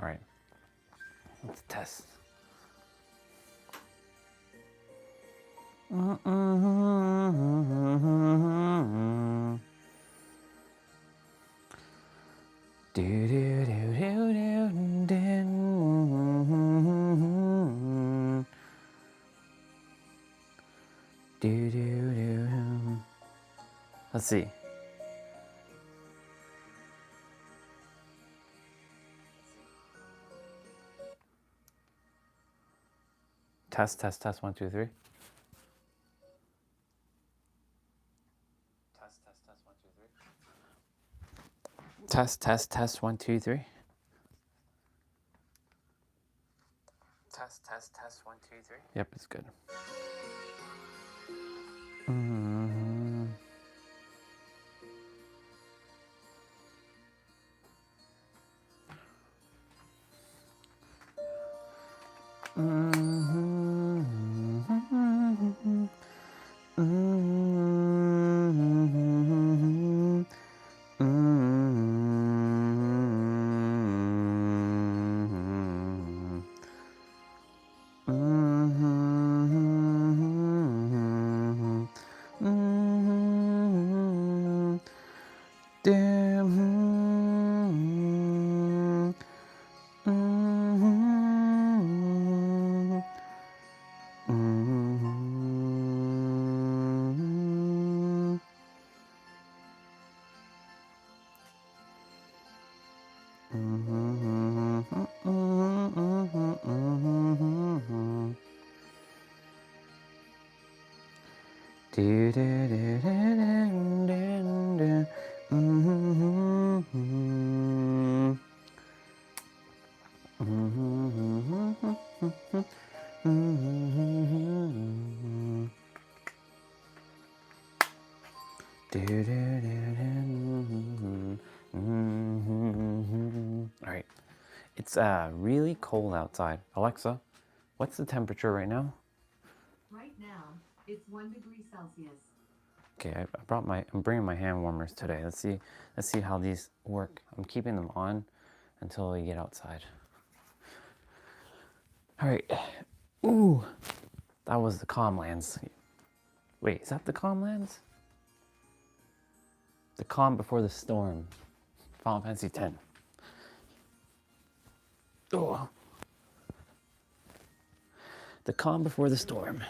All right, let's test. Let's see. Test, test, test, 1, 2, 3. Test, test, test, 1, 2, 3. Test, test, test, 1, 2, 3. Yep, it's good. All right, it's really cold outside. Alexa, what's the temperature right now? Right now, it's 1 degree Celsius. Okay, I'm bringing my hand warmers today. Let's see how these work. I'm keeping them on until we get outside. All right. Ooh, that was the calm lands. Wait, is that the calm lands? The calm before the storm. Final Fantasy X. Oh. The calm before the storm.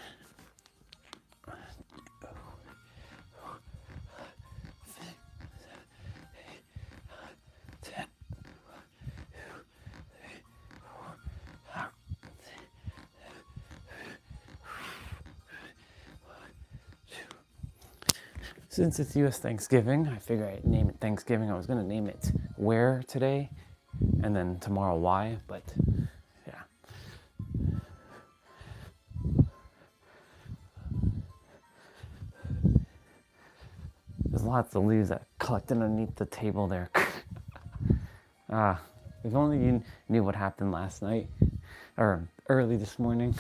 Since it's US Thanksgiving, I figure I'd name it Thanksgiving. I was going to name it Where today, and then tomorrow Why, but yeah. There's lots of leaves that collected underneath the table there. If only you knew what happened last night, or early this morning.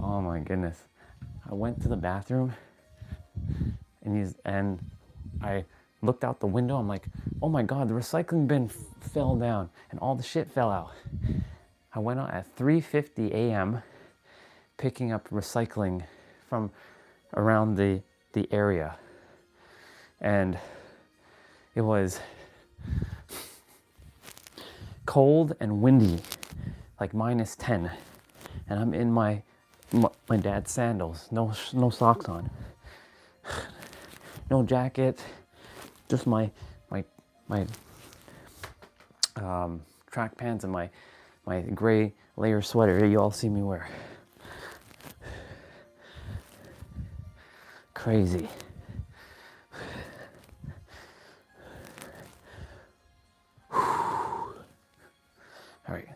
Oh my goodness. I went to the bathroom, and I looked out the window. I'm like, oh my God, the recycling bin fell down and all the shit fell out. I went out at 3:50 a.m. picking up recycling from around the area. And it was cold and windy, like -10. And I'm in my dad's sandals, no socks on. No jacket, just my track pants and my gray layer sweater that you all see me wear. Crazy. All right.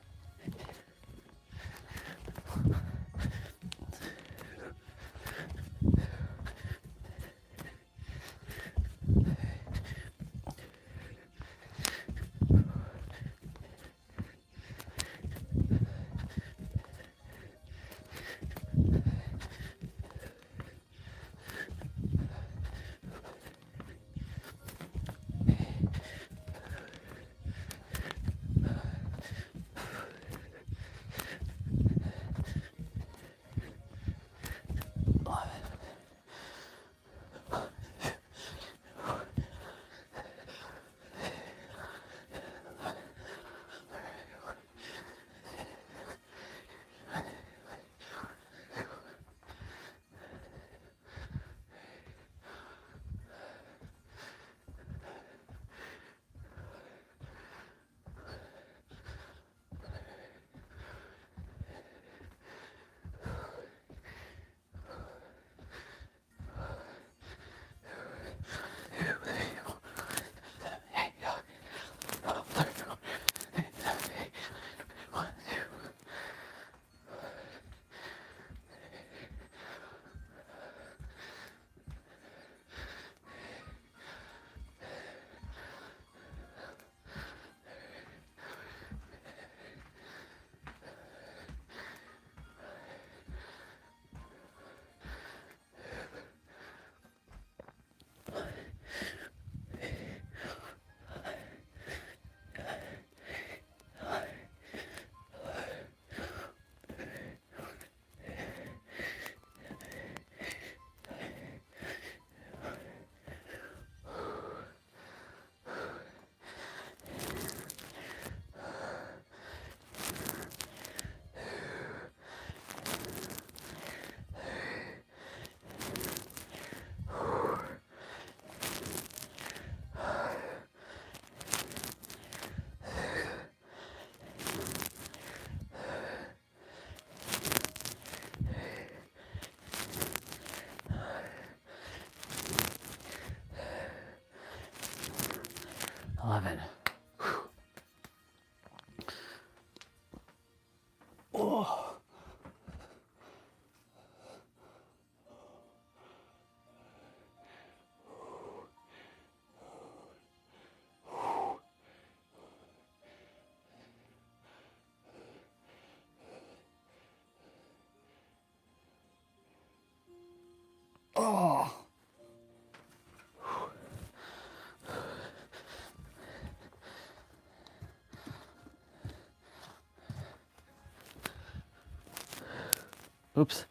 Oops.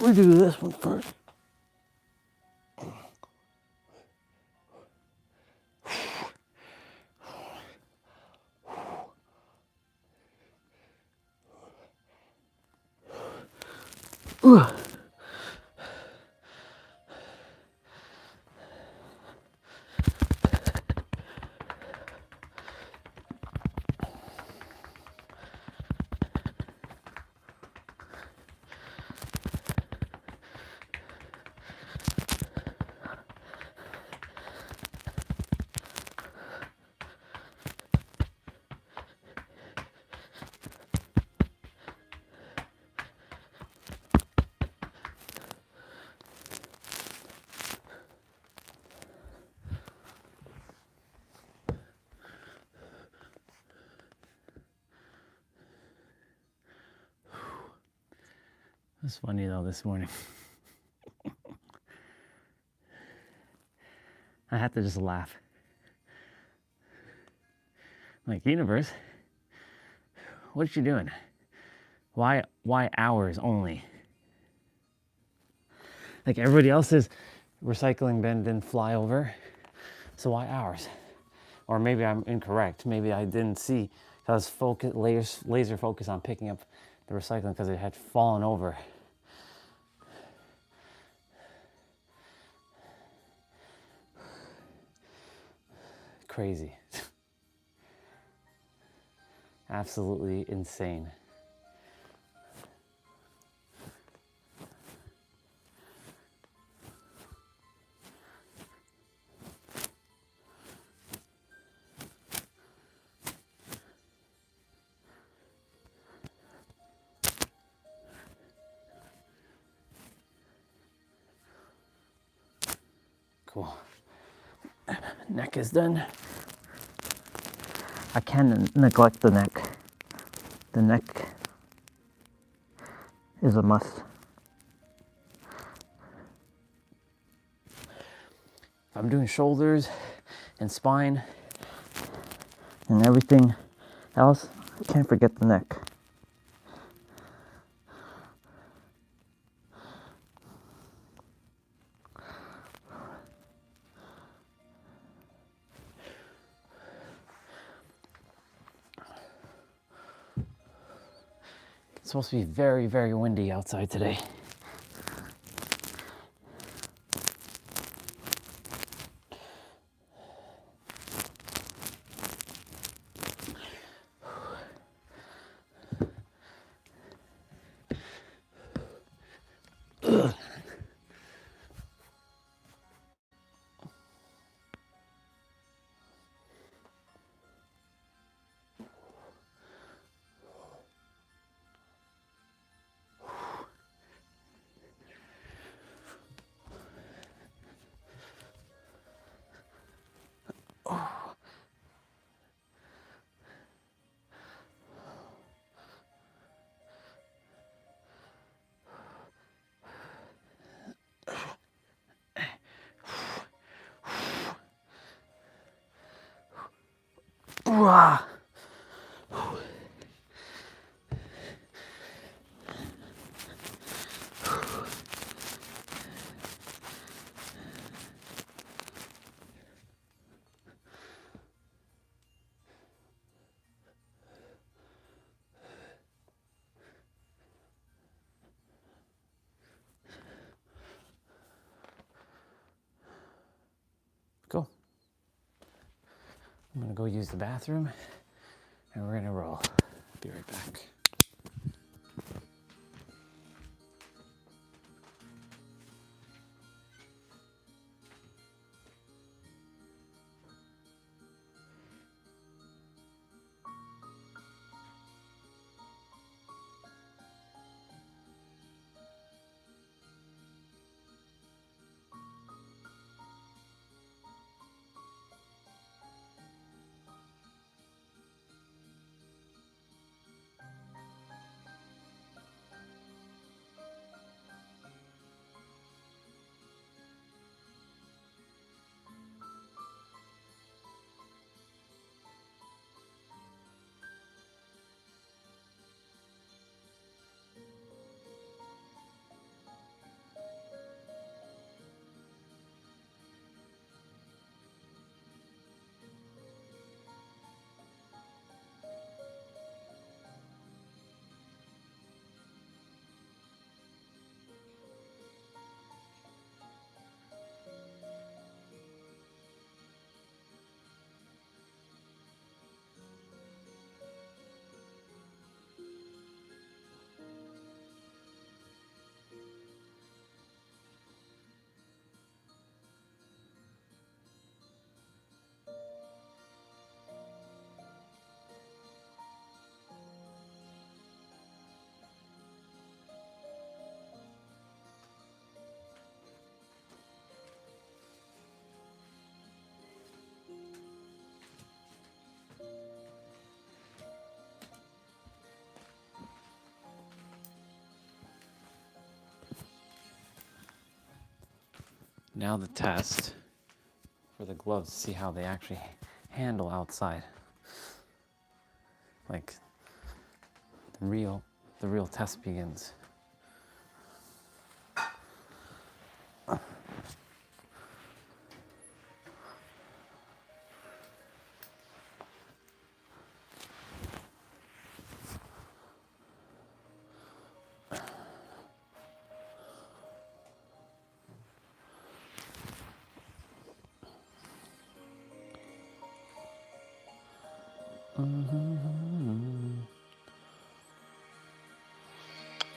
We do this one first. It's funny though this morning. I had to just laugh. Like, universe, what you doing? Why hours only? Like everybody else's recycling bin didn't fly over, so why ours? Or maybe I'm incorrect. Maybe I didn't see. I was laser focused on picking up the recycling because it had fallen over. Crazy. Absolutely insane. Cool. Neck is done. I can't neglect the neck. The neck is a must. If I'm doing shoulders and spine and everything else, I can't forget the neck. It's supposed to be very, very windy outside today. Cool. I'm gonna go use the bathroom and we're gonna roll. Be right back. Now the test for the gloves, see how they actually handle outside. Like the real test begins.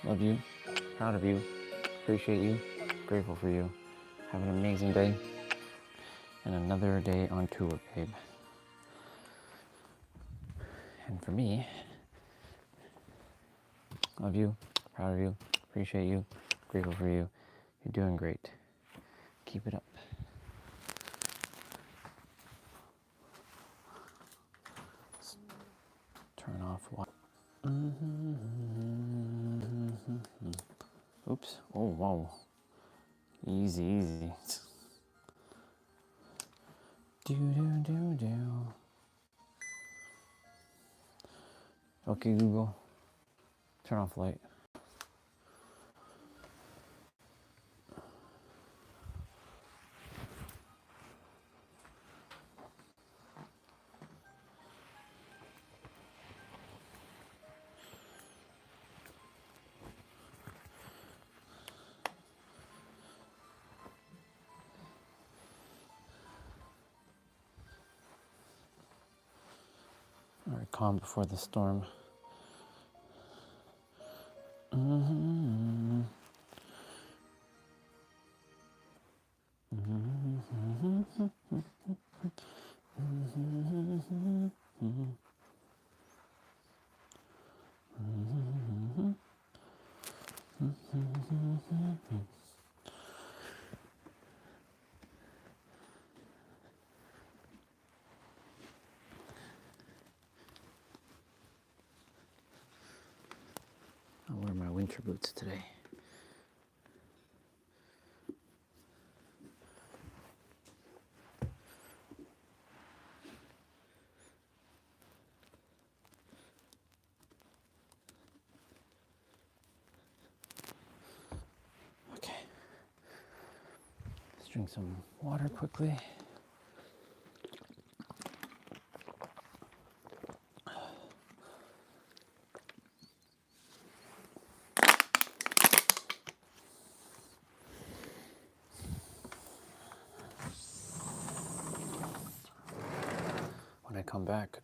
Love you, proud of you, appreciate you, grateful for you. Have an amazing day and another day on tour, babe. And for me, love you, proud of you, appreciate you, grateful for you. You're doing great. Keep it up. Let's turn off what? Oops. Oh, wow. Easy, easy. Do, do, do, do. Okay, Google. Turn off light. All right, calm before the storm. I'll wear my winter boots today. Okay. Let's drink some water quickly. When I come back,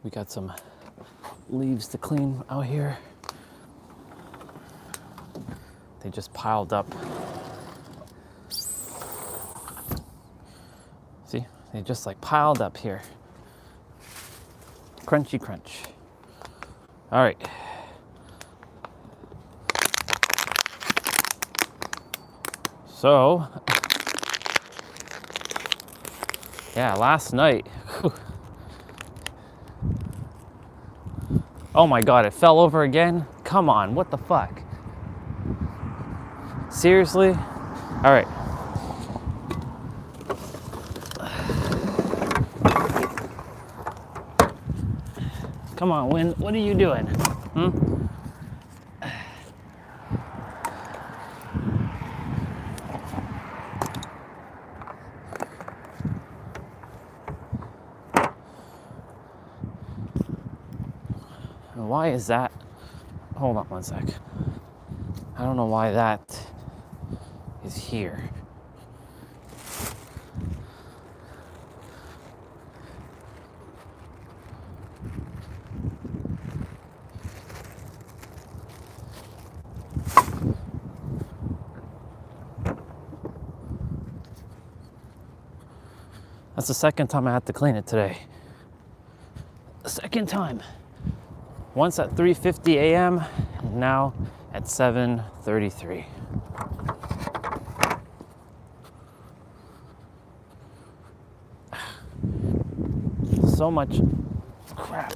we got some leaves to clean out here. They just piled up. See, they just like piled up here. Crunchy crunch. All right. So, yeah, last night, oh my God, it fell over again? Come on, what the fuck? Seriously? All right. Come on, Win, what are you doing? And why is that? Hold on one sec. I don't know why that is here. That's the second time I had to clean it today. The second time. Once at 3:50 a.m. and now at 7:33. So much crap.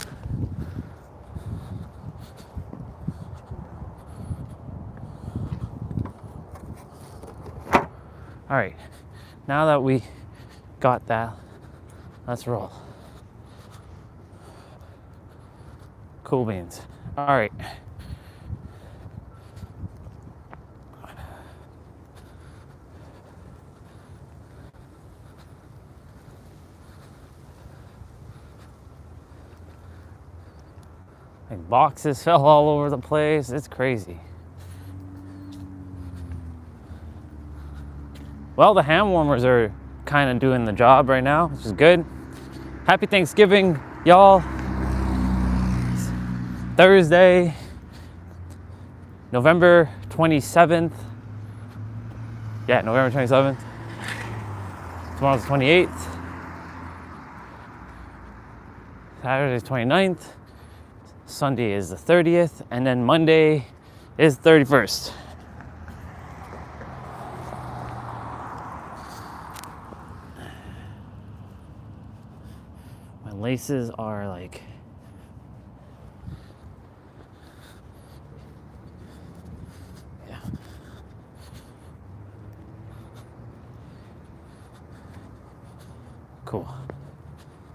All right, now that we got that, let's roll. Cool beans. All right. Like boxes fell all over the place. It's crazy. Well, the hand warmers are kind of doing the job right now, which is good. Happy Thanksgiving, y'all. It's Thursday, November 27th. Yeah, November 27th. Tomorrow's the 28th. Saturday's 29th. Sunday is the 30th, and then Monday is 31st. My laces are like, yeah. Cool.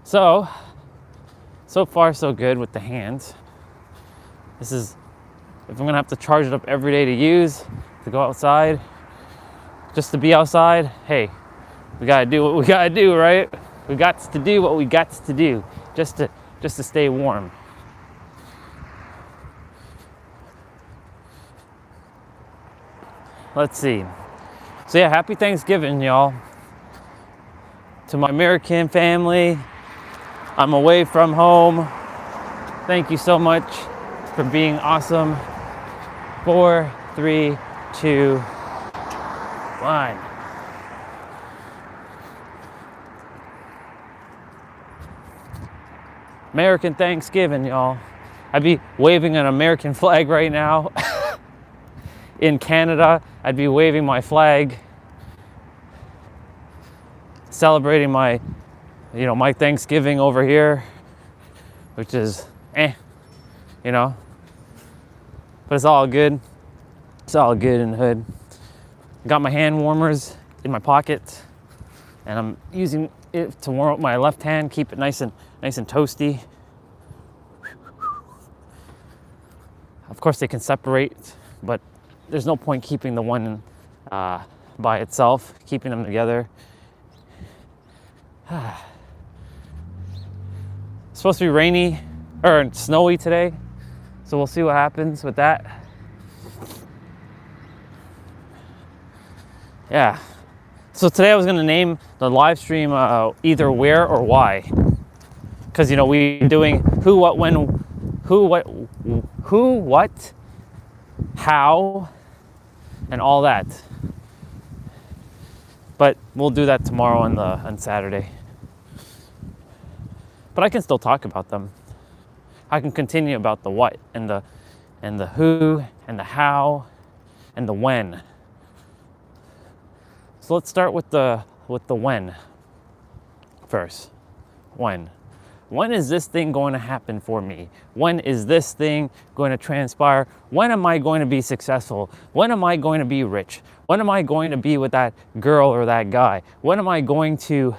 So far so good with the hands. This is, if I'm gonna have to charge it up every day to use, to go outside, just to be outside, hey, we gotta do what we gotta do, right? We got to do what we got to do, just to stay warm. Let's see. So yeah, happy Thanksgiving, y'all. To my American family, I'm away from home. Thank you so much for being awesome. 4, 3, 2, 1. American Thanksgiving, y'all. I'd be waving an American flag right now. In Canada, I'd be waving my flag, celebrating my Thanksgiving over here, which is but it's all good. It's all good in the hood. Got my hand warmers in my pocket, and I'm using it to warm up my left hand, keep it nice and toasty. Of course, they can separate, but there's no point keeping the one by itself, keeping them together. It's supposed to be rainy or snowy today, so we'll see what happens with that. Yeah. So today I was gonna name the live stream either where or why, because we're doing who, what, when, who, what, how, and all that. But we'll do that tomorrow on Saturday. But I can still talk about them. I can continue about the what and the who and the how and the when. So let's start with the when first. When? When is this thing going to happen for me? When is this thing going to transpire? When am I going to be successful? When am I going to be rich? When am I going to be with that girl or that guy? When am I going to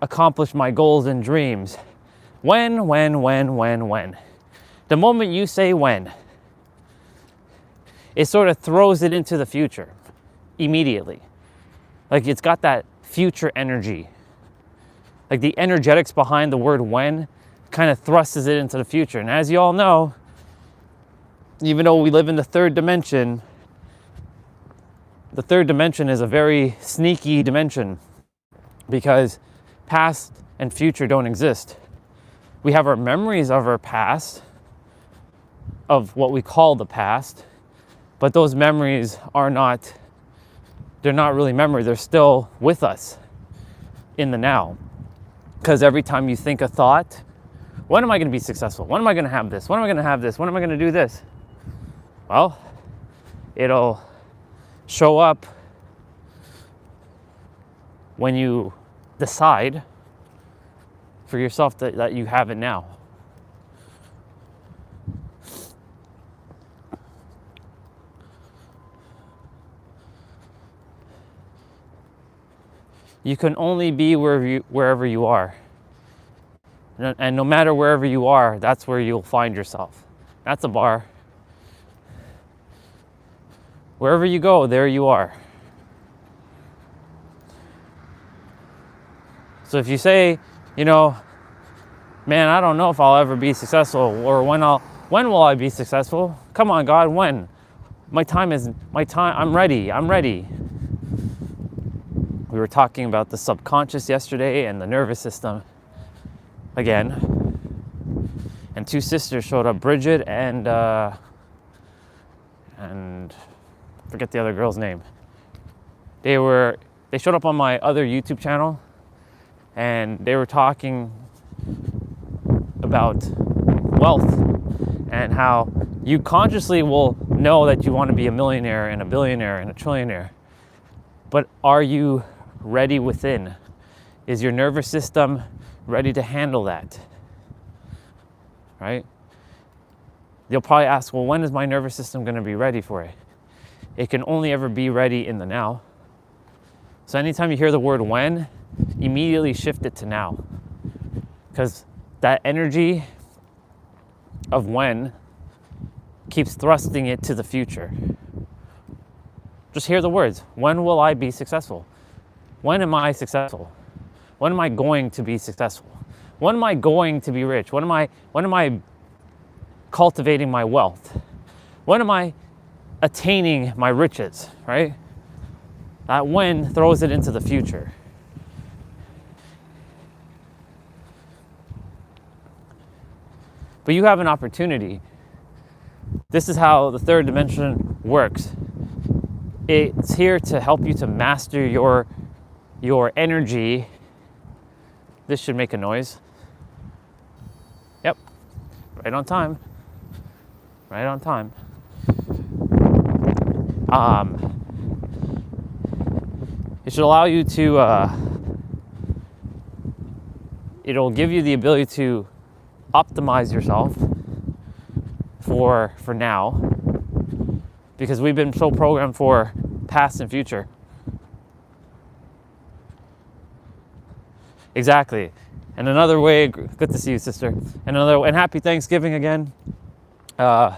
accomplish my goals and dreams? When? The moment you say when, it sort of throws it into the future immediately. Like it's got that future energy. Like the energetics behind the word when kind of thrusts it into the future. And as you all know, even though we live in the third dimension is a very sneaky dimension because past and future don't exist. We have our memories of our past, of what we call the past, but those memories they're not really memory. They're still with us in the now. Because every time you think a thought, when am I going to be successful? When am I going to have this? When am I going to have this? When am I going to do this? Well, it'll show up when you decide for yourself that you have it now. You can only be wherever you are. And no matter wherever you are, that's where you'll find yourself. That's a bar. Wherever you go, there you are. So if you say, you know, man, I don't know if I'll ever be successful, or when will I be successful? Come on, God, when? My time, I'm ready. We were talking about the subconscious yesterday and the nervous system again. And two sisters showed up, Bridget and forget the other girl's name. They showed up on my other YouTube channel, and they were talking about wealth and how you consciously will know that you want to be a millionaire and a billionaire and a trillionaire. But are you ready within? Is your nervous system ready to handle that? Right? You'll probably ask, well, when is my nervous system going to be ready for it? It can only ever be ready in the now. So anytime you hear the word when, immediately shift it to now. Because that energy of when keeps thrusting it to the future. Just hear the words. When will I be successful? When am I successful? When am I going to be successful? When am I going to be rich? When am I cultivating my wealth? When am I attaining my riches, right? That when throws it into the future. But you have an opportunity. This is how the third dimension works. It's here to help you to master your energy. This should make a noise. Yep, right on time. Right on time. It should allow you to, it'll give you the ability to optimize yourself for now, because we've been so programmed for past and future. Exactly. And another way, good to see you, sister. And happy Thanksgiving again. And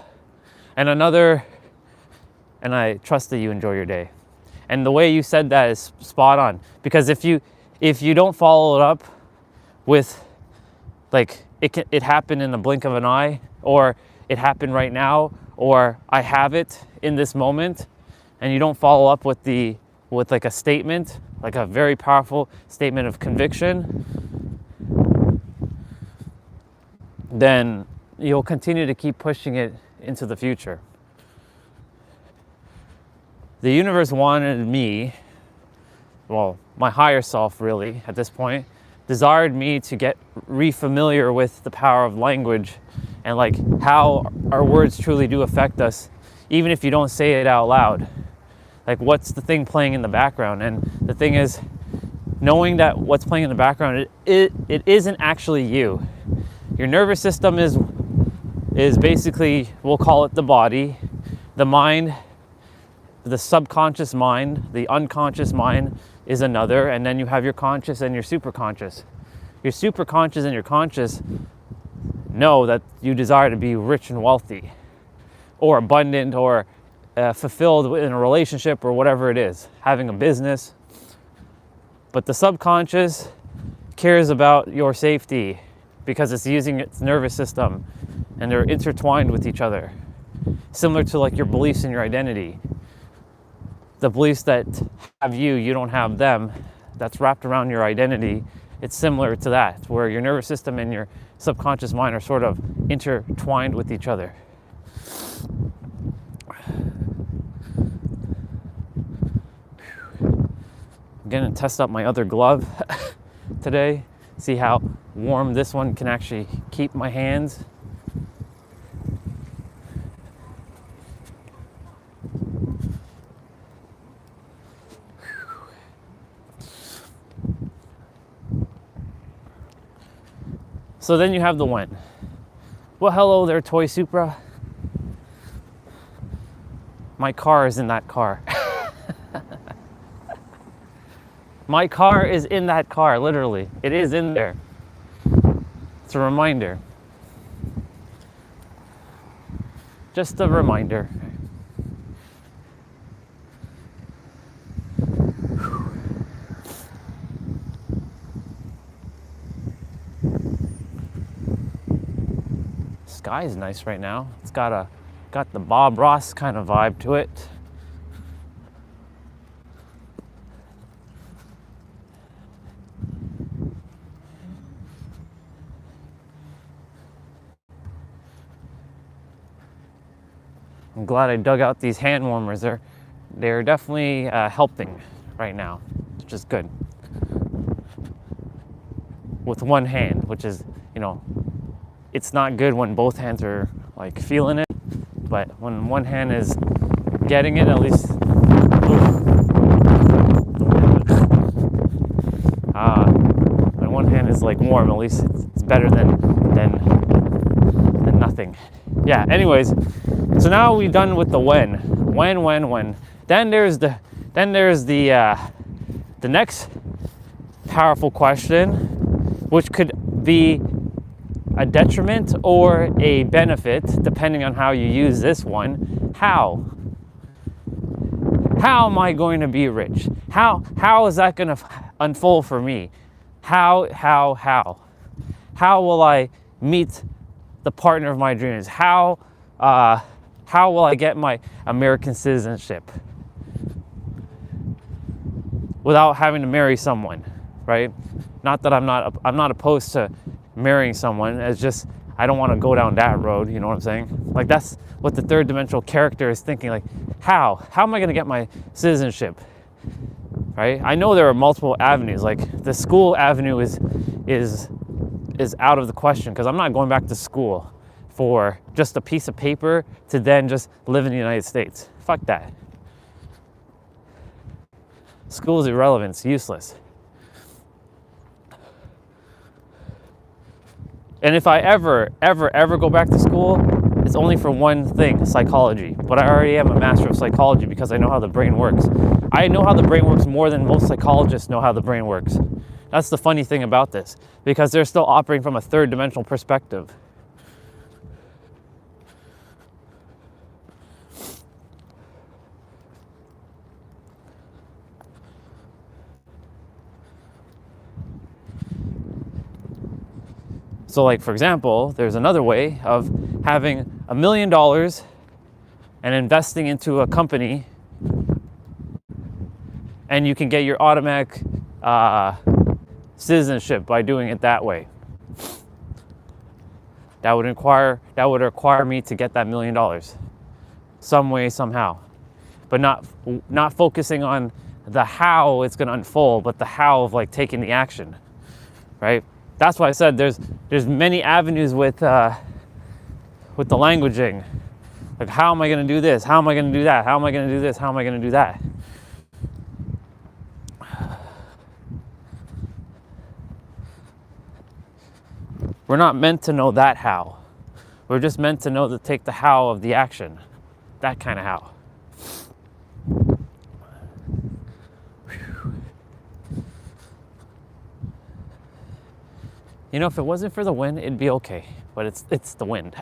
I trust that you enjoy your day. And the way you said that is spot on, because if you don't follow it up with, like, it happened in the blink of an eye, or it happened right now, or I have it in this moment, and you don't follow up with like a statement, like a very powerful statement of conviction, then you'll continue to keep pushing it into the future. The universe wanted me, well, my higher self really at this point, desired me to get re-familiar with the power of language and like how our words truly do affect us, even if you don't say it out loud. Like, what's the thing playing in the background? And the thing is, knowing that what's playing in the background, it isn't actually you. Your nervous system is basically, we'll call it the body, the mind, the subconscious mind, the unconscious mind is another, and then you have your conscious and your superconscious. Your superconscious and your conscious know that you desire to be rich and wealthy, or abundant, or fulfilled in a relationship, or whatever it is, having a business. But the subconscious cares about your safety because it's using its nervous system, and they're intertwined with each other. Similar to like your beliefs and your identity. The beliefs that have you don't have them, that's wrapped around your identity. It's similar to that, where your nervous system and your subconscious mind are sort of intertwined with each other. I'm gonna test out my other glove today, see how warm this one can actually keep my hands. So then you have the when. Well, hello there, Toy Supra. My car is in that car. My car is in that car, literally. It is in there. It's a reminder. Just a reminder. Sky is nice right now. It's got the Bob Ross kind of vibe to it. I'm glad I dug out these hand warmers. They're definitely helping right now, which is good. With one hand, which is, it's not good when both hands are like feeling it, but when one hand is getting it, at least. When one hand is like warm, at least it's better than nothing. Yeah. Anyways, so now we're done with the when. Then there's the next powerful question, which could be a detriment or a benefit, depending on how you use this one. How am I going to be rich? How is that going to unfold for me? How will I meet the partner of my dreams? How will I get my American citizenship without having to marry someone, right? Not that I'm not opposed to marrying someone. It's just I don't want to go down that road. You know what I'm saying? Like, that's what the third dimensional character is thinking. Like, how am I going to get my citizenship? Right? I know there are multiple avenues. Like, the school avenue is out of the question, because I'm not going back to school for just a piece of paper to then just live in the United States. Fuck that. School is irrelevant. It's useless. And if I ever go back to school, it's only for one thing: psychology. But I already am a master of psychology because I know how the brain works. I know how the brain works more than most psychologists know how the brain works. That's the funny thing about this, because they're still operating from a third dimensional perspective. So, like, for example, there's another way of having $1 million and investing into a company, and you can get your automatic citizenship by doing it that way. That would require me to get that $1 million some way, somehow, but not focusing on the how it's going to unfold, but the how of, like, taking the action, right? That's why I said there's many avenues with the languaging. Like, how am I going to do this? How am I going to do that? How am I going to do this? How am I going to do that? We're not meant to know that how. We're just meant to know to take the how of the action. That kind of how. You know, if it wasn't for the wind, it'd be okay. But it's the wind.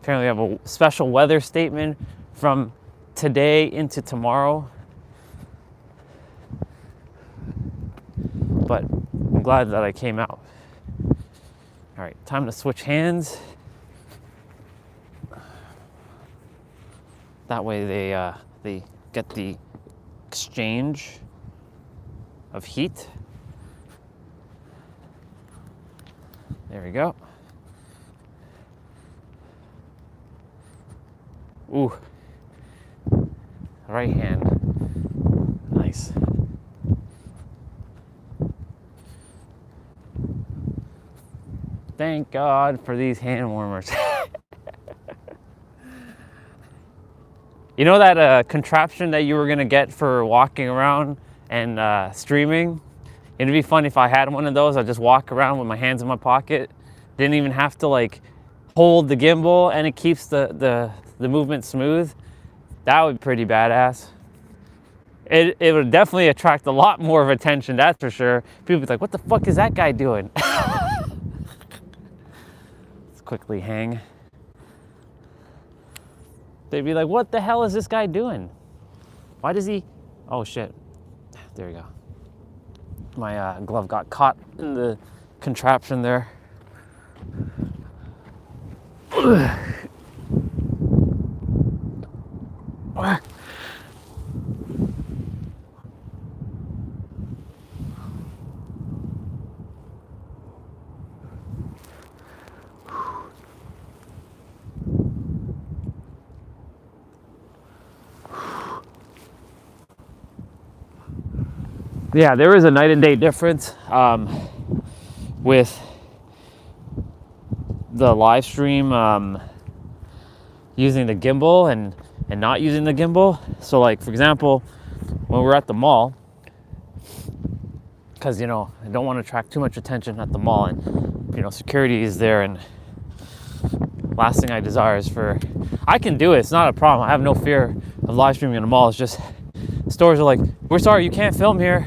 Apparently, I have a special weather statement from today into tomorrow. But I'm glad that I came out. All right, time to switch hands. That way they get the exchange of heat. There we go. Ooh. Right hand. Nice. Thank God for these hand warmers. You know that contraption that you were gonna get for walking around and streaming? It'd be fun if I had one of those. I'd just walk around with my hands in my pocket. Didn't even have to, like, hold the gimbal, and it keeps the movement smooth. That would be pretty badass. it would definitely attract a lot more of attention, that's for sure. People would be like, what the fuck is that guy doing? Let's quickly hang. They'd be like, what the hell is this guy doing? Why does he? Oh shit. There you go. My glove got caught in the contraption there. Yeah, there is a night and day difference with the live stream using the gimbal and not using the gimbal. So like, for example, when we're at the mall, because, you know, I don't want to attract too much attention at the mall, and, you know, security is there, and last thing I desire is for, I can do it, it's not a problem. I have no fear of live streaming in the mall. It's just stores are like, we're sorry, you can't film here.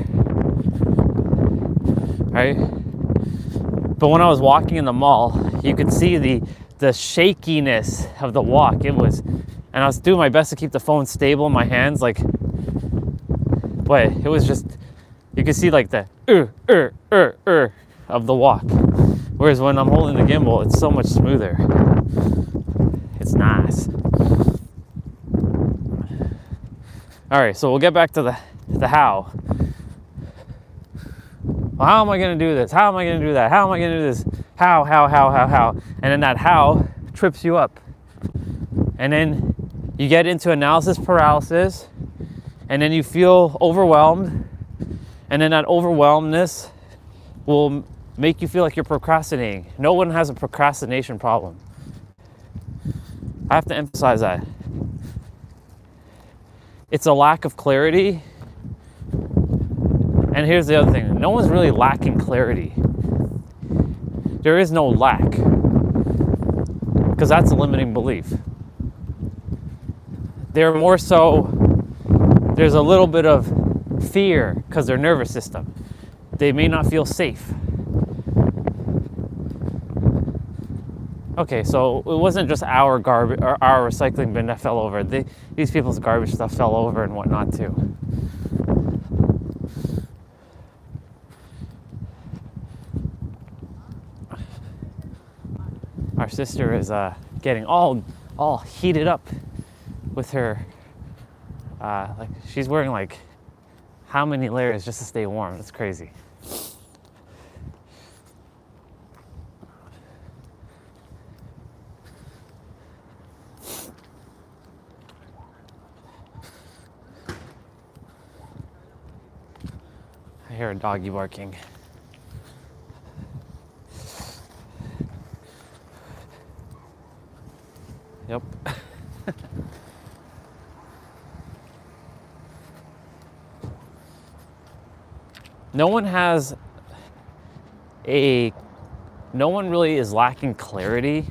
Right? But when I was walking in the mall, you could see the shakiness of the walk. It was, and I was doing my best to keep the phone stable in my hands, like, but it was just, you could see like the of the walk. Whereas when I'm holding the gimbal, it's so much smoother. It's nice. All right, so we'll get back to the how. Well, how am I going to do this? How am I going to do that? How am I going to do this? How? And then that how trips you up. And then you get into analysis paralysis, and then you feel overwhelmed. And then that overwhelmedness will make you feel like you're procrastinating. No one has a procrastination problem. I have to emphasize that. It's a lack of clarity. And here's the other thing, no one's really lacking clarity. There is no lack, because that's a limiting belief. They're more so, there's a little bit of fear because their nervous system. They may not feel safe. Okay, so it wasn't just our garbage or our recycling bin that fell over. These people's garbage stuff fell over and whatnot too. Our sister is getting all heated up with her, like she's wearing like how many layers just to stay warm? It's crazy. I hear a doggy barking. Yep. No one really is lacking clarity.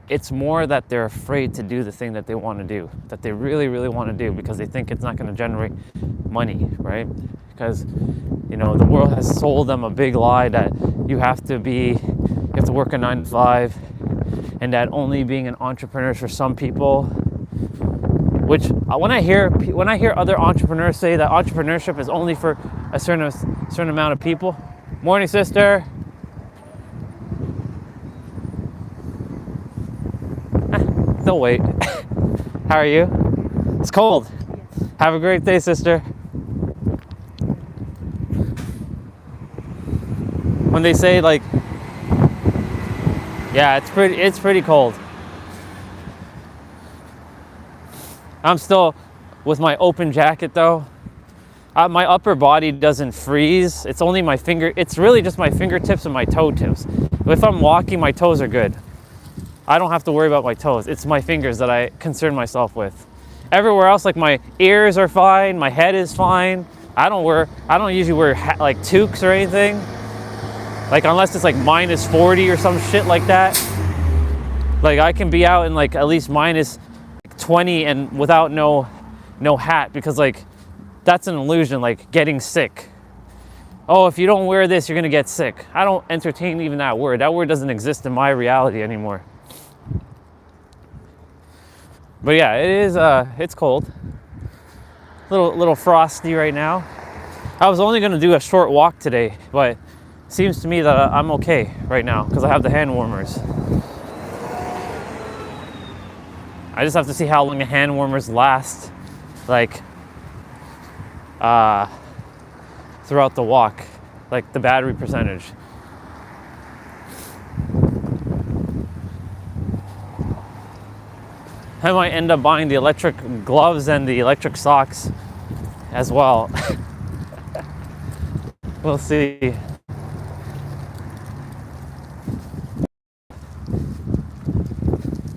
It's more that they're afraid to do the thing that they want to do, that they really, really want to do, because they think it's not going to generate money, right? Because, you know, the world has sold them a big lie that you have to work a 9 to 5, and that only being an entrepreneur is for some people. Which when I hear other entrepreneurs say that entrepreneurship is only for a certain amount of people. Morning, sister. Don't wait. How are you? It's cold. Have a great day, sister. When they say like, yeah, it's pretty cold. I'm still with my open jacket though. My upper body doesn't freeze. It's only my it's really just my fingertips and my toe tips. But if I'm walking, my toes are good. I don't have to worry about my toes. It's my fingers that I concern myself with. Everywhere else, like my ears are fine, my head is fine. I don't usually wear like toques or anything. Like unless it's like minus 40 or some shit like that. Like I can be out in like at least minus 20 and without no hat, because like that's an illusion, like getting sick. Oh, if you don't wear this, you're gonna get sick. I don't entertain even that word. That word doesn't exist in my reality anymore. But yeah, it is, it's cold. Little frosty right now. I was only gonna do a short walk today, but it seems to me that I'm okay right now because I have the hand warmers. I just have to see how long the hand warmers last, like, throughout the walk, like the battery percentage. I might end up buying the electric gloves and the electric socks as well. We'll see.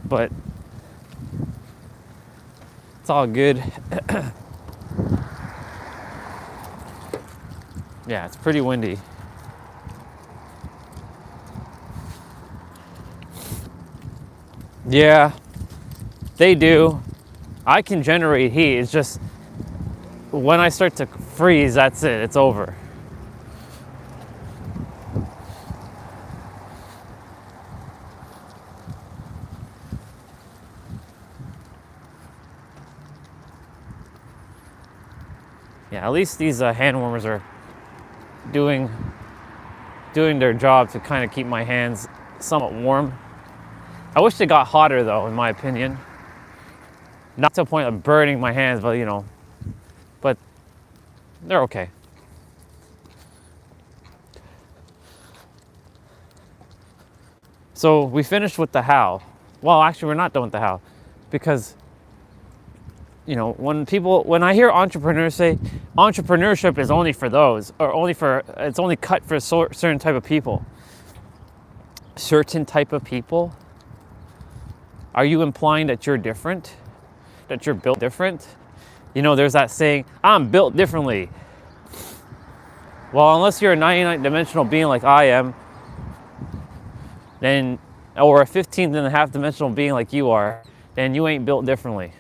But it's all good. Yeah, it's pretty windy. Yeah, they do. I can generate heat. It's just when I start to freeze, that's it. It's over. Yeah, at least these hand warmers are doing their job to kind of keep my hands somewhat warm. I wish they got hotter though, in my opinion. Not to the point of burning my hands, but but they're okay. So we finished with the how. Well, actually, we're not done with the how, because when I hear entrepreneurs say entrepreneurship is only for those, or it's only cut for certain type of people. Certain type of people? Are you implying that you're different? That you're built different? There's that saying, I'm built differently. Well, unless you're a 99 dimensional being like I am, then, or a 15th and a half dimensional being like you are, then you ain't built differently.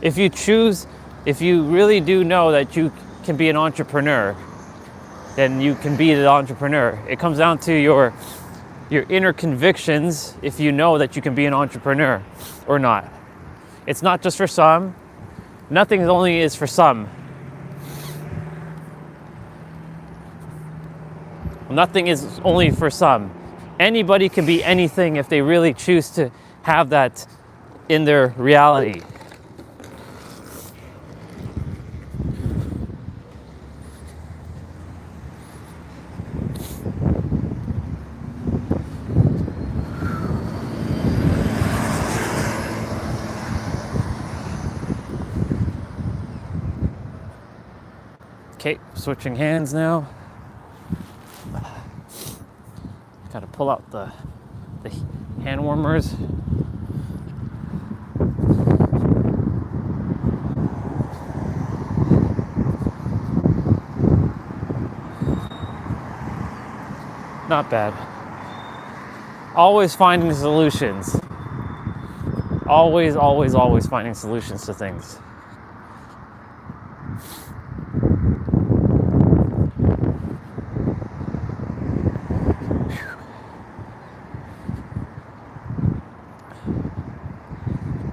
If you really do know that you can be an entrepreneur, then you can be an entrepreneur. It comes down to your inner convictions if you know that you can be an entrepreneur or not. It's not just for some. Nothing only is for some. Nothing is only for some. Anybody can be anything if they really choose to have that in their reality. Okay, switching hands now. Gotta pull out the hand warmers. Not bad. Always finding solutions. Always finding solutions to things.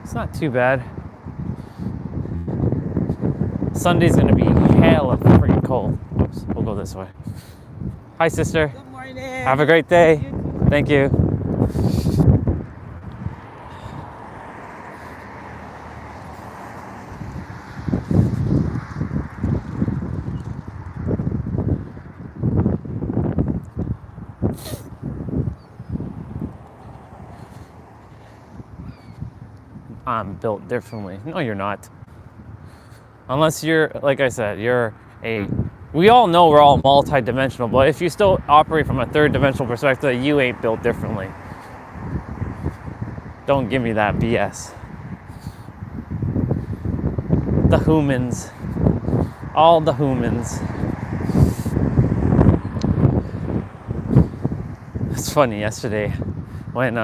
It's not too bad. Sunday's gonna be hella freaking cold. Oops, we'll go this way. Hi, sister. Good morning. Have a great day. Thank you. I'm built differently. No, you're not. Unless you're, like I said, we all know we're all multi-dimensional, but if you still operate from a third dimensional perspective, you ain't built differently. Don't give me that BS. The humans. All the humans. funny yesterday when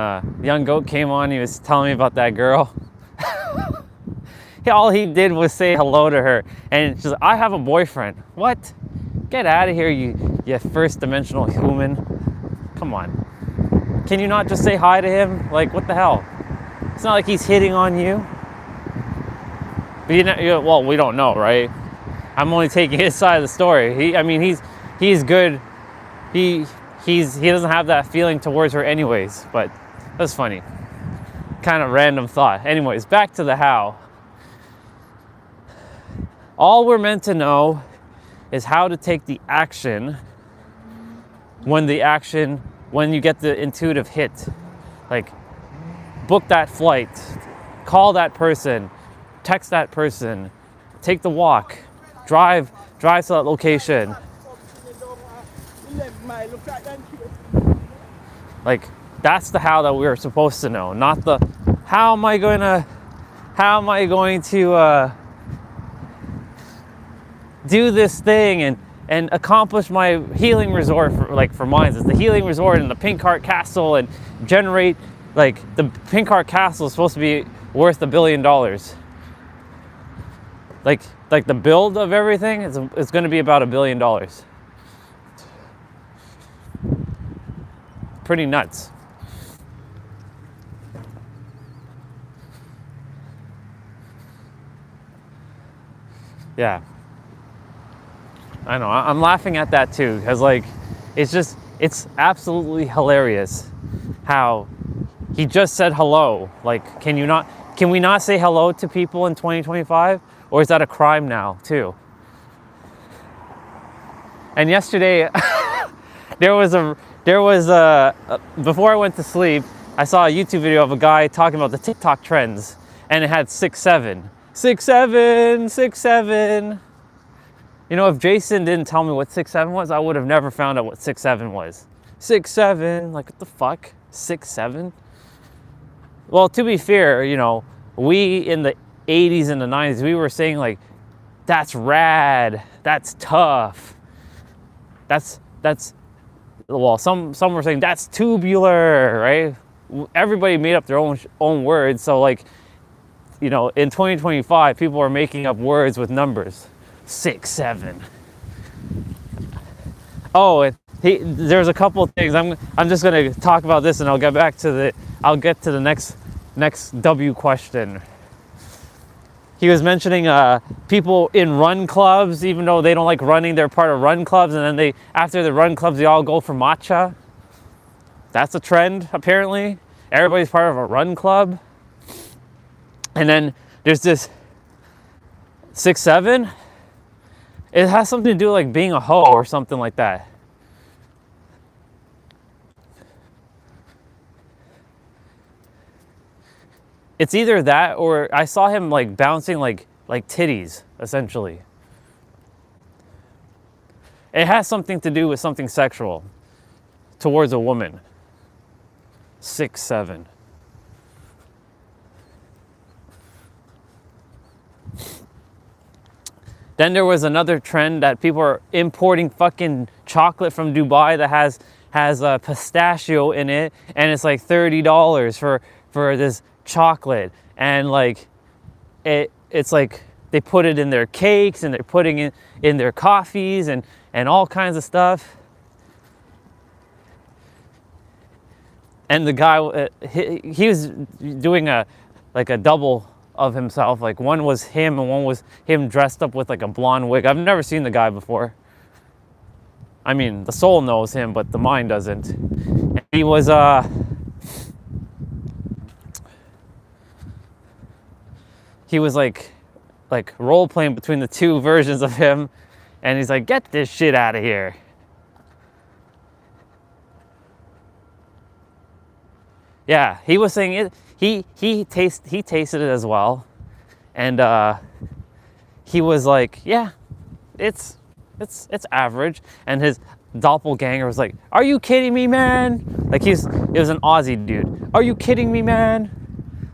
Young Goat came on. He was telling me about that girl. All he did was say hello to her, and she's like, "I have a boyfriend." What? Get out of here, you first dimensional human. Come on. Can you not just say hi to him? Like, what the hell? It's not like he's hitting on you. But well, we don't know, right? I'm only taking his side of the story. He's good. He doesn't have that feeling towards her anyways, but that's funny. Kind of random thought. Anyways, back to the how. All we're meant to know is how to take the action when you get the intuitive hit. Like, book that flight, call that person, text that person, take the walk, drive to that location. Like, that's the how that we're supposed to know, not the how am I going to do this thing and accomplish my healing resort for mine. It's the healing resort and the Pink Heart Castle, and generate, like, the Pink Heart Castle is supposed to be worth $1 billion. Like the build of everything is going to be about $1 billion. Pretty nuts. Yeah. I know, I'm laughing at that too, because like, it's absolutely hilarious how he just said hello. Like, can we not say hello to people in 2025? Or is that a crime now too? And yesterday, there was before I went to sleep, I saw a YouTube video of a guy talking about the TikTok trends, and it had 6'7", 6'7", 6'7". You know, if Jason didn't tell me what 6'7" was, I would have never found out what 6'7" was. 6'7", like, what the fuck? 6'7"? Well, to be fair, you know, we in the 80s and the 90s, we were saying like, that's rad, that's tough, that's well, some were saying that's tubular, right? Everybody made up their own words. So like, you know, in 2025, people are making up words with numbers. 6'7". Oh, there's a couple of things. I'm just gonna talk about this, and I'll get to the next W question. He was mentioning people in run clubs, even though they don't like running, they're part of run clubs, and then after the run clubs, they all go for matcha. That's a trend, apparently. Everybody's part of a run club. And then there's this 6'7". It has something to do with like being a hoe or something like that. It's either that, or I saw him like bouncing like titties, essentially. It has something to do with something sexual towards a woman. 6'7". Then there was another trend that people are importing fucking chocolate from Dubai that has a pistachio in it, and it's like $30 for this chocolate. And like, it's like they put it in their cakes, and they're putting it in their coffees and all kinds of stuff. And the guy, he was doing a double of himself. Like, one was him and one was him dressed up with like a blonde wig. I've never seen the guy before. I mean, the soul knows him, but the mind doesn't. And he was like role playing between the two versions of him, and he's like, "Get this shit out of here." Yeah, he was saying it. He tasted it as well, and he was like, "Yeah, it's average." And his doppelganger was like, "Are you kidding me, man?" Like, it was an Aussie dude. "Are you kidding me, man?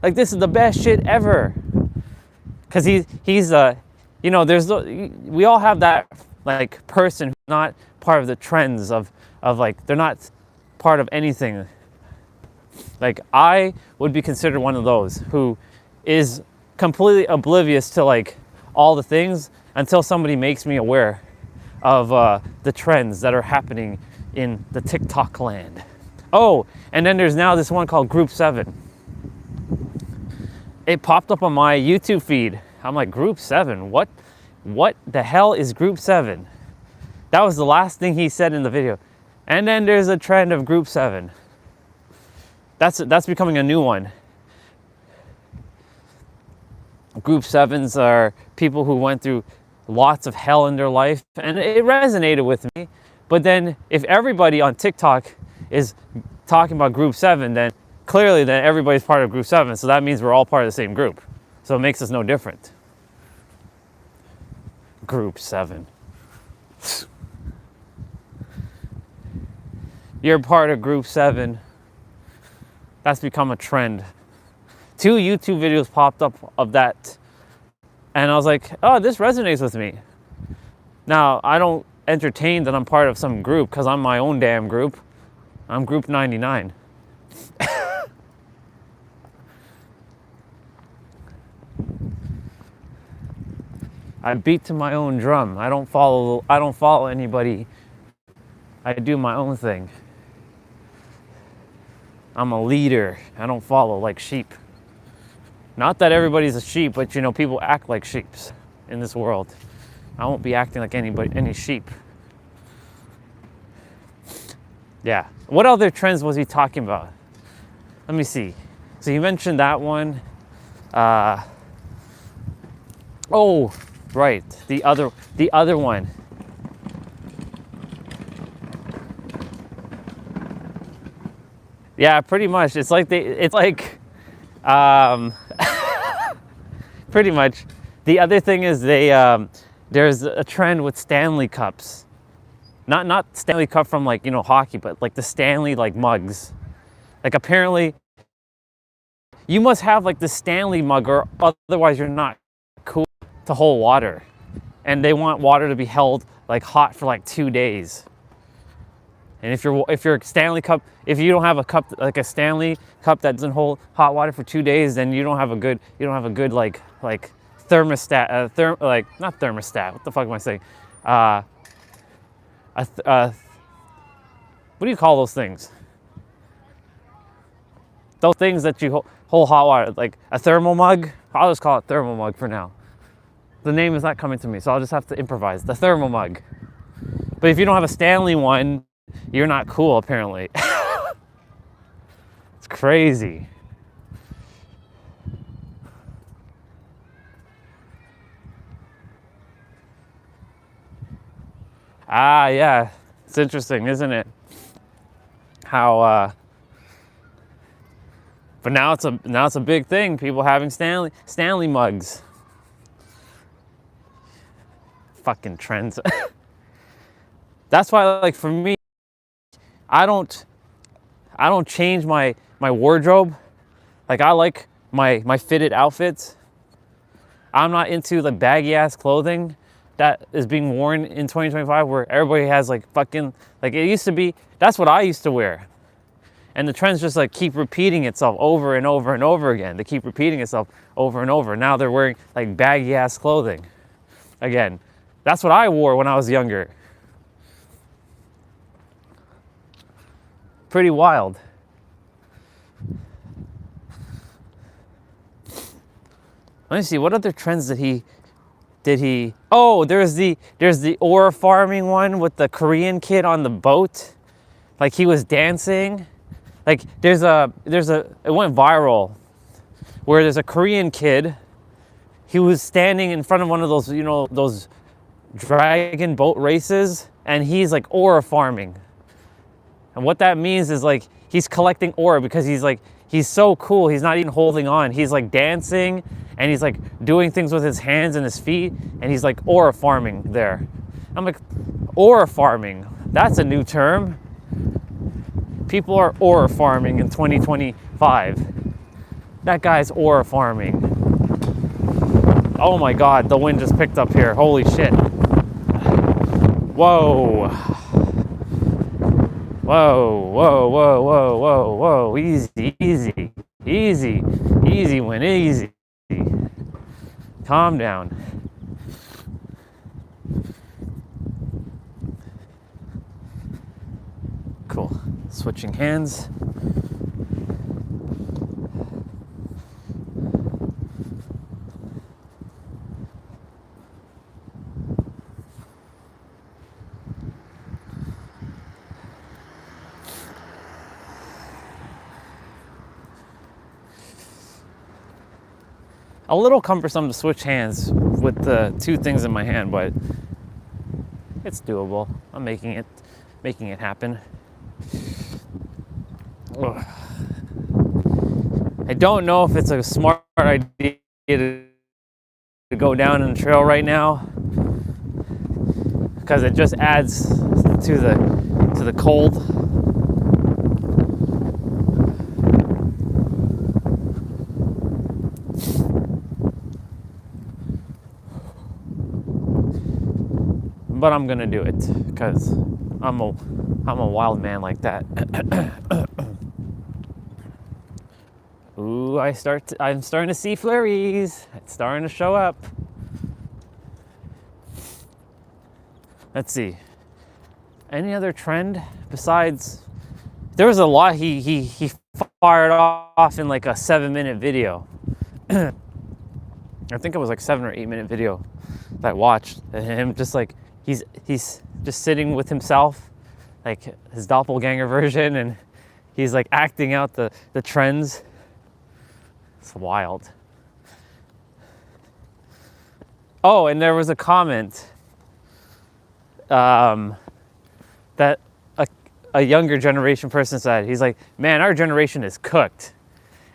Like, this is the best shit ever." Because he's you know, we all have that like person who's not part of the trends of like, they're not part of anything. Like, I would be considered one of those who is completely oblivious to like all the things until somebody makes me aware of the trends that are happening in the TikTok land. Oh, and then there's now this one called Group 7. It popped up on my YouTube feed. I'm like, Group 7? What the hell is Group 7? That was the last thing he said in the video. And then there's a trend of Group 7. That's becoming a new one. Group 7s are people who went through lots of hell in their life, and it resonated with me. But then if everybody on TikTok is talking about Group 7, then clearly then everybody's part of Group 7, so that means we're all part of the same group. So it makes us no different. Group 7. You're part of Group 7. That's become a trend. 2 YouTube videos popped up of that, and I was like, oh, this resonates with me. Now, I don't entertain that I'm part of some group because I'm my own damn group. I'm Group 99. I beat to my own drum. I don't follow anybody. I do my own thing. I'm a leader. I don't follow like sheep. Not that everybody's a sheep, but you know, people act like sheeps in this world. I won't be acting like any sheep. Yeah. What other trends was he talking about? Let me see. So he mentioned that one. Oh, right. The other one. Yeah, pretty much. It's like pretty much. The other thing is there's a trend with Stanley Cups. Not Stanley Cup from like, you know, hockey, but like the Stanley like mugs. Like apparently you must have like the Stanley mug or otherwise you're not cool to hold water. And they want water to be held like hot for like 2 days. And if you're Stanley Cup, if you don't have a cup like a Stanley Cup that doesn't hold hot water for 2 days, then you don't have a good like thermostat, not thermostat. What the fuck am I saying? What do you call those things? Those things that you hold hot water, like a thermal mug. I'll just call it thermal mug for now. The name is not coming to me, so I'll just have to improvise. The thermal mug. But if you don't have a Stanley one, you're not cool, apparently. It's crazy. Ah, yeah. It's interesting, isn't it? How, but now it's a big thing. People having Stanley mugs. Fucking trends. That's why, like, for me, I don't change my wardrobe. Like, I like my fitted outfits. I'm not into the baggy ass clothing that is being worn in 2025 where everybody has like fucking, like it used to be. That's what I used to wear. And the trends just like keep repeating itself over and over and over again. They keep repeating itself over and over. Now they're wearing like baggy ass clothing. Again, that's what I wore when I was younger. Pretty wild. Let me see, what other trends did he, oh, there's the ore farming one with the Korean kid on the boat. Like he was dancing. Like it went viral where there's a Korean kid. He was standing in front of one of those, you know, those dragon boat races, and he's like ore farming. And what that means is like he's collecting ore because he's so cool. He's not even holding on. He's like dancing and he's like doing things with his hands and his feet, and he's like ore farming there. I'm like, ore farming, that's a new term. People are ore farming in 2025. That guy's ore farming. Oh my God, the wind just picked up here. Holy shit. Whoa. Whoa, whoa, whoa, whoa, whoa, whoa. Easy, easy, easy, easy win, easy. Calm down. Cool. Switching hands. A little cumbersome to switch hands with the two things in my hand, but it's doable. I'm making it happen. Ugh. I don't know if it's a smart idea to go down in the trail right now, because it just adds to the cold. But I'm gonna do it because I'm a wild man like that. Ooh, I'm starting to see flurries. It's starting to show up. Let's see. Any other trend besides? There was a lot he fired off in like a 7-minute video. I think it was like 7 or 8 minute video that I watched, and him just like he's just sitting with himself, like his doppelganger version, and he's like acting out the trends. It's wild. Oh, and there was a comment that a younger generation person said. He's like, man, our generation is cooked.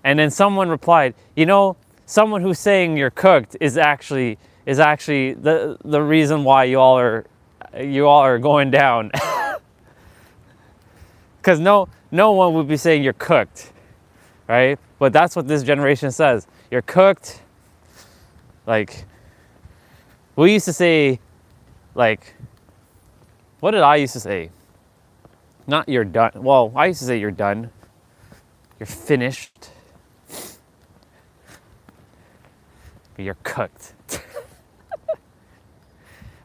And then someone replied, you know, someone who's saying you're cooked is actually the reason why you all are going down. Because no one would be saying you're cooked, right? But that's what this generation says. You're cooked. Like, we used to say, like, what did I used to say? Not you're done. Well, I used to say you're done. You're finished. But you're cooked.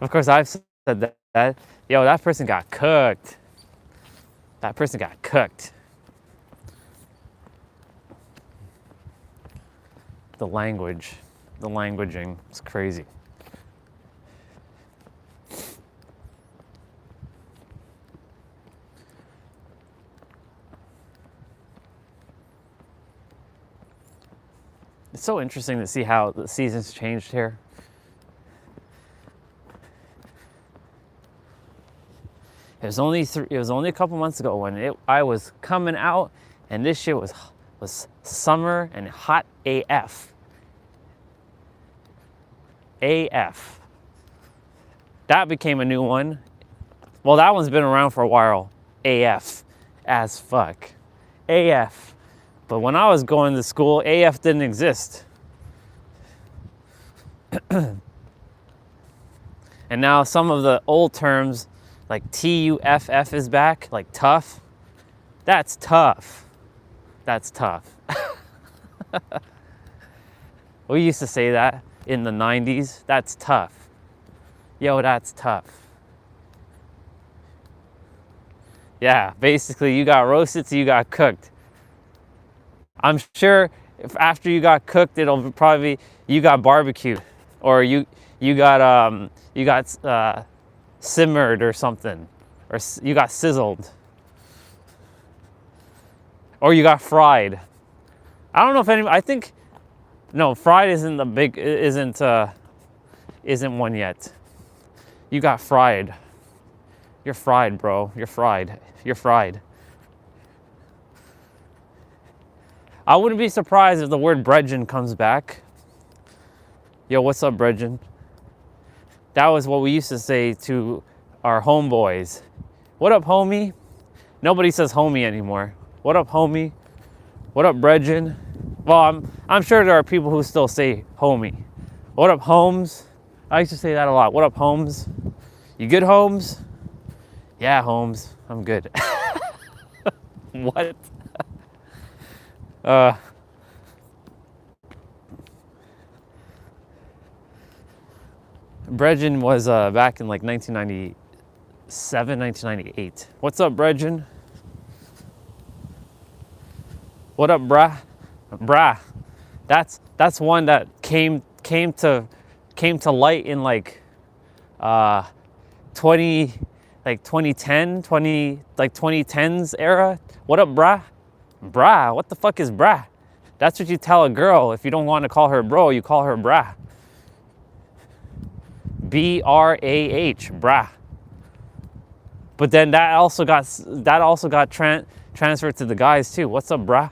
Of course, I've said that. Yo, that person got cooked. That person got cooked. The languaging is crazy. It's so interesting to see how the seasons changed here. It was only a couple months ago when I was coming out, and this shit was summer and hot AF. AF. That became a new one. Well, that one's been around for a while. AF. As fuck. AF. But when I was going to school, AF didn't exist. And now some of the old terms, like TUFF is back, like tough. That's tough. That's tough. We used to say that in the 90s. That's tough. Yo, that's tough. Yeah, basically you got roasted, so you got cooked. I'm sure if after you got cooked, it'll probably be you got barbecued, or you got simmered or something, or you got sizzled, or you got fried. I don't know if anybody. I think no, fried isn't one yet. You got fried. You're fried, bro. You're fried. You're fried. I wouldn't be surprised if the word bredgen comes back. Yo, what's up, bredgen? That was what we used to say to our homeboys. What up, homie? Nobody says homie anymore. What up, homie? What up, bredgen? Well, I'm sure there are people who still say homie. What up, Holmes? I used to say that a lot. What up, Holmes? You good, Holmes? Yeah, Holmes, I'm good. What? Bredgen was back in like 1997, 1998. What's up, Bredgen? What up, brah? Brah. That's one that came to light in like 2010s era. What up, brah? Brah. What the fuck is brah? That's what you tell a girl if you don't want to call her bro. You call her brah. B-R-A-H, brah. But then that also got transferred to the guys too. What's up, brah?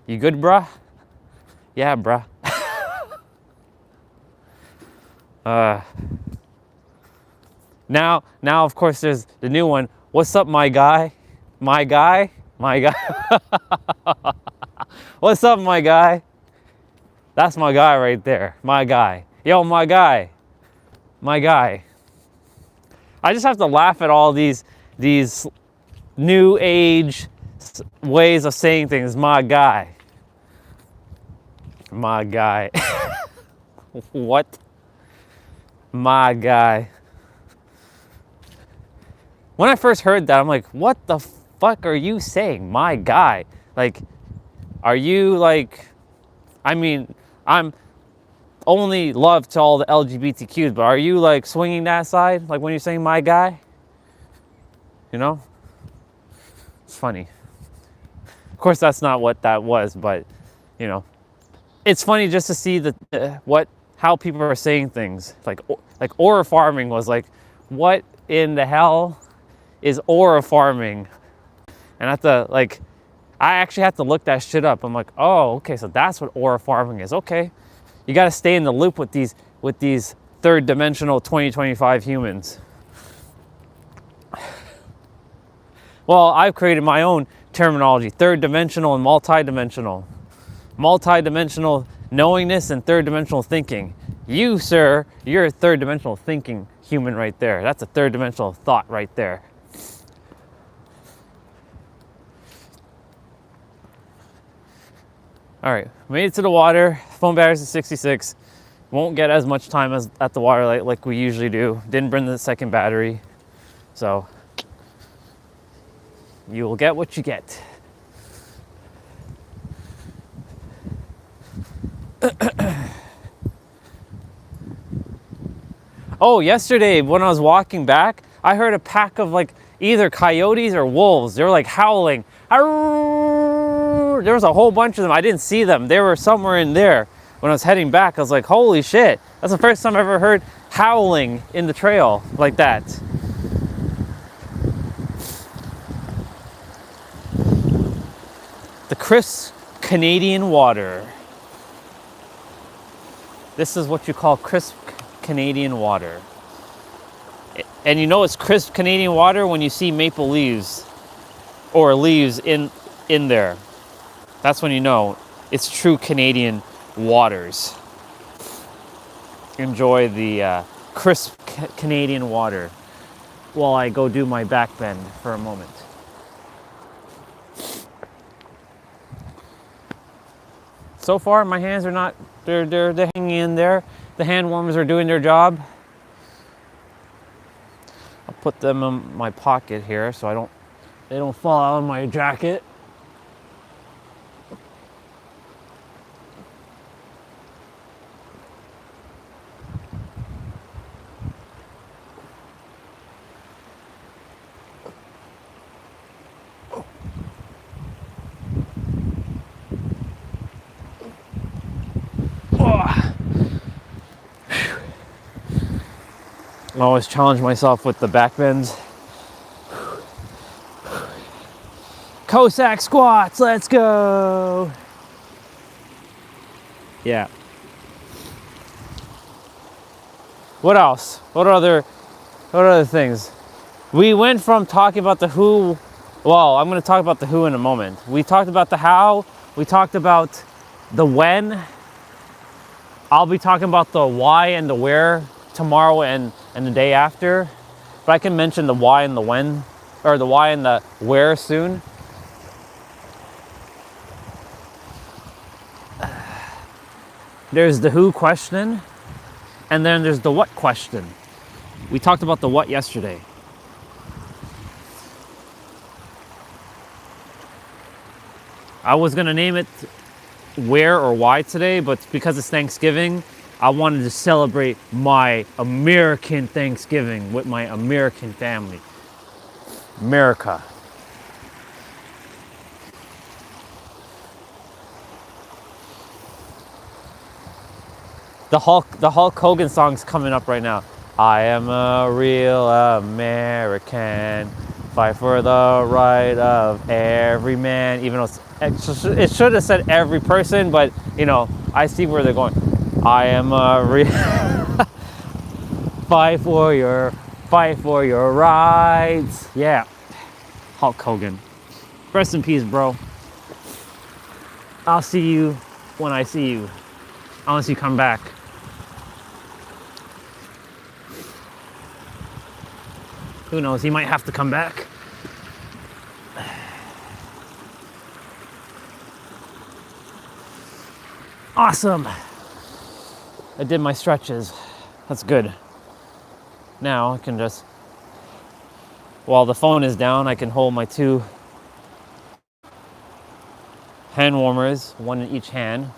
You good, brah? Yeah, brah. Now of course there's the new one. What's up, my guy? My guy? My guy. What's up, my guy? That's my guy right there. My guy. Yo, my guy. My guy. I just have to laugh at all these new age ways of saying things. My guy. My guy. What? My guy. When I first heard that, I'm like, what the fuck are you saying? My guy. Like, are you like, I mean, I'm only love to all the LGBTQs, but are you like swinging that side? Like when you're saying my guy? You know? It's funny. Of course, that's not what that was, but you know, it's funny just to see how people are saying things. Like aura farming was like, what in the hell is aura farming? And I actually have to look that shit up. I'm like, oh, okay, so that's what aura farming is. Okay. You got to stay in the loop with these third dimensional 2025 humans. Well, I've created my own terminology, third dimensional and multi-dimensional. Multi-dimensional knowingness and third dimensional thinking. You, sir, you're a third dimensional thinking human right there. That's a third dimensional thought right there. All right, made it to the water. Phone battery's at 66. Won't get as much time as at the water like we usually do. Didn't bring the second battery. So you will get what you get. Oh, yesterday when I was walking back, I heard a pack of like either coyotes or wolves. They were like howling. There was a whole bunch of them. I didn't see them. They were somewhere in there. When I was heading back, I was like, holy shit. That's the first time I ever heard howling in the trail like that. The crisp Canadian water. This is what you call crisp Canadian water. And you know it's crisp Canadian water when you see maple leaves or leaves in there. That's when you know it's true Canadian waters. Enjoy the crisp Canadian water while I go do my back bend for a moment. So far, my hands are not, they're hanging in there. The hand warmers are doing their job. I'll put them in my pocket here so they don't fall out of my jacket. I always challenge myself with the back bends. Cossack squats, let's go. Yeah. What else? What other things? We went from talking about the who, well, I'm going to talk about the who in a moment. We talked about the how, we talked about the when. I'll be talking about the why and the where tomorrow and the day after, but I can mention the why and the when, or the why and the where soon. There's the who question, and then there's the what question. We talked about the what yesterday. I was gonna name it where or why today, but because it's Thanksgiving, I wanted to celebrate my American Thanksgiving with my American family. America. The Hulk Hogan song's coming up right now. I am a real American. Fight for the right of every man. Even though it should have said every person, but you know, I see where they're going. I am a real fight for your rights. Yeah, Hulk Hogan. Rest in peace, bro. I'll see you when I see you, unless you come back. Who knows? He might have to come back. Awesome. I did my stretches. That's good. Now I can just, while the phone is down, I can hold my 2 hand warmers, one in each hand.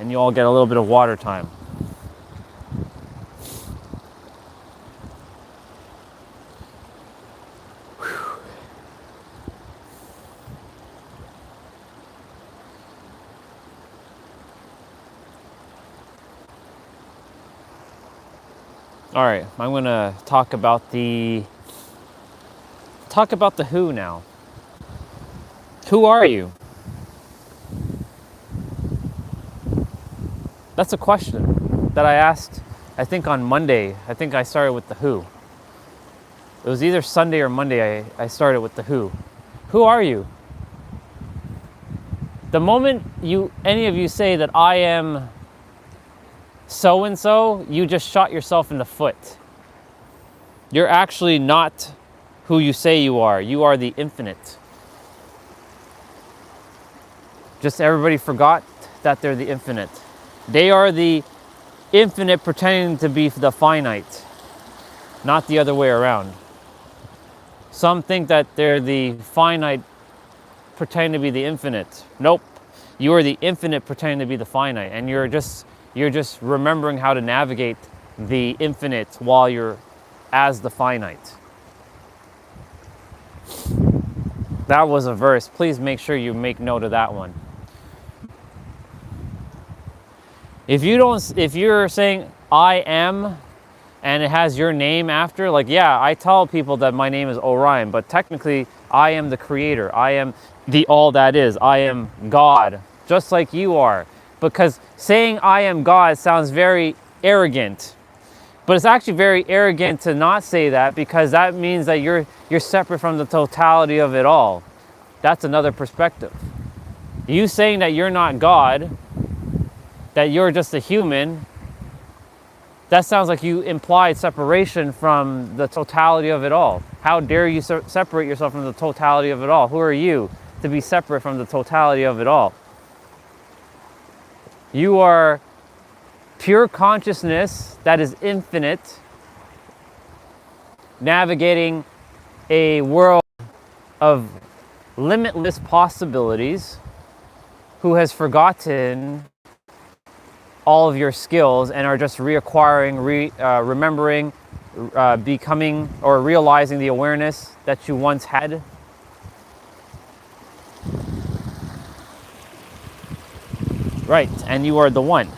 And you all get a little bit of water time. All right, I'm gonna talk about the who now. Who are you? That's a question that I asked, I think on Monday. I think I started with the who. It was either Sunday or Monday I started with the who. Who are you? The moment any of you say that I am so-and-so, you just shot yourself in the foot. You're actually not who you say you are. You are the infinite. Just everybody forgot that they're the infinite. They are the infinite pretending to be the finite, not the other way around. Some think that they're the finite pretending to be the infinite. Nope. You are the infinite pretending to be the finite, and you're just remembering how to navigate the infinite while you're as the finite. That was a verse. Please make sure you make note of that one. If you're saying I am and it has your name after, like, yeah, I tell people that my name is Orion, but technically I am the creator. I am the all that is. I am God, just like you are. Because saying I am God sounds very arrogant. But it's actually very arrogant to not say that, because that means that you're separate from the totality of it all. That's another perspective. You saying that you're not God, that you're just a human, that sounds like you implied separation from the totality of it all. How dare you separate yourself from the totality of it all? Who are you to be separate from the totality of it all? You are pure consciousness that is infinite, navigating a world of limitless possibilities, who has forgotten all of your skills and are just reacquiring, remembering, becoming, or realizing the awareness that you once had. Right, and you are the one.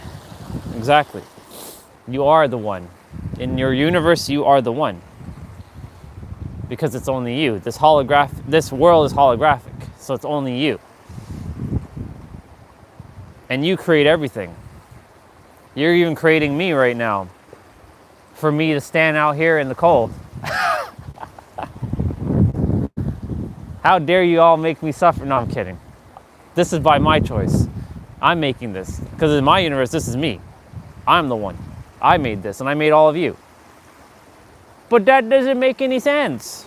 Exactly. You are the one. In your universe, you are the one. Because it's only you. This world is holographic, so it's only you. And you create everything. You're even creating me right now for me to stand out here in the cold. How dare you all make me suffer? No, I'm kidding. This is by my choice. I'm making this because in my universe, this is me. I'm the one. I made this and I made all of you. But that doesn't make any sense.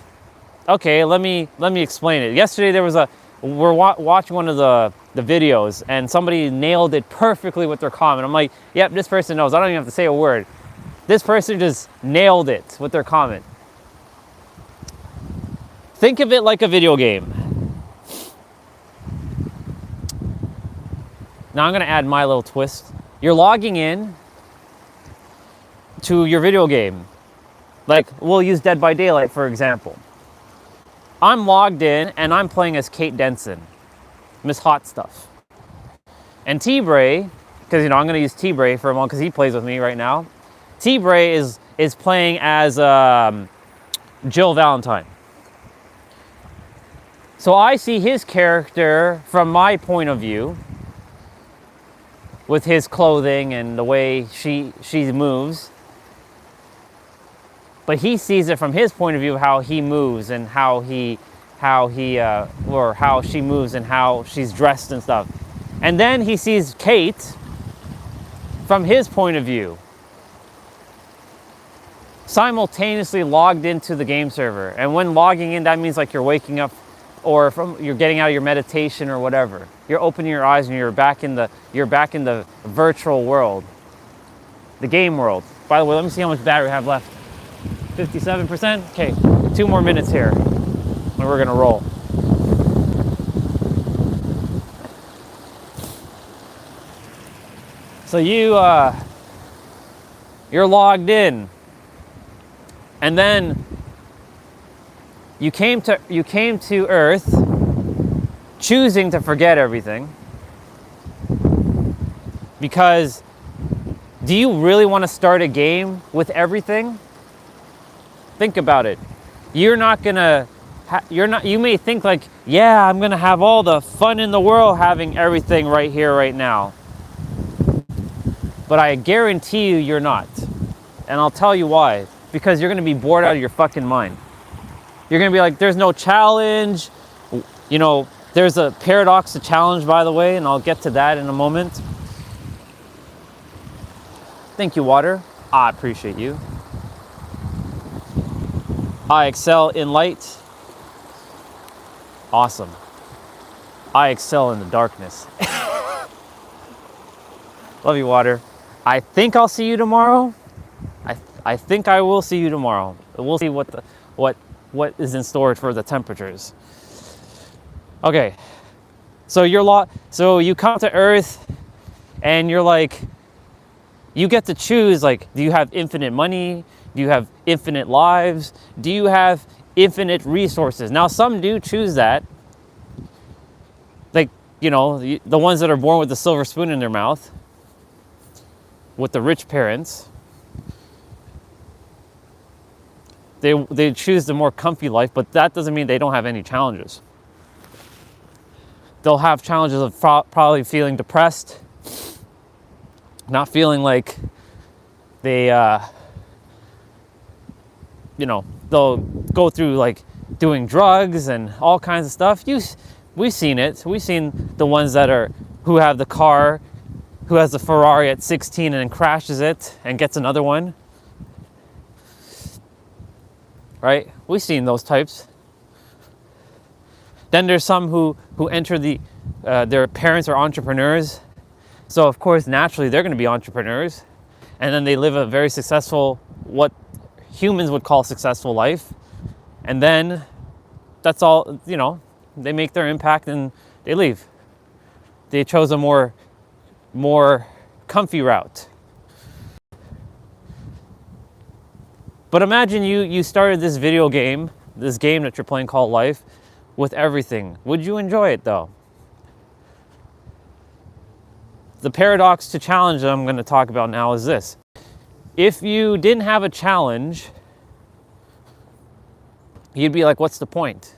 Okay, let me explain it. Yesterday there was we're watching one of the videos, and somebody nailed it perfectly with their comment. I'm like, yep, this person knows. I don't even have to say a word. This person just nailed it with their comment. Think of it like a video game. Now I'm gonna add my little twist. You're logging in to your video game. Like, we'll use Dead by Daylight, for example. I'm logged in and I'm playing as Kate Denson, Miss Hot Stuff. And T-Bray, because I'm gonna use T-Bray for a moment because he plays with me right now. T-Bray is playing as Jill Valentine. So I see his character from my point of view, with his clothing and the way she moves. But he sees it from his point of view, how he moves and how she moves and how she's dressed and stuff. And then he sees Kate from his point of view, simultaneously logged into the game server. And when logging in, that means like you're waking up, or you're getting out of your meditation or whatever. You're opening your eyes and you're back in the virtual world, the game world. By the way, let me see how much battery I have left. 57%. Okay, 2 more minutes here, and we're gonna roll. So you're logged in, and then you came to Earth choosing to forget everything, because do you really want to start a game with everything? Think about it. You may think like, yeah, I'm gonna have all the fun in the world having everything right here, right now. But I guarantee you're not. And I'll tell you why. Because you're gonna be bored out of your fucking mind. You're gonna be like, there's no challenge. There's a paradox to challenge, by the way, and I'll get to that in a moment. Thank you, water. I appreciate you. I excel in light. Awesome. I excel in the darkness. Love you, water. I think I'll see you tomorrow. I think I will see you tomorrow. We'll see what is in store for the temperatures. Okay. So you come to Earth and you're like, you get to choose, like, do you have infinite money? Do you have infinite lives? Do you have infinite resources? Now, some do choose that. Like, the ones that are born with the silver spoon in their mouth, with the rich parents. They choose the more comfy life, but that doesn't mean they don't have any challenges. They'll have challenges of probably feeling depressed, not feeling like they, they'll go through like doing drugs and all kinds of stuff. We've seen it. We've seen the ones who have the car, who has a Ferrari at 16 and then crashes it and gets another one. Right? We've seen those types. Then there's some who enter their parents are entrepreneurs. So of course, naturally, they're going to be entrepreneurs. And then they live a very successful, what humans would call successful life. And then that's all, they make their impact and they leave. They chose a more comfy route. But imagine you started this video game, this game that you're playing called life, with everything. Would you enjoy it though? The paradox to challenge that I'm going to talk about now is this. If you didn't have a challenge, you'd be like, what's the point?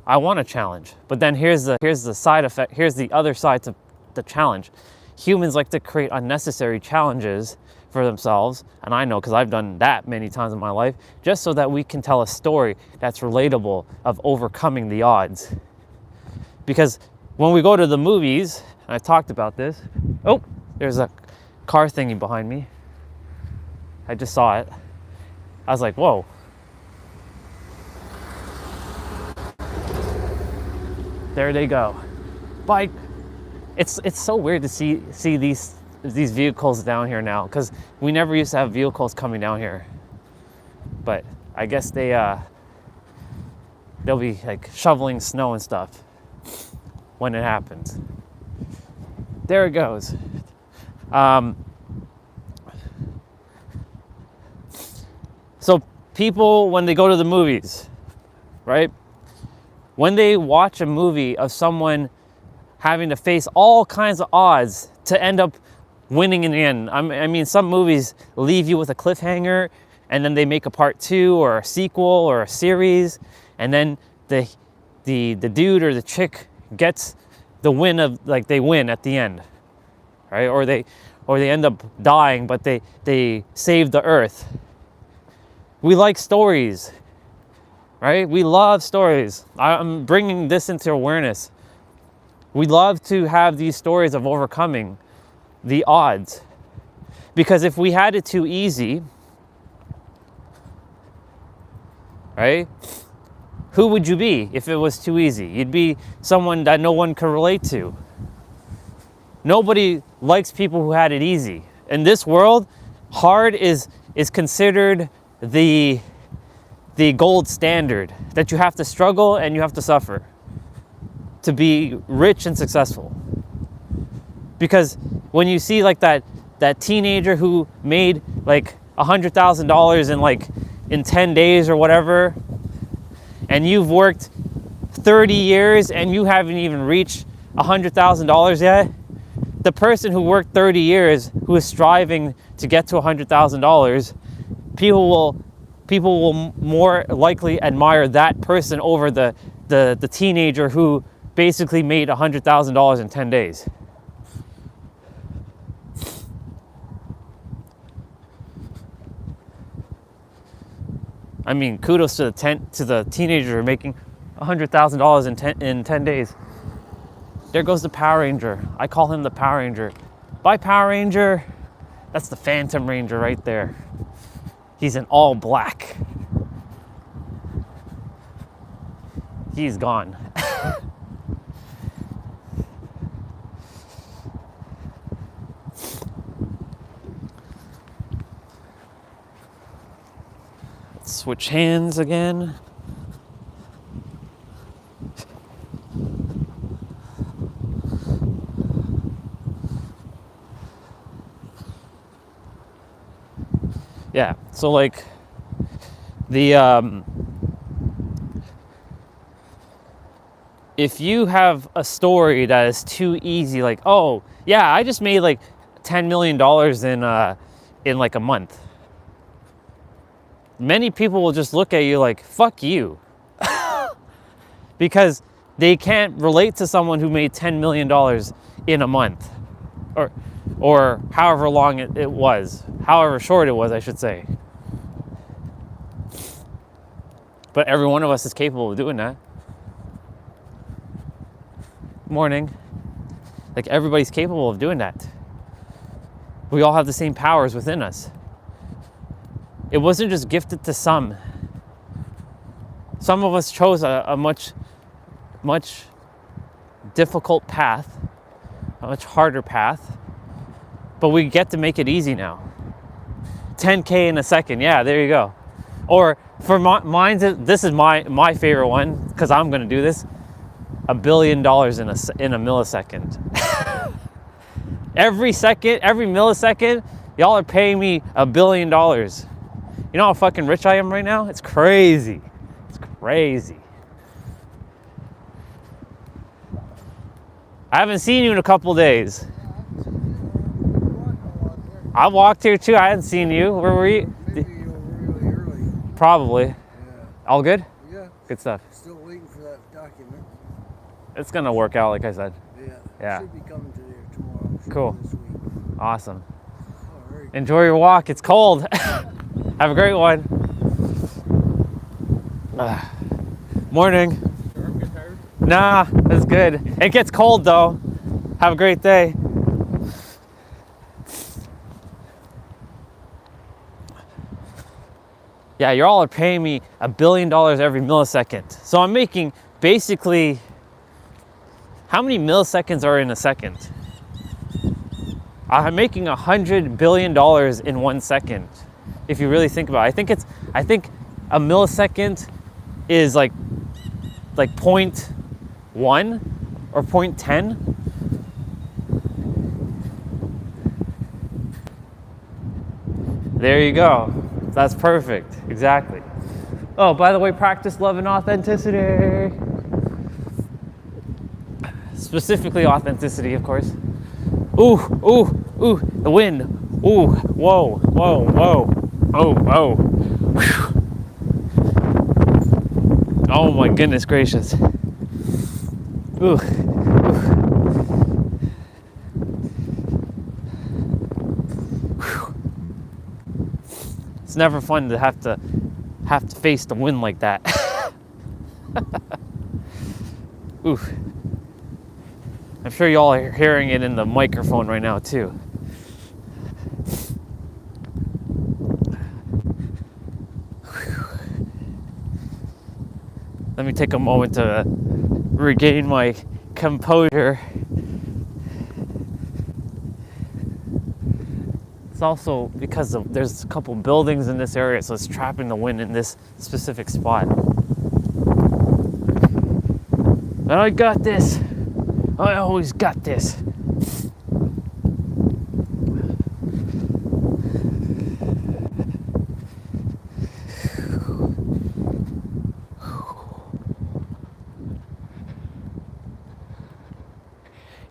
I want a challenge. But then here's the side effect. Here's the other side to the challenge. Humans like to create unnecessary challenges for themselves, and I know because I've done that many times in my life, just so that we can tell a story that's relatable of overcoming the odds. Because when we go to the movies, and I talked about this, oh, there's a car thingy behind me. I just saw it. I was like, whoa. There they go. Bike. It's so weird to see these vehicles down here now, because we never used to have vehicles coming down here. But I guess they'll be like shoveling snow and stuff when it happens. There it goes. So people, when they go to the movies, right? When they watch a movie of someone having to face all kinds of odds to end up winning in the end. I mean, some movies leave you with a cliffhanger, and then they make a part 2 or a sequel or a series, and then the dude or the chick gets the win of, like, they win at the end, right? Or they end up dying, but they save the earth. We like stories, right? We love stories. I'm bringing this into awareness. We love to have these stories of overcoming the odds. Because if we had it too easy, right? Who would you be if it was too easy? You'd be someone that no one could relate to. Nobody likes people who had it easy. In this world, hard is considered the gold standard, that you have to struggle and you have to suffer to be rich and successful. Because when you see like that teenager who made like $100,000 in 10 days or whatever, and you've worked 30 years and you haven't even reached $100,000 yet, the person who worked 30 years, who is striving to get to $100,000, people will more likely admire that person over the teenager who basically made $100,000 in 10 days. I mean, kudos to the teenager making $100,000 in 10 days. There goes the Power Ranger. I call him the Power Ranger. Bye, Power Ranger. That's the Phantom Ranger right there. He's in all black. He's gone. Let's switch hands again. Yeah, so like if you have a story that is too easy, like, oh yeah, I just made like $10 million in like a month, many people will just look at you like, fuck you. Because they can't relate to someone who made $10 million in a month, or however long it was, however short it was, I should say. But every one of us is capable of doing that. Morning. Like, everybody's capable of doing that. We all have the same powers within us. It wasn't just gifted to some. Some of us chose a much difficult path, a much harder path, but we get to make it easy now. 10K in a second, yeah, there you go. Or for mine, this is my favorite one, because I'm gonna do this. $1 billion in a millisecond. Every millisecond, y'all are paying me $1 billion. You know how fucking rich I am right now? It's crazy. It's crazy. I haven't seen you in a couple days. I walked here too. I hadn't seen you. Where were you? Maybe you were really early. Probably. Yeah. All good? Yeah. Good stuff. Still waiting for that document. It's gonna work out, like I said. Yeah. Yeah. Should be coming today or tomorrow. Should Cool. be this week. Awesome. Oh, very good. Enjoy your walk. It's cold. Have a great one. Morning. Nah, that's good. It gets cold though. Have a great day. Yeah, you all are paying me $1 billion every millisecond. So I'm making basically How many milliseconds are in a second? I'm making $100 billion in 1 second. If you really think about it, I think a millisecond is like 0.1 or 0.10. There you go. That's perfect. Exactly. Oh, by the way, practice love and authenticity. Specifically authenticity, of course. Ooh, ooh, ooh, the wind. Ooh, whoa, whoa, whoa. Oh, oh. Whew. Oh my goodness gracious. Ooh. It's never fun to have to face the wind like that. Oof. I'm sure y'all are hearing it in the microphone right now too. Let me take a moment to regain my composure. It's also because there's a couple buildings in this area, so it's trapping the wind in this specific spot. And I got this. I always got this.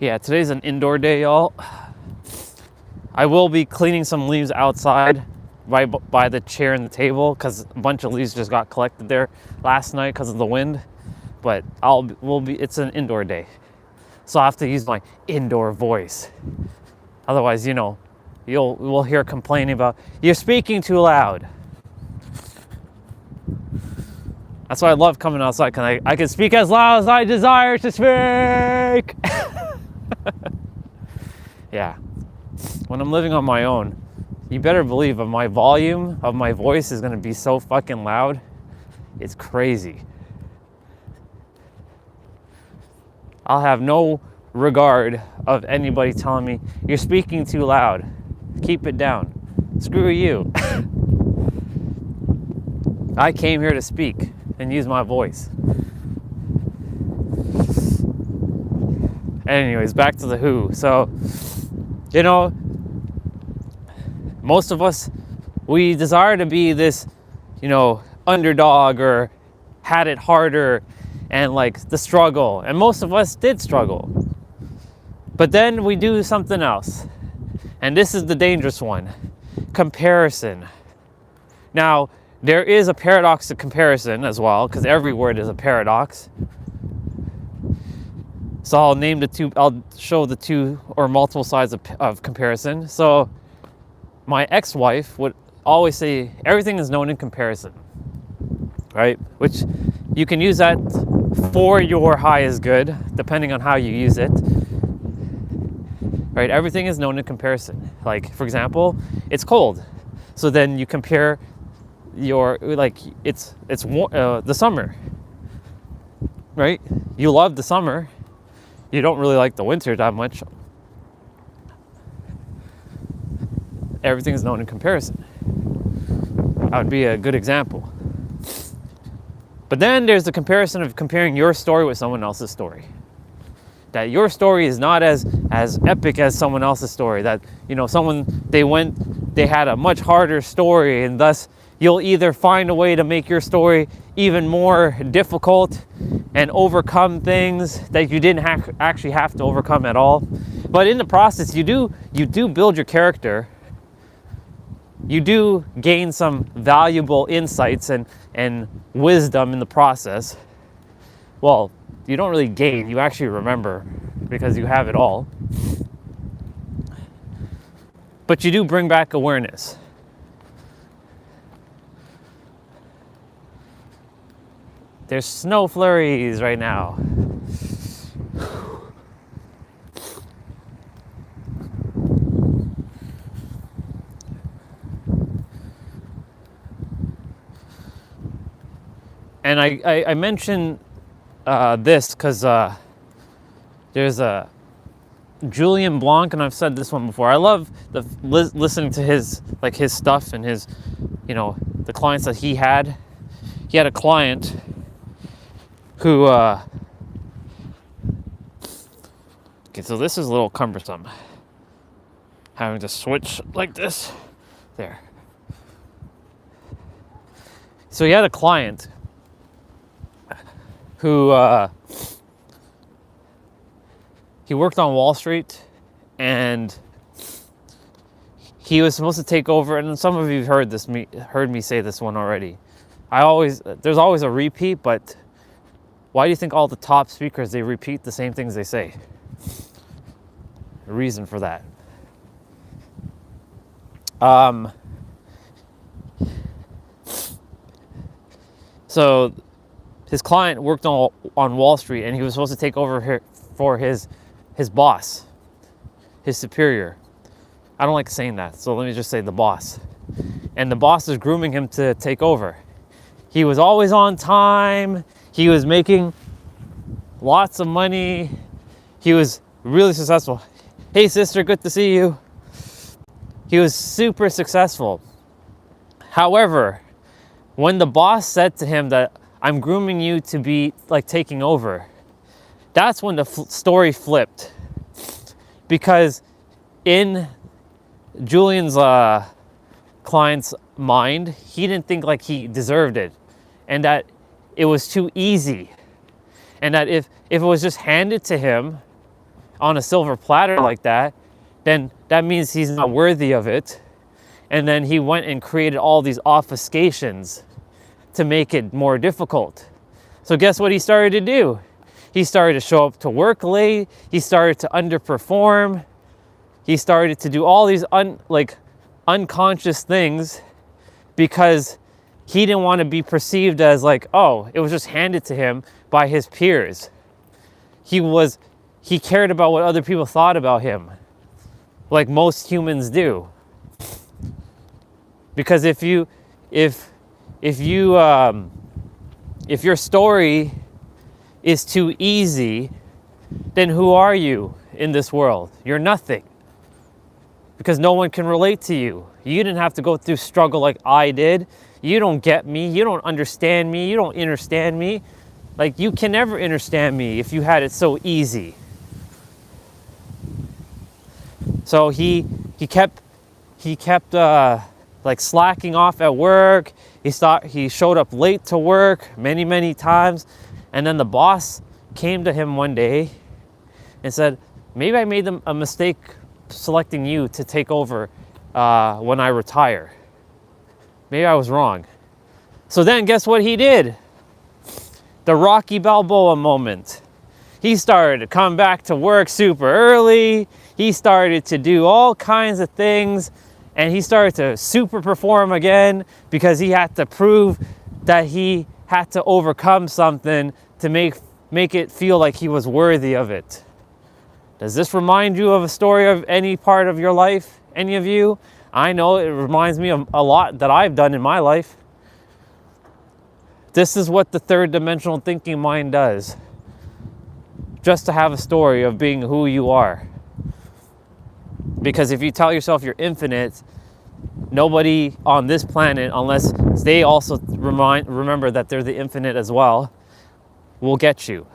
Yeah, today's an indoor day, y'all. I will be cleaning some leaves outside by the chair and the table because a bunch of leaves just got collected there last night because of the wind. But it's an indoor day, so I have to use my indoor voice. Otherwise, we'll hear complaining about you're speaking too loud. That's why I love coming outside, because I can speak as loud as I desire to speak. Yeah. When I'm living on my own, you better believe that my volume of my voice is going to be so fucking loud. It's crazy. I'll have no regard of anybody telling me, you're speaking too loud. Keep it down. Screw you. I came here to speak and use my voice. Anyways, back to the who. So, most of us, we desire to be this, underdog or had it harder and like the struggle. And most of us did struggle. But then we do something else. And this is the dangerous one. Comparison. Now, there is a paradox to comparison as well, because every word is a paradox. So I'll show the two or multiple sides of comparison. So my ex-wife would always say, everything is known in comparison, right? Which you can use that for your highest good, depending on how you use it, right? Everything is known in comparison. Like, for example, it's cold. So then you compare it's the summer, right? You love the summer. You don't really like the winter that much. Everything is known in comparison. That would be a good example. But then there's the comparison of comparing your story with someone else's story. That your story is not as epic as someone else's story. That, they had a much harder story, and thus you'll either find a way to make your story even more difficult and overcome things that you didn't actually have to overcome at all. But in the process, you do build your character. You do gain some valuable insights and wisdom in the process. Well, you don't really gain, you actually remember, because you have it all. But you do bring back awareness. There's snow flurries right now. And I mention this because, there's a Julian Blanc, and I've said this one before. I love listening to his stuff and his, the clients that he had. He had a client who, okay, so this is a little cumbersome. Having to switch like this. There. So he had a client who, he worked on Wall Street, and he was supposed to take over, and some of you have heard me say this one already. There's always a repeat, but why do you think all the top speakers, they repeat the same things they say? A reason for that. So his client worked on Wall Street, and he was supposed to take over for his boss, his superior. I don't like saying that, so let me just say the boss. And the boss is grooming him to take over. He was always on time. He was making lots of money. He was really successful. Hey sister, good to see you. He was super successful. However, when the boss said to him that I'm grooming you to be like taking over, that's when the story flipped. Because in Julian's client's mind, he didn't think like he deserved it, and that it was too easy, and that if it was just handed to him on a silver platter like that, then that means he's not worthy of it. And then he went and created all these obfuscations to make it more difficult. So guess what he started to do? He started to show up to work late. He started to underperform. He started to do all these unconscious things because he didn't want to be perceived as like, oh, it was just handed to him by his peers. He cared about what other people thought about him, like most humans do. Because if your story is too easy, then who are you in this world? You're nothing. Because no one can relate to you. You didn't have to go through struggle like I did. You don't get me. You don't understand me. You don't understand me. Like, you can never understand me if you had it so easy. So he kept like slacking off at work. He showed up late to work many times. And then the boss came to him one day and said, maybe I made a mistake selecting you to take over when I retire. Maybe I was wrong. So then guess what he did? The Rocky Balboa moment. He started to come back to work super early. He started to do all kinds of things, and he started to super perform again because he had to prove that he had to overcome something to make it feel like he was worthy of it. Does this remind you of a story of any part of your life? Any of you? I know it reminds me of a lot that I've done in my life. This is what the third dimensional thinking mind does. Just to have a story of being who you are. Because if you tell yourself you're infinite, nobody on this planet, unless they also remember that they're the infinite as well, will get you.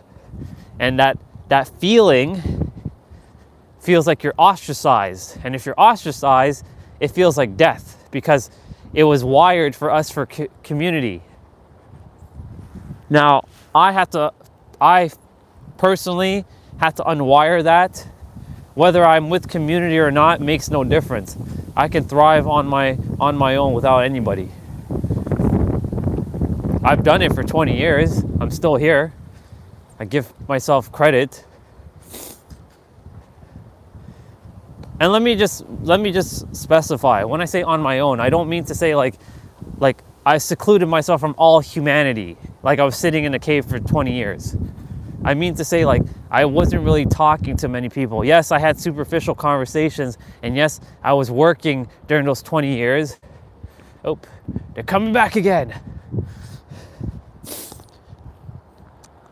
And that feeling feels like you're ostracized. And if you're ostracized, it feels like death, because it was wired for us for community. Now, I personally had to unwire that. Whether I'm with community or not makes no difference. I can thrive on my own without anybody. I've done it for 20 years. I'm still here. I give myself credit. And let me just specify. When I say on my own, I don't mean to say like I secluded myself from all humanity, like I was sitting in a cave for 20 years. I mean to say, like, I wasn't really talking to many people. Yes, I had superficial conversations, and yes, I was working during those 20 years. Oh, they're coming back again.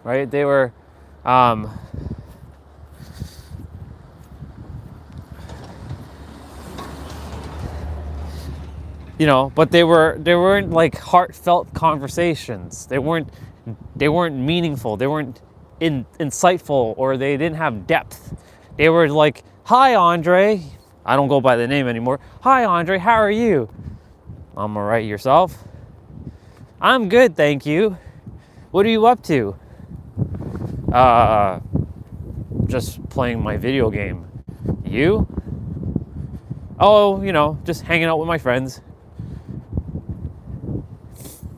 Right? They were, you know, but they weren't like heartfelt conversations. They weren't meaningful. They weren't insightful, or they didn't have depth. They were like, "Hi, Andre." I don't go by the name anymore. "Hi, Andre. How are you?" "I'm all right. Yourself?" "I'm good, thank you. What are you up to?" Just playing my video game." "You?" "Oh, you know, just hanging out with my friends."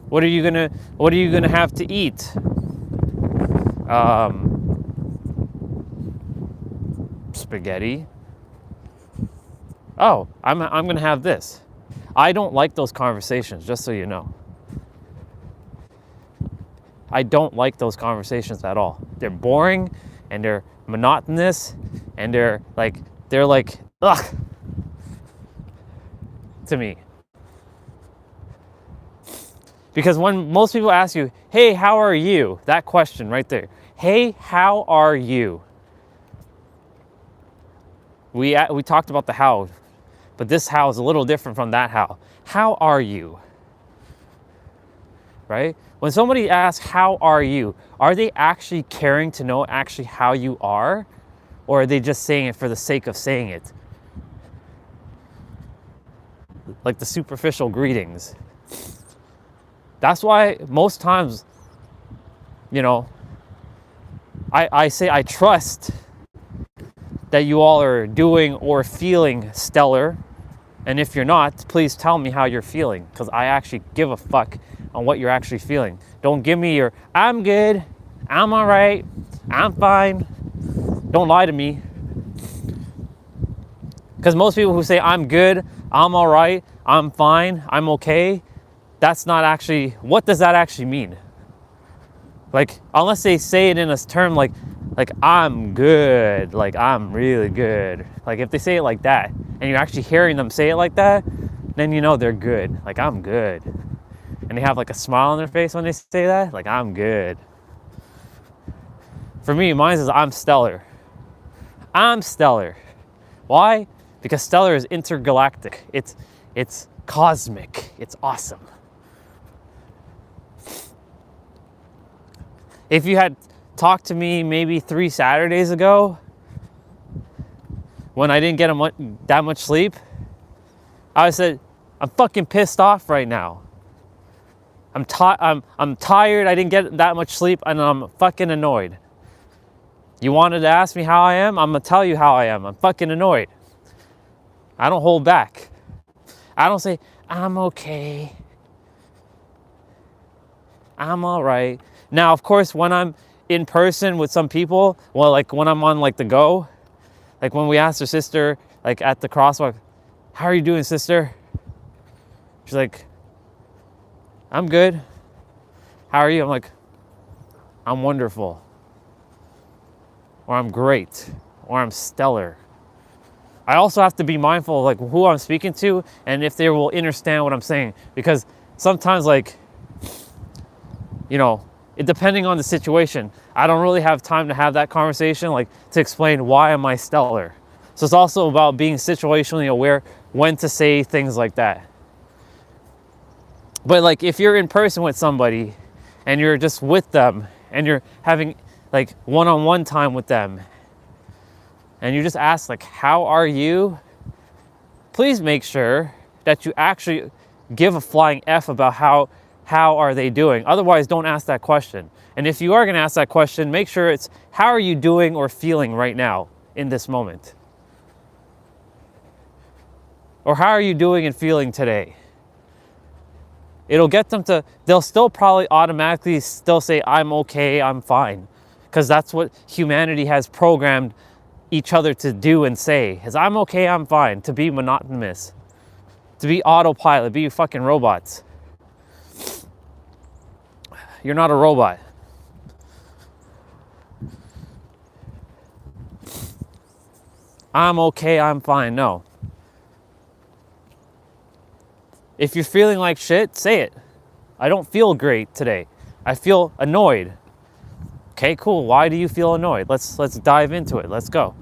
What are you gonna have to eat?" Spaghetti." "Oh, I'm gonna have this." I don't like those conversations, just so you know. I don't like those conversations at all. They're boring and they're monotonous and they're like ugh to me. Because when most people ask you, "Hey, how are you?" That question right there. "Hey, how are you?" We talked about the how, but this how is a little different from that how. How are you? Right? When somebody asks, "How are you?" are they actually caring to know actually how you are? Or are they just saying it for the sake of saying it? Like the superficial greetings. That's why most times, you know, I say I trust that you all are doing or feeling stellar. And if you're not, please tell me how you're feeling, because I actually give a fuck on what you're actually feeling. Don't give me your, "I'm good, I'm all right, I'm fine." Don't lie to me. Because most people who say, "I'm good, I'm all right, I'm fine, I'm okay," that's not actually, what does that actually mean? Like, unless they say it in a term like "I'm good," like "I'm really good." Like if they say it like that and you're actually hearing them say it like that, then you know they're good. Like, "I'm good." And they have like a smile on their face when they say that, like, "I'm good." For me, mine is "I'm stellar." I'm stellar. Why? Because stellar is intergalactic. It's cosmic. It's awesome. If you had talked to me maybe 3 Saturdays ago, when I didn't get that much sleep, I said, "I'm fucking pissed off right now. I'm tired. I didn't get that much sleep, and I'm fucking annoyed." You wanted to ask me how I am? I'm gonna tell you how I am. I'm fucking annoyed. I don't hold back. I don't say, "I'm okay, I'm all right." Now, of course, when I'm in person with some people, well, like when I'm on like the go, like when we asked her sister, like at the crosswalk, "How are you doing, sister?" She's like, "I'm good. How are you?" I'm like, "I'm wonderful," or "I'm great," or "I'm stellar." I also have to be mindful of like who I'm speaking to and if they will understand what I'm saying, because sometimes, like, you know, depending on the situation, I don't really have time to have that conversation, like to explain why am I stellar. So it's also about being situationally aware when to say things like that. But like if you're in person with somebody and you're just with them and you're having like one-on-one time with them and you just ask like, "How are you?" please make sure that you actually give a flying F about how are they doing. Otherwise, don't ask that question. And if you are going to ask that question, make sure it's, "How are you doing or feeling right now in this moment?" Or "How are you doing and feeling today?" It'll get them to, they'll still probably automatically still say, "I'm okay, I'm fine." Because that's what humanity has programmed each other to do and say, is "I'm okay, I'm fine," to be monotonous, to be autopilot, be fucking robots. You're not a robot. "I'm okay, I'm fine." No. If you're feeling like shit, say it. "I don't feel great today. I feel annoyed." Okay, cool. Why do you feel annoyed? Let's dive into it. Let's go.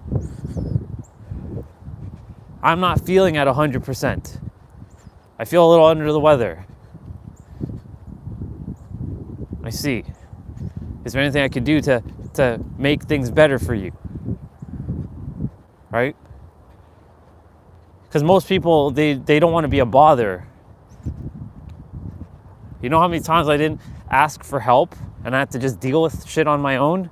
"I'm not feeling at 100%. I feel a little under the weather. I see. Is there anything I could do to make things better for you? Right? Because most people, they don't want to be a bother. You know how many times I didn't ask for help and I had to just deal with shit on my own?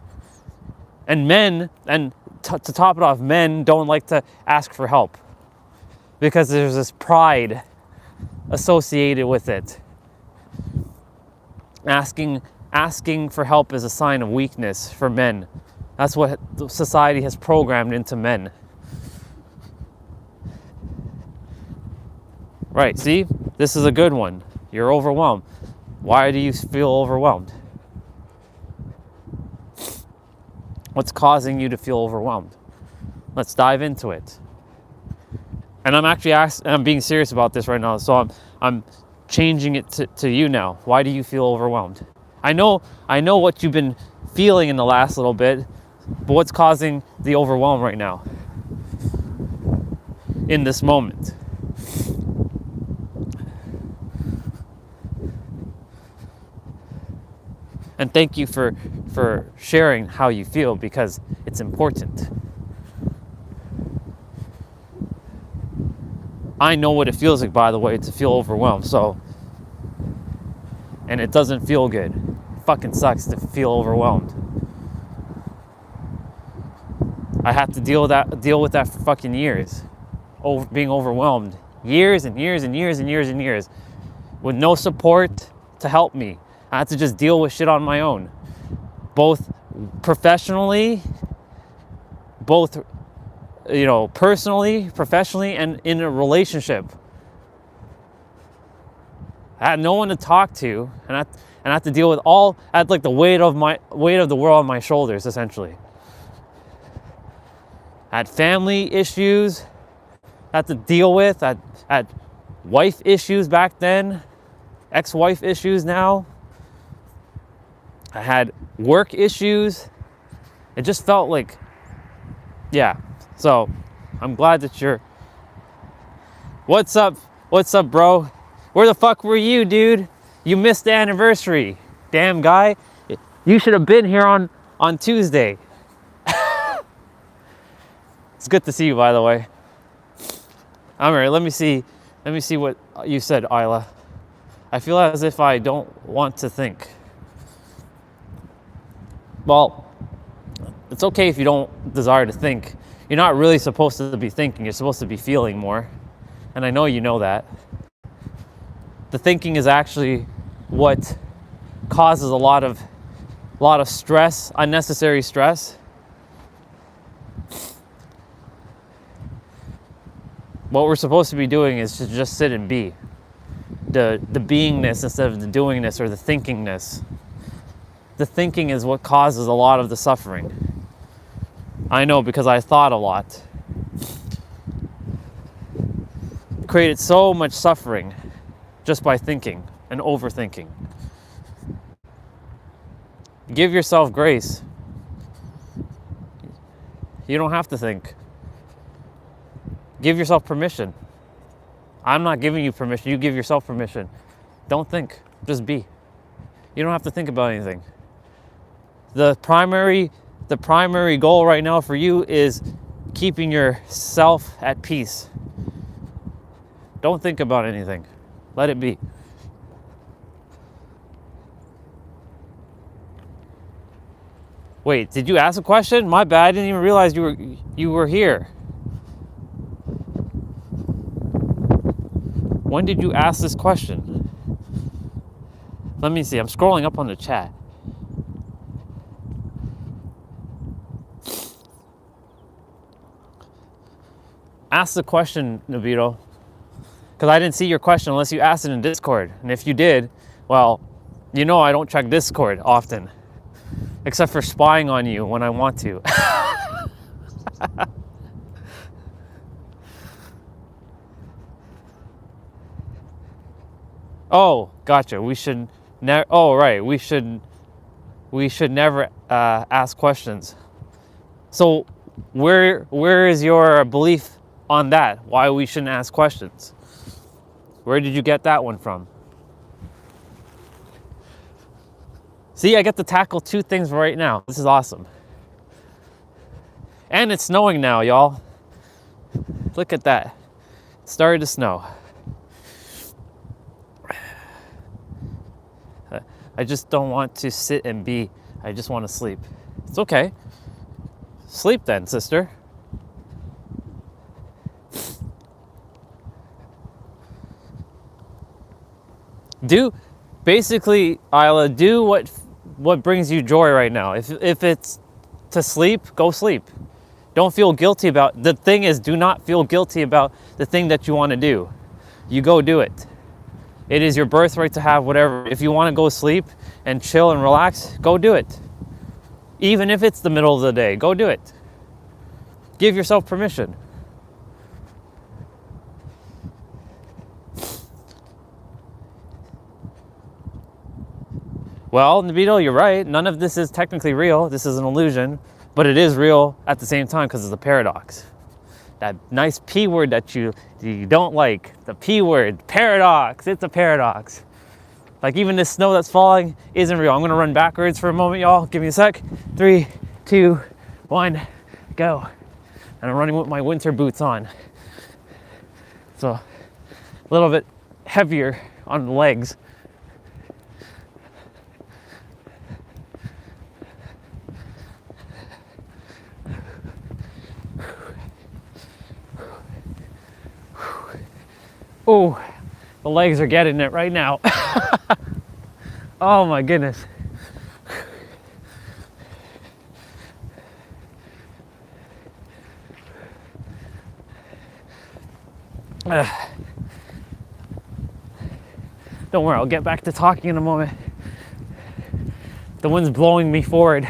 And men, to top it off, men don't like to ask for help because there's this pride associated with it. Asking for help is a sign of weakness for men. That's what society has programmed into men. Right, see? This is a good one. You're overwhelmed. Why do you feel overwhelmed? What's causing you to feel overwhelmed? Let's dive into it. And I'm actually I'm being serious about this right now, so I'm changing it to you now. Why do you feel overwhelmed? I know what you've been feeling in the last little bit, but what's causing the overwhelm right now? In this moment. And thank you for sharing how you feel, because it's important. I know what it feels like, by the way, to feel overwhelmed. And it doesn't feel good. It fucking sucks to feel overwhelmed. I had to deal with that for fucking years. Being overwhelmed. Years and years and years and years and years. With no support to help me. I had to just deal with shit on my own. Both professionally, personally, professionally, and in a relationship. I had no one to talk to, and I had to deal with I had like the weight of the world on my shoulders, essentially. I had family issues I had to deal with. I had wife issues back then, ex-wife issues now. I had work issues. It just felt like, yeah. So I'm glad that you're. What's up, bro? Where the fuck were you, dude? You missed the anniversary. Damn guy. You should have been here on Tuesday. It's good to see you, by the way. All right, let me see what you said, Isla. I feel as if I don't want to think. Well, it's okay if you don't desire to think. You're not really supposed to be thinking. You're supposed to be feeling more. And I know you know that. The thinking is actually what causes a lot of stress, unnecessary stress. What we're supposed to be doing is to just sit and be. The beingness instead of the doingness or the thinkingness. The thinking is what causes a lot of the suffering. I know, because I thought a lot. Created so much suffering just by thinking and overthinking. Give yourself grace. You don't have to think. Give yourself permission. I'm not giving you permission. You give yourself permission. Don't think. Just be. You don't have to think about anything. The primary goal right now for you is keeping yourself at peace. Don't think about anything. Let it be. Wait, did you ask a question? My bad. I didn't even realize you were here. When did you ask this question? Let me see. I'm scrolling up on the chat. Ask the question, Nabito. Because I didn't see your question unless you asked it in Discord. And if you did, well, you know I don't check Discord often. Except for spying on you when I want to. Oh, gotcha. We should never. Oh, right. We should never ask questions. So, where is your belief on that? Why we shouldn't ask questions? Where did you get that one from? See, I get to tackle 2 things right now. This is awesome. And it's snowing now, y'all. Look at that. It started to snow. I just don't want to sit and be. I just want to sleep. It's okay. Sleep then, sister. Basically, Isla, do what brings you joy right now. If it's to sleep, go sleep. Don't feel guilty about, the thing is, do not feel guilty about the thing that you want to do. You go do it. It is your birthright to have whatever. If you want to go sleep and chill and relax, go do it. Even if it's the middle of the day, go do it. Give yourself permission. Well, Nabito, you're right. None of this is technically real. This is an illusion, but it is real at the same time because it's a paradox. That nice P word that you don't like, the P word, paradox, it's a paradox. Like even this snow that's falling isn't real. I'm gonna run backwards for a moment, y'all. Give me a sec. 3, 2, 1, go. And I'm running with my winter boots on. So a little bit heavier on the legs. Oh, the legs are getting it right now. Oh my goodness. Don't worry, I'll get back to talking in a moment. The wind's blowing me forward.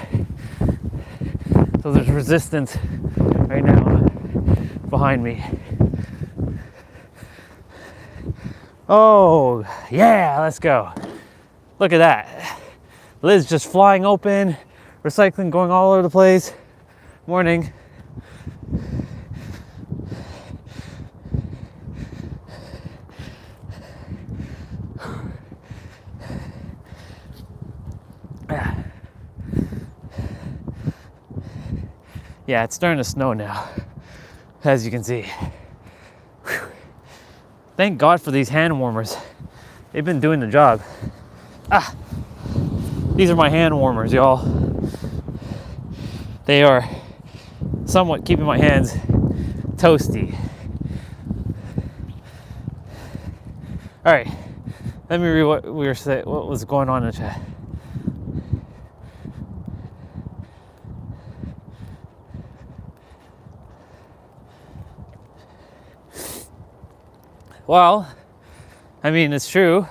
So there's resistance right now behind me. Oh, yeah, let's go. Look at that. Lid's just flying open, recycling going all over the place. Morning. Yeah, it's starting to snow now, as you can see. Whew. Thank God for these hand warmers. They've been doing the job. These are my hand warmers, y'all. They are somewhat keeping my hands toasty. All right, let me read what was going on in the chat. Well, I mean, it's true.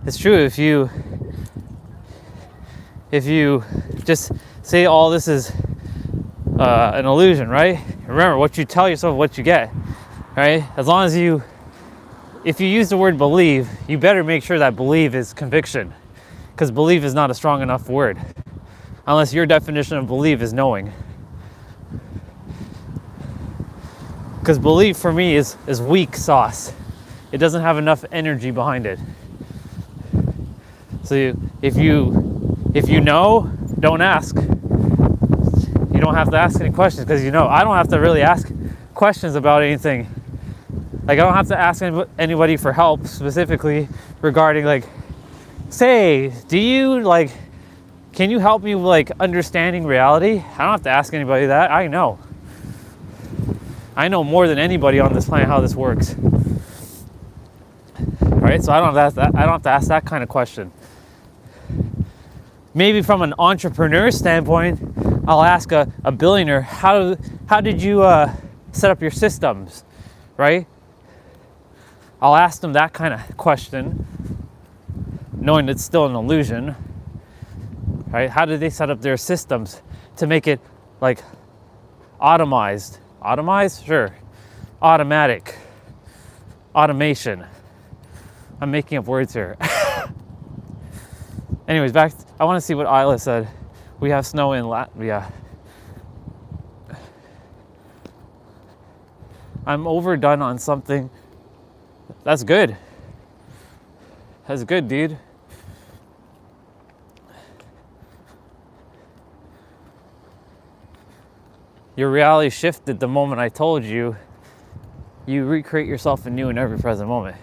It's true if you just say all this is an illusion, right? Remember, what you tell yourself, what you get, right? As long as if you use the word believe, you better make sure that believe is conviction, because believe is not a strong enough word, unless your definition of believe is knowing. Because belief for me is weak sauce. It doesn't have enough energy behind it. So if you know, don't ask. You don't have to ask any questions because you know. I don't have to really ask questions about anything. Like I don't have to ask anybody for help specifically regarding like, say, can you help me with like understanding reality? I don't have to ask anybody that. I know. I know more than anybody on this planet how this works. All right, so I don't have to ask that kind of question. Maybe from an entrepreneur standpoint, I'll ask a billionaire, how did you set up your systems, right? I'll ask them that kind of question, knowing it's still an illusion, right? How did they set up their systems to make it like automized? Automized? Sure. Automatic. Automation. I'm making up words here. Anyways, I want to see what Isla said. We have snow in Latvia. I'm overdone on something That's good. That's good, dude. Your reality shifted the moment I told you you recreate yourself anew in every present moment.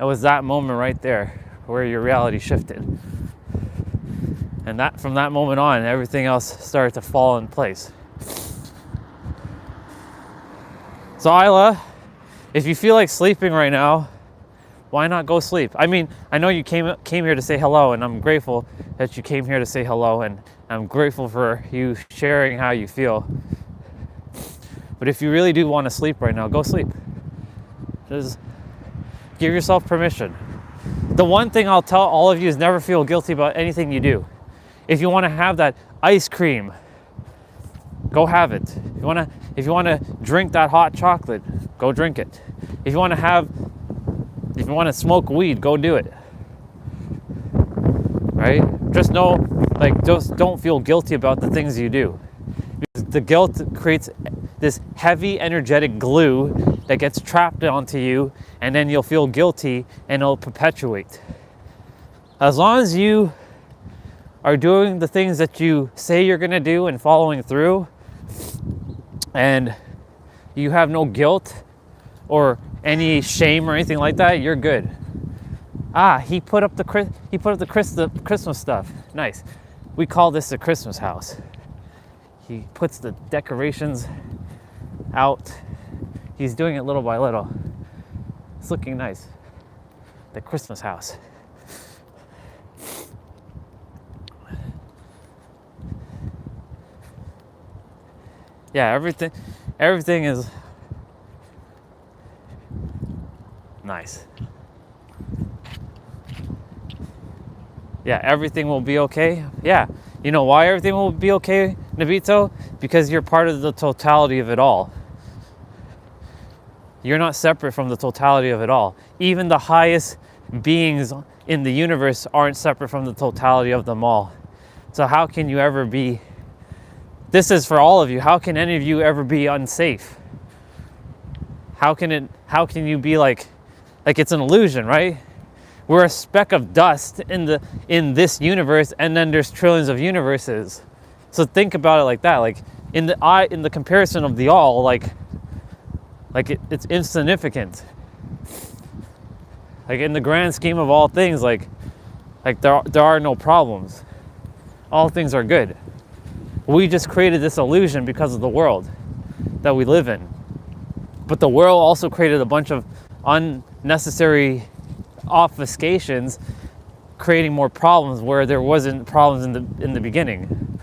It was that moment right there where your reality shifted. And that from that moment on, everything else started to fall in place. So Isla, if you feel like sleeping right now, why not go sleep? I mean, I know you came here to say hello, and I'm grateful that you came here to say hello, and I'm grateful for you sharing how you feel. But if you really do want to sleep right now, go sleep. Just give yourself permission. The one thing I'll tell all of you is never feel guilty about anything you do. If you want to have that ice cream, go have it. If you want to drink that hot chocolate, go drink it. If you want to smoke weed, go do it. Right? Just know, like, just don't feel guilty about the things you do. Because the guilt creates this heavy energetic glue that gets trapped onto you, and then you'll feel guilty and it'll perpetuate. As long as you are doing the things that you say you're going to do and following through, and you have no guilt or any shame or anything like that, you're good. He put up the Christmas stuff. Nice. We call this the Christmas house. He puts the decorations out. He's doing it little by little. It's looking nice. The Christmas house. Yeah, everything is nice. Yeah, everything will be okay. Yeah, you know why everything will be okay, Nabito? Because you're part of the totality of it all. You're not separate from the totality of it all. Even the highest beings in the universe aren't separate from the totality of them all. So how can you ever be, this is for all of you, how can any of you ever be unsafe? How can you be like it's an illusion, right? We're a speck of dust in this universe, and then there's trillions of universes. So think about it like that. Like in the comparison of the all, it's insignificant. Like in the grand scheme of all things, like there are no problems. All things are good. We just created this illusion because of the world that we live in. But the world also created a bunch of unnecessary obfuscations, creating more problems where there wasn't problems in the beginning.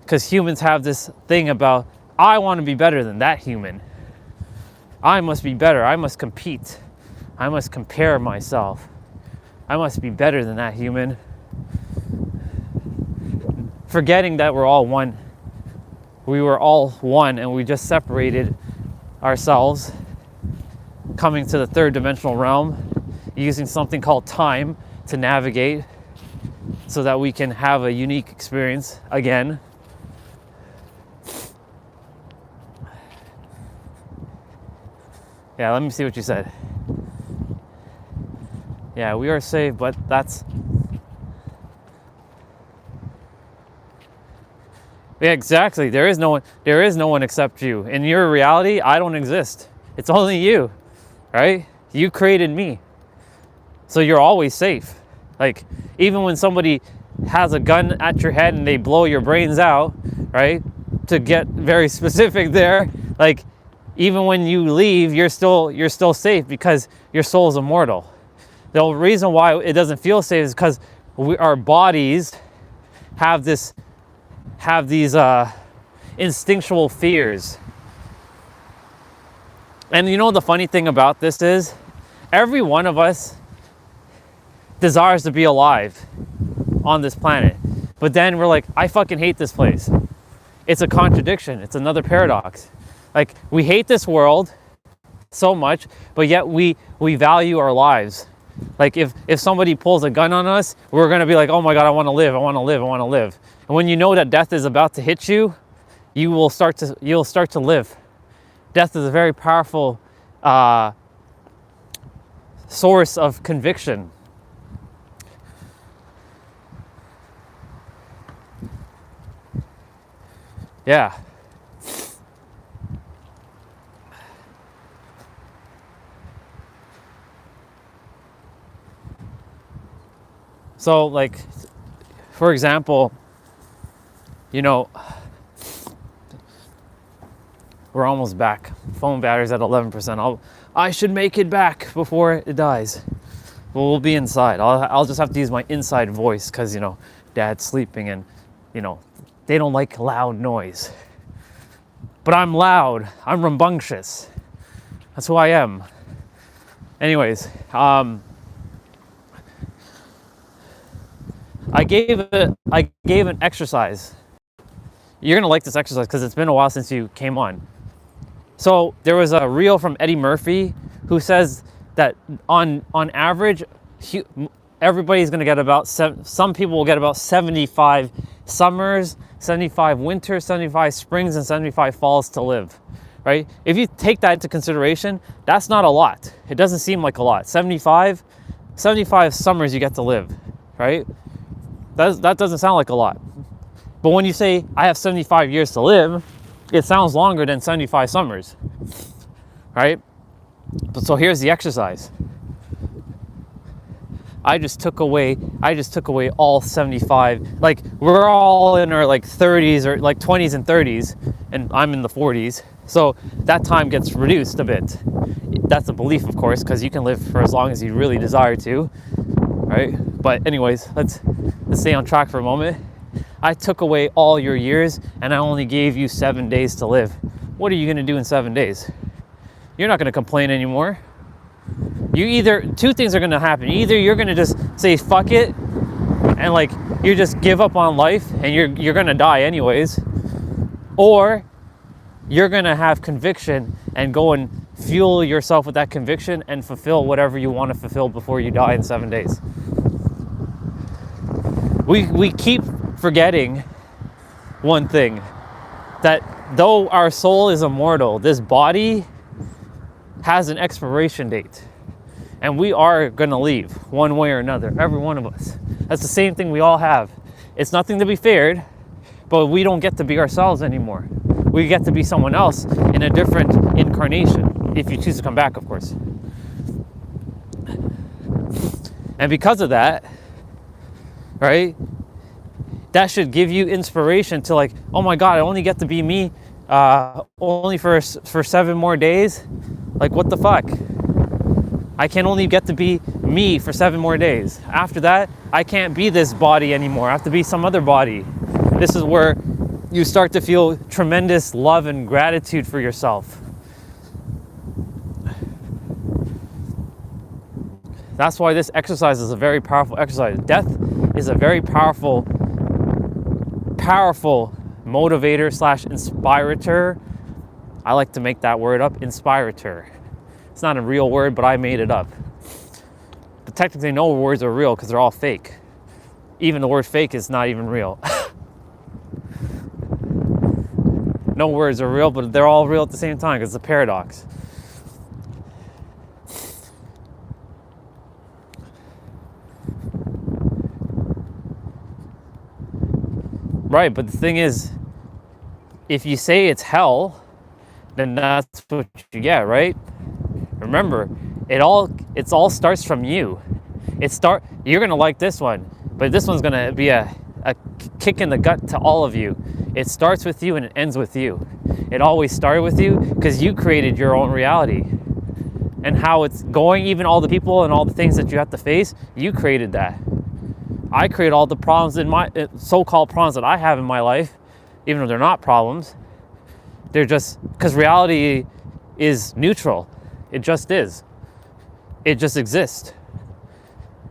Because humans have this thing about, I want to be better than that human. I must be better. I must compete. I must compare myself. I must be better than that human. Forgetting that we're all one. We were all one, and we just separated ourselves, coming to the third dimensional realm, using something called time to navigate so that we can have a unique experience again. Yeah, let me see what you said. Yeah, we are safe, but that's... Yeah, exactly. There is no one except you. In your reality, I don't exist. It's only you, right? You created me. So you're always safe. Like, even when somebody has a gun at your head and they blow your brains out, right? To get very specific there, like, even when you leave, you're still safe because your soul is immortal. The reason why it doesn't feel safe is because our bodies have these instinctual fears. And you know the funny thing about this is, every one of us desires to be alive on this planet. But then we're like, I fucking hate this place. It's a contradiction. It's another paradox. Like, we hate this world so much, but yet we value our lives. Like, if somebody pulls a gun on us, we're gonna be like, oh my God, I wanna live, I wanna live, I wanna live. And when you know that death is about to hit you, you'll start to live. Death is a very powerful source of conviction. Yeah. So, like, for example, you know, we're almost back. Phone battery's at 11%. I should make it back before it dies. Well, we'll be inside. I'll just have to use my inside voice because, you know, Dad's sleeping and, you know, they don't like loud noise. But I'm loud. I'm rambunctious. That's who I am. Anyways, I gave an exercise. You're gonna like this exercise because it's been a while since you came on. So there was a reel from Eddie Murphy who says that on average, everybody's gonna get about some people will get about 75 summers, 75 winters, 75 springs, and 75 falls to live, right? If you take that into consideration, that's not a lot. It doesn't seem like a lot. 75 summers you get to live, right? That doesn't sound like a lot. But when you say, I have 75 years to live, it sounds longer than 75 summers, right? But so here's the exercise. I just took away all 75. Like, we're all in our like 30s or like 20s and 30s, and I'm in the 40s. So that time gets reduced a bit. That's a belief, of course, because you can live for as long as you really desire to, right? But anyways, let's stay on track for a moment. I took away all your years and I only gave you 7 days to live. What are you gonna do in 7 days? You're not gonna complain anymore. Two things are gonna happen. Either you're gonna just say fuck it and like you just give up on life and you're gonna die anyways, or you're gonna have conviction and go and fuel yourself with that conviction and fulfill whatever you want to fulfill before you die in 7 days. We keep forgetting one thing, that though our soul is immortal, this body has an expiration date, and we are gonna leave one way or another, every one of us. That's the same thing we all have. It's nothing to be feared, but we don't get to be ourselves anymore. We get to be someone else in a different incarnation, if you choose to come back, of course. And because of that, right, that should give you inspiration to like, oh my God, I only get to be me only for 7 more days. Like, what the fuck? I can only get to be me for 7 more days. After that, I can't be this body anymore. I have to be some other body. This is where you start to feel tremendous love and gratitude for yourself. That's why this exercise is a very powerful exercise. Death is a very powerful motivator / inspirator. I like to make that word up, inspirator. It's not a real word, but I made it up. But technically no words are real because they're all fake. Even the word fake is not even real. No words are real, but they're all real at the same time because it's a paradox. Right, but the thing is, if you say it's hell, then that's what you get, right? Remember, it all starts from you. You're gonna like this one, but this one's gonna be a kick in the gut to all of you. It starts with you and it ends with you. It always started with you because you created your own reality. And how it's going, even all the people and all the things that you have to face, you created that. I create all the problems in my so-called problems that I have in my life, even though they're not problems. They're just because reality is neutral. It just is. It just exists.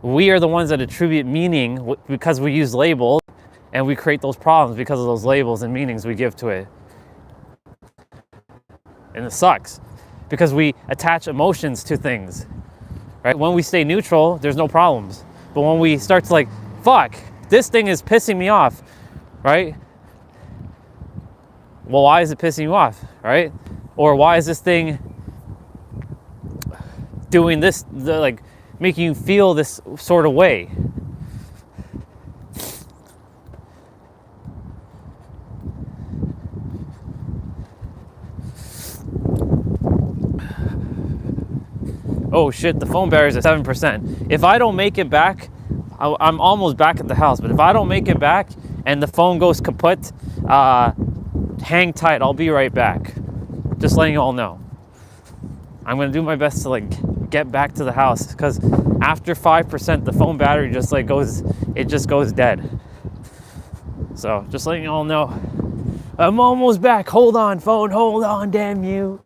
We are the ones that attribute meaning because we use labels, and we create those problems because of those labels and meanings we give to it. And it sucks because we attach emotions to things, right? When we stay neutral, there's no problems. But when we start to like, fuck, this thing is pissing me off, right? Well, why is it pissing you off, right? Or why is this thing doing this, like making you feel this sort of way. Oh shit, the phone battery's at 7%. If I don't make it back, I'm almost back at the house, but if I don't make it back and the phone goes kaput, hang tight, I'll be right back. Just letting you all know. I'm gonna do my best to like get back to the house, because after 5%, the phone battery just like goes dead. So just letting you all know, I'm almost back. Hold on, phone, hold on, damn you.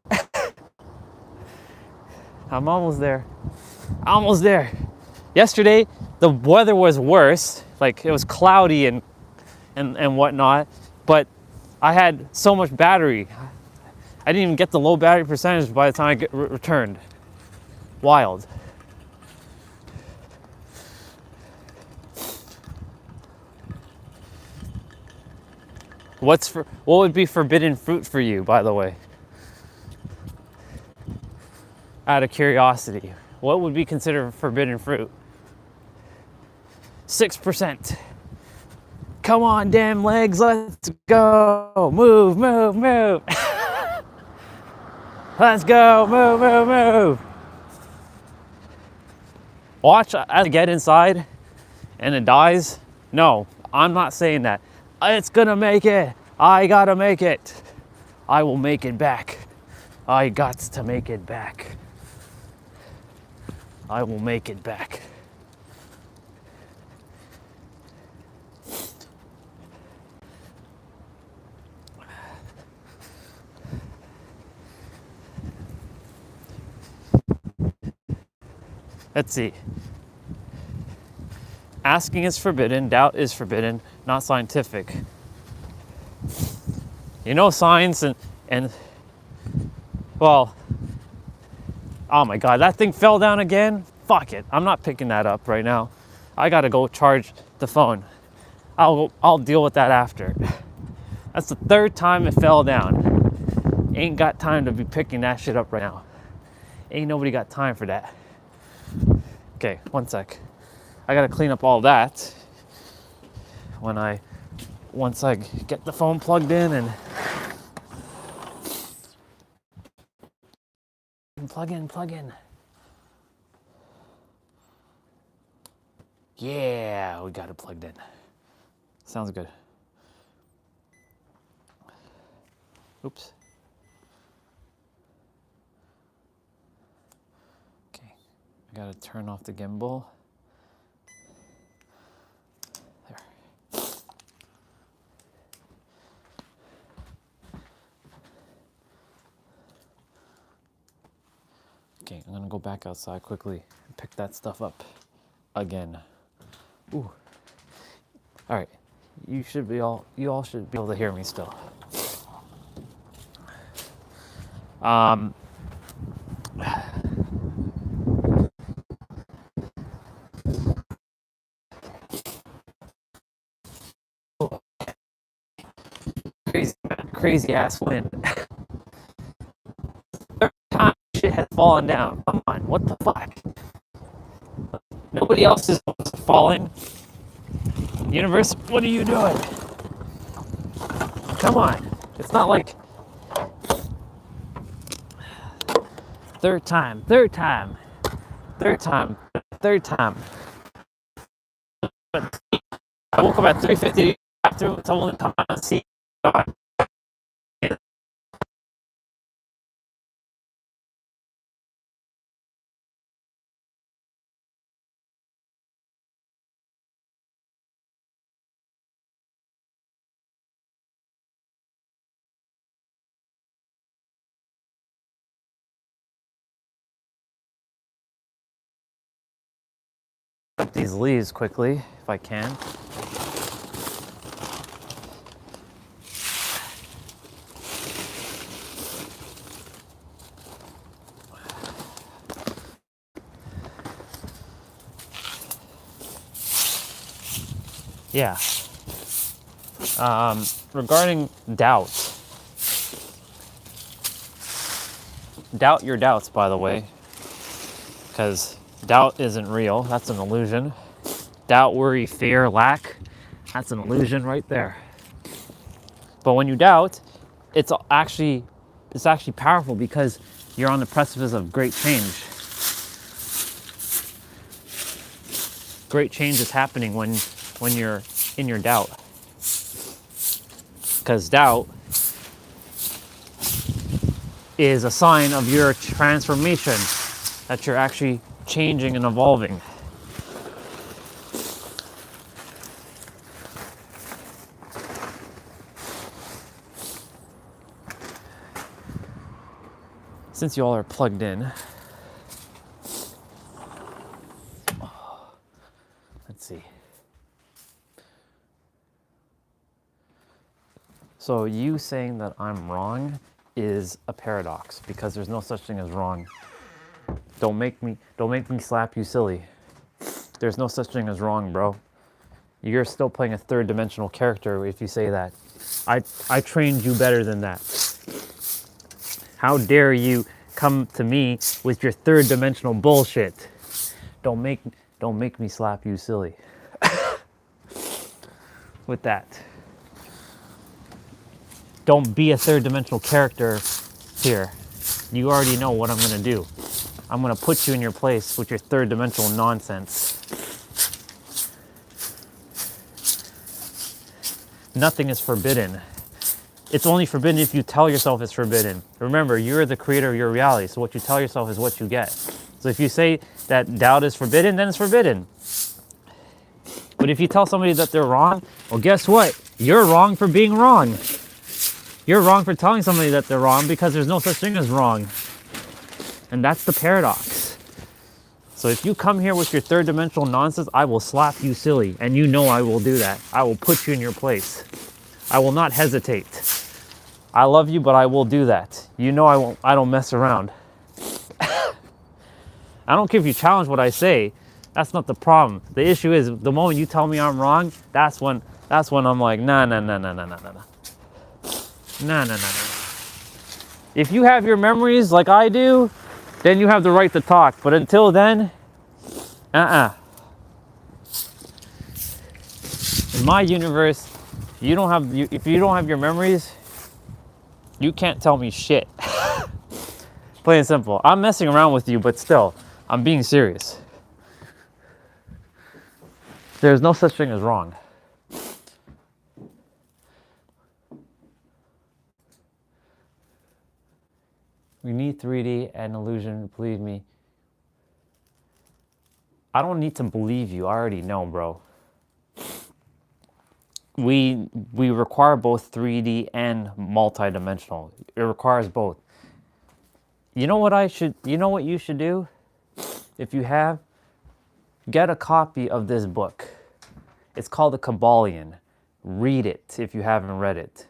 I'm almost there. Almost there. Yesterday, the weather was worse. Like, it was cloudy and whatnot, but I had so much battery. I didn't even get the low battery percentage by the time I returned. Wild. What would be forbidden fruit for you, by the way? Out of curiosity, what would be considered forbidden fruit? 6%. Come on, damn legs, let's go. Move, move, move. Let's go, move, move, move. Watch as I get inside and it dies. No, I'm not saying that. It's gonna make it. I gotta make it. I will make it back. I got to make it back. I will make it back. Let's see. Asking is forbidden, doubt is forbidden, not scientific. You know science and well, oh my God, that thing fell down again? Fuck it, I'm not picking that up right now. I gotta go charge the phone. I'll deal with that after. That's the third time it fell down. Ain't got time to be picking that shit up right now. Ain't nobody got time for that. Okay, one sec. I gotta clean up all that once I get the phone plugged in and plug in. Yeah, we got it plugged in. Sounds good. Oops. Okay, I gotta turn off the gimbal. There. Okay, I'm gonna go back outside quickly and pick that stuff up again. Ooh. All right, you all should be able to hear me still. Crazy ass wind. Third time shit has fallen down. Come on, what the fuck? Nobody else is falling. Universe, what are you doing? Come on. It's not like third time. I woke up at 3:50 after someone come out and see God. Up these leaves quickly if I can. Yeah. Regarding doubt. Doubt your doubts, by the way. because doubt isn't real. That's an illusion. Doubt, worry, fear, lack, that's an illusion right there. But when you doubt, it's actually powerful because you're on the precipice of great change. Great change is happening when you're in your doubt. Because doubt is a sign of your transformation, that you're actually changing and evolving. Since you all are plugged in, let's see. So you saying that I'm wrong is a paradox because there's no such thing as wrong. Don't make me slap you silly. There's no such thing as wrong, bro. You're still playing a third dimensional character if you say that. I trained you better than that. How dare you come to me with your third dimensional bullshit? Don't make me slap you silly. With that. Don't be a third dimensional character here. You already know what I'm gonna do. I'm gonna put you in your place with your third dimensional nonsense. Nothing is forbidden. It's only forbidden if you tell yourself it's forbidden. Remember, you're the creator of your reality, so what you tell yourself is what you get. So if you say that doubt is forbidden, then it's forbidden. But if you tell somebody that they're wrong, well, guess what? You're wrong for being wrong. You're wrong for telling somebody that they're wrong because there's no such thing as wrong. And that's the paradox. So if you come here with your third dimensional nonsense, I will slap you silly. And you know I will do that. I will put you in your place. I will not hesitate. I love you, but I will do that. You know I won't. I don't mess around. I don't care if you challenge what I say. That's not the problem. The issue is the moment you tell me I'm wrong, that's when I'm like, nah. If you have your memories like I do, then you have the right to talk. But until then, In my universe, if you don't have your memories, you can't tell me shit. Plain and simple. I'm messing around with you, but still, I'm being serious. There's no such thing as wrong. We need 3D and illusion, believe me. I don't need to believe you. I already know, bro. We require both 3D and multidimensional. It requires both. You know what you should do? If you have, get a copy of this book. It's called The Kabbalion. Read it if you haven't read it.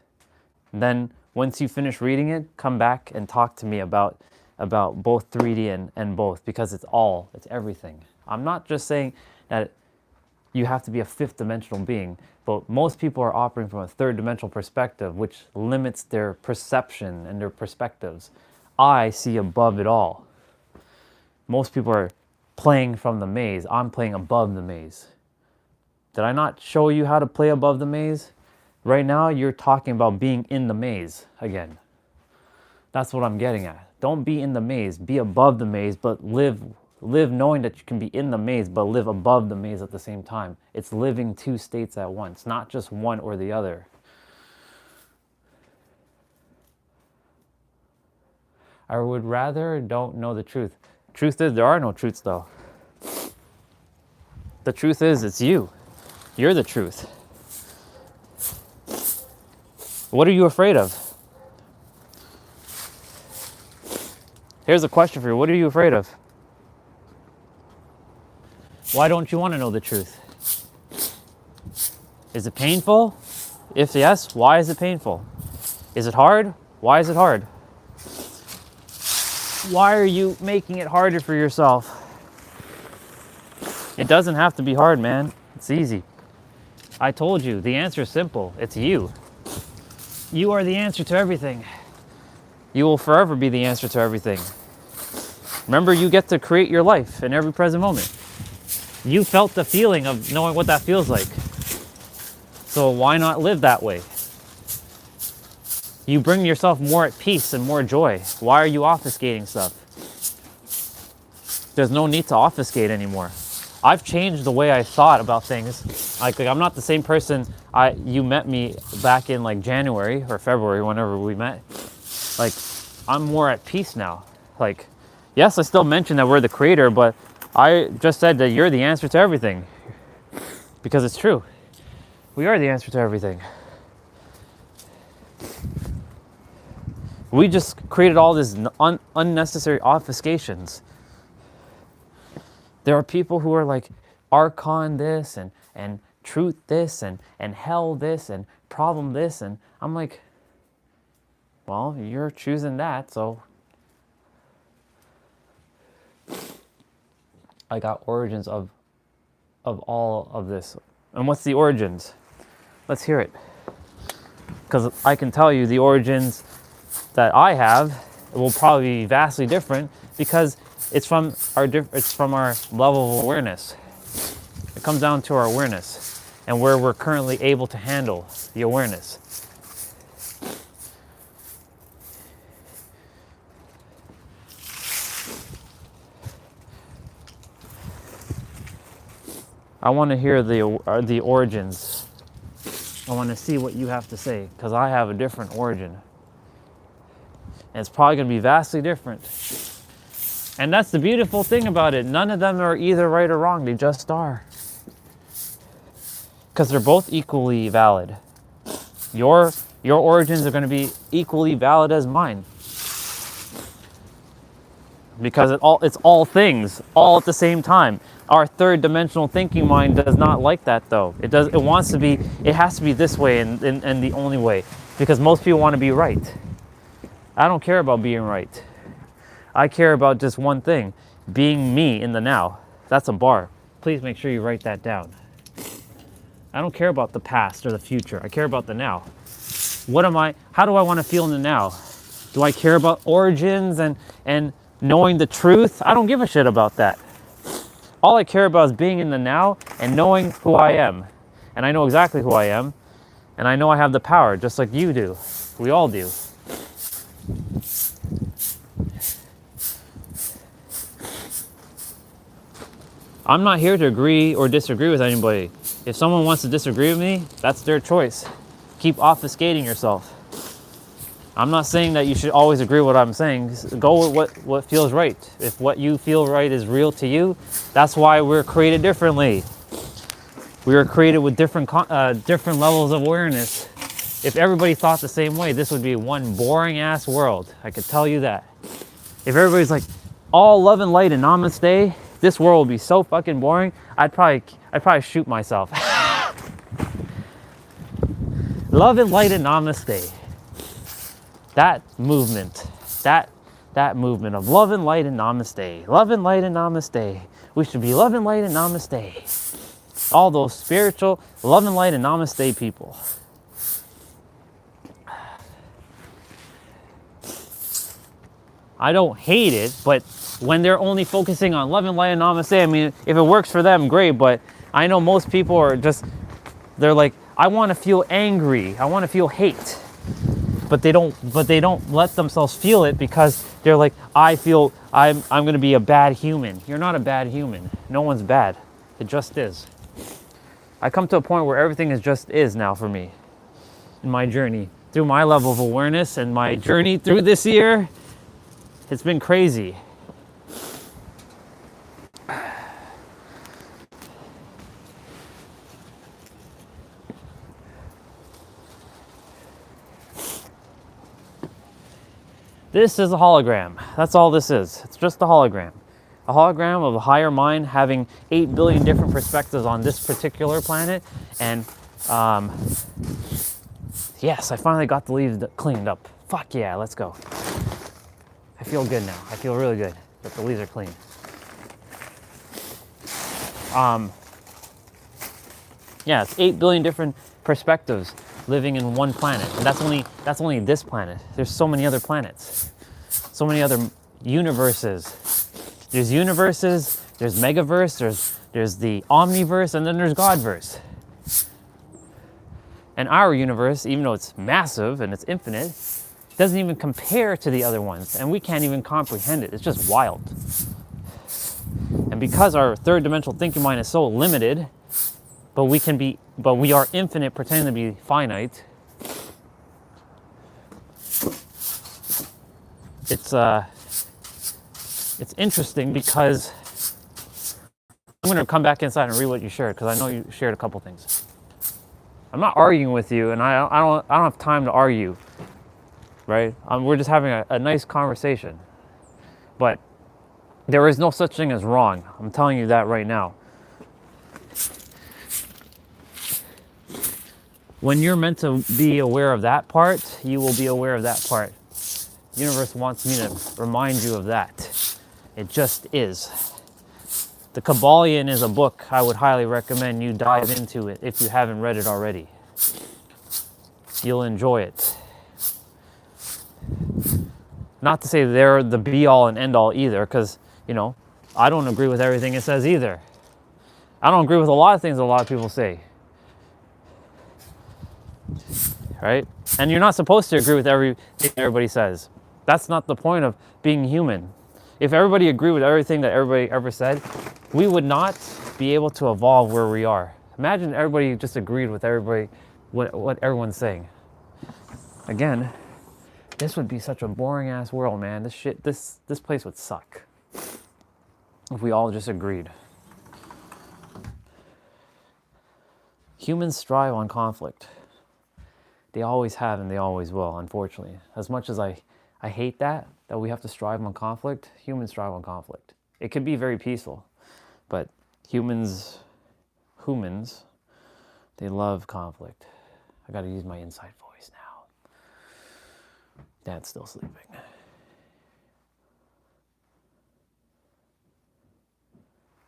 Then once you finish reading it, come back and talk to me about both 3D and both, because it's everything. I'm not just saying that you have to be a fifth dimensional being, but most people are operating from a third dimensional perspective, which limits their perception and their perspectives. I see above it all. Most people are playing from the maze. I'm playing above the maze. Did I not show you how to play above the maze? Right now, you're talking about being in the maze again. That's what I'm getting at. Don't be in the maze. Be above the maze, but live knowing that you can be in the maze, but live above the maze at the same time. It's living two states at once, not just one or the other. I would rather don't know the truth. Truth is, there are no truths, though. The truth is, it's you. You're the truth. What are you afraid of? Here's a question for you. What are you afraid of? Why don't you want to know the truth? Is it painful? If yes, why is it painful? Is it hard? Why is it hard? Why are you making it harder for yourself? It doesn't have to be hard, man. It's easy. I told you, the answer is simple. It's you. You are the answer to everything. You will forever be the answer to everything. Remember, you get to create your life in every present moment. You felt the feeling of knowing what that feels like. So why not live that way? You bring yourself more at peace and more joy. Why are you obfuscating stuff? There's no need to obfuscate anymore. I've changed the way I thought about things. Like I'm not the same person you met me back in like January or February, whenever we met. Like I'm more at peace now. Like, yes, I still mention that we're the creator, but I just said that you're the answer to everything. Because it's true. We are the answer to everything. We just created all these unnecessary obfuscations. There are people who are like archon this and truth this and hell this and problem this. And I'm like, well, you're choosing that, so. I got origins of all of this. And what's the origins? Let's hear it. Because I can tell you the origins that I have will probably be vastly different because it's from our level of awareness. It comes down to our awareness and where we're currently able to handle the awareness. I want to hear the origins. I want to see what you have to say because I have a different origin. And it's probably going to be vastly different. And that's the beautiful thing about it. None of them are either right or wrong. They just are. Because they're both equally valid. Your origins are going to be equally valid as mine. Because it's all things, all at the same time. Our third dimensional thinking mind does not like that though. It has to be this way and the only way. Because most people want to be right. I don't care about being right. I care about just one thing, being me in the now. That's a bar. Please make sure you write that down. I don't care about the past or the future. I care about the now. How do I want to feel in the now? Do I care about origins and knowing the truth? I don't give a shit about that. All I care about is being in the now and knowing who I am. And I know exactly who I am. And I know I have the power, just like you do. We all do. I'm not here to agree or disagree with anybody. If someone wants to disagree with me, that's their choice. Keep obfuscating yourself. I'm not saying that you should always agree with what I'm saying. Go with what feels right. If what you feel right is real to you, that's why we're created differently. We were created with different levels of awareness. If everybody thought the same way, this would be one boring ass world. I could tell you that. If everybody's like all love and light and namaste, this world would be so fucking boring. I'd probably shoot myself. Love and light and namaste. That movement of love and light and namaste. Love and light and namaste. We should be love and light and namaste. All those spiritual love and light and namaste people. I don't hate it, but when they're only focusing on love and light and namaste, I mean, if it works for them, great, but I know most people are they're like, I want to feel angry, I want to feel hate. But they don't let themselves feel it because they're like, I'm going to be a bad human. You're not a bad human. No one's bad. It just is. I come to a point where everything is now for me in my journey. Through my level of awareness and my journey through this year, it's been crazy. This is a hologram. That's all this is. It's just a hologram. A hologram of a higher mind having 8 billion different perspectives on this particular planet. And yes, I finally got the leaves cleaned up. Fuck yeah, let's go. I feel good now. I feel really good that the leaves are clean. Yeah, it's 8 billion different perspectives living in one planet. And that's only this planet. There's so many other planets. So many other universes. There's universes, there's megaverse, there's the omniverse, and then there's Godverse. And our universe, even though it's massive and it's infinite, doesn't even compare to the other ones, and we can't even comprehend it. It's just wild. And because our third dimensional thinking mind is so limited, but we are infinite pretending to be finite. It's interesting because I'm going to come back inside and read what you shared, because I know you shared a couple things. I'm not arguing with you, and I don't have time to argue, right? We're just having a nice conversation. But there is no such thing as wrong. I'm telling you that right now. When you're meant to be aware of that part, you will be aware of that part. The universe wants me to remind you of that. It just is. The Kabbalion is a book I would highly recommend you dive into it if you haven't read it already. You'll enjoy it. Not to say they're the be-all and end-all either, because, I don't agree with everything it says either. I don't agree with a lot of things a lot of people say. Right? And you're not supposed to agree with everything everybody says. That's not the point of being human. If everybody agreed with everything that everybody ever said, we would not be able to evolve where we are. Imagine everybody just agreed with everybody, what everyone's saying. Again, this would be such a boring ass world, man. This place would suck if we all just agreed. Humans strive on conflict. They always have and they always will, unfortunately. As much as I hate that we have to strive on conflict, humans strive on conflict. It could be very peaceful, but humans, they love conflict. I gotta use my inside voice now. Dad's still sleeping.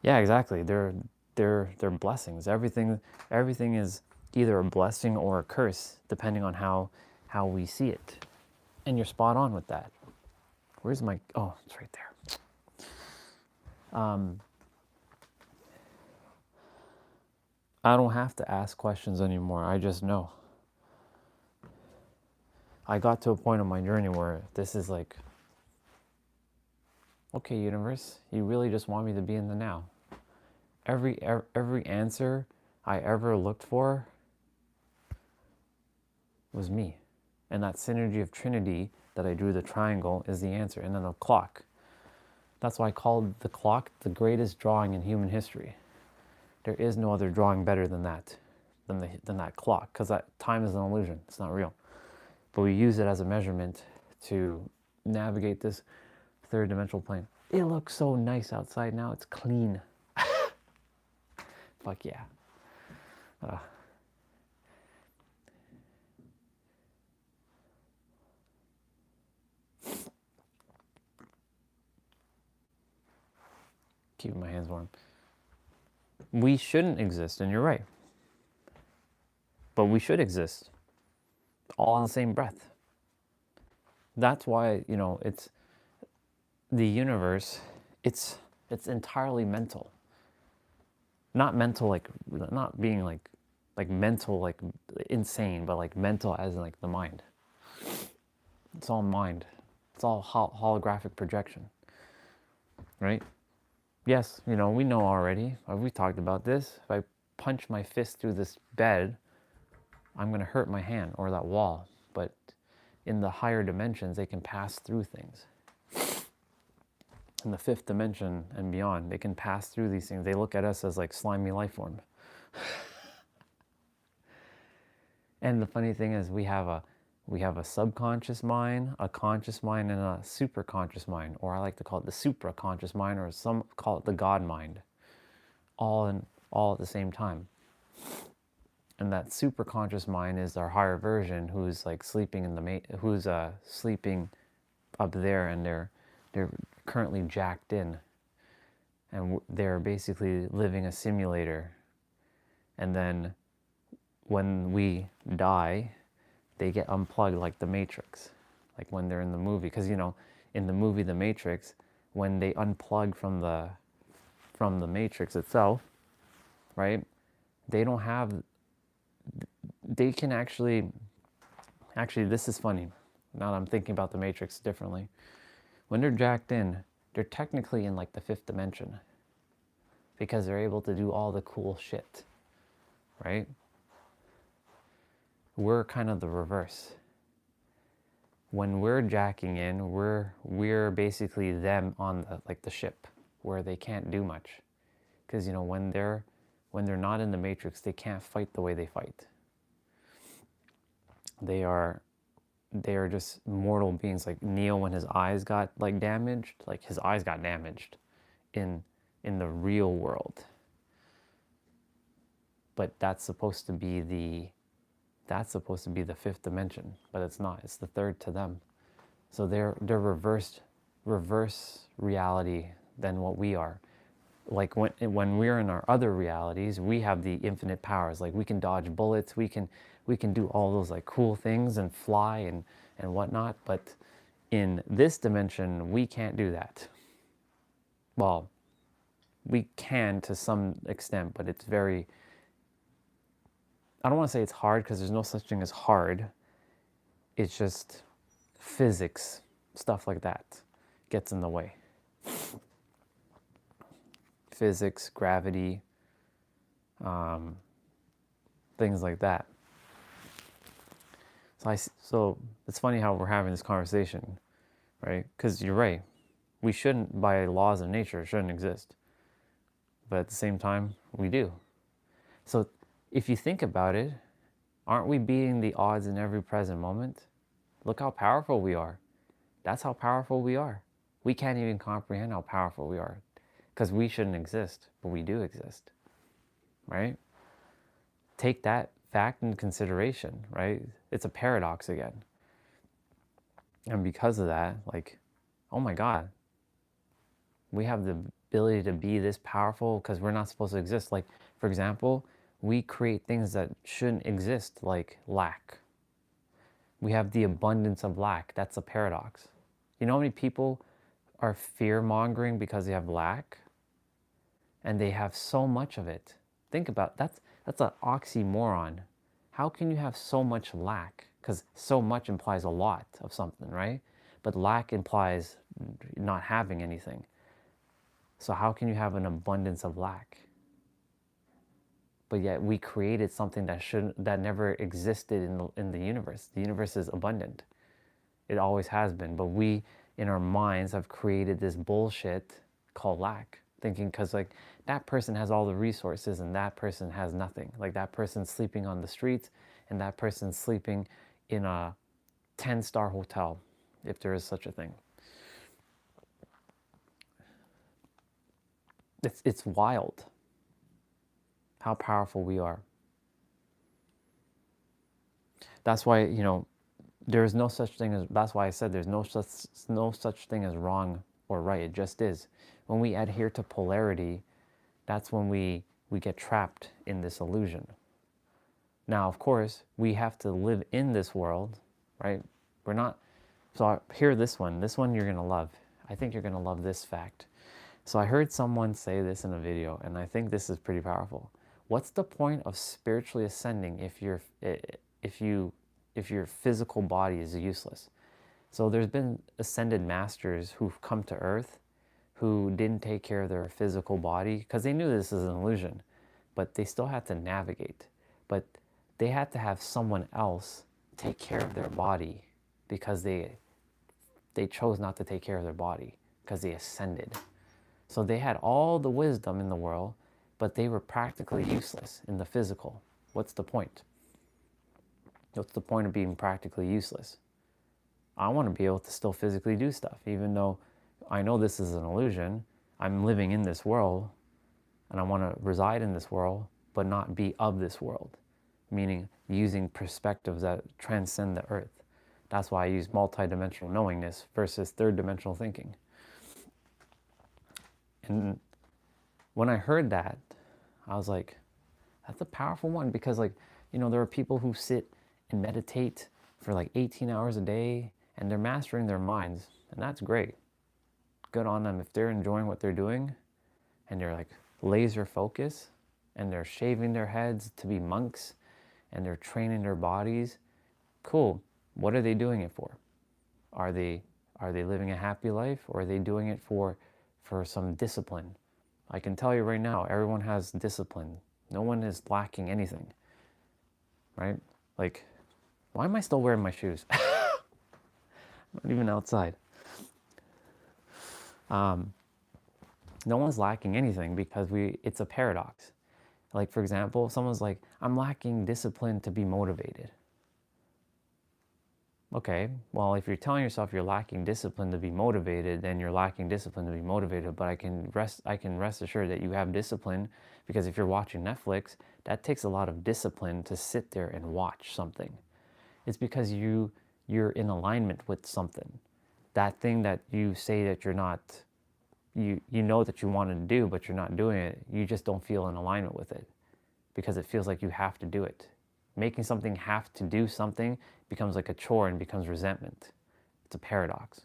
Yeah, exactly. They're blessings. Everything is either a blessing or a curse, depending on how we see it. And you're spot on with that. Where's my... Oh, it's right there. I don't have to ask questions anymore. I just know. I got to a point in my journey where this is like, okay, universe, you really just want me to be in the now. Every answer I ever looked for was me. And that synergy of Trinity that I drew, the triangle, is the answer. And then a clock. That's why I called the clock the greatest drawing in human history. There is no other drawing better than that, than that clock, because that time is an illusion. It's not real. But we use it as a measurement to navigate this third dimensional plane. It looks so nice outside now. It's clean. Fuck yeah. Keeping my hands warm. We shouldn't exist, and you're right. But we should exist. All in the same breath. That's why, it's the universe, it's entirely mental. Not mental not being like mental, like insane, but like mental as in like the mind. It's all mind. It's all holographic projection. Right? Yes, we know already. We talked about this. If I punch my fist through this bed, I'm going to hurt my hand or that wall. But in the higher dimensions, they can pass through things. In the fifth dimension and beyond, they can pass through these things. They look at us as like slimy life form. And the funny thing is we have a subconscious mind, a conscious mind, and a superconscious mind, or I like to call it the supraconscious mind, or some call it the God mind, all at the same time. And that superconscious mind is our higher version, who's like sleeping sleeping up there, and they're currently jacked in, and they're basically living a simulator. And then when we die, they get unplugged like the Matrix, like when they're in the movie. Because in the movie The Matrix, when they unplug from the matrix itself, right? They don't have, they can actually, this is funny. Now that I'm thinking about the matrix differently. When they're jacked in, they're technically in like the fifth dimension because they're able to do all the cool shit, right? We're kind of the reverse. When we're jacking in, we're basically them on the ship where they can't do much, because you know when they're not in the matrix, they can't fight the way they fight. They are just mortal beings. Like Neo, when his eyes got like damaged, like his eyes got damaged in the real world. But that's supposed to be the fifth dimension, but it's not. It's the third to them. So they're reverse reality than what we are. Like when we're in our other realities, we have the infinite powers. Like we can dodge bullets, we can do all those like cool things and fly and whatnot. But in this dimension, we can't do that. Well, we can to some extent, but it's very, I don't want to say it's hard, because there's no such thing as hard. It's just physics, stuff like that gets in the way. Physics, gravity, things like that. So it's funny how we're having this conversation, right? Because you're right. We shouldn't, by laws of nature, shouldn't exist. But at the same time, we do. So if you think about it, aren't we beating the odds in every present moment? Look how powerful we are. That's how powerful we are. We can't even comprehend how powerful we are, because we shouldn't exist, but we do exist, right? Take that fact into consideration, right? It's a paradox again. And because of that, like, oh my God, we have the ability to be this powerful because we're not supposed to exist. Like, for example, we create things that shouldn't exist, like lack. We have the abundance of lack. That's a paradox. You know how many people are fear-mongering because they have lack? And they have so much of it. Think about that's an oxymoron. How can you have so much lack? Because so much implies a lot of something, right? But lack implies not having anything. So how can you have an abundance of lack? But yet we created something that never existed in the universe. The universe is abundant. It always has been. But we, in our minds, have created this bullshit called lack. Thinking because like that person has all the resources and that person has nothing. Like that person's sleeping on the streets and that person's sleeping in a 10-star hotel, if there is such a thing. It's wild how powerful we are. That's why, you know, there's no such thing as, that's why I said there's no such thing as wrong or right. It just is. When we adhere to polarity, that's when we get trapped in this illusion. Now, of course, we have to live in this world, right? We're not, so hear this one. This one you're going to love. I think you're going to love this fact. So I heard someone say this in a video, and I think this is pretty powerful. What's the point of spiritually ascending if your physical body is useless? So there's been ascended masters who've come to Earth who didn't take care of their physical body because they knew this is an illusion, but they still had to navigate. But they had to have someone else take care of their body because they chose not to take care of their body because they ascended. So they had all the wisdom in the world, but they were practically useless in the physical. What's the point? What's the point of being practically useless? I want to be able to still physically do stuff, even though I know this is an illusion. I'm living in this world, and I want to reside in this world, but not be of this world, meaning using perspectives that transcend the earth. That's why I use multidimensional knowingness versus third-dimensional thinking. And when I heard that, I was like, that's a powerful one, because like, you know, there are people who sit and meditate for like 18 hours a day and they're mastering their minds, and that's great. good on them. If they're enjoying what they're doing and they're like laser focus and they're shaving their heads to be monks and they're training their bodies, cool. What are they doing it for? Are they living a happy life, or are they doing it for some discipline? I can tell you right now, everyone has discipline. No one is lacking anything, right? Like, why am I still wearing my shoes? Not even outside. No one's lacking anything because it's a paradox. Like, for example, someone's like, I'm lacking discipline to be motivated. Okay, well, if you're telling yourself you're lacking discipline to be motivated, then you're lacking discipline to be motivated. But I can rest assured that you have discipline, because if you're watching Netflix, that takes a lot of discipline to sit there and watch something. It's because you're in alignment with something. That thing that you say that you're not, you know that you want to do, but you're not doing it. You just don't feel in alignment with it because it feels like you have to do it. Making something have to do something becomes like a chore and becomes resentment. It's a paradox,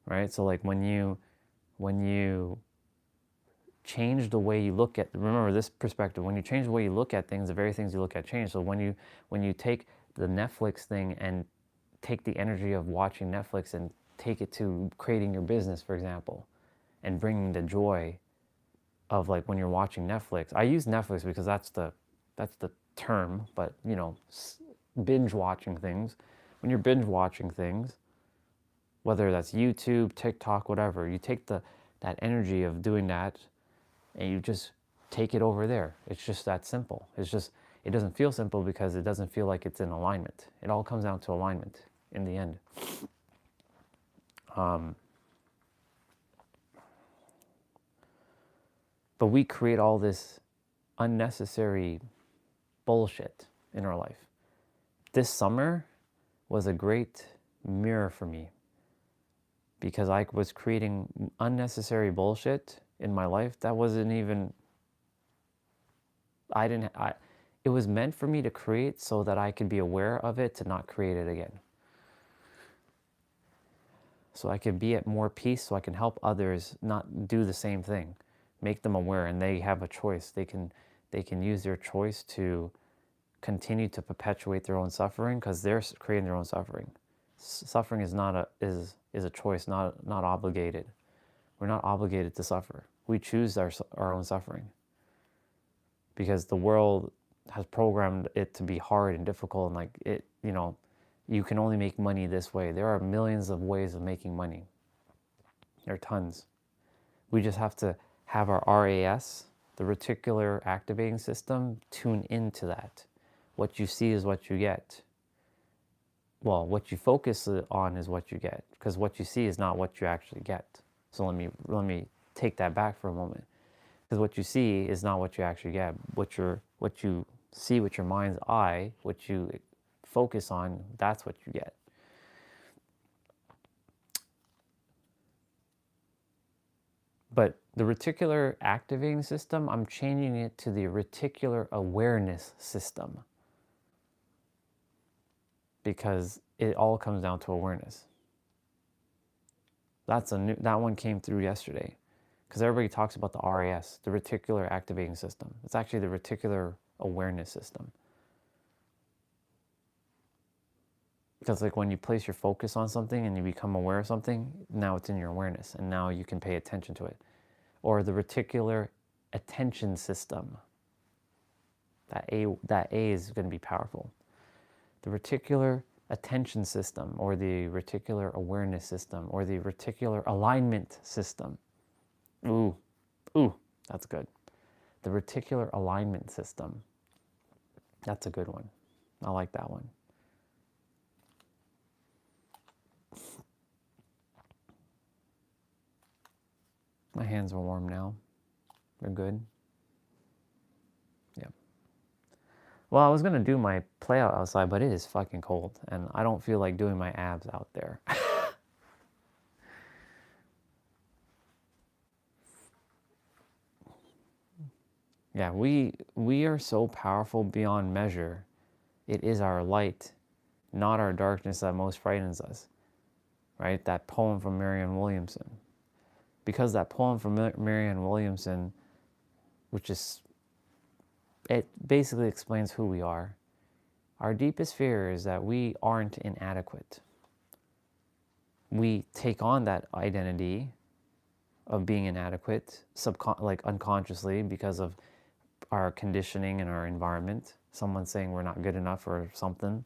right? So like when you change the way you look at, remember this perspective, when you change the way you look at things, the very things you look at change. So when you take the Netflix thing and take the energy of watching Netflix and take it to creating your business, for example, and bringing the joy of like when you're watching Netflix. I use Netflix because that's the term, but you know, binge watching things. When you're binge watching things, whether that's YouTube, TikTok, whatever, you take that energy of doing that and you just take it over there. It's just that simple. It doesn't feel simple because it doesn't feel like it's in alignment. It all comes down to alignment in the end. But we create all this unnecessary bullshit in our life. This summer was a great mirror for me because I was creating unnecessary bullshit in my life that wasn't even, it was meant for me to create so that I could be aware of it to not create it again. So I could be at more peace, so I can help others not do the same thing. Make them aware, and they have a choice. They can use their choice to continue to perpetuate their own suffering because they're creating their own suffering. Suffering is not a choice, not obligated. We're not obligated to suffer. We choose our own suffering because the world has programmed it to be hard and difficult, and like it, you know, you can only make money this way. There are millions of ways of making money. There are tons. We just have to have our RAS, the reticular activating system, tune into that. What you see is what you get. Well, what you focus on is what you get, because what you see is not what you actually get. So let me take that back for a moment, because what you see is not what you actually get. What you see with your mind's eye, what you focus on, that's what you get. But the reticular activating system, I'm changing it to the reticular awareness system, because it all comes down to awareness. That one came through yesterday, because everybody talks about the RAS, the reticular activating system. It's actually the reticular awareness system. Because like when you place your focus on something and you become aware of something, now it's in your awareness and now you can pay attention to it. Or the reticular attention system. That A is going to be powerful. The reticular attention system, or the reticular awareness system, or the reticular alignment system. Ooh, that's good. The reticular alignment system. That's a good one. I like that one. My hands are warm now. They're good. Yeah. Well, I was going to do my play out outside, but it is fucking cold, and I don't feel like doing my abs out there. Yeah, we are so powerful beyond measure. It is our light, not our darkness, that most frightens us. Right? That poem from Marianne Williamson. Because that poem from Marianne Williamson, which is, it basically explains who we are. Our deepest fear is that we aren't inadequate. We take on that identity of being inadequate, like unconsciously, because of our conditioning and our environment. Someone saying we're not good enough or something,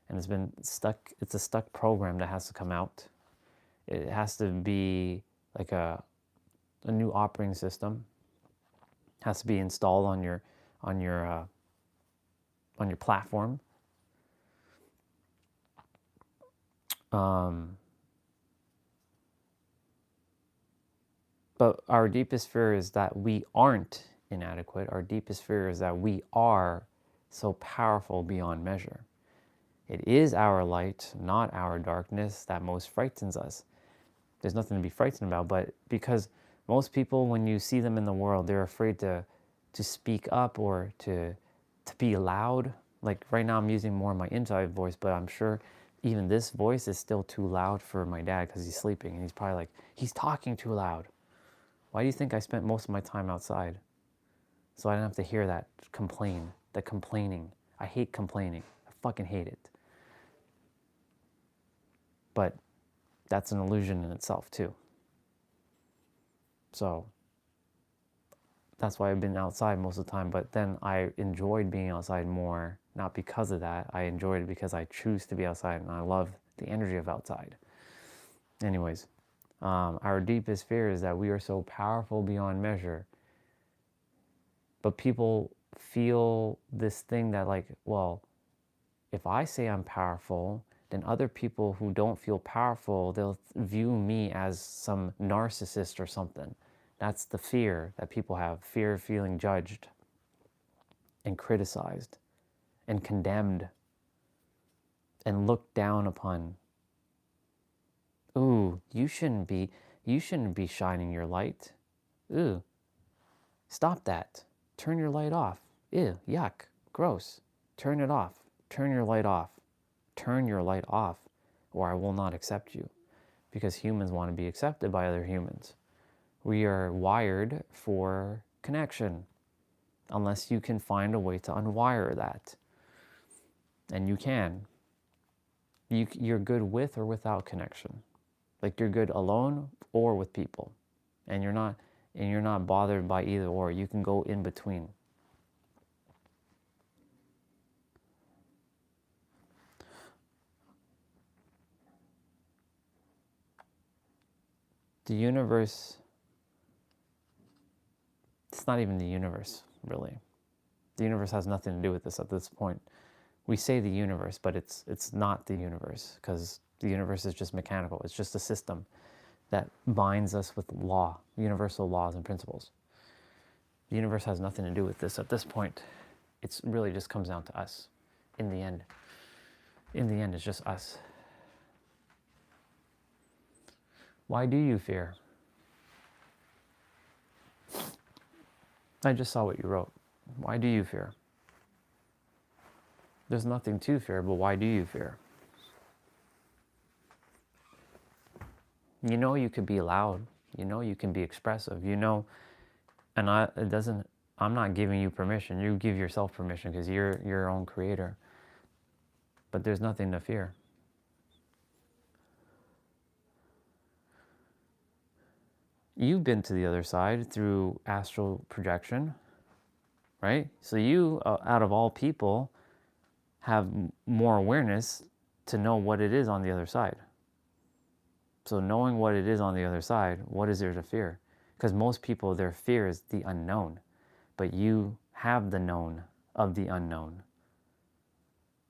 and it's been stuck. It's a stuck program that has to come out. It has to be like a new operating system. It has to be installed on your platform. But our deepest fear is that we aren't inadequate. Our deepest fear is that we are so powerful beyond measure. It is our light, not our darkness, that most frightens us. There's nothing to be frightened about, but because most people, when you see them in the world, they're afraid to speak up or to be loud. Like right now I'm using more of my inside voice, but I'm sure even this voice is still too loud for my dad because he's sleeping, and he's probably like, he's talking too loud. Why do you think I spent most of my time outside? So I didn't have to hear that complaining. I hate complaining. I fucking hate it. But that's an illusion in itself too. So that's why I've been outside most of the time. But then I enjoyed being outside more, not because of that. I enjoyed it because I choose to be outside, and I love the energy of outside. Anyways, our deepest fear is that we are so powerful beyond measure. But people feel this thing that like, well, if I say I'm powerful, then other people who don't feel powerful, they'll view me as some narcissist or something. That's the fear that people have. Fear of feeling judged and criticized and condemned and looked down upon. Ooh, you shouldn't be shining your light. Ooh, stop that. Turn your light off. Ew, yuck, gross. Turn it off. Turn your light off. Turn your light off, or I will not accept you. Because humans want to be accepted by other humans. We are wired for connection, unless you can find a way to unwire that. And you can. You're good with or without connection. Like you're good alone or with people. And you're not bothered by either or. You can go in between. The universe, it's not even the universe, really. The universe has nothing to do with this at this point. We say the universe, but it's not the universe, because the universe is just mechanical. It's just a system that binds us with law, universal laws and principles. The universe has nothing to do with this at this point. It really just comes down to us in the end. In the end, it's just us. Why do you fear? I just saw what you wrote. Why do you fear? There's nothing to fear, but why do you fear? You know you could be loud. You know you can be expressive. You know, and I'm not giving you permission. You give yourself permission because you're your own creator. But there's nothing to fear. You've been to the other side through astral projection, right? So you, out of all people, have more awareness to know what it is on the other side. So knowing what it is on the other side, what is there to fear? Because most people, their fear is the unknown. But you have the known of the unknown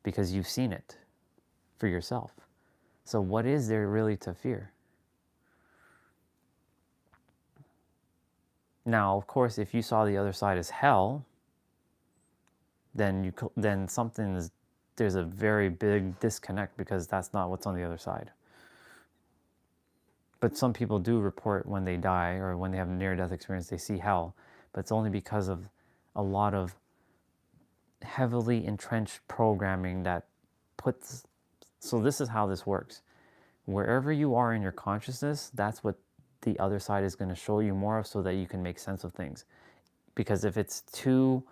because you've seen it for yourself. So what is there really to fear? Now, of course, if you saw the other side as hell, then there's a very big disconnect, because that's not what's on the other side. But some people do report when they die or when they have a near-death experience, they see hell. But it's only because of a lot of heavily entrenched programming that so this is how this works. Wherever you are in your consciousness, that's the other side is going to show you more of, so that you can make sense of things. Because if it's too,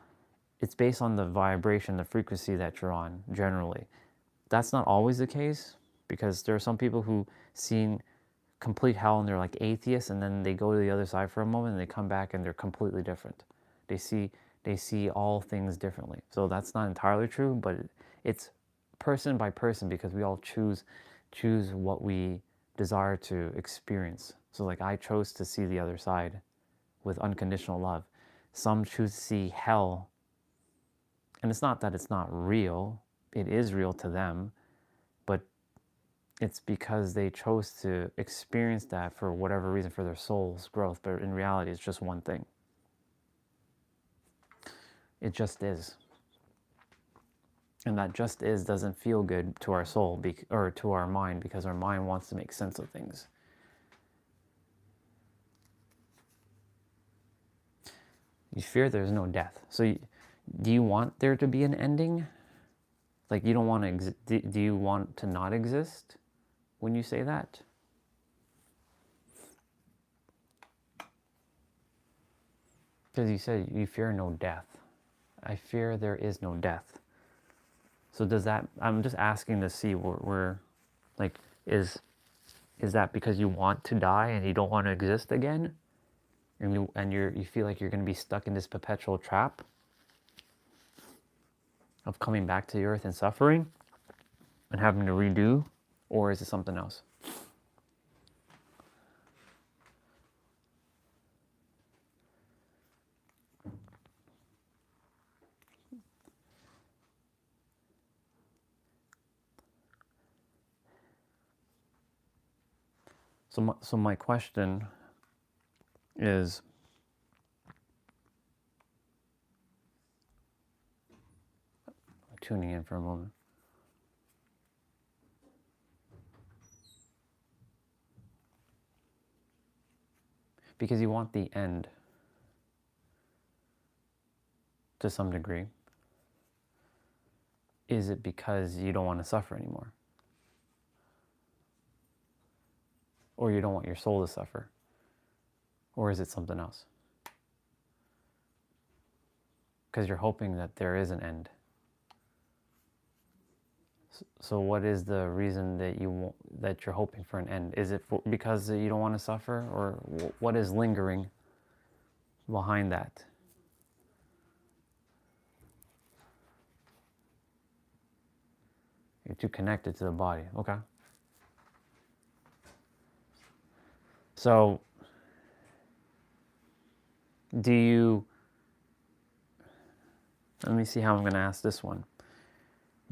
it's based on the vibration, the frequency that you're on generally. That's not always the case, because there are some people who seen complete hell and they're like atheists, and then they go to the other side for a moment and they come back and they're completely different. They see all things differently. So that's not entirely true, but it's person by person, because we all choose what we desire to experience. So like I chose to see the other side with unconditional love. Some choose to see hell, and it's not that it's not real. It is real to them, but it's because they chose to experience that for whatever reason, for their soul's growth. But in reality, it's just one thing. It just is. And that just is doesn't feel good to our soul, or to our mind, because our mind wants to make sense of things. You fear there's no death. So do you want there to be an ending? Like you don't want to, do you want to not exist when you say that? Because you said you fear no death. I fear there is no death. So does that, I'm just asking to see where like, is that because you want to die and you don't want to exist again? And you feel like you're going to be stuck in this perpetual trap of coming back to the earth and suffering and having to redo? Or is it something else? So my question is, tuning in for a moment. Because you want the end to some degree. Is it because you don't want to suffer anymore? Or you don't want your soul to suffer? Or is it something else? Because you're hoping that there is an end. So what is the reason that you're hoping for an end? Is it because you don't want to suffer, or what is lingering behind that? You're too connected to the body. Okay. So let me see how I'm going to ask this one.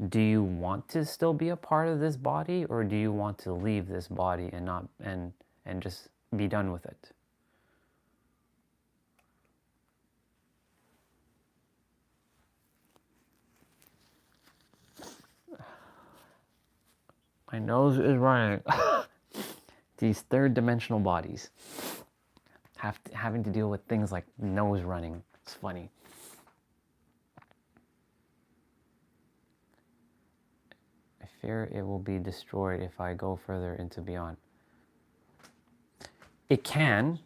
Do you want to still be a part of this body, or do you want to leave this body and not and just be done with it? My nose is running. These third-dimensional bodies having to deal with things like nose running. It's funny. I fear it will be destroyed if I go further into beyond. It can.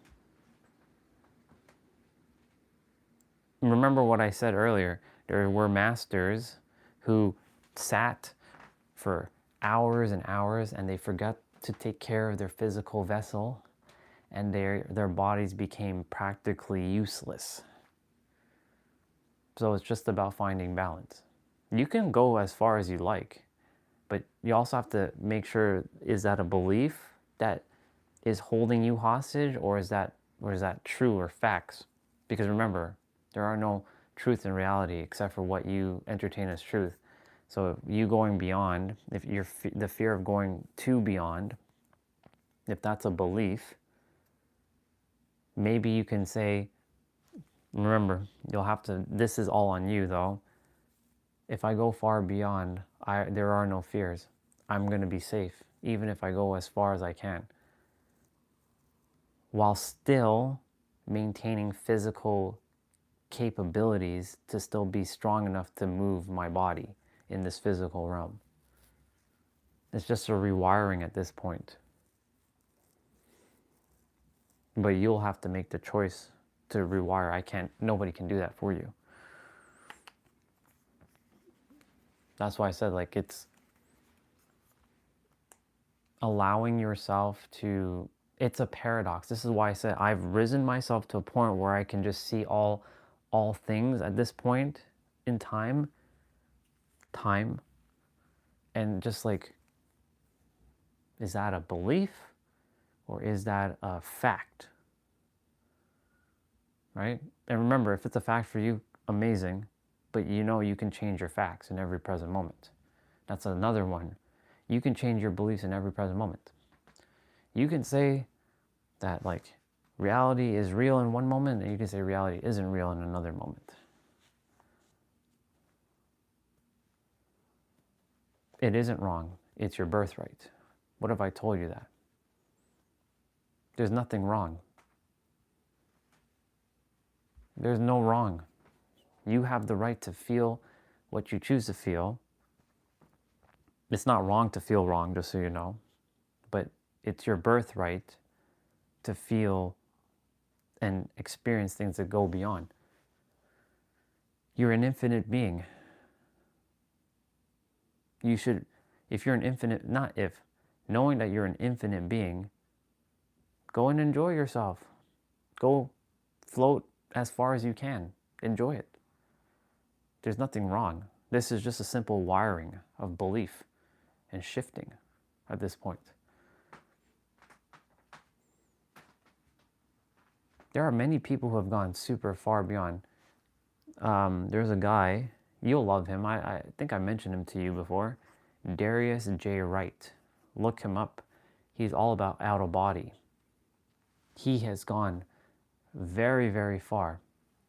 Remember what I said earlier. There were masters who sat for hours and hours and they forgot to take care of their physical vessel, and their bodies became practically useless. So it's just about finding balance. You can go as far as you like, but you also have to make sure, is that a belief that is holding you hostage, or is that true or facts? Because remember, there are no truth in reality except for what you entertain as truth. So you going beyond, if the fear of going to beyond, if that's a belief, maybe you can say, remember, you'll have to, this is all on you though. If I go far beyond, there are no fears. I'm going to be safe, even if I go as far as I can, while still maintaining physical capabilities to still be strong enough to move my body in this physical realm. It's just a rewiring at this point. But you'll have to make the choice to rewire. Nobody can do that for you. That's why I said, like, it's allowing yourself to, it's a paradox. This is why I said I've risen myself to a point where I can just see all things at this point in time, and just like, is that a belief or is that a fact? Right? And remember, if it's a fact for you, amazing, but you know you can change your facts in every present moment. That's another one. You can change your beliefs in every present moment. You can say that, like, reality is real in one moment, and you can say reality isn't real in another moment. It isn't wrong. It's your birthright. What if I told you that? There's nothing wrong. There's no wrong. You have the right to feel what you choose to feel. It's not wrong to feel wrong, just so you know. But it's your birthright to feel and experience things that go beyond. You're an infinite being. You should, if you're an infinite, not if, knowing that you're an infinite being, go and enjoy yourself. Go float as far as you can. Enjoy it. There's nothing wrong. This is just a simple wiring of belief and shifting at this point. There are many people who have gone super far beyond. There's a guy, you'll love him. I think I mentioned him to you before. Darius J. Wright. Look him up. He's all about out of body. He has gone very, very far.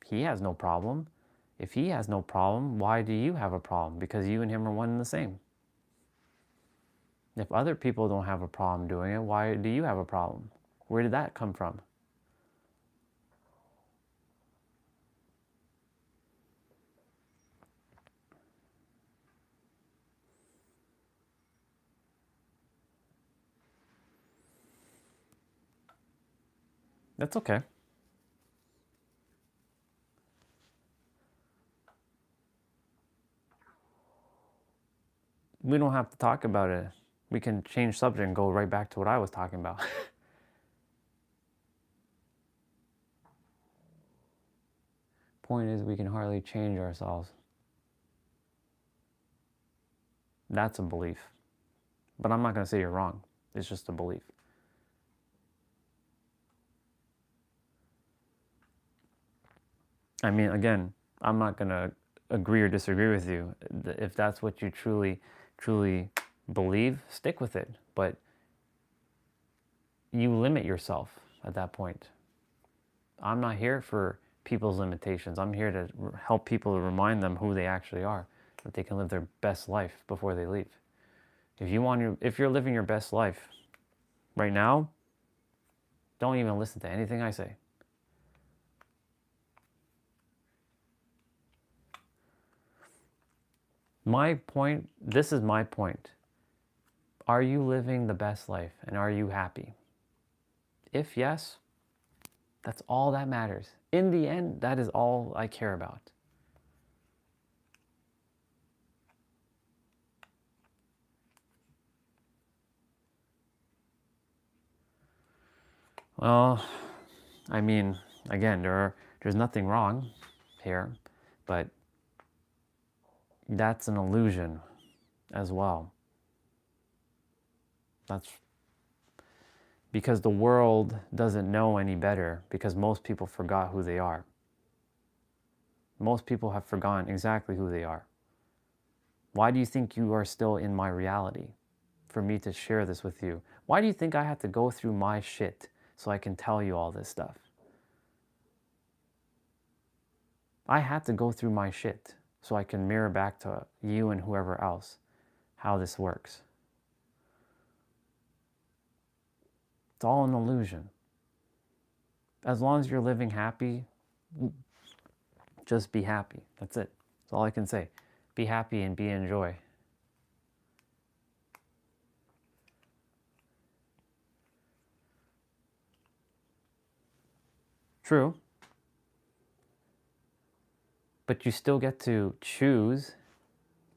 He has no problem. If he has no problem, why do you have a problem? Because you and him are one and the same. If other people don't have a problem doing it, why do you have a problem? Where did that come from? That's okay. We don't have to talk about it. We can change subject and go right back to what I was talking about. Point is, we can hardly change ourselves. That's a belief. But I'm not going to say you're wrong. It's just a belief. I mean, again, I'm not going to agree or disagree with you. If that's what you truly, truly believe, stick with it. But you limit yourself at that point. I'm not here for people's limitations. I'm here to help people, to remind them who they actually are, that they can live their best life before they leave. If you're living your best life right now, don't even listen to anything I say. My point, this is my point. Are you living the best life and are you happy? If yes, that's all that matters. In the end, that is all I care about. Well, I mean, again, there's nothing wrong here, but that's an illusion as well. That's because the world doesn't know any better, because most people forgot who they are. Most people have forgotten exactly who they are. Why do you think you are still in my reality? For me to share this with you. Why do you think I had to go through my shit so I can tell you all this stuff? I had to go through my shit so I can mirror back to you and whoever else how this works. It's all an illusion. As long as you're living happy, just be happy. That's it. That's all I can say. Be happy and be in joy. True. But you still get to choose,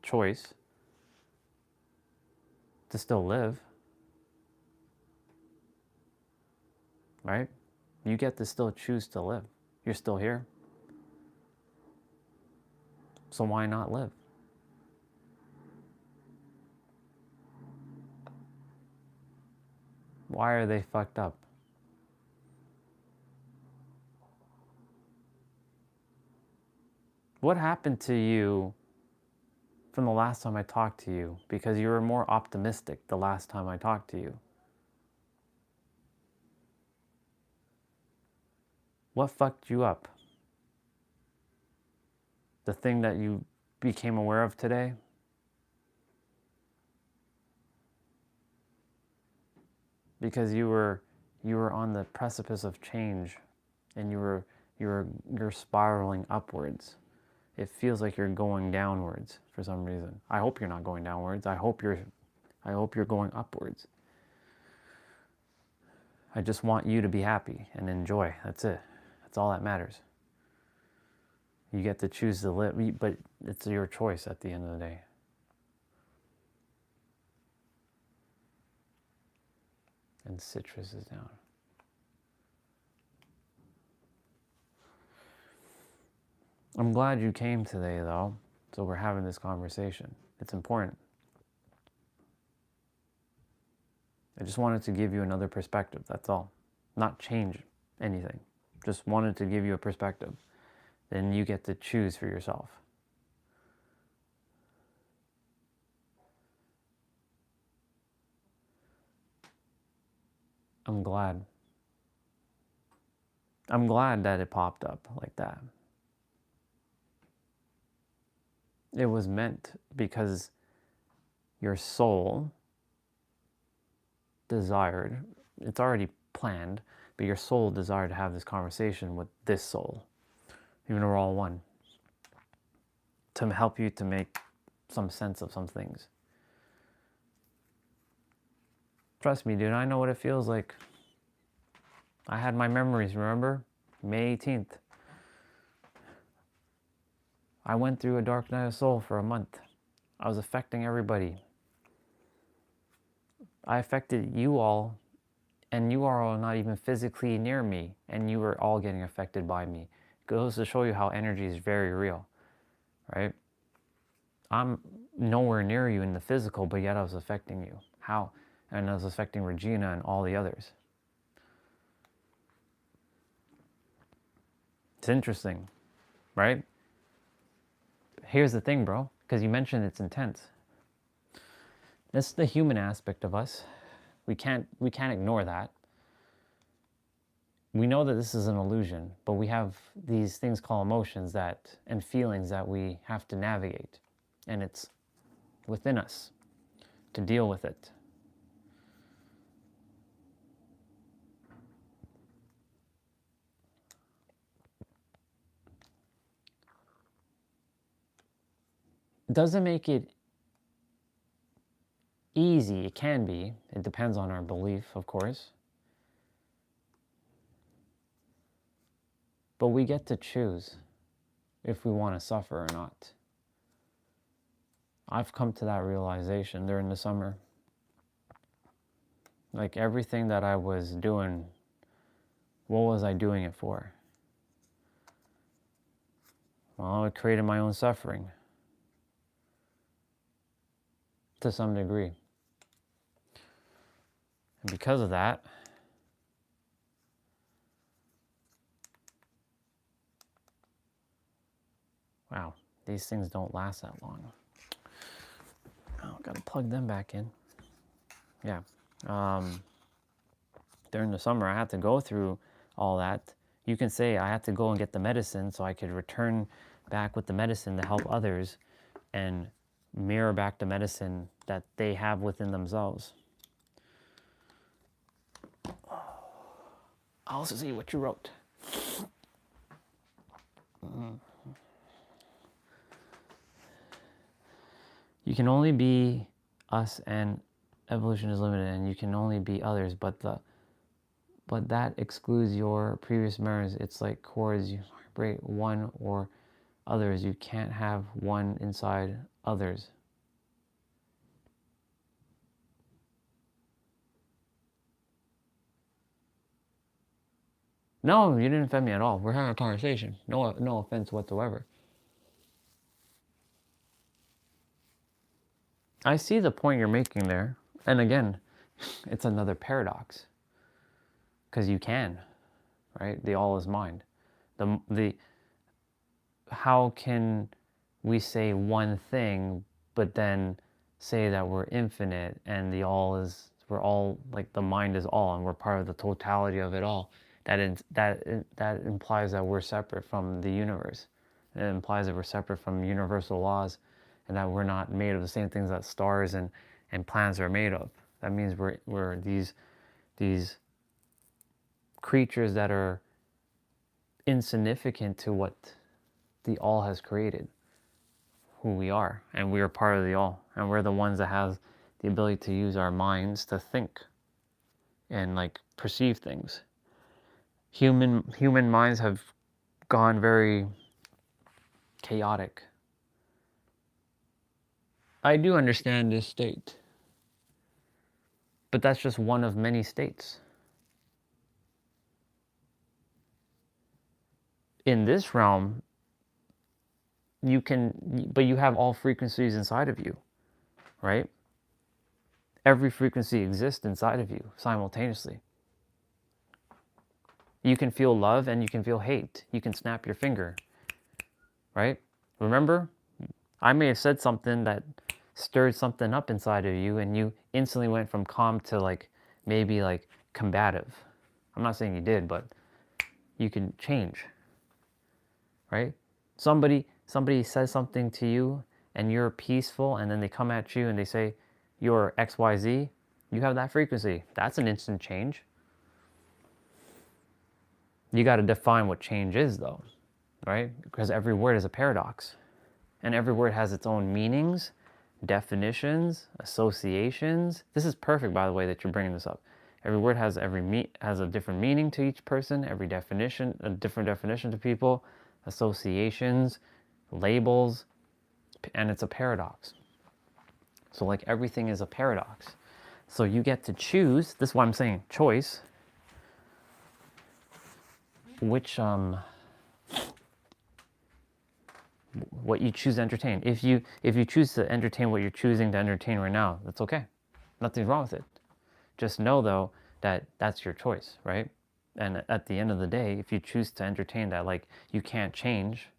choice, to still live. Right? You get to still choose to live. You're still here. So why not live? Why are they fucked up? What happened to you from the last time I talked to you? Because you were more optimistic the last time I talked to you. What fucked you up? The thing that you became aware of today? Because you were on the precipice of change, and you're spiraling upwards. It feels like you're going downwards for some reason. I hope you're not going downwards. I hope you're going upwards. I just want you to be happy and enjoy. That's it. That's all that matters. You get to choose to live, but it's your choice at the end of the day. And citrus is down. I'm glad you came today, though, so we're having this conversation. It's important. I just wanted to give you another perspective, that's all. Not change anything. Just wanted to give you a perspective. Then you get to choose for yourself. I'm glad. I'm glad that it popped up like that. It was meant because your soul desired, it's already planned, but your soul desired to have this conversation with this soul, even though we're all one, to help you to make some sense of some things. Trust me, dude, I know what it feels like. I had my memories, remember? May 18th. I went through a dark night of soul for a month. I was affecting everybody. I affected you all, and you are all not even physically near me, and you were all getting affected by me. It goes to show you how energy is very real, right? I'm nowhere near you in the physical, but yet I was affecting you. How? And I was affecting Regina and all the others. It's interesting, right? Here's the thing, bro, because you mentioned it's intense. That's the human aspect of us. We can't ignore that. We know that this is an illusion, but we have these things called emotions and feelings that we have to navigate. And it's within us to deal with it. Doesn't make it easy. It can be. It depends on our belief, of course. But we get to choose if we want to suffer or not. I've come to that realization during the summer. Like everything that I was doing, what was I doing it for? Well, it created my own suffering. To some degree. And because of that, wow, these things don't last that long. Oh, gotta plug them back in. Yeah. During the summer, I had to go through all that. You can say I had to go and get the medicine so I could return back with the medicine to help others and mirror back the medicine that they have within themselves. I'll also see what you wrote. You can only be us, and evolution is limited, and you can only be others, but but that excludes your previous memories. It's like chords, you vibrate one or others. You can't have one inside others. No, you didn't offend me at all. We're having a conversation. No offense whatsoever. I see the point you're making there. And again, it's another paradox. Because you can, right? The all is mind. How can we say one thing, but then say that we're infinite and the all is, we're all, like the mind is all and we're part of the totality of it all? That implies that we're separate from the universe. It implies that we're separate from universal laws and that we're not made of the same things that stars and planets are made of. That means we're these creatures that are insignificant to what the all has created, who we are, and we are part of the all, and we're the ones that have the ability to use our minds to think and like perceive things. Human minds have gone very chaotic. I do understand this state, but that's just one of many states. In this realm, but you have all frequencies inside of you, right? Every frequency exists inside of you simultaneously. You can feel love and you can feel hate. You can snap your finger, right? Remember, I may have said something that stirred something up inside of you and you instantly went from calm to like maybe like combative. I'm not saying you did, but you can change, right? Somebody says something to you and you're peaceful, and then they come at you and they say you're XYZ. You have that frequency. That's an instant change. You got to define what change is though, right? Because every word is a paradox, and every word has its own meanings, definitions, associations. This is perfect, by the way, that you're bringing this up. Every word has a different meaning to each person, every definition, a different definition to people, associations, labels, and it's a paradox. So like everything is a paradox. So you get to choose, this is why I'm saying choice, which what you choose to entertain. If you choose to entertain what you're choosing to entertain right now, that's okay. Nothing's wrong with it. Just know though that that's your choice, right? And at the end of the day, if you choose to entertain that like you can't change,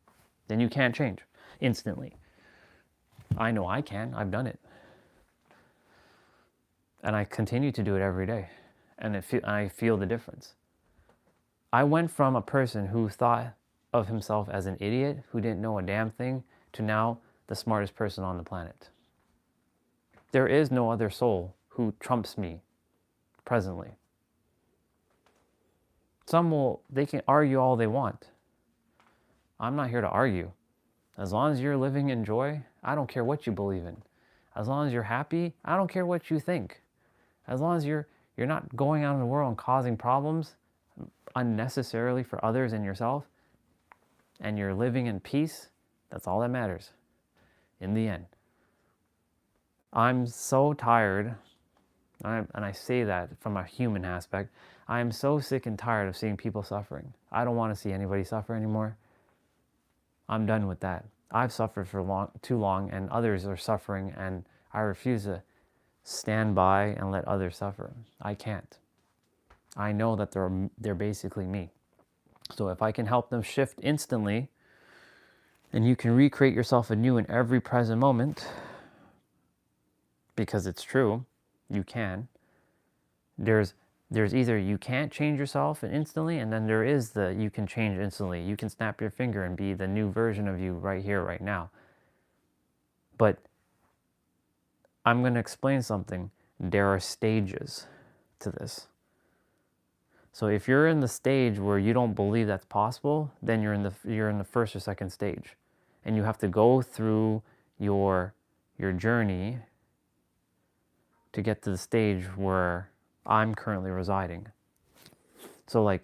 then you can't change instantly. I know I can. I've done it. And I continue to do it every day. And I feel the difference. I went from a person who thought of himself as an idiot, who didn't know a damn thing, to now the smartest person on the planet. There is no other soul who trumps me presently. They can argue all they want. I'm not here to argue. As long as you're living in joy, I don't care what you believe in. As long as you're happy, I don't care what you think. As long as you're not going out in the world and causing problems unnecessarily for others and yourself, and you're living in peace, that's all that matters in the end. I'm so tired, and I say that from a human aspect, I am so sick and tired of seeing people suffering. I don't want to see anybody suffer anymore. I'm done with that. I've suffered for too long, and others are suffering, and I refuse to stand by and let others suffer. I can't. I know that they're basically me. So if I can help them shift instantly, and you can recreate yourself anew in every present moment, because it's true, you can. There's either you can't change yourself instantly, and then there is you can change instantly. You can snap your finger and be the new version of you right here, right now. But I'm going to explain something. There are stages to this. So if you're in the stage where you don't believe that's possible, then you're in the first or second stage, and you have to go through your journey to get to the stage where I'm currently residing. So like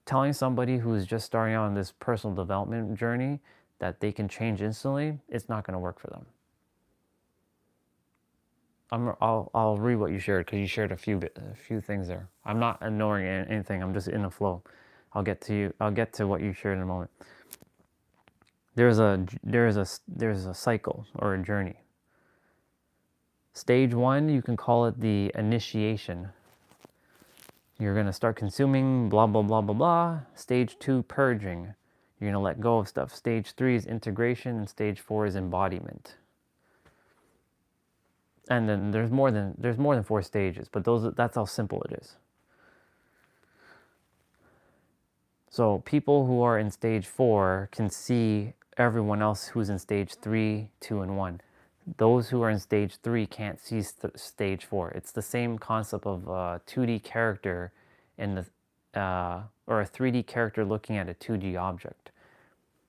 telling somebody who's just starting out on this personal development journey that they can change instantly, it's not going to work for them. I'll read what you shared, because you shared a few things there. I'm not ignoring anything. I'm just in a flow. I'll get to what you shared in a moment. There's a cycle or a journey. Stage 1, you can call it the initiation. You're going to start consuming blah blah blah blah blah. Stage 2, purging. You're going to let go of stuff. Stage 3 is integration, and stage 4 is embodiment. And then there's more than 4 stages, but that's how simple it is. So people who are in stage 4 can see everyone else who's in stage 3, 2, and 1. Those who are in stage 3 can't see stage 4. It's the same concept of a 2D character in the or a 3D character looking at a 2D object,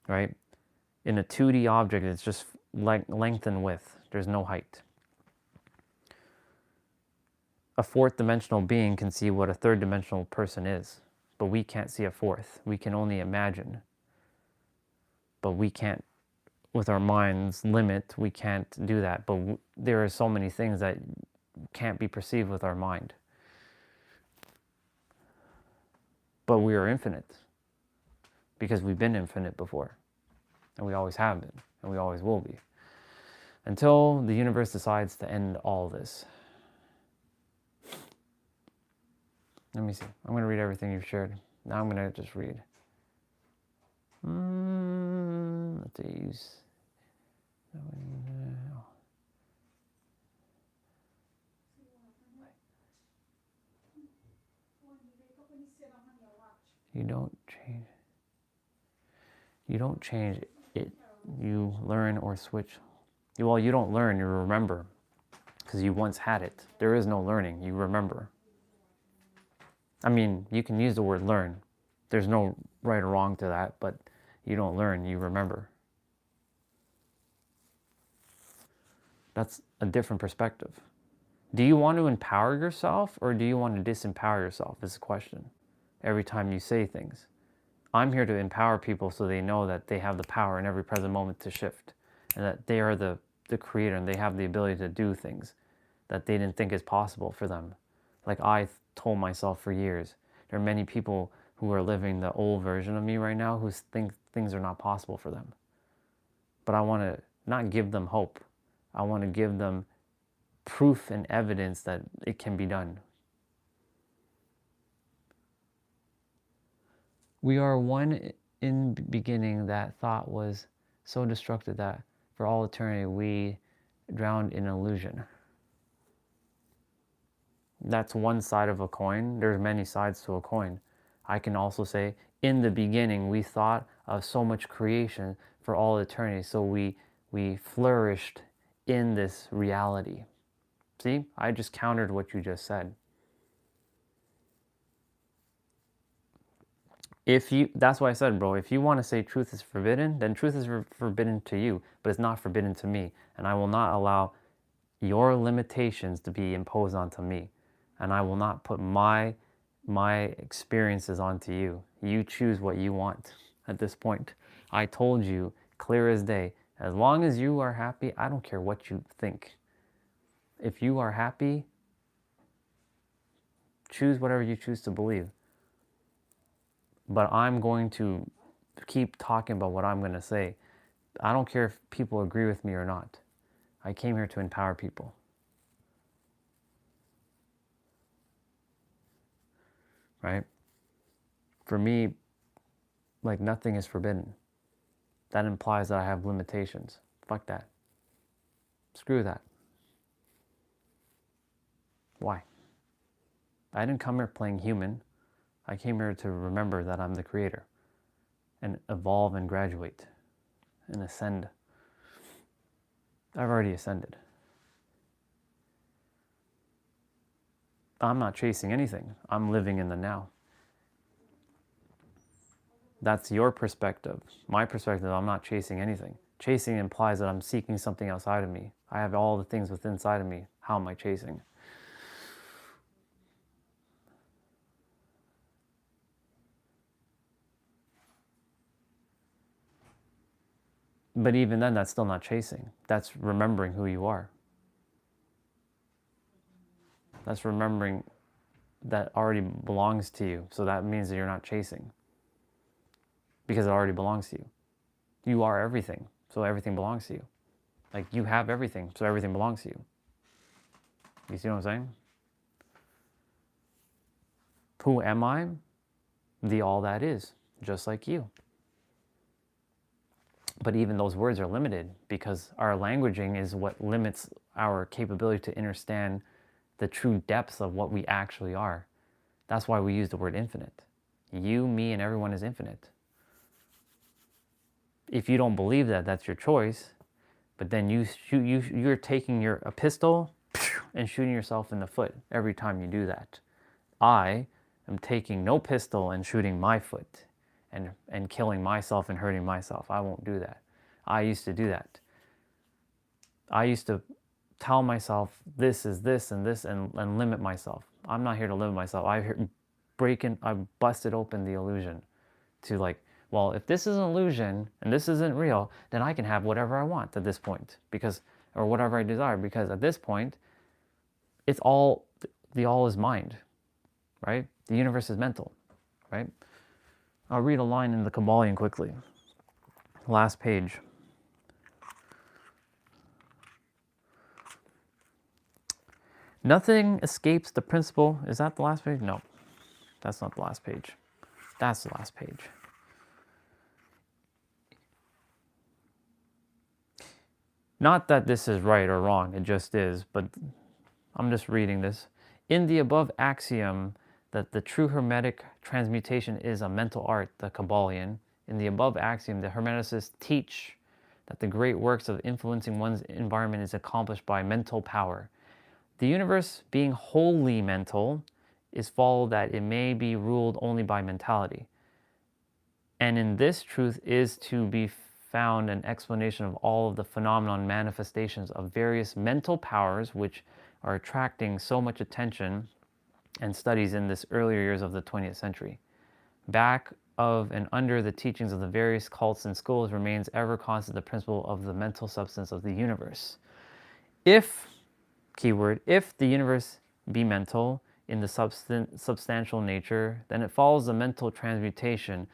right? In a 2D object, it's just length and width. There's no height. A 4th dimensional being can see what a 3rd dimensional person is, but we can't see a 4th. We can only imagine, but we can't, with our mind's limit, we can't do that. But there are so many things that can't be perceived with our mind. But we are infinite, because we've been infinite before, and we always have been, and we always will be, until the universe decides to end all this. Let me see. I'm going to read everything you've shared. Now I'm going to just read. Let's see. You don't change. You don't change it. You learn or switch. Well, you don't learn, you remember. Because you once had it. There is no learning, you remember. I mean, you can use the word learn. There's no right or wrong to that, but you don't learn, you remember. That's a different perspective. Do you want to empower yourself, or do you want to disempower yourself is the question. Every time you say things. I'm here to empower people so they know that they have the power in every present moment to shift, and that they are the creator, and they have the ability to do things that they didn't think is possible for them. Like I told myself for years. There are many people who are living the old version of me right now who think things are not possible for them. But I want to not give them hope. I want to give them proof and evidence that it can be done. We are one in beginning. That thought was so destructive that for all eternity we drowned in illusion. That's one side of a coin. There's many sides to a coin. I can also say, in the beginning, we thought of so much creation for all eternity. So we flourished in this reality. See, I just countered what you just said. That's why I said, bro, if you want to say truth is forbidden, then truth is forbidden to you, but it's not forbidden to me. And I will not allow your limitations to be imposed onto me. And I will not put my experiences onto you. You choose what you want at this point. I told you, clear as day, as long as you are happy, I don't care what you think. If you are happy, choose whatever you choose to believe. But I'm going to keep talking about what I'm going to say. I don't care if people agree with me or not. I came here to empower people. Right? For me, like, nothing is forbidden. That implies that I have limitations. Fuck that. Screw that. Why? I didn't come here playing human. I came here to remember that I'm the creator and evolve and graduate and ascend. I've already ascended. I'm not chasing anything. I'm living in the now. That's your perspective. My perspective, I'm not chasing anything. Chasing implies that I'm seeking something outside of me. I have all the things within inside of me. How am I chasing? But even then, that's still not chasing. That's remembering who you are. That's remembering that already belongs to you. So that means that you're not chasing, because it already belongs to you. You are everything, so everything belongs to you. Like, you have everything, so everything belongs to you. You see what I'm saying? Who am I? The all that is, just like you. But even those words are limited, because our languaging is what limits our capability to understand the true depths of what we actually are. That's why we use the word infinite. You, me, and everyone is infinite. If you don't believe that, that's your choice. But then you're taking a pistol and shooting yourself in the foot every time you do that. I am taking no pistol and shooting my foot and killing myself and hurting myself. I won't do that. I used to do that. I used to tell myself this is this and this and limit myself. I'm not here to limit myself. I busted open the illusion to, like, well, if this is an illusion and this isn't real, then I can have whatever I want at this point, because, or whatever I desire, because at this point, it's all, the all is mind, right? The universe is mental, right? I'll read a line in the Kabbalion quickly. Last page. Nothing escapes the principle. Is that the last page? No, that's not the last page. That's the last page. Not that this is right or wrong, it just is, but I'm just reading this. In the above axiom that the true hermetic transmutation is a mental art, the Kabbalion, in the above axiom, the Hermeticists teach that the great works of influencing one's environment is accomplished by mental power. The universe being wholly mental is followed that it may be ruled only by mentality. And in this truth is to be found an explanation of all of the phenomenon manifestations of various mental powers which are attracting so much attention and studies in this earlier years of the 20th century. Back of and under the teachings of the various cults and schools remains ever constant the principle of the mental substance of the universe. If, keyword, if the universe be mental in the substantial nature, then it follows the mental transmutation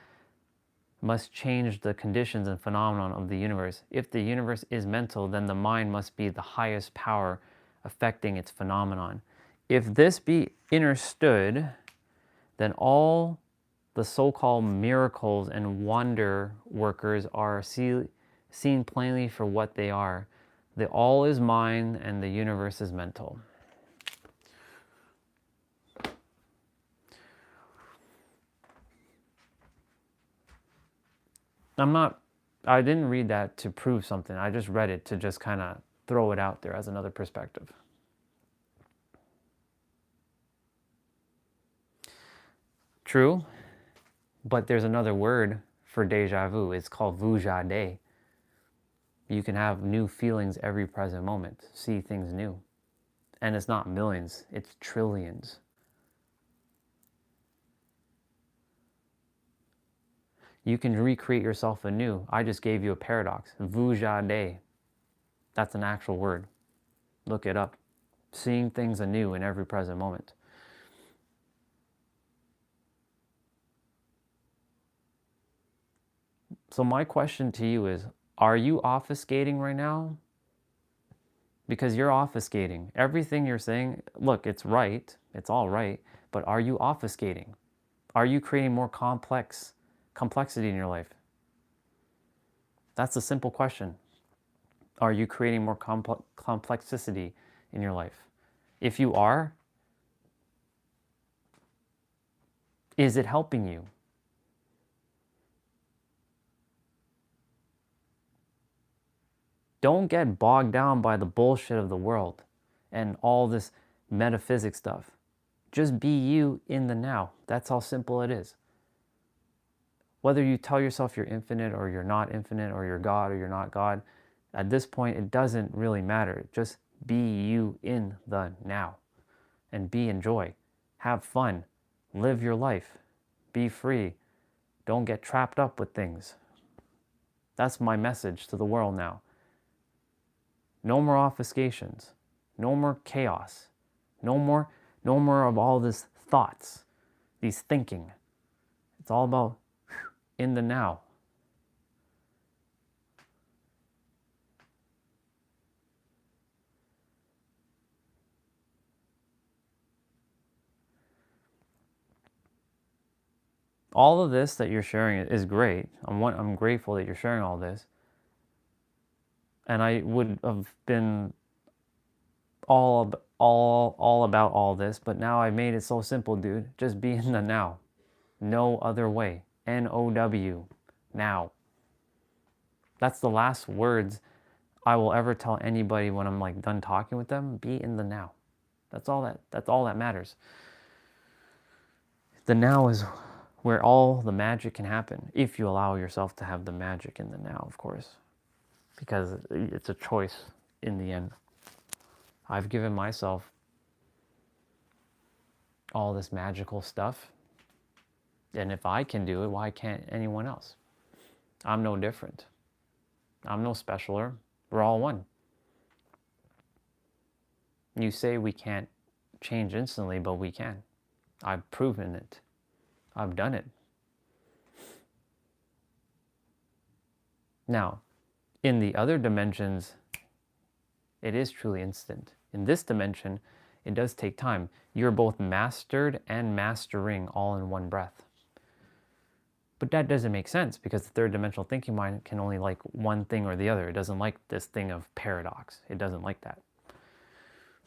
must change the conditions and phenomenon of the universe. If the universe is mental, then the mind must be the highest power affecting its phenomenon. If this be understood, then all the so-called miracles and wonder workers are seen plainly for what they are. The all is mind and the universe is mental. I didn't read that to prove something. I just read it to just kind of throw it out there as another perspective. True, but there's another word for deja vu. It's called vujade. You can have new feelings every present moment, see things new. And it's not millions, it's trillions. You can recreate yourself anew. I just gave you a paradox. Vujade. That's an actual word. Look it up. Seeing things anew in every present moment. So my question to you is, are you obfuscating right now? Because you're obfuscating. Everything you're saying, look, it's right. It's all right. But are you obfuscating? Are you creating more complexity in your life? That's a simple question. Are you creating more complexity in your life? If you are, is it helping you? Don't get bogged down by the bullshit of the world and all this metaphysics stuff. Just be you in the now. That's how simple it is. Whether you tell yourself you're infinite or you're not infinite or you're God or you're not God, at this point, it doesn't really matter. Just be you in the now and enjoy. Have fun. Live your life. Be free. Don't get trapped up with things. That's my message to the world now. No more obfuscations. No more chaos. No more of all this thoughts, these thinking. It's all about in the now. All of this that you're sharing is great. I'm grateful that you're sharing all this. And I would have been all about all this, but now I made it so simple, dude. Just be in the now. No other way. NOW. Now. That's the last words I will ever tell anybody when I'm like done talking with them. Be in the now. That's all that matters. The now is where all the magic can happen, if you allow yourself to have the magic in the now, of course, because it's a choice in the end. I've given myself all this magical stuff, and if I can do it, why can't anyone else? I'm no different. I'm no specialer. We're all one. You say we can't change instantly, but we can. I've proven it. I've done it. Now, in the other dimensions, it is truly instant. In this dimension, it does take time. You're both mastered and mastering all in one breath. But that doesn't make sense because the third dimensional thinking mind can only like one thing or the other. It doesn't like this thing of paradox. It doesn't like that.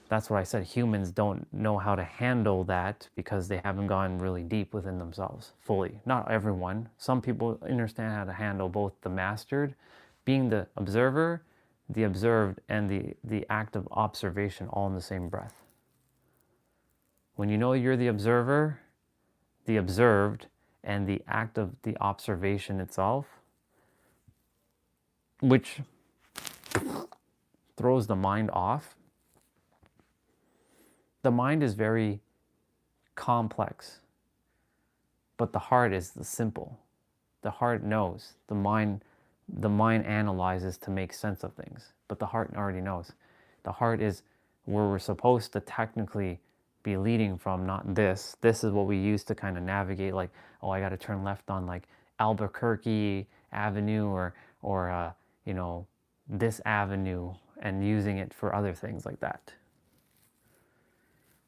That's what I said. Humans don't know how to handle that because they haven't gone really deep within themselves fully. Not everyone. Some people understand how to handle both the mastered, being the observer, the observed, and the act of observation all in the same breath. When you know you're the observer, the observed, and the act of the observation itself, which throws the mind off. The mind is very complex, but the heart is the simple. The heart knows. The mind analyzes to make sense of things, but the heart already knows. The heart is where we're supposed to technically be leading from, not this. This is what we use to kind of navigate, like, oh, I got to turn left on like Albuquerque Avenue or this avenue, and using it for other things like that.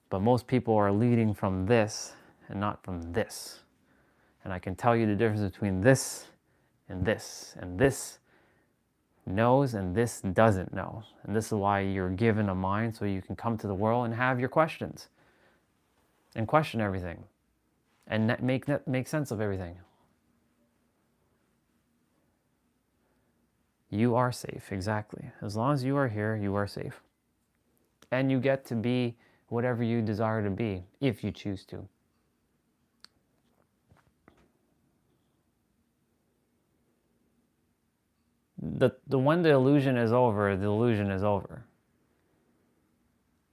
But most people are leading from this and not from this. And I can tell you the difference between this and this. And this knows and this doesn't know. And this is why you're given a mind, so you can come to the world and have your questions. And question everything. And make sense of everything. You are safe, exactly. As long as you are here, you are safe. And you get to be whatever you desire to be, if you choose to. When the illusion is over, the illusion is over.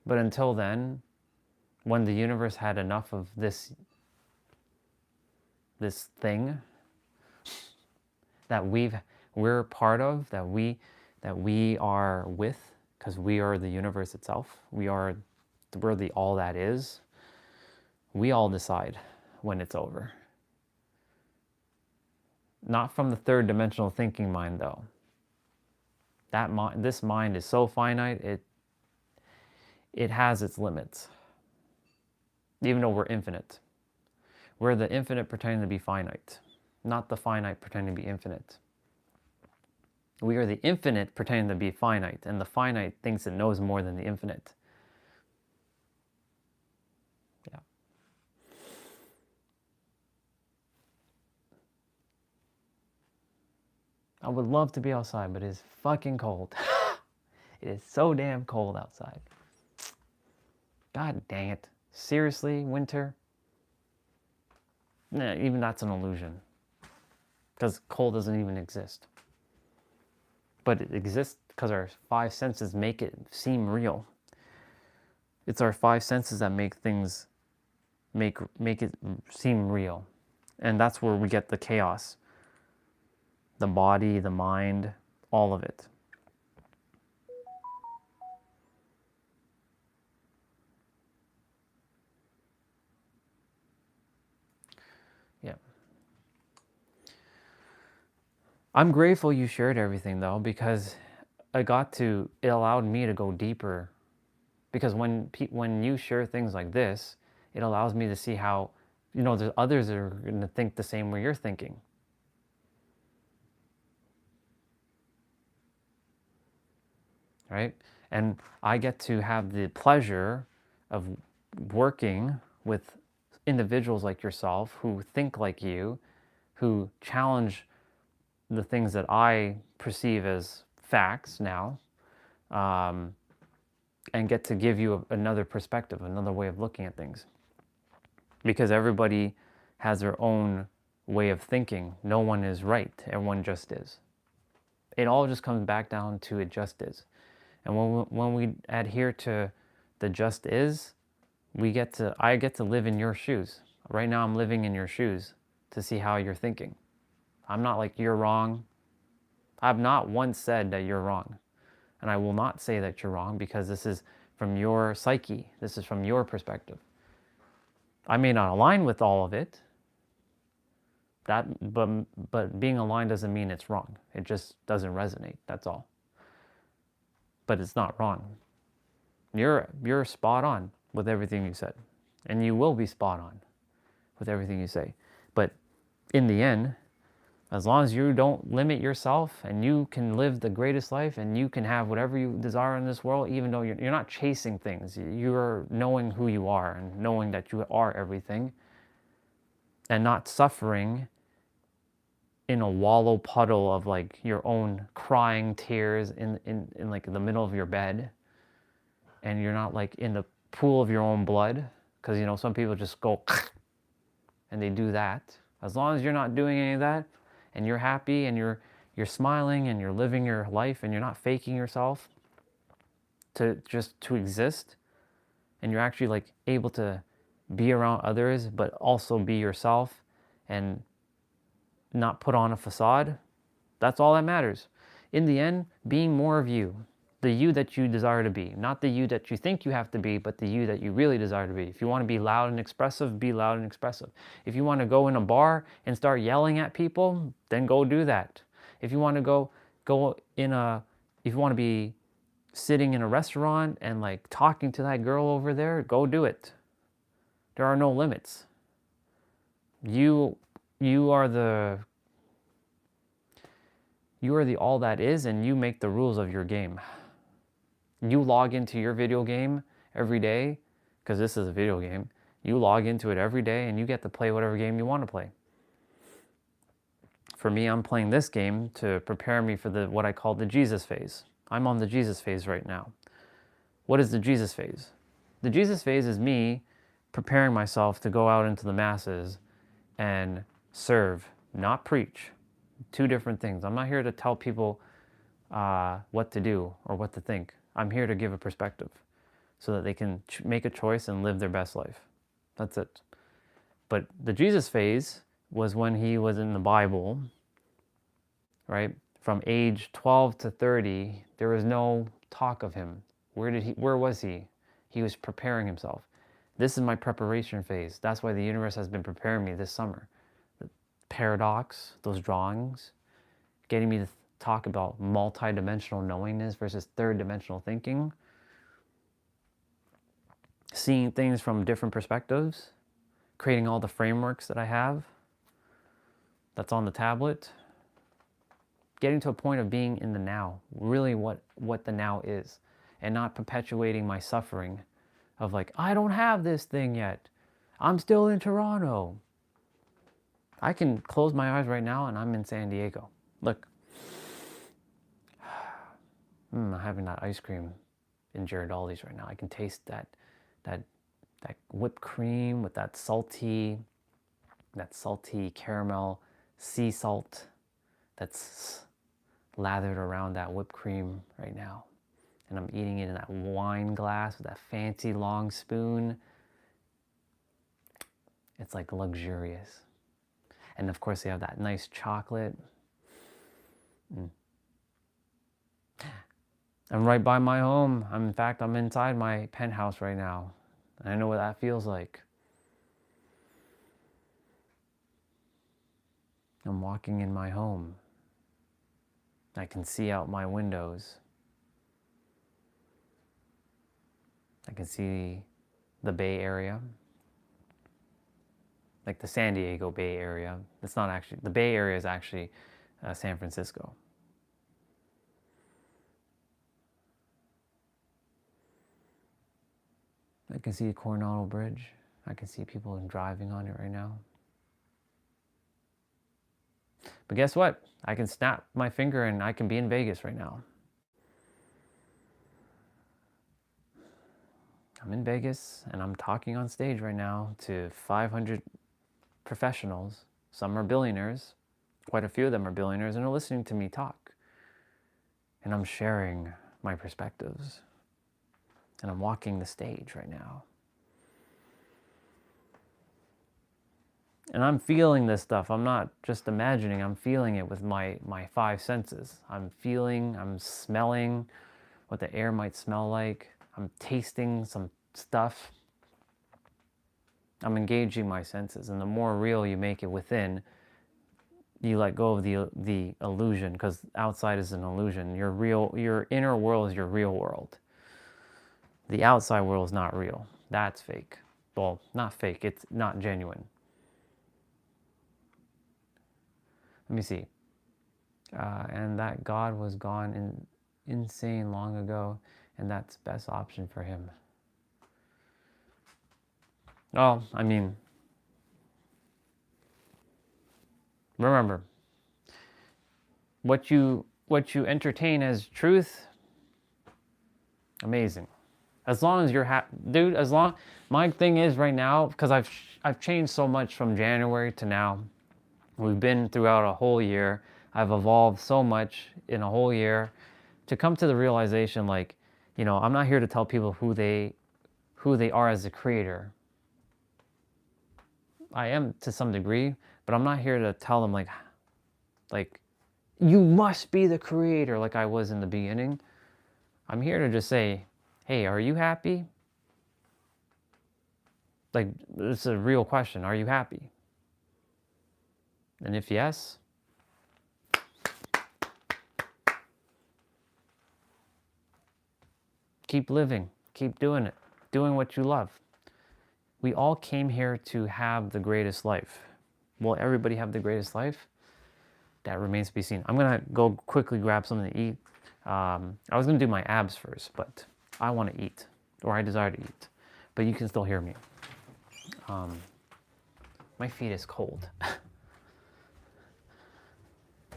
But until then, when the universe had enough of this thing that we're part of, that we are with, because we are the universe itself, we're the all that is, we all decide when it's over. Not from the third dimensional thinking mind, though. This mind is so finite, it has its limits. Even though we're infinite. We're the infinite pretending to be finite, not the finite pretending to be infinite. We are the infinite pretending to be finite, and the finite thinks it knows more than the infinite. Yeah. I would love to be outside, but it is fucking cold. It is so damn cold outside. God dang it. Seriously, winter? Nah, even that's an illusion. Because cold doesn't even exist. But it exists because our five senses make it seem real. It's our five senses that make things, make it seem real. And that's where we get the chaos. the body, the mind, all of it. Yeah. I'm grateful you shared everything though, because it allowed me to go deeper. Because when you share things like this, it allows me to see how, there's others that are going to think the same way you're thinking. Right? And I get to have the pleasure of working with individuals like yourself who think like you, who challenge the things that I perceive as facts now, and get to give you another perspective, another way of looking at things. Because everybody has their own way of thinking. No one is right. Everyone just is. It all just comes back down to it just is. And when we adhere to the just is, I get to live in your shoes. Right now I'm living in your shoes to see how you're thinking. I'm not like you're wrong. I've not once said that you're wrong. And I will not say that you're wrong, because this is from your psyche. This is from your perspective. I may not align with all of it, but being aligned doesn't mean it's wrong. It just doesn't resonate, that's all. But it's not wrong. You're spot on with everything you said. And you will be spot on with everything you say. But in the end, as long as you don't limit yourself and you can live the greatest life and you can have whatever you desire in this world, even though you're not chasing things, you're knowing who you are and knowing that you are everything, and not suffering in a wallow puddle of like your own crying tears in like the middle of your bed, and you're not like in the pool of your own blood, because some people just go and they do that. As long as you're not doing any of that, and you're happy and you're smiling and you're living your life and you're not faking yourself to exist, and you're actually like able to be around others but also be yourself and not put on a facade, that's all that matters. In the end, being more of you, the you that you desire to be, not the you that you think you have to be, but the you that you really desire to be. If you want to be loud and expressive, be loud and expressive. If you want to go in a bar and start yelling at people, then go do that. If you want to if you want to be sitting in a restaurant and like talking to that girl over there, go do it. There are no limits. You are the all that is, and you make the rules of your game. You log into your video game every day, because this is a video game. You log into it every day and you get to play whatever game you want to play. For me, I'm playing this game to prepare me for what I call the Jesus phase. I'm on the Jesus phase right now. What is the Jesus phase? The Jesus phase is me preparing myself to go out into the masses and serve, not preach. Two different things. I'm not here to tell people what to do or what to think. I'm here to give a perspective so that they can make a choice and live their best life. That's it. But the Jesus phase was when he was in the Bible, right? From age 12 to 30, there was no talk of him. Where was he? He was preparing himself. This is my preparation phase. That's why the universe has been preparing me this summer. The paradox, those drawings, getting me to talk about multi-dimensional knowingness versus third-dimensional thinking, seeing things from different perspectives, creating all the frameworks that I have that's on the tablet, getting to a point of being in the now, really what the now is, and not perpetuating my suffering of like, I don't have this thing yet. I'm still in Toronto. I can close my eyes right now and I'm in San Diego. Look. I'm having that ice cream in Girardelli's right now. I can taste that whipped cream with that salty caramel sea salt that's lathered around that whipped cream right now. And I'm eating it in that wine glass with that fancy long spoon. It's like luxurious. And of course they have that nice chocolate. I'm right by my home. In fact, I'm inside my penthouse right now. I know what that feels like. I'm walking in my home. I can see out my windows. I can see the Bay Area, like the San Diego Bay Area. It's not actually, the Bay Area is actually San Francisco. I can see Coronado Bridge. I can see people driving on it right now. But guess what? I can snap my finger and I can be in Vegas right now. I'm in Vegas and I'm talking on stage right now to 500 professionals. Some are billionaires. Quite a few of them are billionaires and are listening to me talk. And I'm sharing my perspectives. And I'm walking the stage right now. And I'm feeling this stuff. I'm not just imagining, I'm feeling it with my five senses. I'm feeling, I'm smelling what the air might smell like. I'm tasting some stuff. I'm engaging my senses. And the more real you make it within, you let go of the illusion, because outside is an illusion. Your inner world is your real world. The outside world is not real. That's fake. Well, not fake, it's not genuine. Let me see. And that God was gone insane long ago, and that's best option for him. Well, I mean, remember, what you entertain as truth, amazing. As long as you're happy, dude. My thing is right now, because I've changed so much from January to now. We've been throughout a whole year. I've evolved so much in a whole year to come to the realization, like, you know, I'm not here to tell people who they are as a creator. I am to some degree, but I'm not here to tell them like you must be the creator like I was in the beginning. I'm here to just say, hey, are you happy? Like, it's a real question. Are you happy? And if yes, keep living, keep doing it, doing what you love. We all came here to have the greatest life. Will everybody have the greatest life? That remains to be seen. I'm gonna go quickly grab something to eat. I was gonna do my abs first, but I want to eat, or I desire to eat. But you can still hear me. My feet is cold.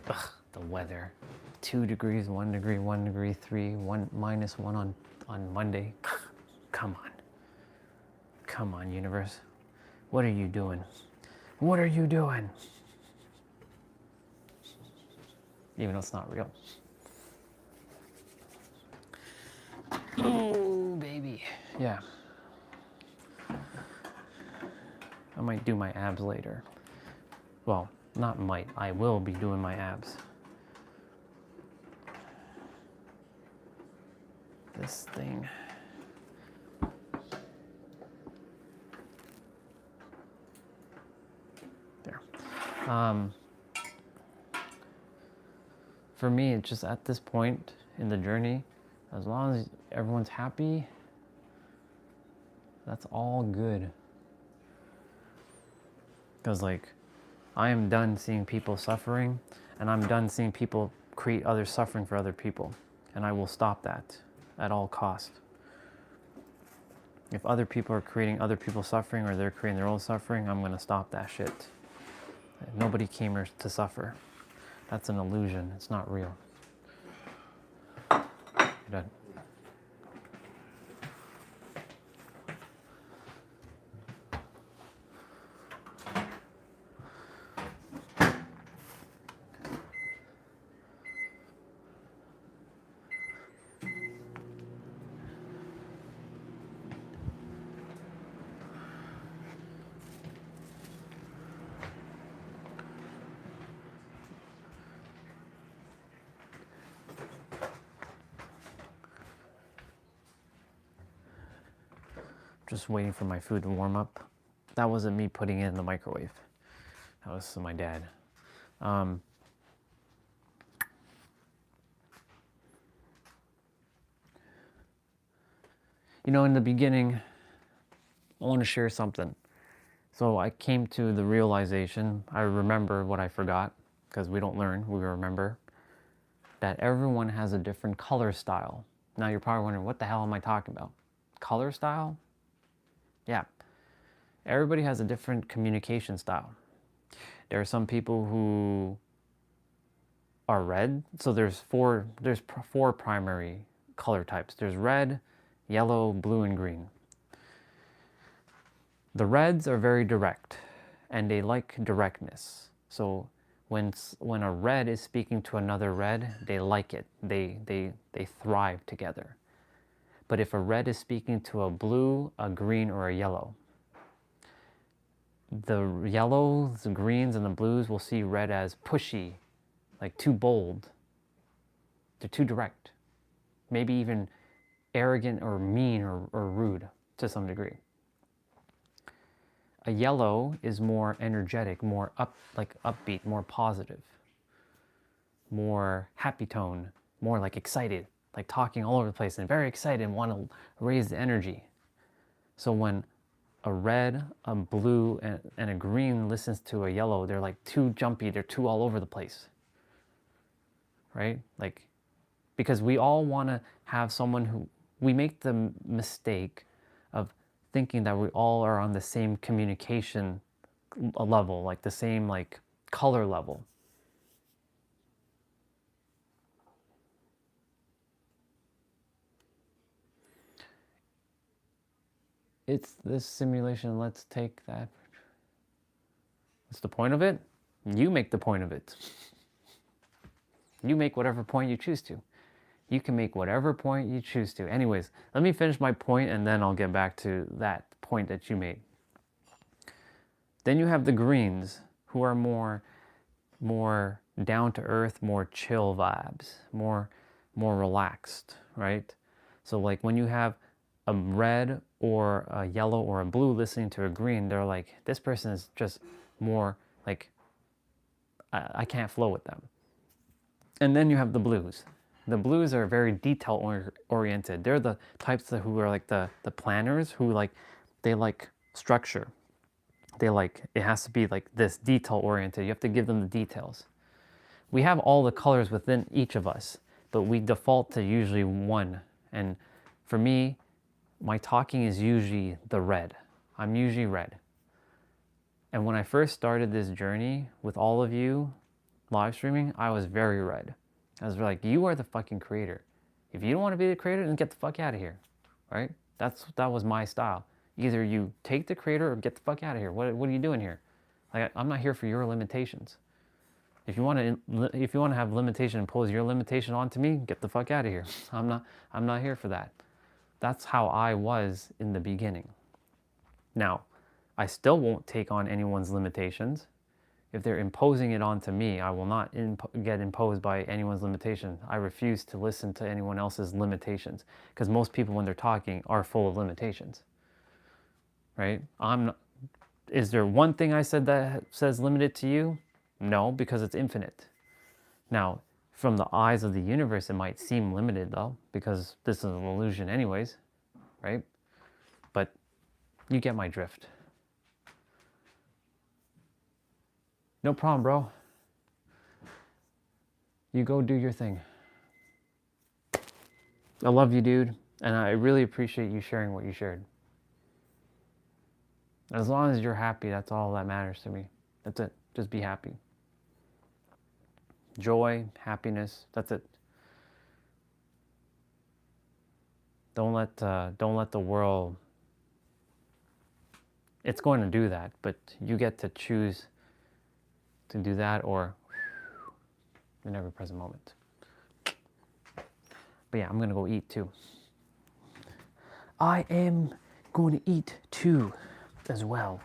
Ugh, the weather. 2 degrees, 1 degree, 1 degree, 3, -1 on Monday. Come on. Come on, universe. What are you doing? What are you doing? Even though it's not real. Oh, baby. Yeah. I might do my abs later. Well, not might. I will be doing my abs. This thing. There. For me, it's just at this point in the journey, as long as everyone's happy, that's all good. Because, like, I am done seeing people suffering, and I'm done seeing people create other suffering for other people. And I will stop that at all cost. If other people are creating other people's suffering, or they're creating their own suffering, I'm going to stop that shit. Nobody came here to suffer. That's an illusion. It's not real. You're done. just waiting for my food to warm up. That wasn't me putting it in the microwave. That was my dad. You know, in the beginning, I want to share something. So I came to the realization, I remember what I forgot, because we don't learn, we remember, that everyone has a different color style. Now you're probably wondering, what the hell am I talking about? Color style? Yeah. Everybody has a different communication style. There are some people who are red. So there's four primary color types. There's red, yellow, blue, and green. The reds are very direct, and they like directness. So when a red is speaking to another red, they like it. They thrive together. But if a red is speaking to a blue, a green, or a yellow, the yellows, the greens, and the blues will see red as pushy, like too bold. They're too direct. Maybe even arrogant or mean or rude to some degree. A yellow is more energetic, more upbeat, more positive, more happy tone, more like excited, like talking all over the place and very excited and want to raise the energy. So when a red, a blue, and a green listens to a yellow, they're like too jumpy, they're too all over the place, right? Like, because we all want to have someone who, we make the mistake of thinking that we all are on the same communication level, like the same like color level. It's this simulation, let's take that. What's the point of it? You make the point of it. You make whatever point you choose to. You can make whatever point you choose to. Anyways, let me finish my point and then I'll get back to that point that you made. Then you have the greens, who are more down to earth, more chill vibes, more relaxed, right? So like when you have a red or a yellow or a blue listening to a green, they're like, this person is just more like, I can't flow with them. And then you have the blues. The blues are very detail oriented. They're the types who are like the planners, who like, they like structure. They like, it has to be like this detail oriented. You have to give them the details. We have all the colors within each of us, but we default to usually one. And for me, my talking is usually the red. I'm usually red. And when I first started this journey with all of you live streaming, I was very red. I was like, you are the fucking creator. If you don't want to be the creator, then get the fuck out of here, right? That was my style. Either you take the creator or get the fuck out of here. What are you doing here? Like, I'm not here for your limitations. If you want to have limitation, impose your limitation onto me, get the fuck out of here. I'm not here for that. That's how I was in the beginning. Now, I still won't take on anyone's limitations. If they're imposing it onto me, I will not get imposed by anyone's limitation. I refuse to listen to anyone else's limitations, because most people, when they're talking, are full of limitations, right? Is there one thing I said that says limited to you? No, because it's infinite. Now, from the eyes of the universe, it might seem limited though, because this is an illusion anyways, right? But you get my drift. No problem, bro. You go do your thing. I love you, dude. And I really appreciate you sharing what you shared. As long as you're happy, that's all that matters to me. That's it. Just be happy. Joy, happiness, that's it. Don't let the world, it's going to do that, but you get to choose to do that or in every present moment. But yeah, I'm gonna go eat too. I am going to eat too as well.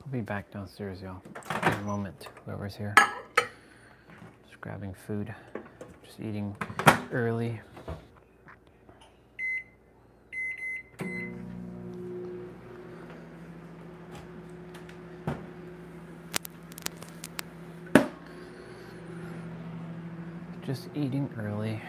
I'll be back downstairs, y'all. In a moment, whoever's here. Just grabbing food. Just eating early. Just eating early.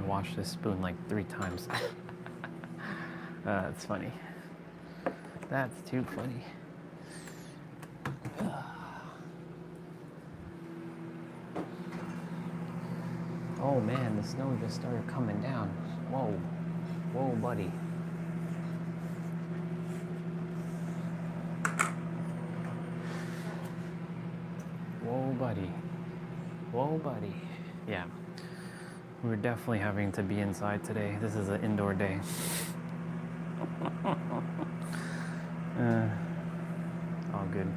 Wash this spoon like 3 times. That's funny. That's too funny. Oh man, the snow just started coming down. Whoa. Whoa, buddy. Whoa, buddy. Whoa, buddy. Yeah. We're definitely having to be inside today. This is an indoor day. All good.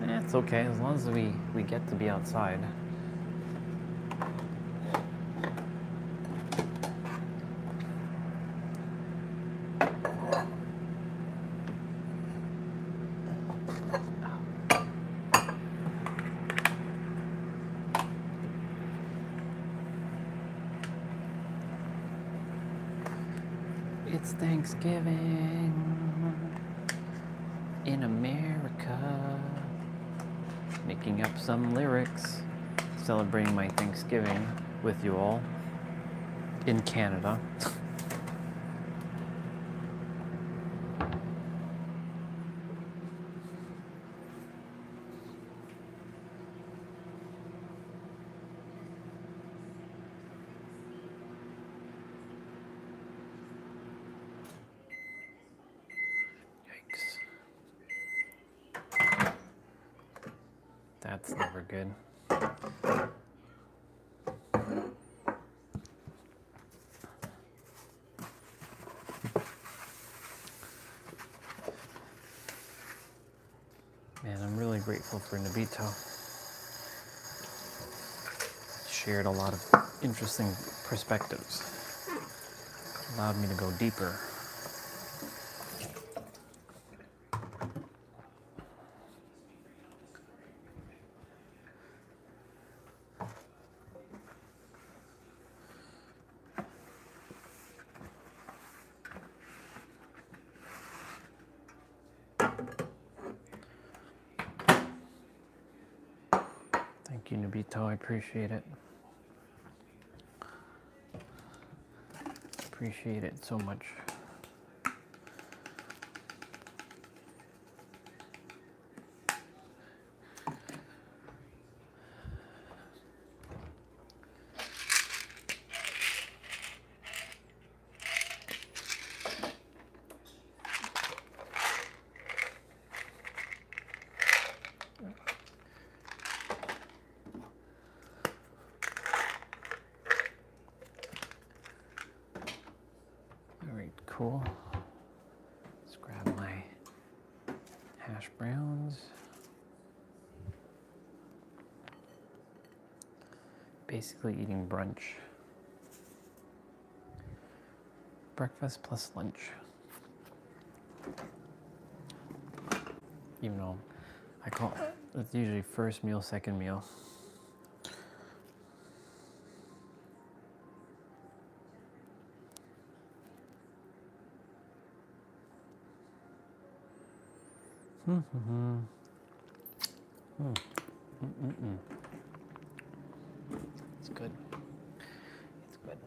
It's okay as long as we get to be outside. It's Thanksgiving in America. Making up some lyrics, celebrating my Thanksgiving with you all in Canada. That's never good. Man, I'm really grateful for Nabito. Shared a lot of interesting perspectives. Allowed me to go deeper. Thank you, Nabito. I appreciate it. Appreciate it so much. Cool. Let's grab my hash browns. Basically eating brunch. Breakfast plus lunch. Even though I call it's usually first meal, second meal. It's good. It's good.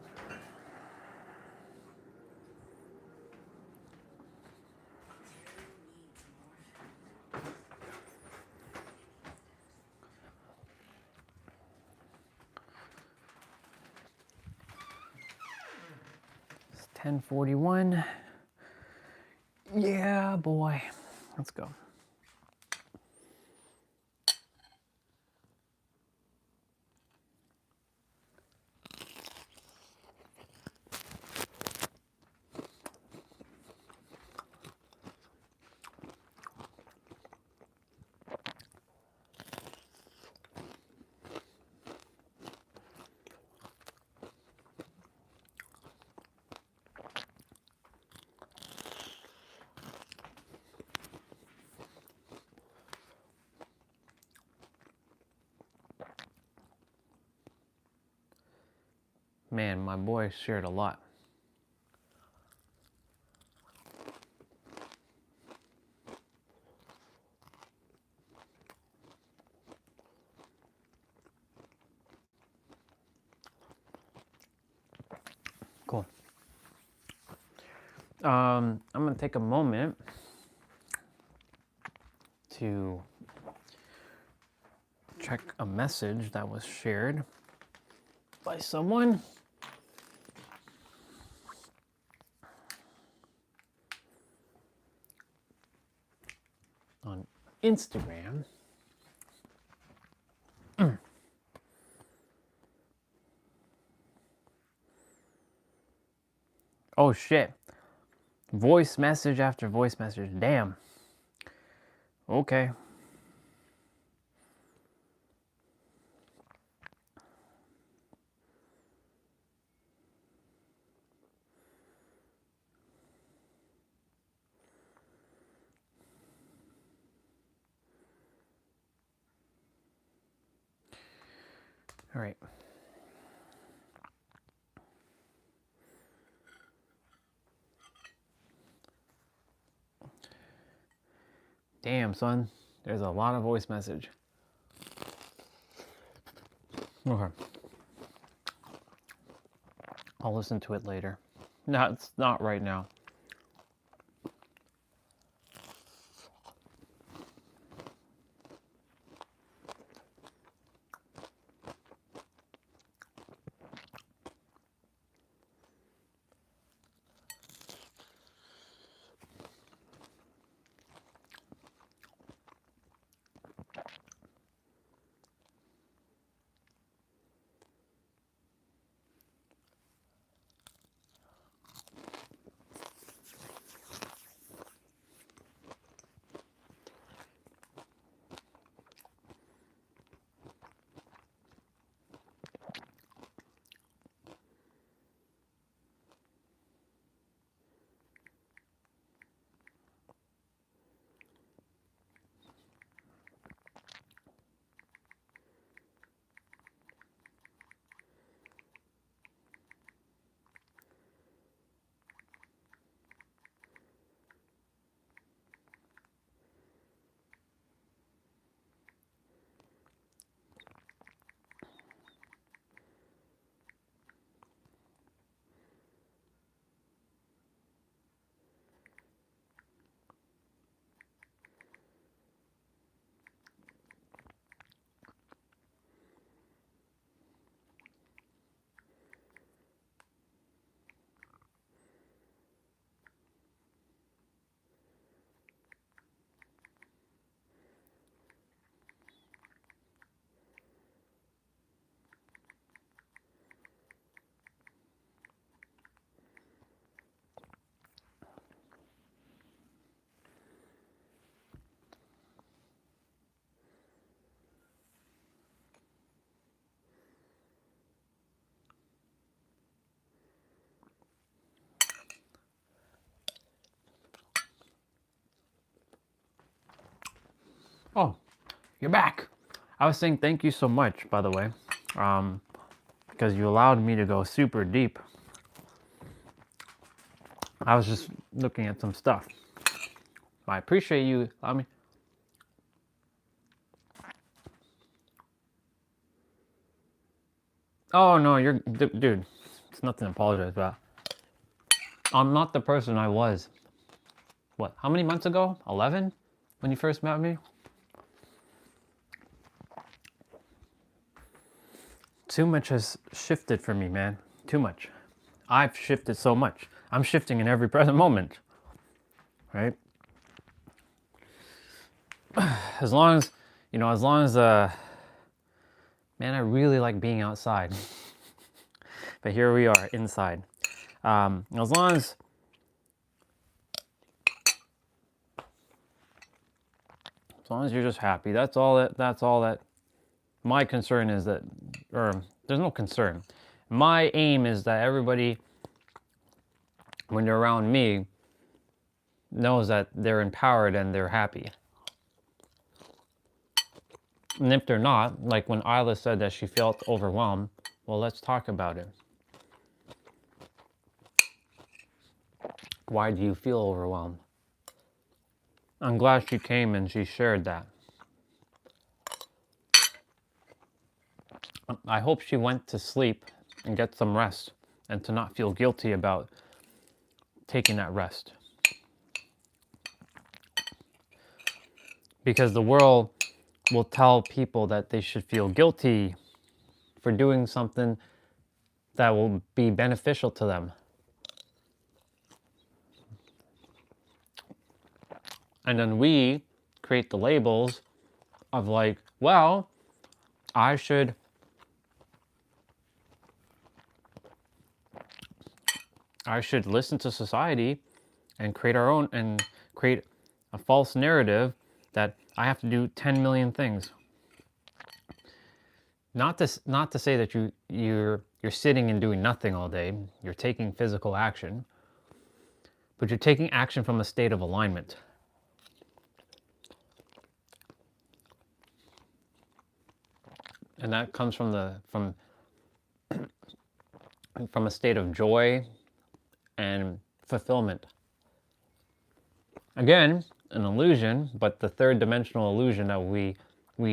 10:41. Yeah, boy. Let's go. Man, my boy shared a lot. Cool. I'm going to take a moment to check a message that was shared by someone. On Instagram. Oh shit. Voice message after voice message. Damn. Okay. All right. Damn, son. There's a lot of voice message. Okay. I'll listen to it later. No, it's not right now. Oh, you're back. I was saying thank you so much, by the way, because you allowed me to go super deep. I was just looking at some stuff. I appreciate you. Oh no, you're dude. It's nothing to apologize about. I'm not the person I was. What? How many months ago? 11? When you first met me? Too much has shifted for me, man. Too much. I've shifted so much. I'm shifting in every present moment, right? As long as, man, I really like being outside. But here we are inside. As long as you're just happy, that's all that my concern is, that, or there's no concern. My aim is that everybody, when they're around me, knows that they're empowered and they're happy. And if they're not, like when Isla said that she felt overwhelmed, well, let's talk about it. Why do you feel overwhelmed? I'm glad she came and she shared that. I hope she went to sleep and get some rest, and to not feel guilty about taking that rest. Because the world will tell people that they should feel guilty for doing something that will be beneficial to them. And then we create the labels of like, well, I should listen to society and create our own, and create a false narrative that I have to do 10 million things. Not to say that you're sitting and doing nothing all day. You're taking physical action, but you're taking action from a state of alignment. And that comes from a state of joy and fulfillment. Again, an illusion, but the third dimensional illusion that we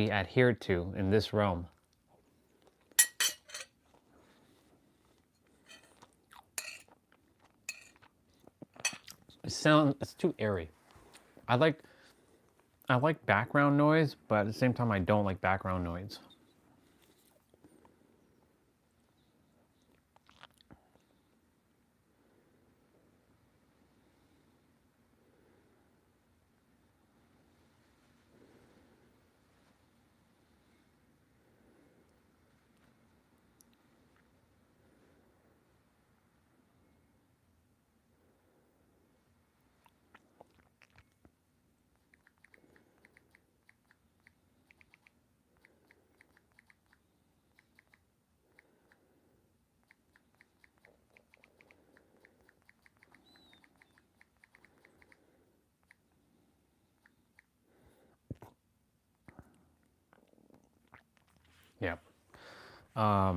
adhere to in this realm. It's too airy. I like background noise, but at the same time I don't like background noise. Yeah. I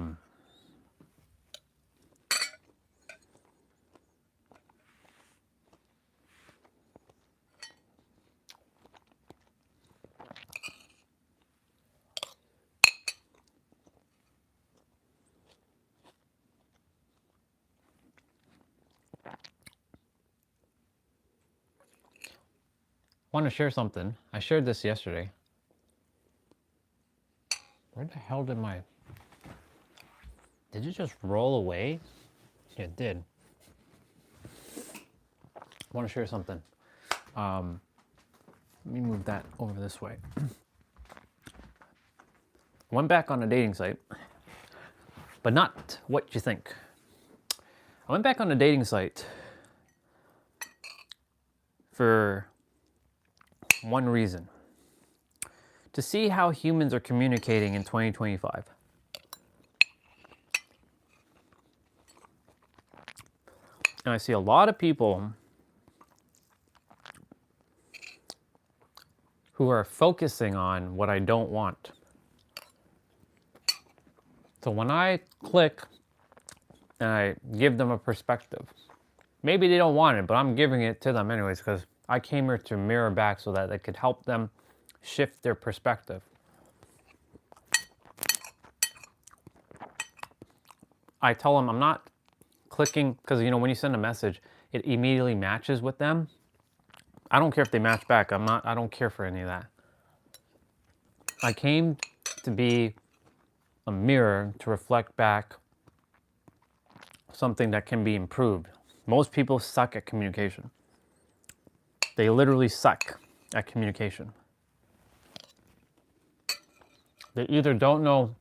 want to share something. I shared this yesterday. Where the hell did it just roll away? Yeah, it did. I want to share something. Let me move that over this way. Went back on a dating site, but not what you think. I went back on a dating site for one reason: to see how humans are communicating in 2025. And I see a lot of people who are focusing on what I don't want. So when I click and I give them a perspective, maybe they don't want it, but I'm giving it to them anyways, because I came here to mirror back so that it could help them shift their perspective. I tell them I'm not clicking, because when you send a message, it immediately matches with them. I don't care if they match back. I don't care for any of that. I came to be a mirror to reflect back something that can be improved. Most people suck at communication. They literally suck at communication. They either don't know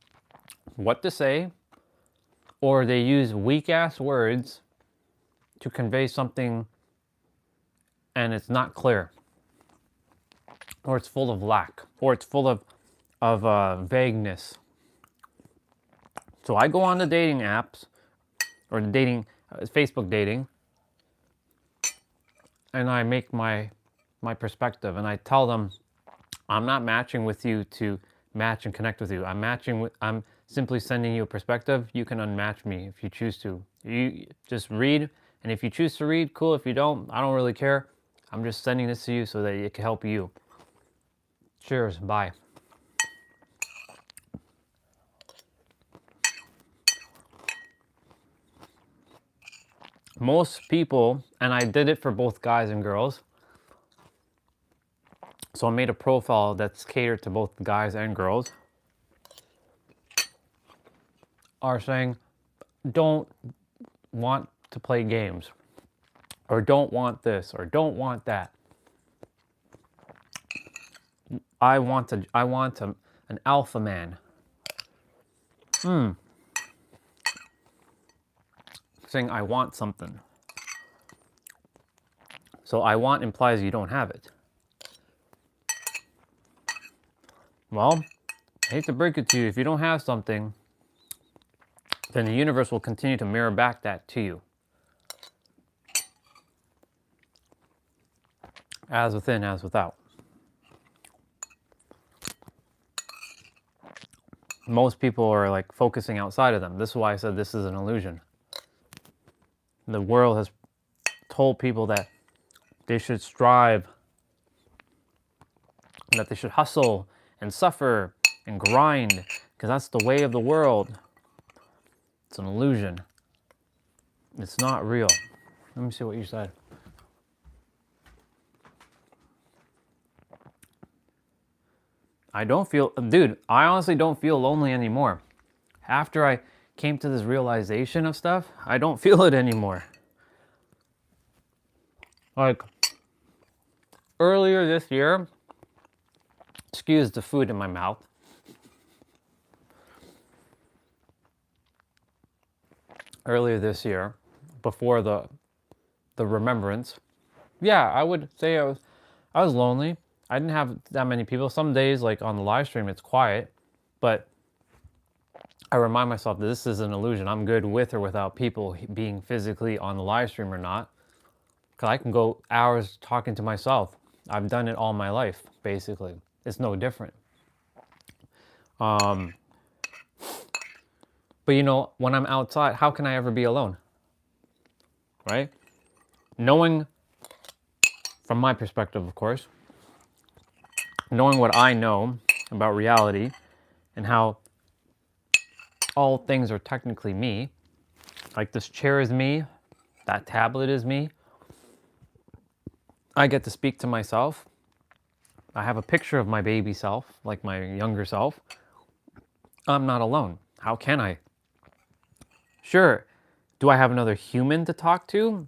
what to say, or they use weak-ass words to convey something and it's not clear. Or it's full of lack. Or it's full of vagueness. So I go on the dating apps, or the dating, Facebook dating, and I make my perspective, and I tell them, I'm not matching with you to match and connect with you. I'm simply sending you a perspective. You can unmatch me if you choose to. You just read, and if you choose to read, cool. If you don't, I don't really care. I'm just sending this to you so that it can help you. Cheers, bye. Most people, and I did it for both guys and girls, so I made a profile that's catered to both guys and girls, are saying, don't want to play games, or don't want this, or don't want that. I want an alpha man. Saying I want something. So I want implies you don't have it. Well, I hate to break it to you, if you don't have something, then the universe will continue to mirror back that to you. As within, as without. Most people are like focusing outside of them. This is why I said this is an illusion. The world has told people that they should strive, that they should hustle and suffer and grind, because that's the way of the world. It's an illusion. It's not real. Let me see what you said. I don't feel, dude, I honestly don't feel lonely anymore. After I came to this realization of stuff, I don't feel it anymore. Like, earlier this year, excuse the food in my mouth. Earlier this year, before the remembrance, yeah, I would say I was lonely. I didn't have that many people. Some days, like on the live stream, it's quiet, but I remind myself that this is an illusion. I'm good with or without people being physically on the live stream or not. Because I can go hours talking to myself. I've done it all my life, basically. It's no different. But you know, when I'm outside, how can I ever be alone? Right? Knowing, from my perspective, of course, knowing what I know about reality and how all things are technically me, like this chair is me, that tablet is me, I get to speak to myself. I have a picture of my baby self, like my younger self. I'm not alone. How can I? Sure, do I have another human to talk to?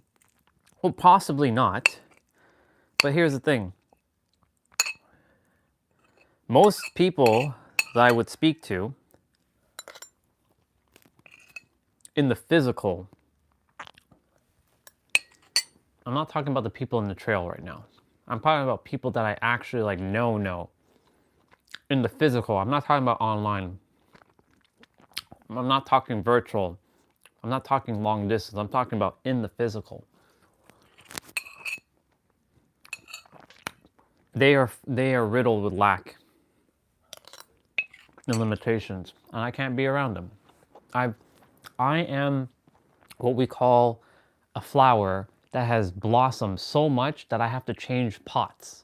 Well, possibly not. But here's the thing. Most people that I would speak to in the physical, I'm not talking about the people in the trail right now. I'm talking about people that I actually like know. In the physical, I'm not talking about online. I'm not talking virtual. I'm not talking long distance. I'm talking about in the physical. They are riddled with lack and limitations, and I can't be around them. I am what we call a flower that has blossomed so much that I have to change pots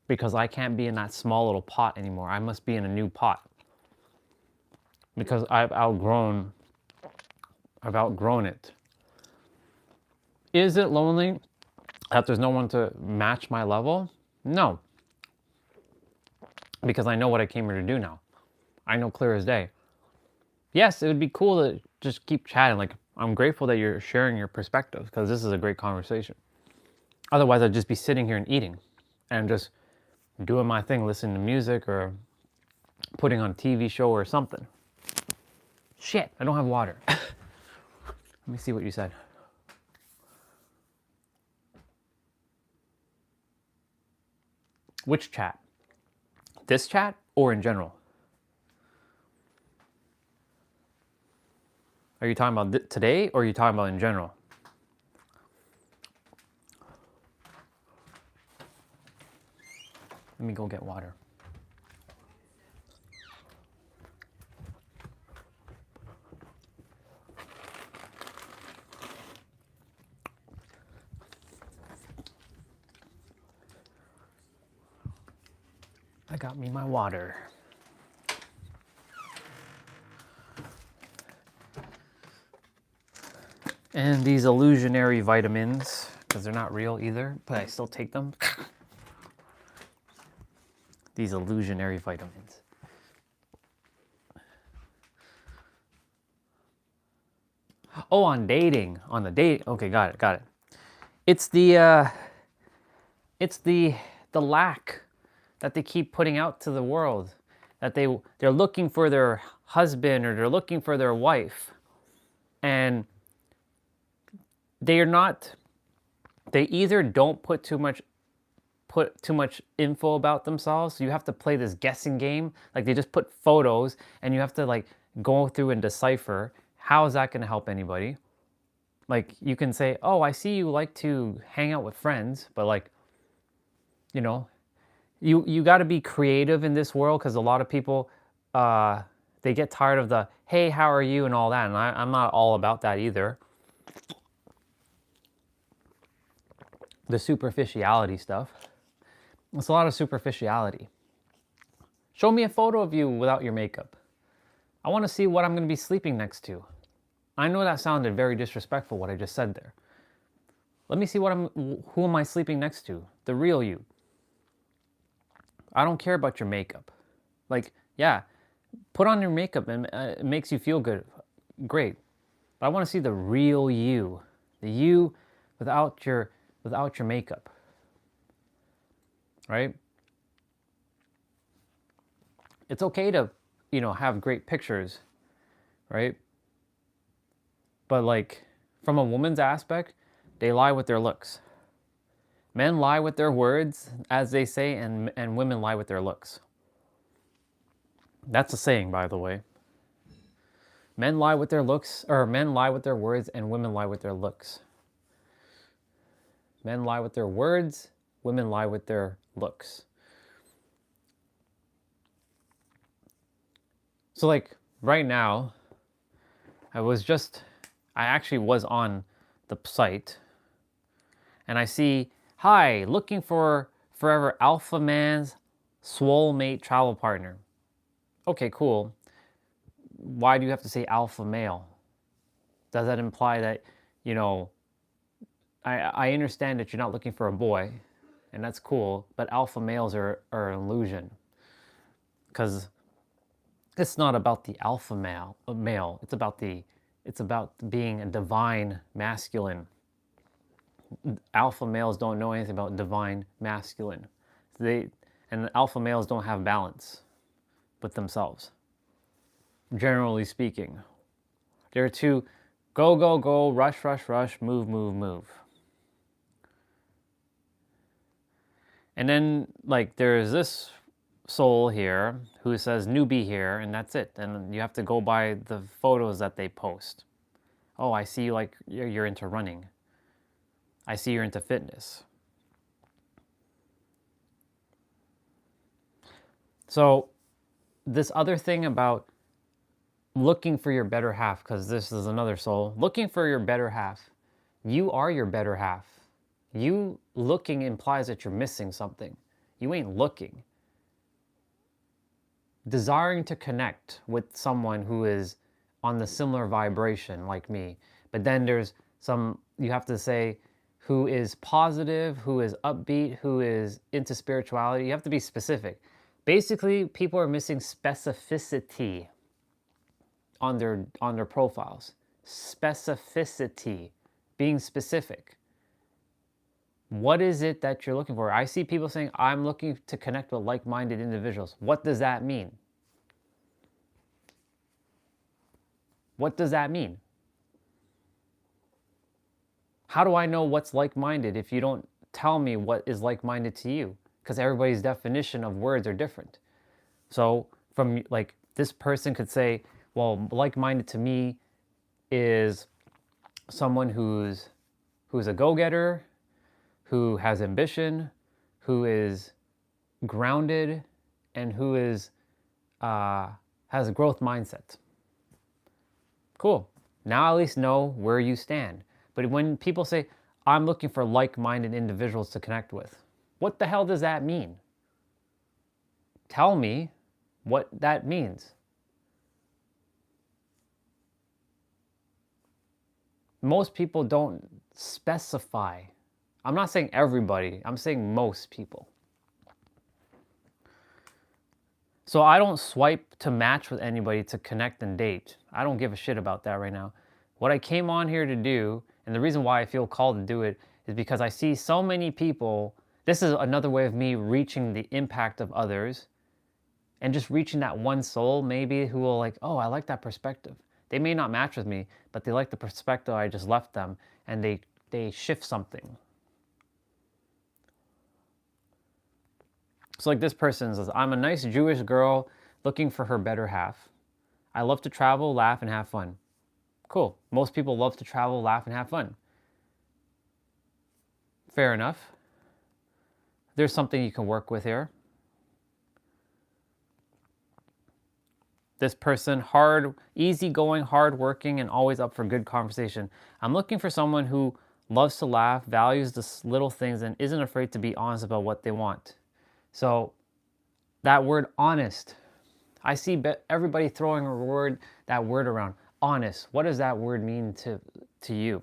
because I can't be in that small little pot anymore. I must be in a new pot because I've outgrown it. Is it lonely that there's no one to match my level? No. Because I know what I came here to do now. I know clear as day. Yes, it would be cool to just keep chatting. Like, I'm grateful that you're sharing your perspective because this is a great conversation. Otherwise, I'd just be sitting here and eating and just doing my thing, listening to music or putting on a TV show or something. Shit, I don't have water. Let me see what you said. Which chat? This chat or in general? Are you talking about today or are you talking about in general? Let me go get water. I got me my water. And these illusionary vitamins, because they're not real either, but I still take them. These illusionary vitamins. Oh, on dating, on the date. Okay, got it. It's the lack that they keep putting out to the world, that they're looking for their husband or they're looking for their wife, and they either don't put too much info about themselves, so you have to play this guessing game. Like they just put photos and you have to like go through and decipher. How is that going to help anybody? Like you can say, oh, I see you like to hang out with friends, but like, you know, you got to be creative in this world, because a lot of people, they get tired of the, hey, how are you and all that. And I'm not all about that either. The superficiality stuff. It's a lot of superficiality. Show me a photo of you without your makeup. I want to see what I'm going to be sleeping next to. I know that sounded very disrespectful, what I just said there. Let me see who am I sleeping next to? The real you. I don't care about your makeup. Like, yeah, put on your makeup and it makes you feel good. Great. But I want to see the real you. The you without your makeup. Right? It's okay to, have great pictures, right? But like, from a woman's aspect, they lie with their looks. Men lie with their words, as they say, and women lie with their looks. That's a saying, by the way. Men lie with their looks, or men lie with their words, and women lie with their looks. Men lie with their words, women lie with their looks. So like, right now, I actually was on the site, and I see, hi, looking for forever alpha man's swole mate travel partner. Okay, cool. Why do you have to say alpha male? Does that imply that, I understand that you're not looking for a boy, and that's cool, but alpha males are an illusion. Because it's not about the alpha male. It's about being a divine masculine. Alpha males don't know anything about divine masculine. And alpha males don't have balance with themselves. Generally speaking, they're too go, go, go, rush, rush, rush, move, move, move. And then like there's this soul here who says newbie here, and that's it. And you have to go by the photos that they post. Oh, I see like you're into running. I see you're into fitness. So this other thing about looking for your better half, because this is another soul, looking for your better half. You are your better half. You looking implies that you're missing something. You ain't looking. Desiring to connect with someone who is on the similar vibration like me. But then there's you have to say, who is positive, who is upbeat, who is into spirituality. You have to be specific. Basically, people are missing specificity on their profiles. specificity, being specific. What is it that you're looking for? I see people saying, I'm looking to connect with like-minded individuals. What does that mean? What does that mean? How do I know what's like-minded if you don't tell me what is like-minded to you? Because everybody's definition of words are different. So from like this person could say, well, like-minded to me is someone who's a go-getter, who has ambition, who is grounded, and who is has a growth mindset. Cool. Now I at least know where you stand. But when people say, I'm looking for like-minded individuals to connect with, what the hell does that mean? Tell me what that means. Most people don't specify. I'm not saying everybody, I'm saying most people. So I don't swipe to match with anybody to connect and date. I don't give a shit about that right now. What I came on here to do, and the reason why I feel called to do it, is because I see so many people. This is another way of me reaching the impact of others and just reaching that one soul maybe who will like, oh, I like that perspective. They may not match with me, but they like the perspective I just left them, and they shift something. So like this person says, I'm a nice Jewish girl looking for her better half. I love to travel, laugh, and have fun. Cool. Most people love to travel, laugh, and have fun. Fair enough. There's something you can work with here. This person, easygoing, hardworking, and always up for good conversation. I'm looking for someone who loves to laugh, values the little things, and isn't afraid to be honest about what they want. So that word honest, I see everybody throwing that word around. Honest. What does that word mean to you?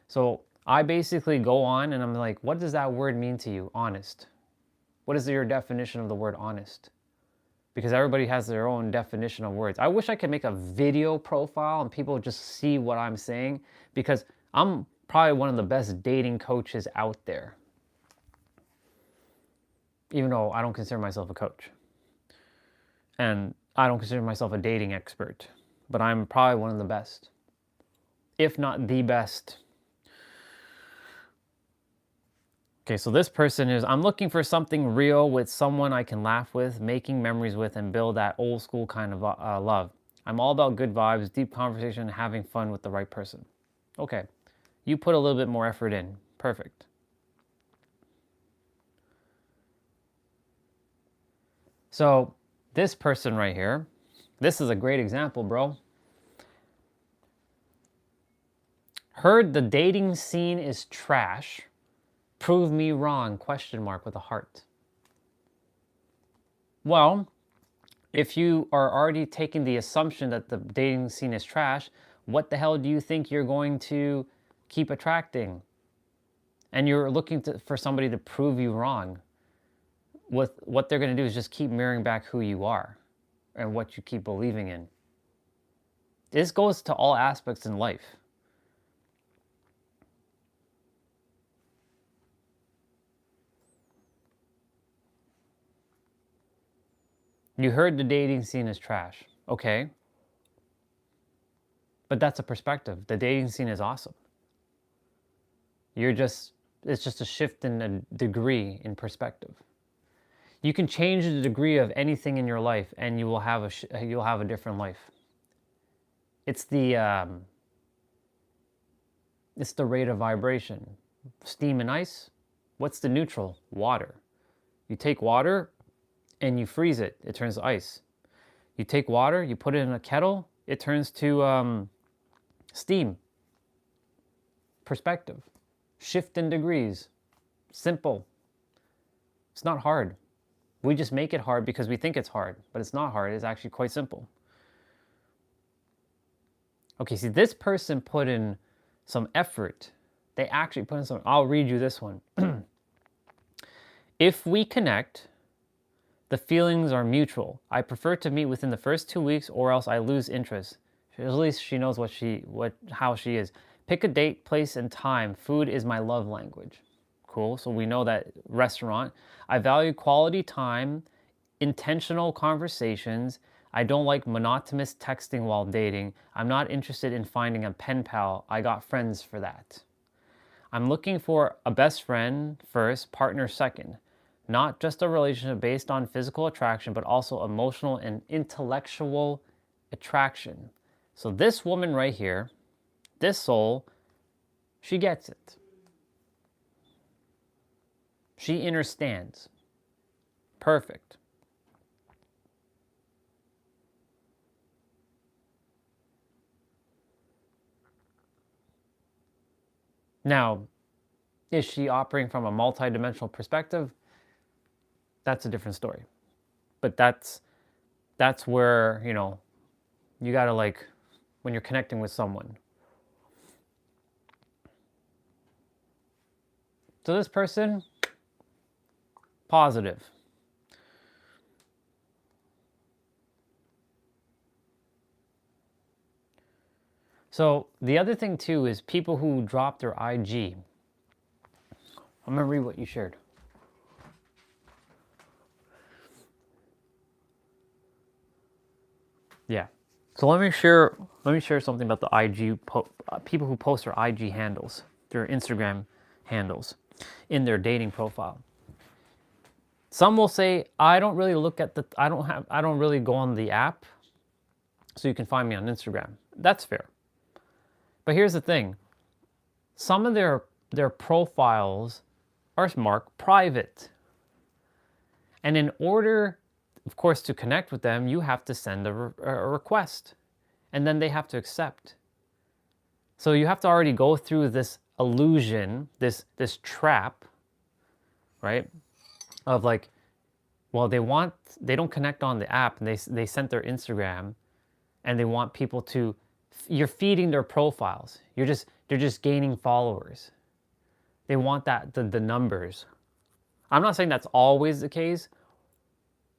So I basically go on and I'm like, what does that word mean to you? Honest. What is your definition of the word honest? Because everybody has their own definition of words. I wish I could make a video profile and people just see what I'm saying, because I'm probably one of the best dating coaches out there. Even though I don't consider myself a coach. And I don't consider myself a dating expert. But I'm probably one of the best. If not the best. Okay, so this person is, I'm looking for something real with someone I can laugh with, making memories with, and build that old school kind of love. I'm all about good vibes, deep conversation, and having fun with the right person. Okay, you put a little bit more effort in. Perfect. So this person right here, this is a great example, bro. Heard the dating scene is trash. Prove me wrong, question mark with a heart. Well, if you are already taking the assumption that the dating scene is trash, what the hell do you think you're going to keep attracting? And you're looking for somebody to prove you wrong. What they're going to do is just keep mirroring back who you are and what you keep believing in. This goes to all aspects in life. You heard the dating scene is trash. Okay. But that's a perspective. The dating scene is awesome. It's just a shift in a degree in perspective. You can change the degree of anything in your life and you will have a different life. It's the rate of vibration. Steam and ice, what's the neutral? Water. You take water and you freeze it, it turns to ice. You take water, you put it in a kettle, it turns to steam. Perspective. Shift in degrees. Simple. It's not hard. We just make it hard because we think it's hard, but it's not hard. It's actually quite simple. Okay, see, this person put in some effort. They actually put in some, I'll read you this one. If we connect, the feelings are mutual. I prefer to meet within the first 2 weeks or else I lose interest. At least she knows how she is. Pick a date, place, and time. Food is my love language. Cool. So we know that restaurant. I value quality time, intentional conversations. I don't like monotonous texting while dating. I'm not interested in finding a pen pal. I got friends for that. I'm looking for a best friend first, partner second. Not just a relationship based on physical attraction, but also emotional and intellectual attraction. So this woman right here, this soul, she gets it. She understands. Perfect. Now, is she operating from a multidimensional perspective? That's a different story. But that's where, you gotta like, when you're connecting with someone. So this person, positive. So the other thing too is people who drop their IG. I'm gonna read what you shared. Yeah. So let me share something about the IG people who post their IG handles, their Instagram handles in their dating profile. Some will say, I don't really look at I don't really go on the app, so you can find me on Instagram. That's fair. But here's the thing. Some of their profiles are marked private. And in order, of course, to connect with them, you have to send a request. And then they have to accept. So you have to already go through this illusion, this trap, right? Of like, well, they don't connect on the app, and they sent their Instagram, and they want people to, you're feeding their profiles. They're just gaining followers. They want the numbers. I'm not saying that's always the case,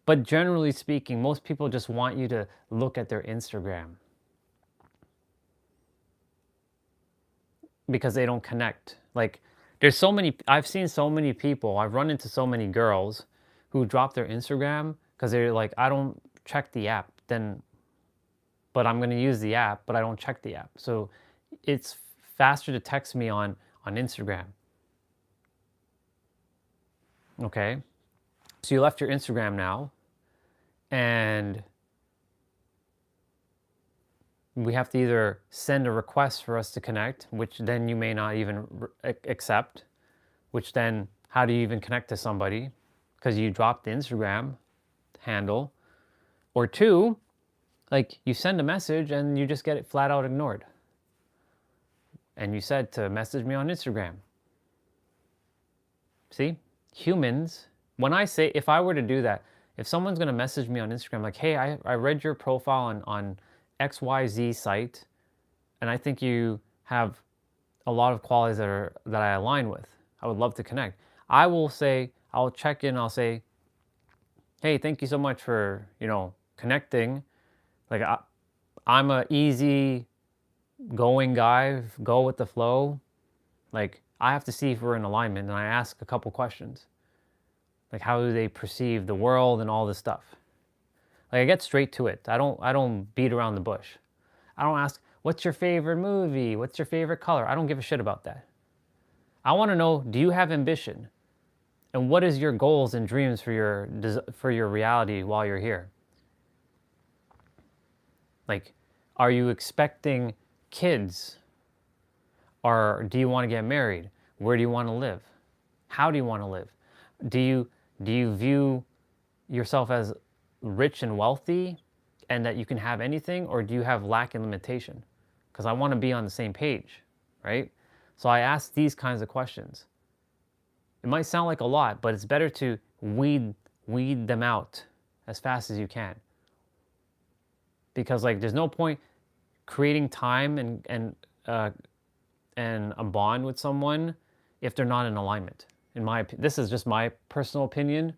but generally speaking, most people just want you to look at their Instagram because they don't connect. Like, I've seen so many people, I've run into so many girls who drop their Instagram because they're like, I don't check the app, but I'm going to use the app, but I don't check the app. So it's faster to text me on Instagram. Okay. So you left your Instagram now, and we have to either send a request for us to connect, which then you may not even accept, which then how do you even connect to somebody? Because you dropped the Instagram handle. Or two, like you send a message and you just get it flat out ignored. And you said to message me on Instagram. See, humans, when I say, if I were to do that, if someone's going to message me on Instagram, like, hey, I read your profile on XYZ site, and I think you have a lot of qualities that I align with. I would love to connect. I'll check in, I'll say, hey, thank you so much for, connecting. Like, I'm a easy going guy, go with the flow. Like, I have to see if we're in alignment, and I ask a couple questions. Like, how do they perceive the world and all this stuff? Like, I get straight to it. I don't beat around the bush. I don't ask, what's your favorite movie? What's your favorite color? I don't give a shit about that. I want to know, do you have ambition? And what is your goals and dreams for your reality while you're here? Like, are you expecting kids? Or do you want to get married? Where do you want to live? How do you want to live? Do you view yourself as rich and wealthy and that you can have anything, or do you have lack and limitation? Because I want to be on the same page, right? So I ask these kinds of questions. It might sound like a lot, but it's better to weed them out as fast as you can. Because like, there's no point creating time and a bond with someone if they're not in alignment. This is just my personal opinion.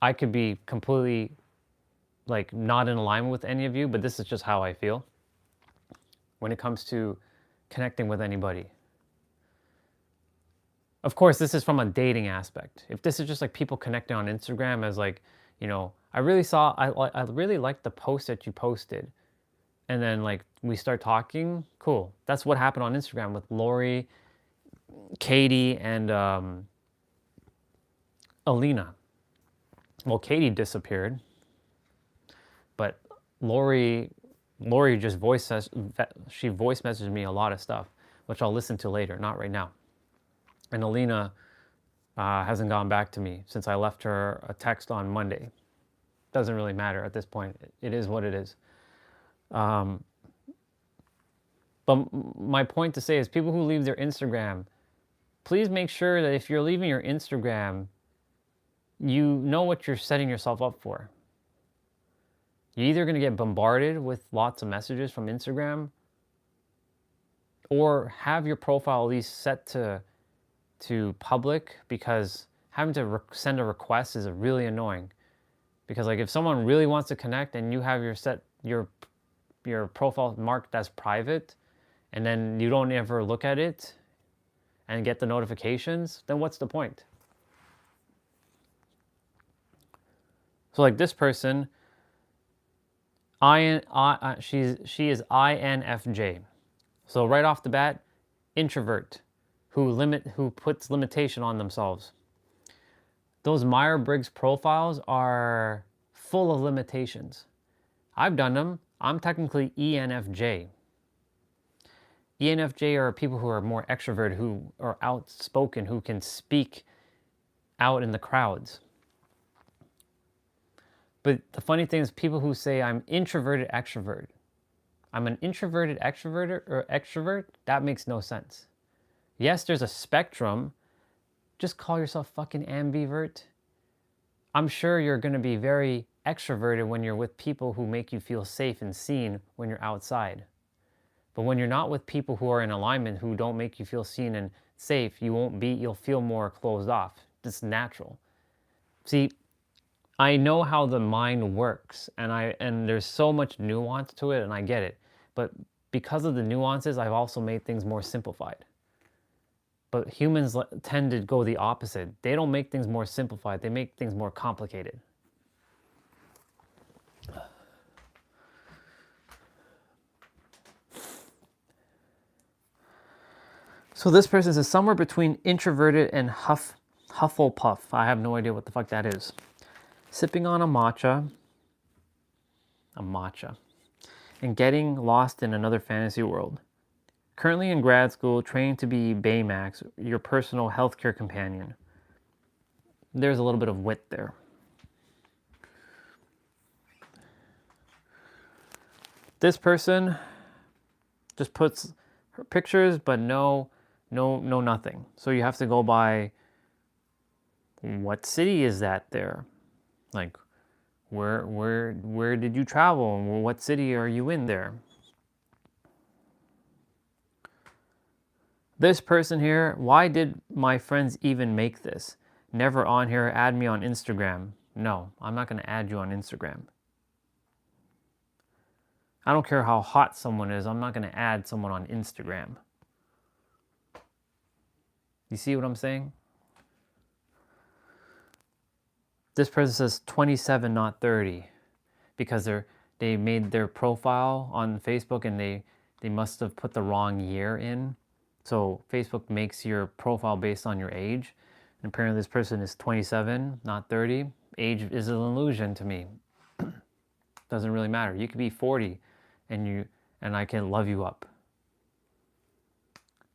I could be completely like not in alignment with any of you, but this is just how I feel. when it comes to connecting with anybody. Of course, this is from a dating aspect. If this is just like people connecting on Instagram as like, you know, I really liked the post that you posted. And then like we start talking, cool. That's what happened on Instagram with Lori, Katie, and Alina. Well, Katie disappeared, but Lori just she voice messaged me a lot of stuff, which I'll listen to later, not right now. And Alina hasn't gone back to me since I left her a text on Monday. Doesn't really matter at this point. It is what it is. But my point to say is people who leave their Instagram, please make sure that if you're leaving your Instagram, you know what you're setting yourself up for. You're either going to get bombarded with lots of messages from Instagram, or have your profile at least set to public, because having to send a request is really annoying. Because like if someone really wants to connect and you have your profile marked as private, and then you don't ever look at it and get the notifications, then what's the point? So like this person, she is INFJ. So right off the bat, introvert, who puts limitation on themselves. Those Myers-Briggs profiles are full of limitations. I've done them. I'm technically ENFJ. ENFJ are people who are more extroverted, who are outspoken, who can speak out in the crowds. But the funny thing is people who say I'm introverted extrovert. I'm an introverted extrovert, that makes no sense. Yes, there's a spectrum. Just call yourself fucking ambivert. I'm sure you're going to be very extroverted when you're with people who make you feel safe and seen when you're outside. But when you're not with people who are in alignment, who don't make you feel seen and safe, you'll feel more closed off. It's natural. See, I know how the mind works, and there's so much nuance to it, and I get it. But because of the nuances, I've also made things more simplified. But humans tend to go the opposite. They don't make things more simplified. They make things more complicated. So this person says somewhere between introverted and Hufflepuff. I have no idea what the fuck that is. Sipping on a matcha, and getting lost in another fantasy world. Currently in grad school, training to be Baymax, your personal healthcare companion. There's a little bit of wit there. This person just puts her pictures, but no nothing. So you have to go by, what city is that there? Like, where did you travel? What city are you in there? This person here, why did my friends even make this? Never on here, add me on Instagram. No, I'm not going to add you on Instagram. I don't care how hot someone is, I'm not going to add someone on Instagram. You see what I'm saying? This person says 27, not 30, because they made their profile on Facebook and they must have put the wrong year in. So Facebook makes your profile based on your age. And apparently this person is 27, not 30. Age is an illusion to me. Doesn't really matter. You could be 40 and I can love you up.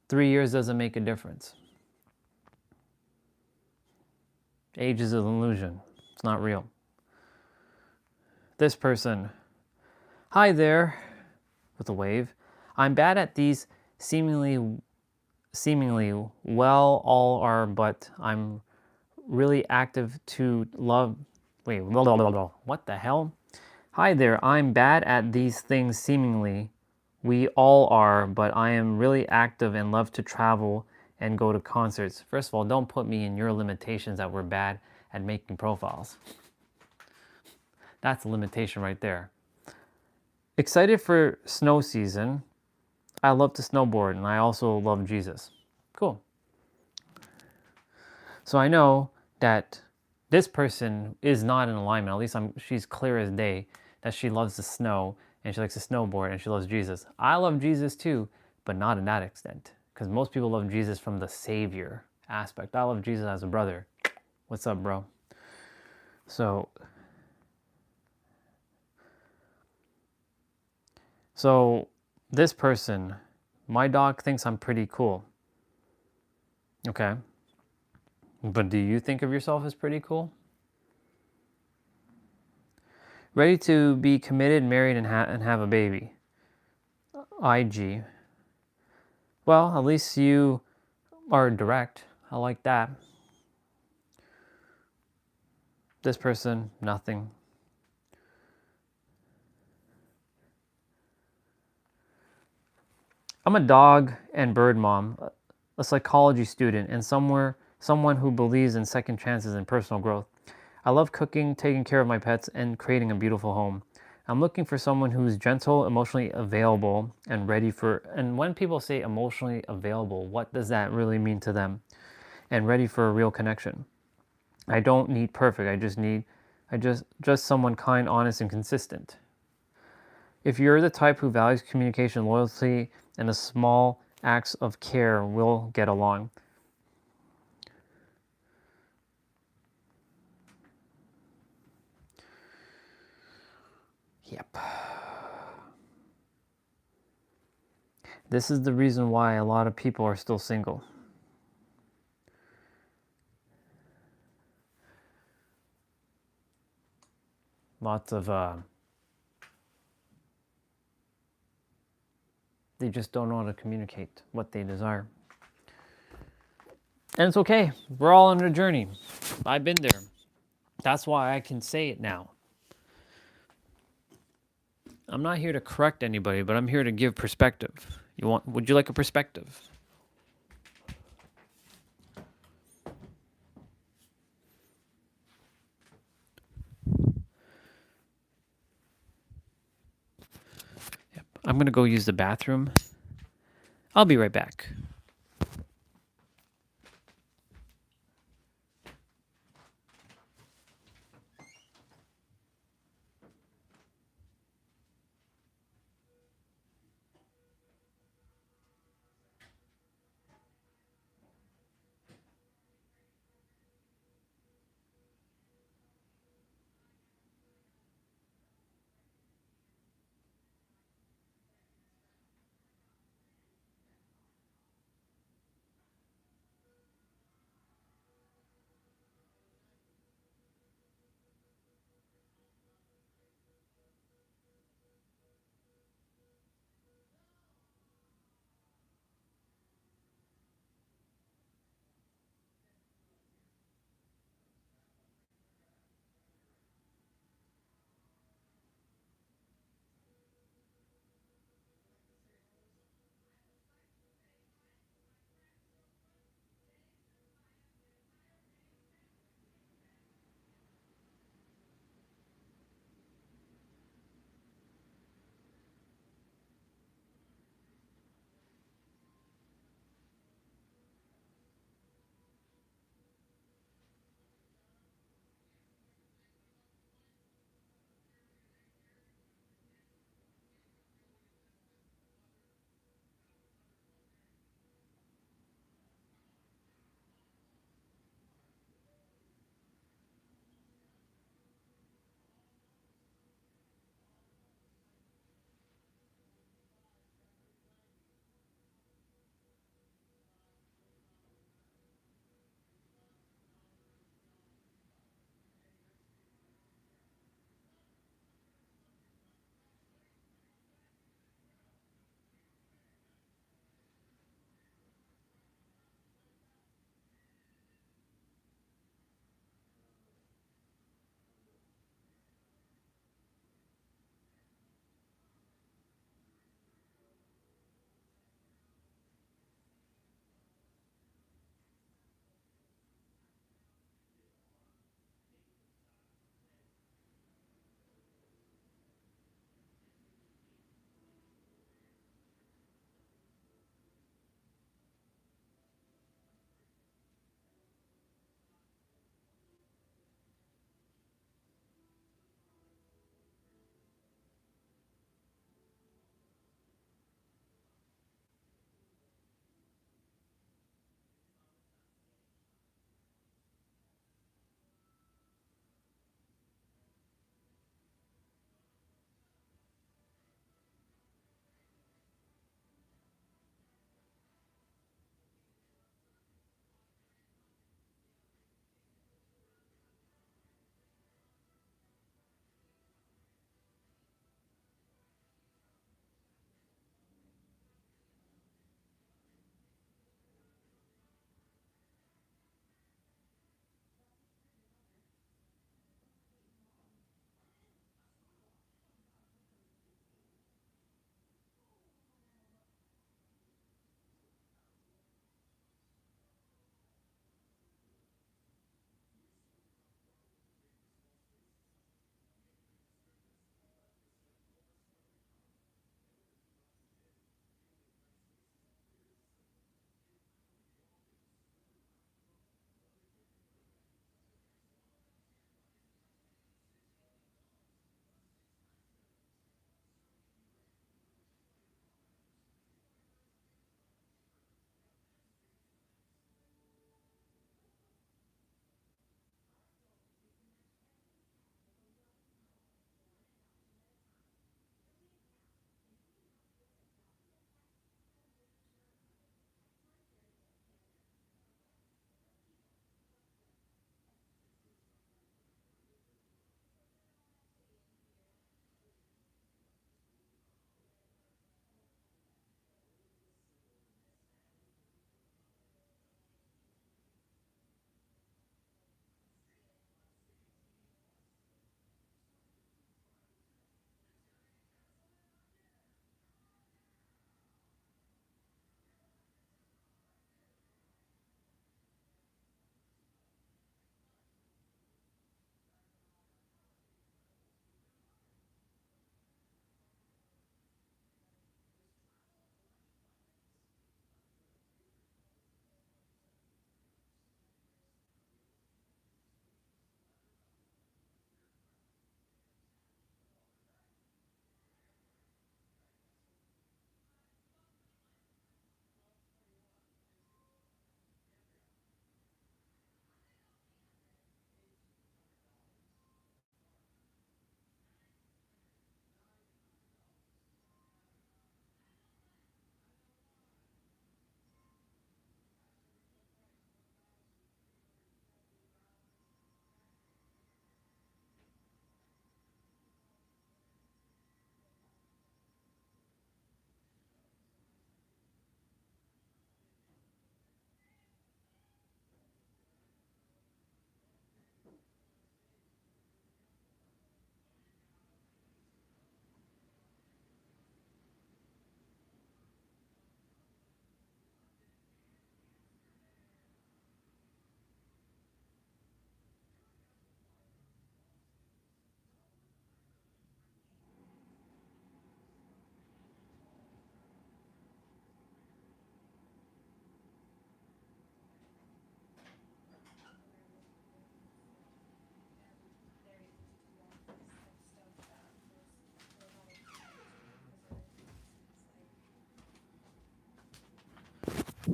3 years doesn't make a difference. Age is an illusion. It's not real. This person, hi there, with a wave. I'm bad at these seemingly well, all are, but I'm really active to love. Wait, what the hell? Hi there, I'm bad at these things seemingly. We all are, but I am really active and love to travel and go to concerts. First of all, don't put me in your limitations that we're bad at making profiles. That's a limitation right there. Excited for snow season. I love to snowboard and I also love Jesus. Cool. So I know that this person is not in alignment. At least she's clear as day that she loves the snow and she likes to snowboard and she loves Jesus. I love Jesus too, but not in that extent. Because most people love Jesus from the Savior aspect. I love Jesus as a brother. What's up, bro? So this person, my dog thinks I'm pretty cool. Okay. But do you think of yourself as pretty cool? Ready to be committed, married, and have a baby. IG. Well, at least you are direct. I like that. This person, nothing. I'm a dog and bird mom, a psychology student, and someone who believes in second chances and personal growth. I love cooking, taking care of my pets, and creating a beautiful home. I'm looking for someone who's gentle, emotionally available, and ready for. And when people say emotionally available, what does that really mean to them? And ready for a real connection. I don't need perfect. I just someone kind, honest, and consistent. If you're the type who values communication, loyalty, and the small acts of care, we'll get along. Yep. This is the reason why a lot of people are still single. Lots of, they just don't know how to communicate what they desire. And it's okay. We're all on a journey. I've been there. That's why I can say it now. I'm not here to correct anybody, but I'm here to give perspective. Would you like a perspective? Yep. I'm going to go use the bathroom. I'll be right back.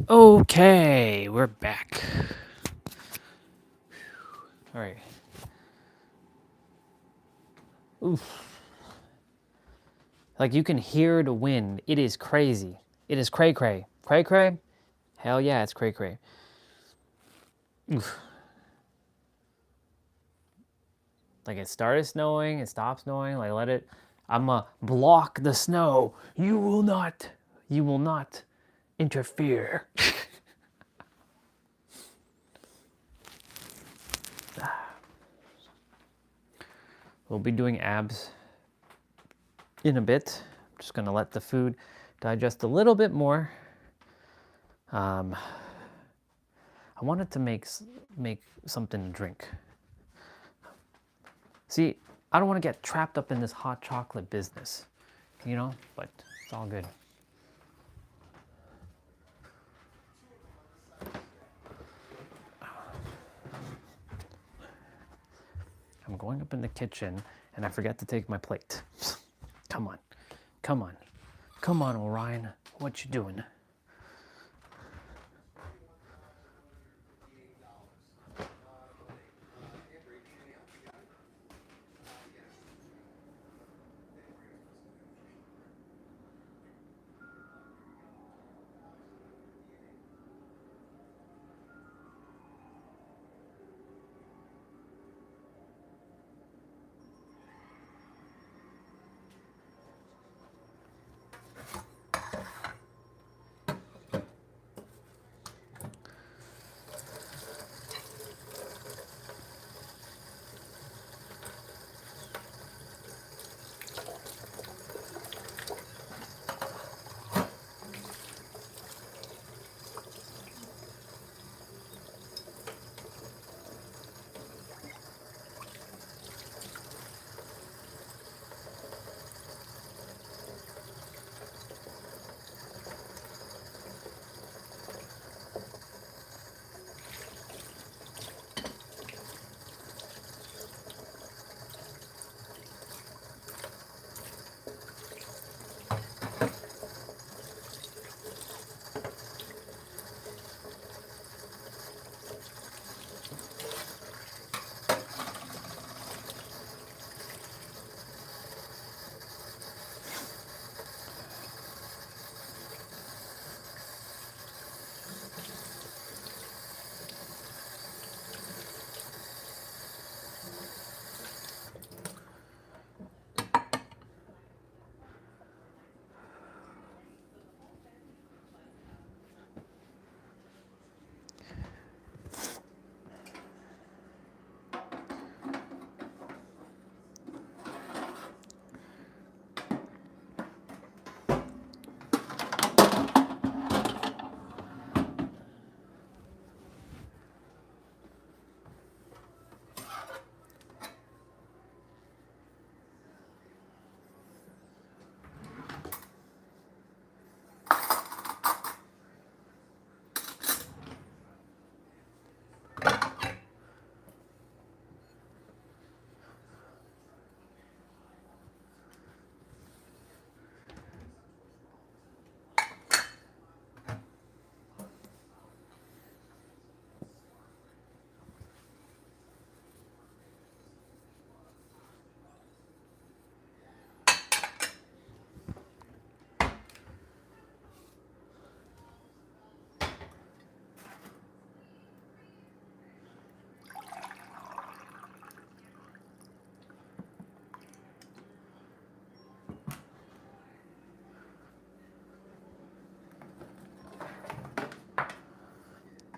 Okay, we're back. All right. Oof. Like you can hear the wind. It is crazy. It is cray cray. Cray cray? Hell yeah, it's cray cray. Oof. Like it started snowing, it stopped snowing, like let it, I'ma block the snow. You will not interfere. We'll be doing abs in a bit. I'm just gonna let the food digest a little bit more. I wanted to make something to drink. See, I don't want to get trapped up in this hot chocolate business, you know, but it's all good. I'm going up in the kitchen and I forget to take my plate. Come on, come on, come on, Orion, what you doing?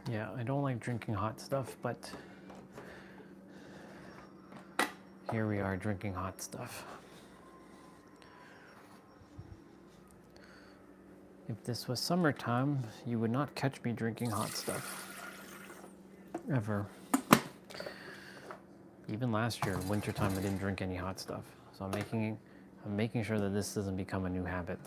Yeah, I don't like drinking hot stuff, but here we are drinking hot stuff. If this was summertime, you would not catch me drinking hot stuff. Ever. Even last year, wintertime, I didn't drink any hot stuff. So I'm making sure that this doesn't become a new habit.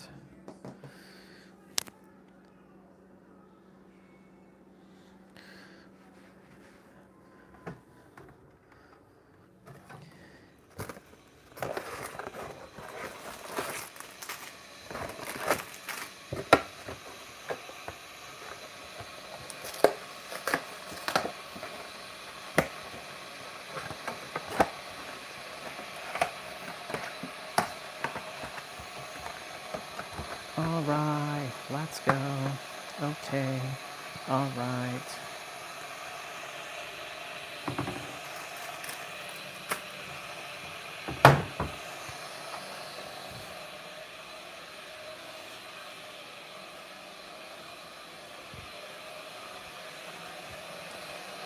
All right.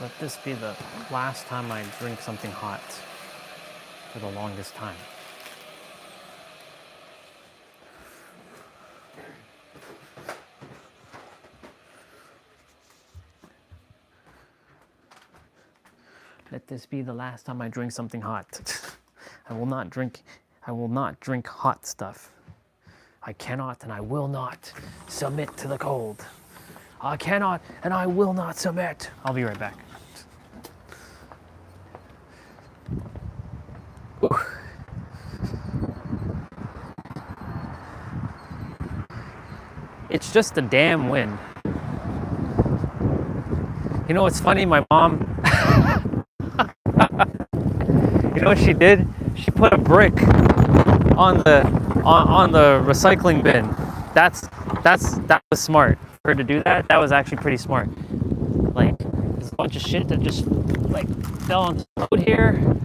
Let this be the last time I drink something hot for the longest time. Let this be the last time I drink something hot. I will not drink hot stuff. I cannot and I will not submit to the cold. I cannot and I will not submit. I'll be right back. It's just a damn wind. You know what's funny? My mom, you know what she did? She put a brick on the recycling bin. That was smart for her to do that. That was actually pretty smart. Like, there's a bunch of shit that just like fell on the road here,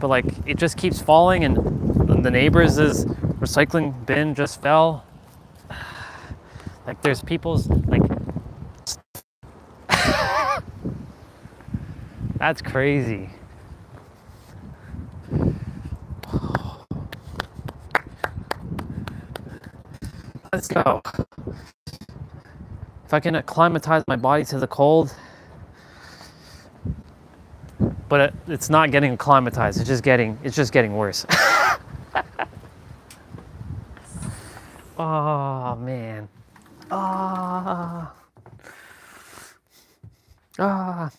but like it just keeps falling, and the neighbors' recycling bin just fell. Like there's people's like. That's crazy. Let's go. If I can acclimatize my body to the cold, but it's not getting acclimatized. It's just getting worse. Oh man. Ah. Ah.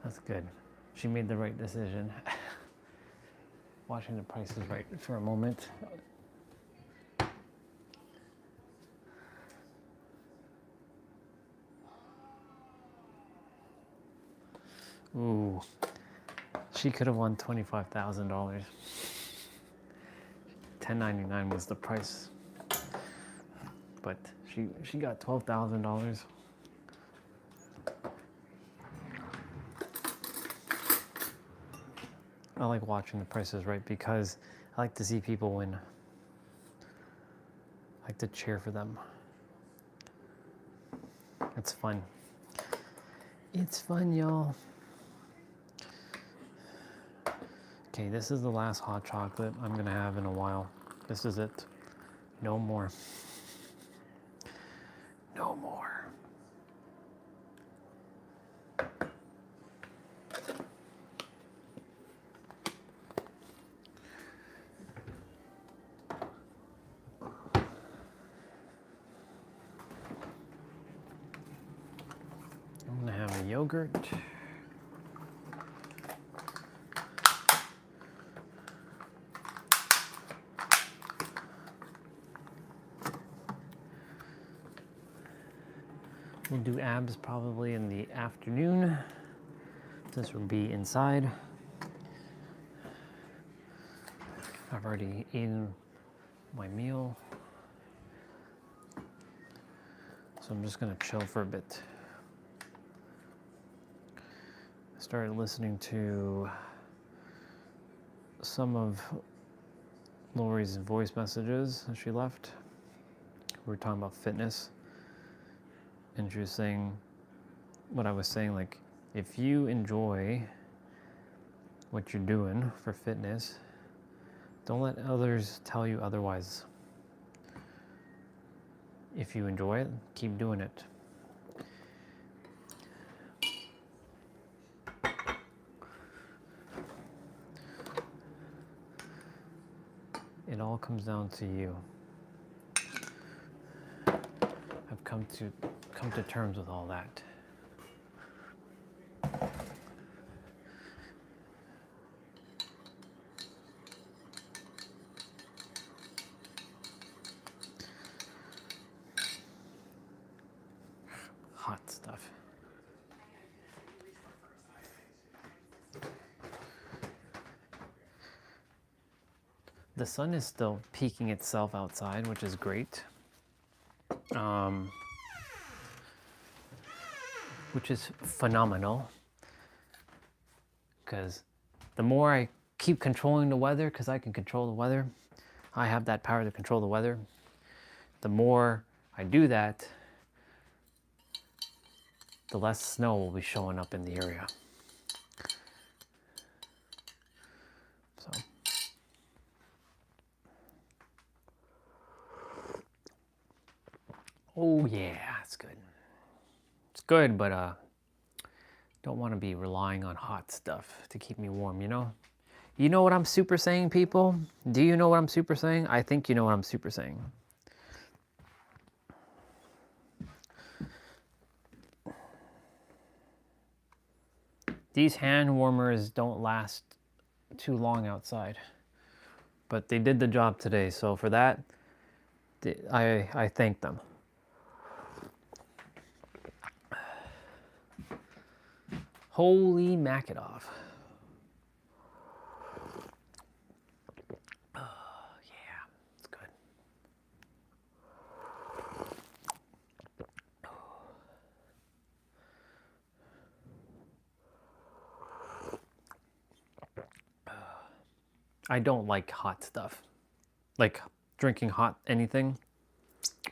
That's good. She made the right decision. Watching the prices right for a moment. Ooh, she could have won $25,000. $10.99 was the price, but she got $12,000. I like watching the prices right because I like to see people win. I like to cheer for them. It's fun. It's fun, y'all. Okay, this is the last hot chocolate I'm gonna have in a while. This is it. No more. No more. I'm gonna have a yogurt. We'll do abs probably in the afternoon. This will be inside. I've already eaten my meal. So I'm just gonna chill for a bit. I started listening to some of Lori's voice messages that she left. We were talking about fitness. And she was saying what I was saying, like, if you enjoy what you're doing for fitness, don't let others tell you otherwise. If you enjoy it, keep doing it. It all comes down to you. I've come to terms with all that. Hot stuff. The sun is still peeking itself outside, which is great. Which is phenomenal. Because the more I keep controlling the weather, because I can control the weather, I have that power to control the weather. The more I do that, the less snow will be showing up in the area. So. Oh yeah, it's good. It's good, but don't want to be relying on hot stuff to keep me warm, you know? You know what I'm super saying, people? Do you know what I'm super saying? I think you know what I'm super saying. These hand warmers don't last too long outside, but they did the job today. So for that, I thank them. Holy Macadoff. Oh, yeah, it's good. I don't like hot stuff, like drinking hot anything,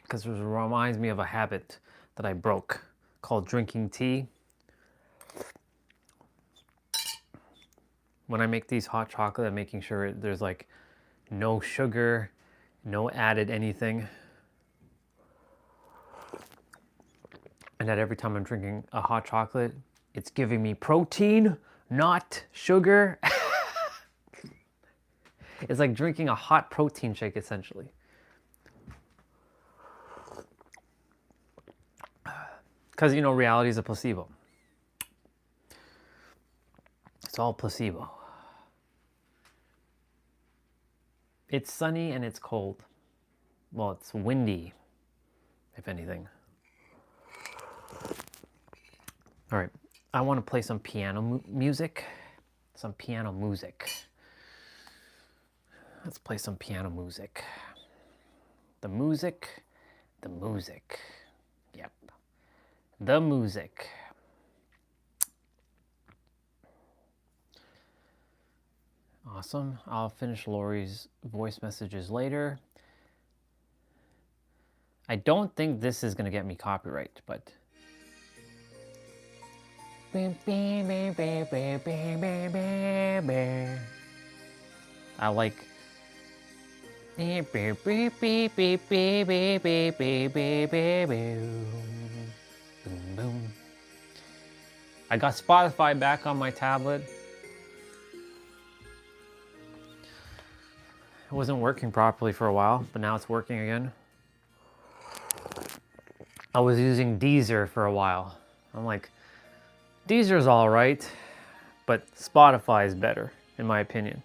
because it reminds me of a habit that I broke called drinking tea. When I make these hot chocolate, I'm making sure there's like no sugar, no added anything. And that every time I'm drinking a hot chocolate, it's giving me protein, not sugar. It's like drinking a hot protein shake, essentially. Because, you know, reality is a placebo. It's all placebo. It's sunny and it's cold. Well, it's windy, if anything. All right, I want to play some piano music. Some piano music. Let's play some piano music. The music. Yep. The music. Awesome. I'll finish Lori's voice messages later. I don't think this is going to get me copyright, but... I like... I got Spotify back on my tablet. It wasn't working properly for a while, but now it's working again. I was using Deezer for a while. I'm like, Deezer's all right, but Spotify is better, in my opinion.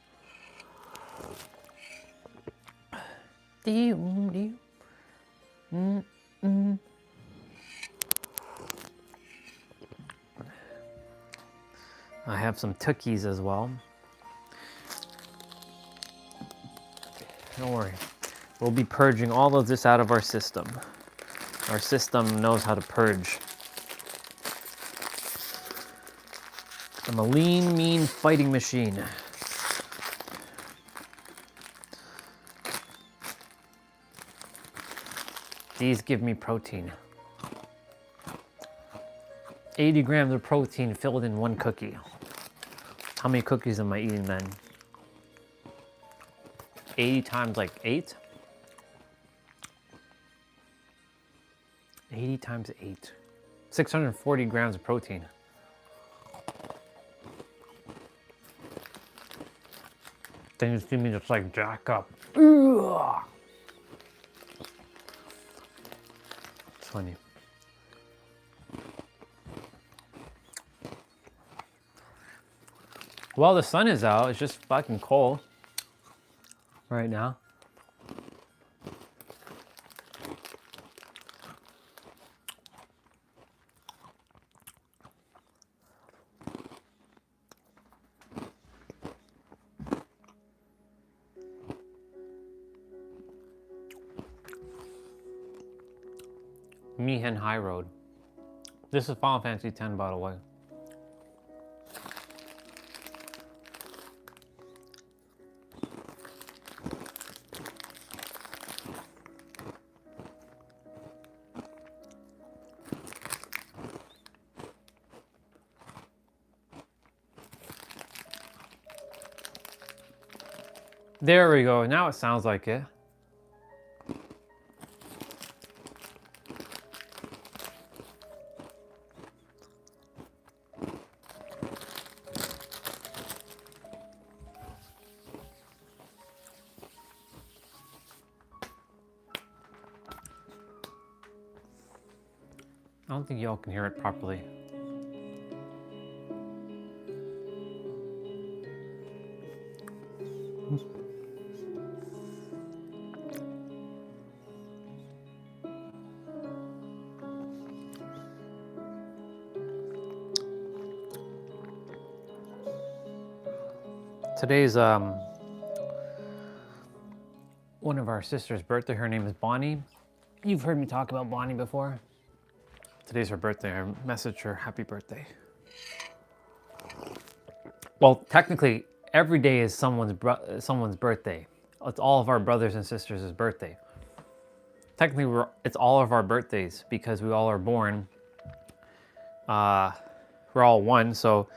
I have some Tookies as well. Don't worry. We'll be purging all of this out of our system. Our system knows how to purge. I'm a lean, mean fighting machine. These give me protein. 80 grams of protein filled in one cookie. How many cookies am I eating then? 80 times like 8? 80 times 8. 640 grams of protein. Then you see me just like jack up. Ugh. It's funny. Well, the sun is out. It's just fucking cold right now. Mihen High Road. This is Final Fantasy X, by the way. There we go. Now it sounds like it. I don't think y'all can hear it properly. Today's one of our sister's birthday. Her name is Bonnie. You've heard me talk about Bonnie before. Today's her birthday. I messaged her happy birthday. Well, technically, every day is someone's birthday. It's all of our brothers and sisters' birthday. Technically, it's all of our birthdays because we all are born. We're all one, so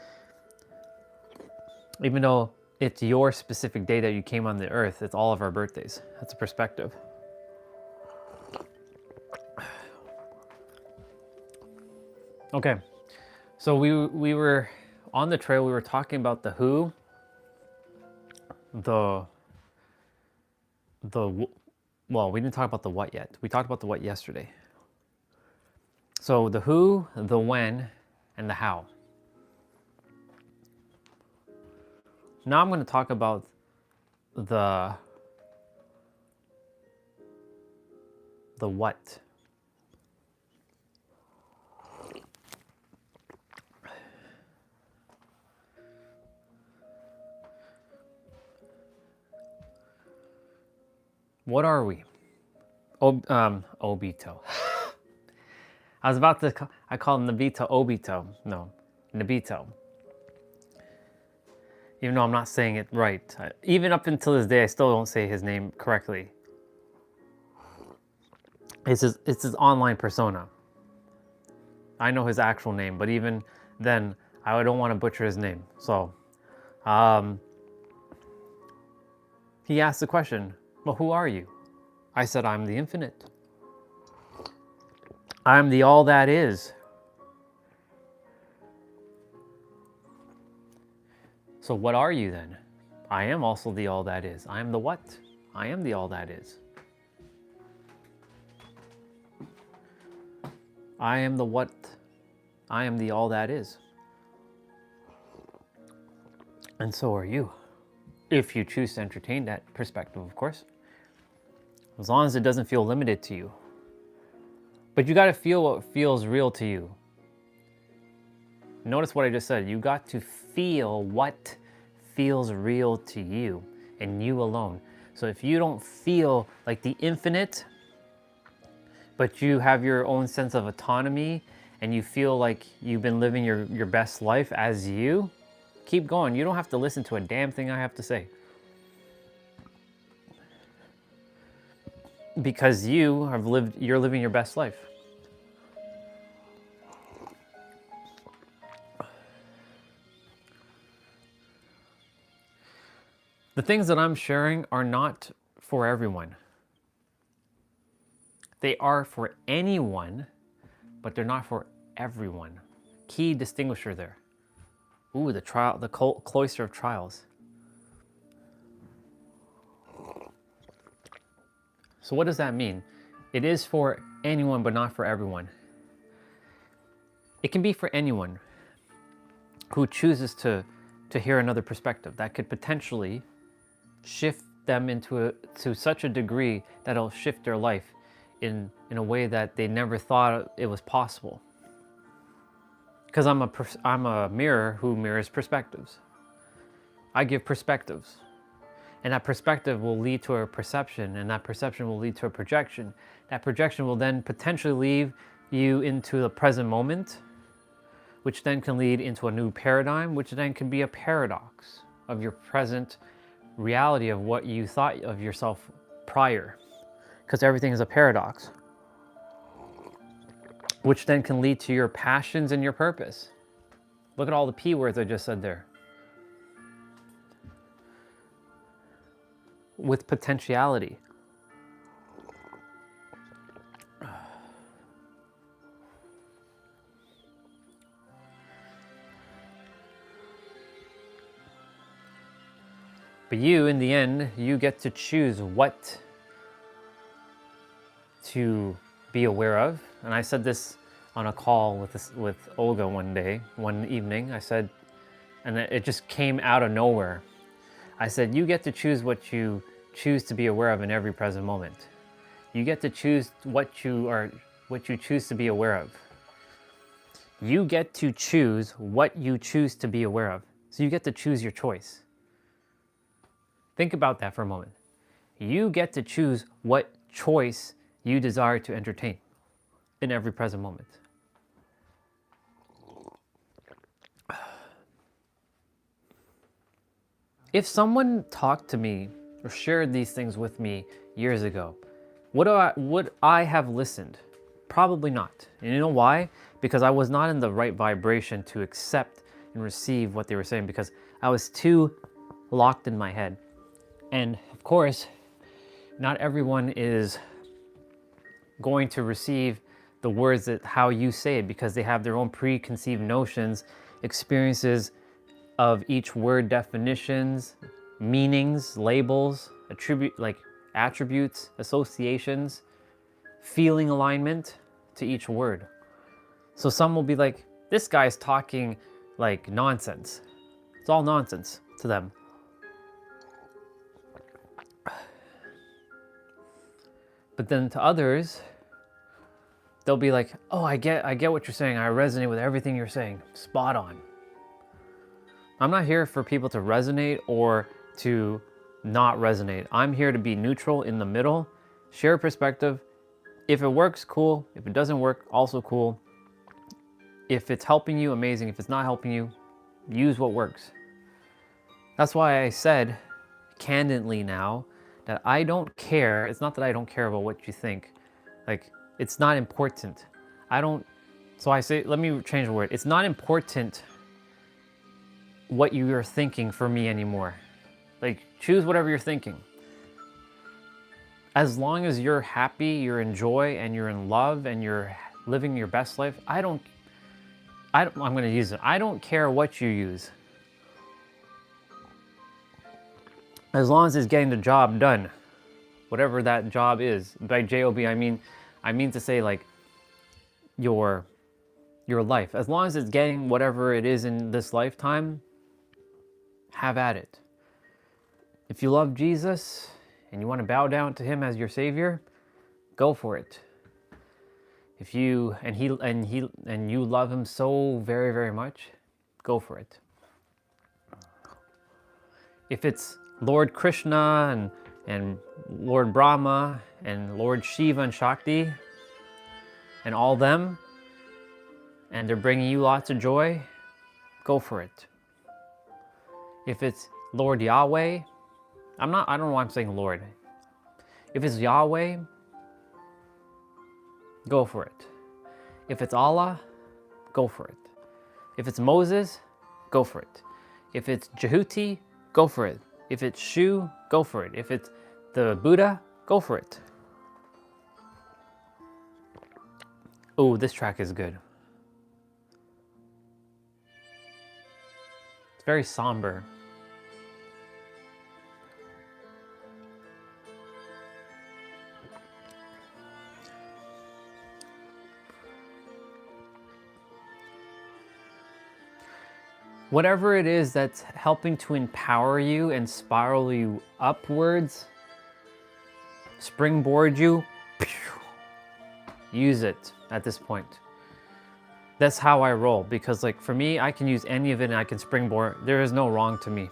even though it's your specific day that you came on the earth, it's all of our birthdays. That's a perspective. Okay, so we were on the trail. We were talking about the who, well, we didn't talk about the what yet. We talked about the what yesterday. So the who, the when, and the how. Now I'm going to talk about the what. What are we? Obito. I was about to, I call him Nabito Obito. No, Nabito. Even though I'm not saying it right. Even up until this day, I still don't say his name correctly. It's his online persona. I know his actual name, but even then, I don't want to butcher his name. So, he asked the question, well, who are you? I said, I'm the infinite. I'm the all that is. So what are you then? I am also the all that is. I am the what? I am the all that is. I am the what? I am the all that is. And so are you. If you choose to entertain that perspective, of course. As long as it doesn't feel limited to you. But you got to feel what feels real to you. Notice what I just said. You got to feel what feels real to you and you alone. So if you don't feel like the infinite, but you have your own sense of autonomy and you feel like you've been living your best life as you, keep going. You don't have to listen to a damn thing I have to say. Because you're living your best life. The things that I'm sharing are not for everyone. They are for anyone, but they're not for everyone. Key distinguisher there. Ooh, the cloister of trials. So what does that mean? It is for anyone, but not for everyone. It can be for anyone who chooses to hear another perspective that could potentially shift them to such a degree that it'll shift their life in a way that they never thought it was possible. Because I'm a mirror who mirrors perspectives. I give perspectives. And that perspective will lead to a perception, and that perception will lead to a projection. That projection will then potentially lead you into the present moment, which then can lead into a new paradigm, which then can be a paradox of your present reality of what you thought of yourself prior. Because everything is a paradox, which then can lead to your passions and your purpose. Look at all the P words I just said there. With potentiality. But you, in the end, you get to choose what to be aware of. And I said this on a call with Olga one evening. I said, and it just came out of nowhere. I said, you get to choose what you choose to be aware of in every present moment. You get to choose what you choose to be aware of. You get to choose what you choose to be aware of. So you get to choose your choice. Think about that for a moment. You get to choose what choice you desire to entertain in every present moment. If someone talked to me or shared these things with me years ago, would I have listened? Probably not. And you know why? Because I was not in the right vibration to accept and receive what they were saying, because I was too locked in my head. And of course, not everyone is going to receive the words that how you say it, because they have their own preconceived notions, experiences of each word, definitions, meanings, labels, attributes, associations, feeling alignment to each word. So some will be like, this guy's talking like nonsense. It's all nonsense to them. But then to others, they'll be like, oh, I get what you're saying. I resonate with everything you're saying. Spot on. I'm not here for people to resonate or to not resonate. I'm here to be neutral in the middle, share a perspective. If it works, cool. If it doesn't work, also cool. If it's helping you, amazing. If it's not helping you, use what works. That's why I said candidly now that I don't care. It's not that I don't care about what you think. Like, it's not important. So I say, let me change the word. It's not important what you are thinking for me anymore. Like, choose whatever you're thinking. As long as you're happy, you're in joy, and you're in love, and you're living your best life, I'm going to use it. I don't care what you use. As long as it's getting the job done, whatever that job is. By job, I mean to say, like, your life. As long as it's getting whatever it is in this lifetime, have at it. If you love Jesus and you want to bow down to him as your savior, go for it. If you love him so very, very much, go for it. If it's Lord Krishna and Lord Brahma and Lord Shiva and Shakti and all them, and they're bringing you lots of joy, go for it. If it's Lord Yahweh, I don't know why I'm saying Lord. If it's Yahweh, go for it. If it's Allah, go for it. If it's Moses, go for it. If it's Jehuti, go for it. If it's Shu, go for it. If it's the Buddha, go for it. Oh, this track is good. It's very somber. Whatever it is that's helping to empower you and spiral you upwards, springboard you, use it at this point. That's how I roll, because like for me, I can use any of it and I can springboard. There is no wrong to me.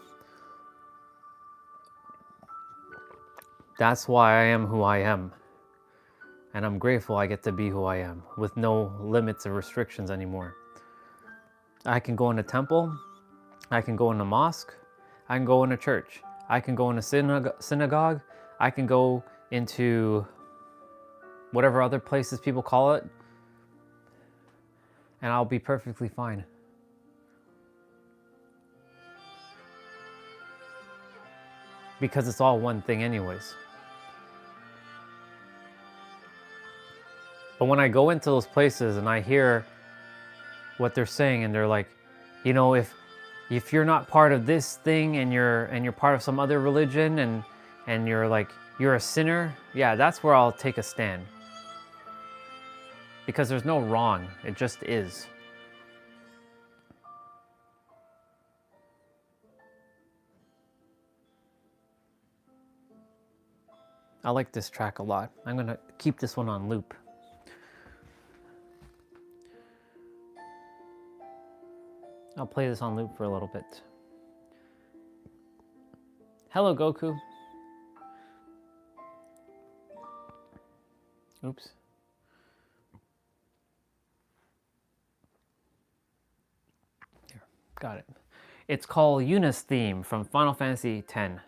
That's why I am who I am. And I'm grateful I get to be who I am with no limits or restrictions anymore. I can go in a temple, I can go in a mosque, I can go in a church, I can go in a synagogue, I can go into whatever other places people call it, and I'll be perfectly fine. Because it's all one thing anyways. But when I go into those places and I hear what they're saying, and they're like, you know, if you're not part of this thing and you're part of some other religion and you're like, you're a sinner, yeah, that's where I'll take a stand. Because there's no wrong, it just is. I like this track a lot. I'm gonna keep this one on loop. I'll play this on loop for a little bit. Hello, Goku. Oops. Here, got it. It's called Yuna's Theme from Final Fantasy X.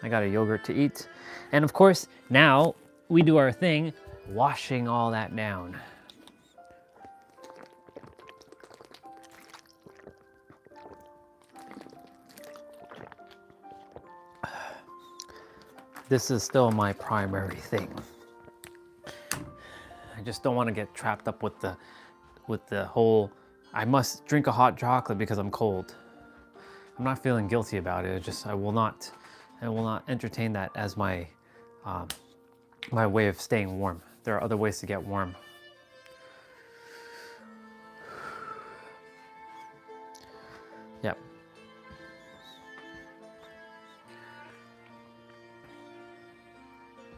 I got a yogurt to eat. And of course, now we do our thing, washing all that down. This is still my primary thing. I just don't want to get trapped up with the whole, I must drink a hot chocolate because I'm cold. I'm not feeling guilty about it. I will not entertain that as my my way of staying warm. There are other ways to get warm. Yep.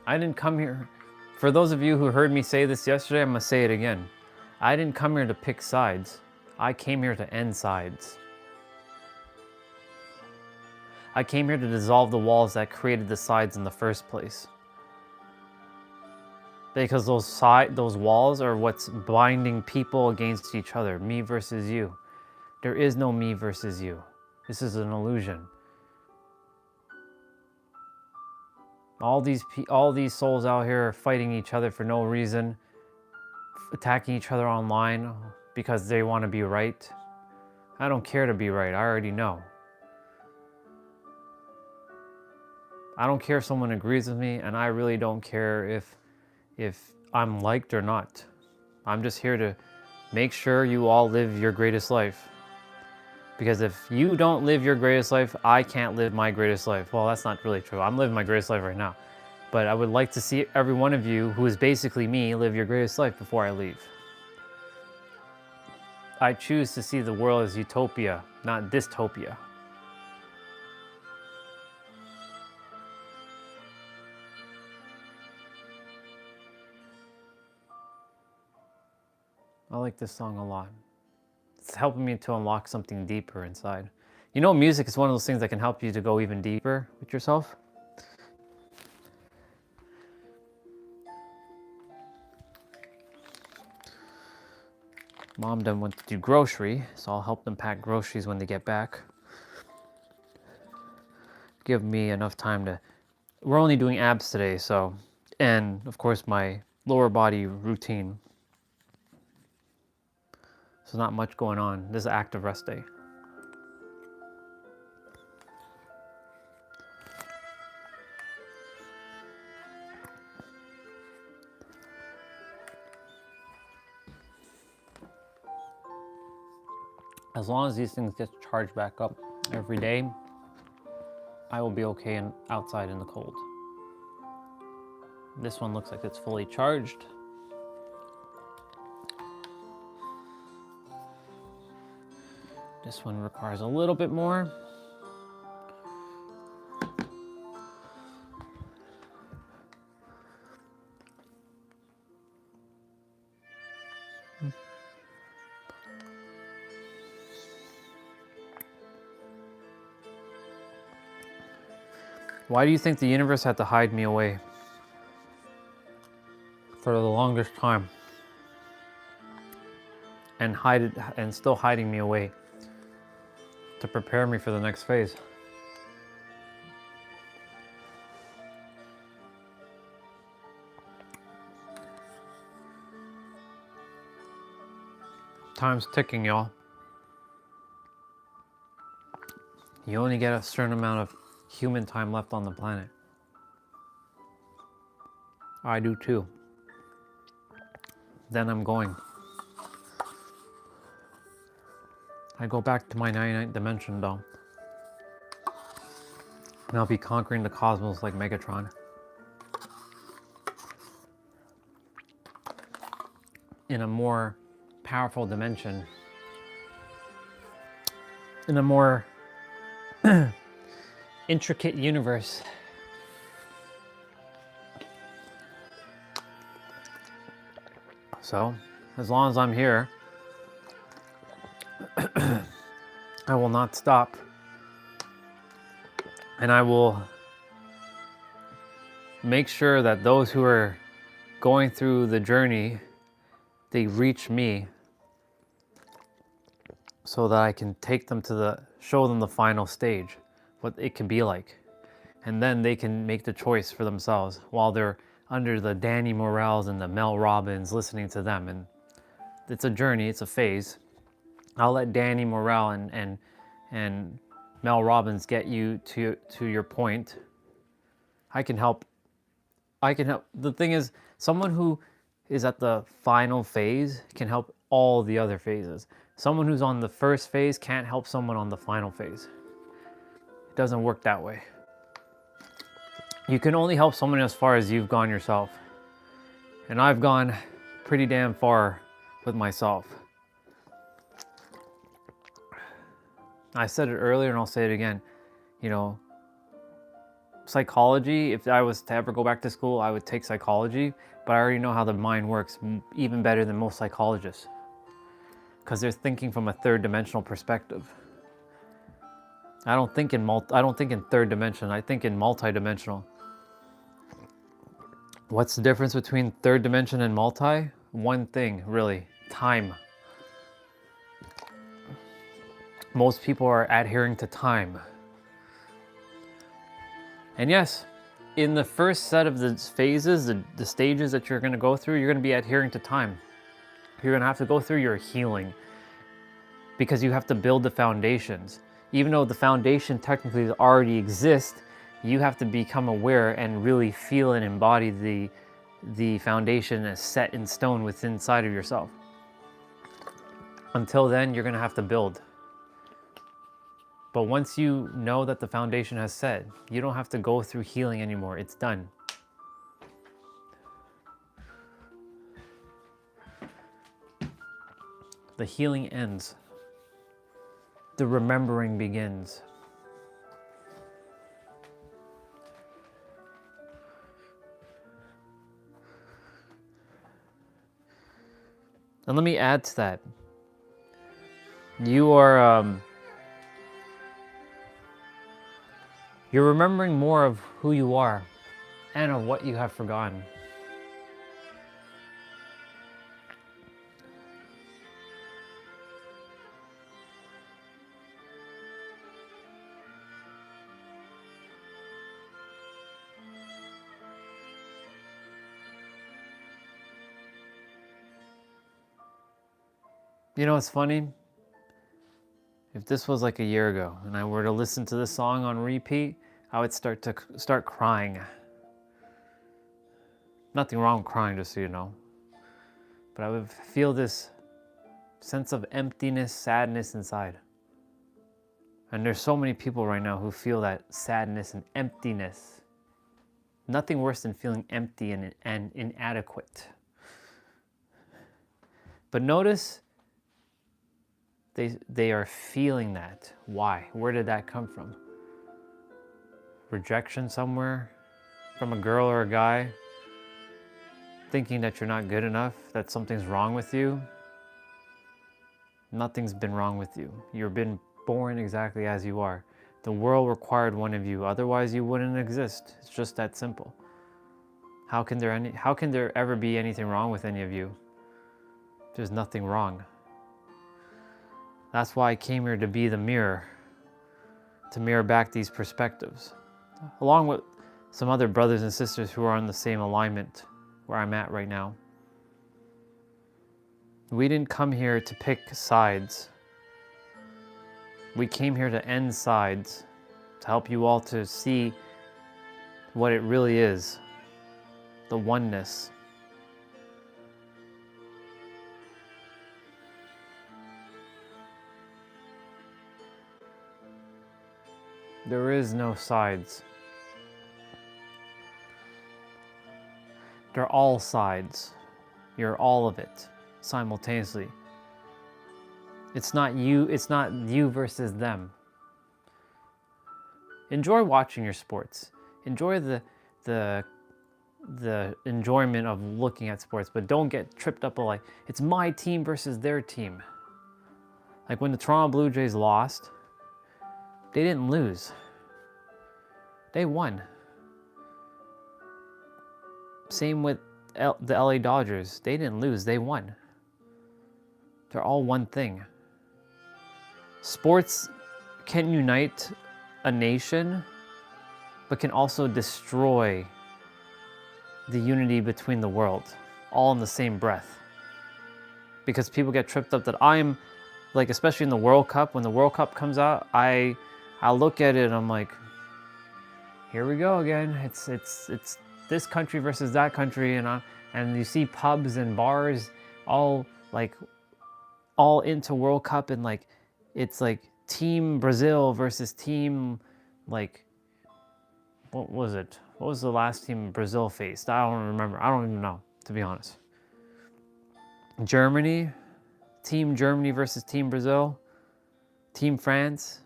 I didn't come here, for those of you who heard me say this yesterday, I'm gonna say it again. I didn't come here to pick sides. I came here to end sides. I came here to dissolve the walls that created the sides in the first place. Because those walls are what's binding people against each other, me versus you. There is no me versus you. This is an illusion. All these souls out here are fighting each other for no reason, attacking each other online because they want to be right. I don't care to be right, I already know. I don't care if someone agrees with me, and I really don't care if I'm liked or not. I'm just here to make sure you all live your greatest life. Because if you don't live your greatest life, I can't live my greatest life. Well, that's not really true. I'm living my greatest life right now. But I would like to see every one of you, who is basically me, live your greatest life before I leave. I choose to see the world as utopia, not dystopia. I like this song a lot. It's helping me to unlock something deeper inside. You know, music is one of those things that can help you to go even deeper with yourself. Mom then went to do grocery, so I'll help them pack groceries when they get back. Give me enough time to... We're only doing abs today, so... And, of course, my lower body routine. So not much going on. This is an active rest day. As long as these things get charged back up every day, I will be okay outside in the cold. This one looks like it's fully charged. This one requires a little bit more. Why do you think the universe had to hide me away for the longest time? And still hiding me away to prepare me for the next phase. Time's ticking, y'all. You only get a certain amount of human time left on the planet. I do too. Then I'm going. I go back to my 99th dimension though. And I'll be conquering the cosmos like Megatron. In a more powerful dimension. In a more intricate universe. So, as long as I'm here, I will not stop. And I will make sure that those who are going through the journey, they reach me so that I can take them to show them the final stage, what it can be like. And then they can make the choice for themselves while they're under the Danny Morels and the Mel Robbins, listening to them. And it's a journey, it's a phase. I'll let Danny Morel and Mel Robbins get you to your point. I can help. The thing is, someone who is at the final phase can help all the other phases. Someone who's on the first phase can't help someone on the final phase. It doesn't work that way. You can only help someone as far as you've gone yourself. And I've gone pretty damn far with myself. I said it earlier and I'll say it again. You know, psychology, if I was to ever go back to school, I would take psychology, but I already know how the mind works even better than most psychologists. Because they're thinking from a third dimensional perspective. I don't think in third dimension, I think in multi-dimensional. What's the difference between third dimension and multi? One thing, really, time. Most people are adhering to time. And yes, in the first set of the phases, the stages that you're going to go through, you're going to be adhering to time. You're going to have to go through your healing because you have to build the foundations. Even though the foundation technically already exists, you have to become aware and really feel and embody the foundation as set in stone within inside of yourself. Until then, you're going to have to build. But once you know that the foundation has set, you don't have to go through healing anymore. It's done. The healing ends. The remembering begins. And let me add to that. you're remembering more of who you are and of what you have forgotten. You know, it's funny. If this was like a year ago and I were to listen to this song on repeat, I would start crying. Nothing wrong with crying, just so you know. But I would feel this sense of emptiness, sadness inside. And there's so many people right now who feel that sadness and emptiness. Nothing worse than feeling empty and inadequate. But notice they are feeling that. Why? Where did that come from? Rejection somewhere? From a girl or a guy? Thinking that you're not good enough? That something's wrong with you? Nothing's been wrong with you. You've been born exactly as you are. The world required one of you, otherwise you wouldn't exist. It's just that simple. How can there ever be anything wrong with any of you? There's nothing wrong. That's why I came here, to be the mirror, to mirror back these perspectives, along with some other brothers and sisters who are on the same alignment where I'm at right now. We didn't come here to pick sides. We came here to end sides, to help you all to see what it really is, the oneness. There is no sides. They're all sides. You're all of it simultaneously. It's not you versus them. Enjoy watching your sports. Enjoy the enjoyment of looking at sports, but don't get tripped up like it's my team versus their team. Like when the Toronto Blue Jays lost, they didn't lose. They won. Same with the LA Dodgers. They didn't lose, they won. They're all one thing. Sports can unite a nation, but can also destroy the unity between the world, all in the same breath. Because people get tripped up that I'm, like, especially in the World Cup, when the World Cup comes out, I look at it and I'm like, here we go again. It's this country versus that country, and you see pubs and bars all into World Cup, and like it's like Team Brazil versus Team, like, what was it? What was the last team Brazil faced? I don't remember. I don't even know, to be honest. Germany, Team Germany versus Team Brazil, Team France.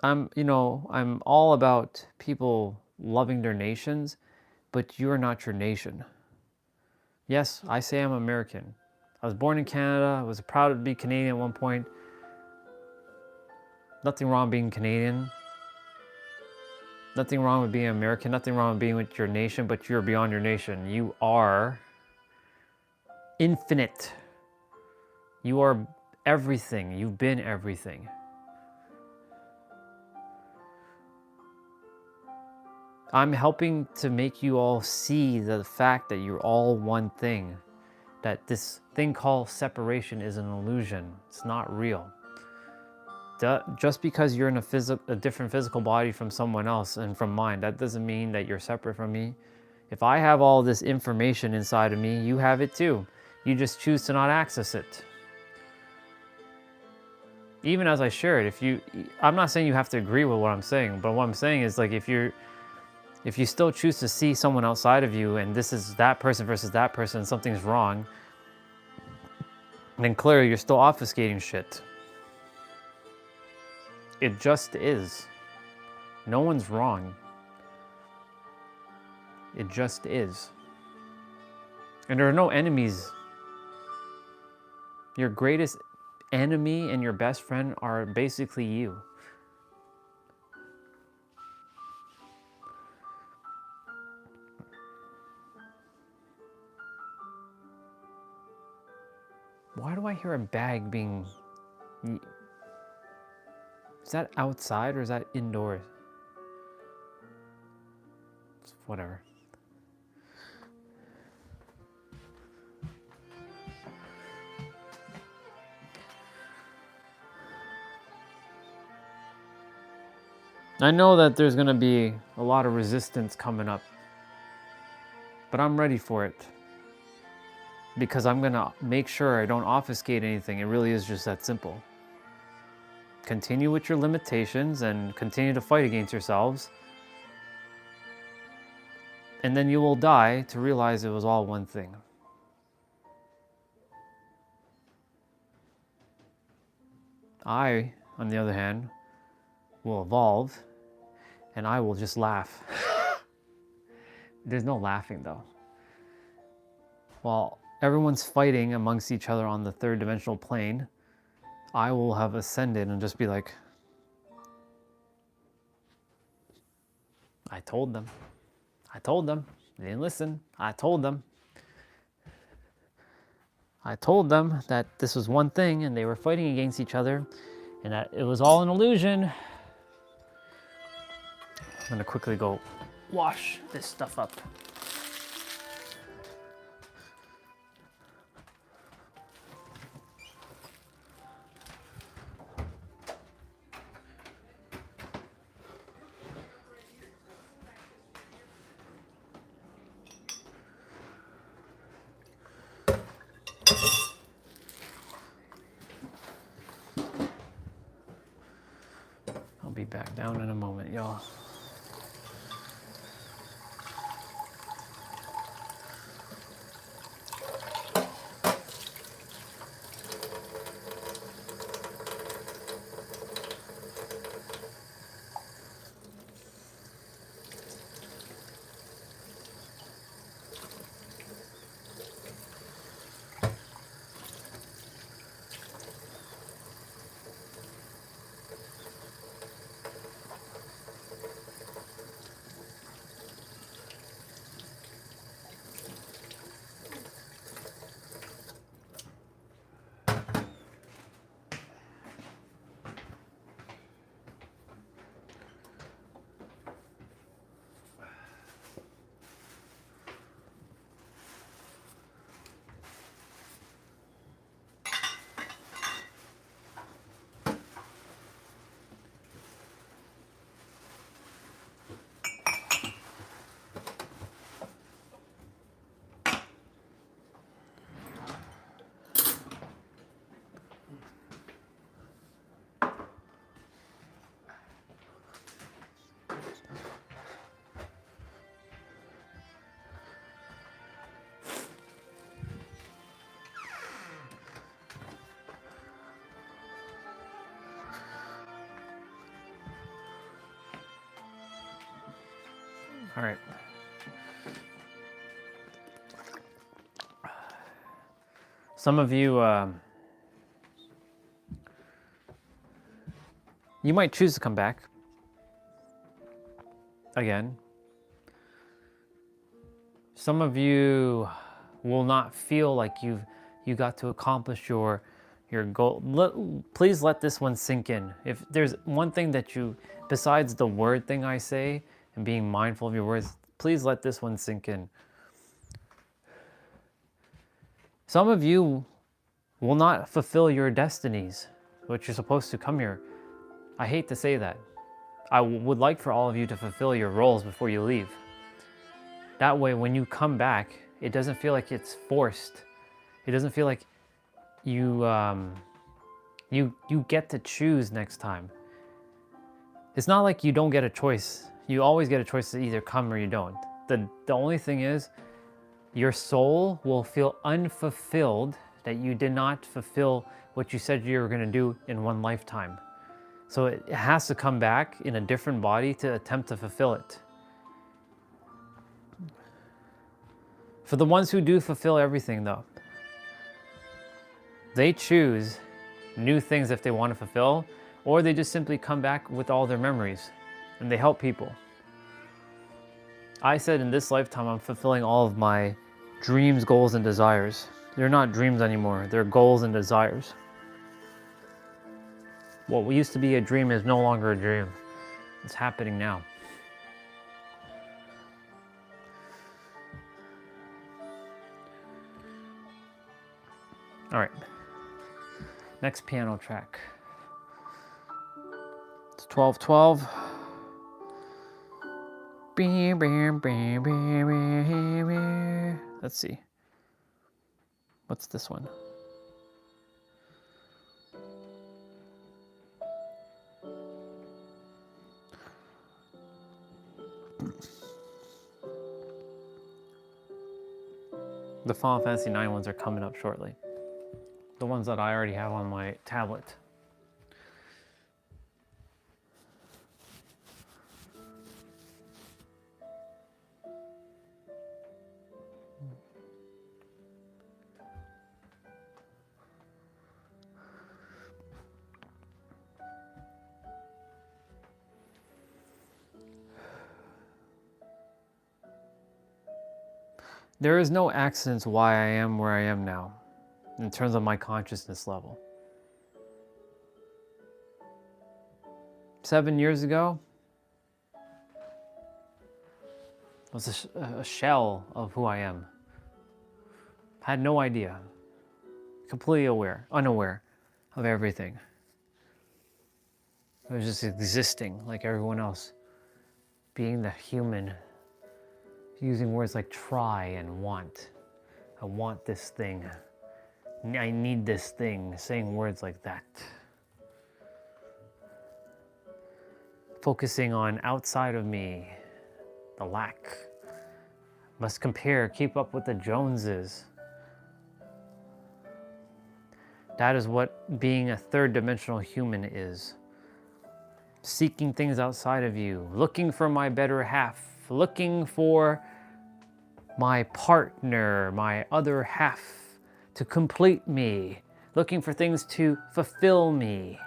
I'm all about people loving their nations, but you're not your nation. Yes, I say I'm American. I was born in Canada. I was proud to be Canadian at one point. Nothing wrong being Canadian. Nothing wrong with being American. Nothing wrong with being with your nation, but you're beyond your nation. You are infinite. You are everything. You've been everything. I'm helping to make you all see the fact that you're all one thing. That this thing called separation is an illusion. It's not real. Just because you're in a different physical body from someone else and from mine, that doesn't mean that you're separate from me. If I have all this information inside of me, you have it too. You just choose to not access it. Even as I share it, I'm not saying you have to agree with what I'm saying, but what I'm saying is, like, if you still choose to see someone outside of you and this is that person versus that person and something's wrong, then clearly you're still obfuscating shit. It just is. No one's wrong. It just is. And there are no enemies. Your greatest enemy and your best friend are basically you. Why do I hear a bag being... Is that outside or is that indoors? Whatever. I know that there's going to be a lot of resistance coming up, but I'm ready for it because I'm going to make sure I don't obfuscate anything. It really is just that simple. Continue with your limitations and continue to fight against yourselves, and then you will die to realize it was all one thing. I, on the other hand, will evolve, and I will just laugh. There's no laughing though. While everyone's fighting amongst each other on the third dimensional plane, I will have ascended and just be like, I told them. I told them. They didn't listen. I told them. I told them that this was one thing and they were fighting against each other and that it was all an illusion. I'm gonna quickly go wash this stuff up. I'll be back down in a moment, y'all. All right. Some of you, you might choose to come back again. Some of you will not feel like you got to accomplish your goal. Please let this one sink in. If there's one thing that you, besides the word thing I say and being mindful of your words, please let this one sink in. Some of you will not fulfill your destinies, which you're supposed to come here. I hate to say that. I would like for all of you to fulfill your roles before you leave. That way, when you come back, it doesn't feel like it's forced. It doesn't feel like you get to choose next time. It's not like you don't get a choice. You always get a choice to either come or you don't. The only thing is, your soul will feel unfulfilled that you did not fulfill what you said you were going to do in one lifetime. So it has to come back in a different body to attempt to fulfill it. For the ones who do fulfill everything though, they choose new things if they want to fulfill, or they just simply come back with all their memories and they help people. I said in this lifetime, I'm fulfilling all of my dreams, goals, and desires. They're not dreams anymore, they're goals and desires. What used to be a dream is no longer a dream. It's happening now. All right, next piano track. It's 12:12. Let's see. What's this one? The Final Fantasy IX ones are coming up shortly. The ones that I already have on my tablet. There is no accidents why I am where I am now, in terms of my consciousness level. 7 years ago, I was a shell of who I am. Had no idea. Completely unaware of everything. I was just existing like everyone else. Being the human. Using words like try and want. I want this thing. I need this thing. Saying words like that. Focusing on outside of me. The lack. Must compare, keep up with the Joneses. That is what being a third dimensional human is. Seeking things outside of you. Looking for my better half. Looking for my partner, my other half to complete me. Looking for things to fulfill me.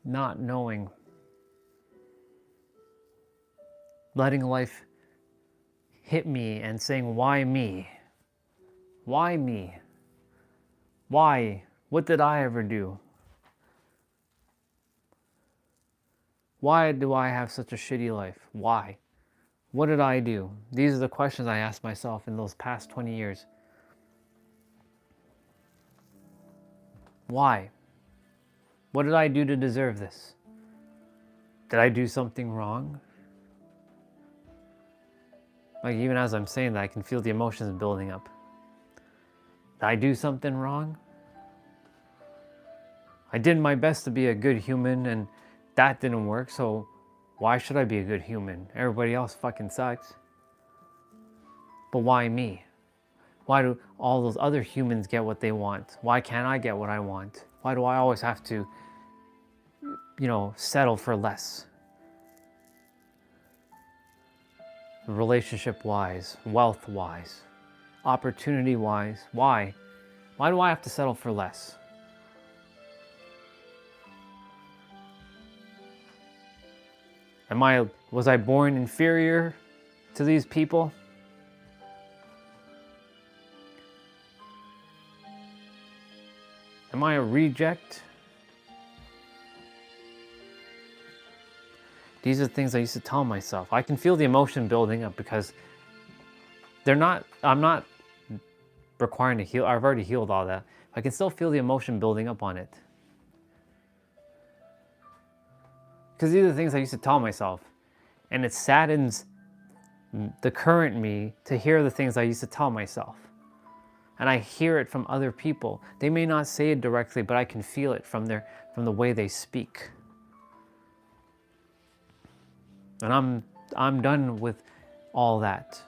Not knowing. Letting life hit me and saying, why me? Why me? Why? What did I ever do? Why do I have such a shitty life? Why? What did I do? These are the questions I asked myself in those past 20 years. Why? What did I do to deserve this? Did I do something wrong? Like, even as I'm saying that, I can feel the emotions building up. Did I do something wrong? I did my best to be a good human and that didn't work, so why should I be a good human? Everybody else fucking sucks. But why me? Why do all those other humans get what they want? Why can't I get what I want? Why do I always have to, settle for less? Relationship-wise, wealth-wise, opportunity-wise, why? Why do I have to settle for less? Was I born inferior to these people? Am I a reject? These are things I used to tell myself. I can feel the emotion building up because I'm not requiring to heal. I've already healed all that. I can still feel the emotion building up on it. Because these are the things I used to tell myself. And it saddens the current me to hear the things I used to tell myself. And I hear it from other people. They may not say it directly, but I can feel it from the way they speak. And I'm done with all that.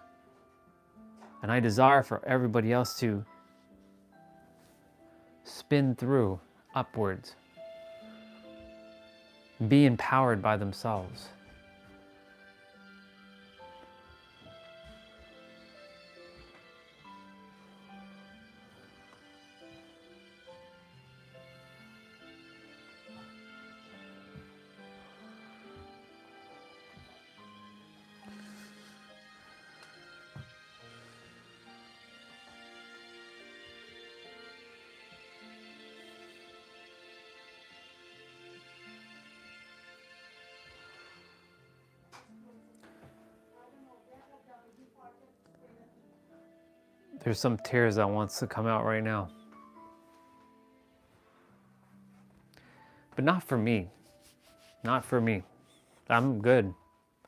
And I desire for everybody else to spin through upwards. be empowered by themselves. There's some tears that wants to come out right now. But not for me. Not for me. I'm good.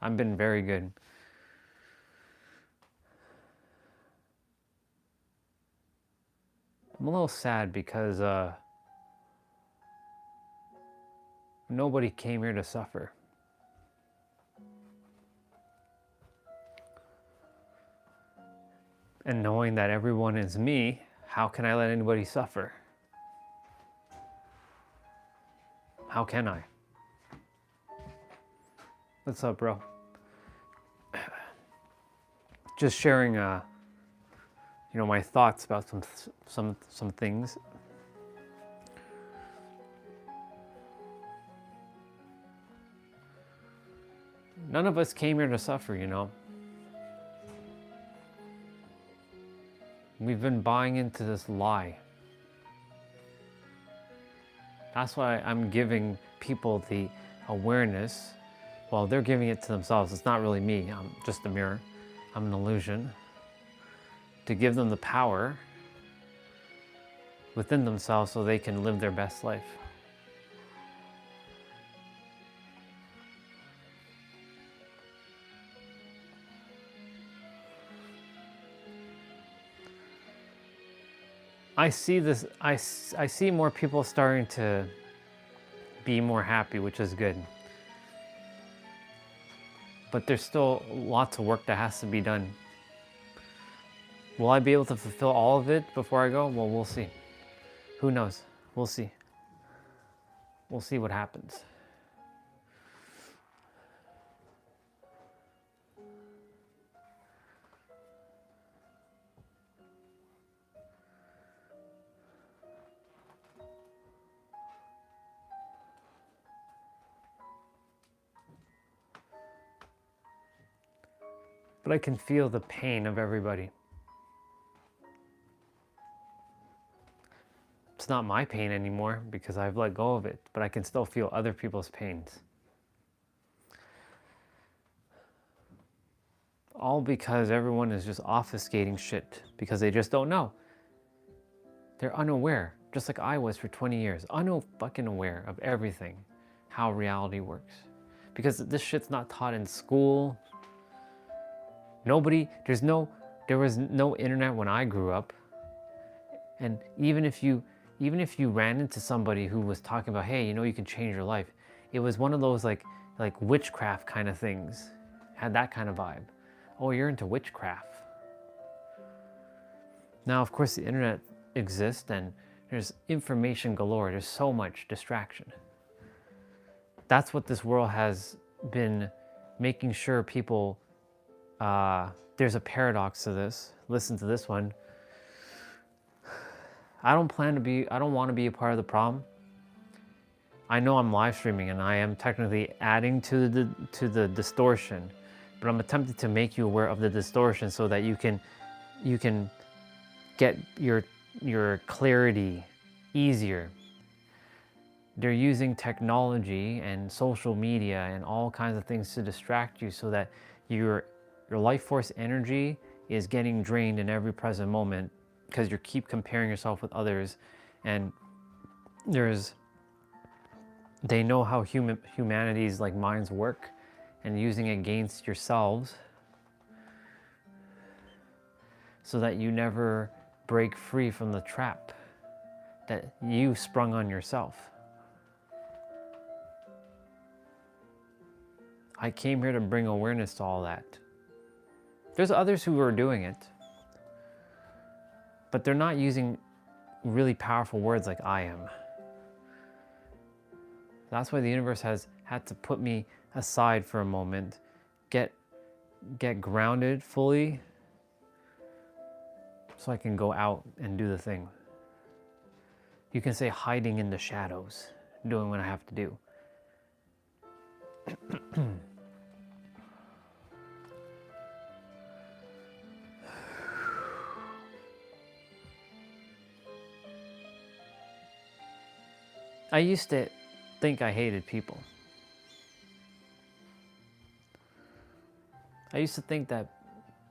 I've been very good. I'm a little sad because nobody came here to suffer. And knowing that everyone is me, how can I let anybody suffer? How can I? What's up, bro? Just sharing, my thoughts about some things. None of us came here to suffer, you know. We've been buying into this lie. That's why I'm giving people the awareness. Well, they're giving it to themselves. It's not really me. I'm just a mirror. I'm an illusion. To give them the power within themselves so they can live their best life. I see this, I see more people starting to be more happy, which is good. But there's still lots of work that has to be done. Will I be able to fulfill all of it before I go? Well, we'll see. Who knows? We'll see. We'll see what happens. But I can feel the pain of everybody. It's not my pain anymore because I've let go of it, but I can still feel other people's pains. All because everyone is just obfuscating shit because they just don't know. They're unaware, just like I was for 20 years. Fucking aware of everything, how reality works. Because this shit's not taught in school. There was no internet when I grew up. And even if you ran into somebody who was talking about, hey, you can change your life, it was one of those like witchcraft kind of things. Had that kind of vibe. Oh, you're into witchcraft. Now, of course, the internet exists and there's information galore. There's so much distraction. That's what this world has been making sure people, there's a paradox to this. Listen to this one. I don't want to be a part of the problem. I know I'm live streaming and I am technically adding to the distortion, but I'm attempting to make you aware of the distortion so that you can get your clarity easier. They're using technology and social media and all kinds of things to distract you so that your life force energy is getting drained in every present moment because you keep comparing yourself with others, and they know how humanity's like minds work, and using it against yourselves so that you never break free from the trap that you sprung on yourself. I came here to bring awareness to all that. There's others who are doing it, but they're not using really powerful words like I am. That's why the universe has had to put me aside for a moment, get grounded fully, so I can go out and do the thing. You can say hiding in the shadows, doing what I have to do. I used to think I hated people. I used to think that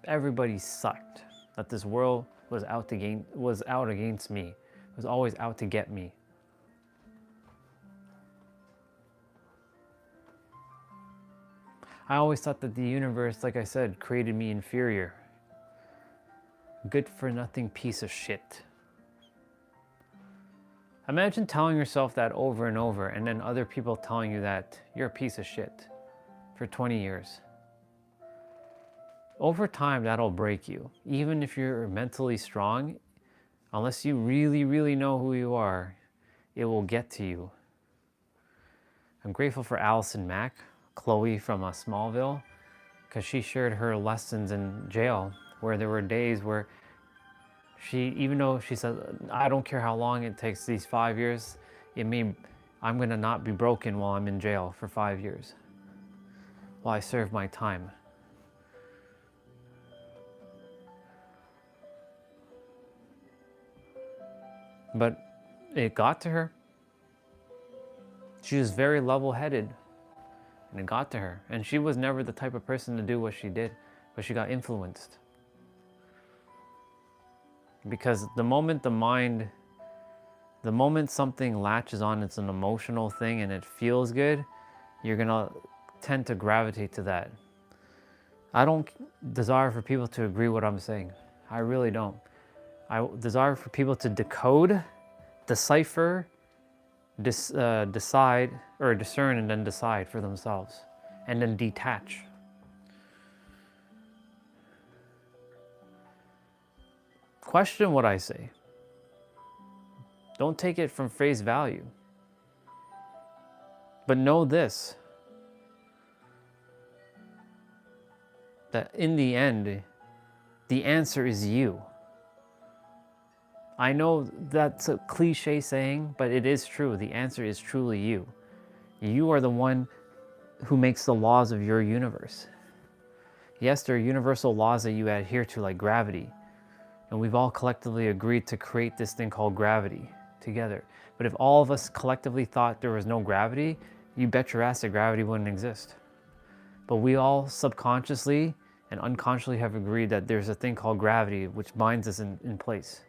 everybody sucked, that this world was out against me, was always out to get me. I always thought that the universe, like I said, created me inferior. Good for nothing piece of shit. Imagine telling yourself that over and over, and then other people telling you that you're a piece of shit for 20 years. Over time, that'll break you. Even if you're mentally strong, unless you really, really know who you are, it will get to you. I'm grateful for Allison Mack, Chloe from Smallville, because she shared her lessons in jail, where there were days where even though she said, I don't care how long it takes, these 5 years, I'm gonna not be broken while I'm in jail for 5 years, while I serve my time. But it got to her. She was very level-headed, and it got to her. And she was never the type of person to do what she did, but she got influenced. Because the moment something latches on, it's an emotional thing and it feels good, you're gonna tend to gravitate to that. I don't desire for people to agree what I'm saying. I really don't. I desire for people to decode, decipher, decide, or discern, and then decide for themselves, and then detach. Question what I say. Don't take it from face value. But know this, that in the end, the answer is you. I know that's a cliche saying, but it is true. The answer is truly you. You are the one who makes the laws of your universe. Yes, there are universal laws that you adhere to, like gravity. And we've all collectively agreed to create this thing called gravity together. But if all of us collectively thought there was no gravity, you bet your ass that gravity wouldn't exist. But we all subconsciously and unconsciously have agreed that there's a thing called gravity which binds us in place.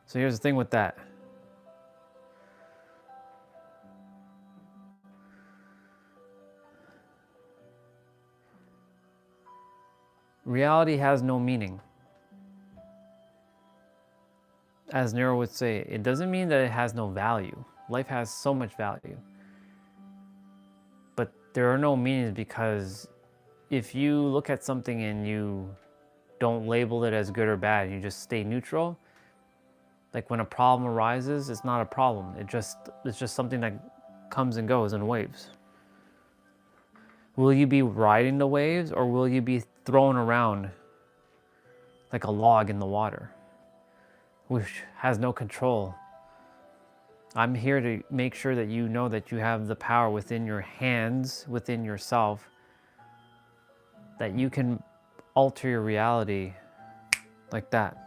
So here's the thing with that. Reality has no meaning. As Nero would say, it doesn't mean that it has no value. Life has so much value. But there are no meanings, because if you look at something and you don't label it as good or bad, you just stay neutral, like when a problem arises, it's not a problem. It's just something that comes and goes in waves. Will you be riding the waves, or will you be thrown around like a log in the water, which has no control? I'm here to make sure that you know that you have the power within your hands, within yourself, that you can alter your reality like that.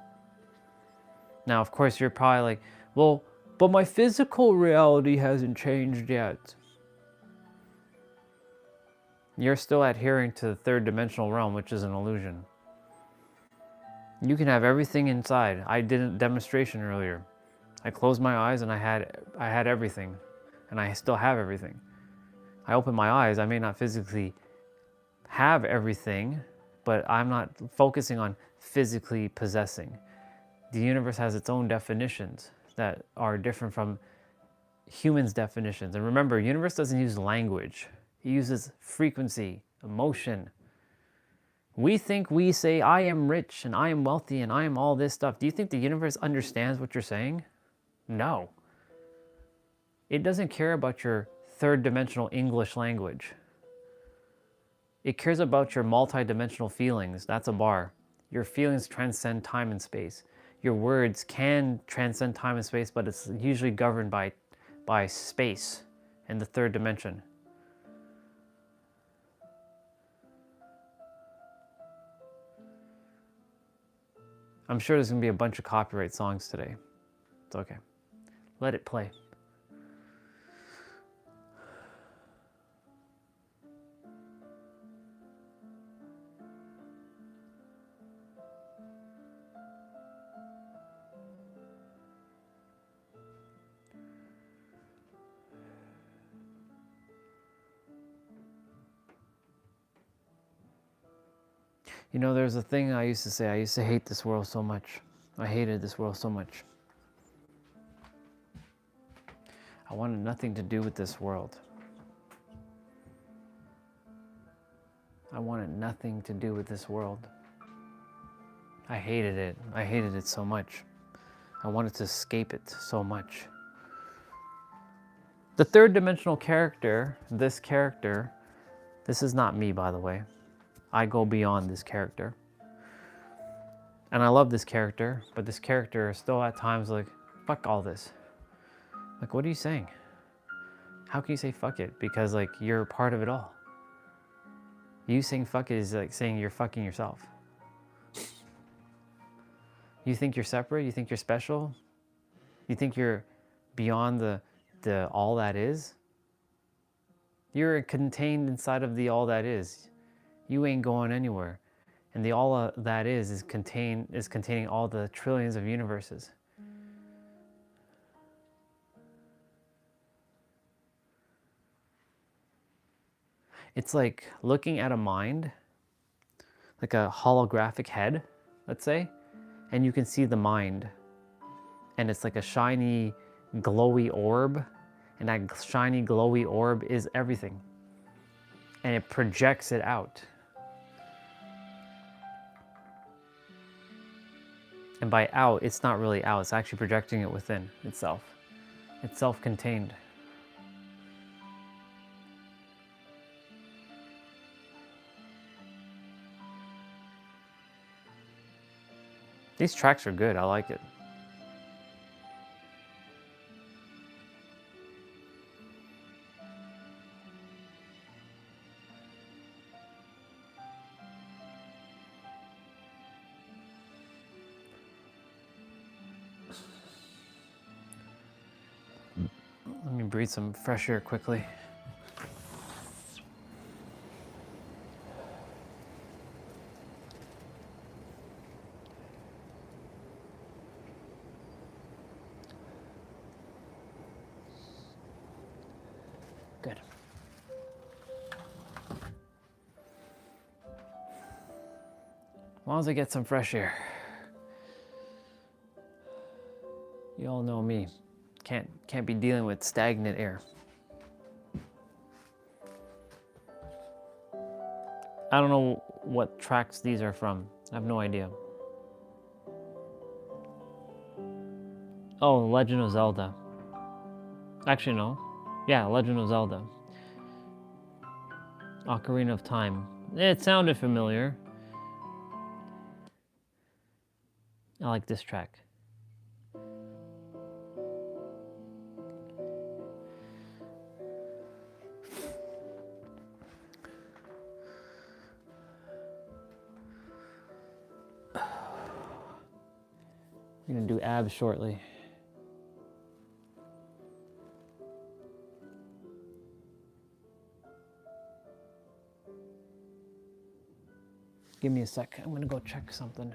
Now, of course, you're probably like, well, but my physical reality hasn't changed yet. You're still adhering to the third dimensional realm, which is an illusion. You can have everything inside. I did a demonstration earlier. I closed my eyes and I had everything, and I still have everything. I open my eyes, I may not physically have everything, but I'm not focusing on physically possessing. The universe has its own definitions that are different from humans' definitions. And remember, universe doesn't use language. It uses frequency, emotion. We think we say, I am rich and I am wealthy and I am all this stuff. Do you think the universe understands what you're saying? No. It doesn't care about your third dimensional English language. It cares about your multi-dimensional feelings. That's a bar. Your feelings transcend time and space. Your words can transcend time and space, but it's usually governed by space and the third dimension. I'm sure there's going to be a bunch of copyright songs today. It's okay. Let it play. You know, there's a thing I used to say. I used to hate this world so much. I hated this world so much. I wanted nothing to do with this world. I wanted nothing to do with this world. I hated it. I hated it so much. I wanted to escape it so much. The third dimensional character, this is not me, by the way. I go beyond this character. And I love this character, but this character is still at times like, fuck all this. Like, what are you saying? How can you say fuck it? Because like, you're part of it all. You saying fuck it is like saying you're fucking yourself. You think you're separate? You think you're special? You think you're beyond the all that is? You're contained inside of the all that is. You ain't going anywhere. And the all that is containing all the trillions of universes. It's like looking at a mind, like a holographic head, let's say, and you can see the mind. And it's like a shiny, glowy orb. And that shiny, glowy orb is everything. And it projects it out. And by out, it's not really out. It's actually projecting it within itself. It's self-contained. These tracks are good. I like it. Let me breathe some fresh air quickly. Good. As long as I get some fresh air. You all know me. Can't be dealing with stagnant air. I don't know what tracks these are from. I have no idea. Oh, Legend of Zelda. Actually, no. Yeah, Legend of Zelda. Ocarina of Time. It sounded familiar. I like this track. I'm gonna do abs shortly. Give me a sec. I'm gonna go check something.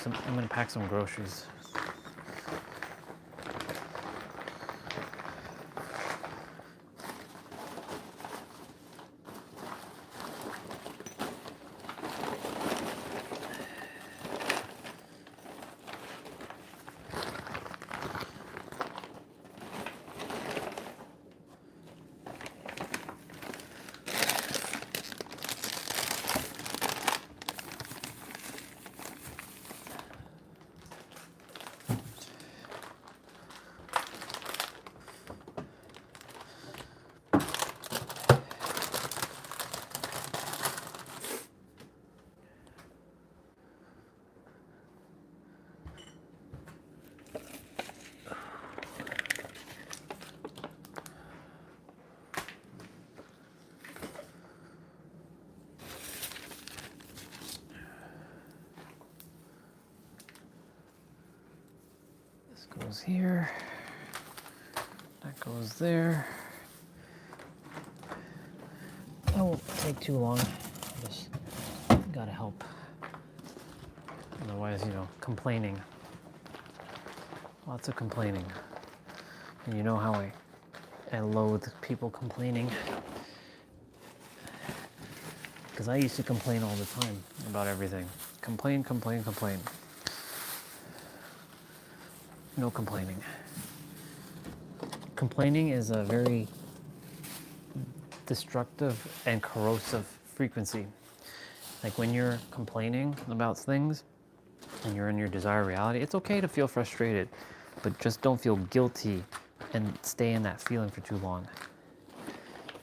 I'm gonna pack some groceries. This goes here. That goes there. That won't take too long. Just gotta help. Otherwise, you know, complaining. Lots of complaining. And you know how I loathe people complaining. Because I used to complain all the time about everything. Complain, complain, complain. No complaining. Complaining is a very destructive and corrosive frequency. Like when you're complaining about things and you're in your desired reality, it's okay to feel frustrated, but just don't feel guilty and stay in that feeling for too long.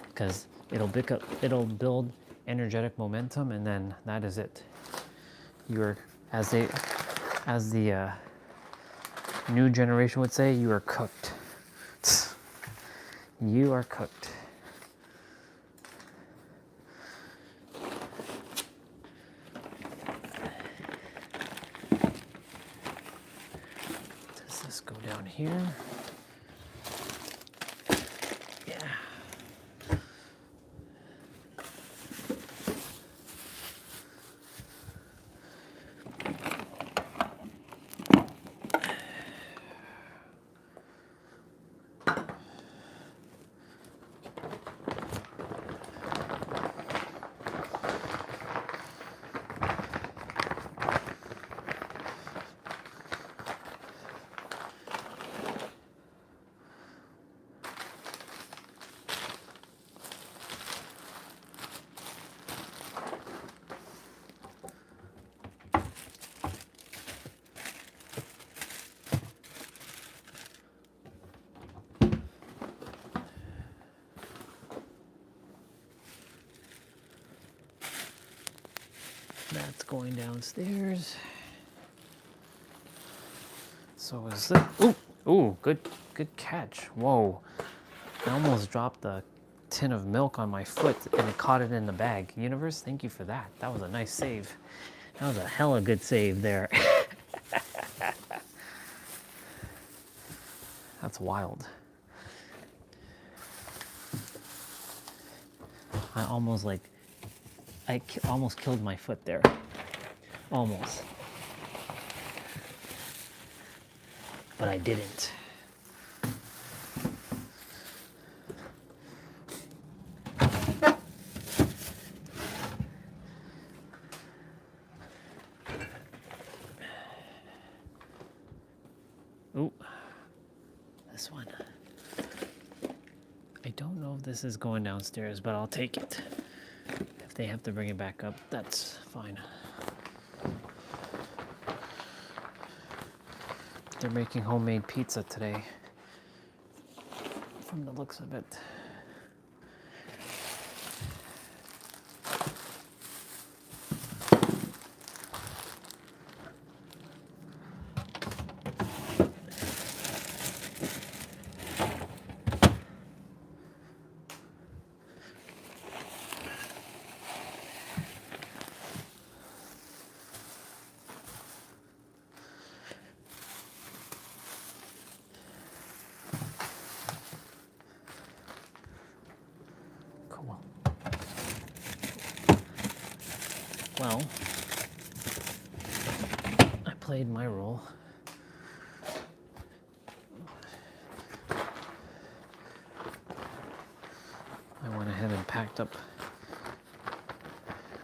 Because it'll build energetic momentum, and then that is it. You're, as the new generation would say, you are cooked. You are cooked. Does this go down here? Yeah. That's going downstairs. So is this. Ooh, good catch. Whoa. I almost dropped the tin of milk on my foot and it caught it in the bag. Universe, thank you for that. That was a nice save. That was a hella good save there. That's wild. I almost almost killed my foot there. Almost. But I didn't. Ooh. This one. I don't know if this is going downstairs, but I'll take it. If they have to bring it back up, that's fine. They're making homemade pizza today, from the looks of it. Cool. Well, I played my role. I went ahead and packed up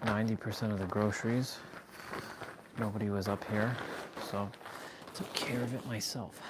90% of the groceries. Nobody was up here, so I took care of it myself.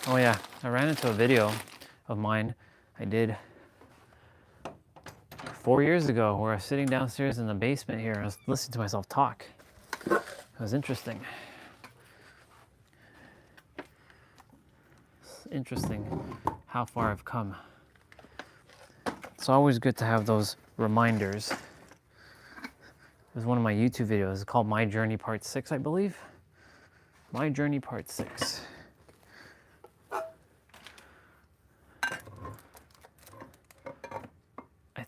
Oh yeah, I ran into a video of mine I did 4 years ago where I was sitting downstairs in the basement here and I was listening to myself talk. It was interesting. It's interesting how far I've come. It's always good to have those reminders. There's one of my YouTube videos. It's called My Journey Part 6, I believe. My Journey Part 6. I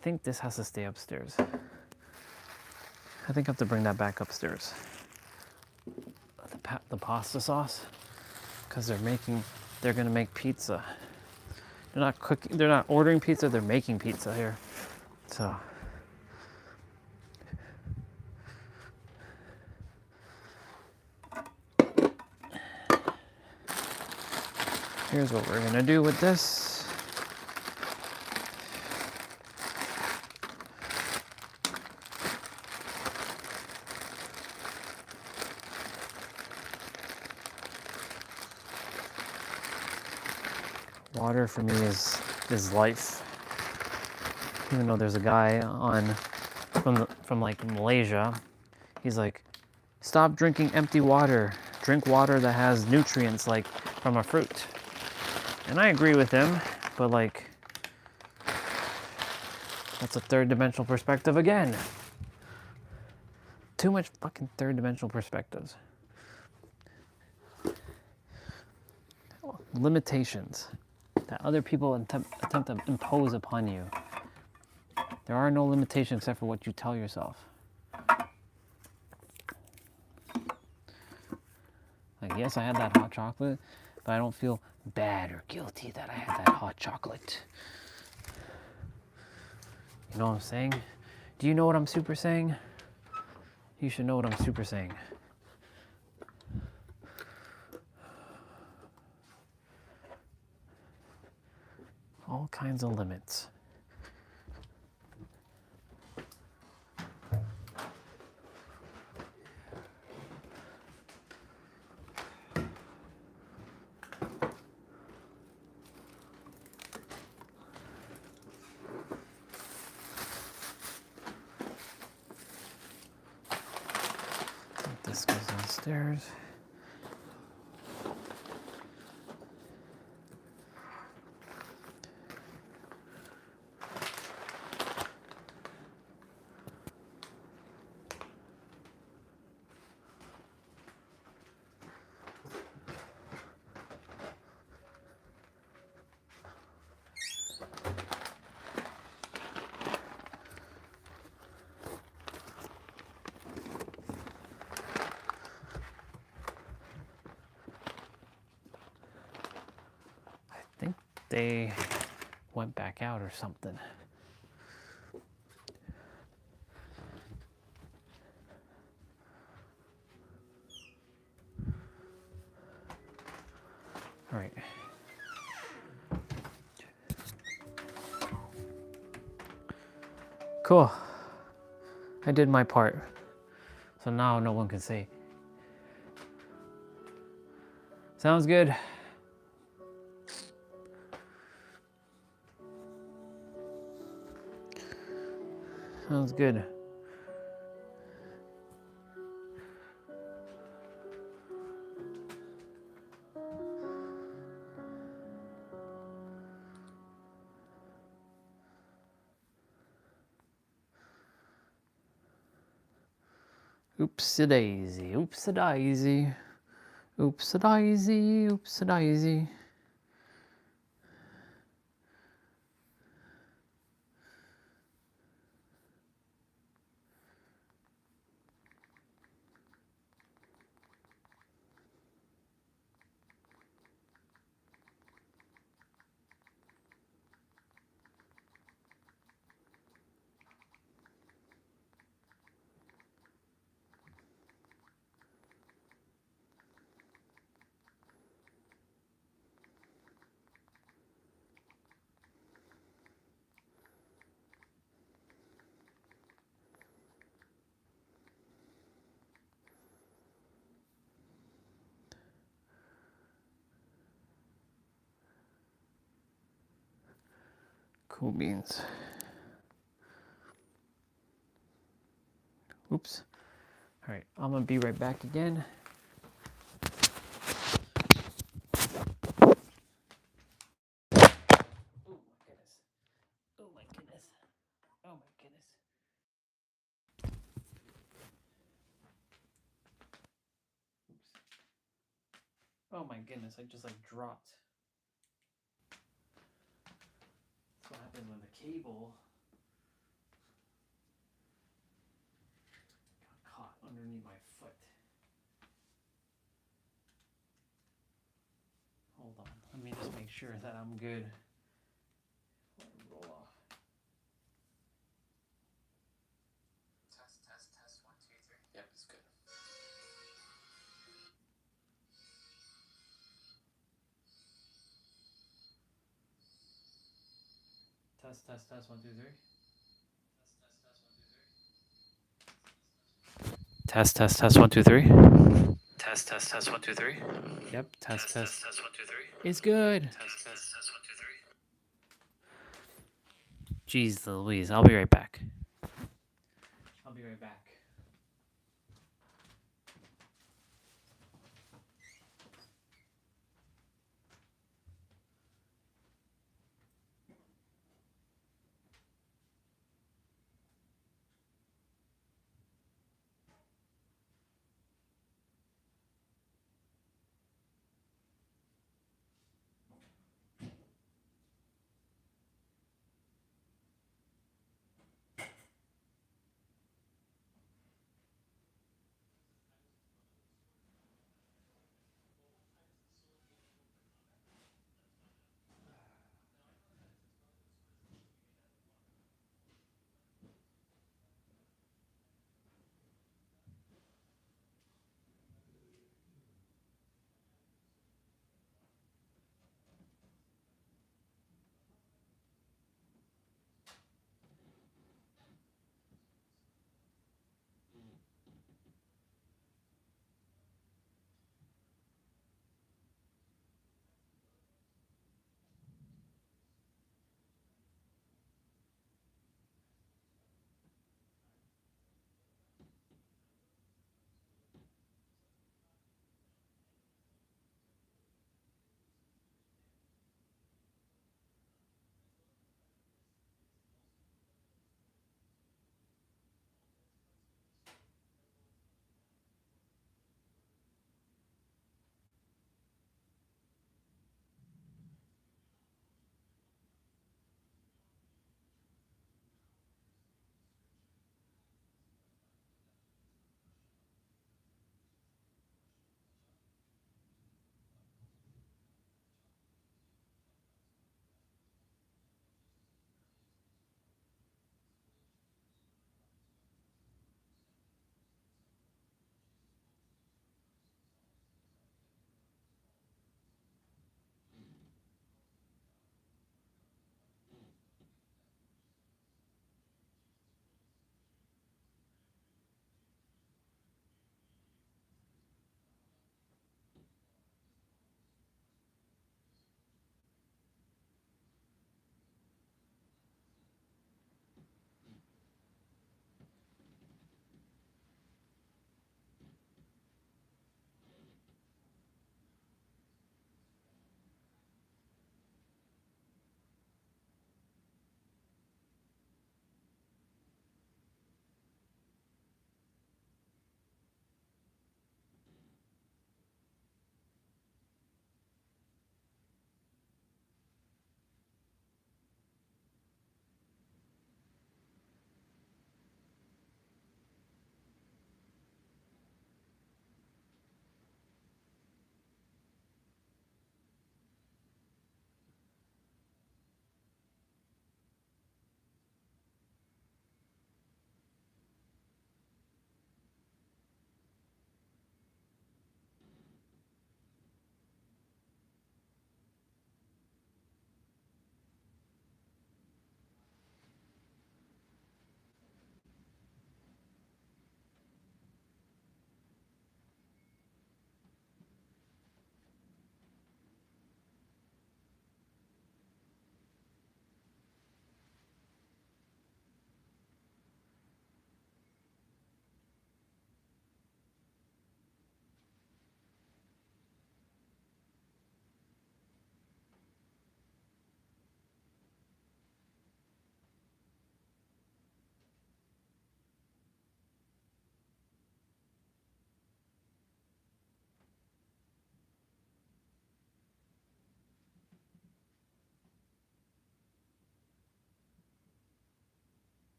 think this has to stay upstairs. I think I have to bring that back upstairs. The pasta sauce, because they're gonna make pizza. They're not cooking, they're not ordering pizza, they're making pizza here. So. Here's what we're gonna do with this. Water for me is life. Even though there's a guy from like Malaysia, he's like, stop drinking empty water. Drink water that has nutrients like from a fruit. And I agree with him, but like, that's a third dimensional perspective again. Too much fucking third dimensional perspectives. Limitations that other people attempt to impose upon you. There are no limitations except for what you tell yourself. Like, yes, I had that hot chocolate, but I don't feel bad or guilty that I had that hot chocolate. You know what I'm saying? Do you know what I'm super saying? You should know what I'm super saying. All kinds of limits. This goes downstairs. I think they went back out or something. All right. Cool. I did my part. So now no one can say, sounds good. Sounds good. Oops-a-daisy, oops-a-daisy, oops-a-daisy, oops-a-daisy. Cool beans. Oops. All right, I'm gonna be right back again. Oh my goodness. Oh my goodness. Oh my goodness, I just like dropped. That's what happens when the cable got caught underneath my foot. Hold on, let me just make sure that I'm good. Before I roll off. Test, 1, 2, 3. Yep, it's good. Test, 1, 2, 3. Test, 1, 2, 3. Test, 1, 2, 3. Yep, test. 1, 2, 3. It's good. Test, 1, 2, 3. Jeez Louise, I'll be right back. I'll be right back.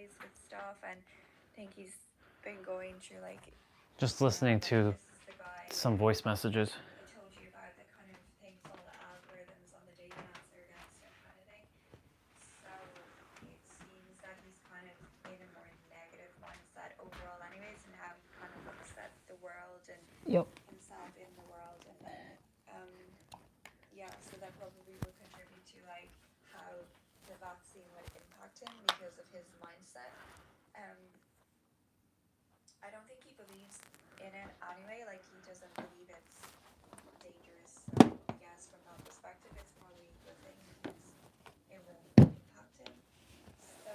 anyways with stuff, and I think he's been going through like Just listening to this is the guy some voice messages. I told you about that kind of thinks all the algorithms on the dating apps are against him kind of thing. So it seems that he's kind of in a more negative mindset overall anyways, and how he kind of looks at the world and Yep. himself in the world, and then yeah, so that probably will contribute to like how the vaccine would impact him because of his mindset. I don't think he believes in it anyway, like he doesn't believe it's dangerous, so I guess from that perspective it's probably a good thing because it won't impact him. So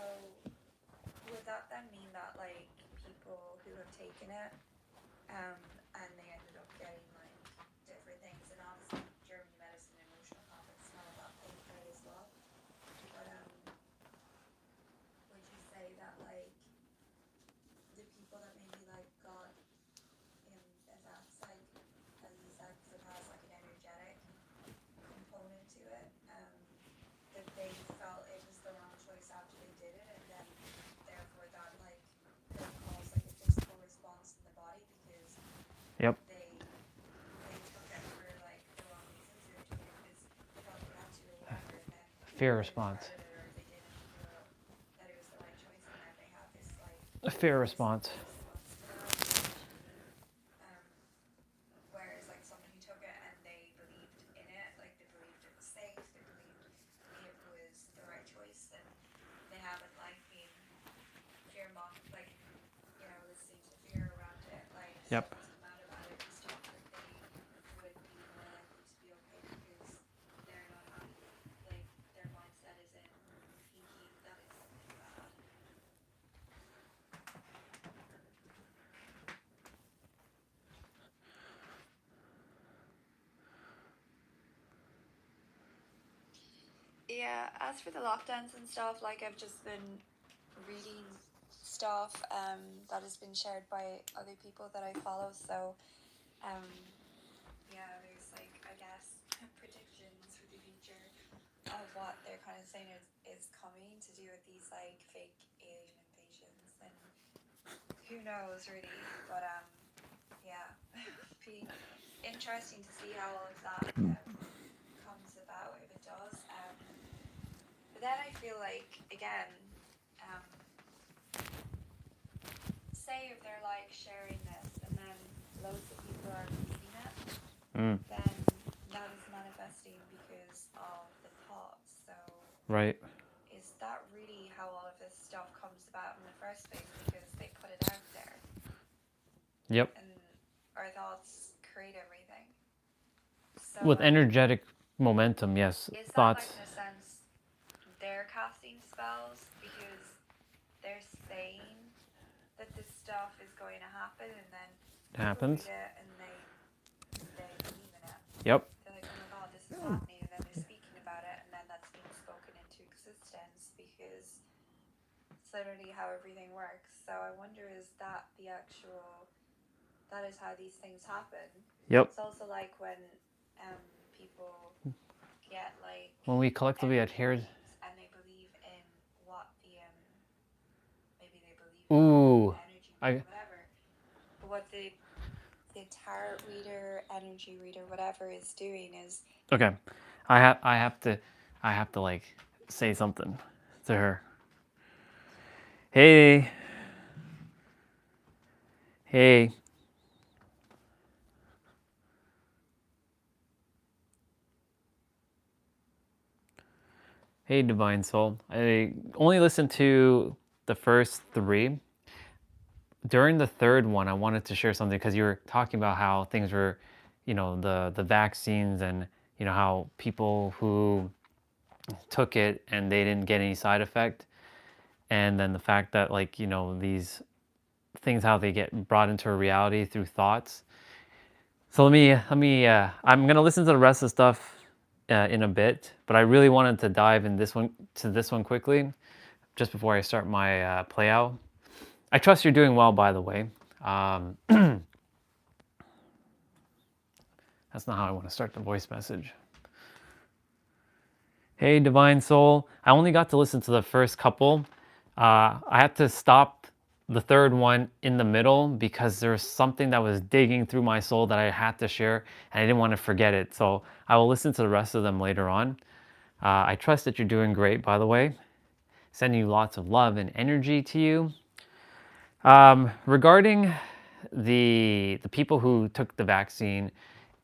would that then mean that like people who have taken it and they ended up getting like different things, and obviously German medicine and emotional conflict smell that thing right as well, but would you say that like the people that maybe like got in that psych, as you said, because it has like an energetic component to it, that they felt it was the wrong choice after they did it, and then therefore that like could cause like a physical response in the body because Yep. they took it for like the wrong reasons, or took it because they thought they had to or whatever, and then Fear they response. regretted it, or they didn't feel that it was the right choice, and then they have this like A fear response. Whereas like someone who took it and they believed in it, like they believed it was safe, they believed it was the right choice, and they haven't like been fear mocked, like listening to fear around it, like Yep. come out about it and stuff, that they would be more likely to be okay because they're not happy, like their mindset is in thinking that it's something bad. Yeah, as for the lockdowns and stuff, like I've just been reading stuff that has been shared by other people that I follow, so yeah, there's like I guess predictions for the future of what they're kind of saying is coming to do with these like fake alien invasions, and who knows really, but yeah, be interesting to see how all of that comes about if it does. But then I feel like again, say if they're like sharing this and then loads of people are reading it, then that is manifesting because of the thoughts. So Right. is that really how all of this stuff comes about in the first place? Because they put it out there. Yep. And our thoughts create everything. So With energetic momentum, yes. is Thoughts. that like in a sense they're casting spells because they're saying that this stuff is going to happen, and then It happens. read it and they believe in it. Yep. They're like, oh my god, this is happening, and then they're speaking about it, and then that's being spoken into existence because it's literally how everything works. So I wonder, is that the actual, that is how these things happen? Yep. It's also like when people get like When we collectively adhere. and they believe in what the maybe they believe Ooh. in energy reader, whatever. But what the tarot reader, energy reader, whatever is doing is Okay. I have to like say something to her. Hey. Hey. Hey, Divine Soul. I only listened to the first 3. During the third one, I wanted to share something because you were talking about how things were, the vaccines, and how people who took it and they didn't get any side effect, and then the fact that these things, how they get brought into a reality through thoughts. So let me I'm gonna listen to the rest of the stuff in a bit, but I really wanted to dive in this one quickly, just before I start my play out. I trust you're doing well, by the way. That's not how I want to start the voice message. Hey, Divine Soul. I only got to listen to the first couple. I had to stop the third one in the middle because there was something that was digging through my soul that I had to share, and I didn't want to forget it. So I will listen to the rest of them later on. I trust that you're doing great, by the way. Sending you lots of love and energy to you. Regarding the people who took the vaccine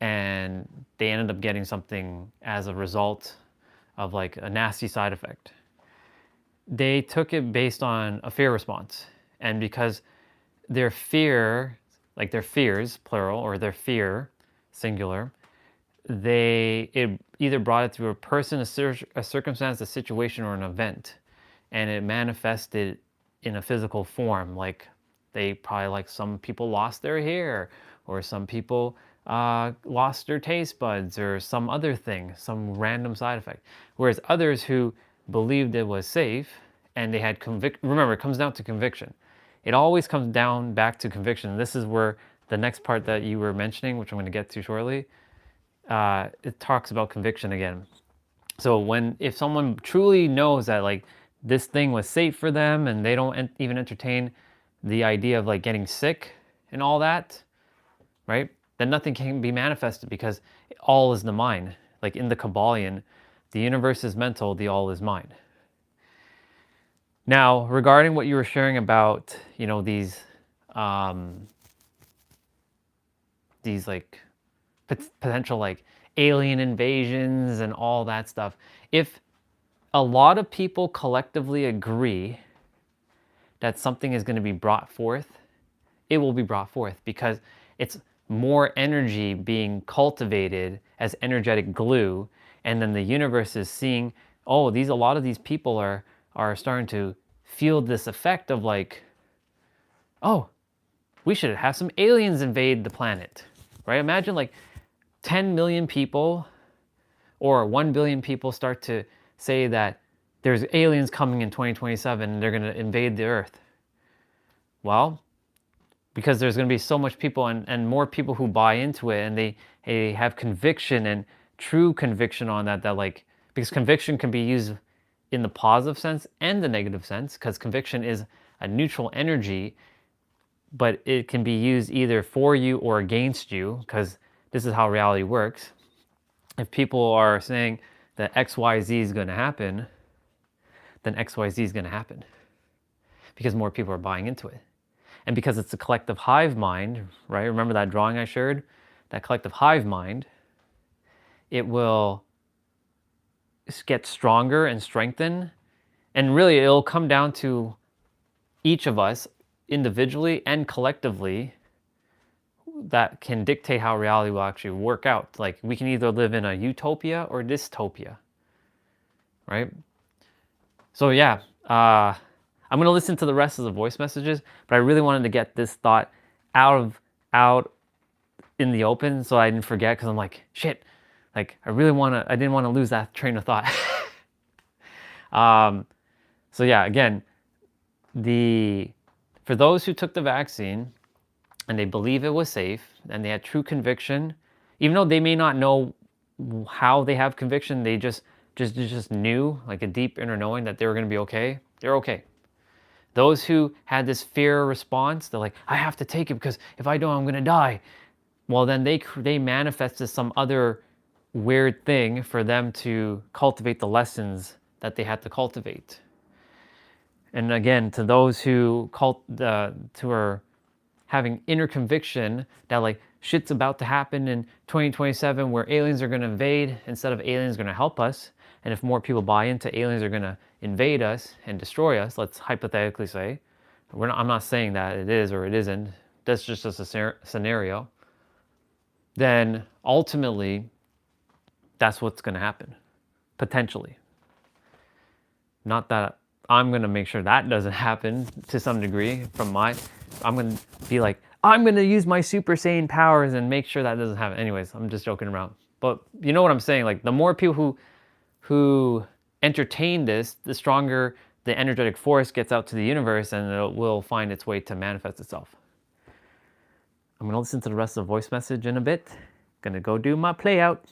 and they ended up getting something as a result of like a nasty side effect. They took it based on a fear response. And because their fear, like their fears, plural, or their fear, singular, it either brought it through a person, a circumstance, a situation, or an event. And it manifested in a physical form. Like they probably, like some people lost their hair, or some people lost their taste buds, or some other thing, some random side effect. Whereas others who believed it was safe and they had remember, it comes down to conviction. It always comes down back to conviction. This is where the next part that you were mentioning, which I'm going to get to shortly, it talks about conviction again. So if someone truly knows that like this thing was safe for them and they don't even entertain the idea of like getting sick and all that, right? Then nothing can be manifested because all is the mind. Like in the Kabbalion, the universe is mental, the all is mind. Now, regarding what you were sharing about, these like potential like alien invasions and all that stuff. If a lot of people collectively agree that something is going to be brought forth, it will be brought forth because it's more energy being cultivated as energetic glue, and then the universe is seeing, oh, a lot of these people are starting to feel this effect of like, oh, we should have some aliens invade the planet, right? Imagine like 10 million people or 1 billion people start to say that there's aliens coming in 2027 and they're going to invade the earth. Well, because there's going to be so much people and more people who buy into it, and they have conviction and true conviction on that like, because conviction can be used in the positive sense and the negative sense, because conviction is a neutral energy, but it can be used either for you or against you, because this is how reality works. If people are saying that XYZ is going to happen, then XYZ is going to happen because more people are buying into it. And because it's a collective hive mind, right? Remember that drawing I shared? That collective hive mind, it will get stronger and strengthen. And really, it'll come down to each of us individually and collectively that can dictate how reality will actually work out. Like we can either live in a utopia or dystopia, right? So yeah, I'm going to listen to the rest of the voice messages, but I really wanted to get this thought out in the open so I didn't forget, because I'm like, shit, like I didn't want to lose that train of thought. So yeah, again, for those who took the vaccine and they believe it was safe and they had true conviction, even though they may not know how they have conviction, they just knew, like a deep inner knowing that they were going to be okay, they're okay. Those who had this fear response, they're like, I have to take it because if I don't, I'm going to die. Well, then they manifested some other weird thing for them to cultivate the lessons that they had to cultivate. And again, to those who are having inner conviction that like shit's about to happen in 2027 where aliens are going to invade instead of aliens going to help us. And if more people buy into aliens are going to invade us and destroy us, let's hypothetically say, I'm not saying that it is or it isn't, that's just a scenario, then ultimately that's what's going to happen, potentially. Not that I'm going to make sure that doesn't happen to some degree I'm going to be like, I'm going to use my Super Saiyan powers and make sure that doesn't happen. Anyways, I'm just joking around. But you know what I'm saying? Like the more people who entertain this, the stronger the energetic force gets out to the universe, and it will find its way to manifest itself. I'm going to listen to the rest of the voice message in a bit. Going to go do my play out.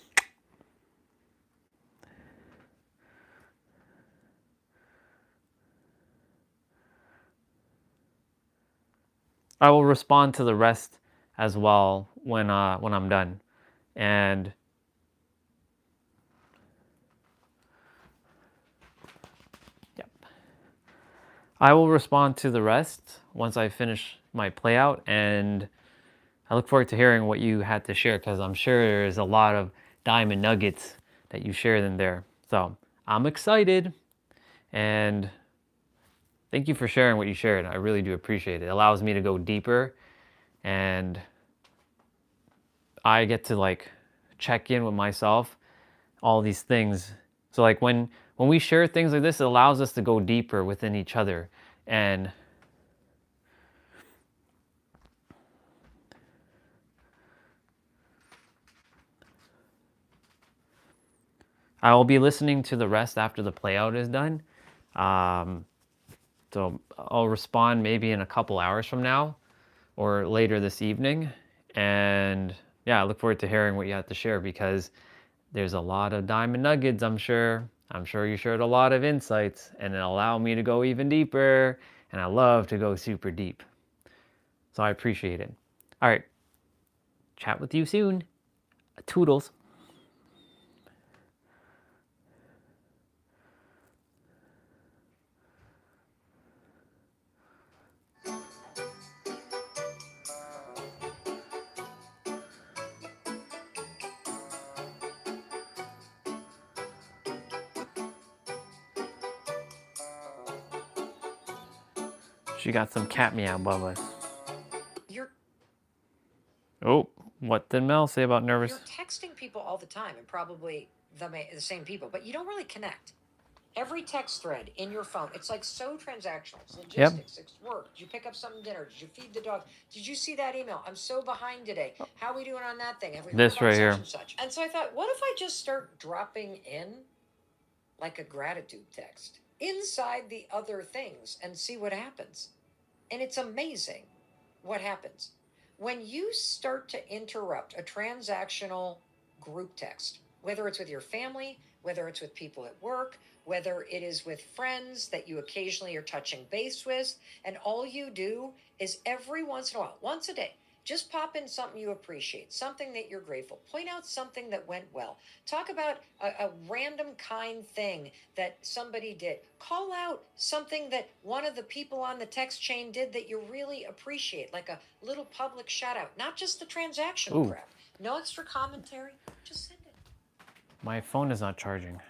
I will respond to the rest as well when I'm done. And yep, I will respond to the rest once I finish my play out, and I look forward to hearing what you had to share, because I'm sure there's a lot of diamond nuggets that you shared in there. So I'm excited, and thank you for sharing what you shared. I really do appreciate it. It allows me to go deeper, and I get to like check in with myself, all these things. So like when we share things like this, it allows us to go deeper within each other. And I will be listening to the rest after the playout is done. So I'll respond maybe in a couple hours from now or later this evening. And yeah, I look forward to hearing what you have to share, because there's a lot of diamond nuggets, I'm sure. I'm sure you shared a lot of insights, and it allowed me to go even deeper. And I love to go super deep. So I appreciate it. All right. Chat with you soon. Toodles. She got some cat meow above us. Oh, what did Mel say about nervous? You're texting people all the time, and probably the same people, but you don't really connect. Every text thread in your phone, it's like so transactional. It's logistics, it's work. Did you pick up some dinner? Did you feed the dog? Did you see that email? I'm so behind today. How are we doing on that thing? Have we heard This about right such here. and such? And so I thought, what if I just start dropping in like a gratitude text inside the other things and see what happens? And it's amazing what happens. When you start to interrupt a transactional group text, whether it's with your family, whether it's with people at work, whether it is with friends that you occasionally are touching base with, and all you do is every once in a while, once a day, just pop in something you appreciate, something that you're grateful. Point out something that went well. Talk about a random kind thing that somebody did. Call out something that one of the people on the text chain did that you really appreciate, like a little public shout out, not just the transactional crap. No extra commentary, just send it. My phone is not charging.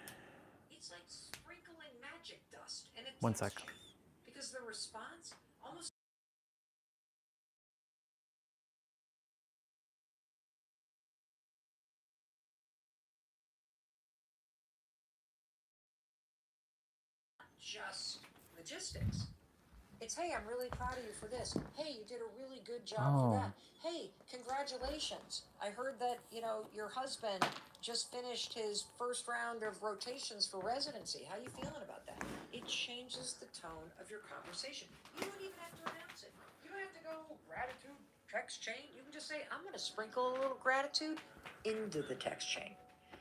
It's like sprinkling magic dust in a One text sec. chain, because the response almost just logistics. It's, hey, I'm really proud of you for this. Hey, you did a really good job for that. Hey, congratulations. I heard that, your husband just finished his first round of rotations for residency. How you feeling about that? It changes the tone of your conversation. You don't even have to announce it. You don't have to go gratitude text chain. You can just say, I'm going to sprinkle a little gratitude into the text chain.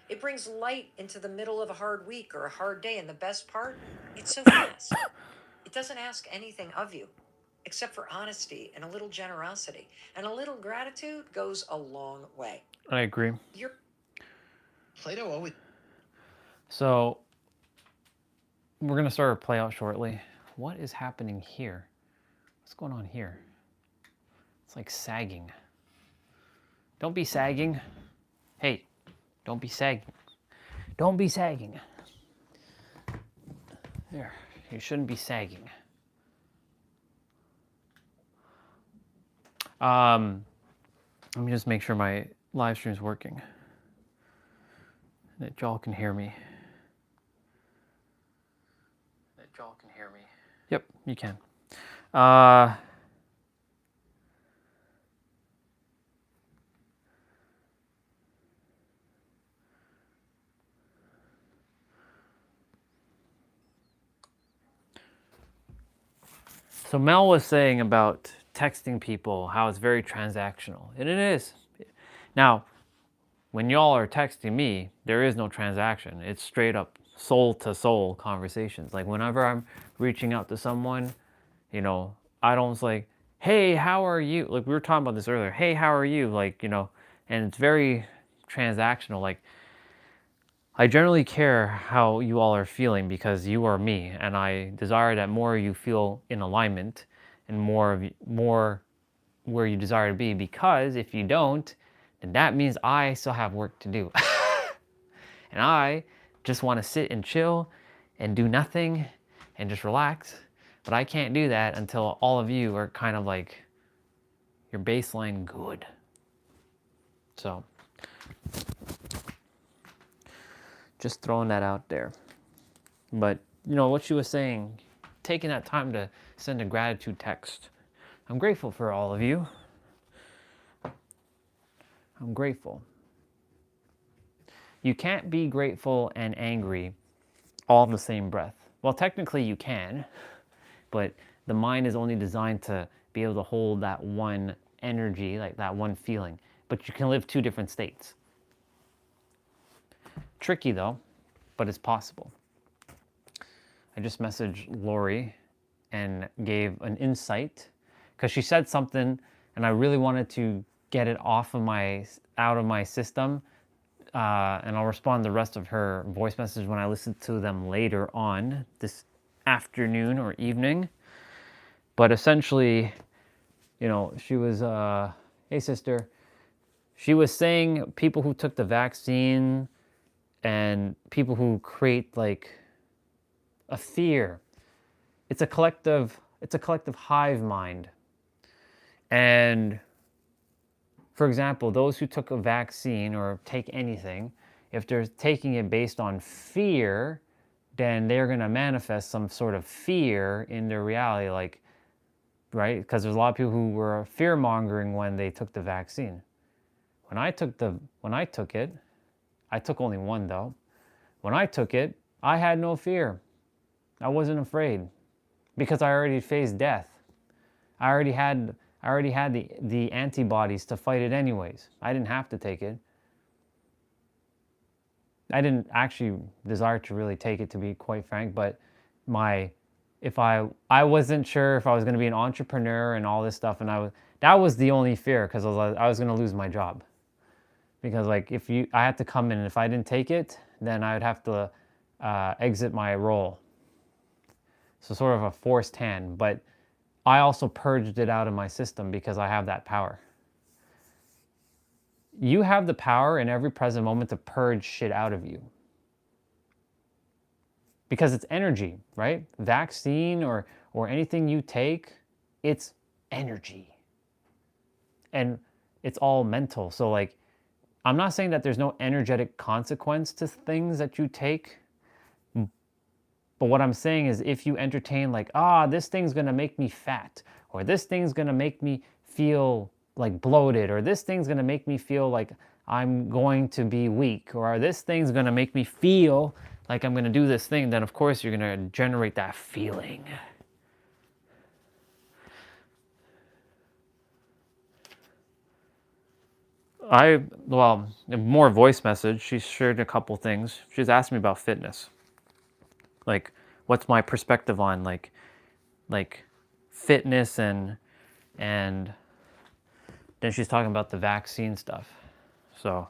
It brings light into the middle of a hard week or a hard day. And the best part, it's so fast. It doesn't ask anything of you except for honesty and a little generosity. And a little gratitude goes a long way. I agree. Plato always. So we're gonna start our play out shortly. What is happening here? What's going on here? It's like sagging. Don't be sagging. Hey, don't be sagging. Don't be sagging. There, you shouldn't be sagging. Let me just make sure my live stream is working, that y'all can hear me. Yep, you can. So Mel was saying about texting people, how it's very transactional. And it is. Now, when y'all are texting me, there is no transaction. It's straight up soul to soul conversations. Like whenever I'm reaching out to someone, I don't like, hey, how are you? Like we were talking about this earlier. Hey, how are you? Like, you know, and it's very transactional. Like I generally care how you all are feeling because you are me, and I desire that more you feel in alignment and more where you desire to be, because if you don't, then that means I still have work to do. And I just want to sit and chill and do nothing and just relax. But I can't do that until all of you are kind of like your baseline good. So just throwing that out there. But you know what she was saying, taking that time to send a gratitude text. I'm grateful for all of you. I'm grateful. You can't be grateful and angry all in the same breath. Well, technically you can, but the mind is only designed to be able to hold that one energy, like that one feeling. But you can live two different states. Tricky though, but it's possible. I just messaged Lori and gave an insight because she said something and I really wanted to get it out of my system. And I'll respond to the rest of her voice message when I listen to them later on this afternoon or evening. But essentially, you know, she was, hey sister, she was saying people who took the vaccine and people who create like a fear, it's a collective hive mind. And for example, those who took a vaccine or take anything, if they're taking it based on fear, then they're going to manifest some sort of fear in their reality, like, right? Because there's a lot of people who were fear mongering when they took the vaccine. When I took it, I took only one though. When I took it, I had no fear. I wasn't afraid because I already faced death. I already had the antibodies to fight it anyways. I didn't have to take it. I didn't actually desire to really take it, to be quite frank, but I wasn't sure if I was going to be an entrepreneur and all this stuff, and that was the only fear, because I was going to lose my job. Because like I had to come in, and if I didn't take it, then I would have to exit my role. So sort of a forced hand, but I also purged it out of my system because I have that power. You have the power in every present moment to purge shit out of you. Because it's energy, right? Vaccine or anything you take, it's energy. And it's all mental. So like, I'm not saying that there's no energetic consequence to things that you take. But what I'm saying is if you entertain like, this thing's gonna make me fat, or this thing's gonna make me feel like bloated, or this thing's gonna make me feel like I'm going to be weak, or this thing's gonna make me feel like I'm gonna do this thing, then of course you're gonna generate that feeling. More voice message, she shared a couple things. She's asked me about fitness. Like, what's my perspective on like fitness and then she's talking about the vaccine stuff. So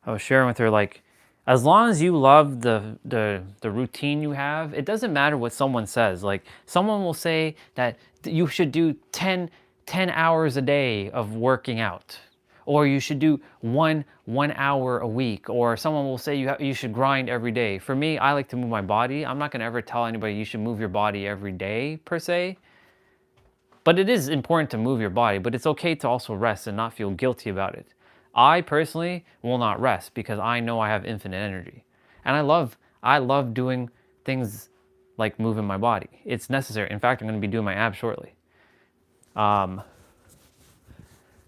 I was sharing with her, like, as long as you love the routine you have, it doesn't matter what someone says. Like, someone will say that you should do 10 hours a day of working out, or you should do one hour a week, or someone will say you should grind every day. For me, I like to move my body. I'm not going to ever tell anybody you should move your body every day per se. But it is important to move your body, but it's okay to also rest and not feel guilty about it. I personally will not rest because I know I have infinite energy. And I love doing things like moving my body. It's necessary. In fact, I'm going to be doing my abs shortly. So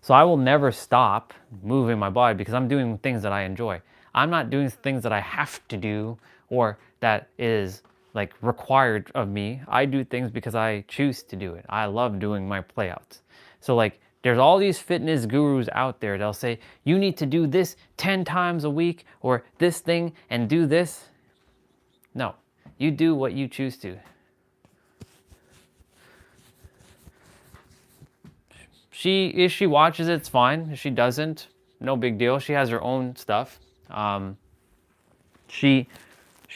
I will never stop moving my body because I'm doing things that I enjoy. I'm not doing things that I have to do or that is like required of me. I do things because I choose to do it. I love doing my playouts. So like there's all these fitness gurus out there. They'll say, you need to do this 10 times a week or this thing and do this. No, you do what you choose to. if she watches it, it's fine. If she doesn't, no big deal. She has her own stuff. She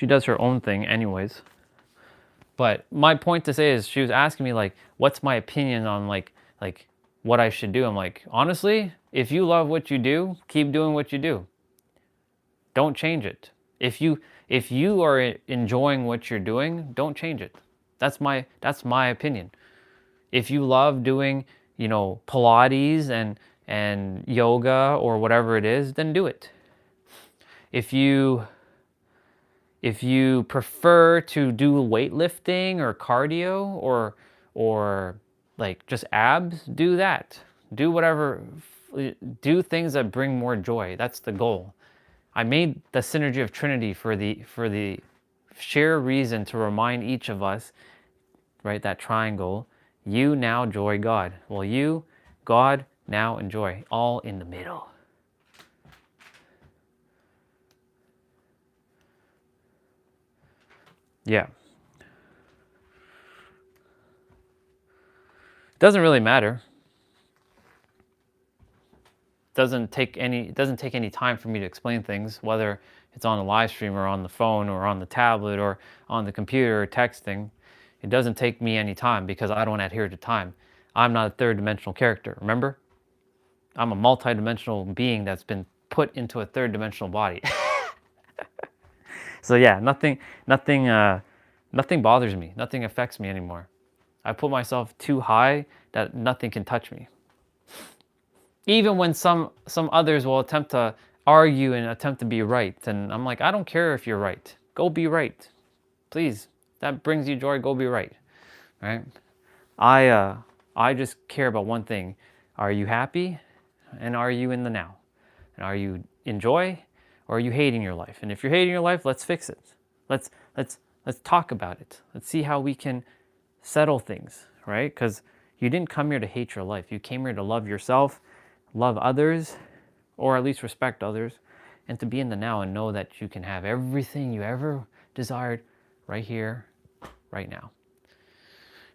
does her own thing anyways. But my point to say is, she was asking me like, what's my opinion on like what I should do? I'm like, honestly, if you love what you do, keep doing what you do. Don't change it. If you are enjoying what you're doing, don't change it. That's my opinion. If you love doing, Pilates and yoga or whatever it is, then do it. If you prefer to do weightlifting or cardio or like just abs, do that. Do whatever, do things that bring more joy. That's the goal. I made the synergy of Trinity for the sheer reason to remind each of us, right, that triangle, you now joy God. Well, you, God, now enjoy, all in the middle. Yeah. Doesn't really matter. Doesn't take any time for me to explain things, whether it's on the live stream or on the phone or on the tablet or on the computer or texting. It doesn't take me any time because I don't adhere to time. I'm not a third-dimensional character, remember? I'm a multi-dimensional being that's been put into a third-dimensional body. So yeah, nothing bothers me. Nothing affects me anymore. I put myself too high that nothing can touch me. Even when some others will attempt to argue and attempt to be right, and I'm like, I don't care if you're right. Go be right, please. That brings you joy. Go be right, right? I just care about one thing: are you happy, and are you in the now, and are you in joy, or are you hating your life? And if you're hating your life, let's fix it. Let's talk about it. Let's see how we can settle things, right? Because you didn't come here to hate your life. You came here to love yourself, love others, or at least respect others, and to be in the now and know that you can have everything you ever desired right here, right now.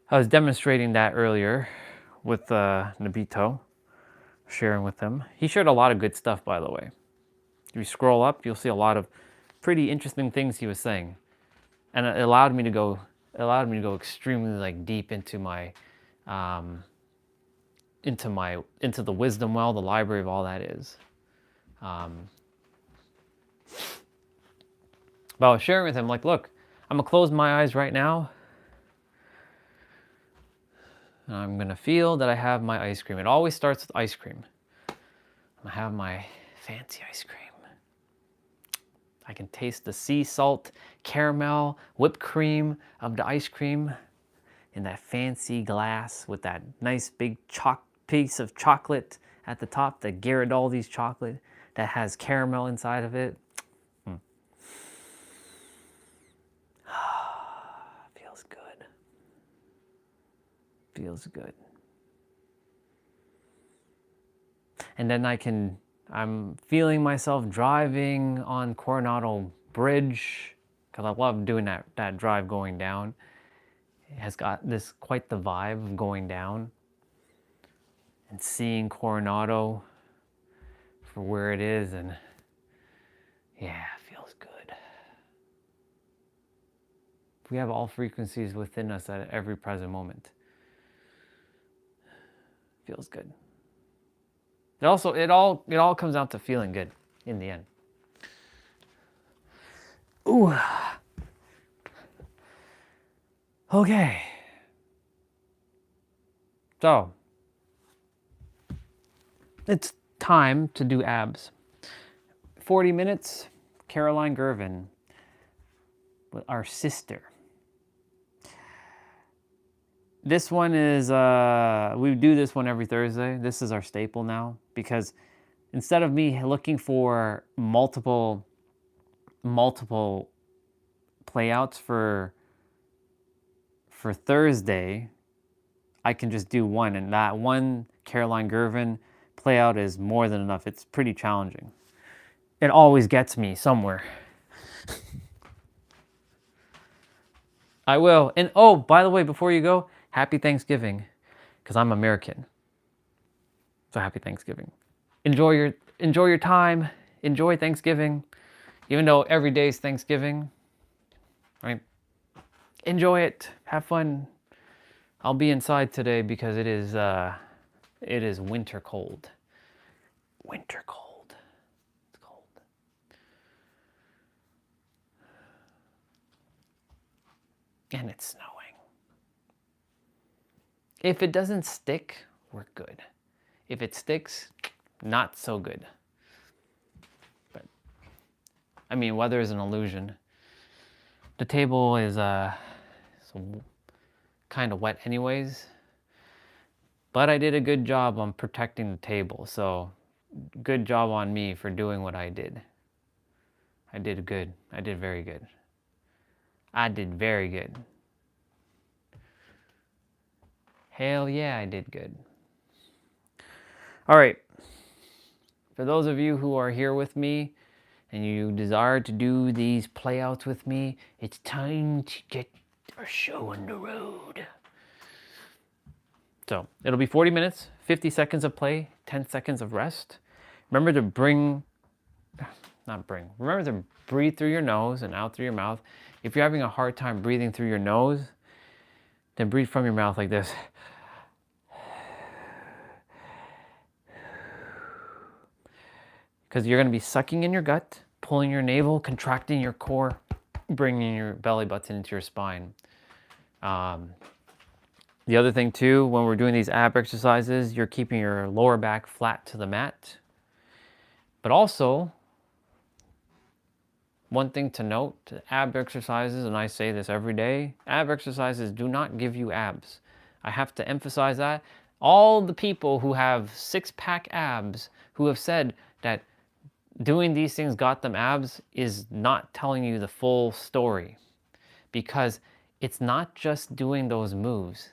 I was demonstrating that earlier with Nabito, sharing with him. He shared a lot of good stuff, by the way. If you scroll up, you'll see a lot of pretty interesting things he was saying, and it allowed me to go extremely like deep into my into the wisdom well, the library of all that is. But I was sharing with him, like, look, I'm gonna close my eyes right now, and I'm gonna feel that I have my ice cream. It always starts with ice cream. I'm gonna have my fancy ice cream. I can taste the sea salt, caramel, whipped cream of the ice cream in that fancy glass with that nice big piece of chocolate at the top, the Ghirardelli's chocolate that has caramel inside of it. Feels good. Feels good. And then I'm feeling myself driving on Coronado Bridge, because I love doing that drive going down. It has got quite the vibe of going down and seeing Coronado for where it is, and yeah, it feels good. We have all frequencies within us at every present moment. Feels good. It all comes down to feeling good in the end. Ooh. Okay. So, it's time to do abs. 40 minutes, Caroline Gervin, with our sister. This one is, we do this one every Thursday. This is our staple now, because instead of me looking for multiple playouts for Thursday, I can just do one, and that one Caroline Gervin playout is more than enough. It's pretty challenging. It always gets me somewhere. I will. And oh, by the way, before you go, happy Thanksgiving, because I'm American. So happy Thanksgiving. Enjoy your time. Enjoy Thanksgiving. Even though every day is Thanksgiving, right? Enjoy it. Have fun. I'll be inside today because it is winter cold. Winter cold. It's cold. And it's snowing. If it doesn't stick, we're good. If it sticks, not so good. But I mean, weather is an illusion. The table is kind of wet anyways, but I did a good job on protecting the table, so good job on me for doing what I did. I did good. I did very good. I did very good. Hell yeah, I did good. All right. For those of you who are here with me and you desire to do these playouts with me, it's time to get our show on the road. So it'll be 40 minutes, 50 seconds of play, 10 seconds of rest. Remember to remember to breathe through your nose and out through your mouth. If you're having a hard time breathing through your nose, then breathe from your mouth like this. Because you're going to be sucking in your gut, pulling your navel, contracting your core, bringing your belly button into your spine. The other thing too, when we're doing these ab exercises, you're keeping your lower back flat to the mat. But also, one thing to note, ab exercises, and I say this every day, ab exercises do not give you abs. I have to emphasize that. All the people who have six-pack abs, who have said that doing these things got them abs, is not telling you the full story. Because it's not just doing those moves.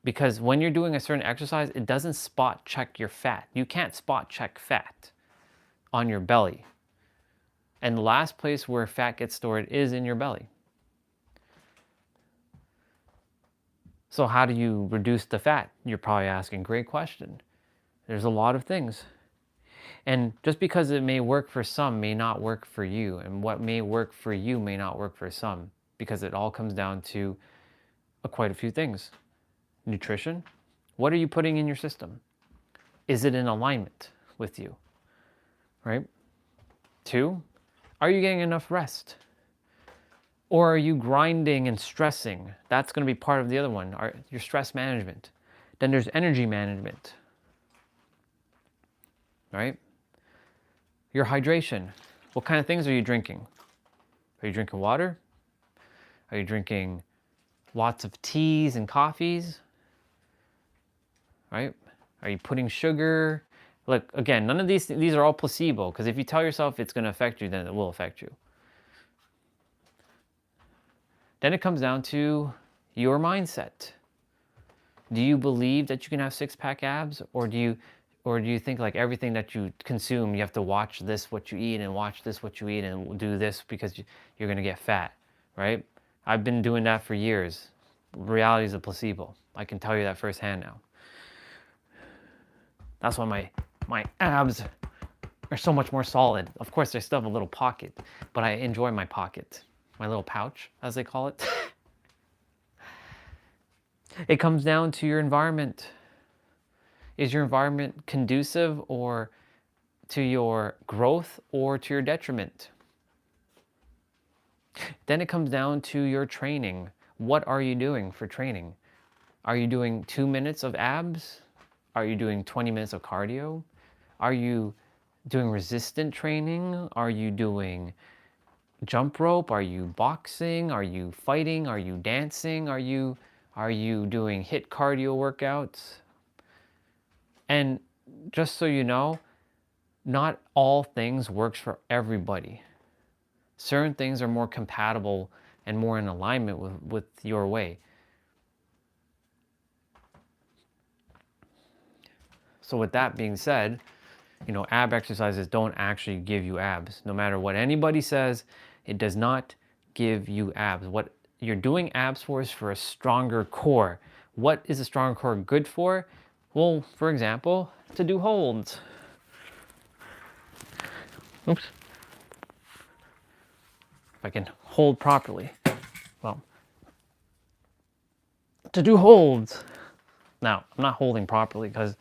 Because when you're doing a certain exercise, it doesn't spot check your fat. You can't spot check fat on your belly. And the last place where fat gets stored is in your belly. So how do you reduce the fat? You're probably asking, great question. There's a lot of things. And just because it may work for some may not work for you. And what may work for you may not work for some. Because it all comes down to quite a few things. Nutrition. What are you putting in your system? Is it in alignment with you? Right? 2, are you getting enough rest? Or are you grinding and stressing? That's going to be part of the other one, your stress management. Then there's energy management. Right? Your hydration. What kind of things are you drinking? Are you drinking water? Are you drinking lots of teas and coffees? Right? Are you putting sugar? Look, again, none of these are all placebo, because if you tell yourself it's going to affect you, then it will affect you. Then it comes down to your mindset. Do you believe that you can have six-pack abs, or do you think like everything that you consume, you have to watch this what you eat and watch this what you eat and do this because you're going to get fat, right? I've been doing that for years. Reality is a placebo. I can tell you that firsthand now. That's why my abs are so much more solid. Of course, I still have a little pocket, but I enjoy my pocket. My little pouch, as they call it. It comes down to your environment. Is your environment conducive or to your growth or to your detriment? Then it comes down to your training. What are you doing for training? Are you doing 2 minutes of abs? Are you doing 20 minutes of cardio? Are you doing resistant training? Are you doing jump rope? Are you boxing? Are you fighting? Are you dancing? Are you doing HIIT cardio workouts? And just so you know, not all things works for everybody. Certain things are more compatible and more in alignment with your way. So with that being said, you know, ab exercises don't actually give you abs. No matter what anybody says, it does not give you abs. What you're doing abs for is for a stronger core. What is a stronger core good for? Well, for example, to do holds. Oops. If I can hold properly. Well, to do holds. Now, I'm not holding properly because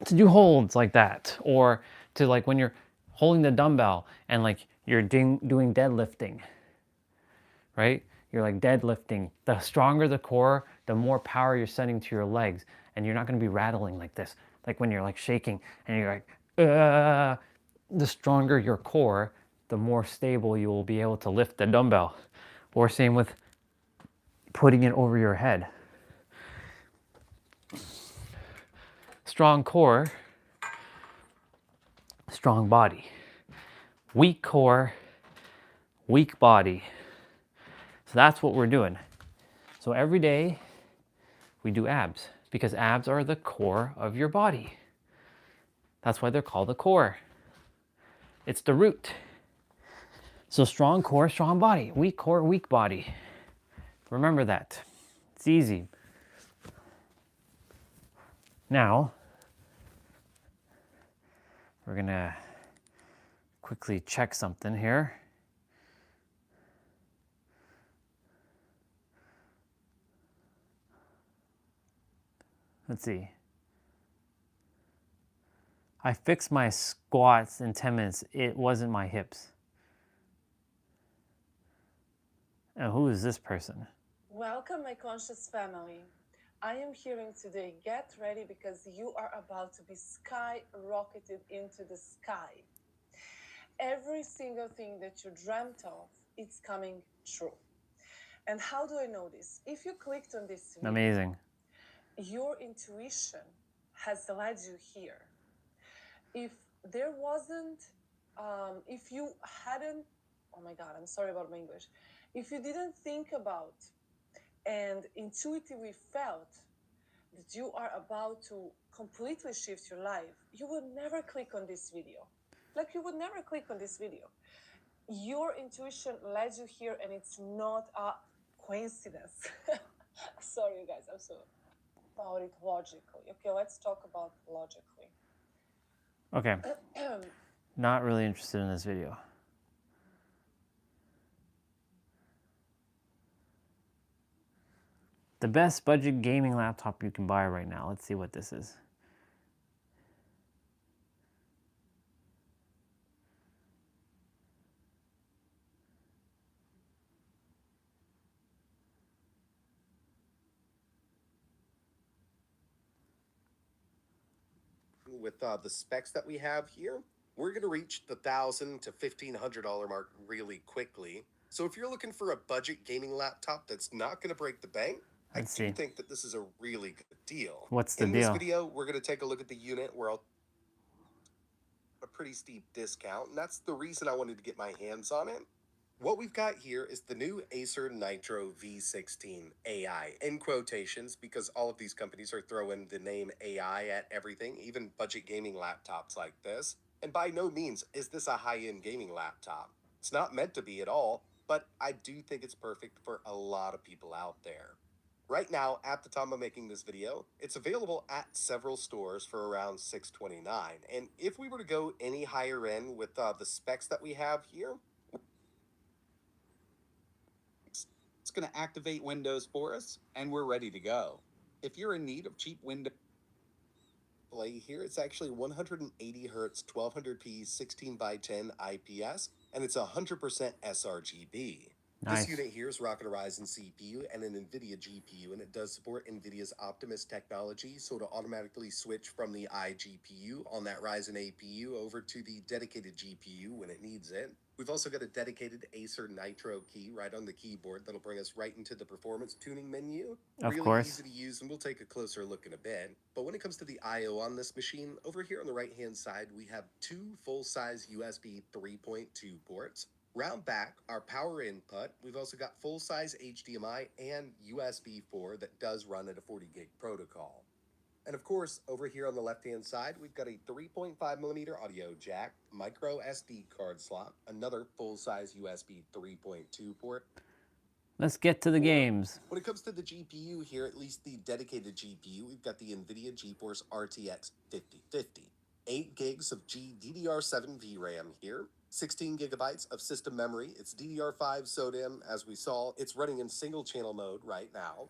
to do holds like that, or to like when you're holding the dumbbell and like you're doing deadlifting, right? You're like deadlifting. The stronger the core, the more power you're sending to your legs, and you're not going to be rattling like this. Like when you're like shaking and you're like, the stronger your core, the more stable you will be able to lift the dumbbell. Or same with putting it over your head. Strong core, strong body. Weak core, weak body. So that's what we're doing. So every day we do abs because abs are the core of your body. That's why they're called the core. It's the root. So strong core, strong body. Weak core, weak body. Remember that. It's easy. Now, we're gonna quickly check something here. Let's see. I fixed my squats in 10 minutes. It wasn't my hips. And who is this person? Welcome, my conscious family. I am hearing today. Get ready because you are about to be skyrocketed into the sky. Every single thing that you dreamt of, it's coming true. And how do I know this? If you clicked on this video, Amazing. your intuition has led you here. If there wasn't, if you hadn't, oh my God, I'm sorry about my English. If you didn't think about and intuitively felt that you are about to completely shift your life, you would never click on this video. Like you would never click on this video. Your intuition led you here and it's not a coincidence. Sorry, you guys, I'm so about it logically. Okay, let's talk about logically. Okay. Not really interested in this video. The best budget gaming laptop you can buy right now. Let's see what this is. With the specs that we have here, we're going to reach the $1,000 to $1,500 mark really quickly. So if you're looking for a budget gaming laptop that's not going to break the bank, Let's I do see. think that this is a really good deal. What's the In deal? this video, we're going to take a look at the unit where I'll a pretty steep discount, and that's the reason I wanted to get my hands on it. What we've got here is the new Acer Nitro V16 AI, in quotations, because all of these companies are throwing the name AI at everything, even budget gaming laptops like this. And by no means is this a high-end gaming laptop. It's not meant to be at all, but I do think it's perfect for a lot of people out there. Right now, at the time of making this video, it's available at several stores for around $629. And if we were to go any higher end with the specs that we have here, it's going to activate Windows for us, and we're ready to go. If you're in need of cheap Windows display here, it's actually 180 hertz, 1200p, 16x10 IPS, and it's 100% sRGB. Nice. This unit here is rocking a Ryzen CPU and an NVIDIA GPU, and it does support NVIDIA's Optimus technology, so it'll automatically switch from the iGPU on that Ryzen APU over to the dedicated GPU when it needs it. We've also got a dedicated Acer Nitro key right on the keyboard that'll bring us right into the performance tuning menu. Of Really course. easy to use, and we'll take a closer look in a bit. But when it comes to the I/O on this machine, over here on the right-hand side, we have two full-size USB 3.2 ports. Round back, our power input. We've also got full-size HDMI and USB 4 that does run at a 40 gig protocol. And of course, over here on the left-hand side, we've got a 3.5mm audio jack, micro SD card slot, another full-size USB 3.2 port. Let's get to the games. When it comes to the GPU here, at least the dedicated GPU, we've got the NVIDIA GeForce RTX 5050. 8 gigs of GDDR7 VRAM here, 16 gigabytes of system memory. It's DDR5 SODIMM, as we saw. It's running in single channel mode right now.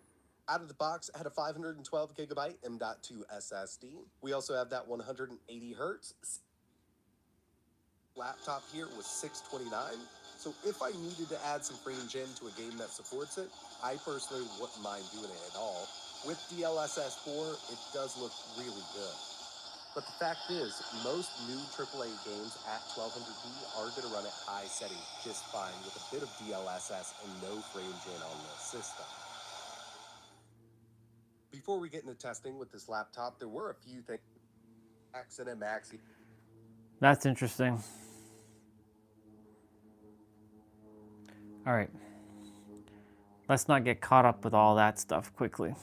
Out of the box, I had a 512 gigabyte M.2 SSD. We also have that 180 hertz laptop here with 629. So if I needed to add some frame gen to a game that supports it, I personally wouldn't mind doing it at all. With DLSS 4, it does look really good. But the fact is, most new AAA games at 1200p are going to run at high settings just fine with a bit of DLSS and no frame gen on the system. Before we get into testing with this laptop, there were a few things. Accent and Maxi. That's interesting. All right. Let's not get caught up with all that stuff quickly.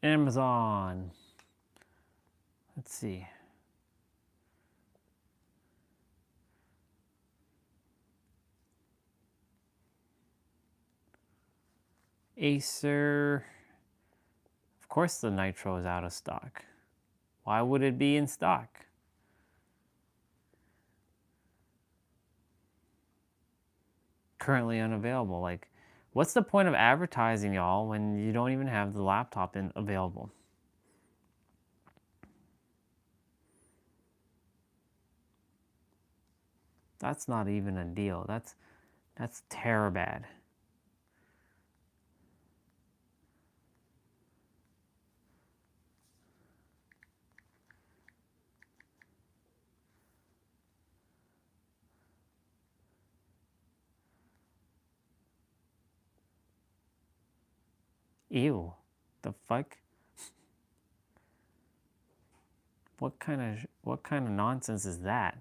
Amazon. Let's see. Acer. Of course the Nitro is out of stock. Why would it be in stock? Currently unavailable. Like, what's the point of advertising, y'all, when you don't even have the laptop available? That's not even a deal. That's terror bad. Ew. The fuck? What kind of nonsense is that?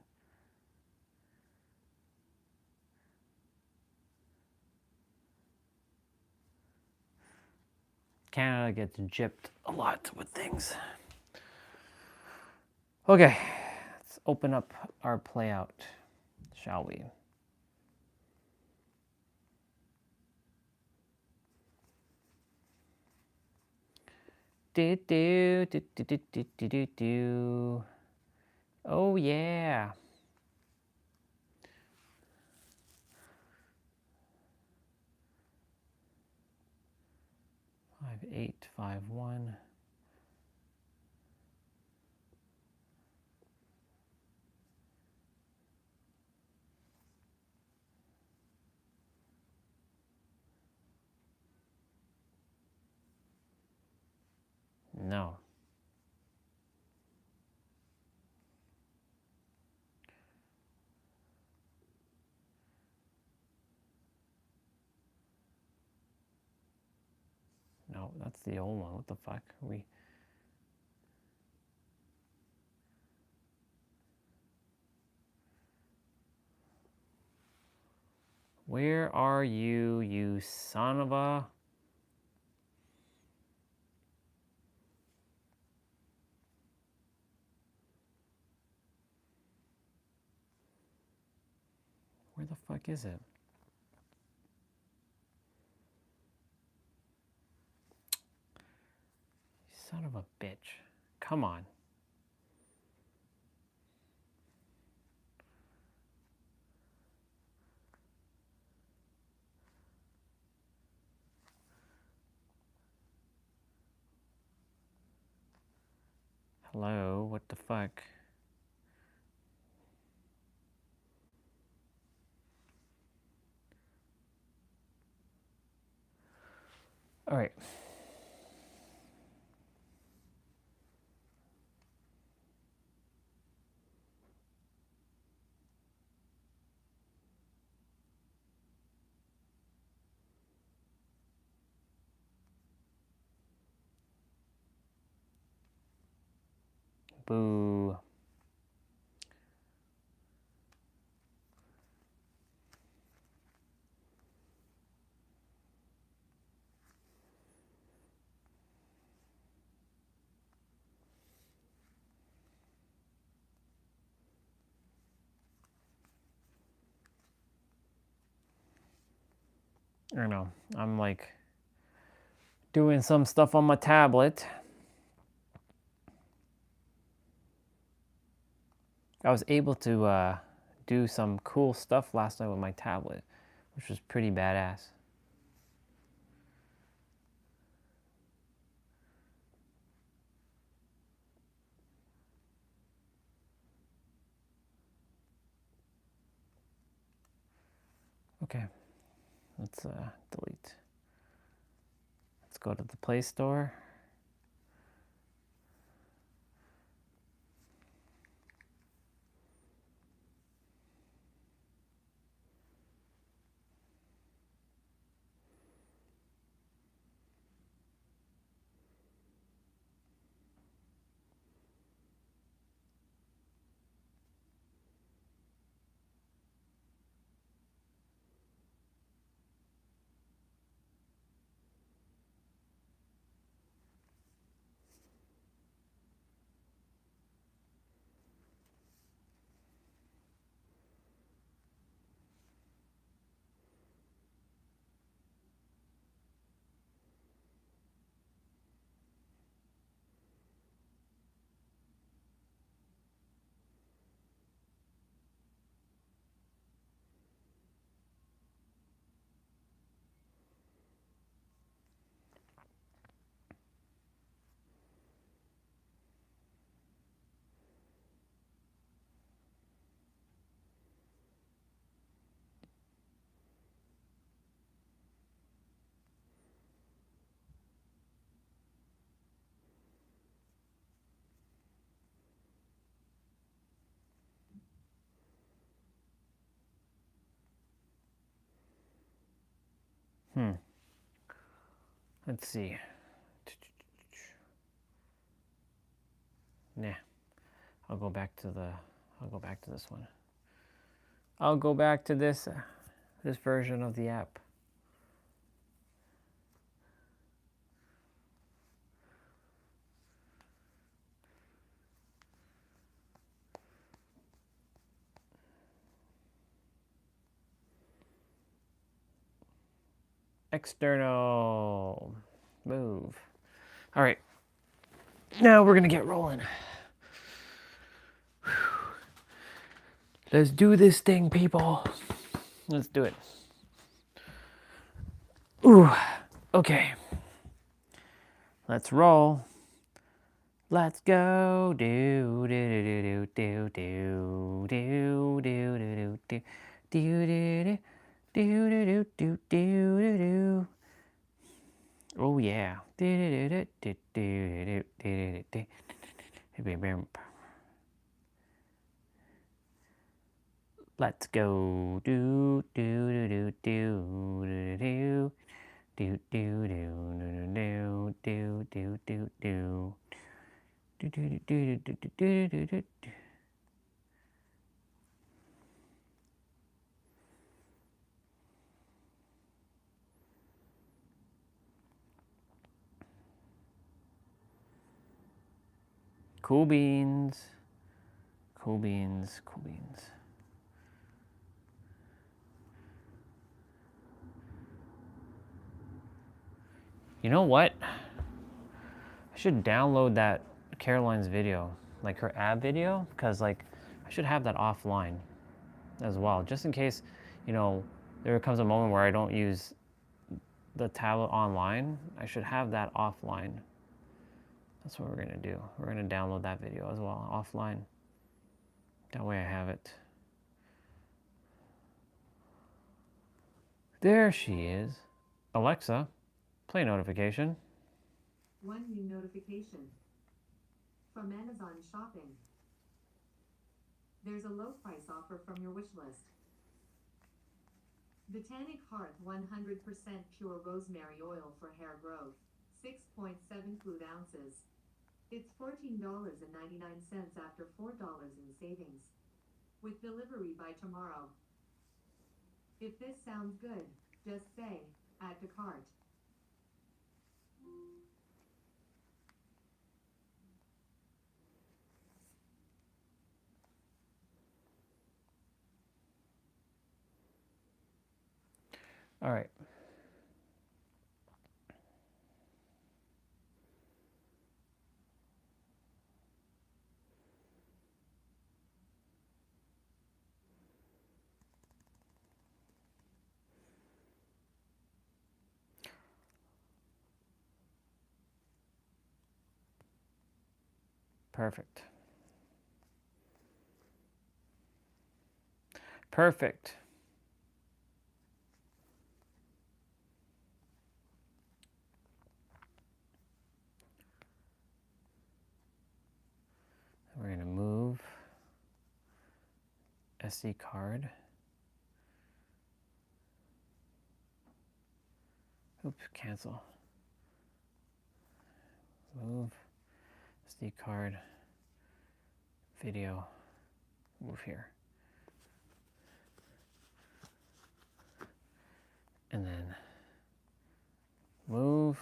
Canada gets gypped a lot with things. Okay, let's open up our playout, shall we? Do. Oh yeah. 5851. No. No, that's the old one. What the fuck? Where are you, you son of a... Where the fuck is it? Son of a bitch. Come on. Hello, what the fuck? All right. Boo. I don't know. I'm like doing some stuff on my tablet. I was able to do some cool stuff last night with my tablet, which was pretty badass. Okay, let's delete. Let's go to the Play Store. Let's see. Nah, I'll go back to this one. I'll go back to this version of the app. External. Move. All right. Now we're going to get rolling. Let's do this thing, people. Let's do it. Ooh. Okay. Let's roll. Let's go. Do do do do do do do do do do do do do do do do. Oh yeah. Let's go. Do do do do do do do do do do do do do do. Do do do do do do do do. Cool beans. Cool beans. Cool beans. You know what? I should download that Caroline's video, like her ab video, because like I should have that offline as well, just in case, you know, there comes a moment where I don't use the tablet online. I should have that offline. That's what we're gonna do. We're gonna download that video as well, offline. That way I have it. There she is. Alexa, play notification. One new notification from Amazon Shopping. There's a low price offer from your wish list. Botanic Hearth 100% pure rosemary oil for hair growth, 6.7 fluid ounces. It's $14.99 after $4 in savings. With delivery by tomorrow. If this sounds good, just say, add to cart. All right. Perfect. Perfect. We're going to move SD card. Oops, cancel. Move SD card. Video. Move here. And then move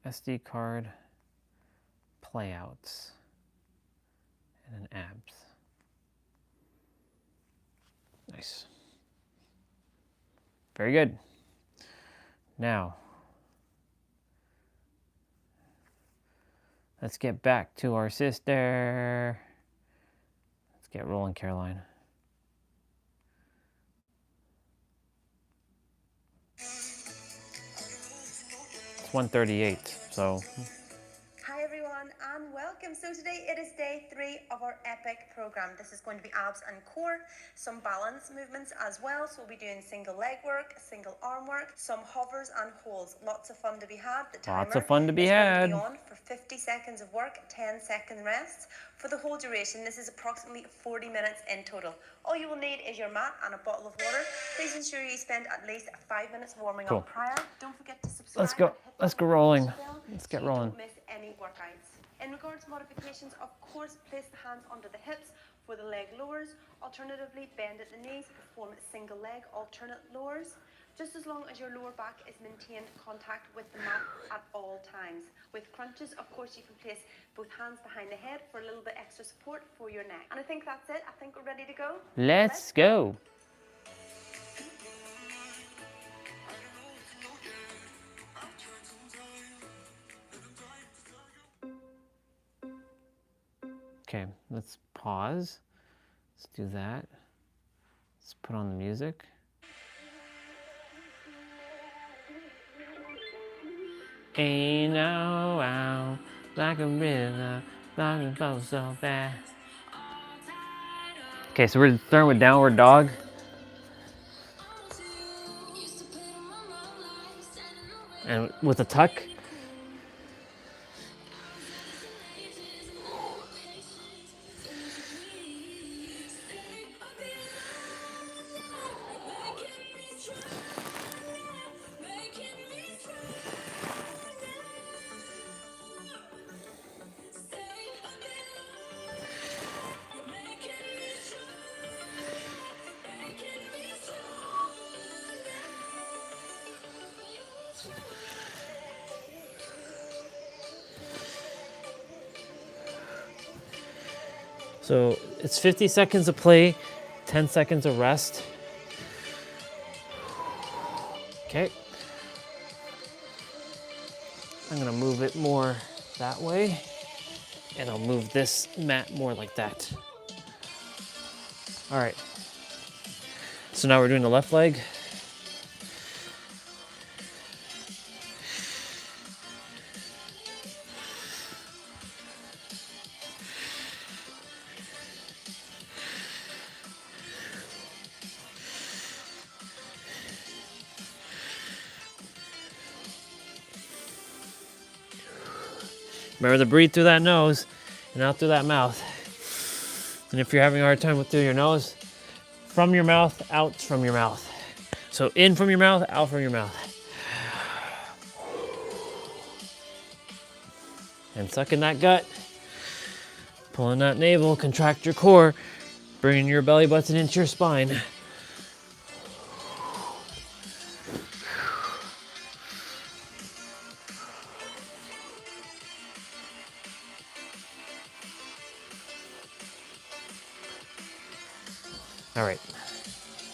SD card playouts. And then abs. Nice. Very good. Now, let's get back to our sister. Let's get rolling, Caroline. It's 1:38, so. Hi everyone and welcome. So today it is day 3 of our epic program. This is going to be abs and core, some balance movements as well. So we'll be doing single leg work, single arm work, some hovers and holds. Lots of fun to be had. The timer Lots of fun to be is had. going to be on for 50 seconds of work, 10-second rest. For the whole duration, this is approximately 40 minutes in total. All you will need is your mat and a bottle of water. Please ensure you spend at least 5 minutes warming up prior. Don't forget to subscribe. Let's go rolling. Let's get rolling. Don't miss any workouts. In regards to modifications, of course, place the hands under the hips for the leg lowers. Alternatively, bend at the knees, perform single leg alternate lowers. Just as long as your lower back is maintained contact with the mat at all times. With crunches, of course, you can place both hands behind the head for a little bit extra support for your neck. And I think that's it. I think we're ready to go. Let's go. Okay, let's pause. Let's do that. Let's put on the music. Ain't no wow, like a river, like a boat so fast. Okay, so we're starting with downward dog. And with a tuck. So it's 50 seconds of play, 10 seconds of rest. Okay. I'm gonna move it more that way, and I'll move this mat more like that. All right. So now we're doing the left leg. Remember to breathe through that nose and out through that mouth. And if you're having a hard time with through your nose, from your mouth, out from your mouth. So in from your mouth, out from your mouth. And suck in that gut. Pulling that navel, contract your core, bringing your belly button into your spine. All right,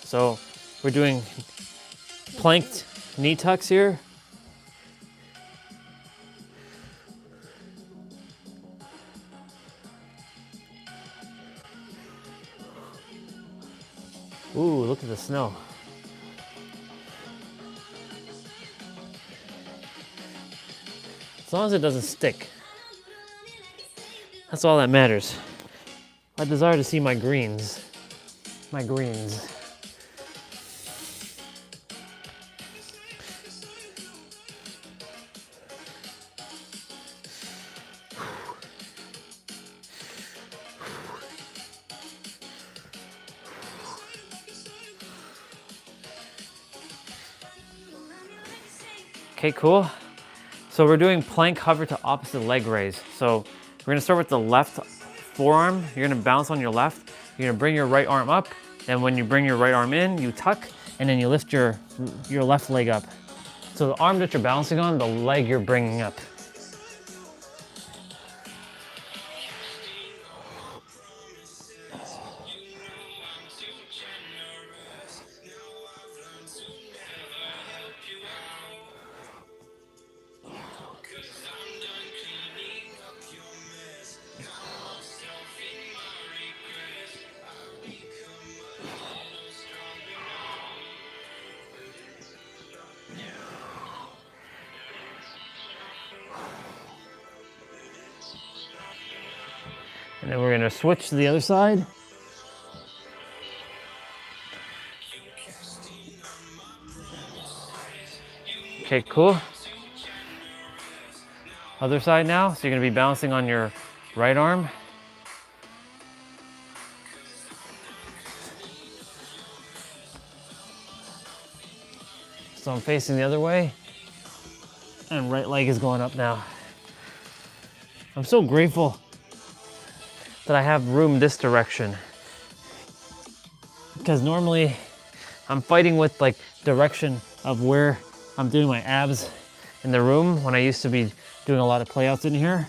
so we're doing planked knee tucks here. Ooh, look at the snow. As long as it doesn't stick. That's all that matters. I desire to see my greens. My greens. Okay, cool. So we're doing plank hover to opposite leg raise. So we're gonna start with the left forearm. You're gonna bounce on your left. You're gonna bring your right arm up. And when you bring your right arm in, you tuck, and then you lift your left leg up. So the arm that you're bouncing on, the leg you're bringing up. And then we're gonna switch to the other side. Okay, cool. Other side now. So you're gonna be bouncing on your right arm. So I'm facing the other way. And right leg is going up now. I'm so grateful that I have room this direction. Because normally I'm fighting with like direction of where I'm doing my abs in the room when I used to be doing a lot of playouts in here.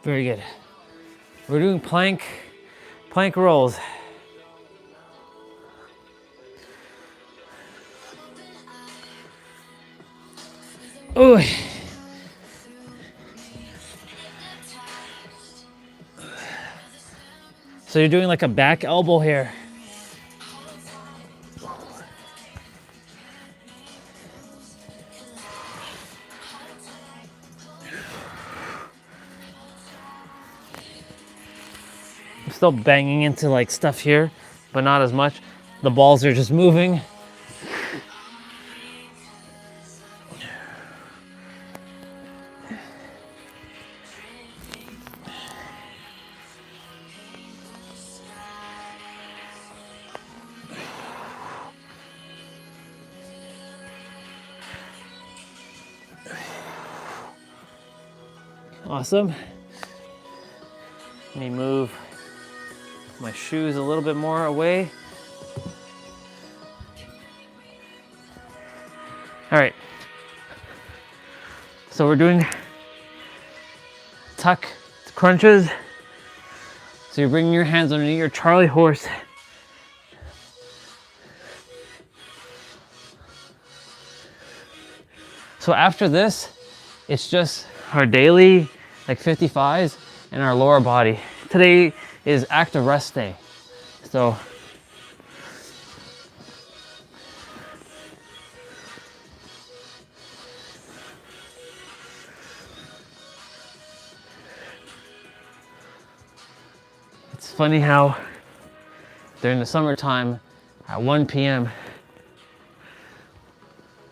Very good. We're doing plank rolls. Ooh. So you're doing like a back elbow here. I'm still banging into like stuff here, but not as much. The balls are just moving. Awesome. Let me move my shoes a little bit more away. All right. So we're doing tuck crunches. So you're bringing your hands underneath your Charlie horse. So after this, it's just our daily like 55s and our lower body. Today is active rest day. So it's funny how during the summertime at 1 p.m.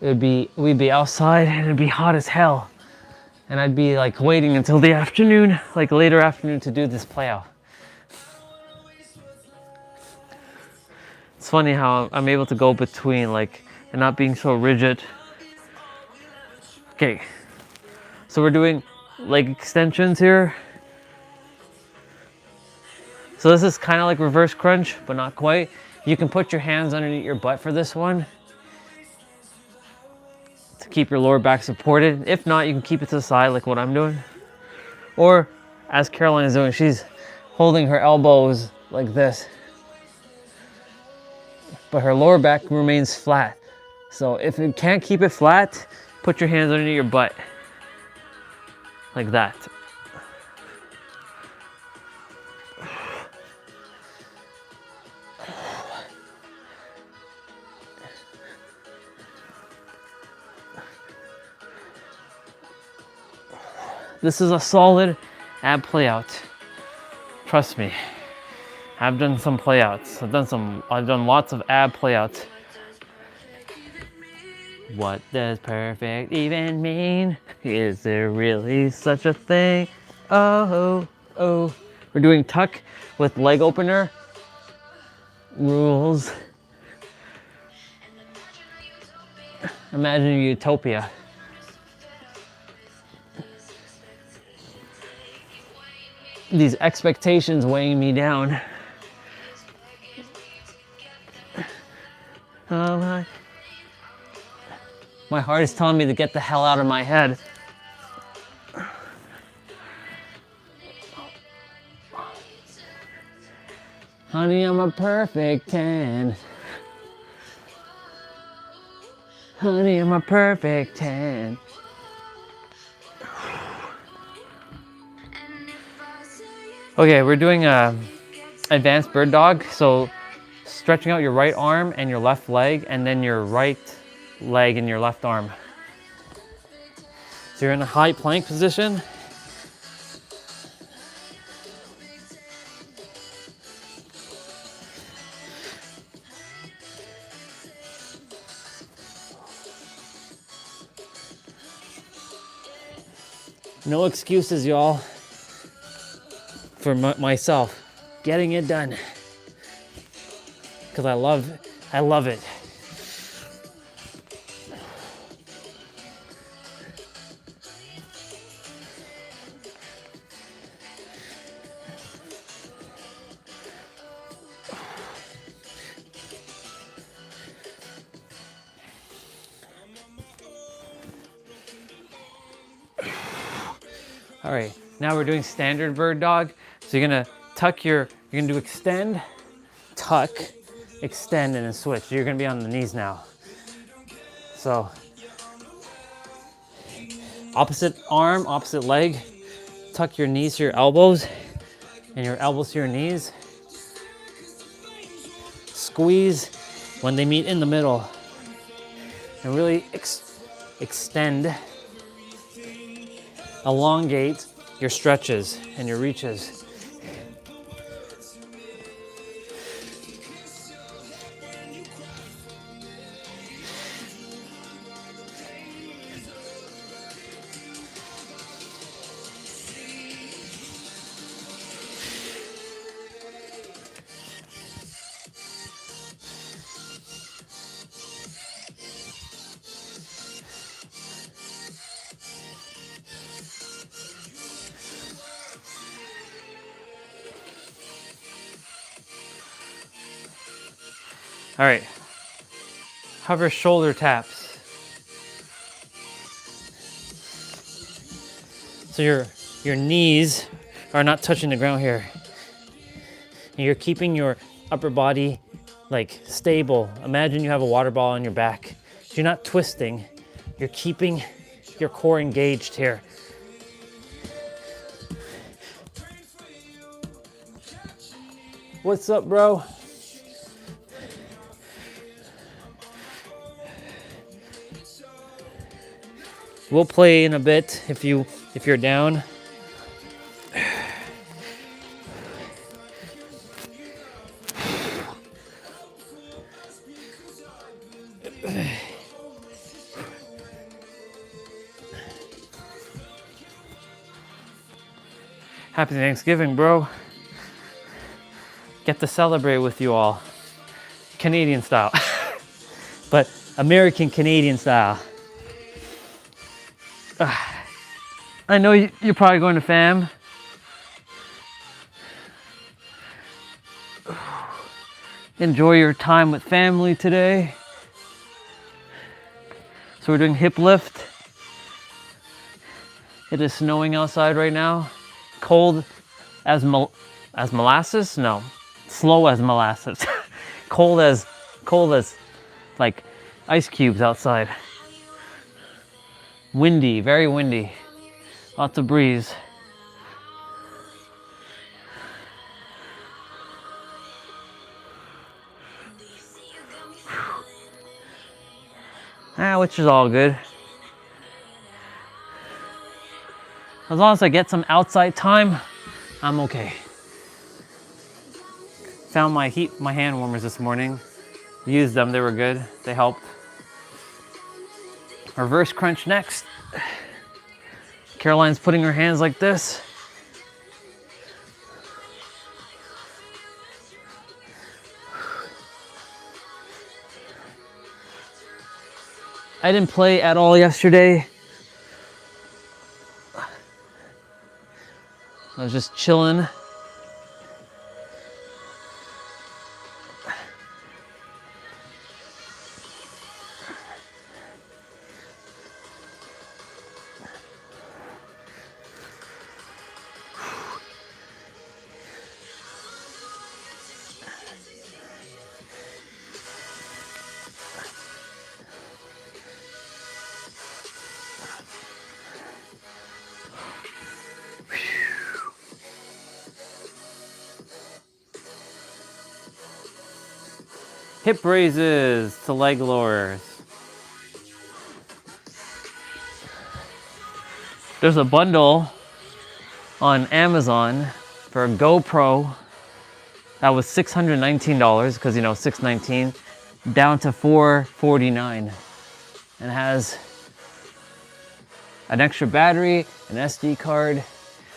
we'd be outside and it'd be hot as hell. And I'd be like waiting until the afternoon, like later afternoon, to do this play out. It's funny how I'm able to go between like and not being so rigid. Okay, so we're doing leg extensions here. So this is kind of like reverse crunch, but not quite. You can put your hands underneath your butt for this one to keep your lower back supported. If not, you can keep it to the side like what I'm doing. Or as Caroline is doing, she's holding her elbows like this, but her lower back remains flat. So if you can't keep it flat, put your hands underneath your butt like that. This is a solid ab play out. Trust me. I've done some play outs. I've done lots of ab play outs. What does perfect even mean? Is there really such a thing? Oh, oh. We're doing tuck with leg opener. Rules. Imagine a utopia. These expectations weighing me down. Oh my heart is telling me to get the hell out of my head. Honey, I'm a perfect 10. Honey, I'm a perfect 10. Okay, we're doing advanced bird dog. So stretching out your right arm and your left leg, and then your right leg and your left arm. So you're in a high plank position. No excuses, y'all, for myself getting it done, because I love it. All right, now we're doing standard bird dog. So you're gonna you're gonna do extend, tuck, extend, and then switch. So you're gonna be on the knees now. So opposite arm, opposite leg, tuck your knees to your elbows and your elbows to your knees. Squeeze when they meet in the middle and really extend. Elongate your stretches and your reaches. All right, hover shoulder taps. So your knees are not touching the ground here. And you're keeping your upper body like stable. Imagine you have a water ball on your back. You're not twisting, you're keeping your core engaged here. What's up, bro? We'll play in a bit if you're down. Happy Thanksgiving, bro. Get to celebrate with you all. Canadian style. But American Canadian style. I know you're probably going to fam. Enjoy your time with family today. So we're doing hip lift. It is snowing outside right now. Cold as molasses? No, slow as molasses. cold as like ice cubes outside. Windy, very windy. Lots of breeze. Which is all good. As long as I get some outside time, I'm okay. Found my hand warmers this morning. Used them, they were good. They helped. Reverse crunch next. Caroline's putting her hands like this. I didn't play at all yesterday. I was just chilling. Hip raises to leg lowers. There's a bundle on Amazon for a GoPro that was $619 because you know $619 down to $449 and has an extra battery, an SD card,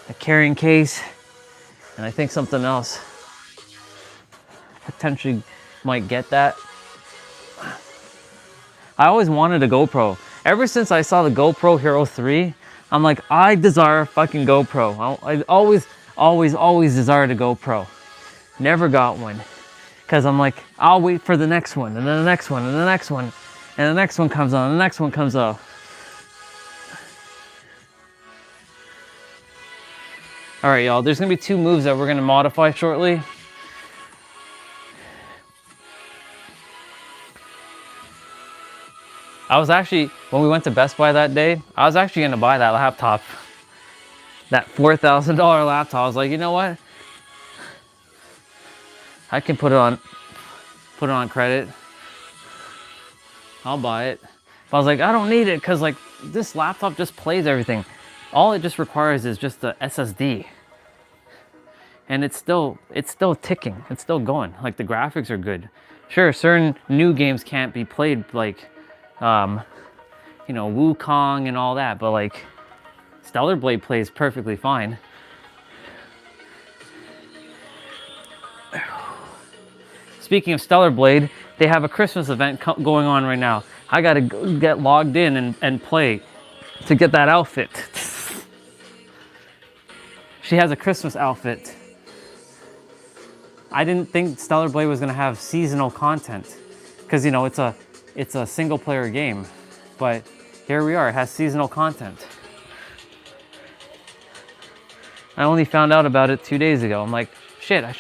a carrying case, and I think something else. Potentially might get that. I always wanted a GoPro. Ever since I saw the GoPro Hero 3, I'm like, I desire a fucking GoPro. I always desired a GoPro. Never got one. Because I'm like, I'll wait for the next one, and then the next one, and the next one, and the next one comes on, and the next one comes out. All right, y'all, there's gonna be 2 moves that we're gonna modify shortly. I was actually, when we went to Best Buy that day, I was actually gonna buy that laptop. That $4,000 laptop. I was like, you know what? I can put it on credit. I'll buy it. But I was like, I don't need it because like this laptop just plays everything. All it just requires is just the SSD. And it's still ticking. It's still going. Like the graphics are good. Sure, certain new games can't be played like you know, Wukong and all that, but like Stellar Blade plays perfectly fine. Speaking of Stellar Blade, they have a Christmas event going on right now. I gotta get logged in and play to get that outfit. She has a Christmas outfit. I didn't think Stellar Blade was gonna have seasonal content because you know it's a single player game, but here we are, it has seasonal content. I only found out about it 2 days ago. I'm like, shit, I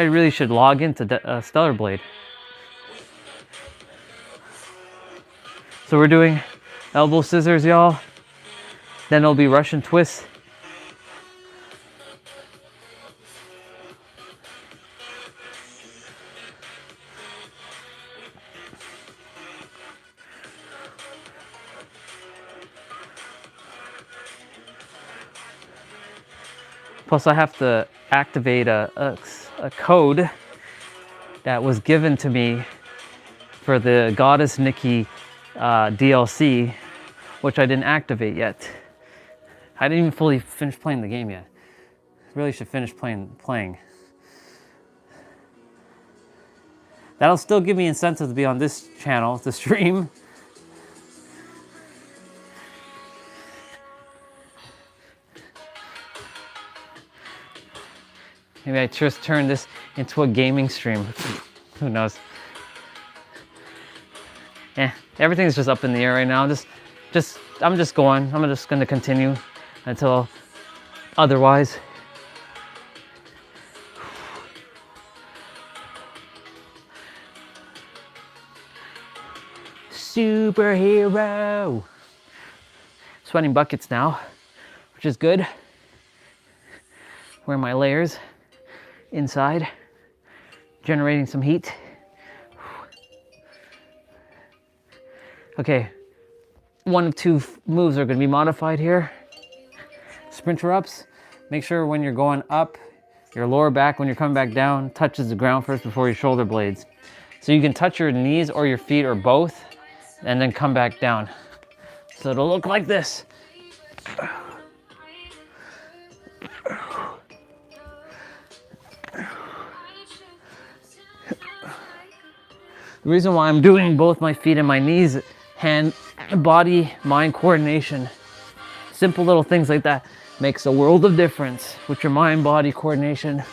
really should log into Stellar Blade. So we're doing elbow scissors, y'all. Then it'll be Russian twists. Plus I have to activate a code that was given to me for the Goddess Nikki DLC, which I didn't activate yet. I didn't even fully finish playing the game yet. Really should finish playing. That'll still give me incentive to be on this channel, to stream. Maybe I just turn this into a gaming stream. Who knows? Everything's just up in the air right now. I'm just going. I'm just gonna continue until otherwise. Superhero. Sweating buckets now, which is good. Wearing my layers inside, generating some heat. Okay, one of two moves are going to be modified here. Sprinter ups. Make sure when you're going up, your lower back, when you're coming back down, touches the ground first before your shoulder blades. So you can touch your knees or your feet or both, and then come back down. So it'll look like this. The reason why I'm doing both my feet and my knees, hand, body, mind coordination, simple little things like that makes a world of difference with your mind, body coordination.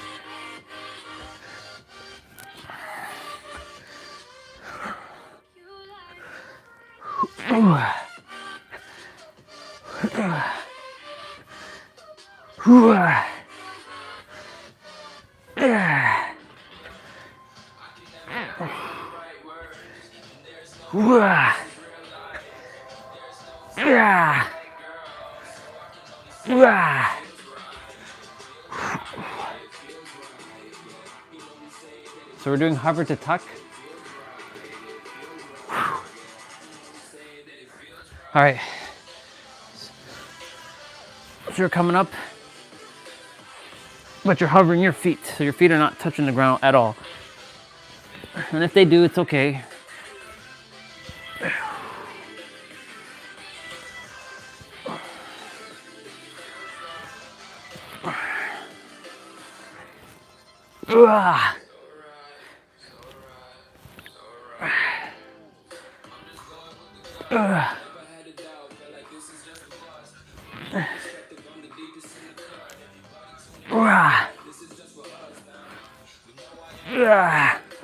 So we're doing hover to tuck. All right. So you're coming up, but you're hovering your feet, so your feet are not touching the ground at all. And if they do, it's okay.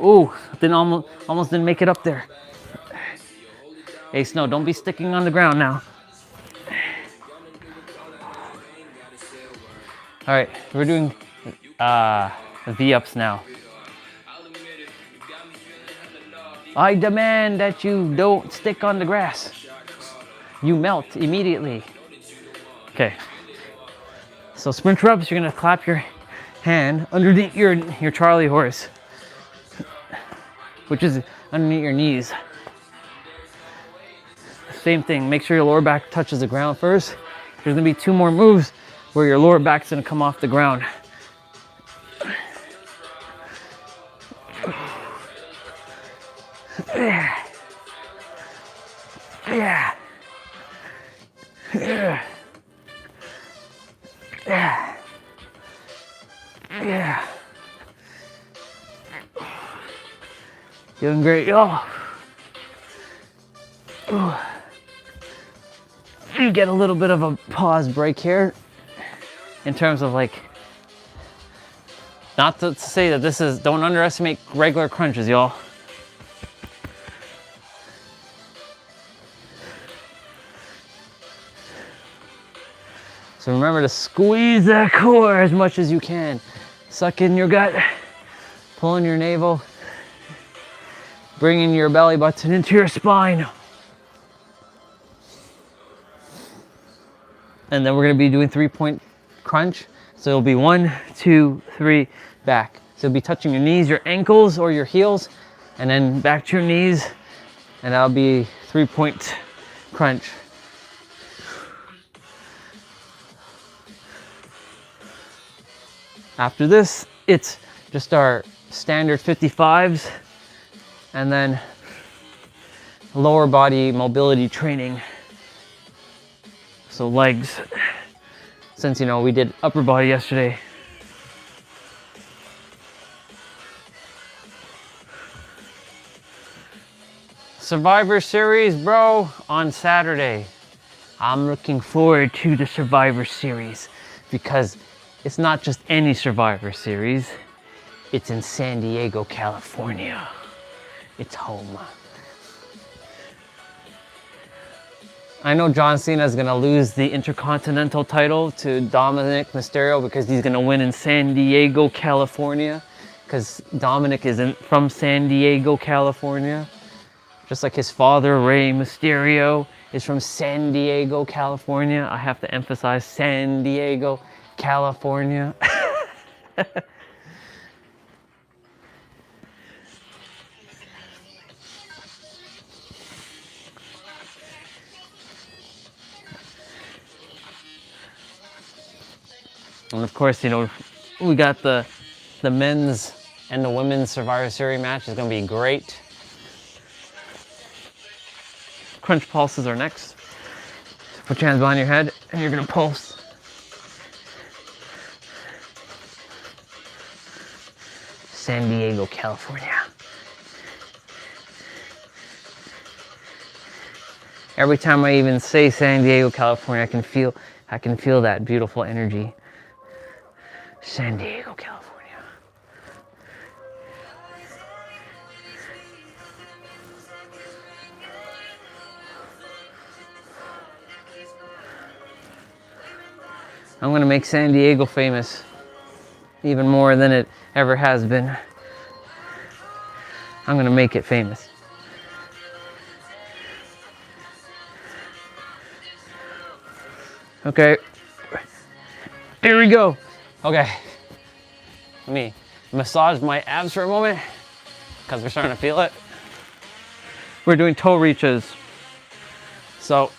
Ooh, almost didn't make it up there. Hey, Snow, don't be sticking on the ground now. All right, we're doing V-ups now. I demand that you don't stick on the grass. You melt immediately. Okay. So sprinter ups, you're gonna clap your hand underneath your Charlie horse, which is underneath your knees. Same thing, make sure your lower back touches the ground first. There's gonna be two more moves where your lower back's gonna come off the ground. Yeah. Yeah. Yeah. Yeah. Yeah. Doing great, y'all. You get a little bit of a pause break here in terms of like, not to say that this is, don't underestimate regular crunches, y'all. So remember to squeeze that core as much as you can. Suck in your gut, pull in your navel, bringing your belly button into your spine. And then we're gonna be doing 3-point crunch. So it'll be 1, 2, 3, back. So it'll be touching your knees, your ankles, or your heels, and then back to your knees, and that'll be 3-point crunch. After this, it's just our standard 55s, and then lower body mobility training. So legs, since you know we did upper body yesterday, Survivor Series, bro, on Saturday. I'm looking forward to the Survivor Series because it's not just any Survivor Series. It's in San Diego, California. It's home. I know John Cena is gonna lose the Intercontinental title to Dominic Mysterio because he's gonna win in San Diego, California. Because Dominic isn't from San Diego, California. Just like his father, Rey Mysterio, is from San Diego, California. I have to emphasize San Diego, California. And of course, you know, we got the men's and the women's Survivor Series match is gonna be great. Crunch pulses are next. Put your hands behind your head and you're gonna pulse. San Diego, California. Every time I even say San Diego, California, I can feel that beautiful energy. San Diego, California. I'm gonna make San Diego famous, even more than it ever has been. I'm gonna make it famous. Okay, here we go. Okay, let me massage my abs for a moment because we're starting to feel it. We're doing toe reaches. So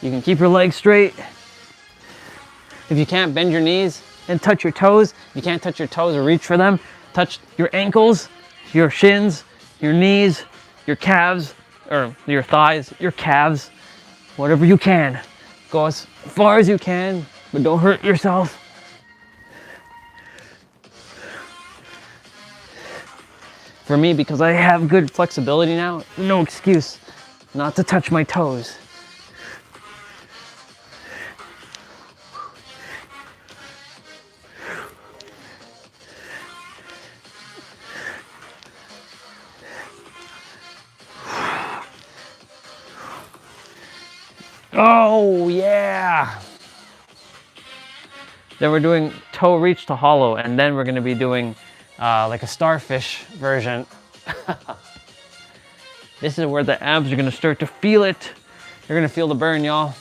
you can keep your legs straight. If you can't, bend your knees and touch your toes. If you can't touch your toes or reach for them, touch your ankles, your shins, your knees, your calves, or your thighs, your calves, whatever you can. Go as far as you can, but don't hurt yourself. For me, because I have good flexibility now, no excuse not to touch my toes. Oh, yeah. Then we're doing toe reach to hollow, and then we're gonna be doing like a starfish version. This is where the abs are gonna start to feel it. You're gonna feel the burn, y'all.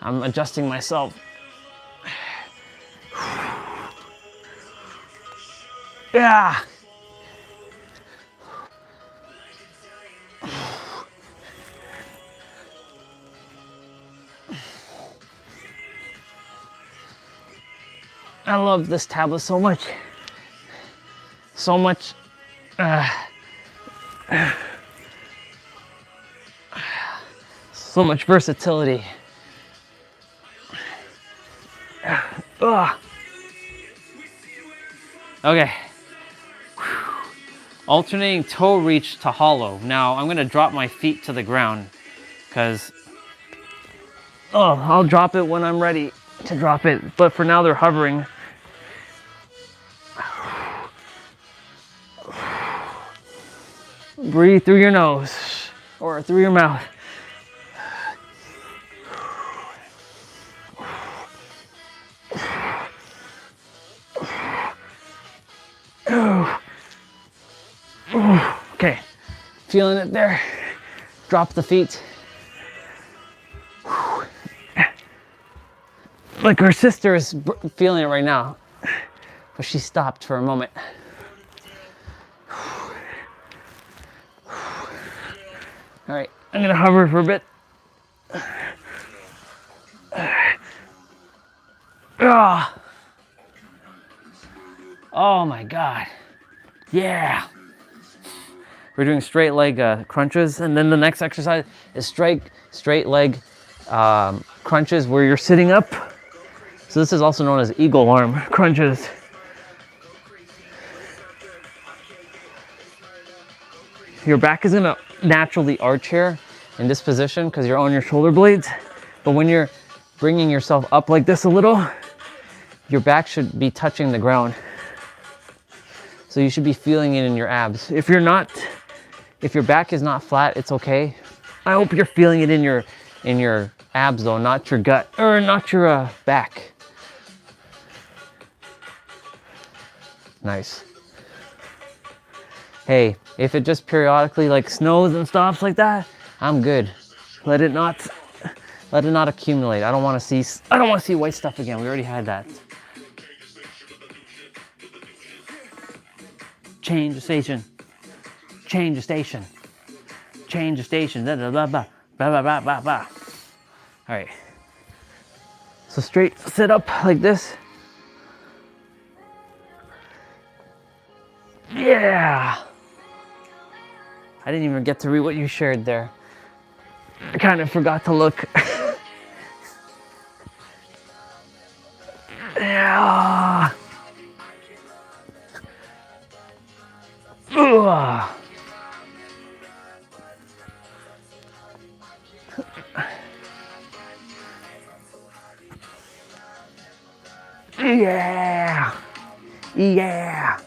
I'm adjusting myself. Yeah. I love this tablet so much. So much. So much versatility. Okay. Alternating toe reach to hollow. Now I'm gonna drop my feet to the ground because I'll drop it when I'm ready to drop it. But for now they're hovering. Breathe through your nose or through your mouth. Okay, feeling it there. Drop the feet. Like our sister is feeling it right now, but she stopped for a moment. All right, I'm gonna hover for a bit. Oh my God. Yeah. we're doing straight leg crunches, and then the next exercise is straight leg crunches where you're sitting up. So this is also known as eagle arm crunches. Your back is gonna naturally arch here in this position because you're on your shoulder blades. But when you're bringing yourself up like this a little, your back should be touching the ground. So you should be feeling it in your abs. If your back is not flat, it's okay. I hope you're feeling it in your abs though, not your gut, or not your back. Nice. Hey, if it just periodically like snows and stops like that, I'm good. Let it not accumulate. I don't want to see white stuff again. We already had that. Change the station. Change the station. Change the station. Blah blah blah blah blah blah blah blah. All right. So straight sit up like this. Yeah. I didn't even get to read what you shared there. I kind of forgot to look. Yeah. Ugh. Yeah. Yeah.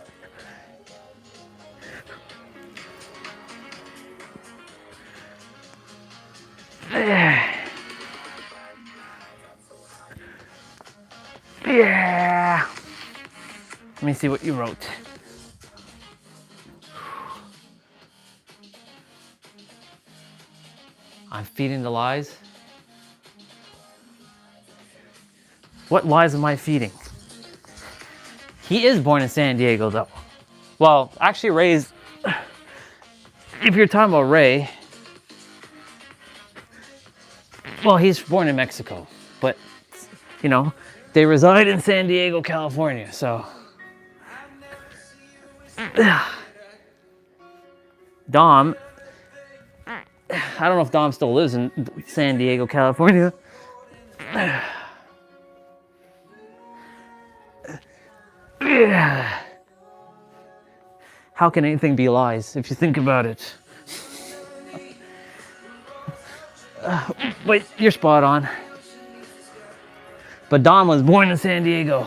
Yeah. Let me see what you wrote. I'm feeding the lies. What lies am I feeding? He is born in San Diego though. Well, actually raised, if you're talking about Ray, well, he's born in Mexico, but you know, they reside in San Diego, California, so. Dom, I don't know if Dom still lives in San Diego, California. How can anything be lies if you think about it? But you're spot on. But Dom was born in San Diego.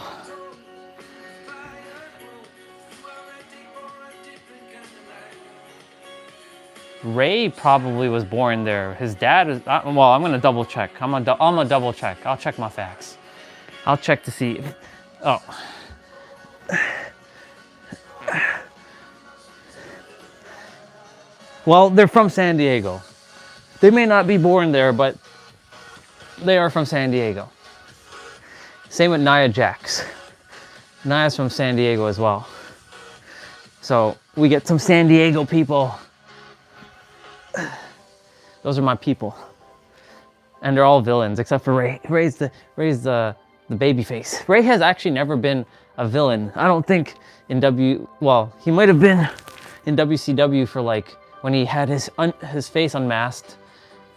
Ray probably was born there. His dad is, well, I'm gonna double check. I'm gonna double check. I'll check my facts. I'll check to see. Oh. Well, they're from San Diego. They may not be born there, but they are from San Diego. Same with Nia Jax. Nia's from San Diego as well. So we get some San Diego people. Those are my people. And they're all villains except for Ray. Ray's the baby face. Ray has actually never been a villain. I don't think in well, he might have been in WCW for like when he had his face unmasked,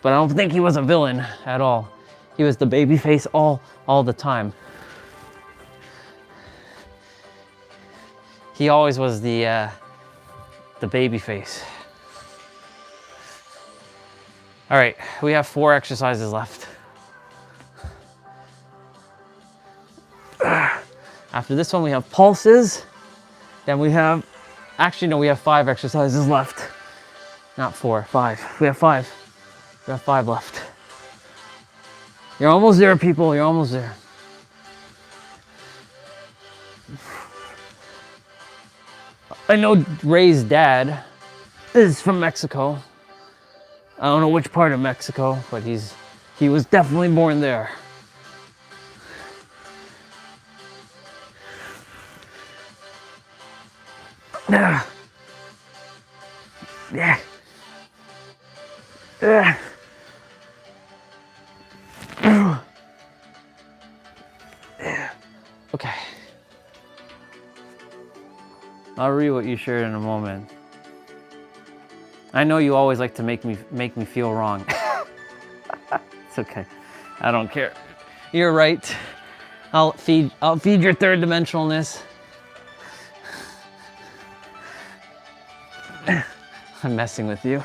but I don't think he was a villain at all. He was the baby face all the time. He always was the baby face. All right, we have 4 exercises left. After this one, we have pulses. Then we have, actually no, we have 5 exercises left. Not 4, 5. We have 5. We have 5 left. You're almost there, people. You're almost there. I know Ray's dad is from Mexico. I don't know which part of Mexico, but he was definitely born there. Yeah. Yeah. Okay. I'll read what you shared in a moment. I know you always like to make me feel wrong. It's okay. I don't care. You're right. I'll feed your third dimensionalness. I'm messing with you.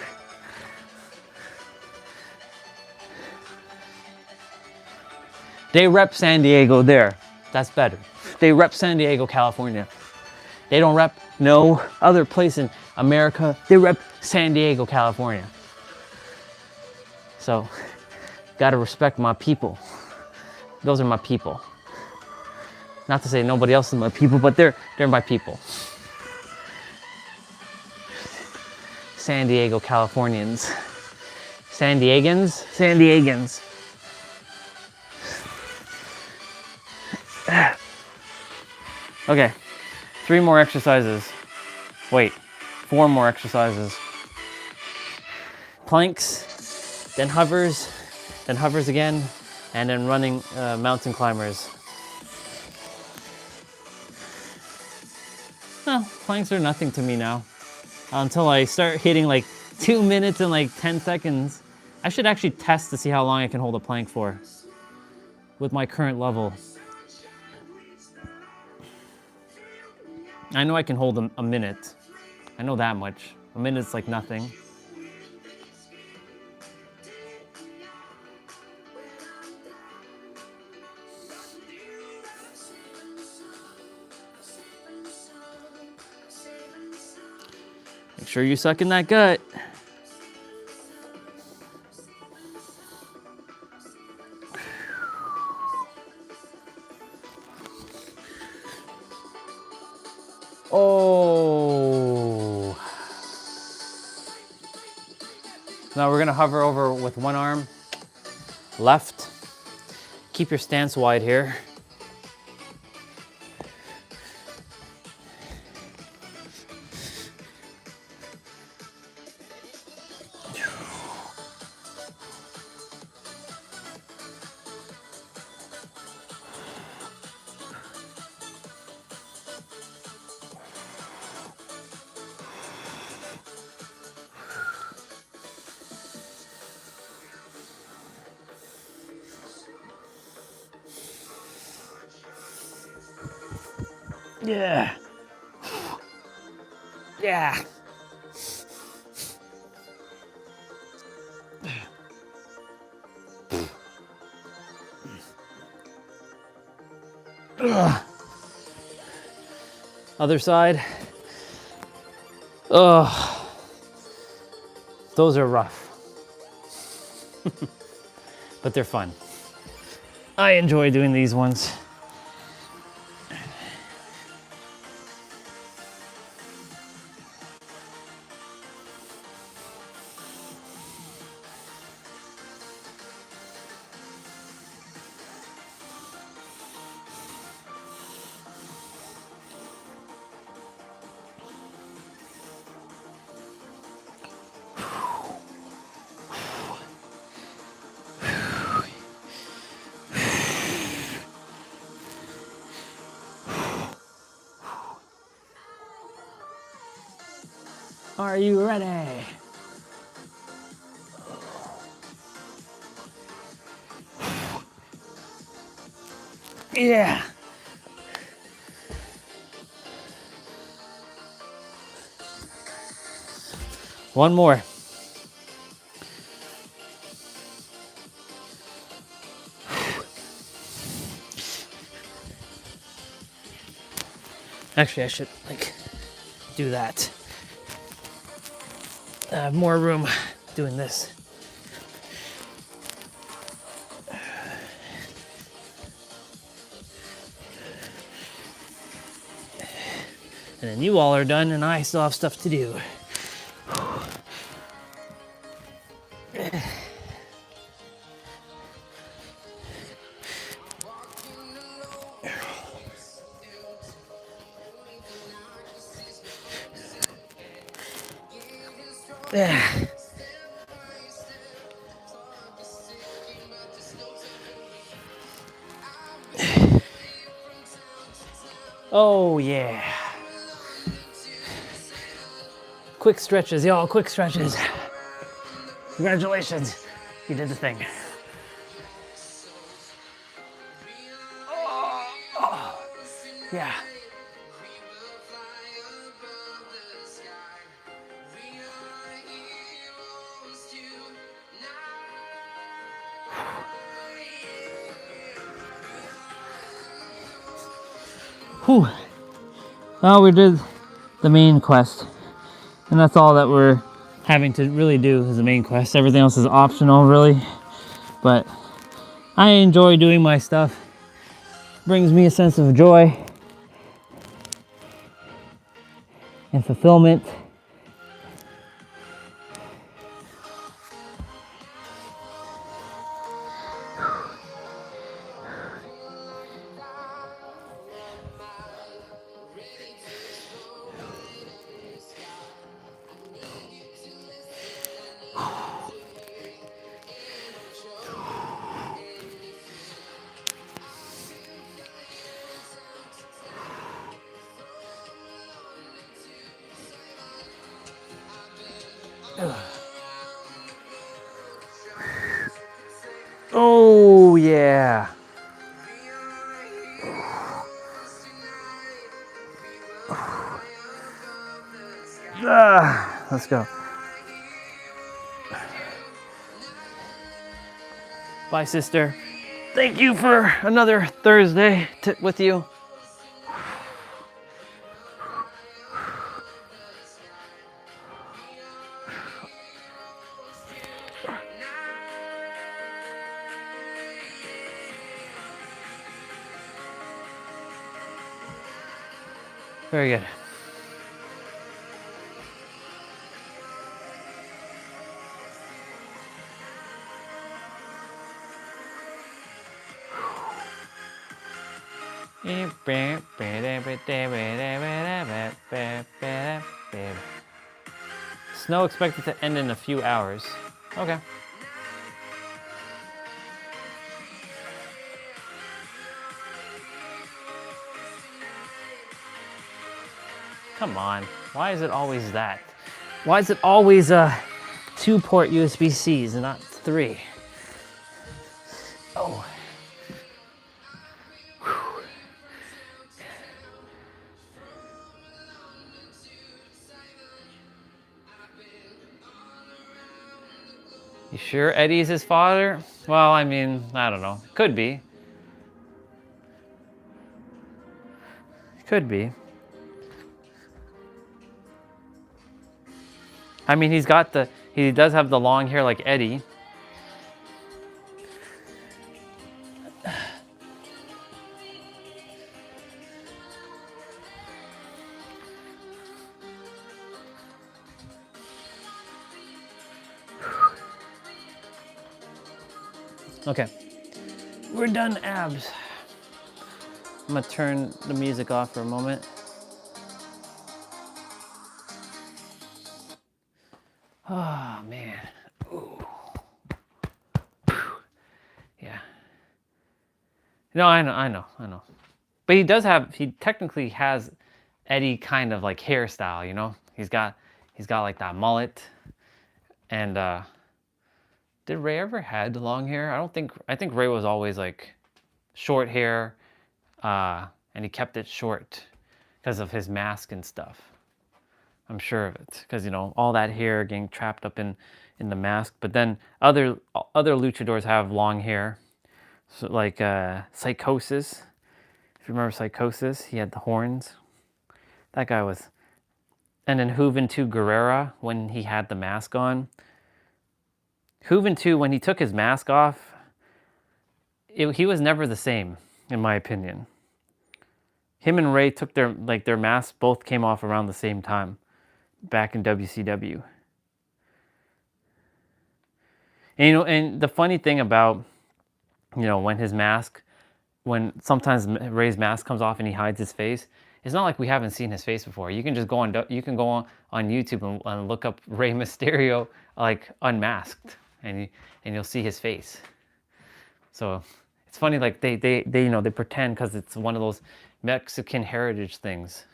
They rep San Diego there. That's better. They rep San Diego, California. They don't rep no other place in America. They rep San Diego, California. So, gotta respect my people. Those are my people. Not to say nobody else is my people, but they're my people. San Diego, Californians. San Diegans? San Diegans. Okay, 3 more exercises. Wait, 4 more exercises. Planks, then hovers again, and then running mountain climbers. Well, planks are nothing to me now. Until I start hitting like 2 minutes and like 10 seconds. I should actually test to see how long I can hold a plank for with my current level. I know I can hold a minute. I know that much. A minute's like nothing. Make sure you suck in that gut. Oh. Now we're gonna hover over with one arm, left. Keep your stance wide here. Yeah. Yeah. Ugh. Other side. Ugh. Those are rough. But they're fun. I enjoy doing these ones. Are you ready? Yeah. One more. Actually, I should do that. I have more room doing this. And then you all are done, and I still have stuff to do. Yeah. Oh, yeah. Quick stretches, y'all, quick stretches. Congratulations, you did the thing. Oh, yeah. Whew. Well, we did the main quest, and that's all that we're having to really do is the main quest. Everything else is optional, really, but I enjoy doing my stuff. Brings me a sense of joy and fulfillment. Oh, yeah. Let's go. Bye, sister. Thank you for another Thursday with you. Very good. Snow expected to end in a few hours. Okay. Come on. Why is it always that? Why is it always 2-port USB-Cs and not 3? Oh. You sure Eddie's his father? Well, I mean, I don't know. Could be. Could be. I mean, he does have the long hair like Eddie. Okay, we're done abs. I'm gonna turn the music off for a moment. Oh, man. Ooh. Yeah. No, I know. But he technically has Eddie kind of like hairstyle, you know? He's got like that mullet. And did Ray ever had long hair? I think Ray was always like short hair, and he kept it short because of his mask and stuff. I'm sure of it, because you know all that hair getting trapped up in the mask. But then other luchadors have long hair, so like Psychosis. If you remember Psychosis, he had the horns. That guy was. And then Juventud Guerrera, when he had the mask on. Juventud, when he took his mask off, he was never the same, in my opinion. Him and Ray took their masks, both came off around the same time, back in WCW. And, you know, and the funny thing about, you know, when sometimes Ray's mask comes off and he hides his face, it's not like we haven't seen his face before. You can just go on YouTube and look up Rey Mysterio like unmasked, and you'll see his face. So it's funny, like they you know, they pretend because it's one of those Mexican heritage things.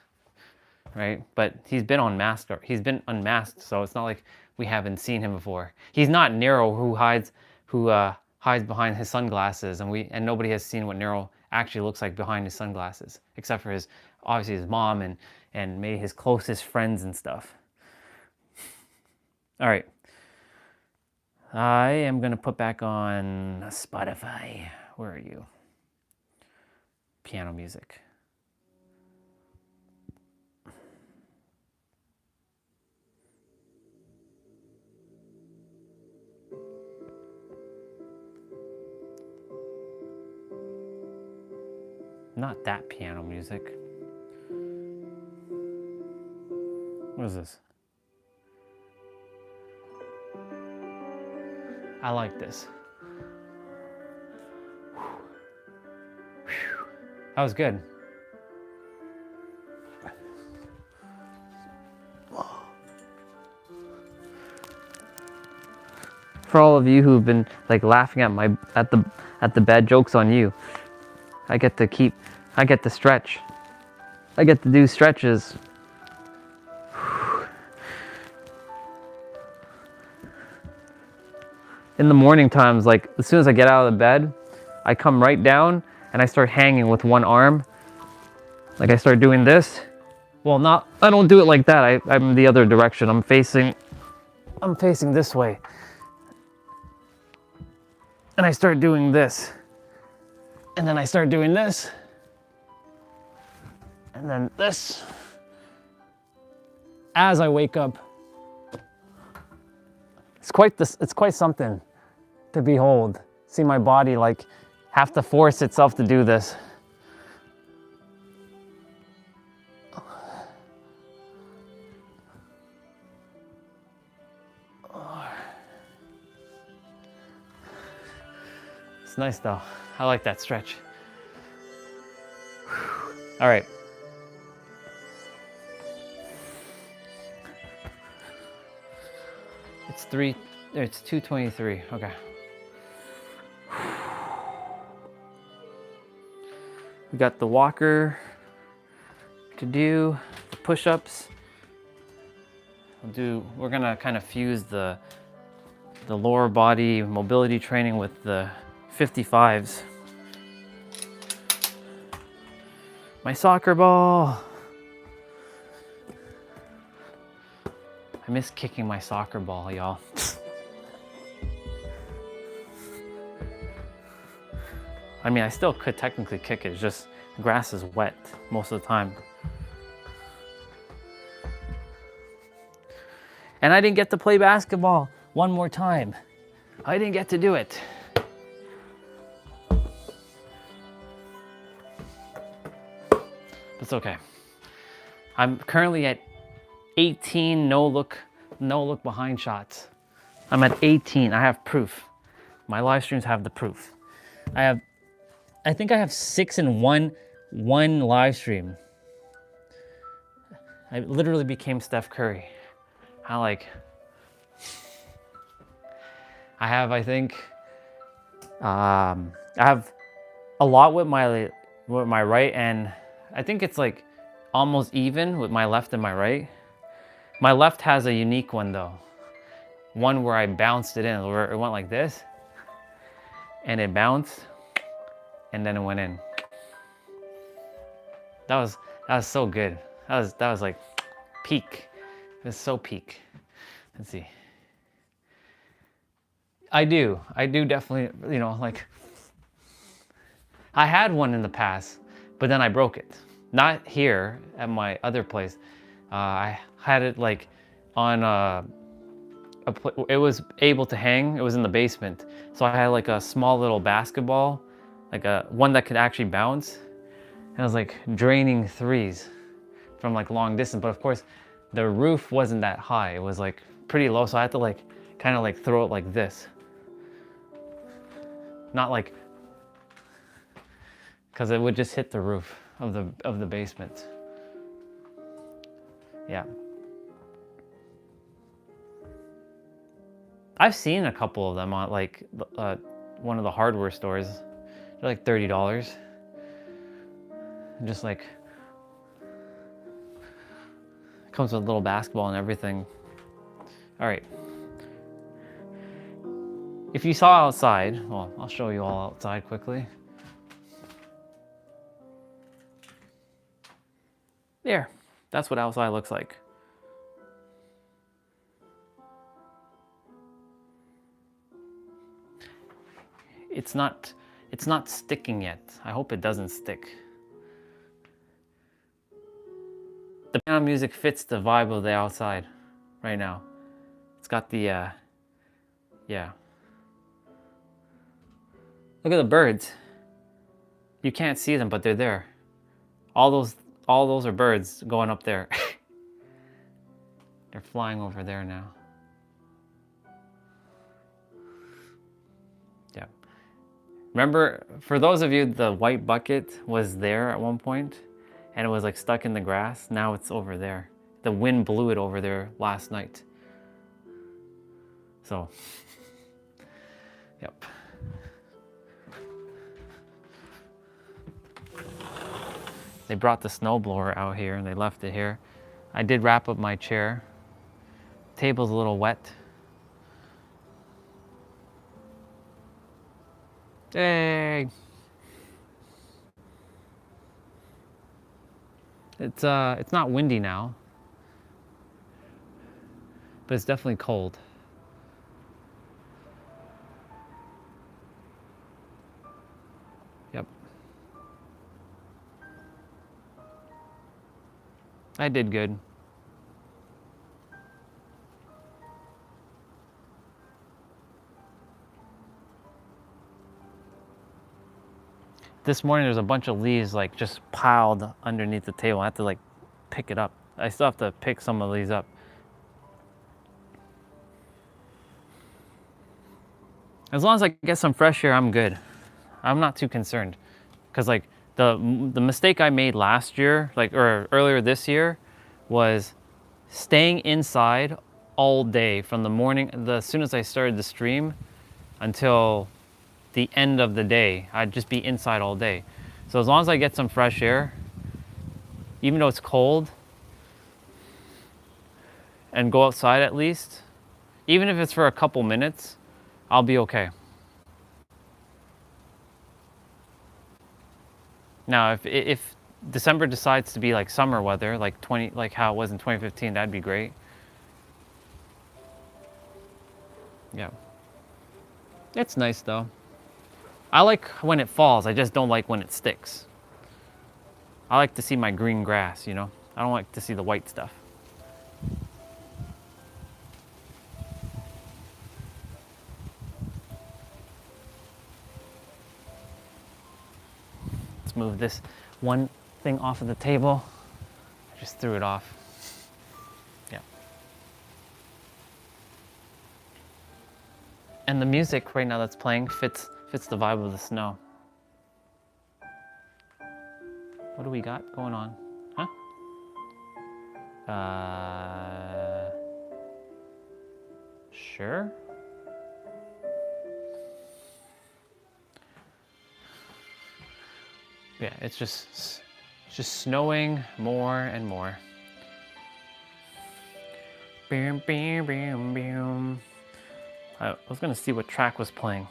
right? But he's been unmasked, so it's not like we haven't seen him before. He's not Nero who hides behind his sunglasses, and nobody has seen what Nero actually looks like behind his sunglasses, except for obviously his mom and maybe his closest friends and stuff. All right. I am gonna put back on Spotify. Where are you? Piano music. Not that piano music. What is this? I like this. That was good. For all of you who've been like laughing at the bad jokes on you, I get to stretch. I get to do stretches. In the morning times, like as soon as I get out of the bed, I come right down and I start hanging with one arm. Like I start doing this. Well, I don't do it like that. I'm the other direction. I'm facing this way. And I start doing this. And then I start doing this. And then this. As I wake up. It's quite something to behold. See my body like have to force itself to do this. It's nice though. I like that stretch. All right. It's 2:23. Okay. We got the walker to do, the push-ups. We're gonna kind of fuse the lower body mobility training with the 55s. My soccer ball. I miss kicking my soccer ball, y'all. I mean, I still could technically kick it, it's just the grass is wet most of the time. And I didn't get to play basketball one more time. I didn't get to do it. It's okay. I'm currently at 18 no look behind shots. I'm at 18. I have proof. My live streams have the proof. I think I have 6 in one live stream. I literally became Steph Curry. I have a lot with my right, and I think it's like almost even with my left and my right. My left has a unique one though. One where I bounced it in, where it went like this, and it bounced, and then it went in. That was so good. That was like peak. It was so peak. Let's see. I do definitely, you know, like I had one in the past, but then I broke it. Not here at my other place. I had it like on it was able to hang. It was in the basement. So I had like a small little basketball, like one that could actually bounce. And I was like draining threes from like long distance. But of course, the roof wasn't that high. It was like pretty low. So I had to like kind of like throw it like this. Not like, because it would just hit the roof of the basement. Yeah. I've seen a couple of them on like one of the hardware stores. They're like $30. Just like, Comes with a little basketball and everything. All right. If you saw outside, well, I'll show you all outside quickly. There, that's what outside looks like. It's not sticking yet. I hope it doesn't stick. The piano music fits the vibe of the outside right now. It's got the, yeah. Look at the birds. You can't see them, but they're there. All those are birds going up there. They're flying over there now. Yeah. Remember, for those of you, the white bucket was there at one point and it was like stuck in the grass. Now it's over there. The wind blew it over there last night. So, yep. They brought the snowblower out here and they left it here. I did wrap up my chair. Table's a little wet. Hey! It's not windy now, but it's definitely cold. Yep. I did good. This morning there's a bunch of leaves like just piled underneath the table. I have to like pick it up. I still have to pick some of these up. As long as I get some fresh air, I'm good. I'm not too concerned. Cause like the mistake I made last year, or earlier this year, was staying inside all day from the morning, as soon as I started the stream until the end of the day. I'd just be inside all day. So as long as I get some fresh air, even though it's cold, and go outside at least, even if it's for a couple minutes, I'll be okay. Now, if December decides to be like summer weather, like how it was in 2015, that'd be great. Yeah. It's nice though. I like when it falls, I just don't like when it sticks. I like to see my green grass, you know? I don't like to see the white stuff. Let's move this one thing off of the table. I just threw it off. Yeah. And the music right now that's playing fits the vibe of the snow. What do we got going on? Huh? Sure. Yeah, it's just snowing more and more. Bam, bam, bam, bam. I was gonna see what track was playing.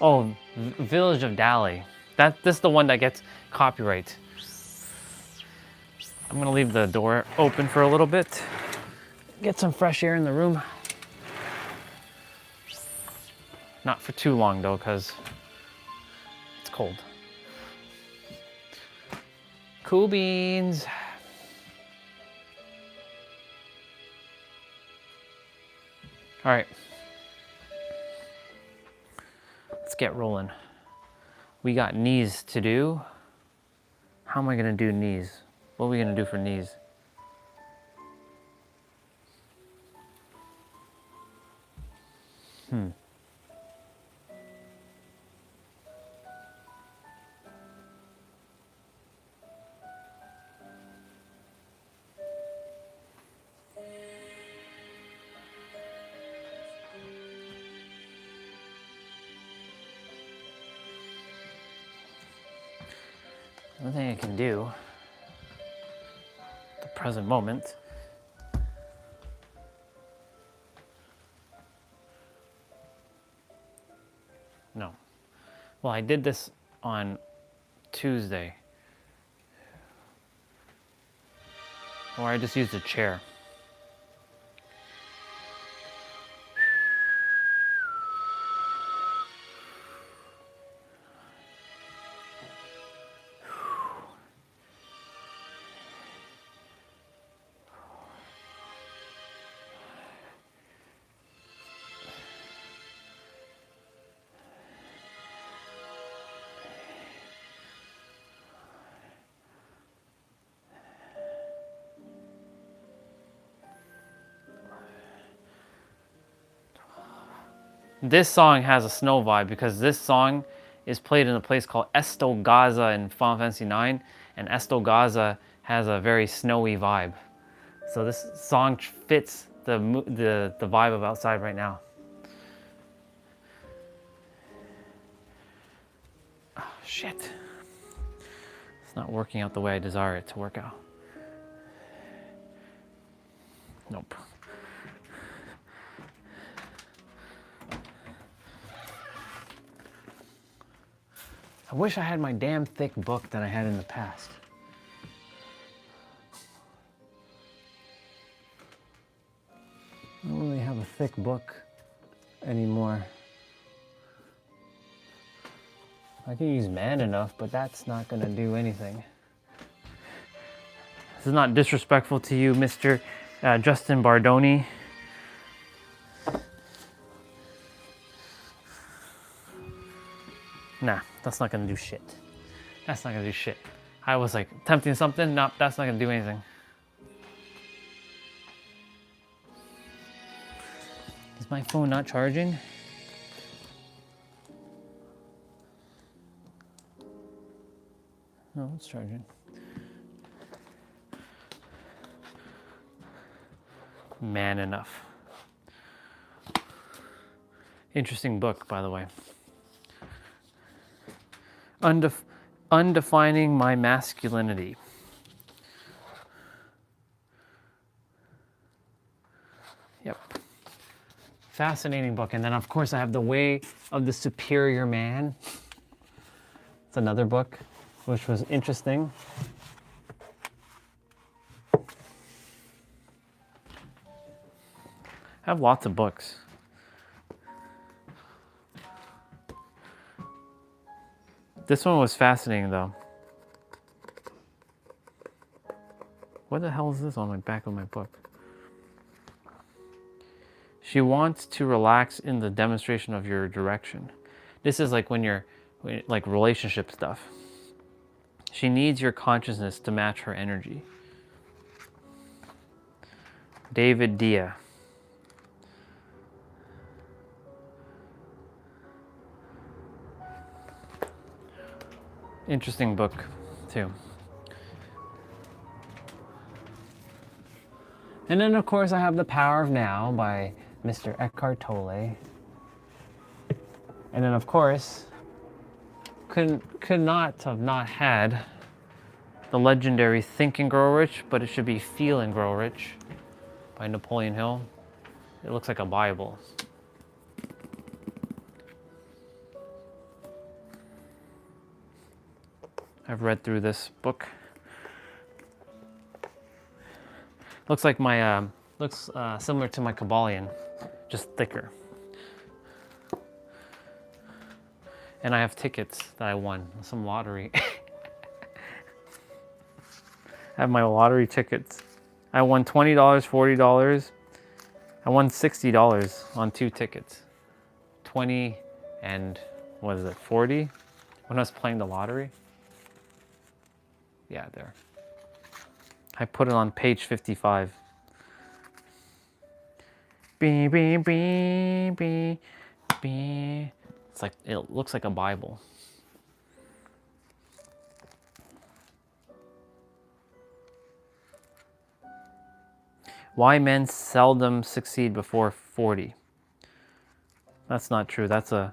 Oh, Village of Dali. This is the one that gets copyright. I'm gonna leave the door open for a little bit. Get some fresh air in the room. Not for too long though, because it's cold. Cool beans. All right. Let's get rolling. We got knees to do. How am I gonna do knees? What are we gonna do for knees? One thing I can do present moment. No. Well, I did this on Tuesday. Or I just used a chair. This song has a snow vibe because this song is played in a place called Gaza in Final Fantasy IX, and Gaza has a very snowy vibe. So this song fits the vibe of outside right now. Oh, shit. It's not working out the way I desire it to work out. Nope. I wish I had my damn thick book that I had in the past. I don't really have a thick book anymore. I can use Man Enough, but that's not gonna do anything. This is not disrespectful to you, Mr. Justin Bardoni. Nah, that's not gonna do shit. That's not gonna do shit. I was like attempting something, nope, that's not gonna do anything. Is my phone not charging? No, it's charging. Man Enough. Interesting book, by the way. Undefining my masculinity. Yep. Fascinating book. And then, of course, I have The Way of the Superior Man. It's another book, which was interesting. I have lots of books. This one was fascinating, though. What the hell is this on my back of my book? She wants to relax in the demonstration of your direction. This is like when you're, like relationship stuff. She needs your consciousness to match her energy. David Dia. Interesting book, too. And then, of course, I have The Power of Now by Mr. Eckhart Tolle. And then, of course, could not have not had the legendary Think and Grow Rich, but it should be Feel and Grow Rich by Napoleon Hill. It looks like a Bible. I've read through this book. Looks like my looks similar to my Kabbalion, just thicker. And I have tickets that I won, some lottery. I have my lottery tickets. I won $20, $40. I won $60 on 2 tickets. 20 and what is it, 40? When I was playing the lottery. Yeah, there. I put it on page 55. Bee, bee, bee, bee, bee. It's like, it looks like a Bible. Why men seldom succeed before 40. That's not true. That's a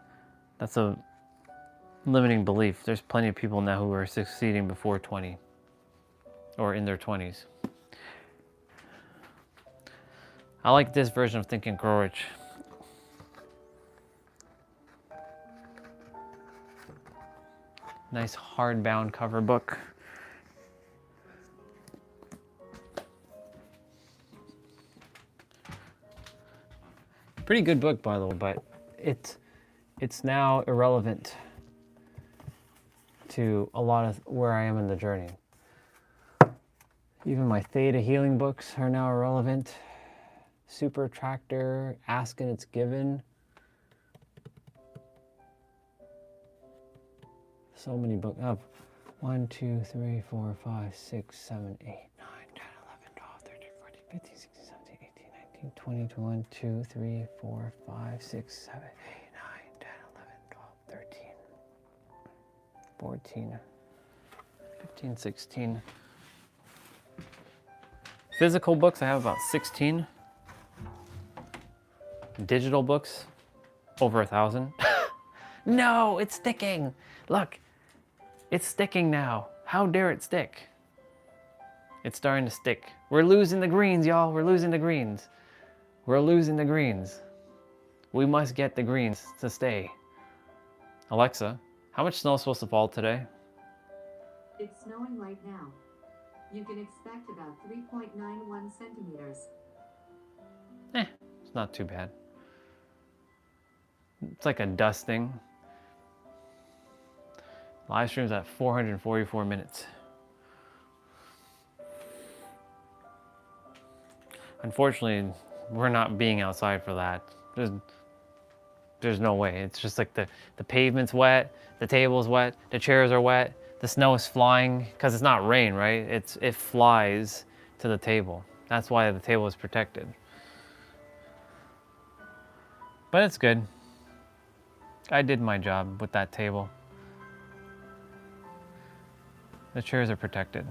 limiting belief. There's plenty of people now who are succeeding before 20 or in their 20s. I like this version of Think and Grow Rich. Nice hardbound cover book. Pretty good book, by the way, but it's now irrelevant to a lot of where I am in the journey. Even my Theta healing books are now irrelevant. Super Attractor, Ask and It's Given. So many books. Up. 1, 2, 3, 4, 5, 6, 7, 8, 9, 10, 11, 12, 13, 14, 15, 16, 17, 18, 19, 20, 21, 2, 3, 4, 5, 6, 7, 8, 9, 10, 11, 12, 13, 14, 15, 16. Physical books, I have about 16. Digital books, over 1,000. No, it's sticking. Look, it's sticking now. How dare it stick? It's starting to stick. We're losing the greens, y'all. We're losing the greens. We're losing the greens. We must get the greens to stay. Alexa, how much snow is supposed to fall today? It's snowing right now. You can expect about 3.91 centimeters. It's not too bad. It's like a dusting. Live stream's at 444 minutes. Unfortunately, we're not being outside for that. There's no way. It's just like the pavement's wet, the table's wet, the chairs are wet, the snow is flying, because it's not rain, right? It flies to the table. That's why the table is protected. But it's good. I did my job with that table. The chairs are protected.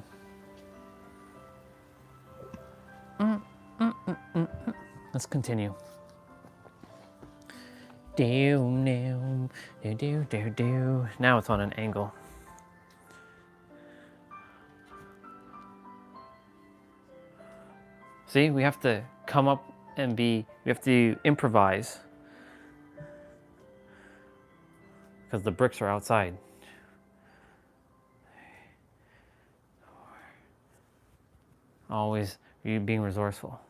Let's continue. Now it's on an angle. See, we have to come up and we have to improvise. Because the bricks are outside. Always you being resourceful.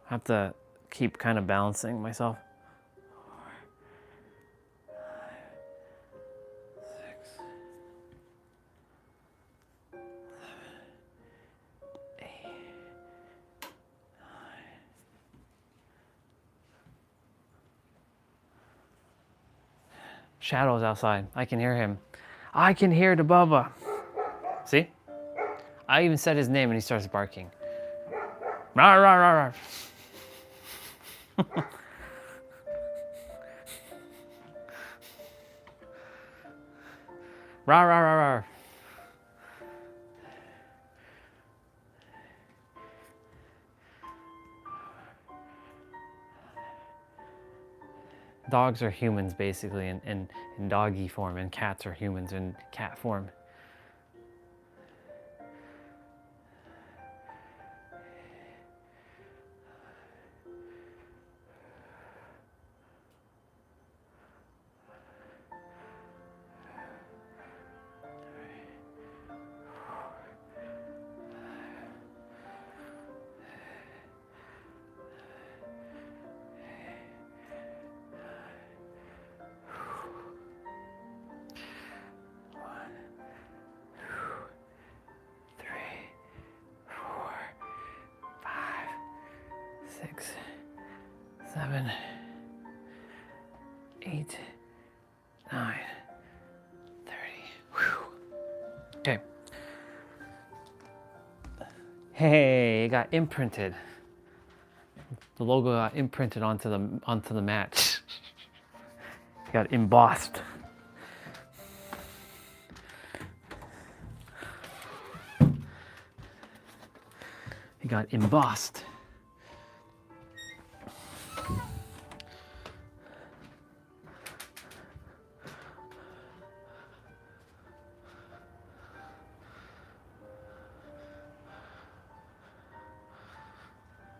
I have to keep kind of balancing myself. 6, 7, 8, 9. Shadows outside. I can hear him. I can hear the Bubba. See? I even said his name and he starts barking. Rawr, rawr, rawr, rawr. Rawr, rawr, rawr, rawr. Dogs are humans basically in doggy form, and cats are humans in cat form. Six, 7, 8, 9, 30. Whew. Okay. Hey, it got imprinted. The logo got imprinted onto the mat. It got embossed. It got embossed.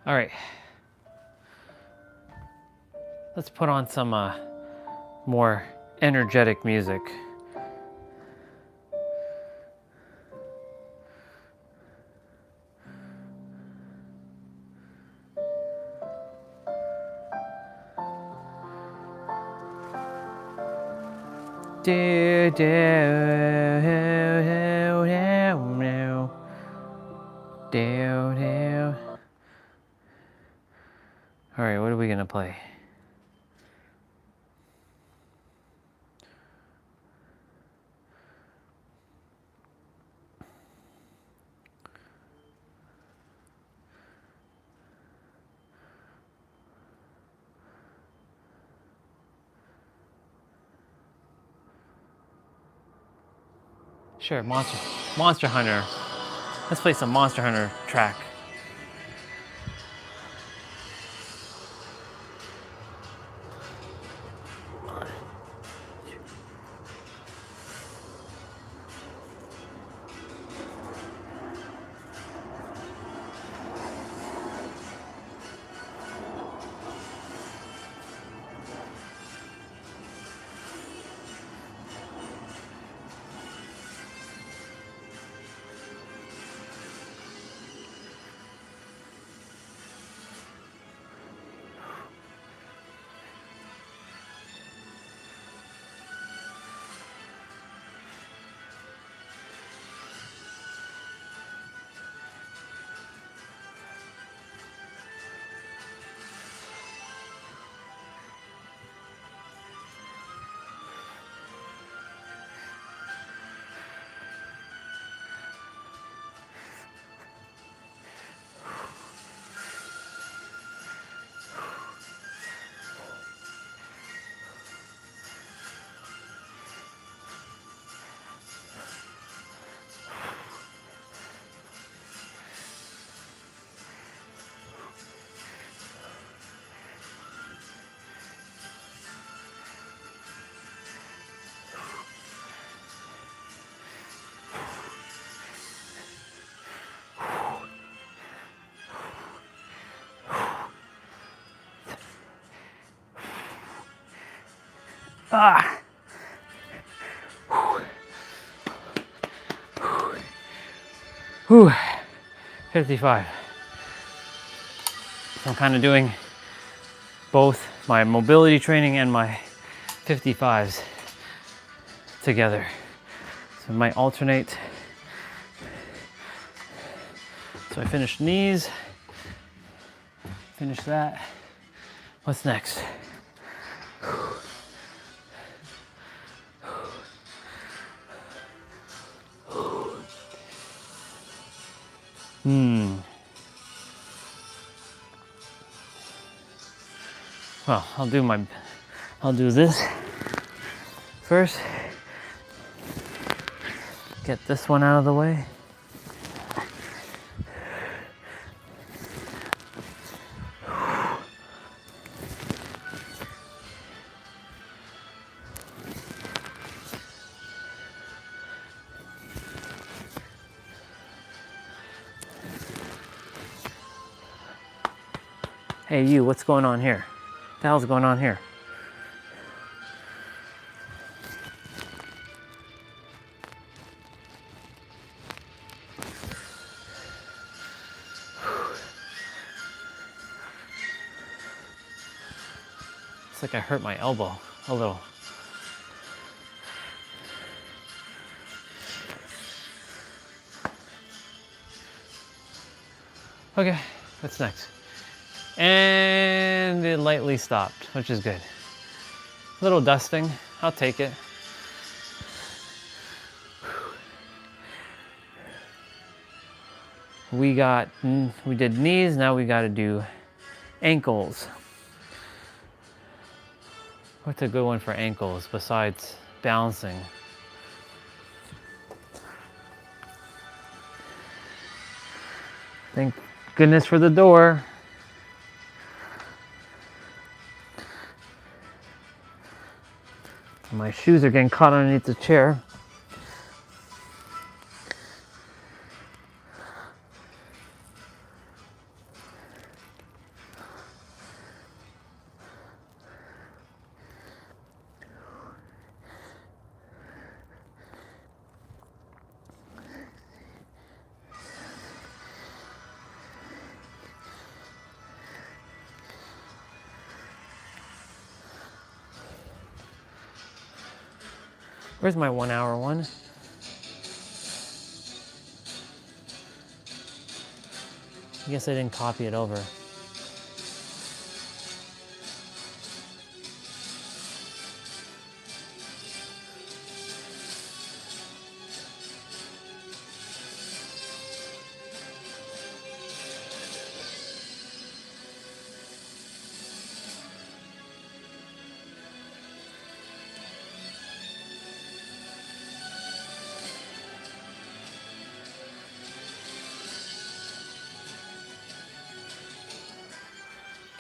All right. Let's put on some more energetic music. Do, do, do, do, do, do. All right, what are we gonna play? Sure, Monster Hunter. Let's play some Monster Hunter track. Ah. Whew. 55. So I'm kind of doing both my mobility training and my 55s together. So I might alternate. So I finished knees, finish that. What's next? Well, I'll do this first. Get this one out of the way. Hey you, what's going on here? What the hell's going on here? It's like I hurt my elbow a little. Okay, what's next? And it lightly stopped, which is good. A little dusting, I'll take it. We did knees, now we gotta do ankles. What's a good one for ankles besides balancing? Thank goodness for the door. My shoes are getting caught underneath the chair. Where's my 1 hour one? I guess I didn't copy it over.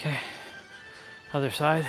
Okay, other side.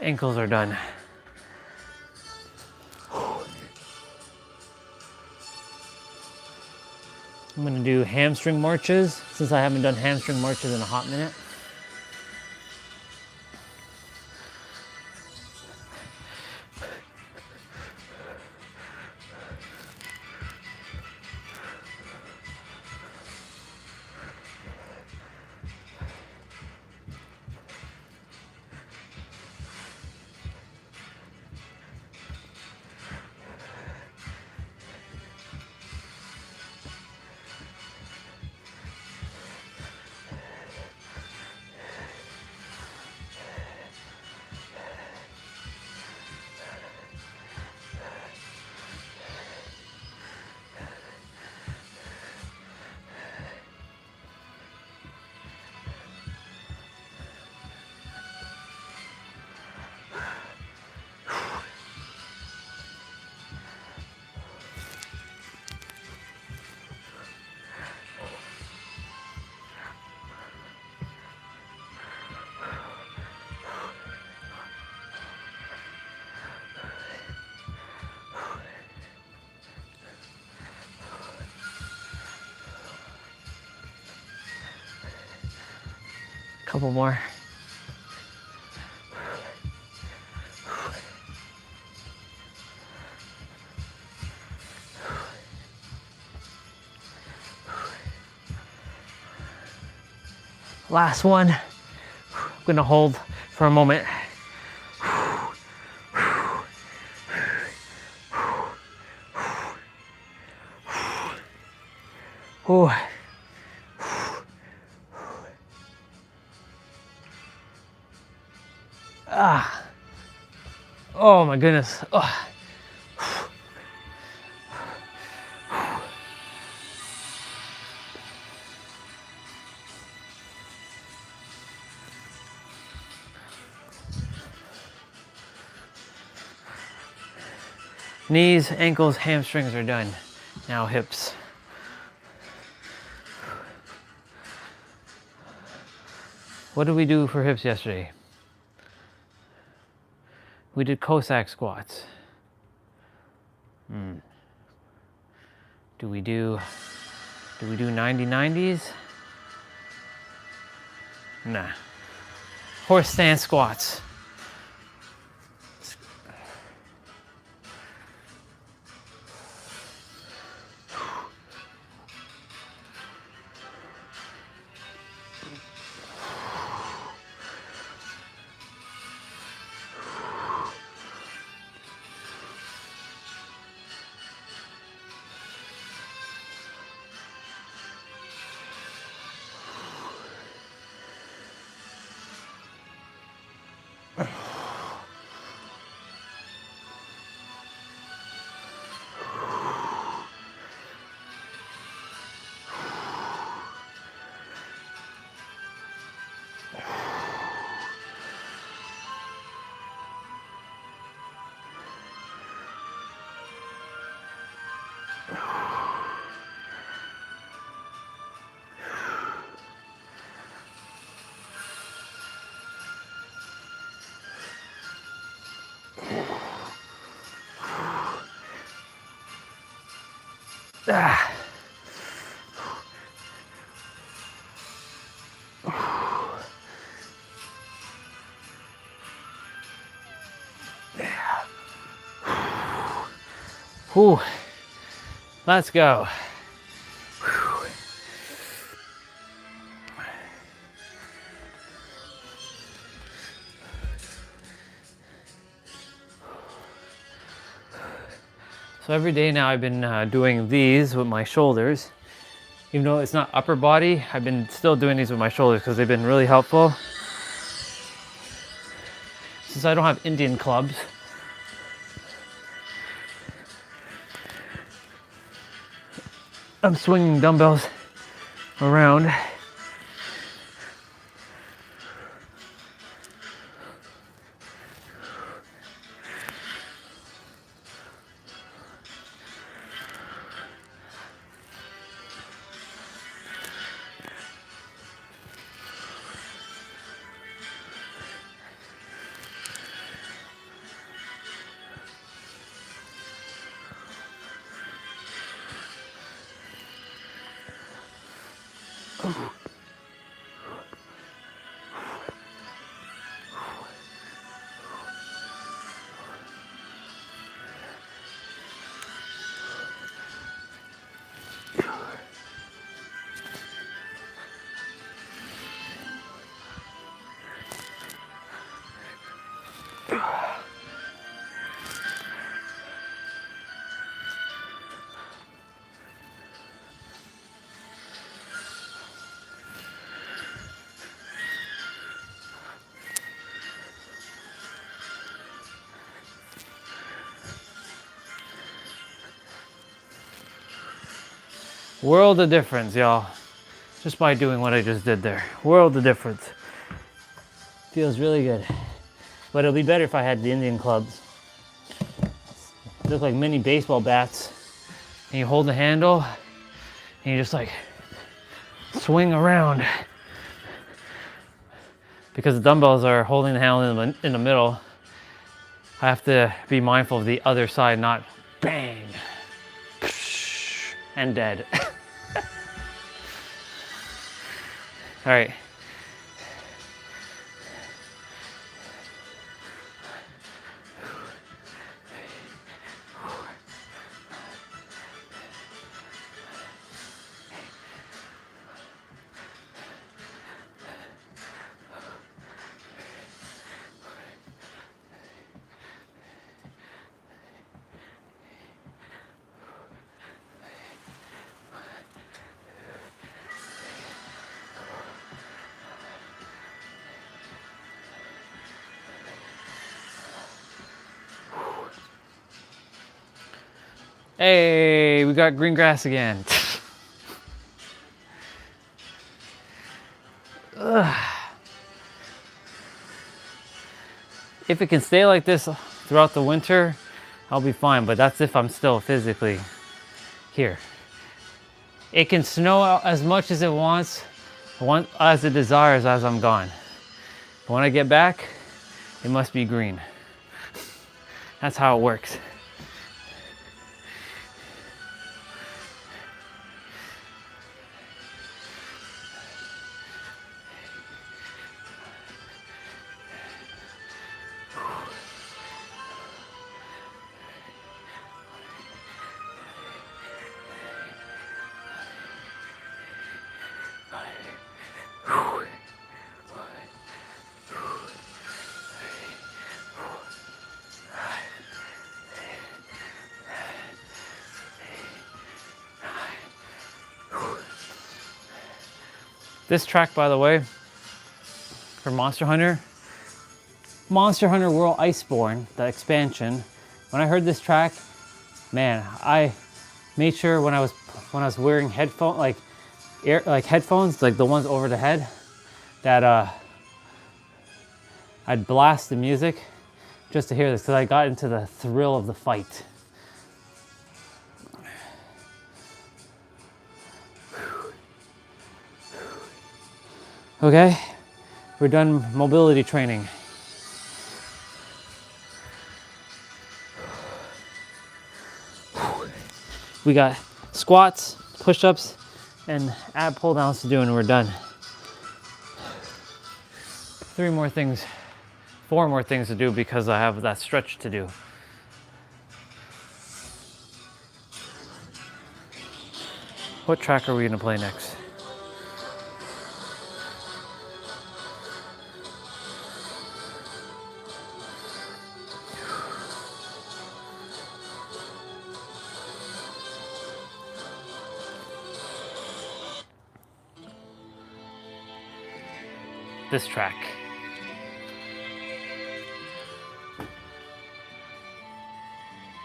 Ankles are done. I'm gonna do hamstring marches since I haven't done hamstring marches in a hot minute. Couple more. Last one. I'm gonna hold for a moment. Ooh. Ah. Oh my goodness. Oh. Knees, ankles, hamstrings are done. Now hips. What did we do for hips yesterday? We did Cossack squats. Do we do 90-90s? Nah. Horse stance squats. Ah. Whew. Let's go. So every day now I've been doing these with my shoulders. Even though it's not upper body, I've been still doing these with my shoulders because they've been really helpful. Since I don't have Indian clubs, I'm swinging dumbbells around. World of difference, y'all. Just by doing what I just did there. World of difference. Feels really good. But it'll be better if I had the Indian clubs. They look like mini baseball bats. And you hold the handle and you just like swing around. Because the dumbbells are holding the handle in the middle, I have to be mindful of the other side, not bang and dead. All right. Hey, we got green grass again. If it can stay like this throughout the winter, I'll be fine, but that's if I'm still physically here. It can snow out as much as it wants, as it desires as I'm gone. But when I get back, it must be green. That's how it works. This track, by the way, for Monster Hunter World Iceborne, the expansion. When I heard this track, man, I made sure when I was wearing headphones, like headphones, like the ones over the head, that I'd blast the music just to hear this, because I got into the thrill of the fight. Okay, we're done mobility training. We got squats, push-ups, and ab pull downs to do, and we're done. 4 more things to do because I have that stretch to do. What track are we gonna play next? This track.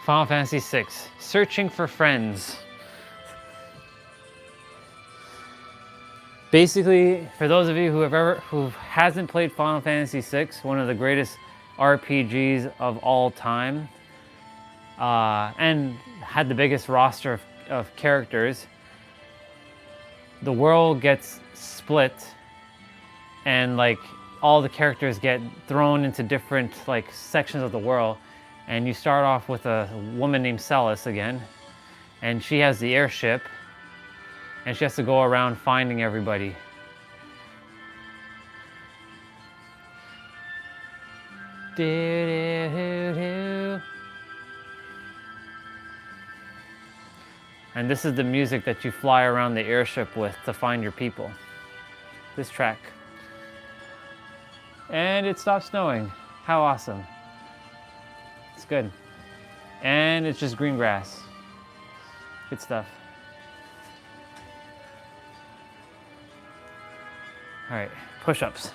Final Fantasy VI, Searching for Friends. Basically, for those of you who hasn't played Final Fantasy VI, one of the greatest RPGs of all time, and had the biggest roster of characters, the world gets split, and like all the characters get thrown into different like sections of the world, and you start off with a woman named Celis again, and she has the airship, and she has to go around finding everybody. And this is the music that you fly around the airship with to find your people. This track. And it stopped snowing. How awesome. It's good. And it's just green grass. Good stuff. All right, push-ups.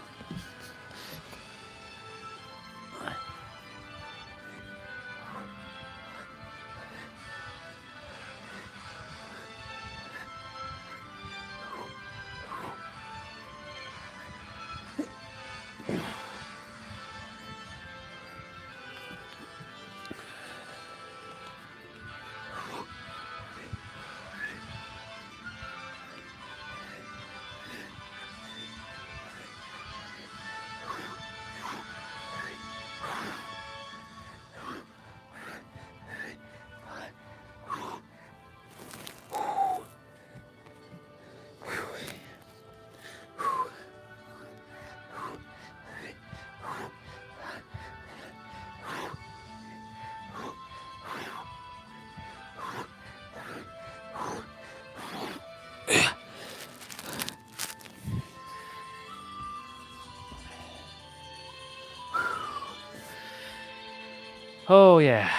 Oh yeah.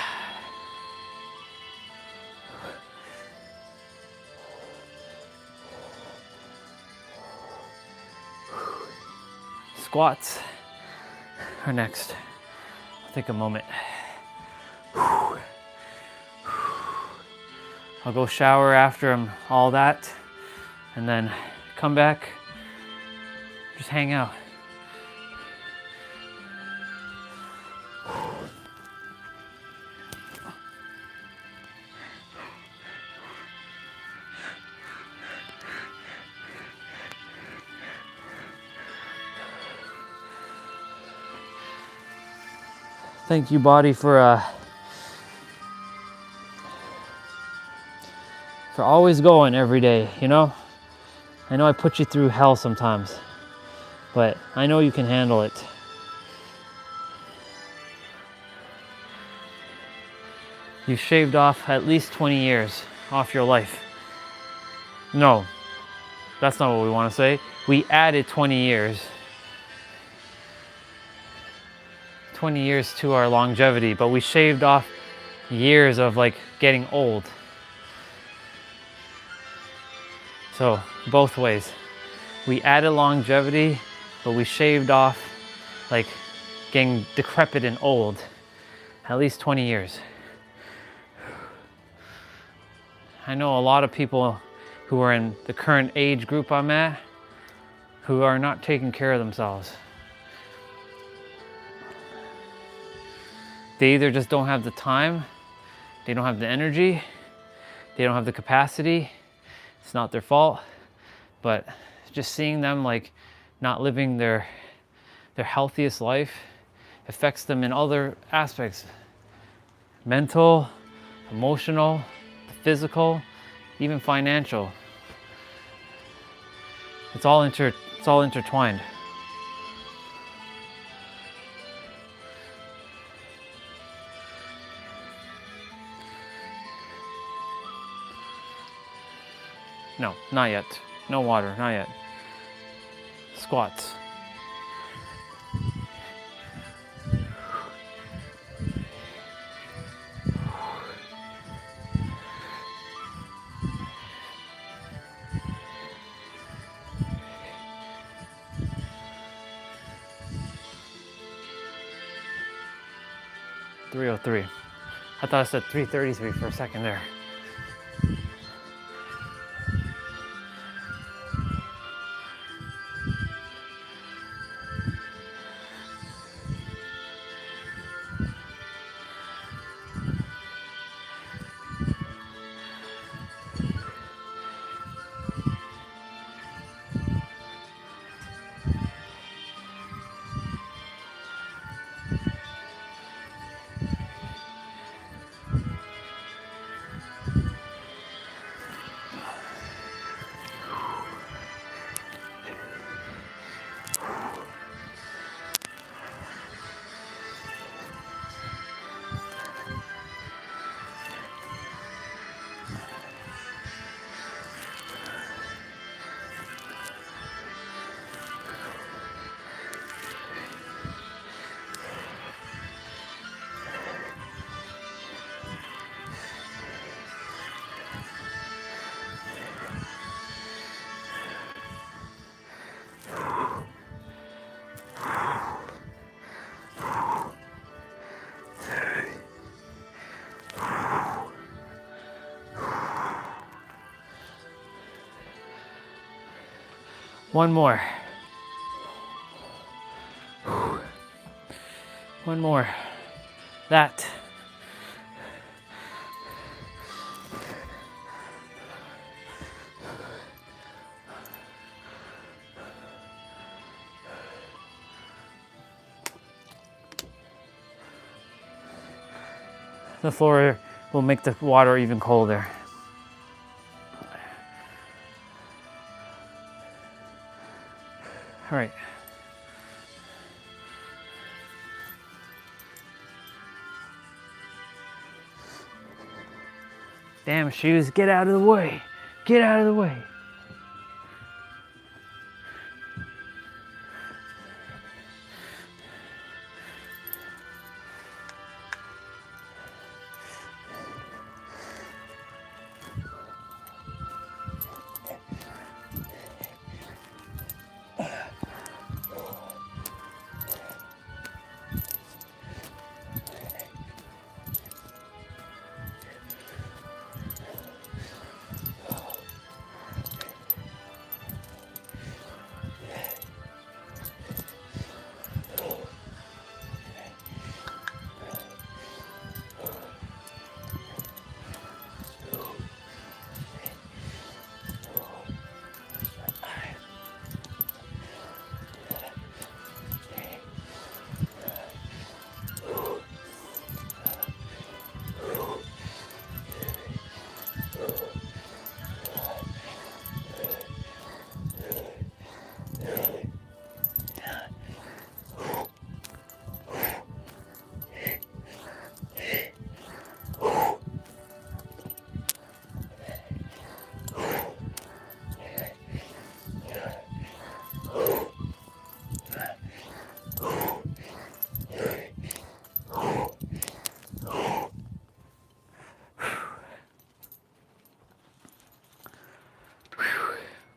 Squats are next. I'll take a moment. I'll go shower after all that, and then come back, just hang out. Thank you, body, for always going every day, you know? I know I put you through hell sometimes, but I know you can handle it. You've shaved off at least 20 years off your life. No, that's not what we want to say. We added 20 years. 20 years to our longevity, but we shaved off years of like getting old. So both ways. We added longevity, but we shaved off like getting decrepit and old. At least 20 years. I know a lot of people who are in the current age group I'm at who are not taking care of themselves. They either just don't have the time, they don't have the energy, they don't have the capacity. It's not their fault, but just seeing them like not living their healthiest life affects them in other aspects. Mental, emotional, physical, even financial. It's all intertwined. No, not yet. No water, not yet. Squats. .303. I thought I said 333 for a second there. One more. One more. That. The floor will make the water even colder. All right. Damn shoes, get out of the way. Get out of the way.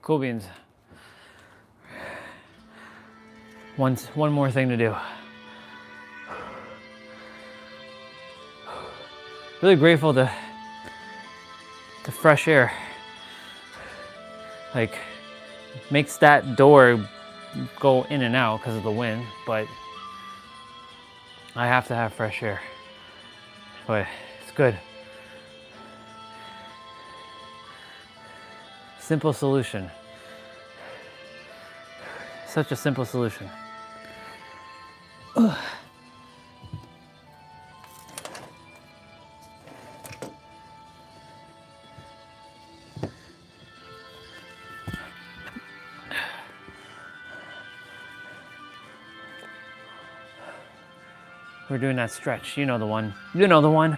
Cool beans. One more thing to do. Really grateful to fresh air. Like, makes that door go in and out because of the wind, but I have to have fresh air. But it's good. Simple solution. Such a simple solution. Ugh. We're doing that stretch. You know the one. You know the one.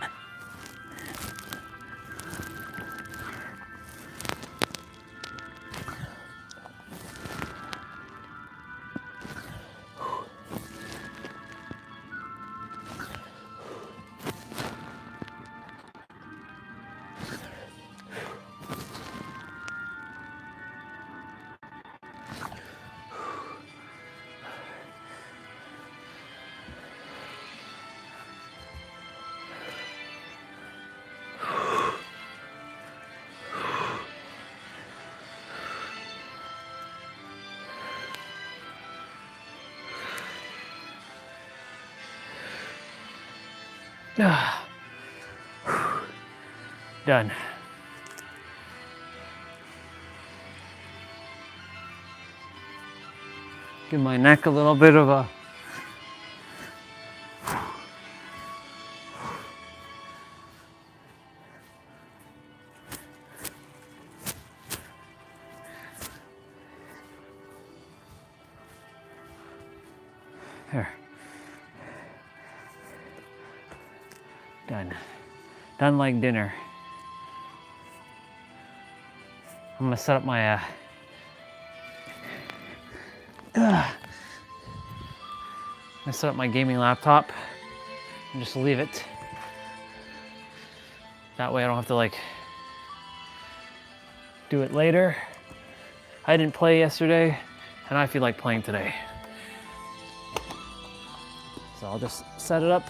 Done. Give my neck a little bit of a there. Done. Done like dinner. I'm gonna set up my I'm gonna set up my gaming laptop and just leave it. That way I don't have to like do it later. I didn't play yesterday and I feel like playing today. So I'll just set it up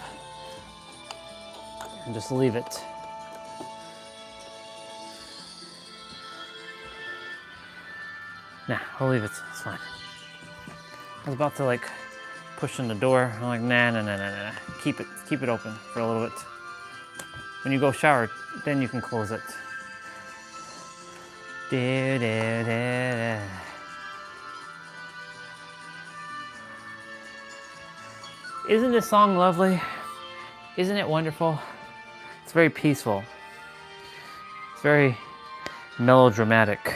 and just leave it. Nah, I'll leave it, it's fine. I was about to like push in the door. I'm like, nah. Keep it open for a little bit. When you go shower, then you can close it. Isn't this song lovely? Isn't it wonderful? It's very peaceful. It's very melodramatic.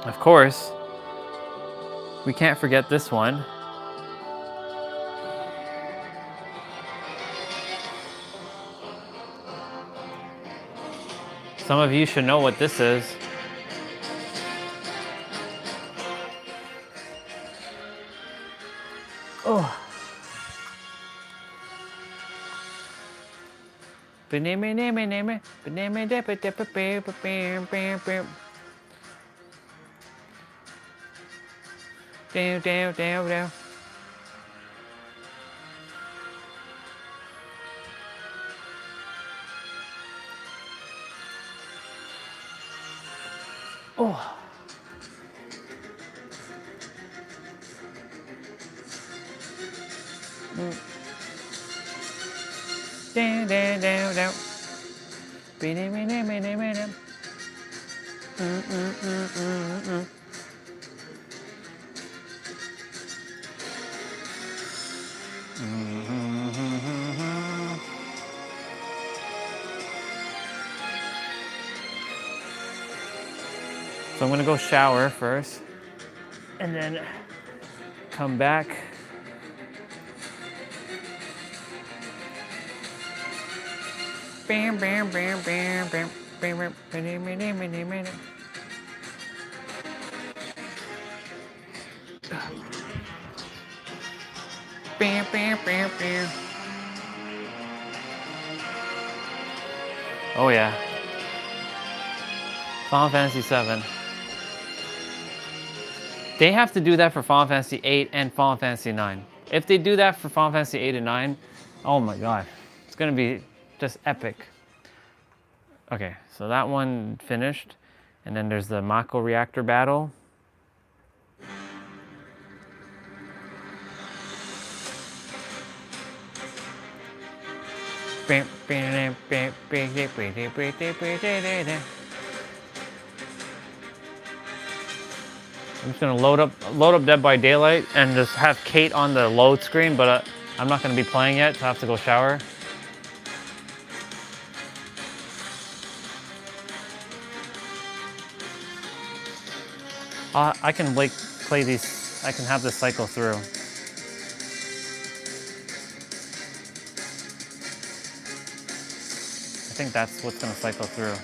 Of course, we can't forget this one. Some of you should know what this is. Oh. Down. Oh. Down. So I'm gonna go shower first and then come back. Bam. Oh yeah. Final Fantasy 7. They have to do that for Final Fantasy 8 and Final Fantasy 9. If they do that for Final Fantasy 8 and 9, oh my god. It's gonna be just epic. Okay, so that one finished. And then there's the Mako reactor battle. I'm just gonna load up Dead by Daylight and just have Kate on the load screen, but I'm not gonna be playing yet, so I have to go shower. I can like play these. I can have this cycle through. I think that's what's gonna cycle through.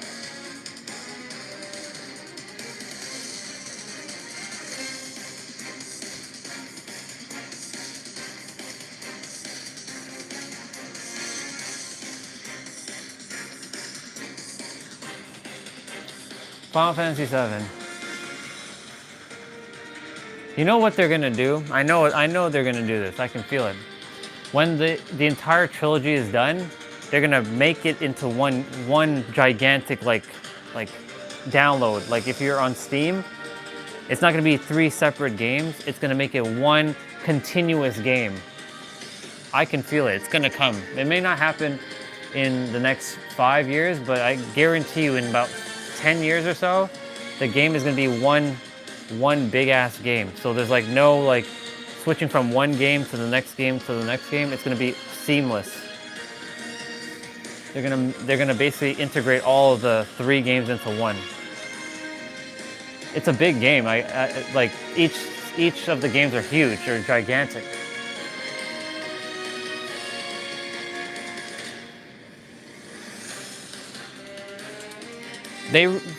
Final Fantasy VII. You know what they're gonna do? I know they're gonna do this. I can feel it. When the entire trilogy is done, they're gonna make it into one gigantic like download. Like if you're on Steam, it's not gonna be 3 separate games. It's gonna make it one continuous game. I can feel it. It's gonna come. It may not happen in the next 5 years, but I guarantee you in about 10 years or so, the game is gonna be one big ass game. So there's like no like switching from one game to the next game to the next game. It's gonna be seamless. They're gonna basically integrate all of the 3 games into one. It's a big game. I like each of the games are huge. They're gigantic.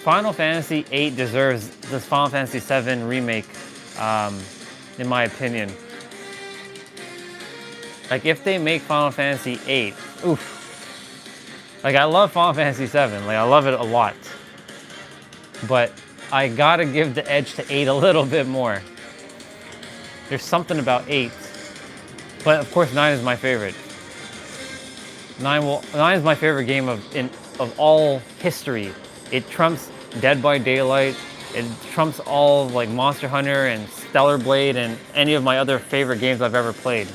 Final Fantasy VIII deserves this Final Fantasy VII remake, in my opinion. Like if they make Final Fantasy VIII, oof. Like I love Final Fantasy VII, like I love it a lot. But I gotta give the edge to 8 a little bit more. There's something about 8. But of course 9 is my favorite. 9 is my favorite game of all history. It trumps Dead by Daylight. It trumps all of like Monster Hunter and Stellar Blade and any of my other favorite games I've ever played.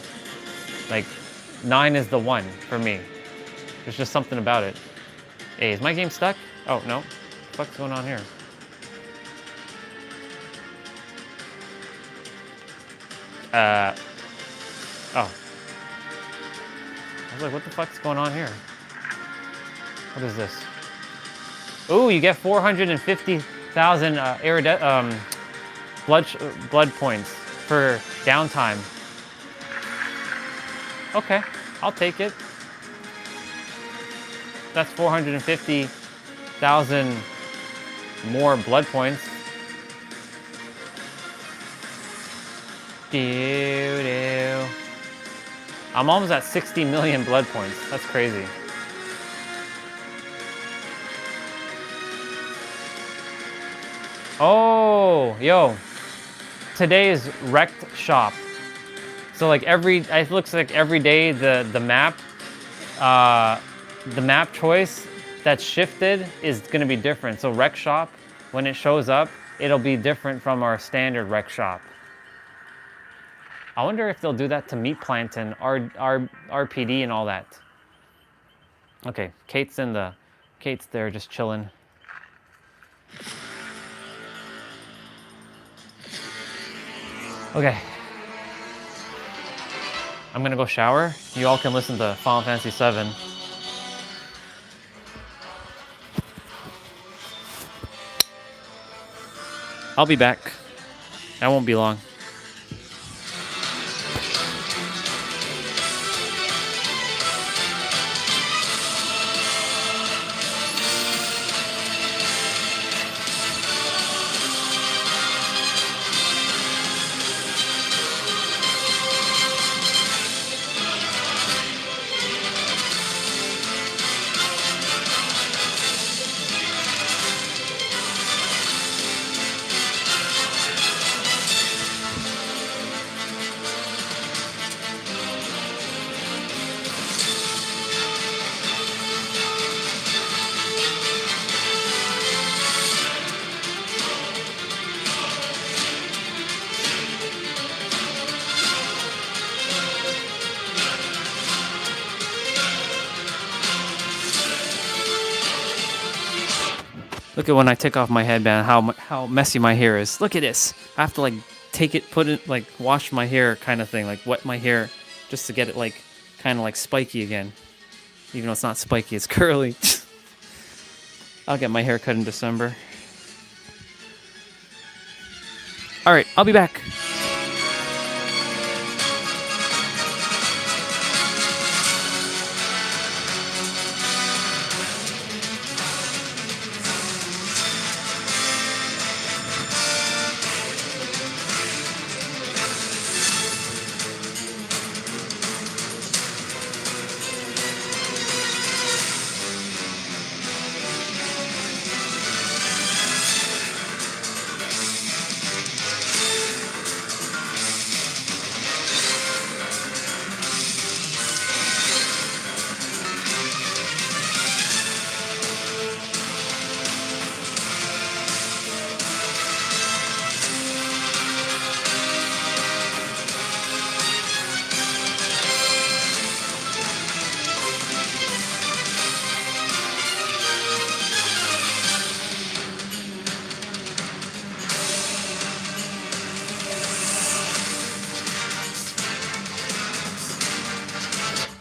Like 9 is the one for me. There's just something about it. Hey, is my game stuck? Oh no. What the fuck's going on here? Oh. I was like, what the fuck's going on here? What is this? Ooh, you get 450,000 blood points for downtime. Okay, I'll take it. That's 450,000 more blood points. Doo-doo. I'm almost at 60 million blood points. That's crazy. Oh, yo. Today is wrecked shop. So like it looks like every day the map choice that's shifted is gonna be different. So rec shop, when it shows up, it'll be different from our standard rec shop. I wonder if they'll do that to Meat Plant and RPD and all that. Okay, Kate's there just chilling. Okay. I'm gonna go shower. You all can listen to Final Fantasy VII. I'll be back. That won't be long. Look at when I take off my headband, how messy my hair is. Look at this. I have to like take it, put it, like wash my hair kind of thing, like wet my hair just to get it like kind of like spiky again. Even though it's not spiky, it's curly. I'll get my hair cut in December. All right, I'll be back.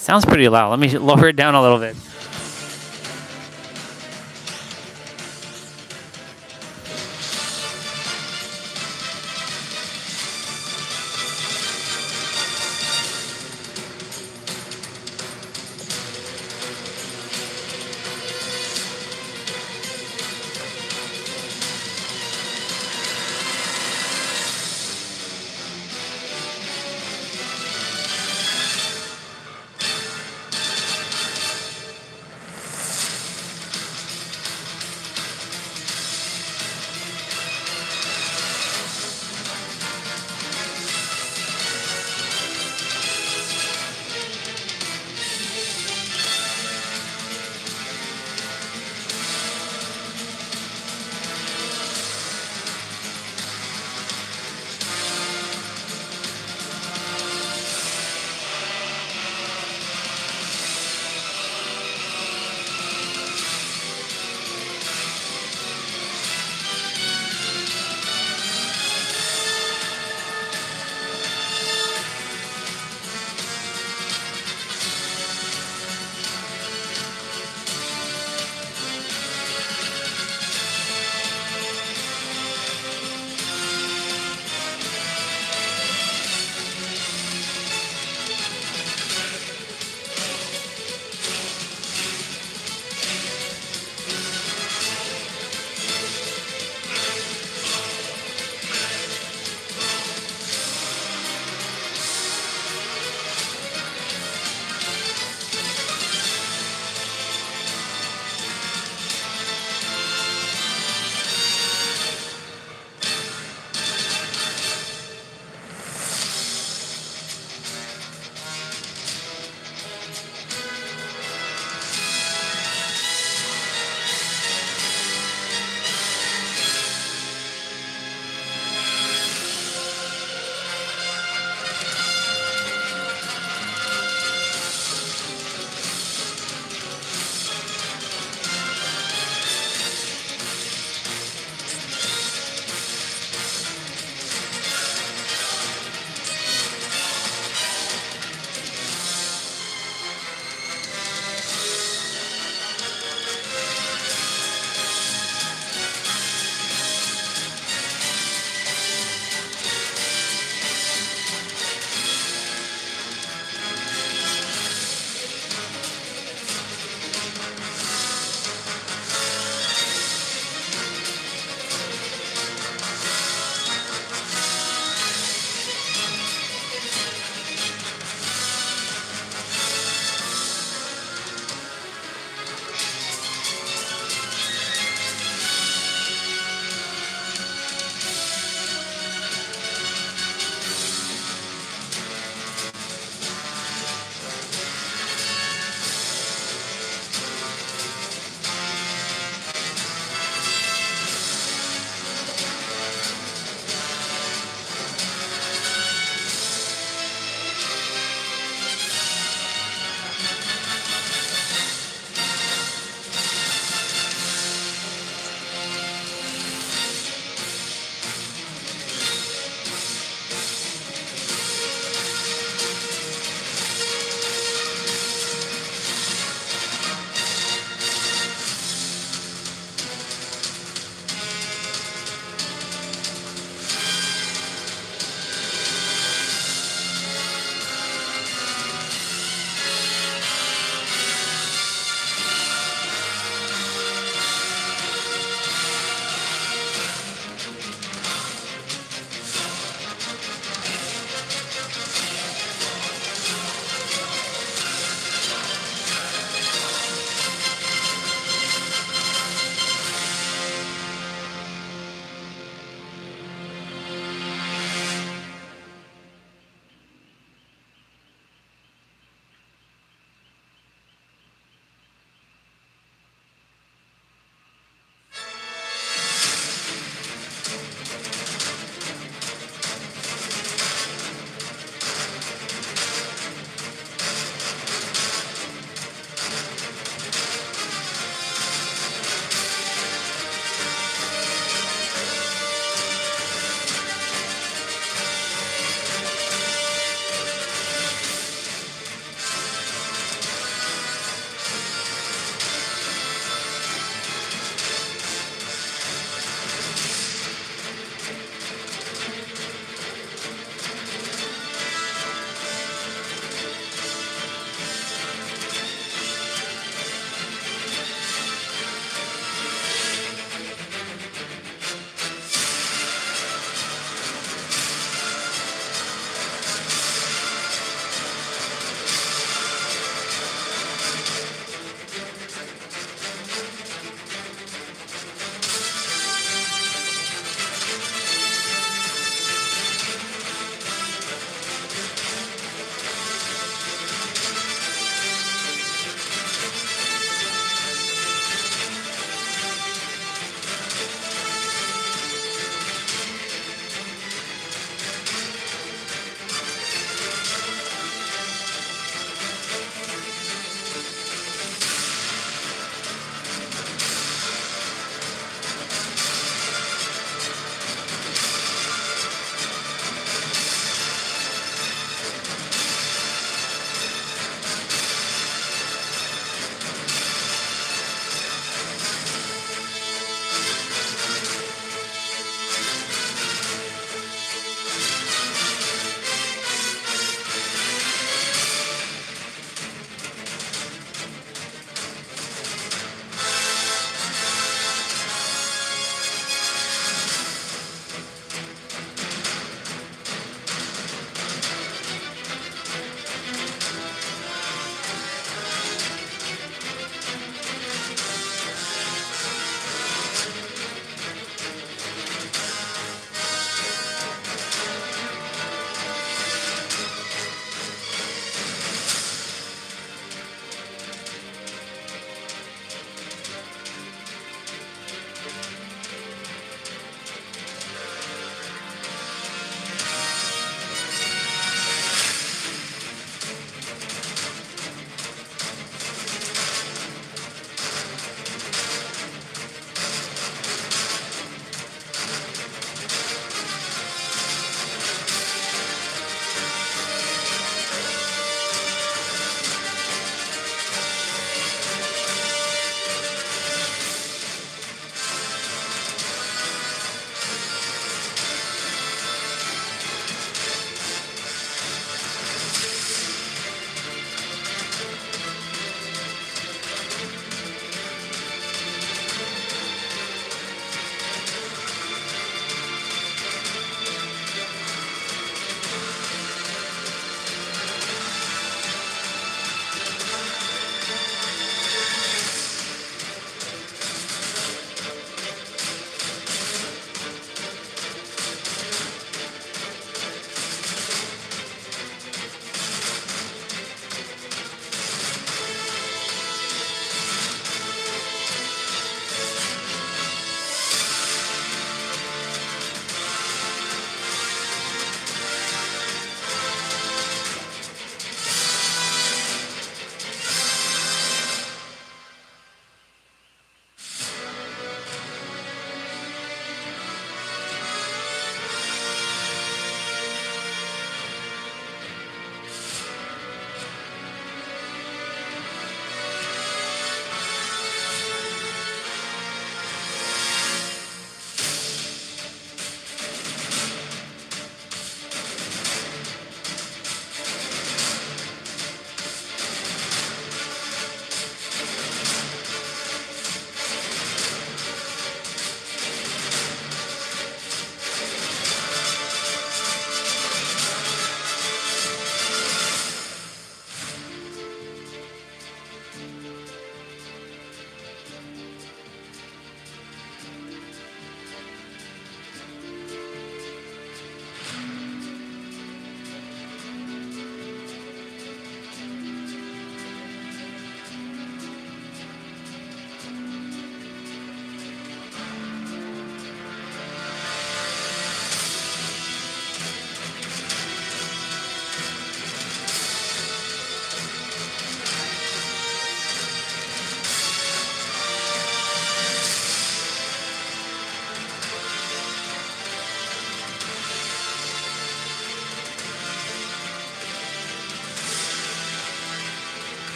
Sounds pretty loud. Let me lower it down a little bit.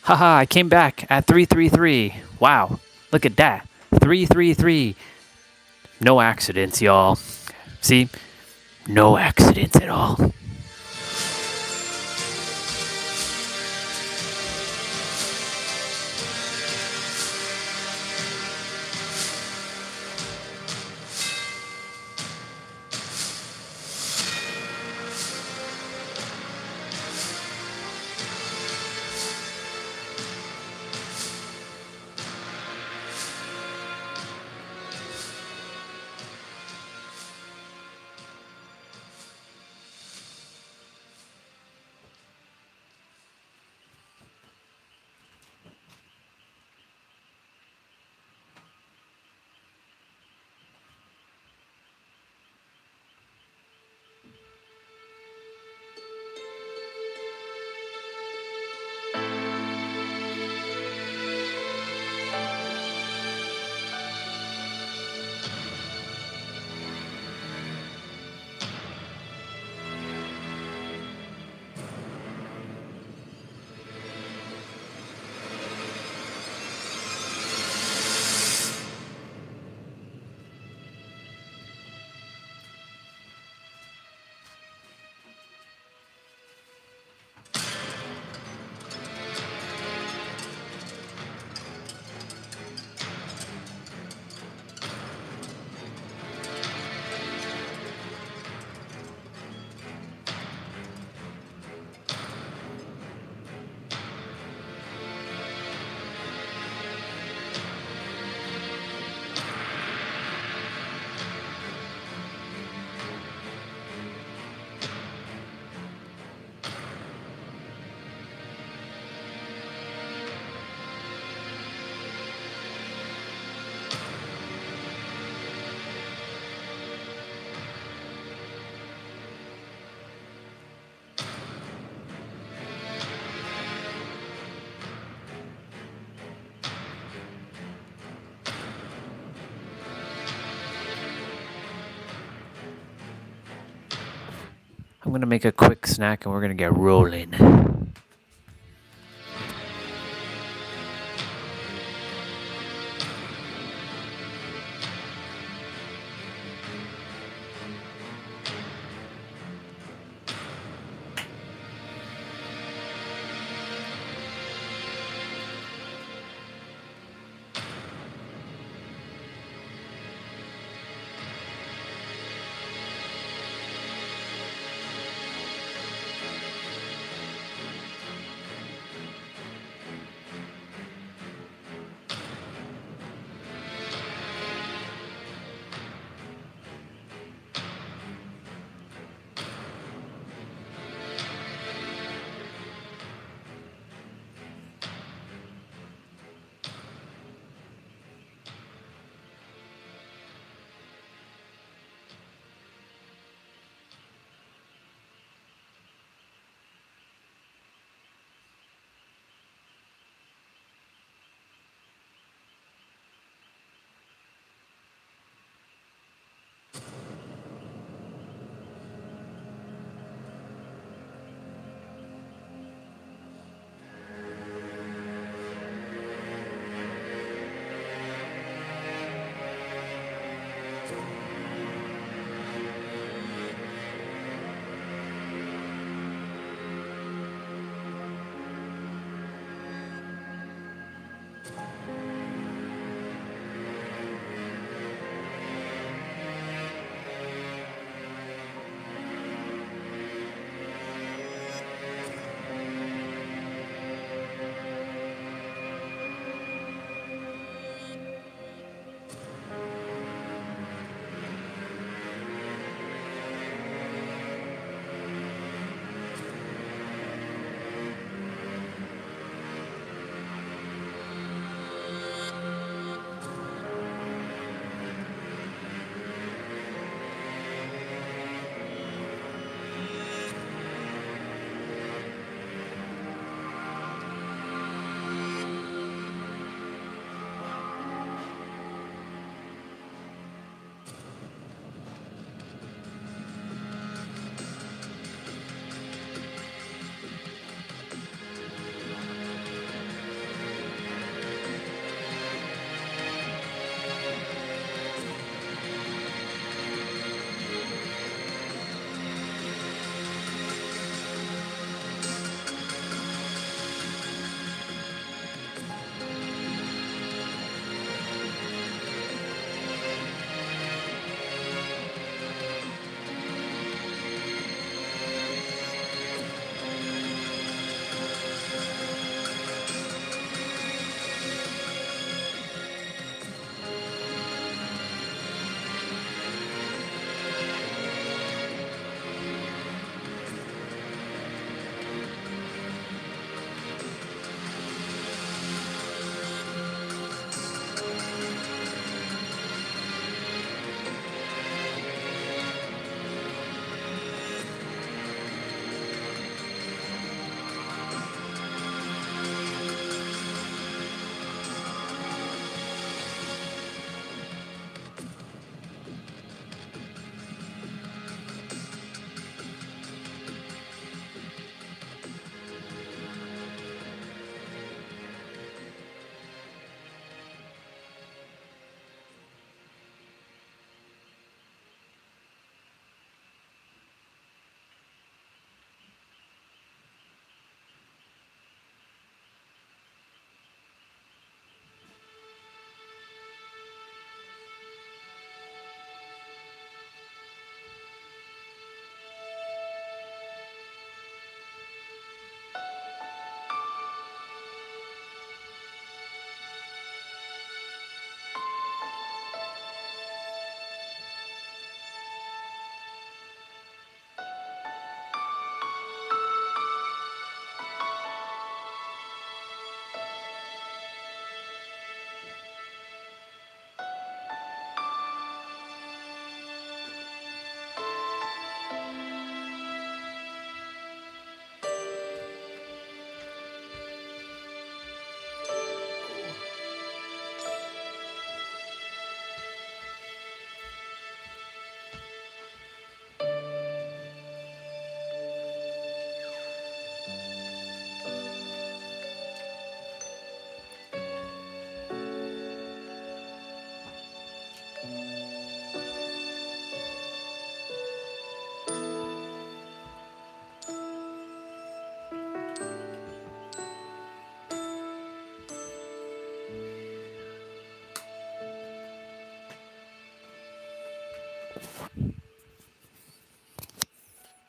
Haha, I came back at 333. Wow, look at that. 333. No accidents, y'all. See? No accidents at all. I'm gonna make a quick snack and we're gonna get rolling.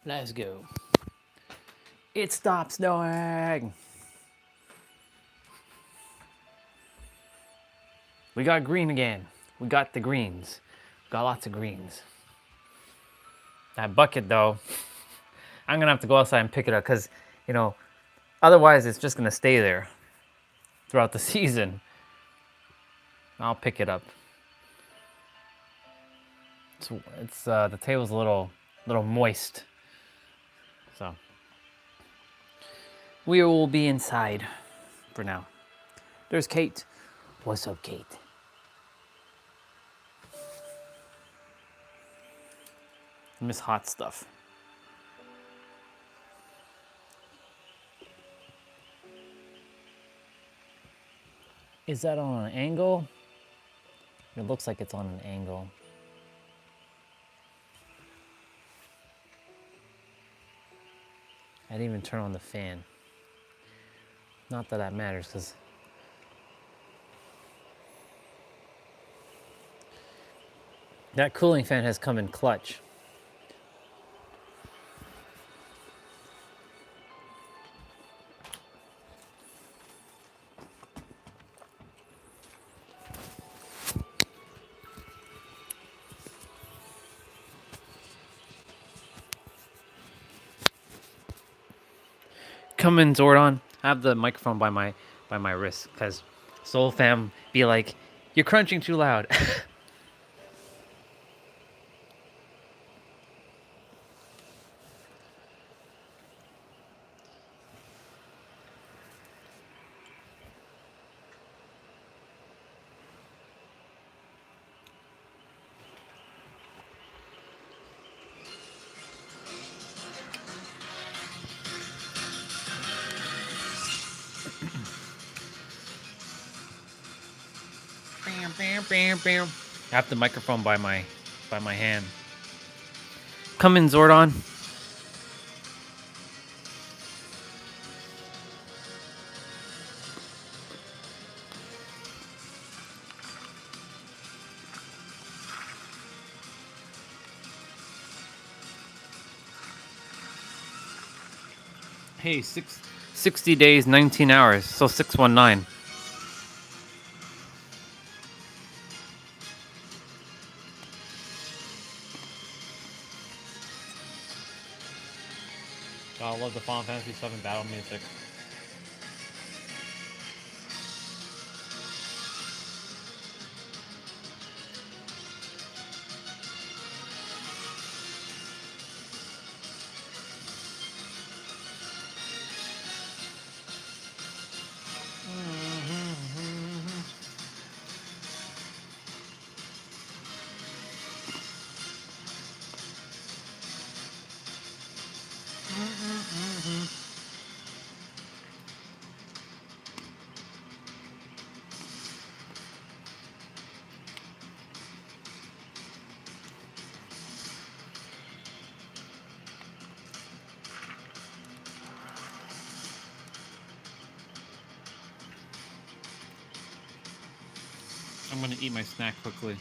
Let's go. It stopped snowing. We got green again. We got the greens. Got lots of greens. That bucket though, I'm gonna have to go outside and pick it up because, you know, otherwise it's just gonna stay there throughout the season. I'll pick it up. It's the table's a little moist, so we will be inside for now. There's Kate. What's up, Kate? Miss Hot Stuff. Is that on an angle? It looks like it's on an angle. I didn't even turn on the fan. Not that that matters, because that cooling fan has come in clutch. Come in, Zordon. I have the microphone by my wrist because Soul Fam be like, "You're crunching too loud." I have the microphone by my hand. Come in, Zordon. Hey, 60 days, 19 hours, so 619. God, I love the Final Fantasy VII battle music. I'm gonna eat my snack quickly.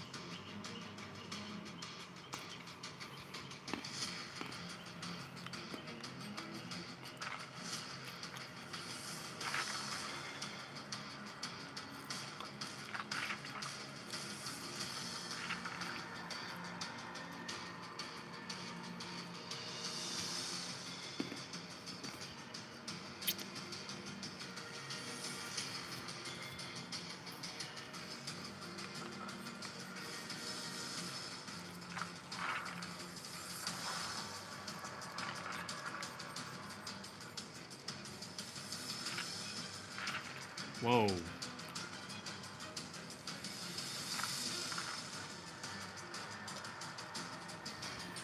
Whoa.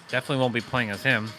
Definitely won't be playing as him.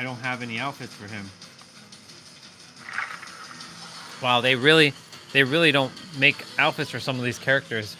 I don't have any outfits for him. Wow, they really don't make outfits for some of these characters.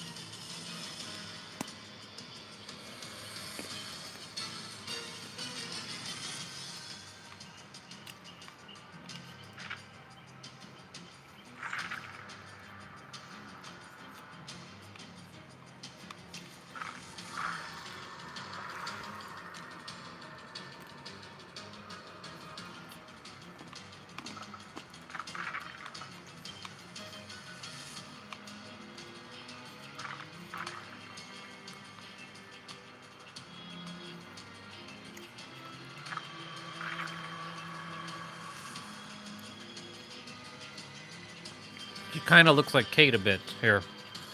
She kind of looks like Kate a bit here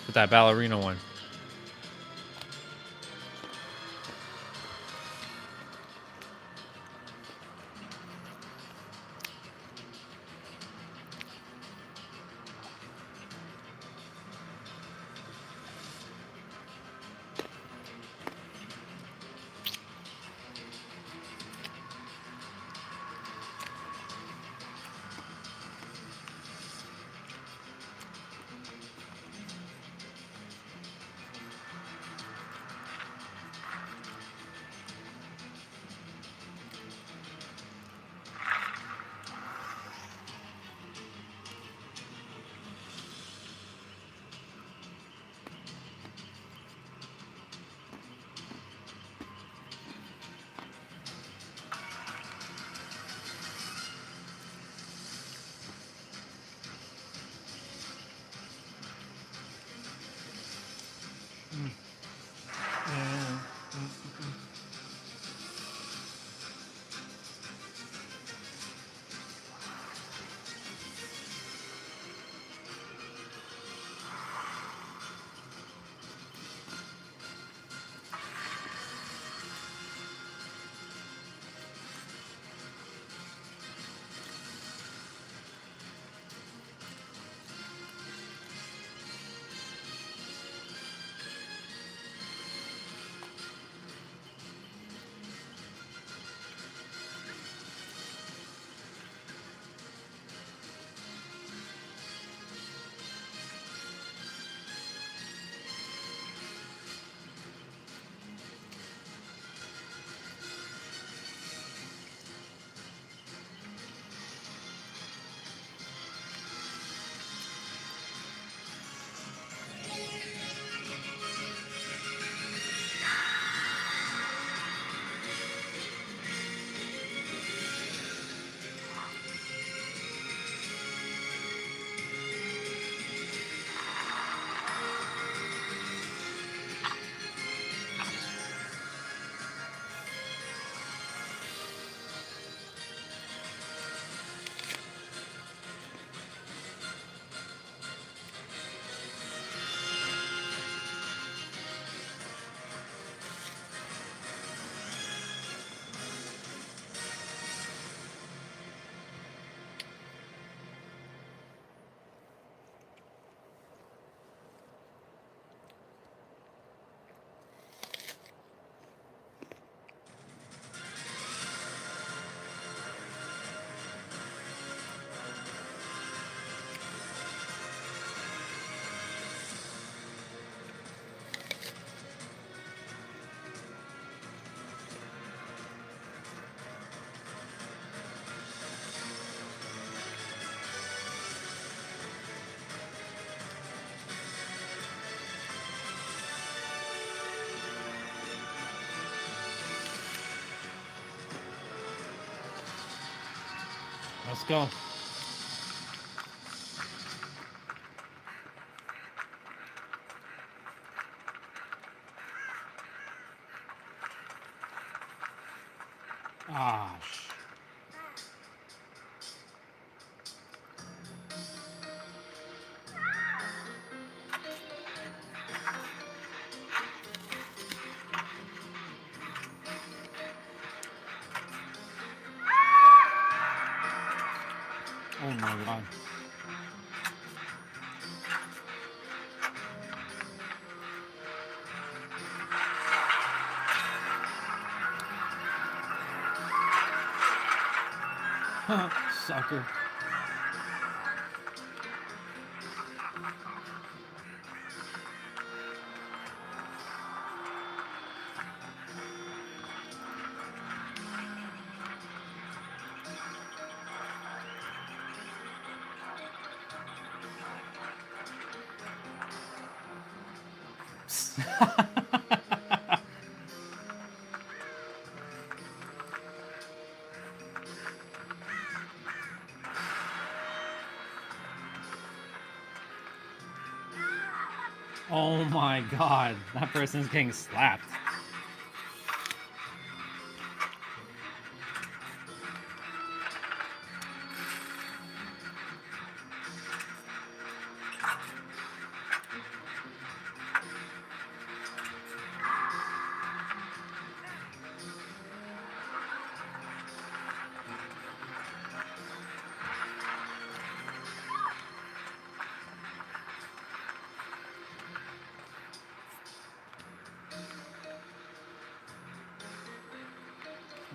with that ballerina one. Let's go. Ah, oh my God. Sucker. Oh my god, that person's getting slapped.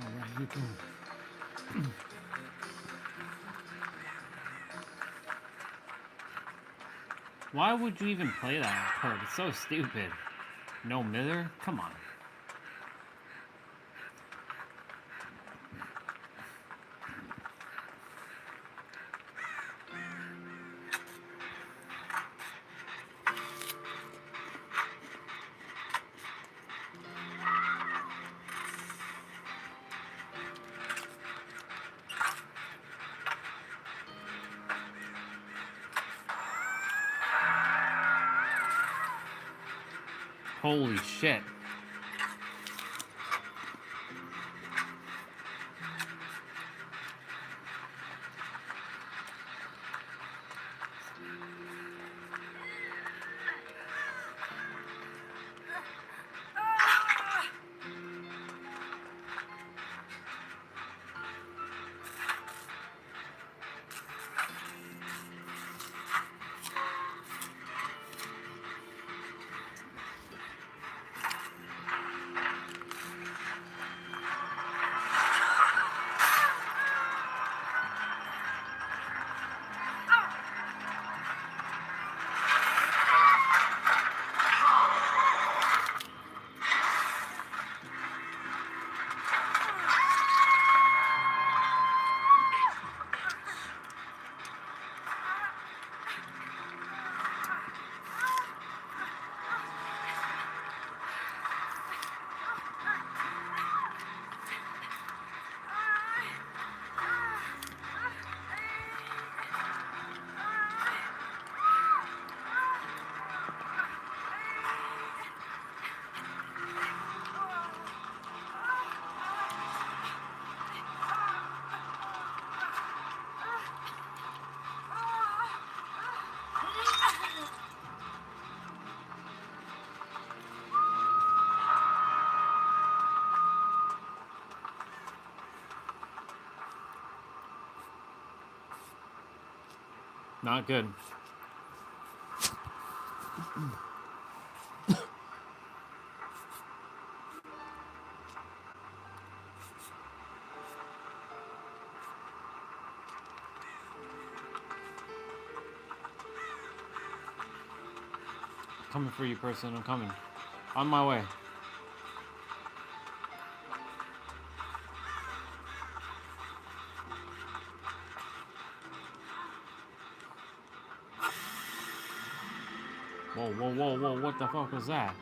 Alright, you can. Why would you even play that perk? It's so stupid. No mither? Come on. Holy shit. Not good. Coming for you, person. I'm coming. On my way. Whoa, whoa, whoa, whoa. What the fuck was that?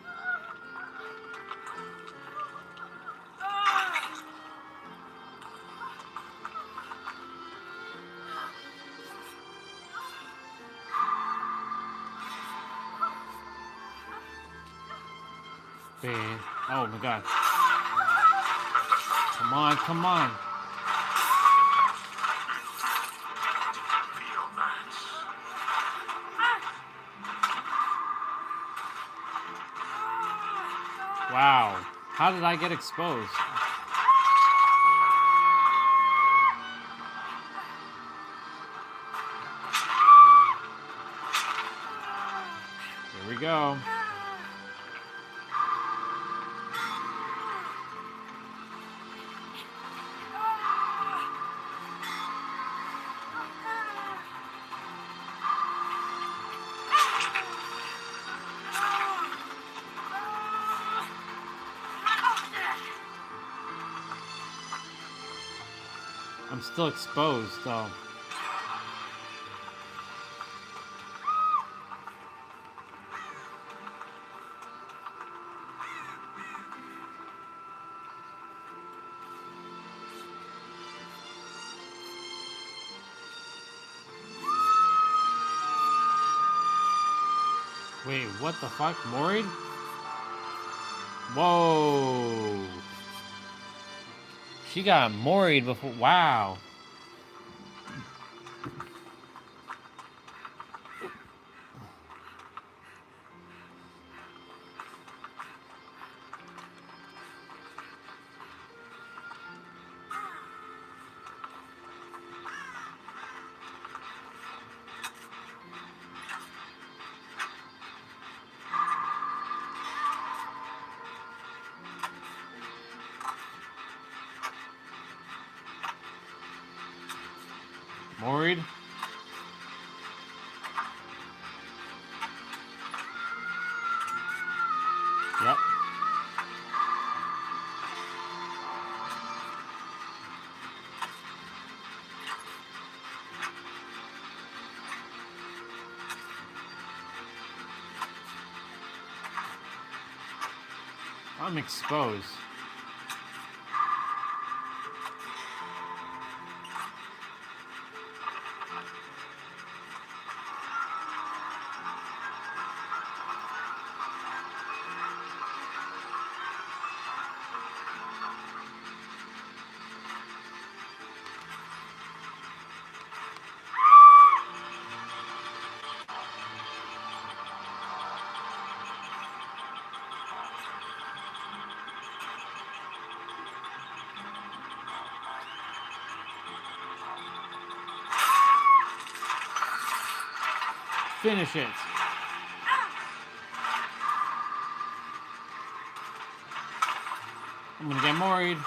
Man. Oh my god. Come on, come on. Wow. How did I get exposed? Here we go. I'm still exposed, though. Wait, what the fuck? Moried? Whoa. She got moried before. Wow. Moried? Yep. I'm exposed. Finish it. I'm gonna get moried.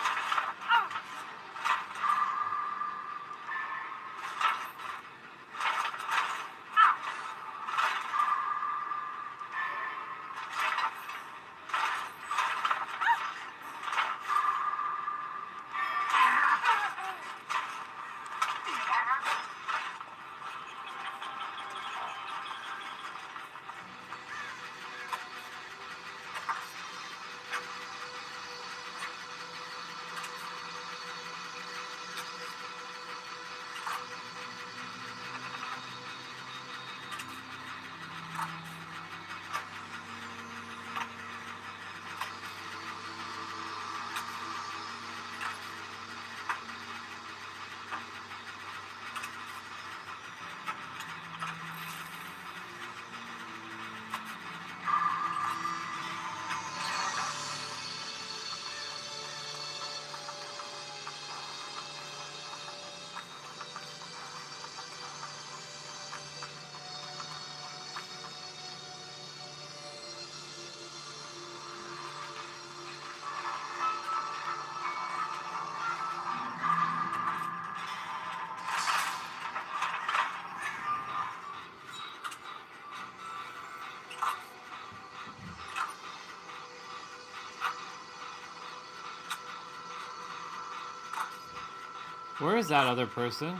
Where is that other person?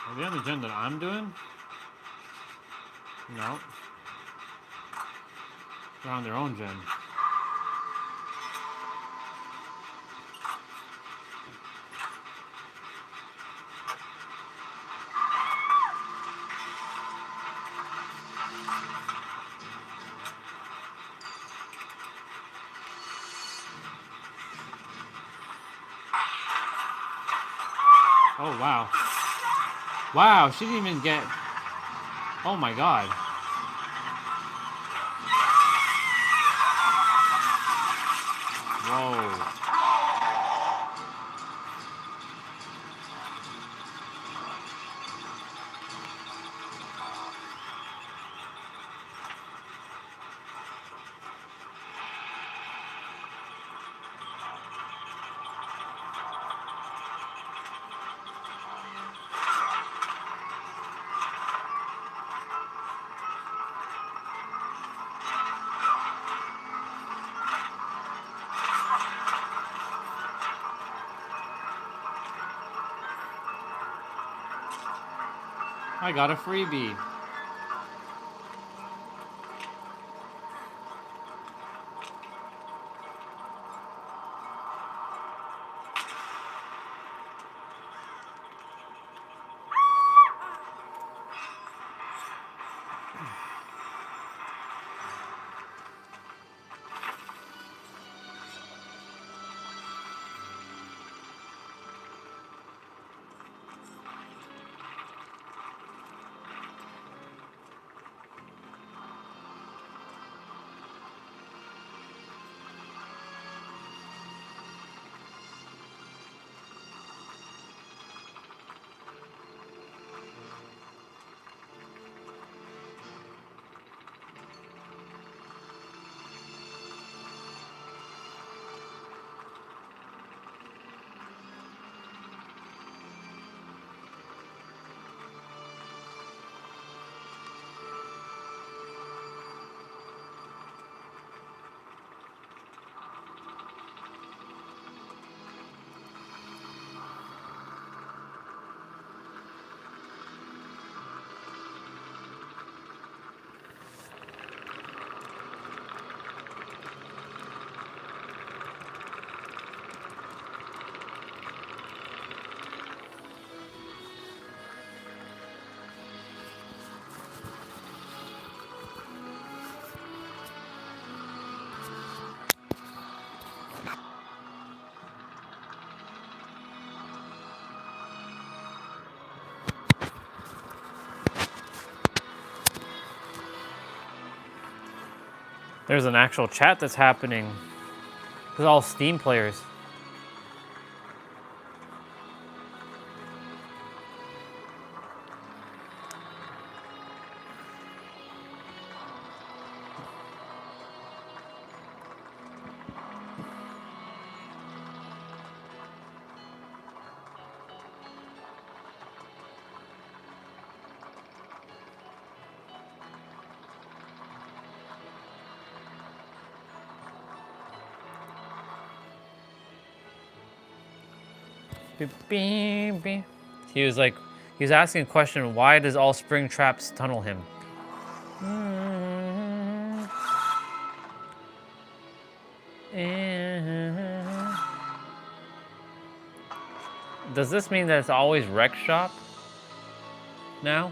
Are they on the gym that I'm doing? No. They're on their own gym. Oh, wow. Wow, she didn't even get... Oh my god. Whoa. I got a freebie. There's an actual chat that's happening. It's all Steam players. He was asking a question, why does all spring traps tunnel him? Does this mean that it's always wreck shop now?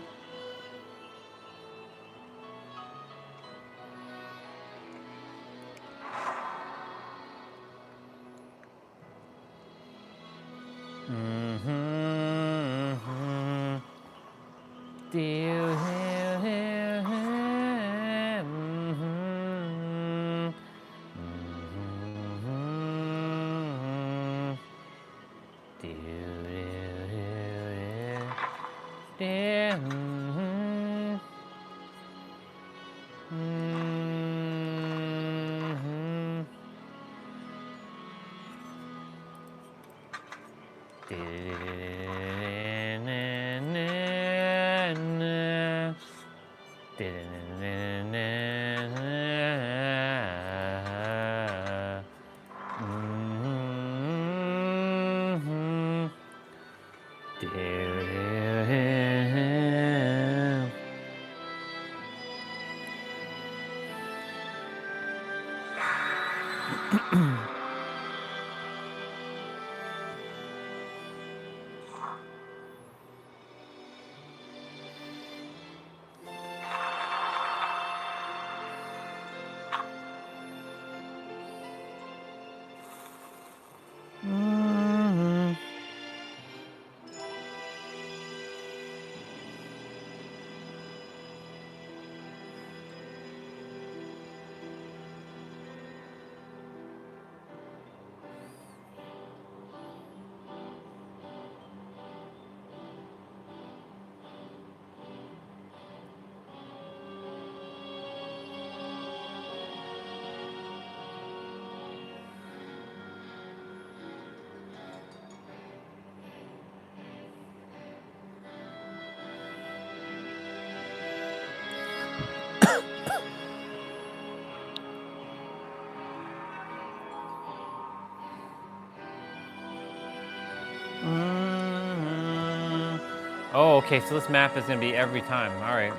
Oh, okay, so this map is gonna be every time. All right.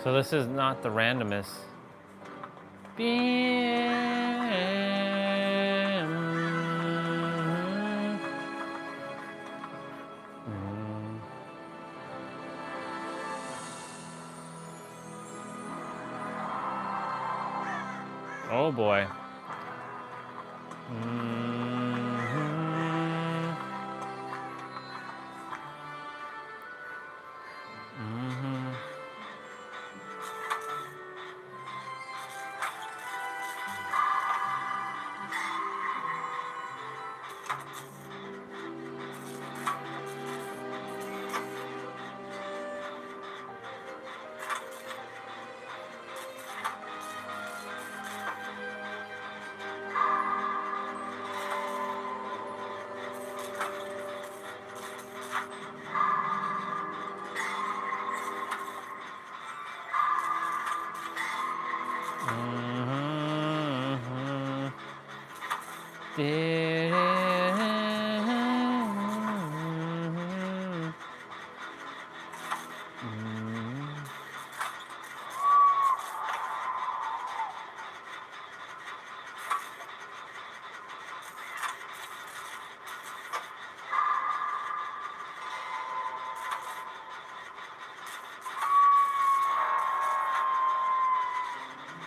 So this is not the randomest. Oh boy.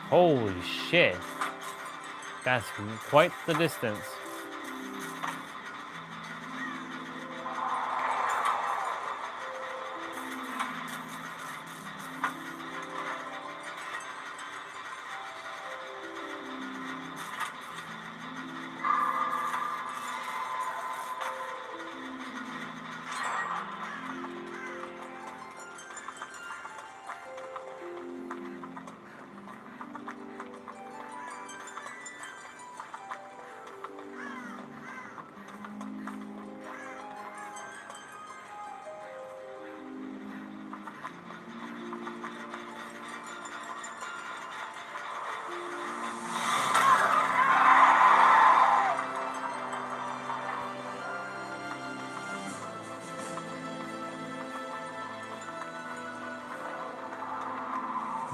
Holy shit. That's quite the distance.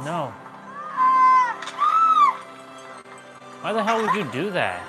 No. Why the hell would you do that?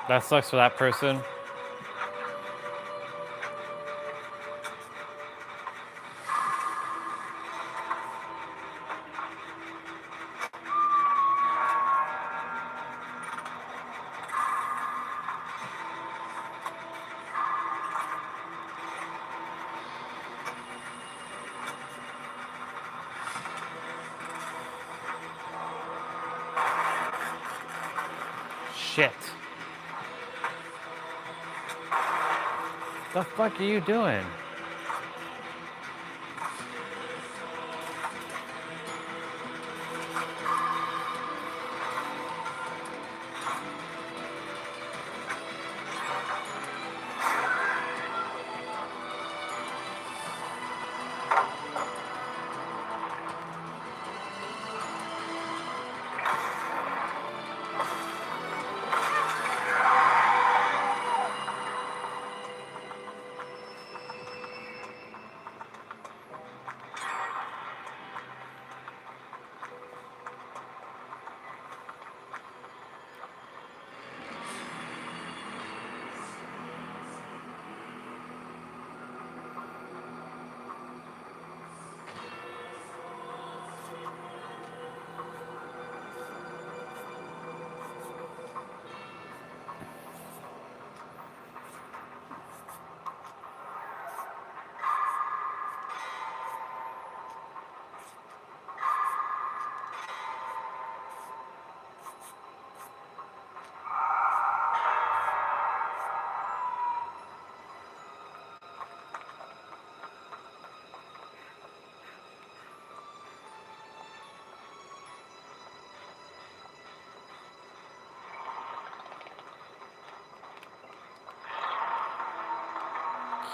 That sucks for that person. Shit. The fuck are you doing?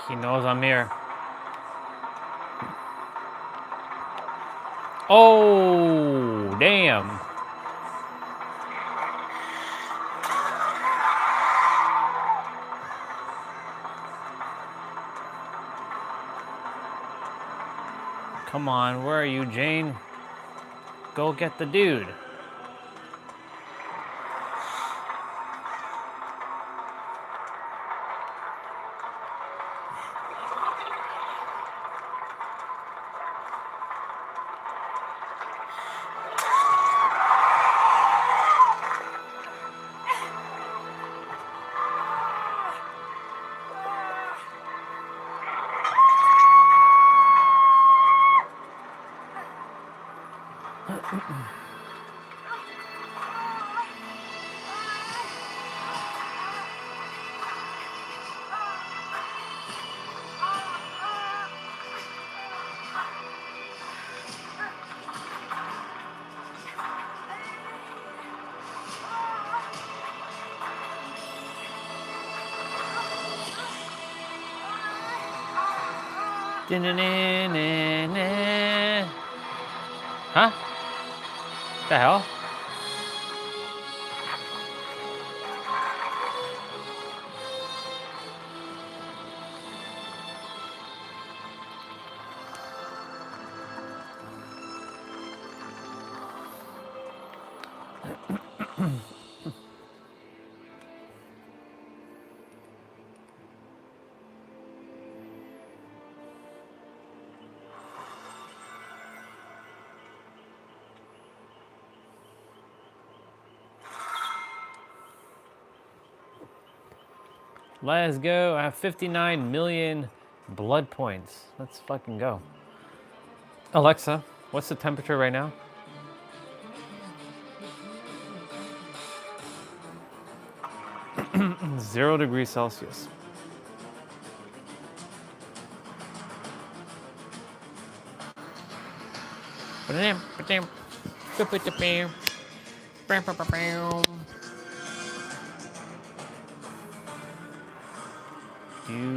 He knows I'm here. Oh, damn. Come on, where are you, Jane? Go get the dude. Huh? The hell? Let's go. I have 59 million blood points. Let's fucking go. Alexa, what's the temperature right now? Zero degrees Celsius. Dude.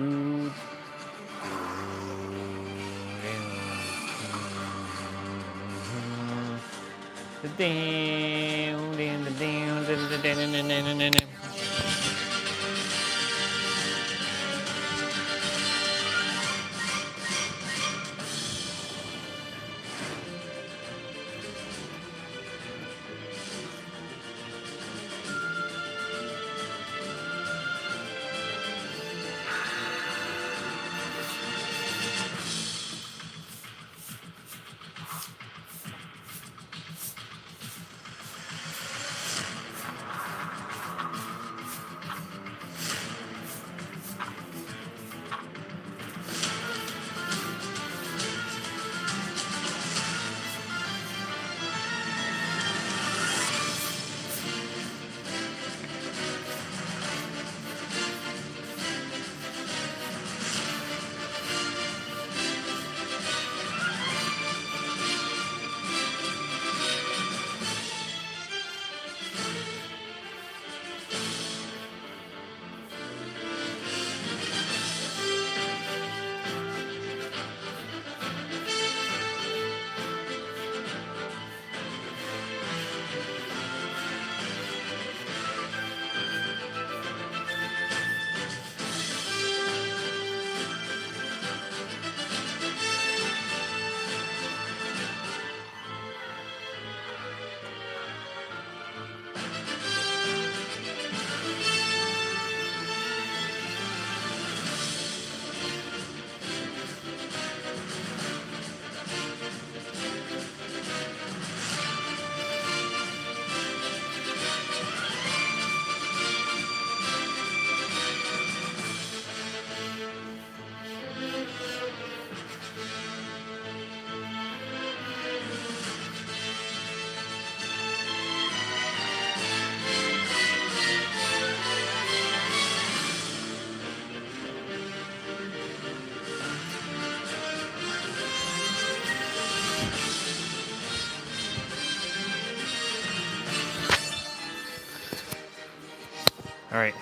All right,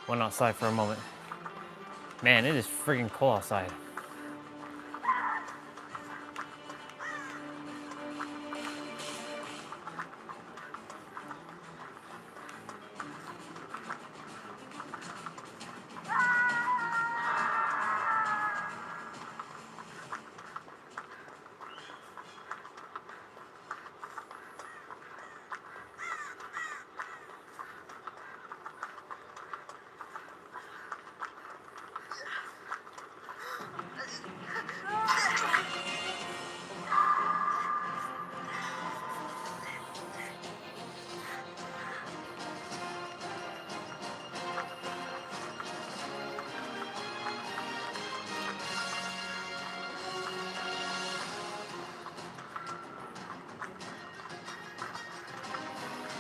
went outside for a moment. Man, it is friggin' cold outside.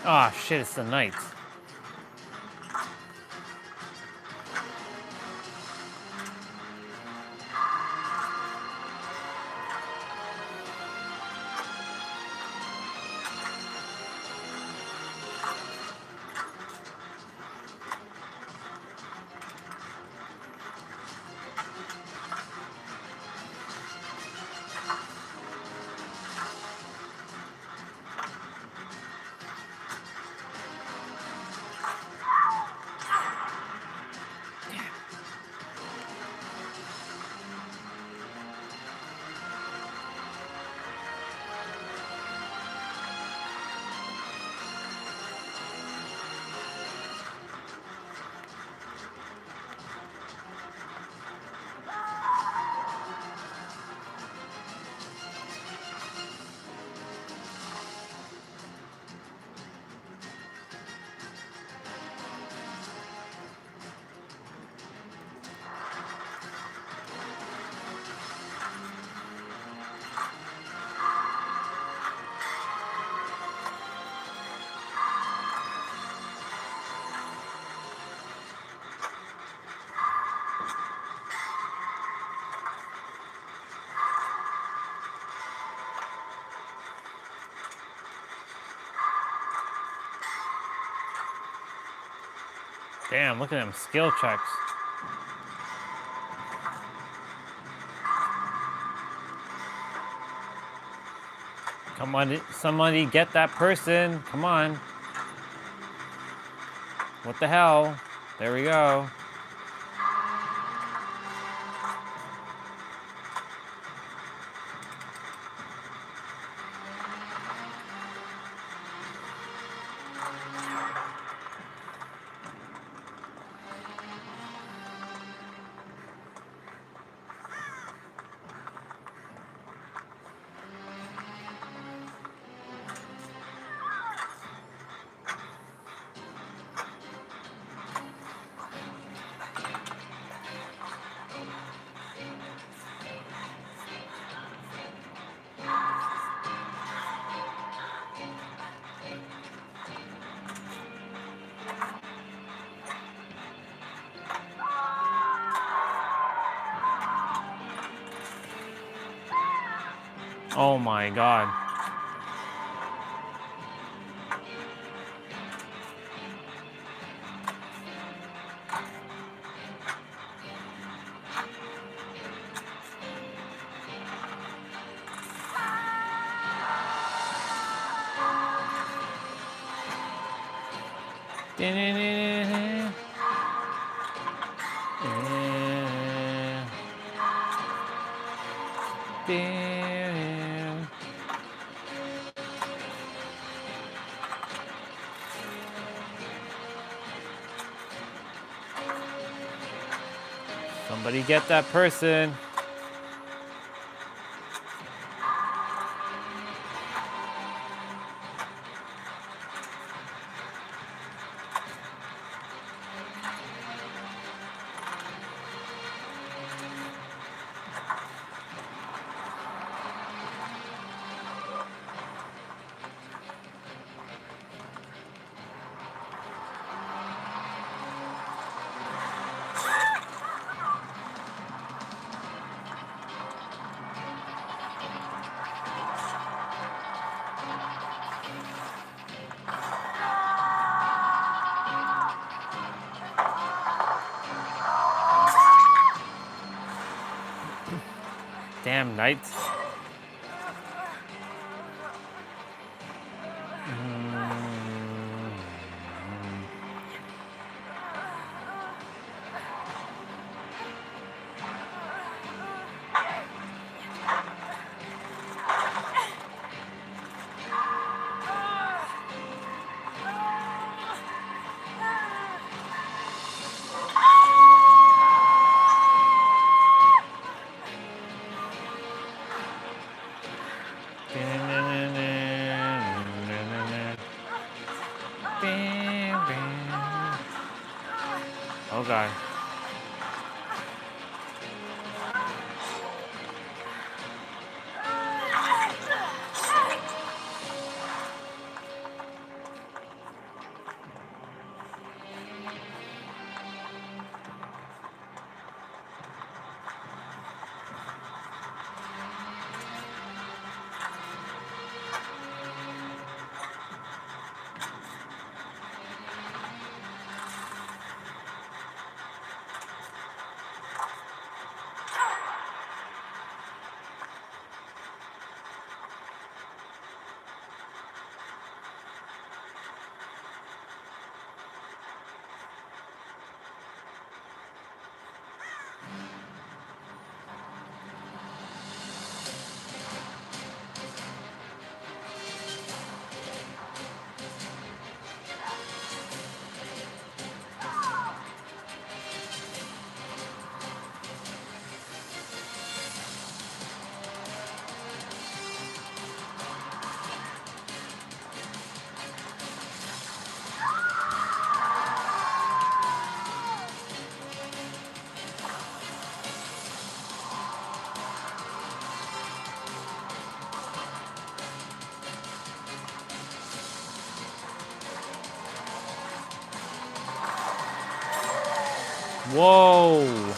Ah, shit, it's the night. Damn, look at them skill checks. Come on, somebody get that person. Come on. What the hell? There we go. Oh my god. Somebody get that person. Damn night. Oh god. Whoa.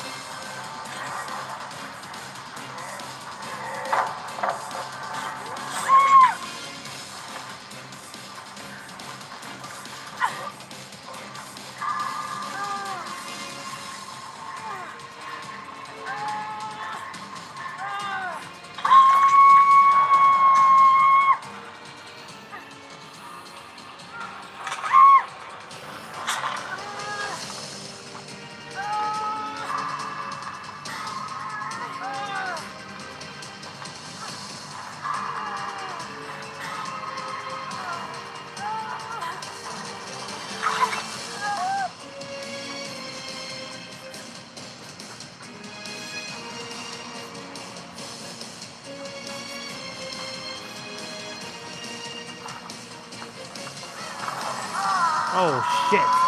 Oh shit.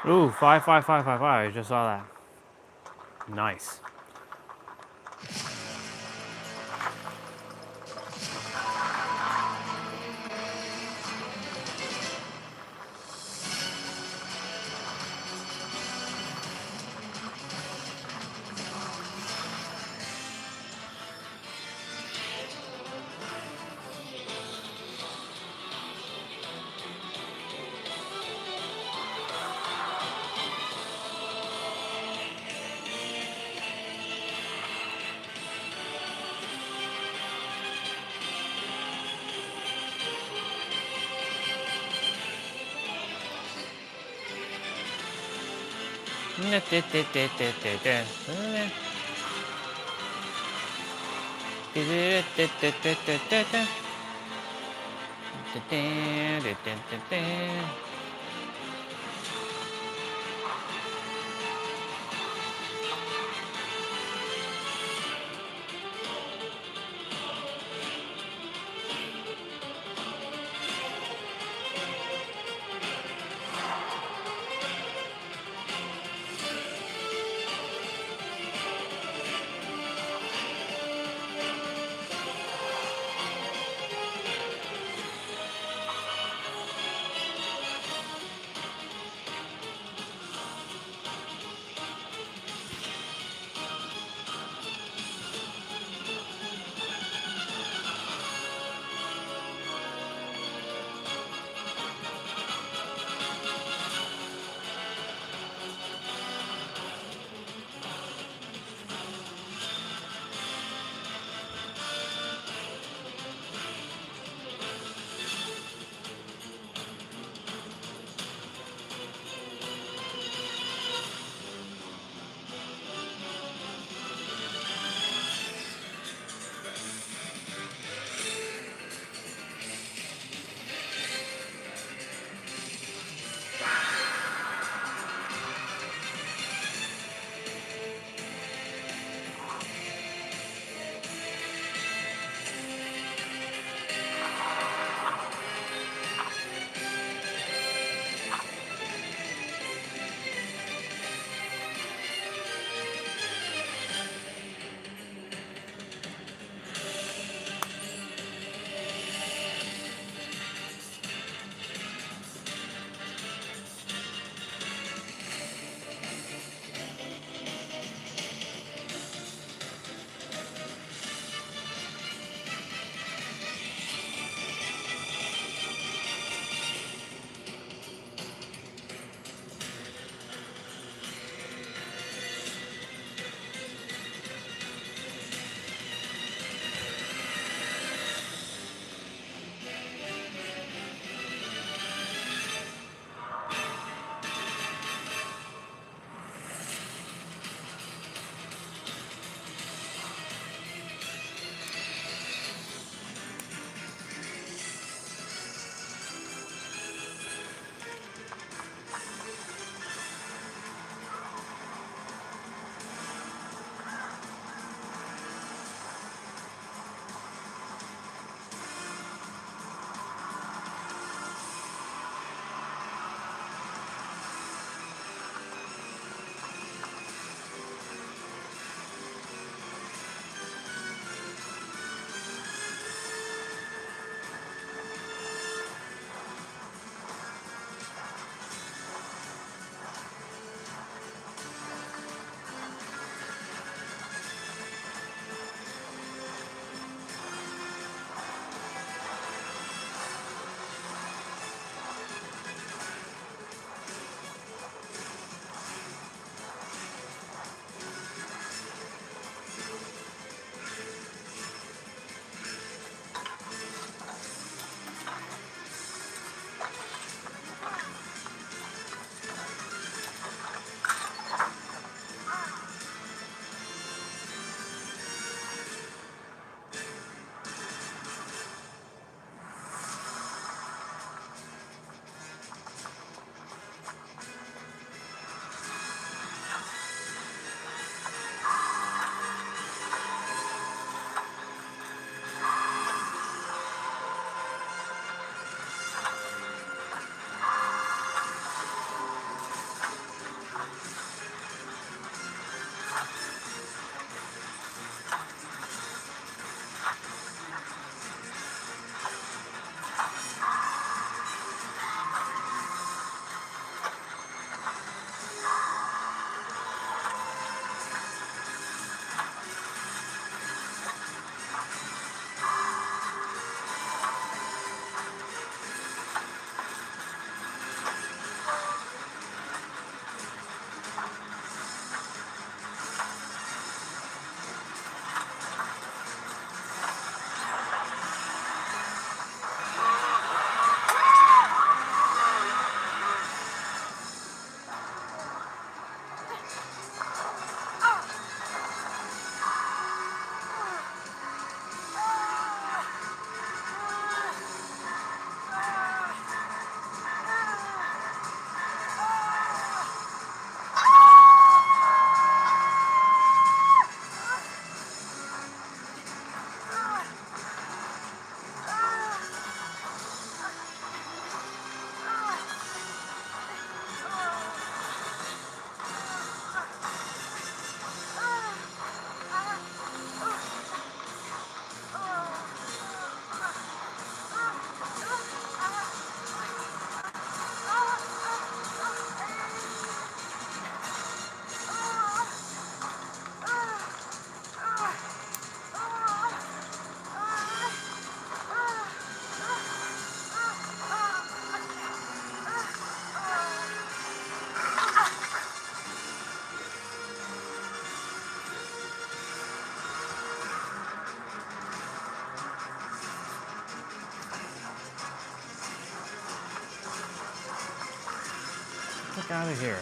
Ooh, 55555. I just saw that. Nice. fuck out of here.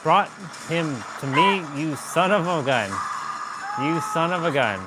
Brought him to me, you son of a gun. You son of a gun.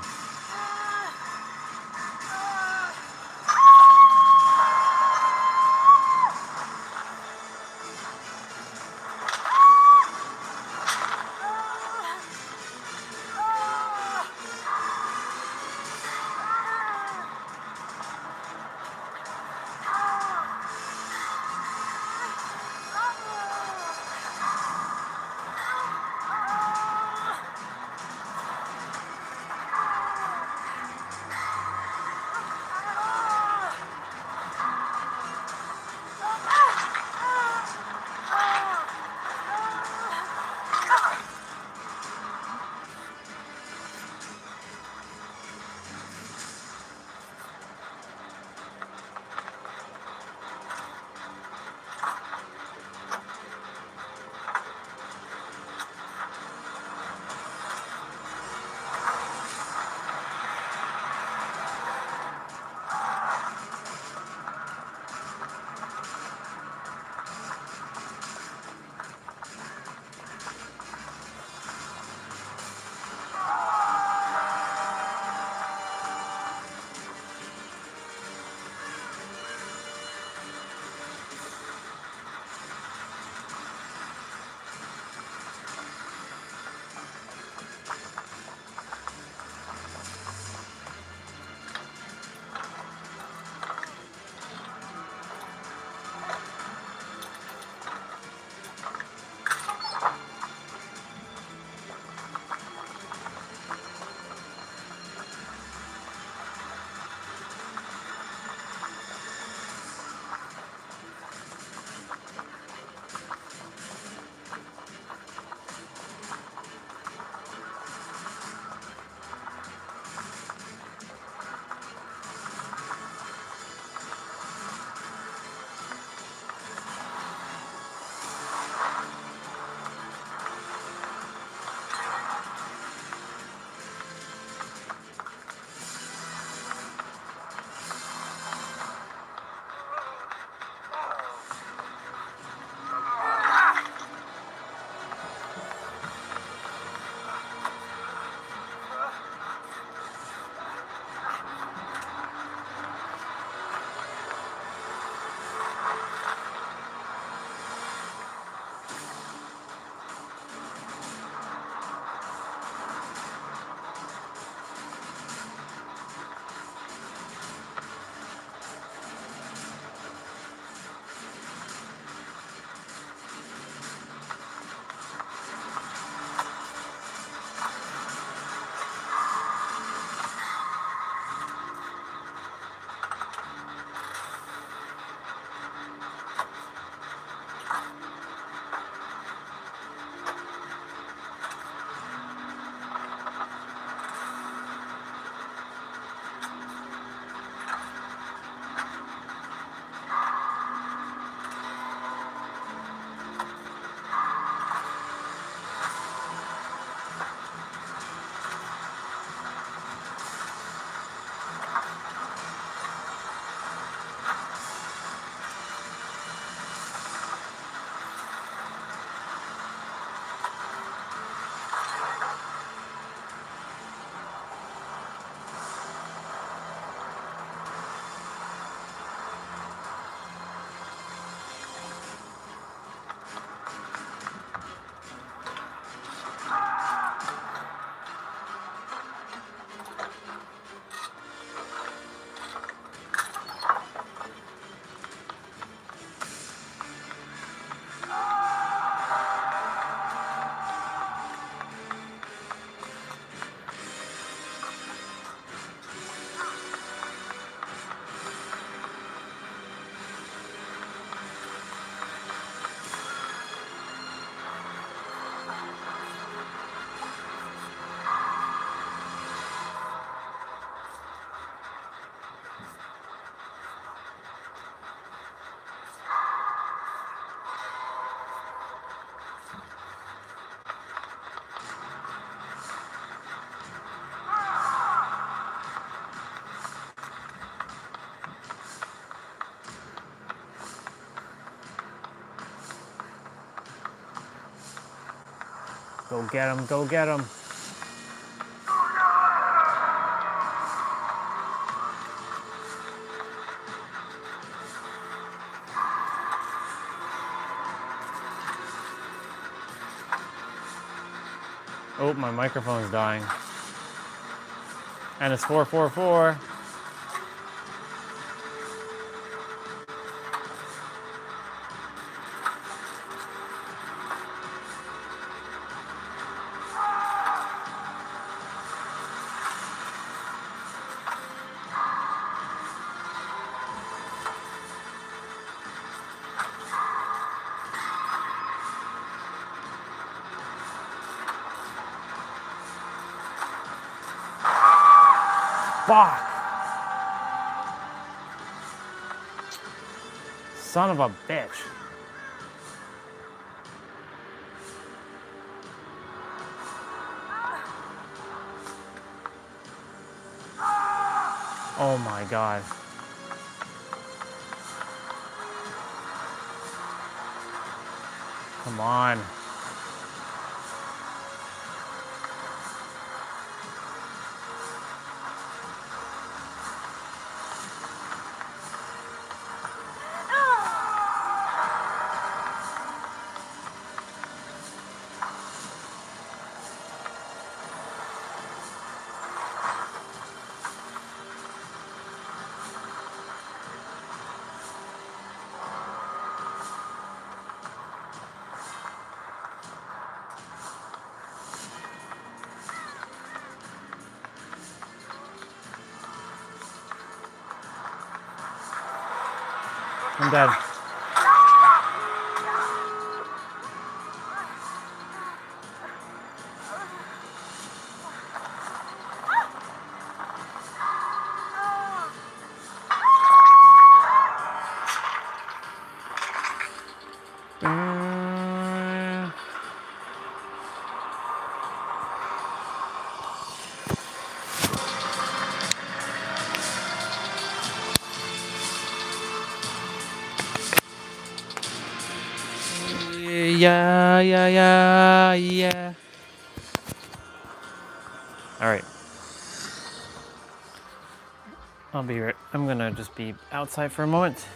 Go get him, go get him. Oh, my microphone's dying. And it's 444. Fuck! Son of a bitch. Oh my god. Come on. I'm dead. Yeah. All right. I'll be right. I'm gonna just be outside for a moment.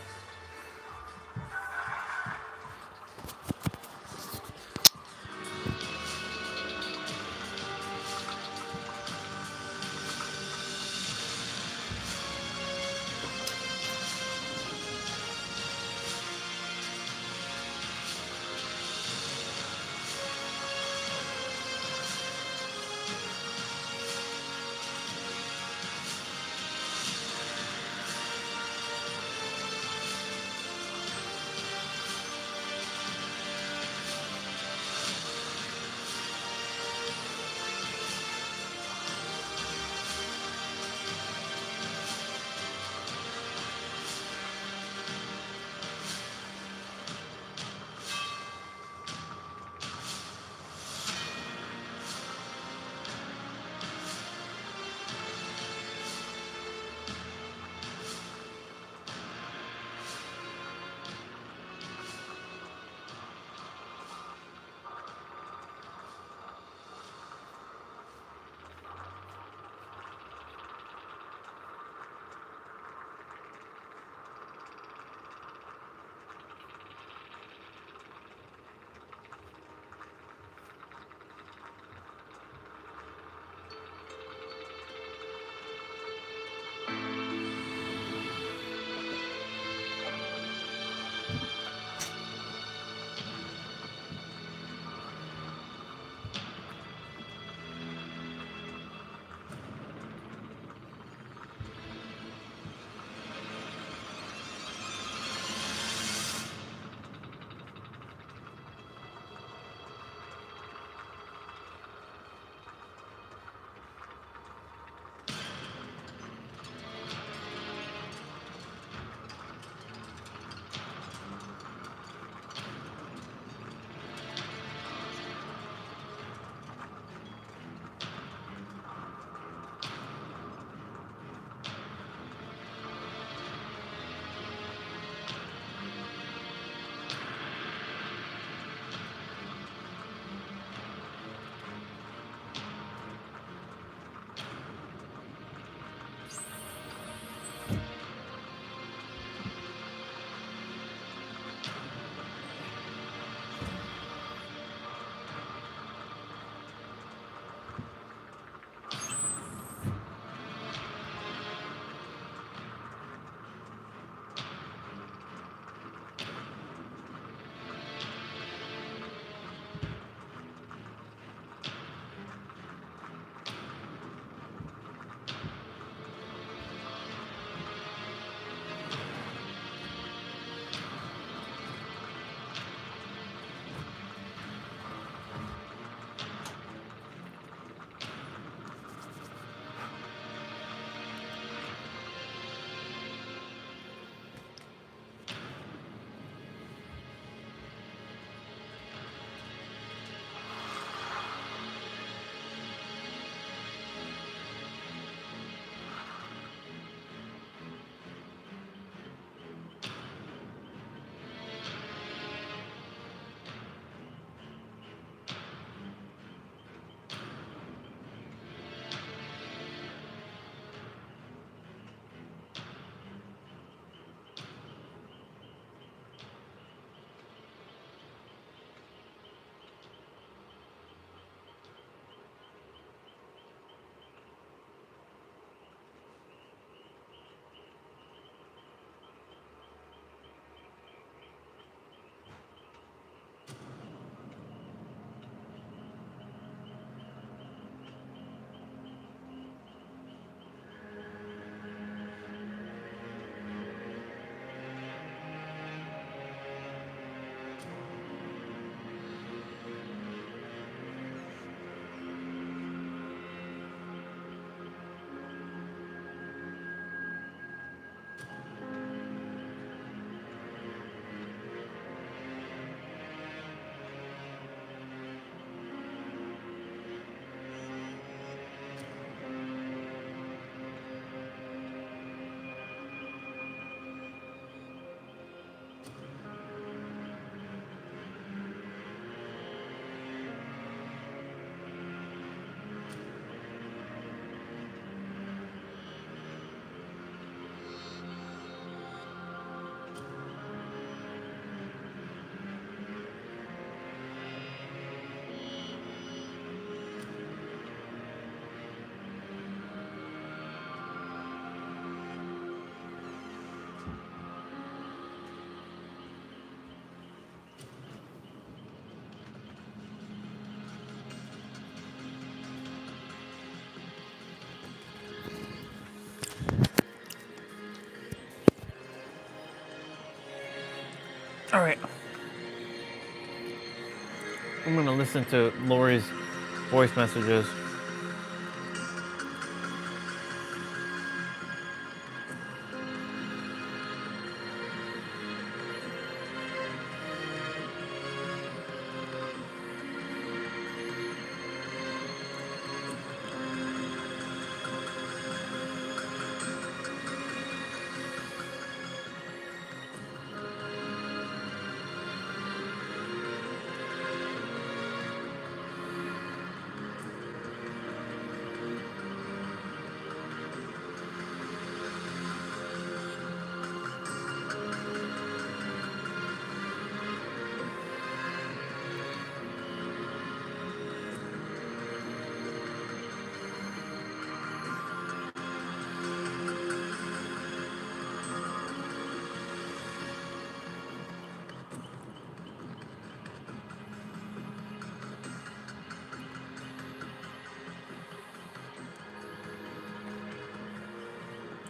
I'm gonna listen to Lori's voice messages.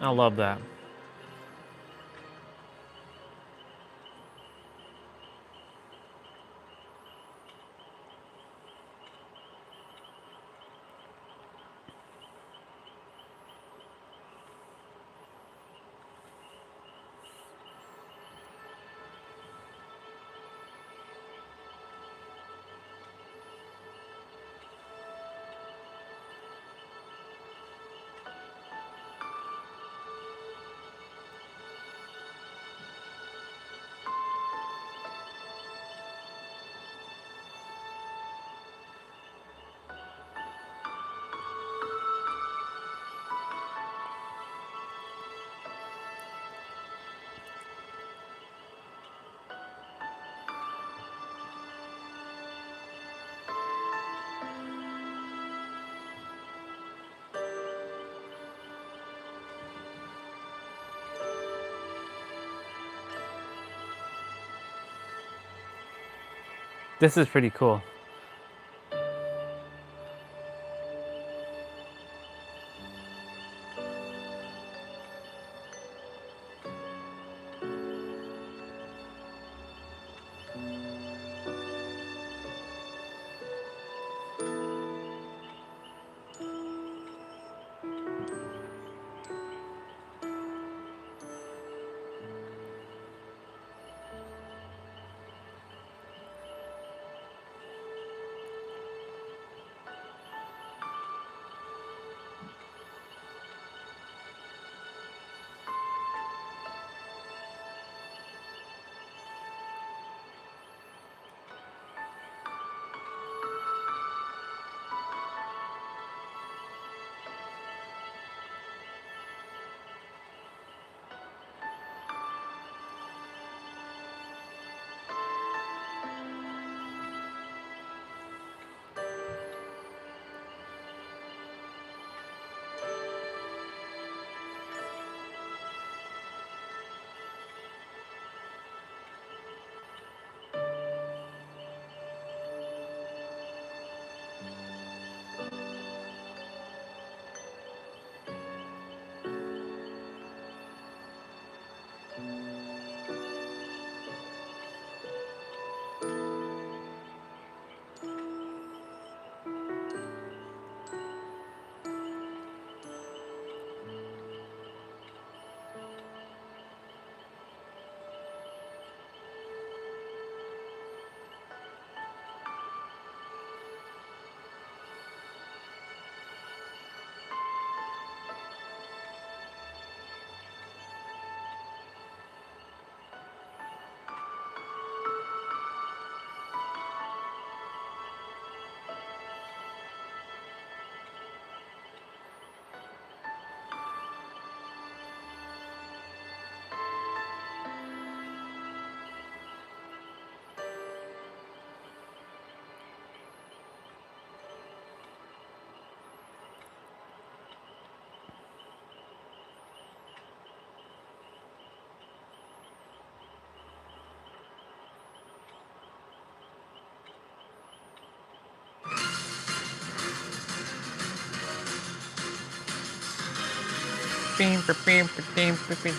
I love that. This is pretty cool. Beam, beam, beam, beam.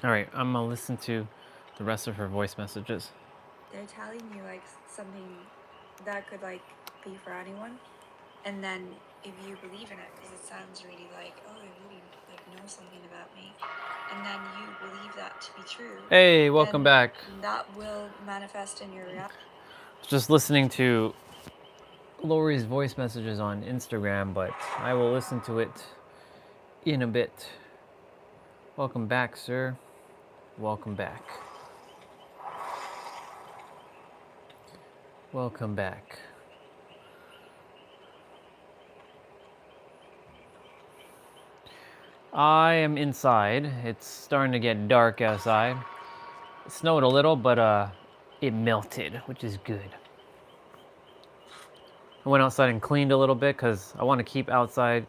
All right, I'm gonna listen to the rest of her voice messages. They're telling you like something that could like be for anyone, and then if you believe in it, because it sounds really like, oh, they really like know something about me, and then you believe that to be true. Hey, welcome then back. That will manifest in your reality. Just listening to Lori's voice messages on Instagram, but I will listen to it in a bit. Welcome back, sir. Welcome back. Welcome back. I am inside. It's starting to get dark outside. It snowed a little, but it melted, which is good. I went outside and cleaned a little bit because I want to keep outside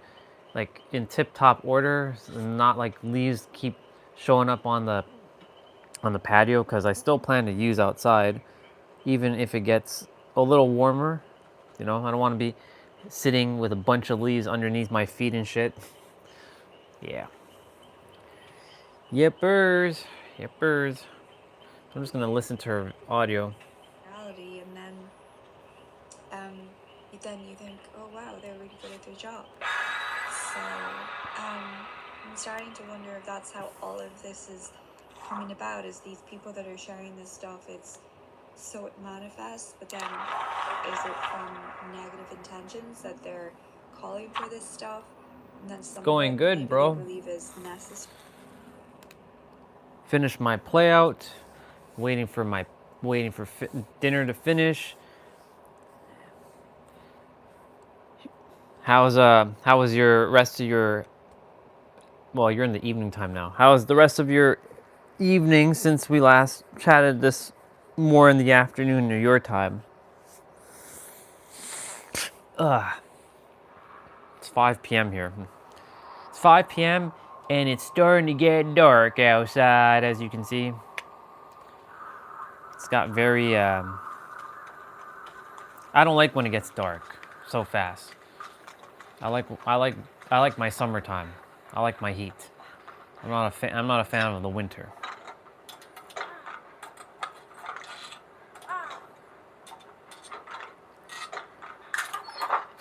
like in tip-top order, and not like leaves keep showing up on the patio, because I still plan to use outside even if it gets a little warmer. You know, I don't want to be sitting with a bunch of leaves underneath my feet and shit. Yeah. Yippers. Yippers. I'm just gonna listen to her audio. Reality, and then you think, oh wow, they're really good at their job. So I'm starting to wonder if that's how all of this is coming about, is these people that are sharing this stuff, it's so it manifests, but then is it from negative intentions that they're calling for this stuff, and then some Going of it good, maybe bro. they believe is necessary. Finish my play out. Waiting for dinner to finish. How was your rest of your? Well, you're in the evening time now. How was the rest of your evening since we last chatted? This more in the afternoon or your time. It's 5 p.m. here. It's 5 p.m. and it's starting to get dark outside, as you can see. It's got very. I don't like when it gets dark so fast. I like my summertime. I like my heat. I'm not a fan of the winter.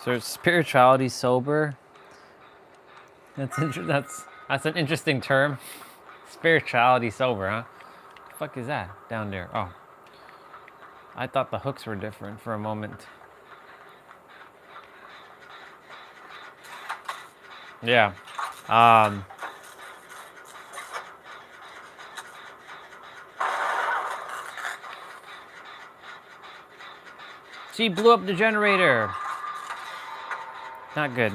So spirituality sober. That's an interesting term. Spirituality sober, huh? What the fuck is that down there? Oh, I thought the hooks were different for a moment. Yeah. She blew up the generator. Not good.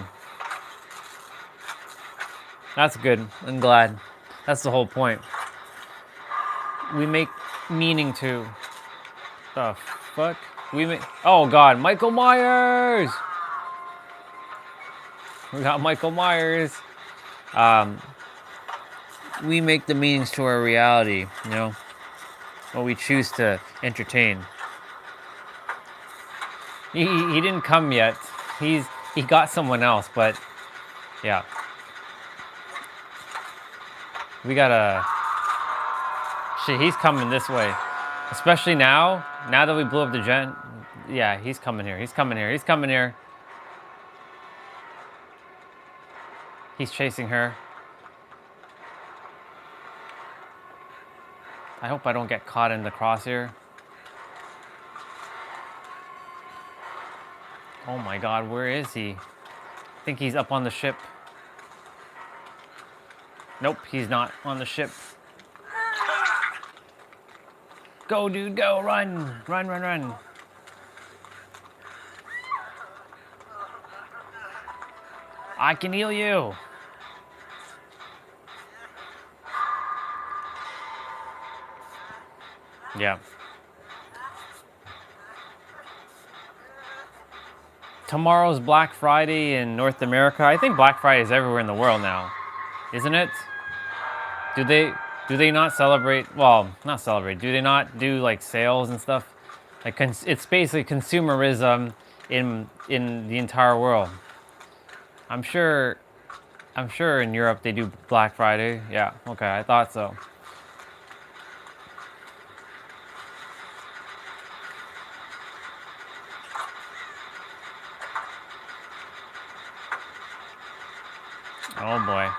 That's good. I'm glad. That's the whole point. We make meaning to. The fuck? Oh god, Michael Myers! We got Michael Myers. We make the meanings to our reality, you know? What we choose to entertain. He didn't come yet. He got someone else, but yeah. We gotta. Shit, he's coming this way. Especially now that we blew up the gen. Yeah, he's coming here. He's coming here. He's coming here. He's chasing her. I hope I don't get caught in the crosshair. Oh my god, where is he? I think he's up on the ship. Nope, he's not on the ship. Go, dude, go, run. Run, run, run. I can heal you. Yeah. Tomorrow's Black Friday in North America. I think Black Friday is everywhere in the world now, isn't it? Do they not celebrate? Well, not celebrate. Do they not do like sales and stuff? Like it's basically consumerism in the entire world. I'm sure in Europe they do Black Friday. Yeah, okay, I thought so. Oh boy.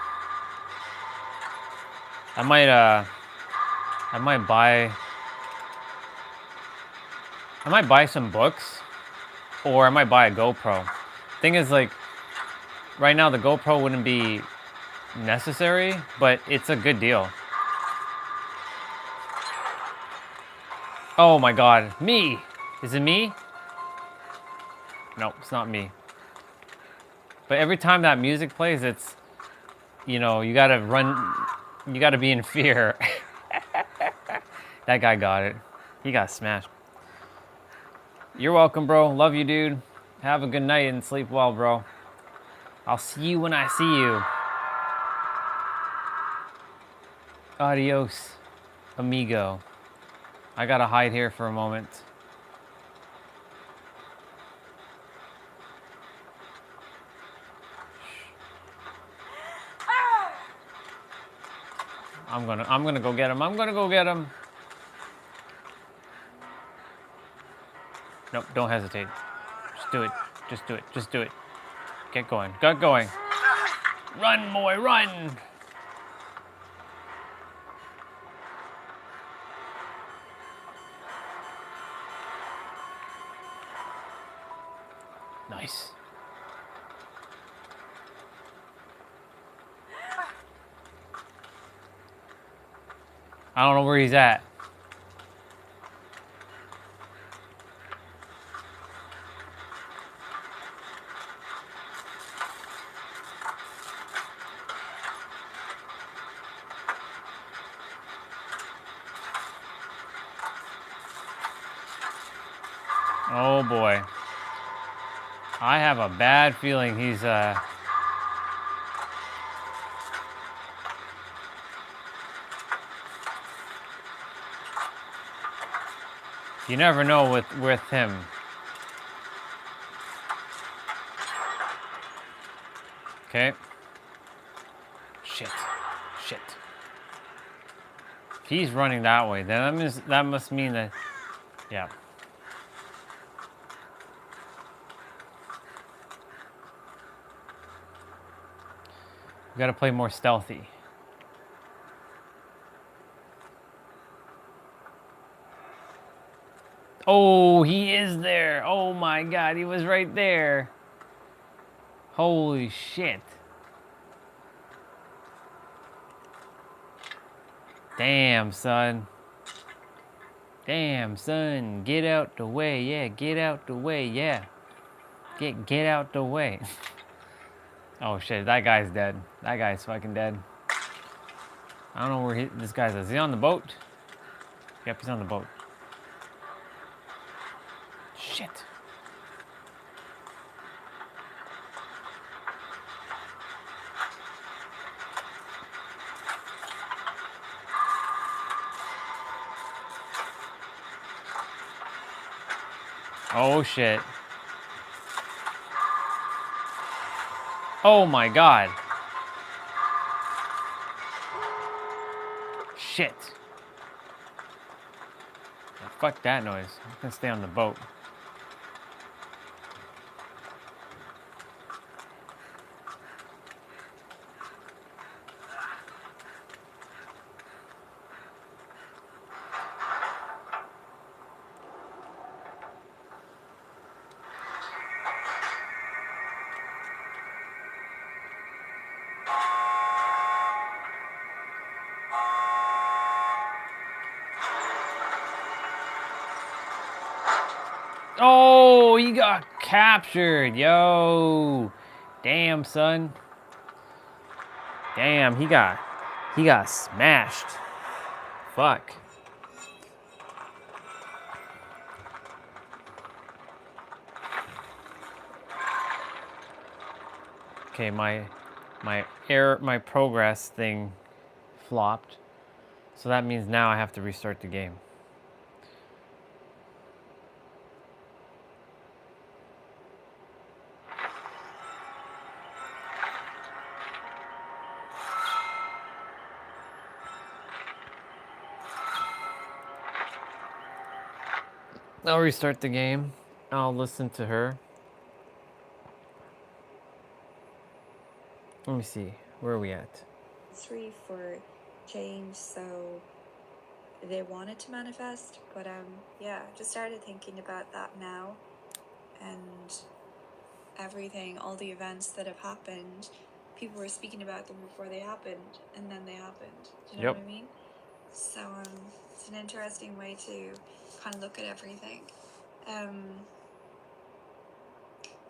I might buy some books, or I might buy a GoPro. Thing is, like, right now the GoPro wouldn't be necessary, but it's a good deal. Oh my god, me! Is it me? No, it's not me. But every time that music plays, it's, you know, you gotta run, you gotta be in fear. That guy got it. He got smashed. You're welcome, bro. Love you, dude. Have a good night and sleep well, bro. I'll see you when I see you. Adios, amigo. I gotta hide here for a moment. I'm gonna go get him. I'm gonna go get him. Nope, don't hesitate. Just do it. Just do it. Just do it. Get going. Get going. Run, boy, run! Nice. I don't know where he's at. Oh boy. I have a bad feeling he's you never know with him. Okay. Shit. Shit. If he's running that way, then that must mean that, yeah. We gotta play more stealthy. Oh, he is there. Oh my god, he was right there. Holy shit. Damn, son. Damn, son. Get out the way. Yeah, get out the way. Yeah. Get out the way. Oh shit, that guy's dead. That guy's fucking dead. I don't know where this guy's at. Is he on the boat? Yep, he's on the boat. Shit. Oh shit. Oh my god. Shit. Yeah, fuck that noise. I'm gonna stay on the boat. Oh, he got captured, yo. Damn, son. Damn, he got smashed. Fuck. Okay, my progress thing flopped. So that means now I have to restart the game. I'll restart the game. I'll listen to her. Let me see. Where are we at? 3 for change, so they wanted to manifest, but yeah, just started thinking about that now, and everything, all the events that have happened, people were speaking about them before they happened, and then they happened. Do you know Yep. what I mean? So it's an interesting way to kind of look at everything.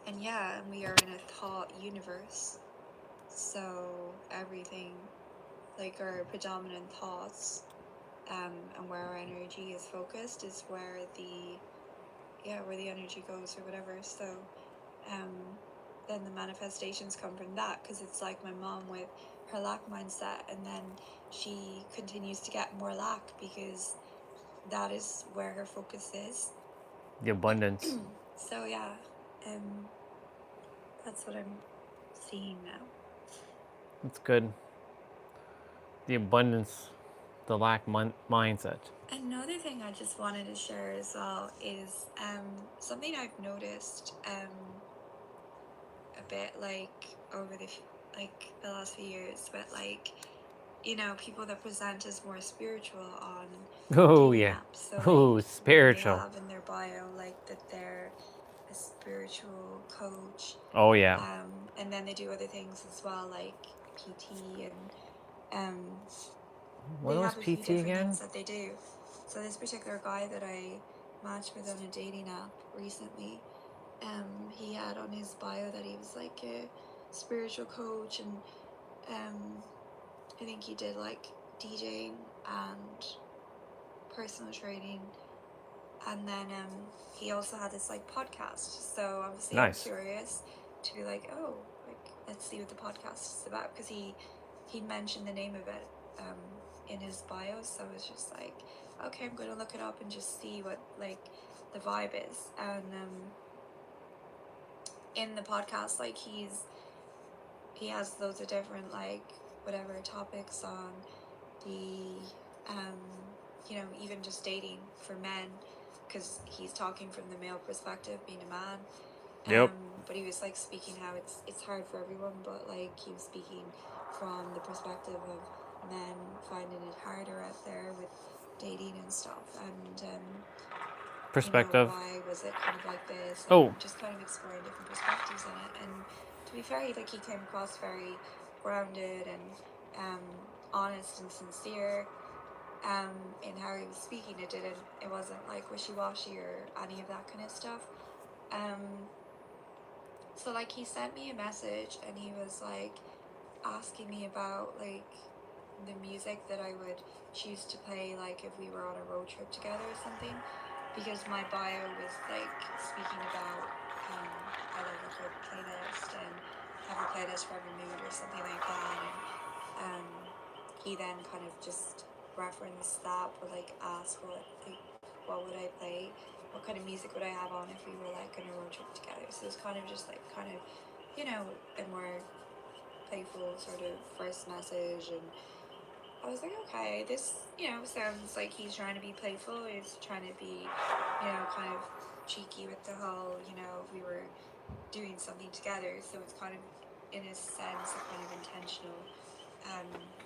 And yeah, we are in a thought universe, so everything, like our predominant thoughts, and where our energy is focused is where the energy goes or whatever. So then the manifestations come from that, because it's like my mom with her lack mindset, and then she continues to get more lack because that is where her focus is. The abundance. So yeah, that's what I'm seeing now. That's good. The abundance, the lack mindset. Another thing I just wanted to share as well is something I've noticed a bit, like over the last few years, but like, you know, people that present as more spiritual on Oh dating yeah. apps. So Oh, like spiritual. they have in their bio like that they're a spiritual coach. Oh yeah. And then they do other things as well, like PT, and What they was have a few PT different again? things that they do. So this particular guy that I matched with on a dating app recently, he had on his bio that he was like a spiritual coach, and I think he did like DJing and personal training, and then he also had this like podcast. So obviously I'm Nice. curious to be like, oh, like let's see what the podcast is about, because he mentioned the name of it in his bio. So I was just like, okay, I'm gonna look it up and just see what like the vibe is. And in the podcast, like he has loads of different like whatever topics on the you know, even just dating for men, because he's talking from the male perspective, being a man. Yep. But he was like speaking how it's hard for everyone, but like he was speaking from the perspective of men finding it harder out there with dating and stuff, and Perspective. you know, why was it kind of like this, and Oh. just kind of exploring different perspectives in it. And to be fair, he came across very grounded and honest and sincere in how he was speaking. It wasn't like wishy-washy or any of that kind of stuff. So like he sent me a message, and he was like asking me about like the music that I would choose to play, like if we were on a road trip together or something, because my bio was like speaking about I love a good playlist and have a playlist for every mood or something like that. And he then kind of just referenced that, but like asked what would I play, what kind of music would I have on if we were like on a road trip together. So it's kind of just like you know, a more playful sort of first message. And I was like, okay, this, you know, sounds like he's trying to be playful. He's trying to be, you know, kind of cheeky with the whole, you know, we were doing something together. So it's kind of, in a sense, a kind of intentional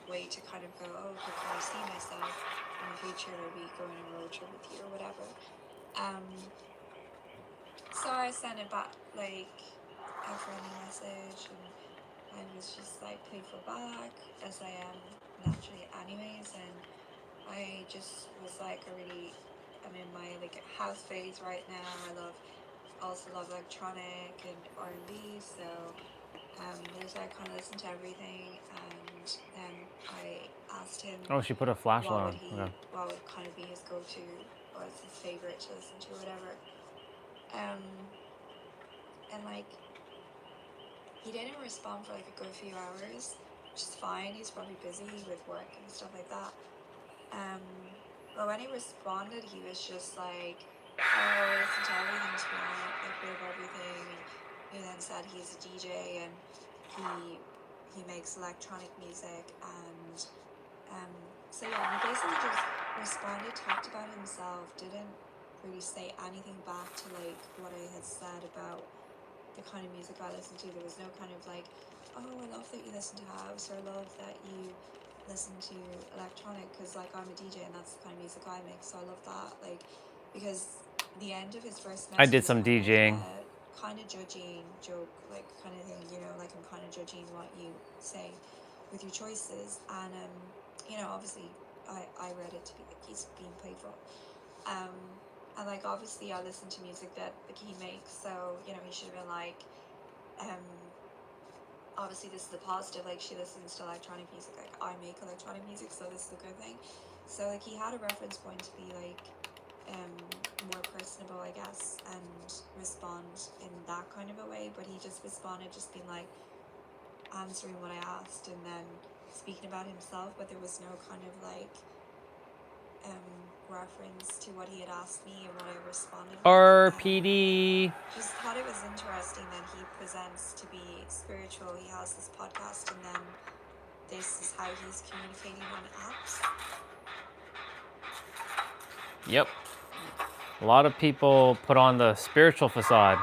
way to kind of go, oh, how can I see myself in the future, maybe going on a road trip with you or whatever. So I sent it back, like, a friendly message, and I was just like playful back, as I am naturally anyways. And I just was like, I'm in my like house phase right now. I also love electronic and R&B, so there's I kind of listen to everything. And then I asked him, Oh, she put a flashlight on. Okay. what would kind of be his go-to, what's his favorite to listen to, whatever. And like, he didn't respond for like a good few hours, which is fine. He's probably busy with work and stuff like that. But when he responded, he was just like, oh, listen to everything, to be honest, like we have everything. And he then said he's a DJ, and he makes electronic music. And so yeah, he basically just responded, talked about himself, didn't really say anything back to like what I had said about the kind of music I listen to. There was no kind of like, oh, I love that you listen to house, or I love that you listen to electronic, because like I'm a DJ and that's the kind of music I make, so I love that. Like, because the end of his first I message did is some DJing. kind of judging joke, like kind of thing, you know, like I'm kind of judging what you say with your choices, and you know, obviously I read it to be like he's being playful, and like obviously I listen to music that like he makes, so you know he should have been like, obviously this is the positive, like she listens to electronic music, like I make electronic music, so this is a good thing. So like he had a reference point to be like more personable, I guess, and respond in that kind of a way, but he just responded just being like answering what I asked and then speaking about himself, but there was no kind of like reference to what he had asked me and what I responded with. RPD. Just thought it was interesting that he presents to be spiritual. He has this podcast, and then this is how he's communicating on apps. Yep. A lot of people put on the spiritual facade.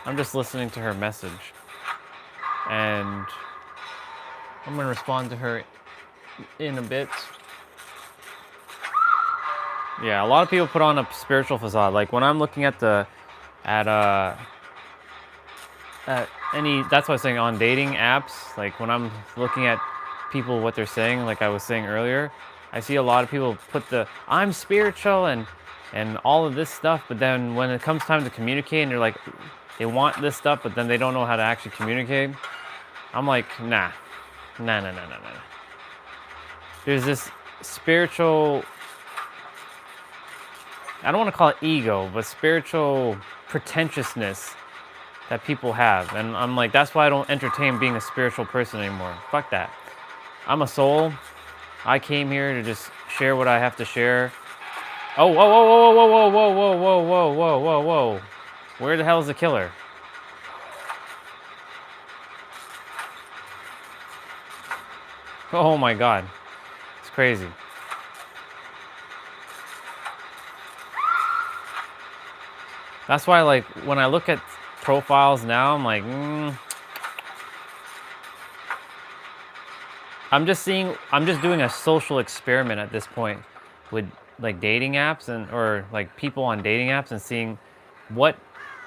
I'm just listening to her message. And I'm going to respond to her in a bit. Yeah, a lot of people put on a spiritual facade. Like when I'm looking at any, that's what I was saying, on dating apps, like when I'm looking at people, what they're saying, like I was saying earlier, I see a lot of people put the I'm spiritual and all of this stuff, but then when it comes time to communicate and they're like, they want this stuff, but then they don't know how to actually communicate. I'm like, nah. There's this spiritual, I don't want to call it ego, but spiritual pretentiousness that people have. And I'm like, that's why I don't entertain being a spiritual person anymore. Fuck that. I'm a soul. I came here to just share what I have to share. Oh, whoa, whoa, whoa, whoa, whoa, whoa, whoa, whoa, whoa, whoa, whoa, whoa. Where the hell is the killer? Oh my God. It's crazy. That's why, like, when I look at profiles now, I'm like, I'm just doing a social experiment at this point with like dating apps or like people on dating apps, and seeing what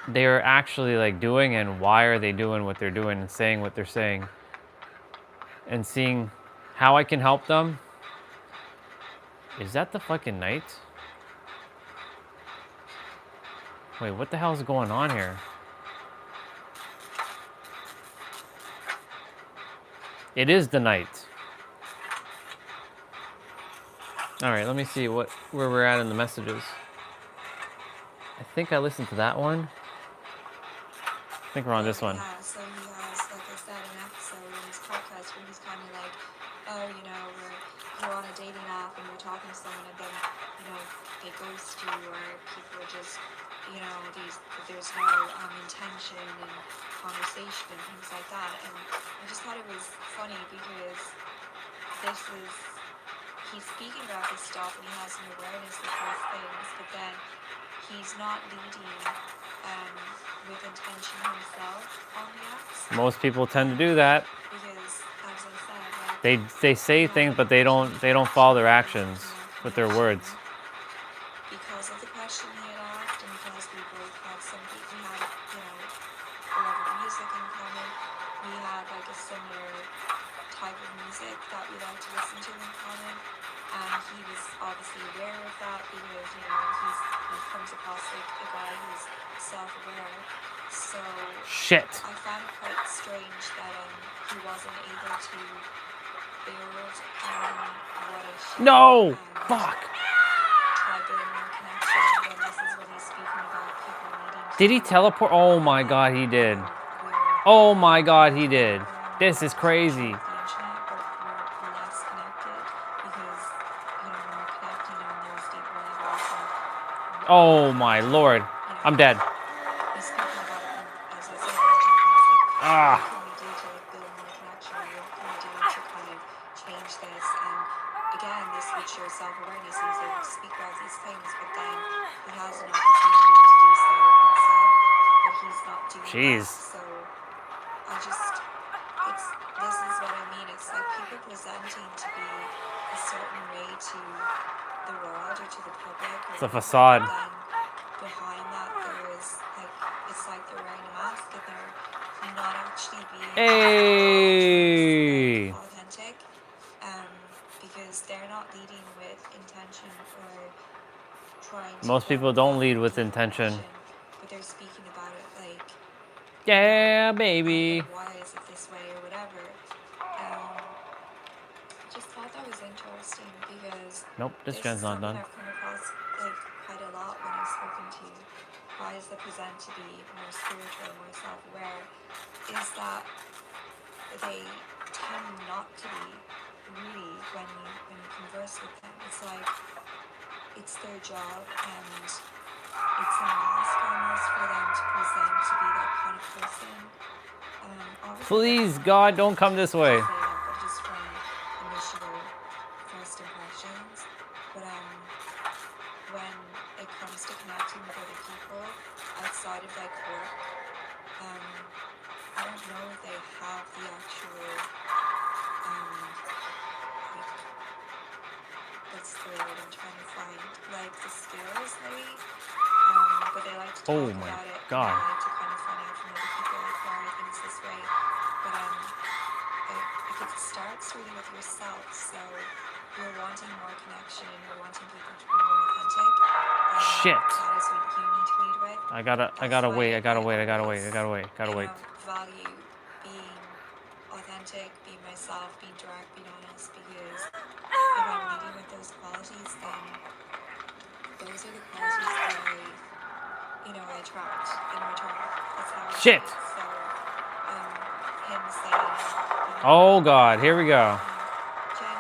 they're actually like doing and why are they doing what they're doing and saying what they're saying, and seeing how I can help them. Is that the fucking night? Wait, what the hell is going on here? It is the night. All right, let me see where we're at in the messages. I think I listened to that one. I think we're on this one. Yeah, so he has, like I said, an episode in his podcast where he's kind of like, oh, you know, you're on a dating app and you're talking to someone and then, you know, they ghost you, or people just, you know, there's no intention and conversation and things like that. And I just thought it was funny because he's speaking about this stuff and he has an awareness of those things, but then he's not leading with intention himself on the apps. Most people tend to do that. Because, as I said, like, They say things, but they don't follow their actions with their words. because of the question he had asked, and because we both had something, we had, you know, a love of music in common. We had like a similar type of music that we like to listen to in common, and he was obviously aware of that because, you know, he comes across like a guy who's self-aware. So Shit. I found it quite strange that he wasn't able to build what I should. No! Fuck. Try building more connection when this is what he's speaking about, people needing to. Did he teleport? Oh my God, he did. Oh my God, he did. This is crazy. The internet, but we're less connected because, you know, when we're connecting on those deeper levels. And, Oh my Lord. I'm dead. he's speaking about it, as I said, in the podcast, like, Ah. what can we do to like build more connection? What can we do to kind of change this? And again, this would show self-awareness. He's able to speak about these things, but then he has an opportunity to do so himself, but he's not doing Jeez. that. So I this is what I mean. It's like people presenting to be a certain way to the world or to the public. It's a facade. Then behind that there is like, it's like they're wearing a mask and they're not actually being Hey. authentic, because they're not leading with intention or trying to Most people don't lead with intention. but they're speaking about it like, Yeah, baby. why is it this way or whatever. Just thought that was interesting because Nope, this it's gen's not something done. I've come across like quite a lot when I've spoken to guys that present to be more spiritual, more self-aware, is that they tend not to be really when you converse with them. It's like it's their job and it's a mask almost for them to present to be that kind of person. Please, God, don't come this way. Just from initial first impressions, but when it comes to connecting with other people outside of like work, I don't know if they have the actual like, what's the word I'm trying to find, like the skills maybe, but they like to talk Oh my about it. God. And they like to kind of find out from other people like why are things this way, but it starts really with yourself. So you're wanting more connection and you're wanting people to be more authentic. Shit. That is what you need to lead with. I gotta wait. Value being authentic, being myself, being direct, being honest, because if I'm leading with those qualities, then those are the qualities that I attract in return. That's how I Shit. see it. So, him saying, Oh God, here we go. genuine,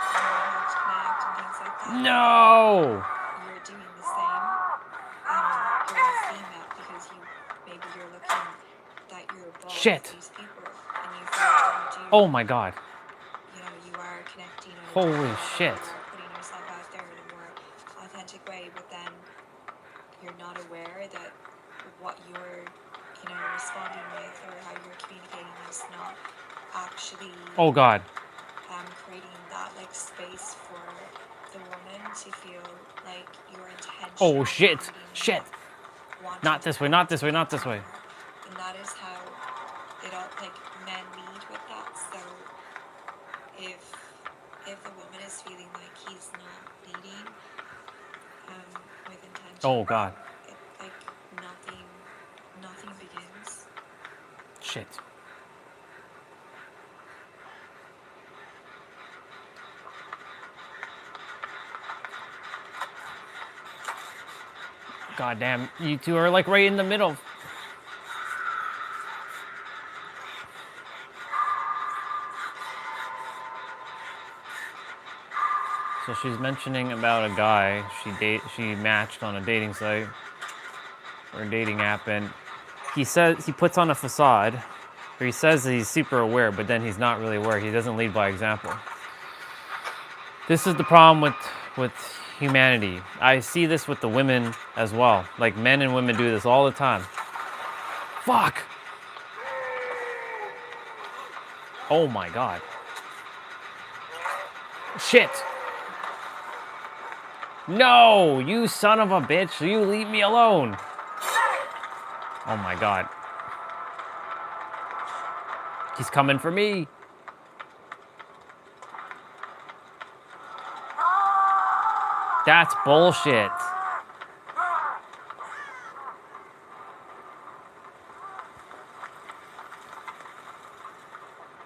how to connect and things like that. No. You're doing the same, and you're seeing that because maybe you're looking that you're above Shit. these people, and you feel like you do. Oh my God. You are connecting on a Holy deeper level, shit. you are putting yourself out there in a more authentic way, but then you're not aware that what you're, responding with or how you're communicating is not actually Oh God. creating that like space for the woman to feel like your intention. Oh shit. Shit. Not this way. Not this way. Not this way. And that is how it all, like, men lead with that. So if the woman is feeling like he's not leading with intention, Oh God. like nothing begins. Shit. God damn, you two are like right in the middle. So she's mentioning about a guy she matched on a dating site or a dating app, and he says he puts on a facade, or he says that he's super aware, but then he's not really aware. He doesn't lead by example. This is the problem with humanity. I see this with the women as well. Like men and women do this all the time. Fuck. Oh my God. Shit. No, you son of a bitch. You leave me alone. Oh my God. He's coming for me. That's bullshit.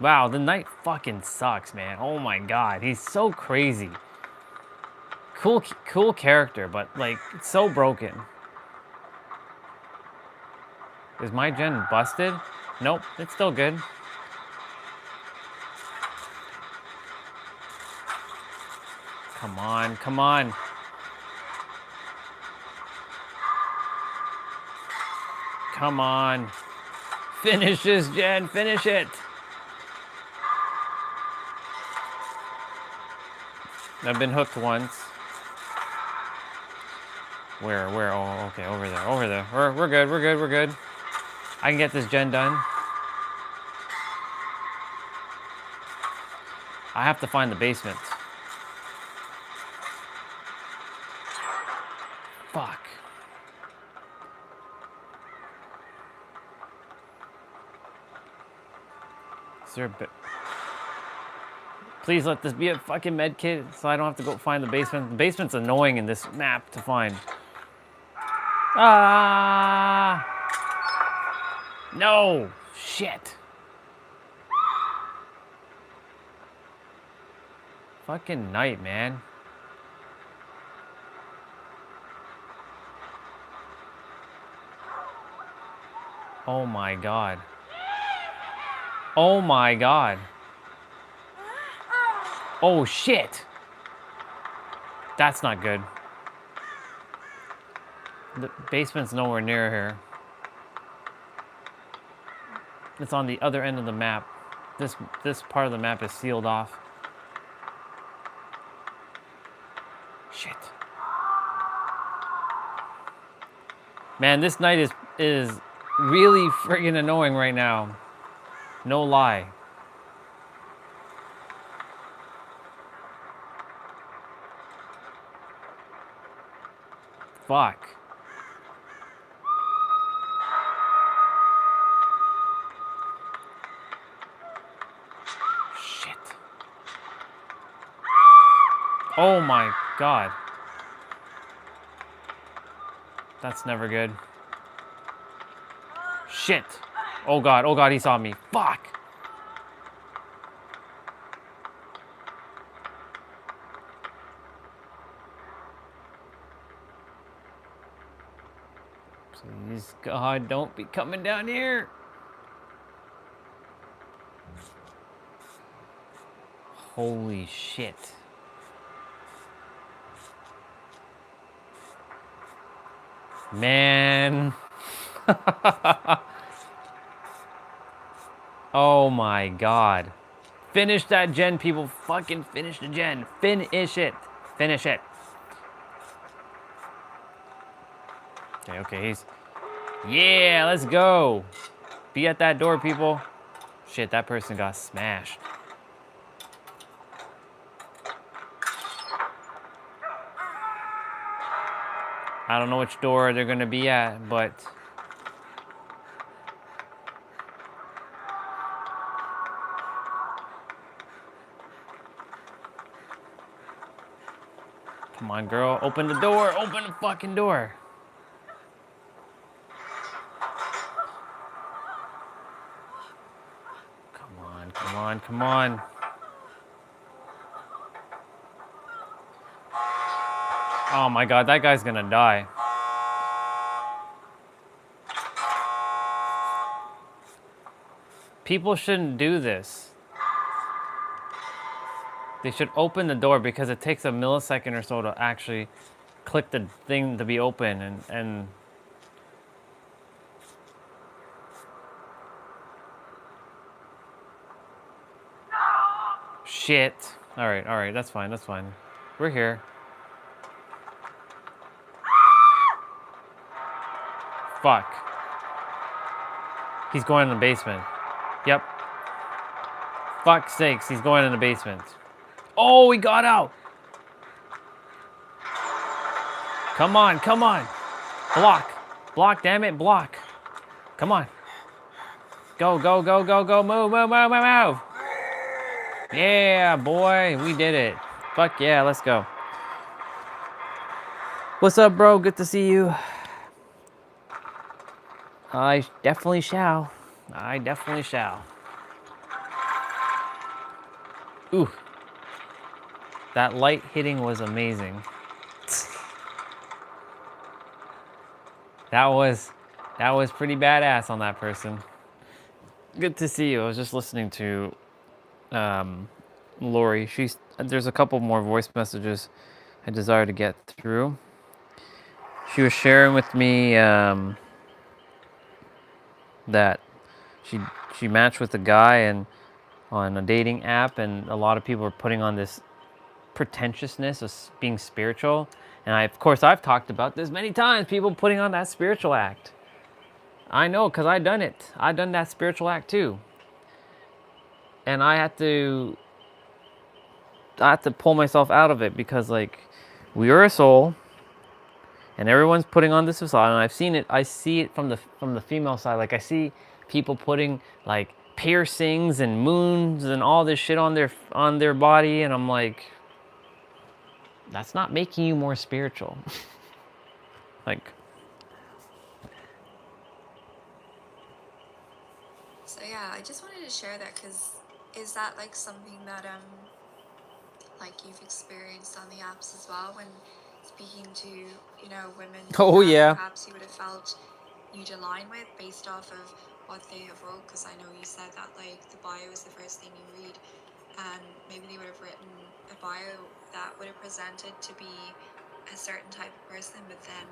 Wow, the night fucking sucks, man. Oh my God, he's so crazy. Cool character, but like, it's so broken. Is my gen busted? Nope, it's still good. Come on, come on. Come on. Finish this, Jen, finish it. I've been hooked once. Where? Oh, okay, over there. We're good. I can get this gen done. I have to find the basement. Fuck. Is there a bit? Please let this be a fucking med kit so I don't have to go find the basement. The basement's annoying in this map to find. Ah! No! Shit. Fucking night, man. Oh my god. Oh my god. Oh shit. That's not good. The basement's nowhere near here. It's on the other end of the map. This part of the map is sealed off. Shit. Man, this night is really friggin' annoying right now. No lie. Fuck. Shit. Oh my god. That's never good. Shit. Oh god, he saw me. Fuck. Please, God, don't be coming down here. Holy shit. Man. Oh my god. Finish that gen, people. Fucking finish the gen. Finish it. Finish it. Okay, he's... Yeah, let's go. Be at that door, people. Shit, that person got smashed. I don't know which door they're gonna be at, but... Come on, girl. Open the door. Open the fucking door. Come on, come on, come on. Oh my god, that guy's gonna die. People shouldn't do this. They should open the door because it takes a millisecond or so to actually click the thing to be open and shit. Alright, that's fine, that's fine. We're here. Fuck. He's going in the basement. Yep. Fuck's sakes, he's going in the basement. Oh, he got out. Come on, come on. Block. Block, damn it, block. Come on. Go, go, go, go, go. Move, move, move, move, move. Yeah, boy, we did it. Fuck yeah, let's go. What's up, bro? Good to see you. I definitely shall. I definitely shall. Ooh. That light hitting was amazing. That was pretty badass on that person. Good to see you. I was just listening to Lori. There's a couple more voice messages I desire to get through. She was sharing with me that she matched with a guy and on a dating app, and a lot of people are putting on this pretentiousness of being spiritual. And of course I've talked about this many times, people putting on that spiritual act. I know, because I've done it. I've done that spiritual act too. And I had to had to pull myself out of it because like we are a soul, and everyone's putting on this facade, and I've seen it. I see it from the female side. Like I see people putting like piercings and moons and all this shit on their body, and I'm like, that's not making you more spiritual. Like, So yeah, I just wanted to share that because is that like something that like you've experienced on the apps as well when speaking to, you know, women oh that yeah, perhaps you would have felt you'd align with based off of what they have wrote? Because I know you said that like the bio is the first thing you read, and maybe they would have written a bio that would have presented to be a certain type of person, but then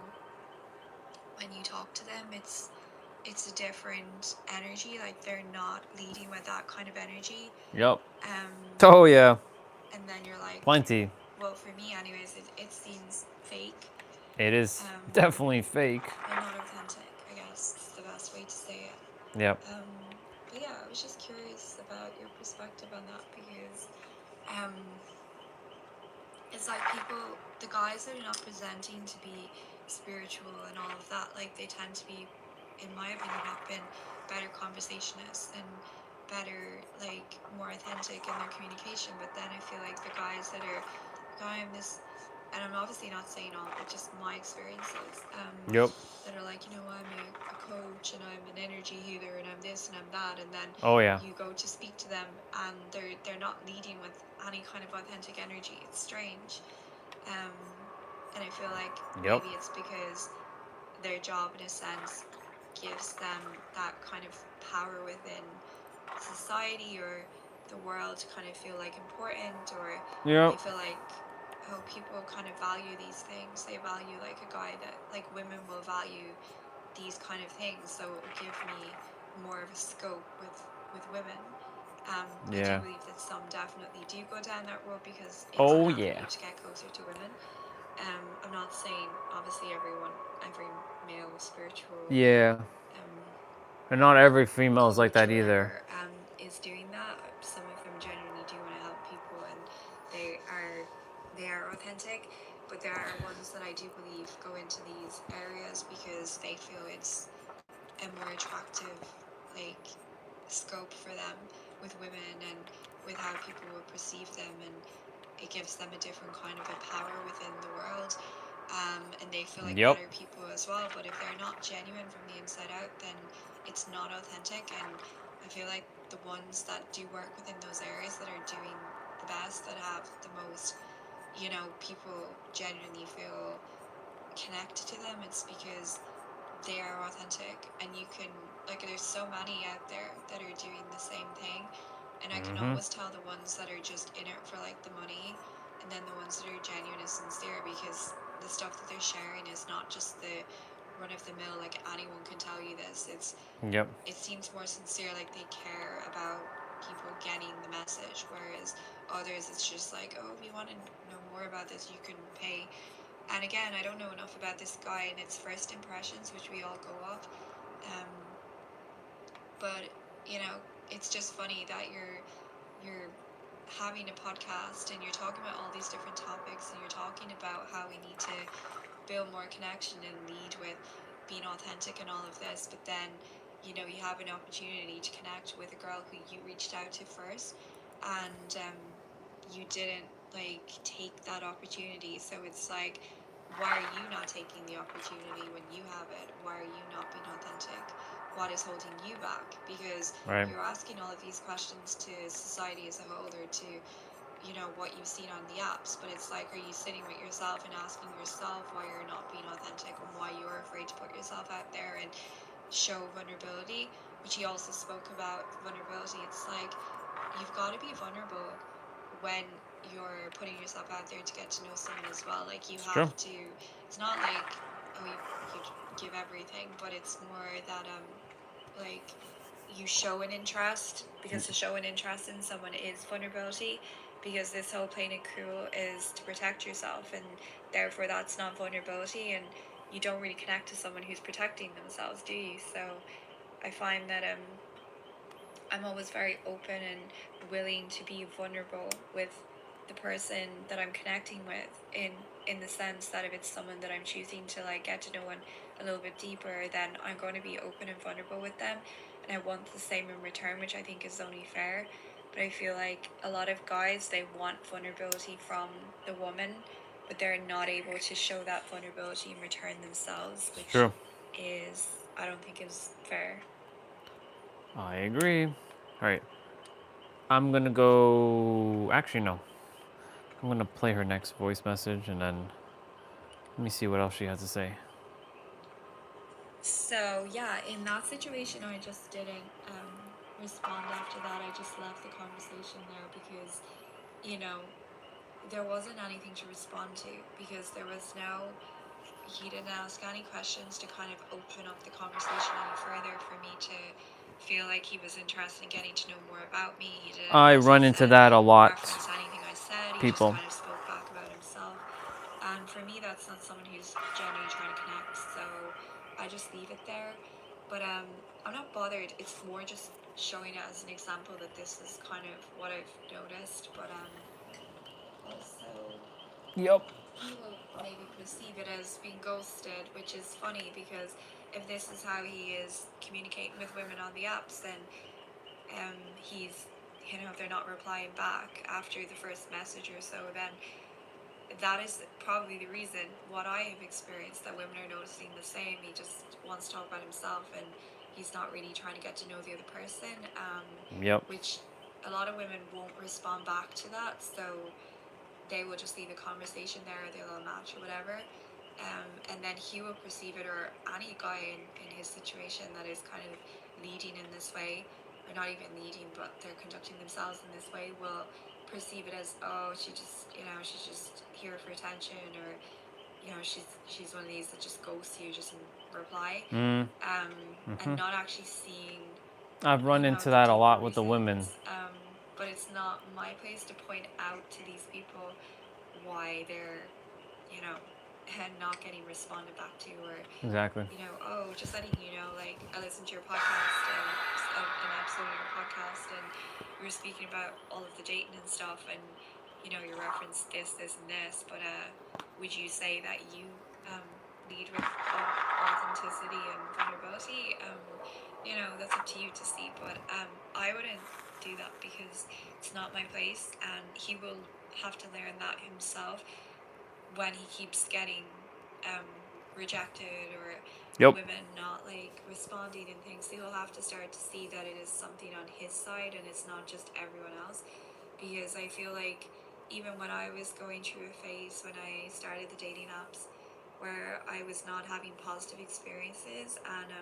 when you talk to them, it's a different energy. Like they're not leading with that kind of energy. yep, Um, oh yeah, and then you're like, plenty. well, for me, anyways, it seems fake. It is definitely fake. And not authentic, I guess is the best way to say it. Yep. But yeah, I was just curious about your perspective on that because it's like people, the guys that are not presenting to be spiritual and all of that, like they tend to be, in my opinion, have been better conversationists and better, like more authentic in their communication. But then I feel like the guys that are, I'm this, and I'm obviously not saying all, but just my experiences. Yep. That are like, you know, I'm a coach and I'm an energy healer and I'm this and I'm that, and then Oh yeah. you go to speak to them and they're not leading with any kind of authentic energy. It's strange. And I feel like Yep. maybe it's because their job in a sense gives them that kind of power within society or the world to kind of feel like important, or Yep. they feel like, oh, people kind of value these things. They value like a guy that, like women will value these kind of things, so it will give me more of a scope with women. I do Yeah. believe that some definitely do go down that road because it's Oh an yeah. avenue to get closer to women. I'm not saying obviously every male spiritual Yeah. And not every female is like that coach or either. whatever, is doing that. Some of them genuinely do want to help people and they are authentic, but there are ones that I do believe go into these areas because they feel it's a more attractive like scope for them with women and with how people will perceive them, and it gives them a different kind of a power within the world, and they feel like Yep. better people as well. But if they're not genuine from the inside out, then it's not authentic. And I feel like the ones that do work within those areas that are doing the best, that have the most, you know, people genuinely feel connected to them, it's because they are authentic. And you can, like, there's so many out there that are doing the same thing, and I can always tell the ones that are just in it for like the money, and then the ones that are genuine and sincere, because the stuff that they're sharing is not just the run of the mill, like anyone can tell you this. Yep. It seems more sincere, like they care about people getting the message, whereas others it's just like, oh, if you want to know more about this, you can pay. And again, I don't know enough about this guy and its first impressions, which we all go off. But you know, it's just funny that you're having a podcast and you're talking about all these different topics and you're talking about how we need to build more connection and lead with being authentic and all of this. But then, you know, you have an opportunity to connect with a girl who you reached out to first, and you didn't like take that opportunity. So it's like, why are you not taking the opportunity when you have it? Why are you not being authentic? What is holding you back? Because Right. you're asking all of these questions to society as a whole, or to, you know, what you've seen on the apps, but it's like, are you sitting with yourself and asking yourself why you're not being authentic and why you're afraid to put yourself out there and show vulnerability? Which he also spoke about vulnerability. It's like, you've got to be vulnerable when you're putting yourself out there to get to know someone as well. Like you have to, it's not like, oh, you give everything, but it's more that like you show an interest, because to show an interest in someone is vulnerability, because this whole playing it cool is to protect yourself, and therefore that's not vulnerability, and you don't really connect to someone who's protecting themselves, do you? So I find that I'm always very open and willing to be vulnerable with the person that I'm connecting with, in the sense that if it's someone that I'm choosing to like get to know a little bit deeper, then I'm going to be open and vulnerable with them, and I want the same in return, which I think is only fair. But I feel like a lot of guys, they want vulnerability from the woman, but they're not able to show that vulnerability in return themselves, which True. is, I don't think is fair. I agree. All right. I'm gonna go. Actually, no. I'm gonna play her next voice message and then let me see what else she has to say. So yeah, in that situation, I just didn't respond after that. I just left the conversation there because, you know, there wasn't anything to respond to, because there was no, he didn't ask any questions to kind of open up the conversation any further for me to feel like he was interested in getting to know more about me. He didn't, I as I run into said, that a lot. reference anything I said. He People. just kind of spoke back about himself. And for me, that's not someone who's genuinely trying to connect. So I just leave it there. But I'm not bothered. It's more just showing it as an example that this is kind of what I've noticed. But also, Yep. he will maybe perceive it as being ghosted, which is funny because if this is how he is communicating with women on the apps, then he's, you know, if they're not replying back after the first message or so, then that is probably the reason what I have experienced, that women are noticing the same. He just wants to talk about himself and he's not really trying to get to know the other person. Yep. Which a lot of women won't respond back to that, so they will just leave the conversation there, they'll match or whatever. And then he will perceive it, or any guy in his situation that is kind of leading in this way, or not even leading, but they're conducting themselves in this way, will perceive it as, oh, she just, you know, she's just here for attention, or, you know, she's one of these that just ghosts you, just in reply, and not actually seeing. I've run you know, into the that a deeper lot with the reasons. women. But it's not my place to point out to these people why they're, you know, not getting responded back to, or Exactly. you know, oh, just letting you know, like, I listened to your podcast and an episode of your podcast, and you were speaking about all of the dating and stuff, and you know, you referenced this, and this, but would you say that you lead with authenticity and vulnerability? You know, that's up to you to see, but I wouldn't do that because it's not my place, and he will have to learn that himself when he keeps getting rejected, or women not like responding and things. He'll have to start to see that it is something on his side and it's not just everyone else, because I feel like even when I was going through a phase when I started the dating apps where I was not having positive experiences, and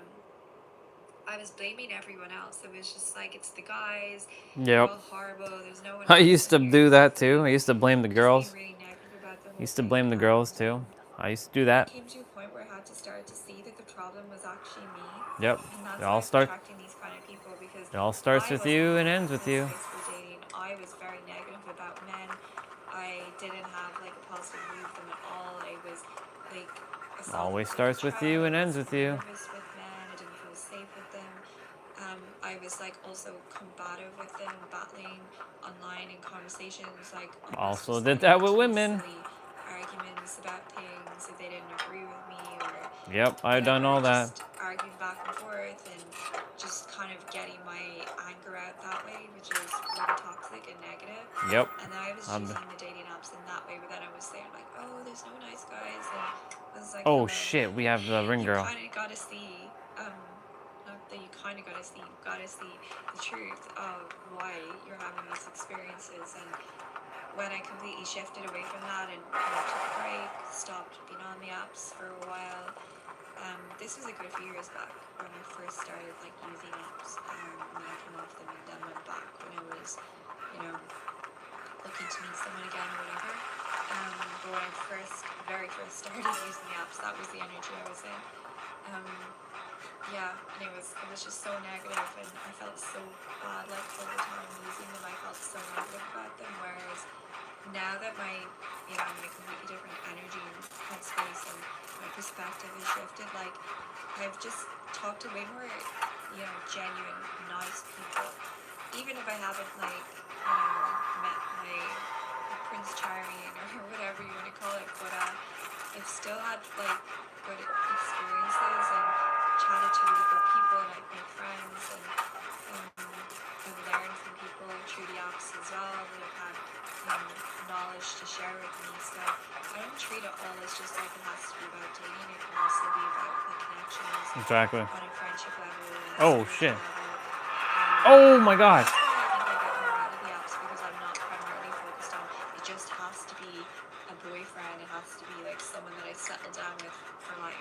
I was blaming everyone else. It was just like, it's the guys, they're all horrible, there's no one I else used to here. do that too. I used to blame the Just girls. being really negative about the whole Used to thing. blame the girls too. I used to do that. It came to a point where I had to start to see that the problem was actually me. Yep. And that's It why all I'm starts. attracting these kind of people, because It all starts I with wasn't you in and a ends with good you. space for dating. I was very negative about men. I didn't have like a positive view of them at all. I was like, I saw them Always as like a starts with threat. you I and ends was with you. nervous with men. I didn't feel safe with them. I was like also combative with them, battling online in conversations, like almost Also just did getting that with into women. silly arguments about things if they didn't agree with me, or Yep, I've done whatever, all that. just arguing back and forth and just kind of getting my anger out that way, which is really toxic and negative. Yep. And then I was using the dating apps in that way, but then I was saying like, oh, there's no nice guys, and I was like, Oh hello. shit, we have the ring You girl. kind of got to see, not that you kind of got to see, you've got to see the truth of why you're having these experiences. And when I completely shifted away from that and kind of took a break, stopped being on the apps for a while, this was a good few years back when I first started like using apps, and then I came off them and then went back when I was, you know, looking to meet someone again or whatever. But when I very first started using the apps, that was the energy I was in. Yeah, and it was just so negative, and I felt so bad like all the time using them. I felt so negative about them, whereas now that I'm in a completely different energy and headspace, and my perspective has shifted, like I've just talked to way more, genuine, nice people. Even if I haven't met my Prince Charming or whatever you want to call it, but I've still had like good experiences and chatted to really good people, and I've made friends, and I've learned from people through the apps as well that have had knowledge to share with me. So I don't treat it all as just like it has to be about dating. It can also be about like connections Exactly. on a friendship level and Oh, spiritual shit. level. Oh my God. That's why I think I get more out of the apps, because I'm not primarily focused on it just has to be a boyfriend. It has to be like someone that I settle down with for life.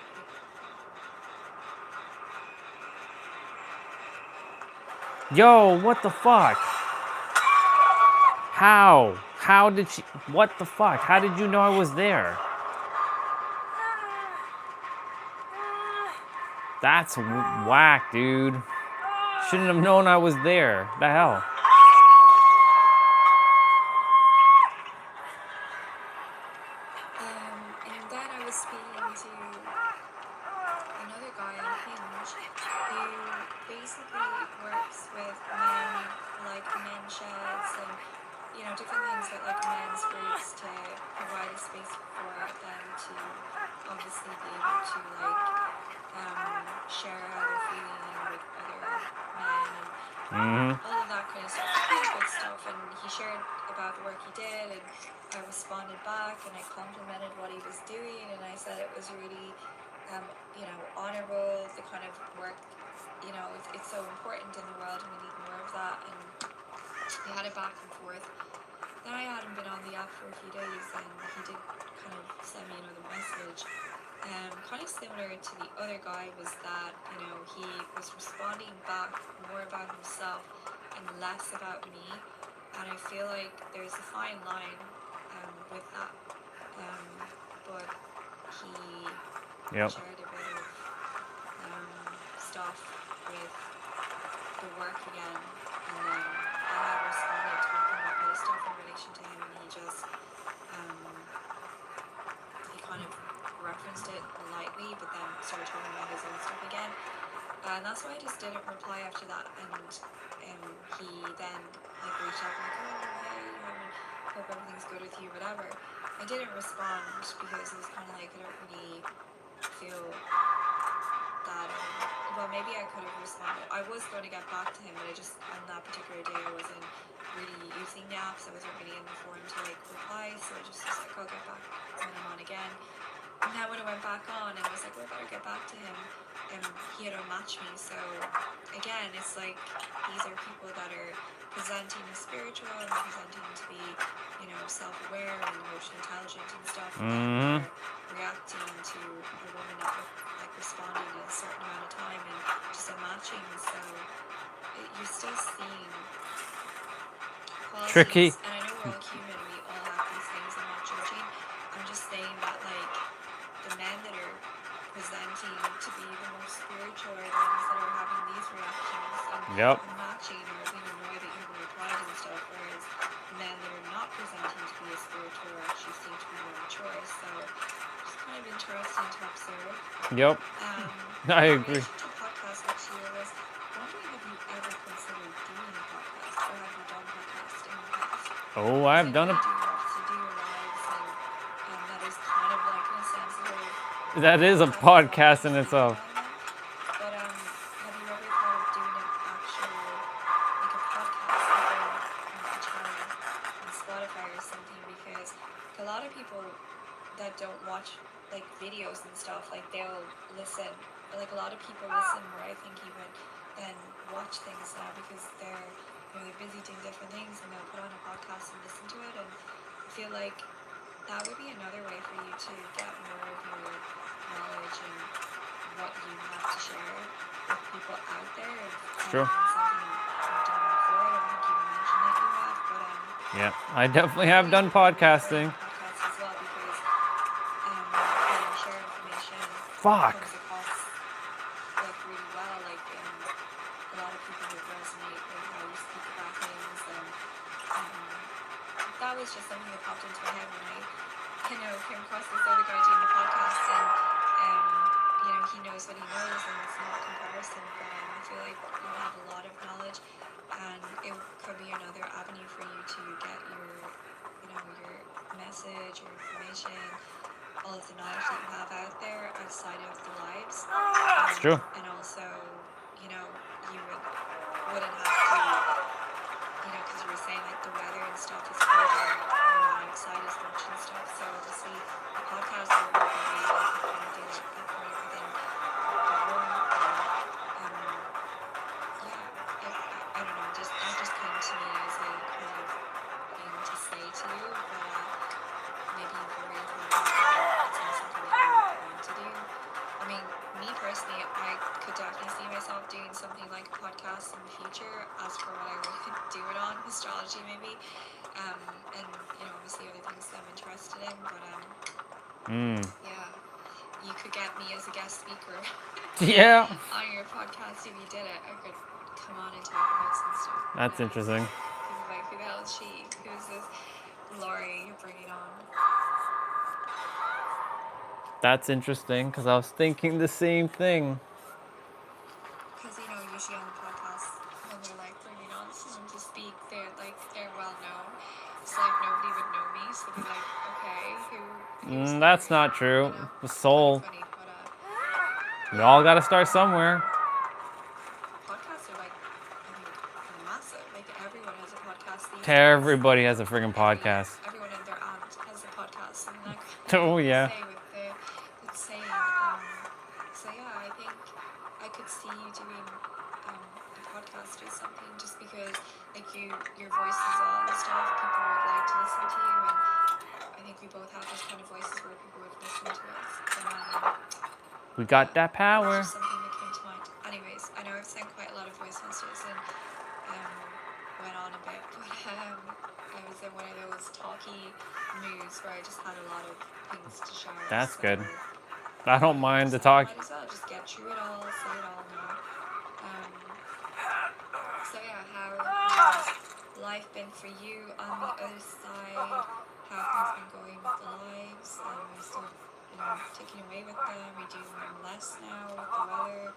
Yo, what the fuck? How? How did she? What the fuck? How did you know I was there? That's whack, dude. Shouldn't have known I was there. The hell? And then I was speaking to another guy on Hinge who basically works with men, like men sheds and different things that like men's groups, to provide a space for them to obviously be able to share how they're feeling with other men and all of that kind of stuff. It's really good stuff. And he shared about the work he did, and I responded back and I complimented what he was doing, and I said it was really honorable, the kind of work, it's so important in the world and we need more of that. And we had a back and forth. Then I hadn't been on the app for a few days, and he did kind of send me another message. Kind of similar to the other guy was that, he was responding back more about himself and less about me. And I feel like there's a fine line with that. But he shared a bit of stuff with the work again, and then I had responded talking about other stuff in relation to him, and he just he kind of referenced it lightly, but then started talking about his own stuff again, and that's why I just didn't reply after that. And he then reached out like, oh hey, hope everything's good with you, whatever. I didn't respond because it was kind of like I don't really feel that well, maybe I could have responded. I was going to get back to him, but I just, on that particular day, I wasn't really using the apps. I wasn't really in the forum to reply, so I just was like, I'll get back when I'm on again. And now when I went back on, and I was like, well, I better get back to him, and he had unmatched me. So again, it's like these are people that are presenting as spiritual and presenting to be, self-aware and emotionally intelligent and stuff, and then they're reacting to a woman that responding in a certain amount of time and just unmatching. So you're still seeing qualities. Tricky. And I know we're all human, we all have these things. I'm not judging. I'm just saying that the men that are presenting to be the more spiritual are the ones that are having these reactions and matching or being annoyed that you haven't replied and stuff, whereas men that are not presenting to be as spiritual actually seem to be more mature. So it's kind of interesting to observe. Yep. I agree. In relation to podcasts, actually, I was wondering, have you ever considered doing a podcast, or have you done podcasting in the past? Oh, I've done it. it. You have to do your lives, and that is kind of like in a sense of That is a podcast in itself. But have you ever thought of doing an actual, like a podcast, like a channel on Spotify or something? Because a lot of people that don't watch videos and stuff, they'll listen. Like a lot of people listen more, I think, even than watch things now, because they're they're busy doing different things, and they'll put on a podcast and listen to it. And I feel like that would be another way for you to get more of your knowledge and what you have to share with people out there. True. Something you've done before. I don't think you mentioned that you have, but yeah, I definitely have done podcasting. Podcasts as well, because when you share information, Fuck. comes across really well. A lot of people would resonate with how you speak about things, and that was just something that popped into my head when I came across this other guy doing the podcast, and he knows what he knows, and it's not comparison, but I feel like you have a lot of knowledge, and it could be another avenue for you to get your message or information, all of the knowledge that you have out there outside of the lives. It's true. And also, you know, you wouldn't have to, you know, because you were saying like the weather and stuff is colder and you're not outside as much and stuff. So obviously the podcast will be made like you kind of do like people within the room. I don't know, just that just came to me as a kind of thing to say to you, but maybe you've already thought about it. It's not something that you want to do. I mean, me personally, I could definitely see myself doing something like a podcast in the future. As for what I would do it on, astrology maybe, and you know, obviously other things that I'm interested in. But yeah, you could get me as a guest speaker Yeah. on your podcast if you did it. I could come on and talk about some stuff. That's interesting. People like, who the hell is she? Who's this Laurie you're bringing on? That's interesting because I was thinking the same thing. Because, you know, usually on the podcast, when they're like bringing on someone to speak, they're well known. It's like nobody would know me, so they're like, okay, who's That's Laurie? not true. You know? The soul. Funny, but We all got to start somewhere. podcasts are like, I think, massive. Like everyone has a podcast these days. Everybody has a friggin' podcast. Everyone and their aunt has a podcast, and that Oh, yeah. say with the saying. So yeah, I think I could see you doing a podcast or something, just because like your voice is on and stuff. People would like to listen to you, and I think we both have those kind of voices where people would listen to us. We got that power. Just something that came to mind. Anyways, I know I've sent quite a lot of voice messages and went on a bit, but I was in one of those talky moods where I just had a lot of things to share. That's so, good. I don't mind the talk. Might as well just get through it all, say it all now. So yeah, how has life been for you on the other side? How have things been going with the lives? Are you still, you know, taking away with them? Are you doing them less now with the weather?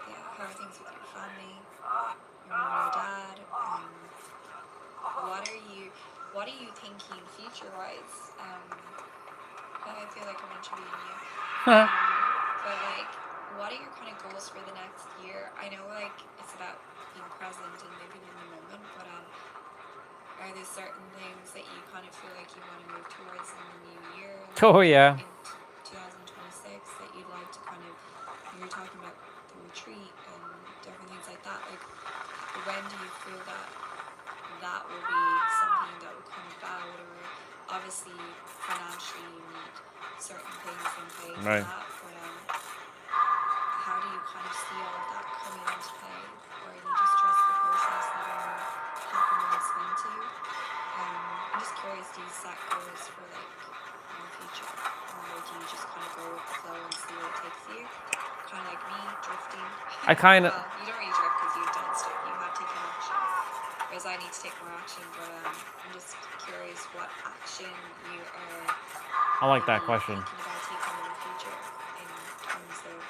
Yeah, how are things with your family? Your mom and your dad? What are you thinking future-wise? I feel like I'm interviewing you. But like, what are your kind of goals for the next year? I know like it's about being present and living in the moment, but are there certain things that you kind of feel like you want to move towards in the new year? Like Oh, yeah. in 2026 that you'd like to kind of, you were talking about the retreat and different things like that. Like, when do you feel that will be something that will come about, or obviously financially you need certain things in place Right. for that, but how do you kind of see all of that coming into play, or you just trust the process and it'll happen when it's meant to? I'm just curious, do you set goals for like in the future, or do you just kind of go with the flow and see where it takes you? Kind of like me, drifting. I kind of... Well, you don't really drift because you've done stuff, you have taken action. Whereas I need to take more action, but I'm just curious what action you are I like that question. thinking about taking in the future in terms of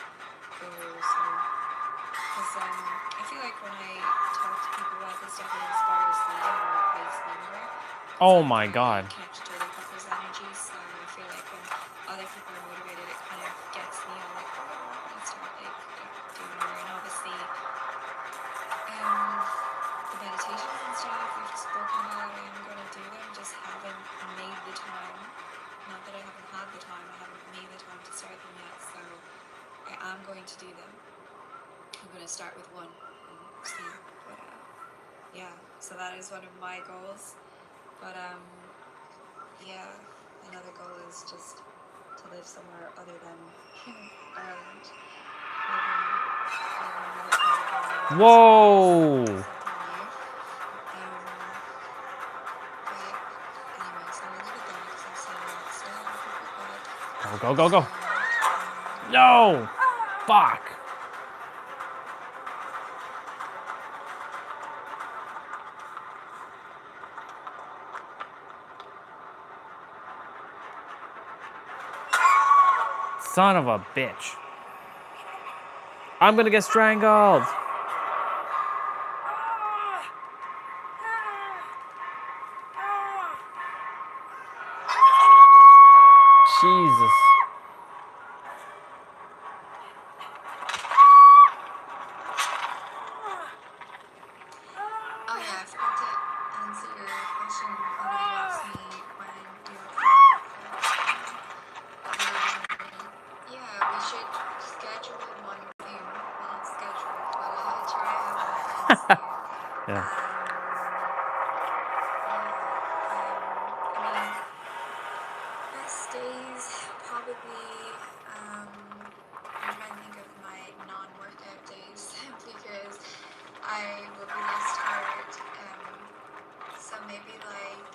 goals. Because I feel like when I talk to people about this stuff, it inspires me and motivates me more. Oh my God. Connected to other people's energy, so I feel like when other people are motivated, it kind of gets me all like, oh, I want to start like doing more. And obviously, the meditations and stuff we've spoken about, I am going to do them, just haven't made the time. Not that I haven't had the time, I haven't made the time to start them yet, so I am going to do them. I'm going to start with one and see, but yeah, so that is one of my goals, but yeah, another goal is just to live somewhere other than Ireland. Maybe another part of Ireland. Whoa! Something new. But anyways, I'll leave it there because I've said a lot, so I hope Go, go, go, go. No! Fuck. Son of a bitch. I'm gonna get strangled. Jesus. Oh yeah, I forgot to answer your question when you asked me when you're free for Instagram. Yeah, we should schedule one thing. Well, not schedule, but try to have our friends here. Yeah. I mean, best days probably. I'm trying to think of my non-workout days because I will be less tired. So maybe like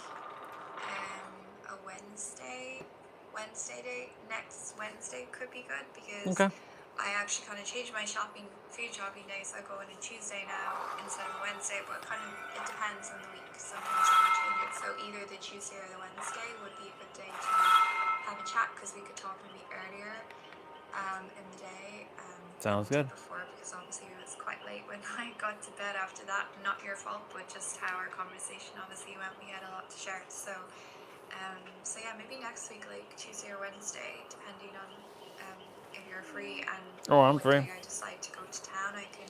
a Wednesday day. Next Wednesday could be good because Okay. I actually kind of changed my food shopping day, so I go on a Tuesday now instead of Wednesday. But it depends on the week. Sometimes I will change it. So either the Tuesday or the Wednesday would be a good day to have a chat because we could talk maybe earlier in the day. Sounds good. Before, because obviously it was quite late when I got to bed after that. Not your fault, but just how our conversation obviously went. We had a lot to share. So yeah, maybe next week, like Tuesday or Wednesday, depending on if you're free and Oh, I'm what free. day I decide to go to town. I can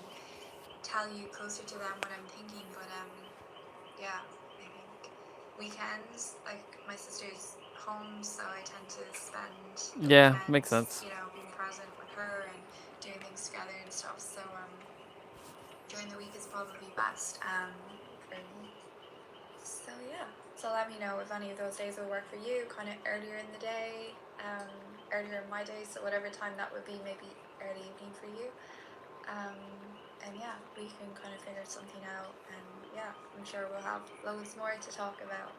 tell you closer to them what I'm thinking. But yeah, I think weekends, like my sister's home, so I tend to spend the Yeah, weekends, makes sense. you know, being present with her and doing things together and stuff. So during the week is probably best for me. So yeah, so let me know if any of those days will work for you, kind of earlier in the day, earlier in my day, so whatever time that would be, maybe early evening for you. And yeah, we can kind of figure something out, and yeah, I'm sure we'll have loads more to talk about.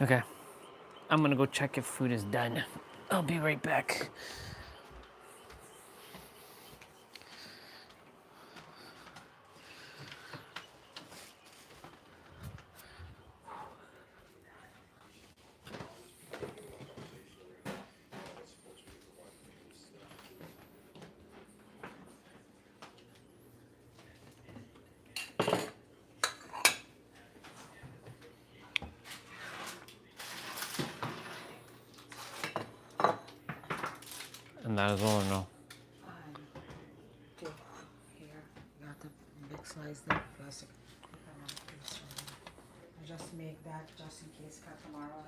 Okay. I'm gonna go check if food is done. I'll be right back. And that is all or no? Okay, here, got the big slice there, plastic. I just make that just in case cut tomorrow.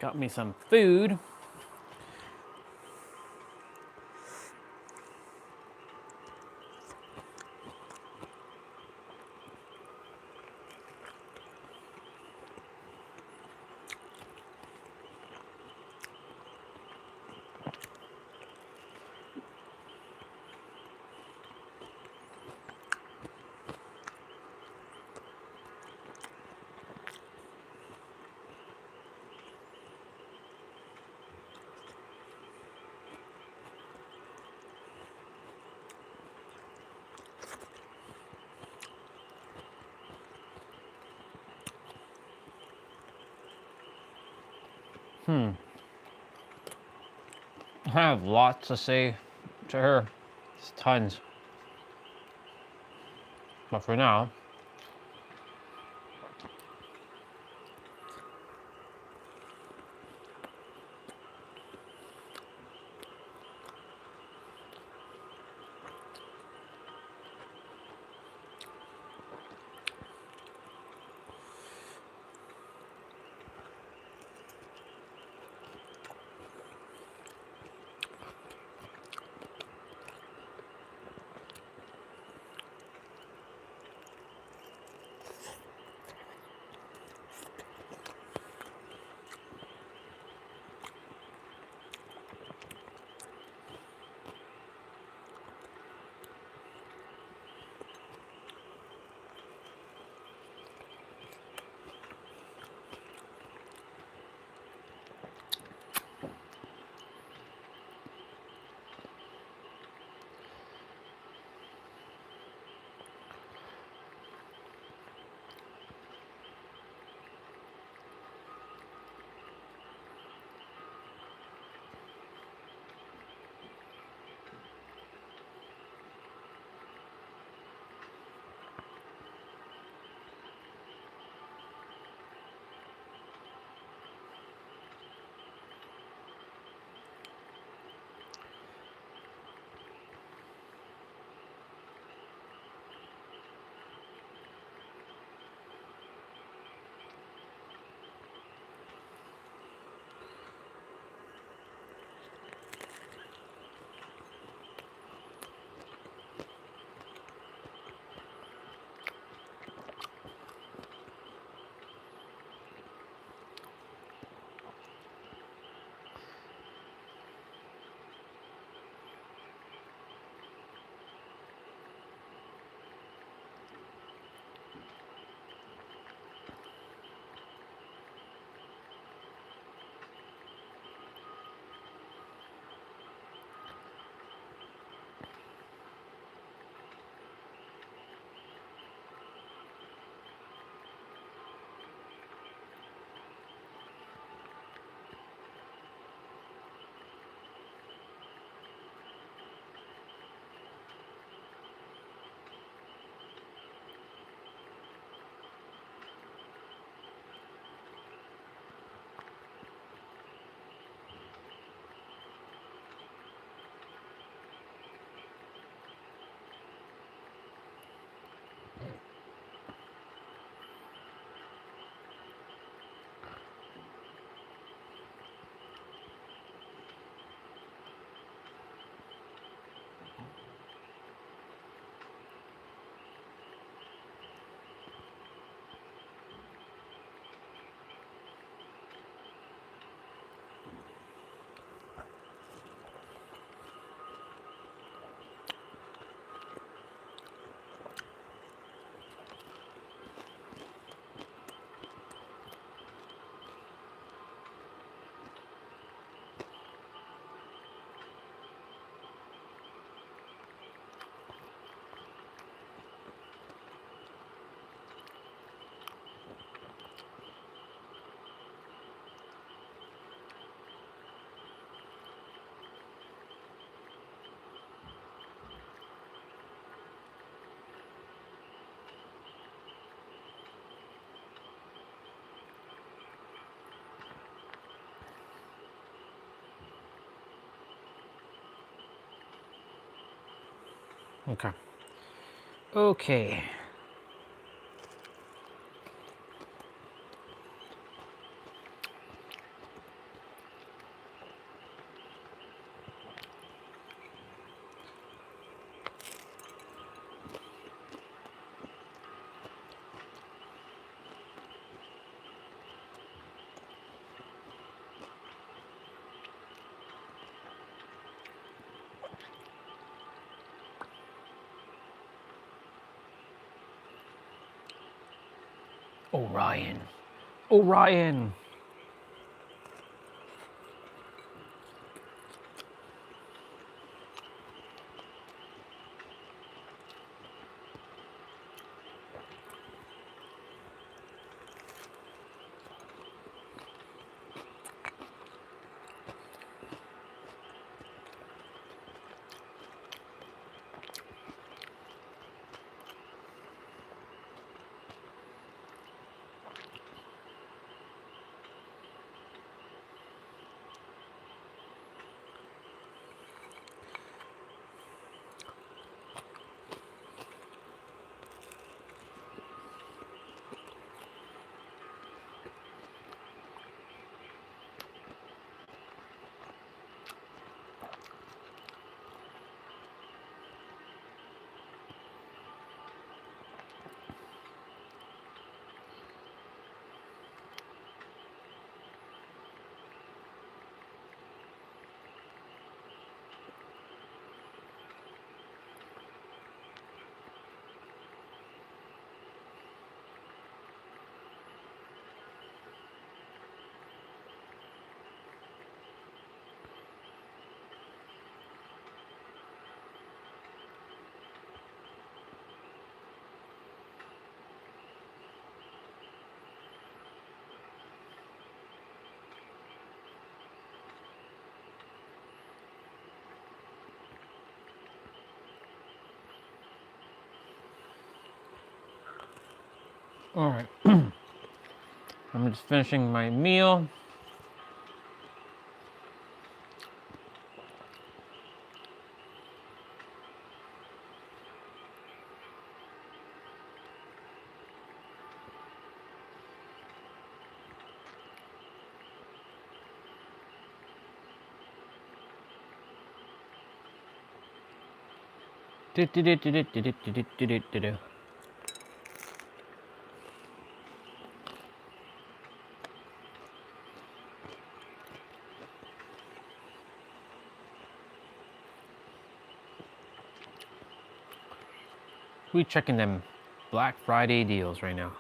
Got me some food. I have lots to say to her. It's tons. But for now, okay. Okay. Orion. Orion. All right. I'm just finishing my meal. We checking them Black Friday deals right now.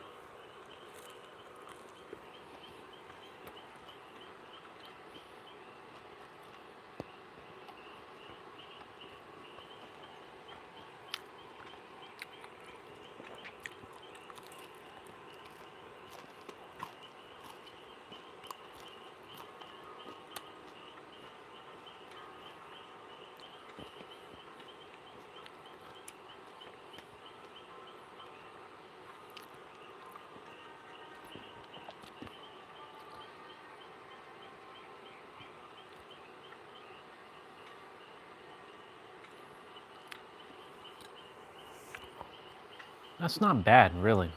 That's not bad, really.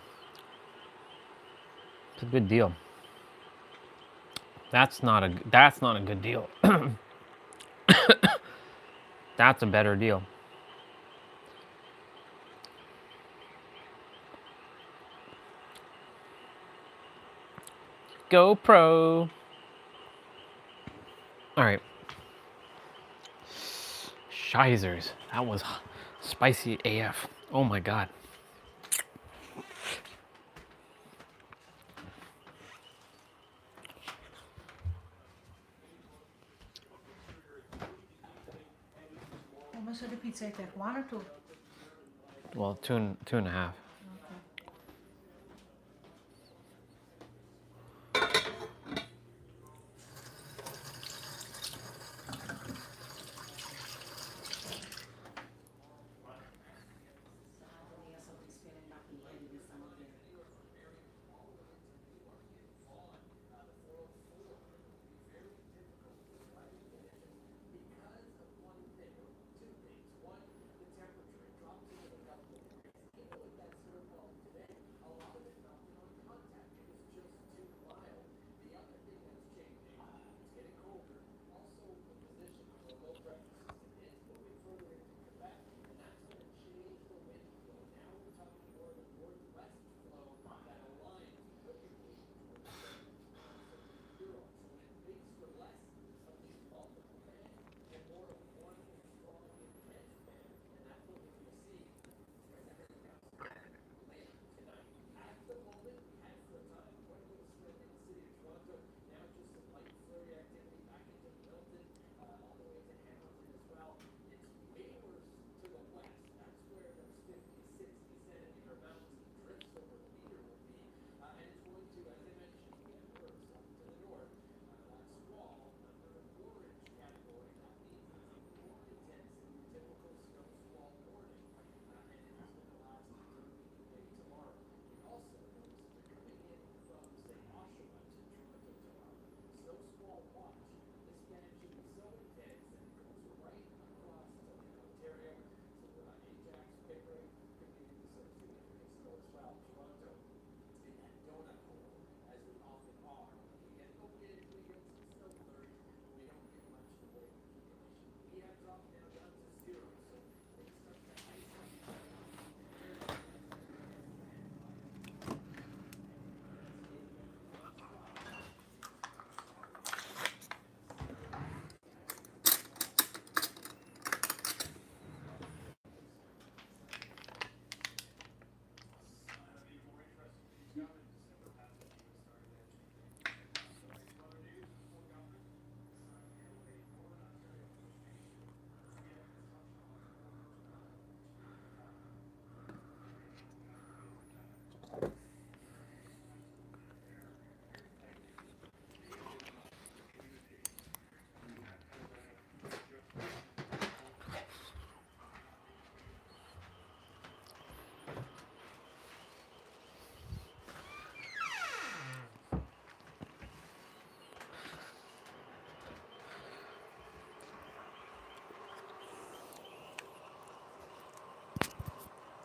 It's a good deal. That's not a good deal. That's a better deal. GoPro. All right. Shizers. That was spicy AF. Oh my god. How much of the pizza you take? 1 or 2? Well, two and a half.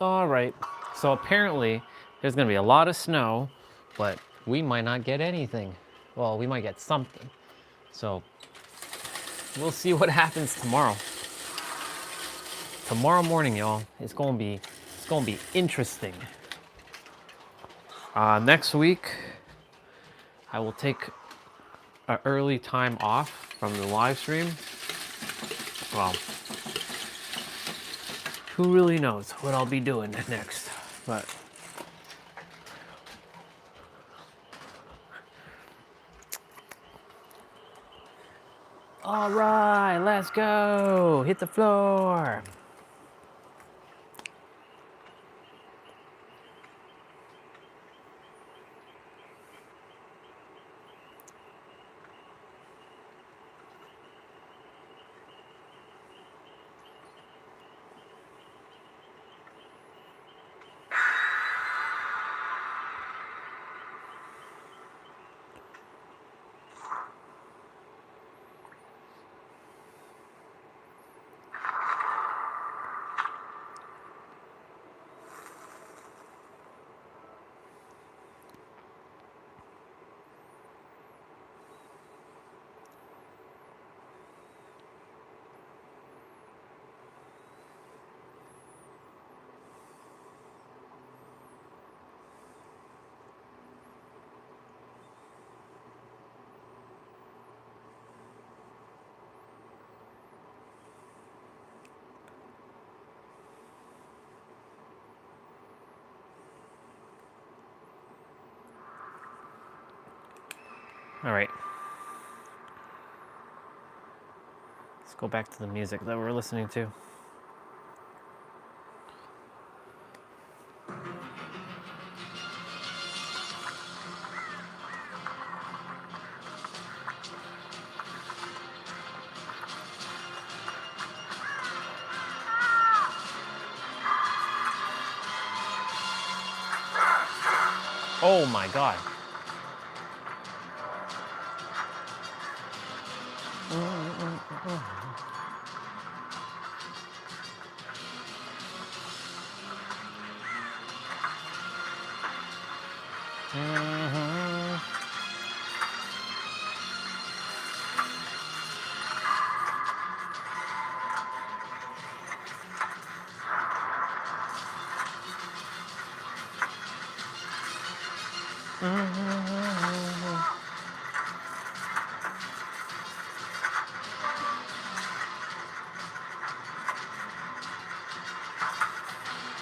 All right. So apparently there's going to be a lot of snow, but we might not get anything. Well, we might get something. So we'll see what happens tomorrow. Tomorrow morning, y'all, it's going to be interesting. Next week, I will take an early time off from the live stream. Well, who really knows what I'll be doing next, but all right, let's go. Hit the floor. All right. Let's go back to the music that we're listening to. Oh my God.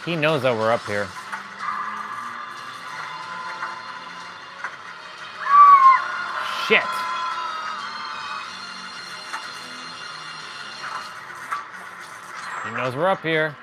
He knows that we're up here. Shit. He knows we're up here.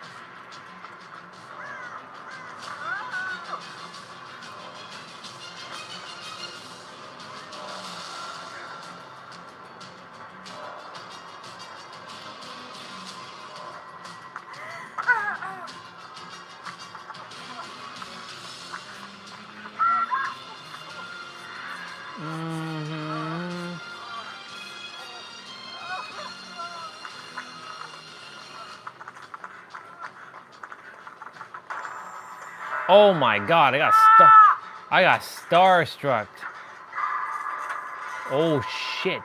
Oh my God, I got starstruck. Oh shit.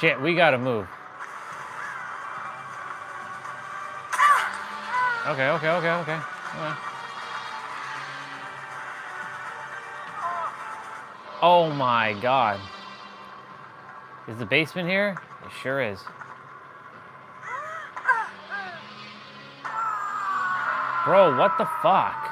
Shit, we gotta move. Okay. Oh my God. Is the basement here? It sure is. Bro, what the fuck?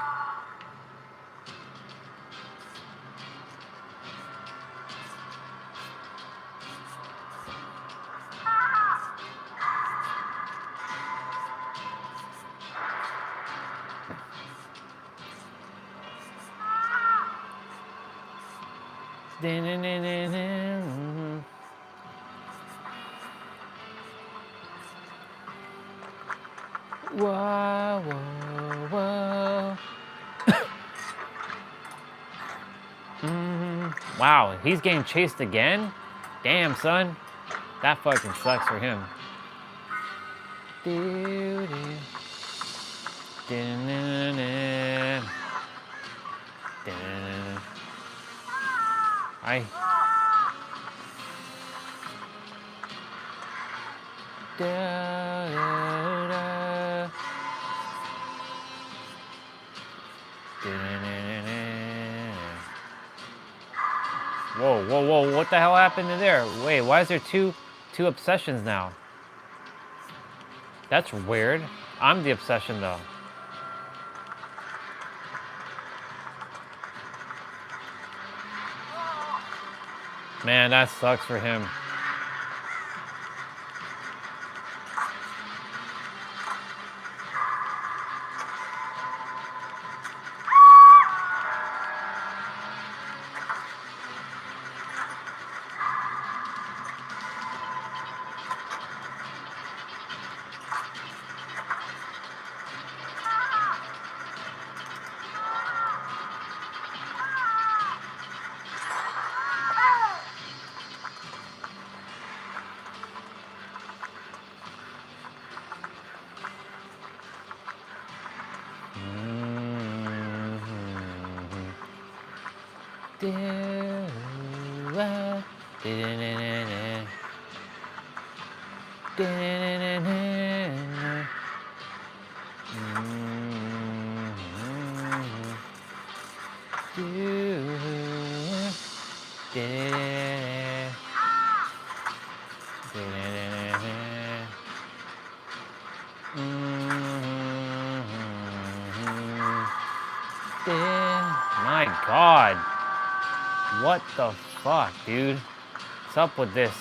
Whoa, whoa, whoa. Wow, he's getting chased again? Damn, son. That fucking sucks for him. Doo-doo. Dun-dun-dun. Dun. Da-da-da. Da-da-da-da. Whoa, whoa, whoa, what the hell happened to there? Wait, why is there two obsessions now? That's weird. I'm the obsession though. Man, that sucks for him. My God. What the fuck, dude? What's up with this?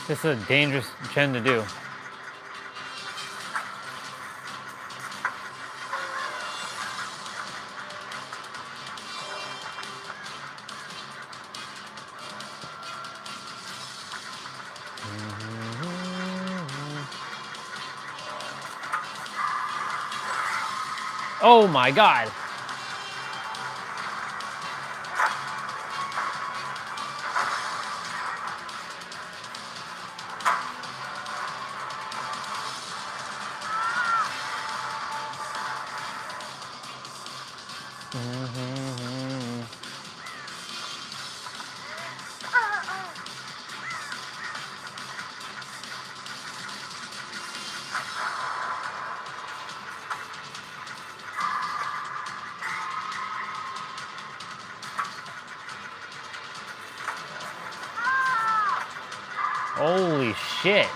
This is a dangerous trend to do. Oh my God. Holy shit.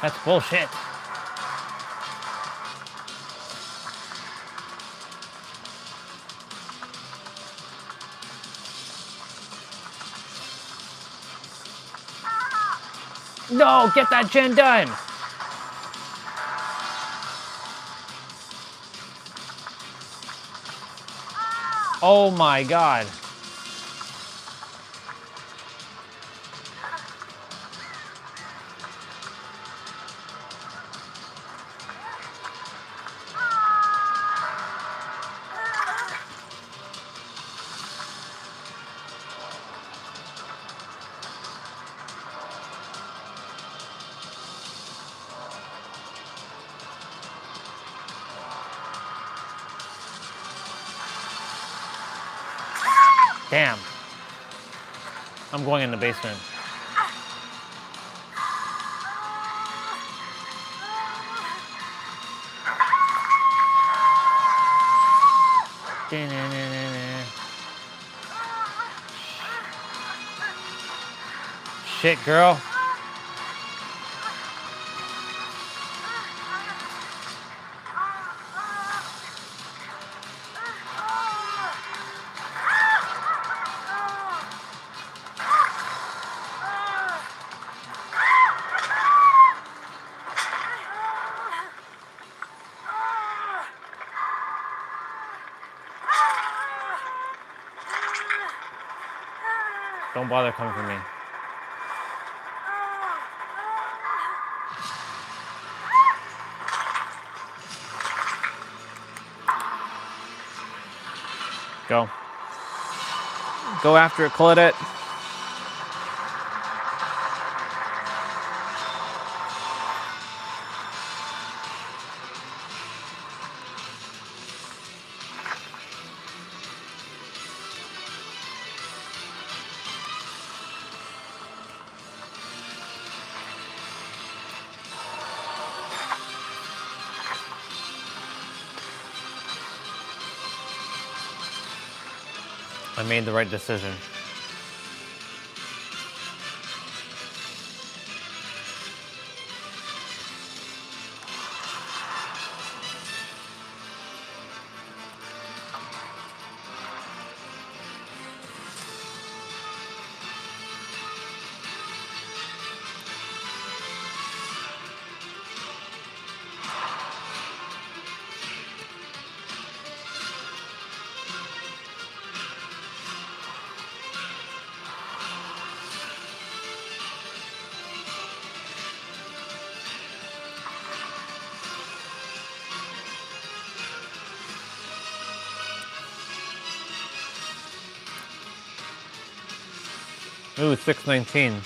That's bullshit. No, get that chin done. Oh my God. Damn. I'm going in the basement. Shit, girl. Don't bother coming for me. Go. Go after it, Claudette. I made the right decision. Ooh, 619.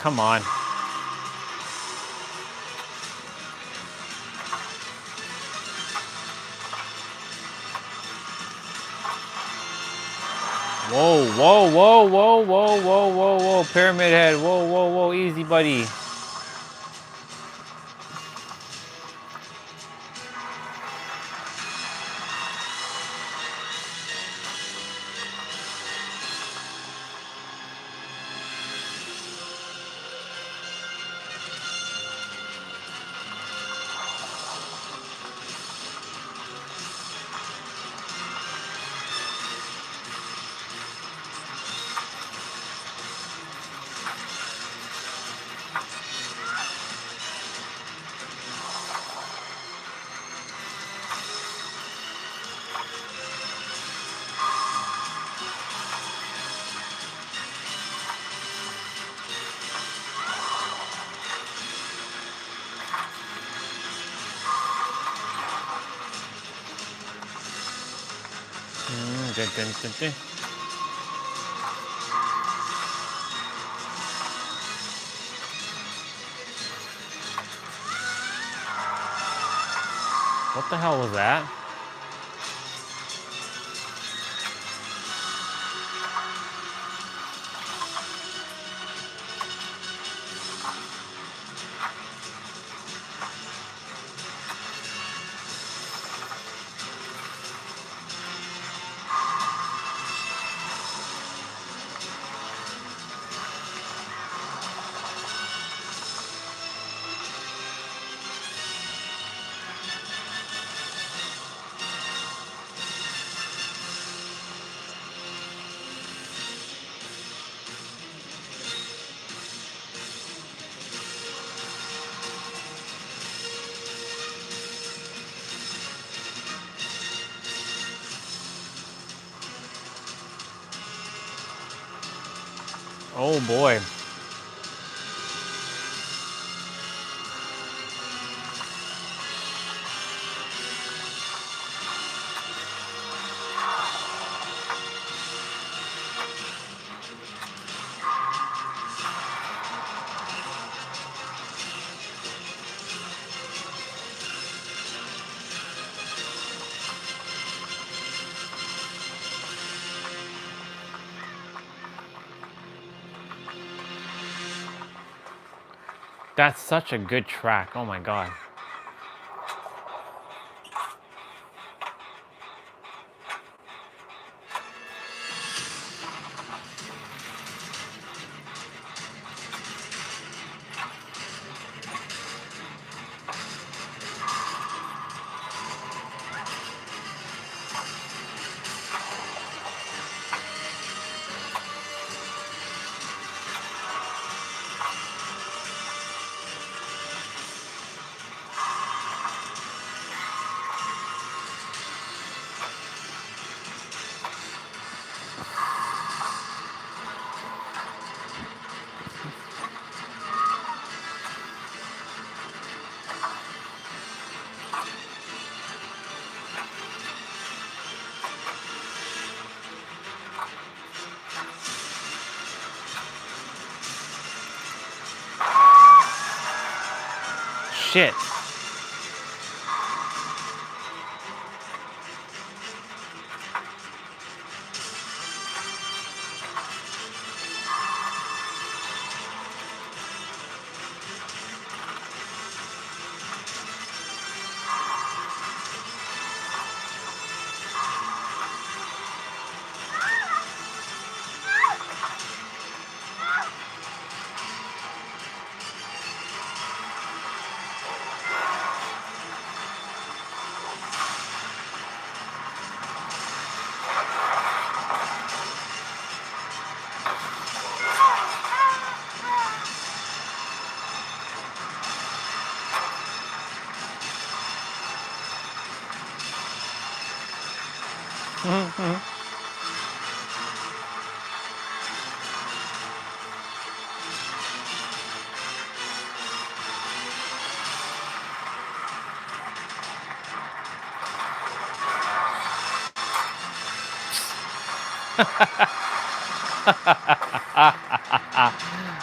come on. Whoa, whoa, whoa, whoa, whoa, whoa, whoa, whoa, pyramid head. Whoa, whoa, whoa, easy, buddy. Dun, dun, dun, dun. What the hell was that? Oh boy. That's such a good track. Oh my god. Shit.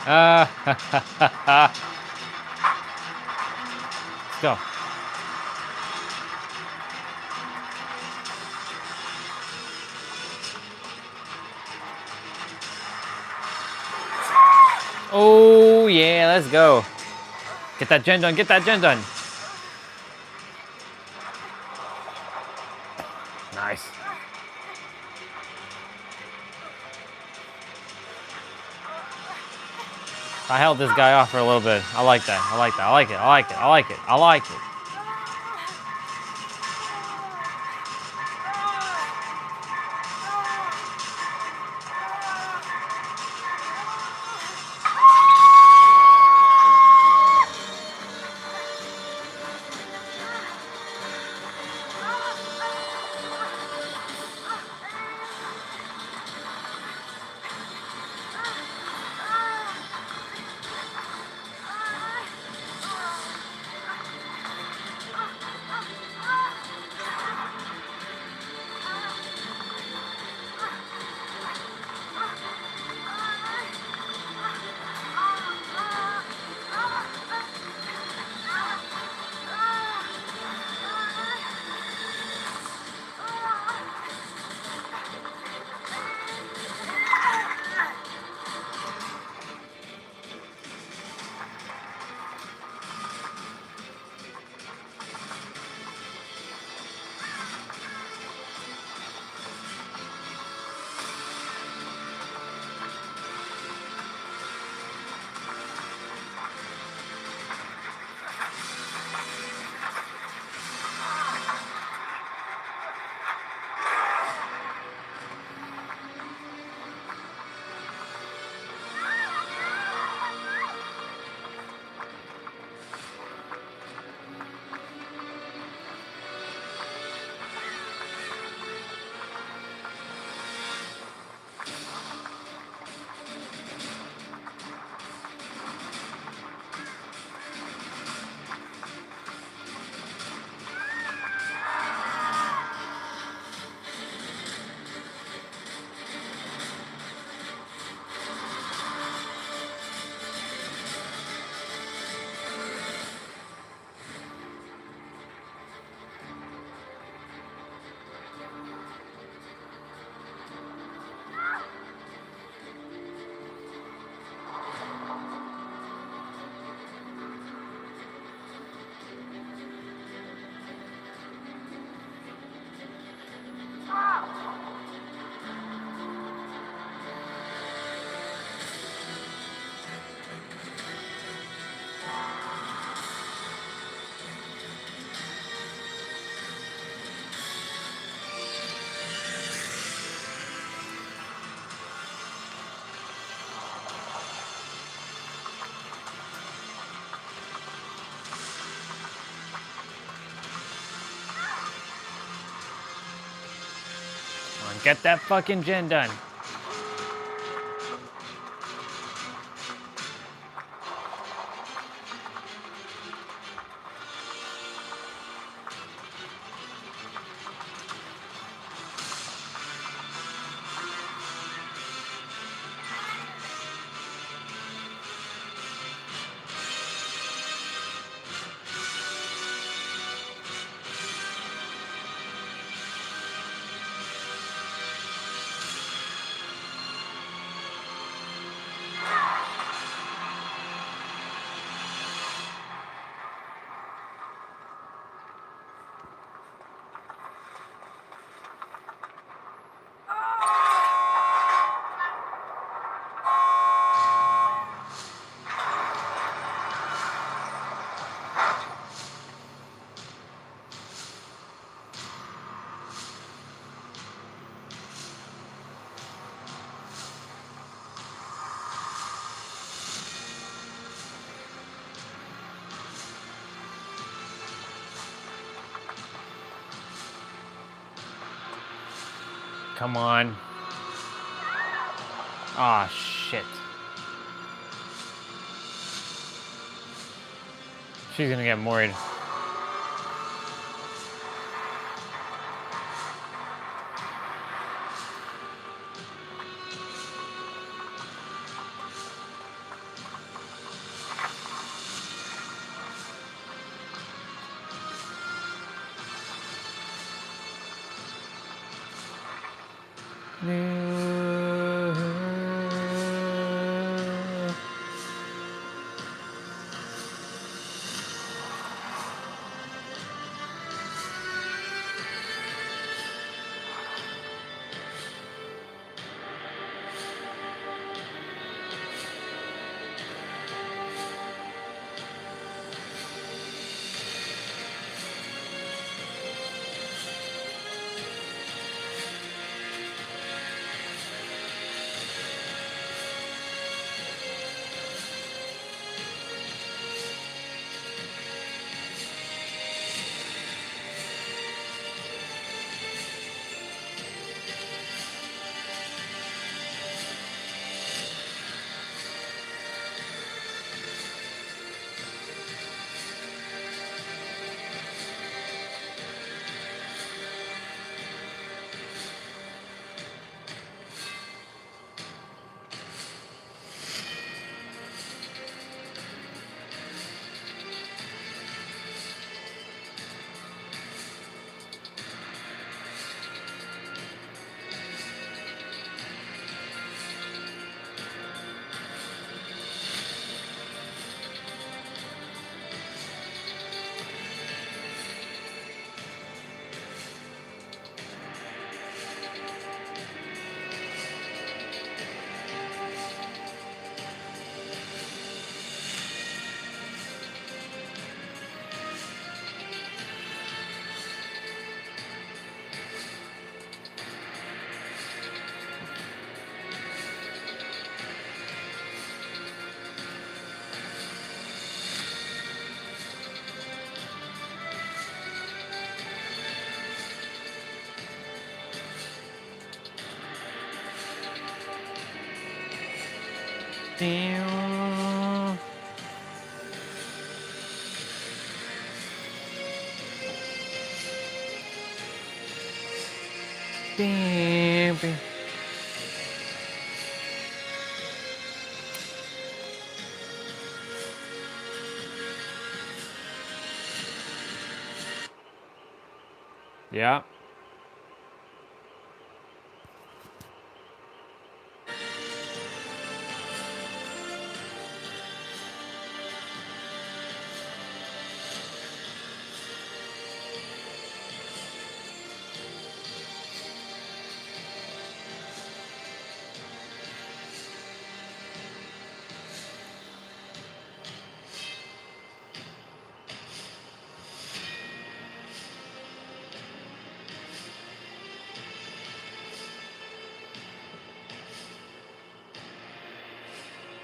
Let's go. Oh, yeah, let's go. Get that gen done, get that gen done. Nice. I held this guy off for a little bit. I like that. I like that. I like it. I like it. I like it. I like it. Come on, get that fucking gen done. Come on. Ah, shit. She's gonna get worried. Damn. Damn. Yeah.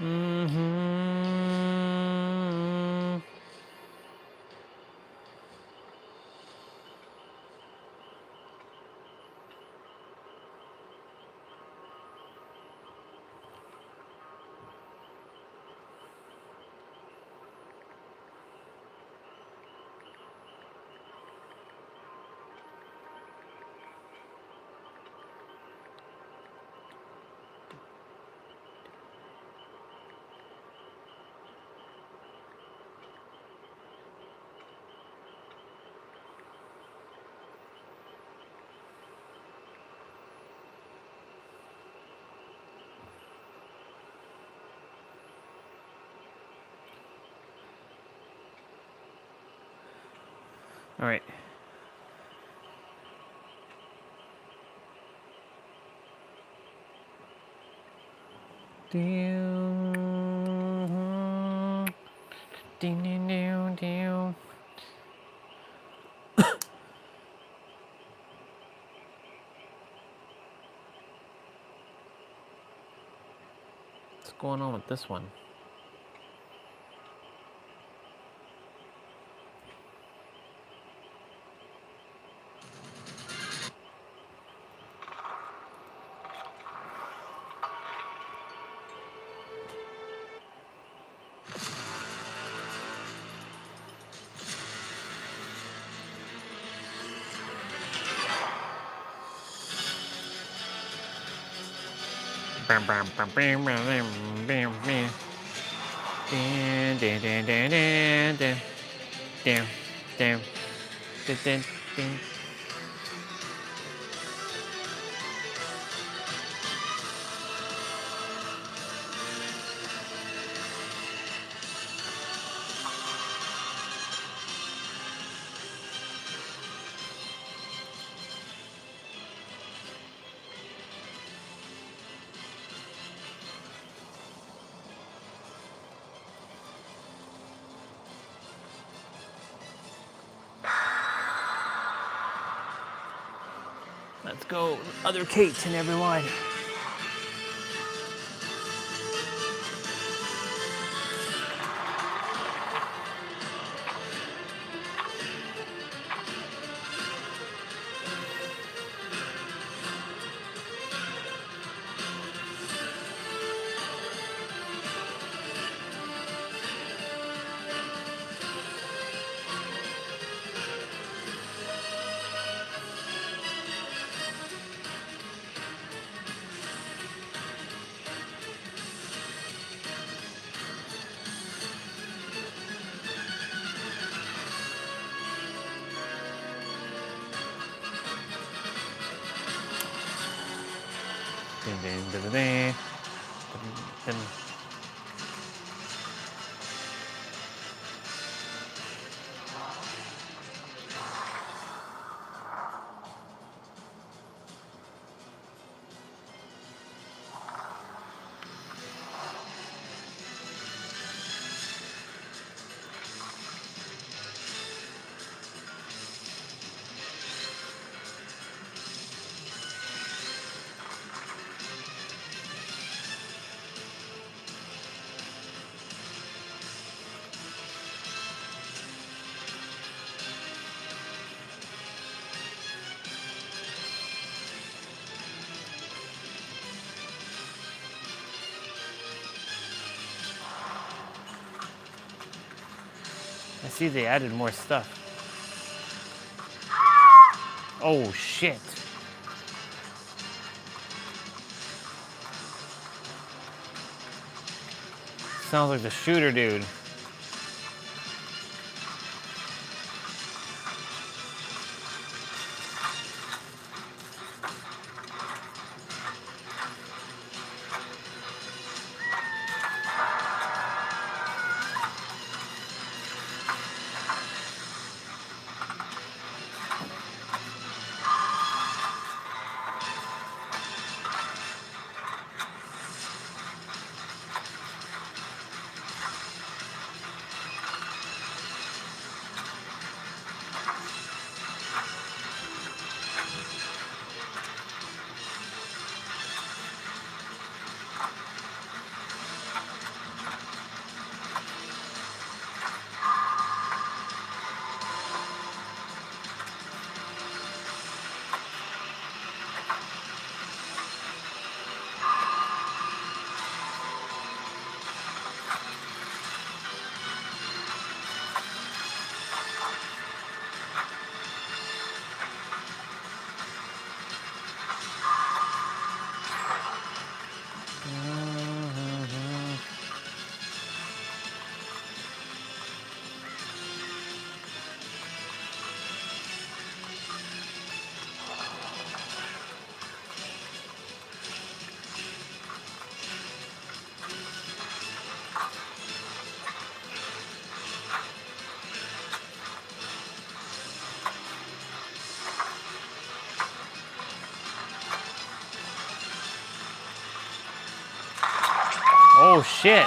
Mm-hmm. All right. Down. Ding, ding, down, down. What's going on with this one? Bam, bam, bam, bam, bam, bam, bam. Down, down, down, down, down, down, down, down, down, down. Let's go, other Kate and everyone. I see they added more stuff. Oh shit. Sounds like the shooter dude. Oh shit.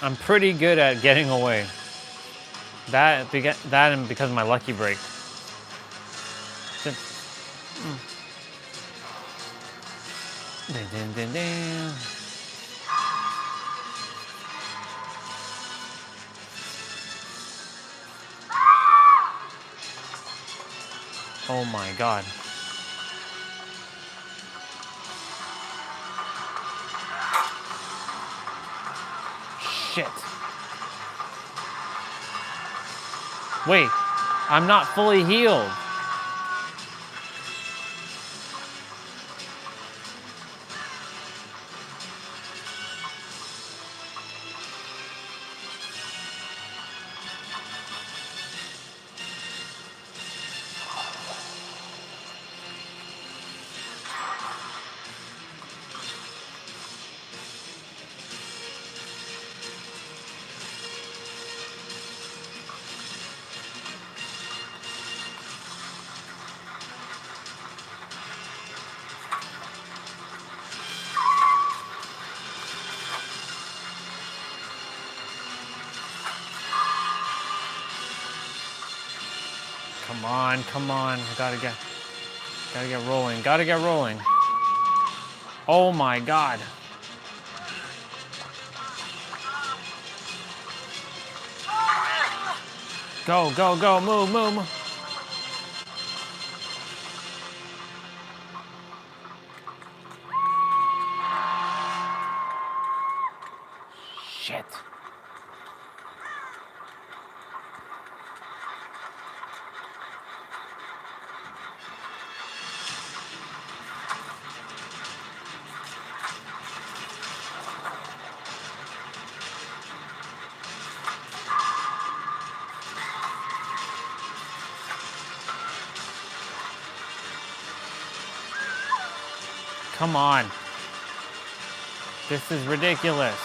I'm pretty good at getting away. That and because of my lucky break. Dun, dun, dun, dun. Oh my god. Shit. Wait, I'm not fully healed. Come on. Gotta get rolling. Gotta get rolling. Oh my God. Go, go, go. Move, move, move. Shit. Come on. This is ridiculous.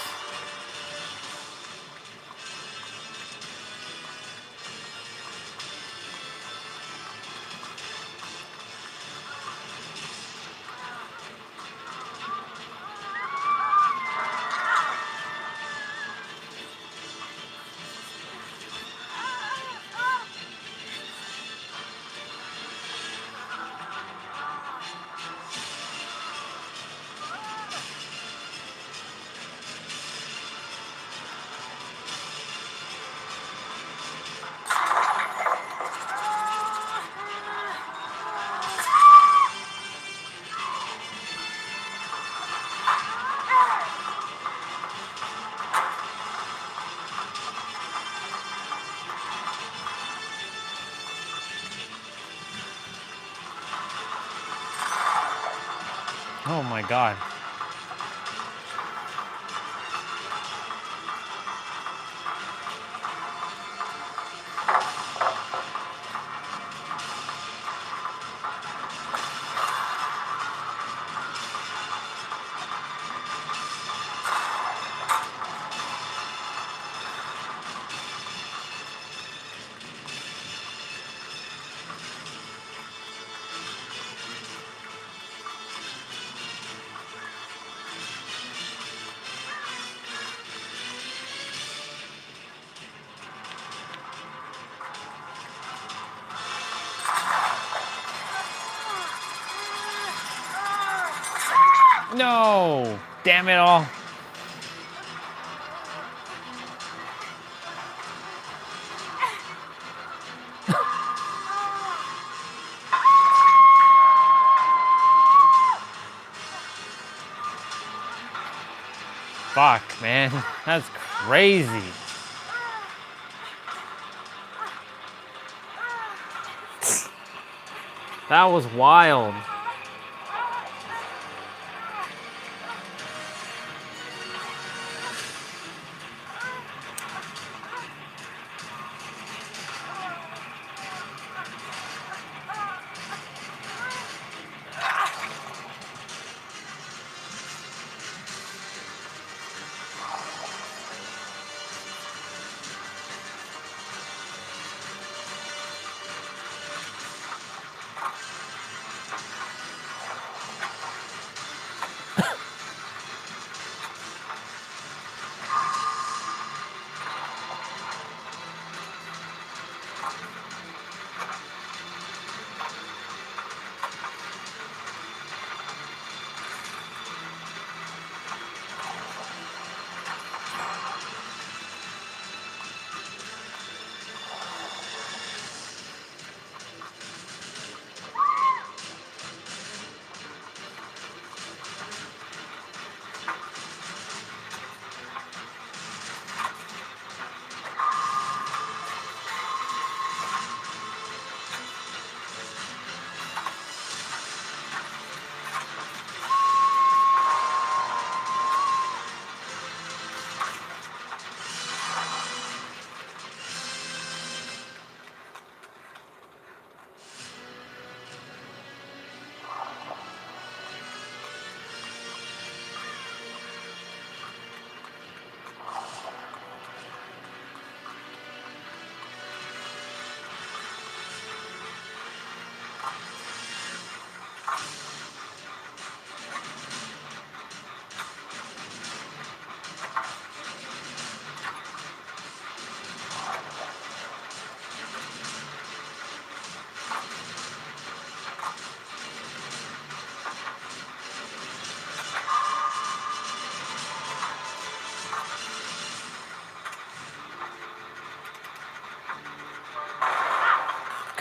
Oh my God. No! Damn it all. Fuck, man. That's crazy. That was wild.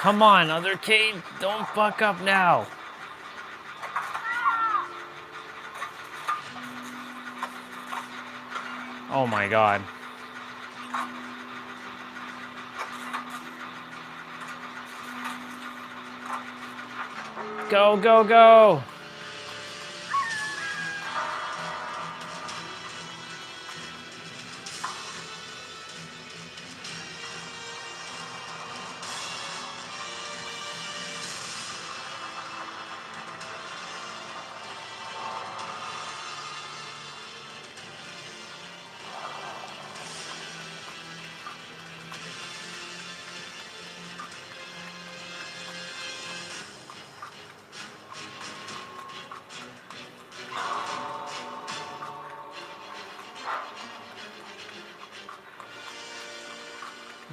Come on, other cage. Don't fuck up now. Oh my God. Go, go, go.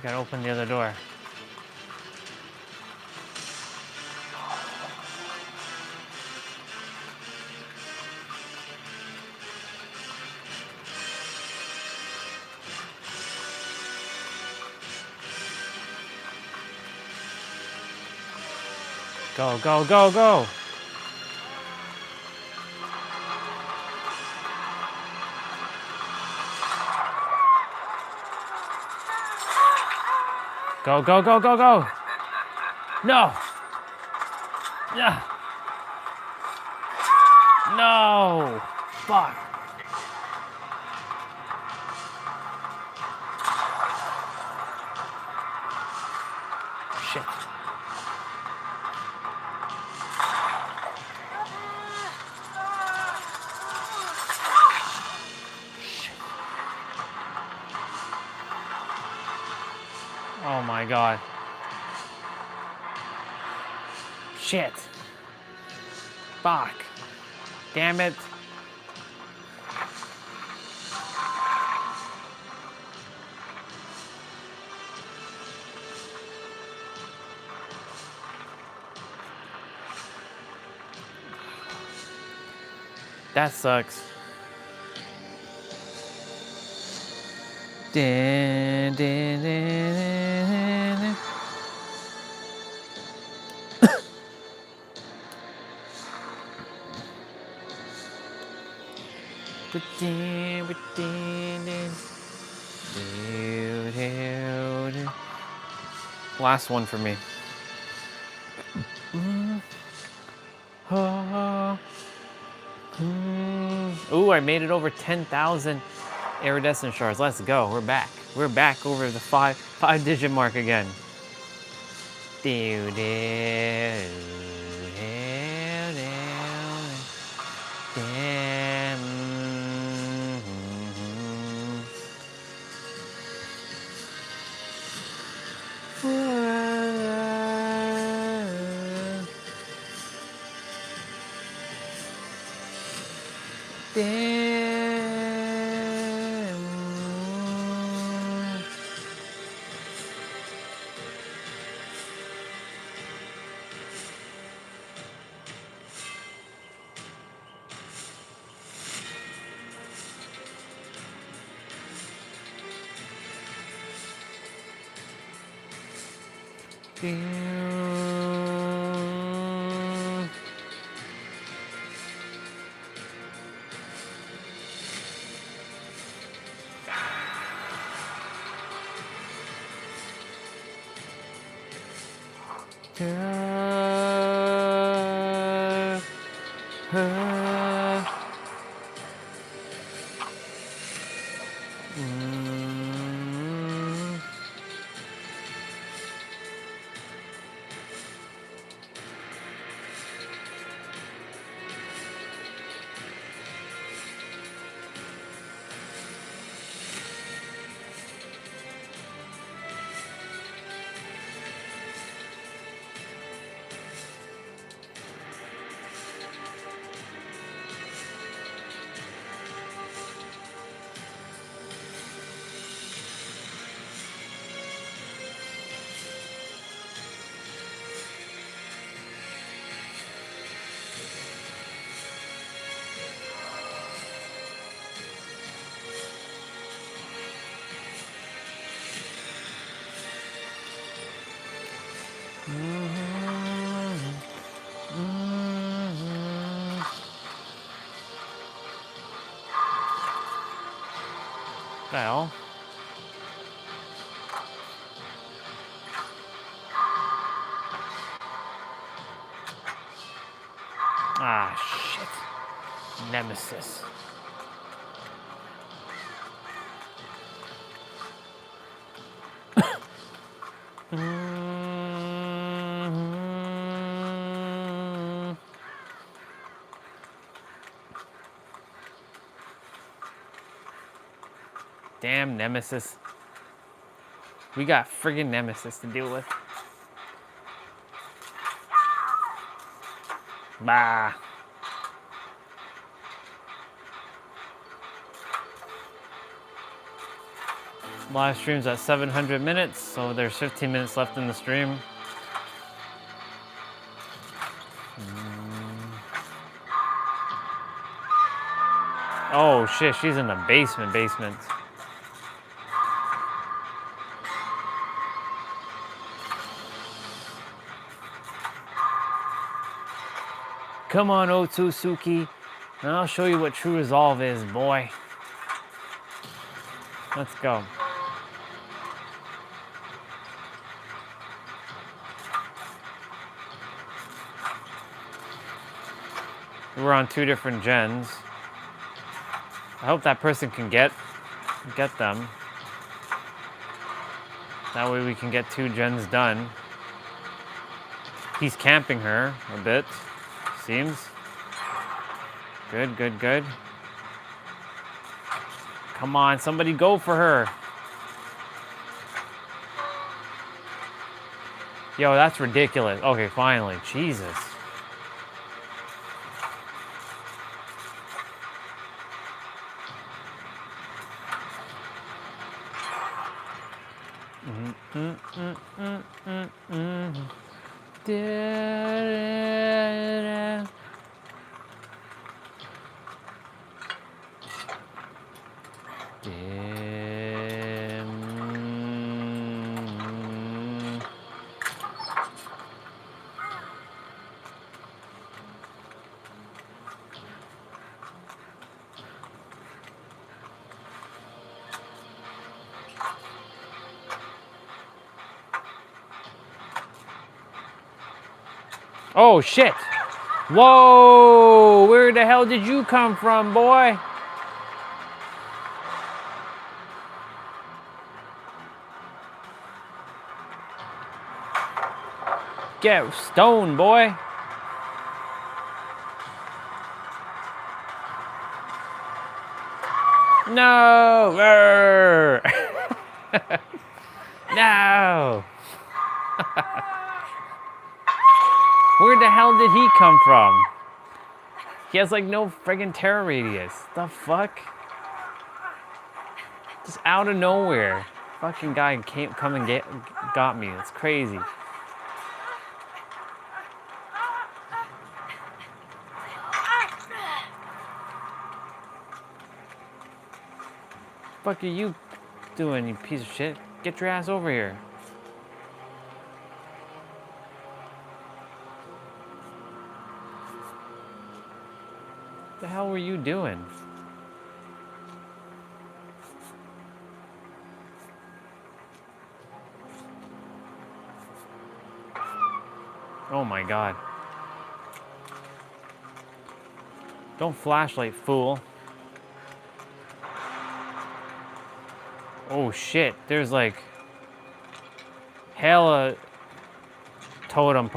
You gotta open the other door. Go, go, go, go. Go, go, go, go, go. No. Yeah. No. Fuck. Shit. Oh my God. Shit. Fuck. Damn it. That sucks. Dun, dun, dun, dun, dun. Last one for me. Ooh, I made it over 10,000 iridescent shards. Let's go. We're back. We're back over the five-digit mark again. The hell? Ah, shit. Nemesis. Damn Nemesis. We got friggin' Nemesis to deal with. Bah. Live stream's at 700 minutes, so there's 15 minutes left in the stream. Oh shit, she's in the basement. Come on, Otsutsuki, and I'll show you what true resolve is, boy. Let's go. We're on 2 different gens. I hope that person can get them. That way we can get 2 gens done. He's camping her a bit, seems. Good. Come on, somebody go for her. Yo, that's ridiculous. Okay, finally. Jesus. Oh, shit. Whoa, where the hell did you come from, boy? Get stoned, boy. No. No. Where the hell did he come from? He has like no friggin' terror radius. The fuck? Just out of nowhere. Fucking guy come and got me. It's crazy. Fuck are you doing, you piece of shit? Get your ass over here. What the hell were you doing? Oh my god. Don't flashlight, fool. Oh shit, there's like hella totems.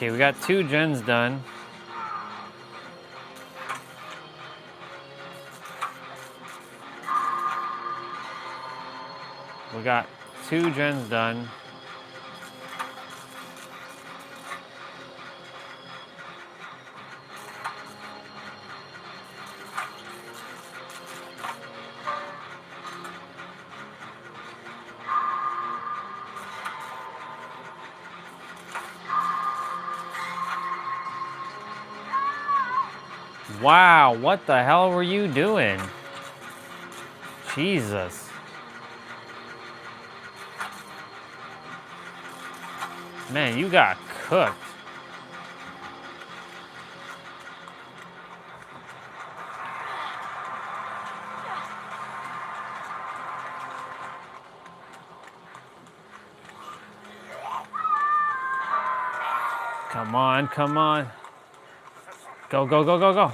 Okay, we got 2 gens done. We got 2 gens done. Wow, what the hell were you doing? Jesus. Man, you got cooked. Come on, come on. Go, go, go, go, go.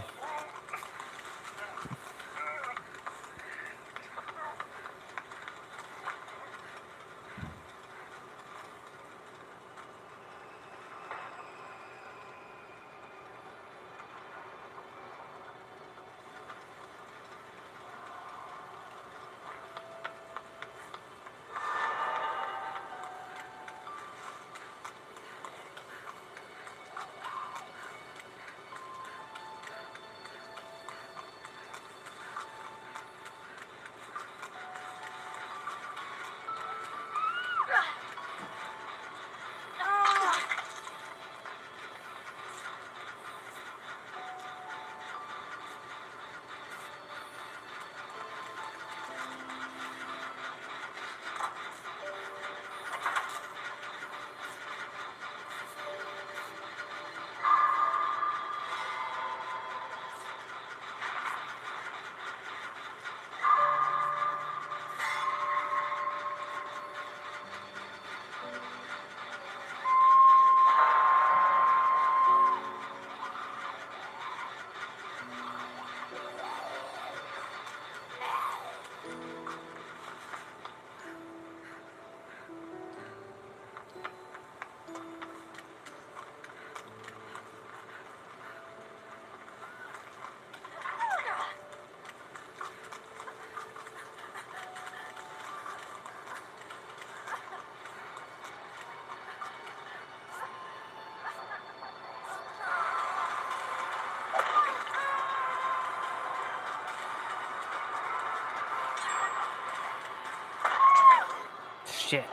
Shit.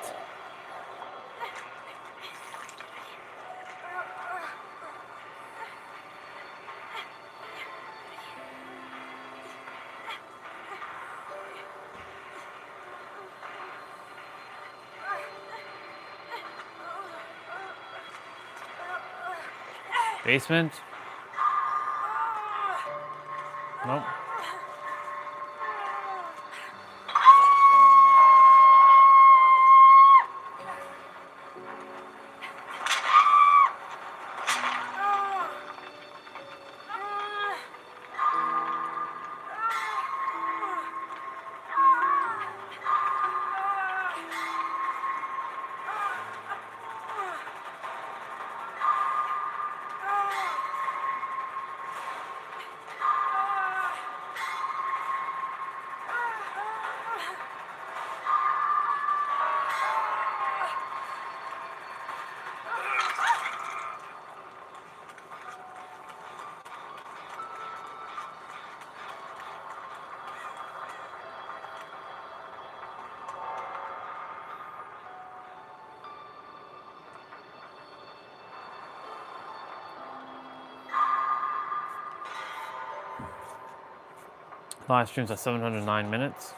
Basement? Nope. Live streams at 709 minutes.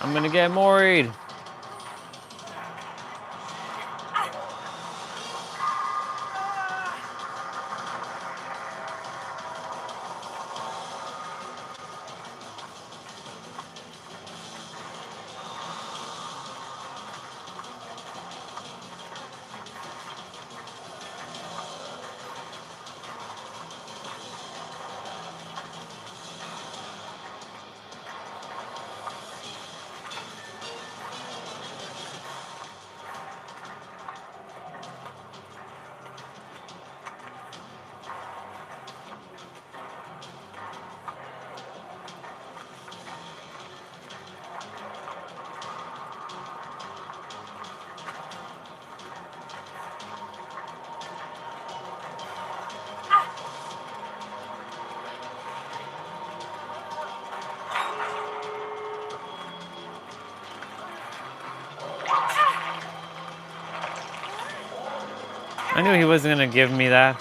I'm gonna get moried. I knew he wasn't gonna give me that.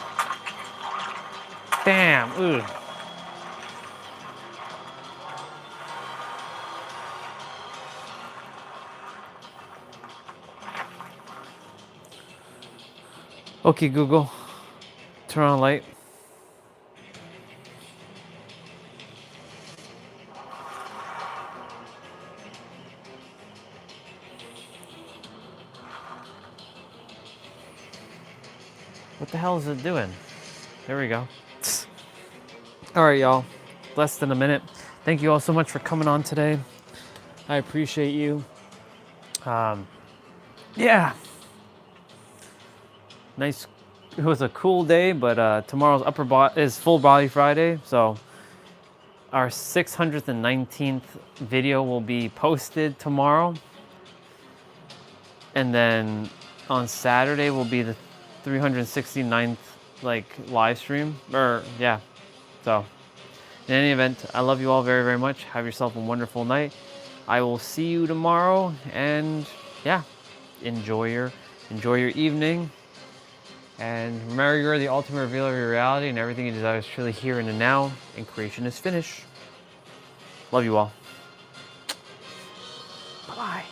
Damn, ooh. Okay, Google, turn on light. What the hell is it doing? There we go. All right, y'all. Less than a minute. Thank you all so much for coming on today. I appreciate you. Yeah. Nice. It was a cool day, but tomorrow's is full body Friday, so our 619th video will be posted tomorrow, and then on Saturday will be the 369th live stream. Or yeah. So in any event, I love you all very, very much. Have yourself a wonderful night. I will see you tomorrow, and yeah, enjoy your evening. And remember, you're the ultimate revealer of your reality, and everything you desire is truly here in the now, and creation is finished. Love you all. Bye-bye.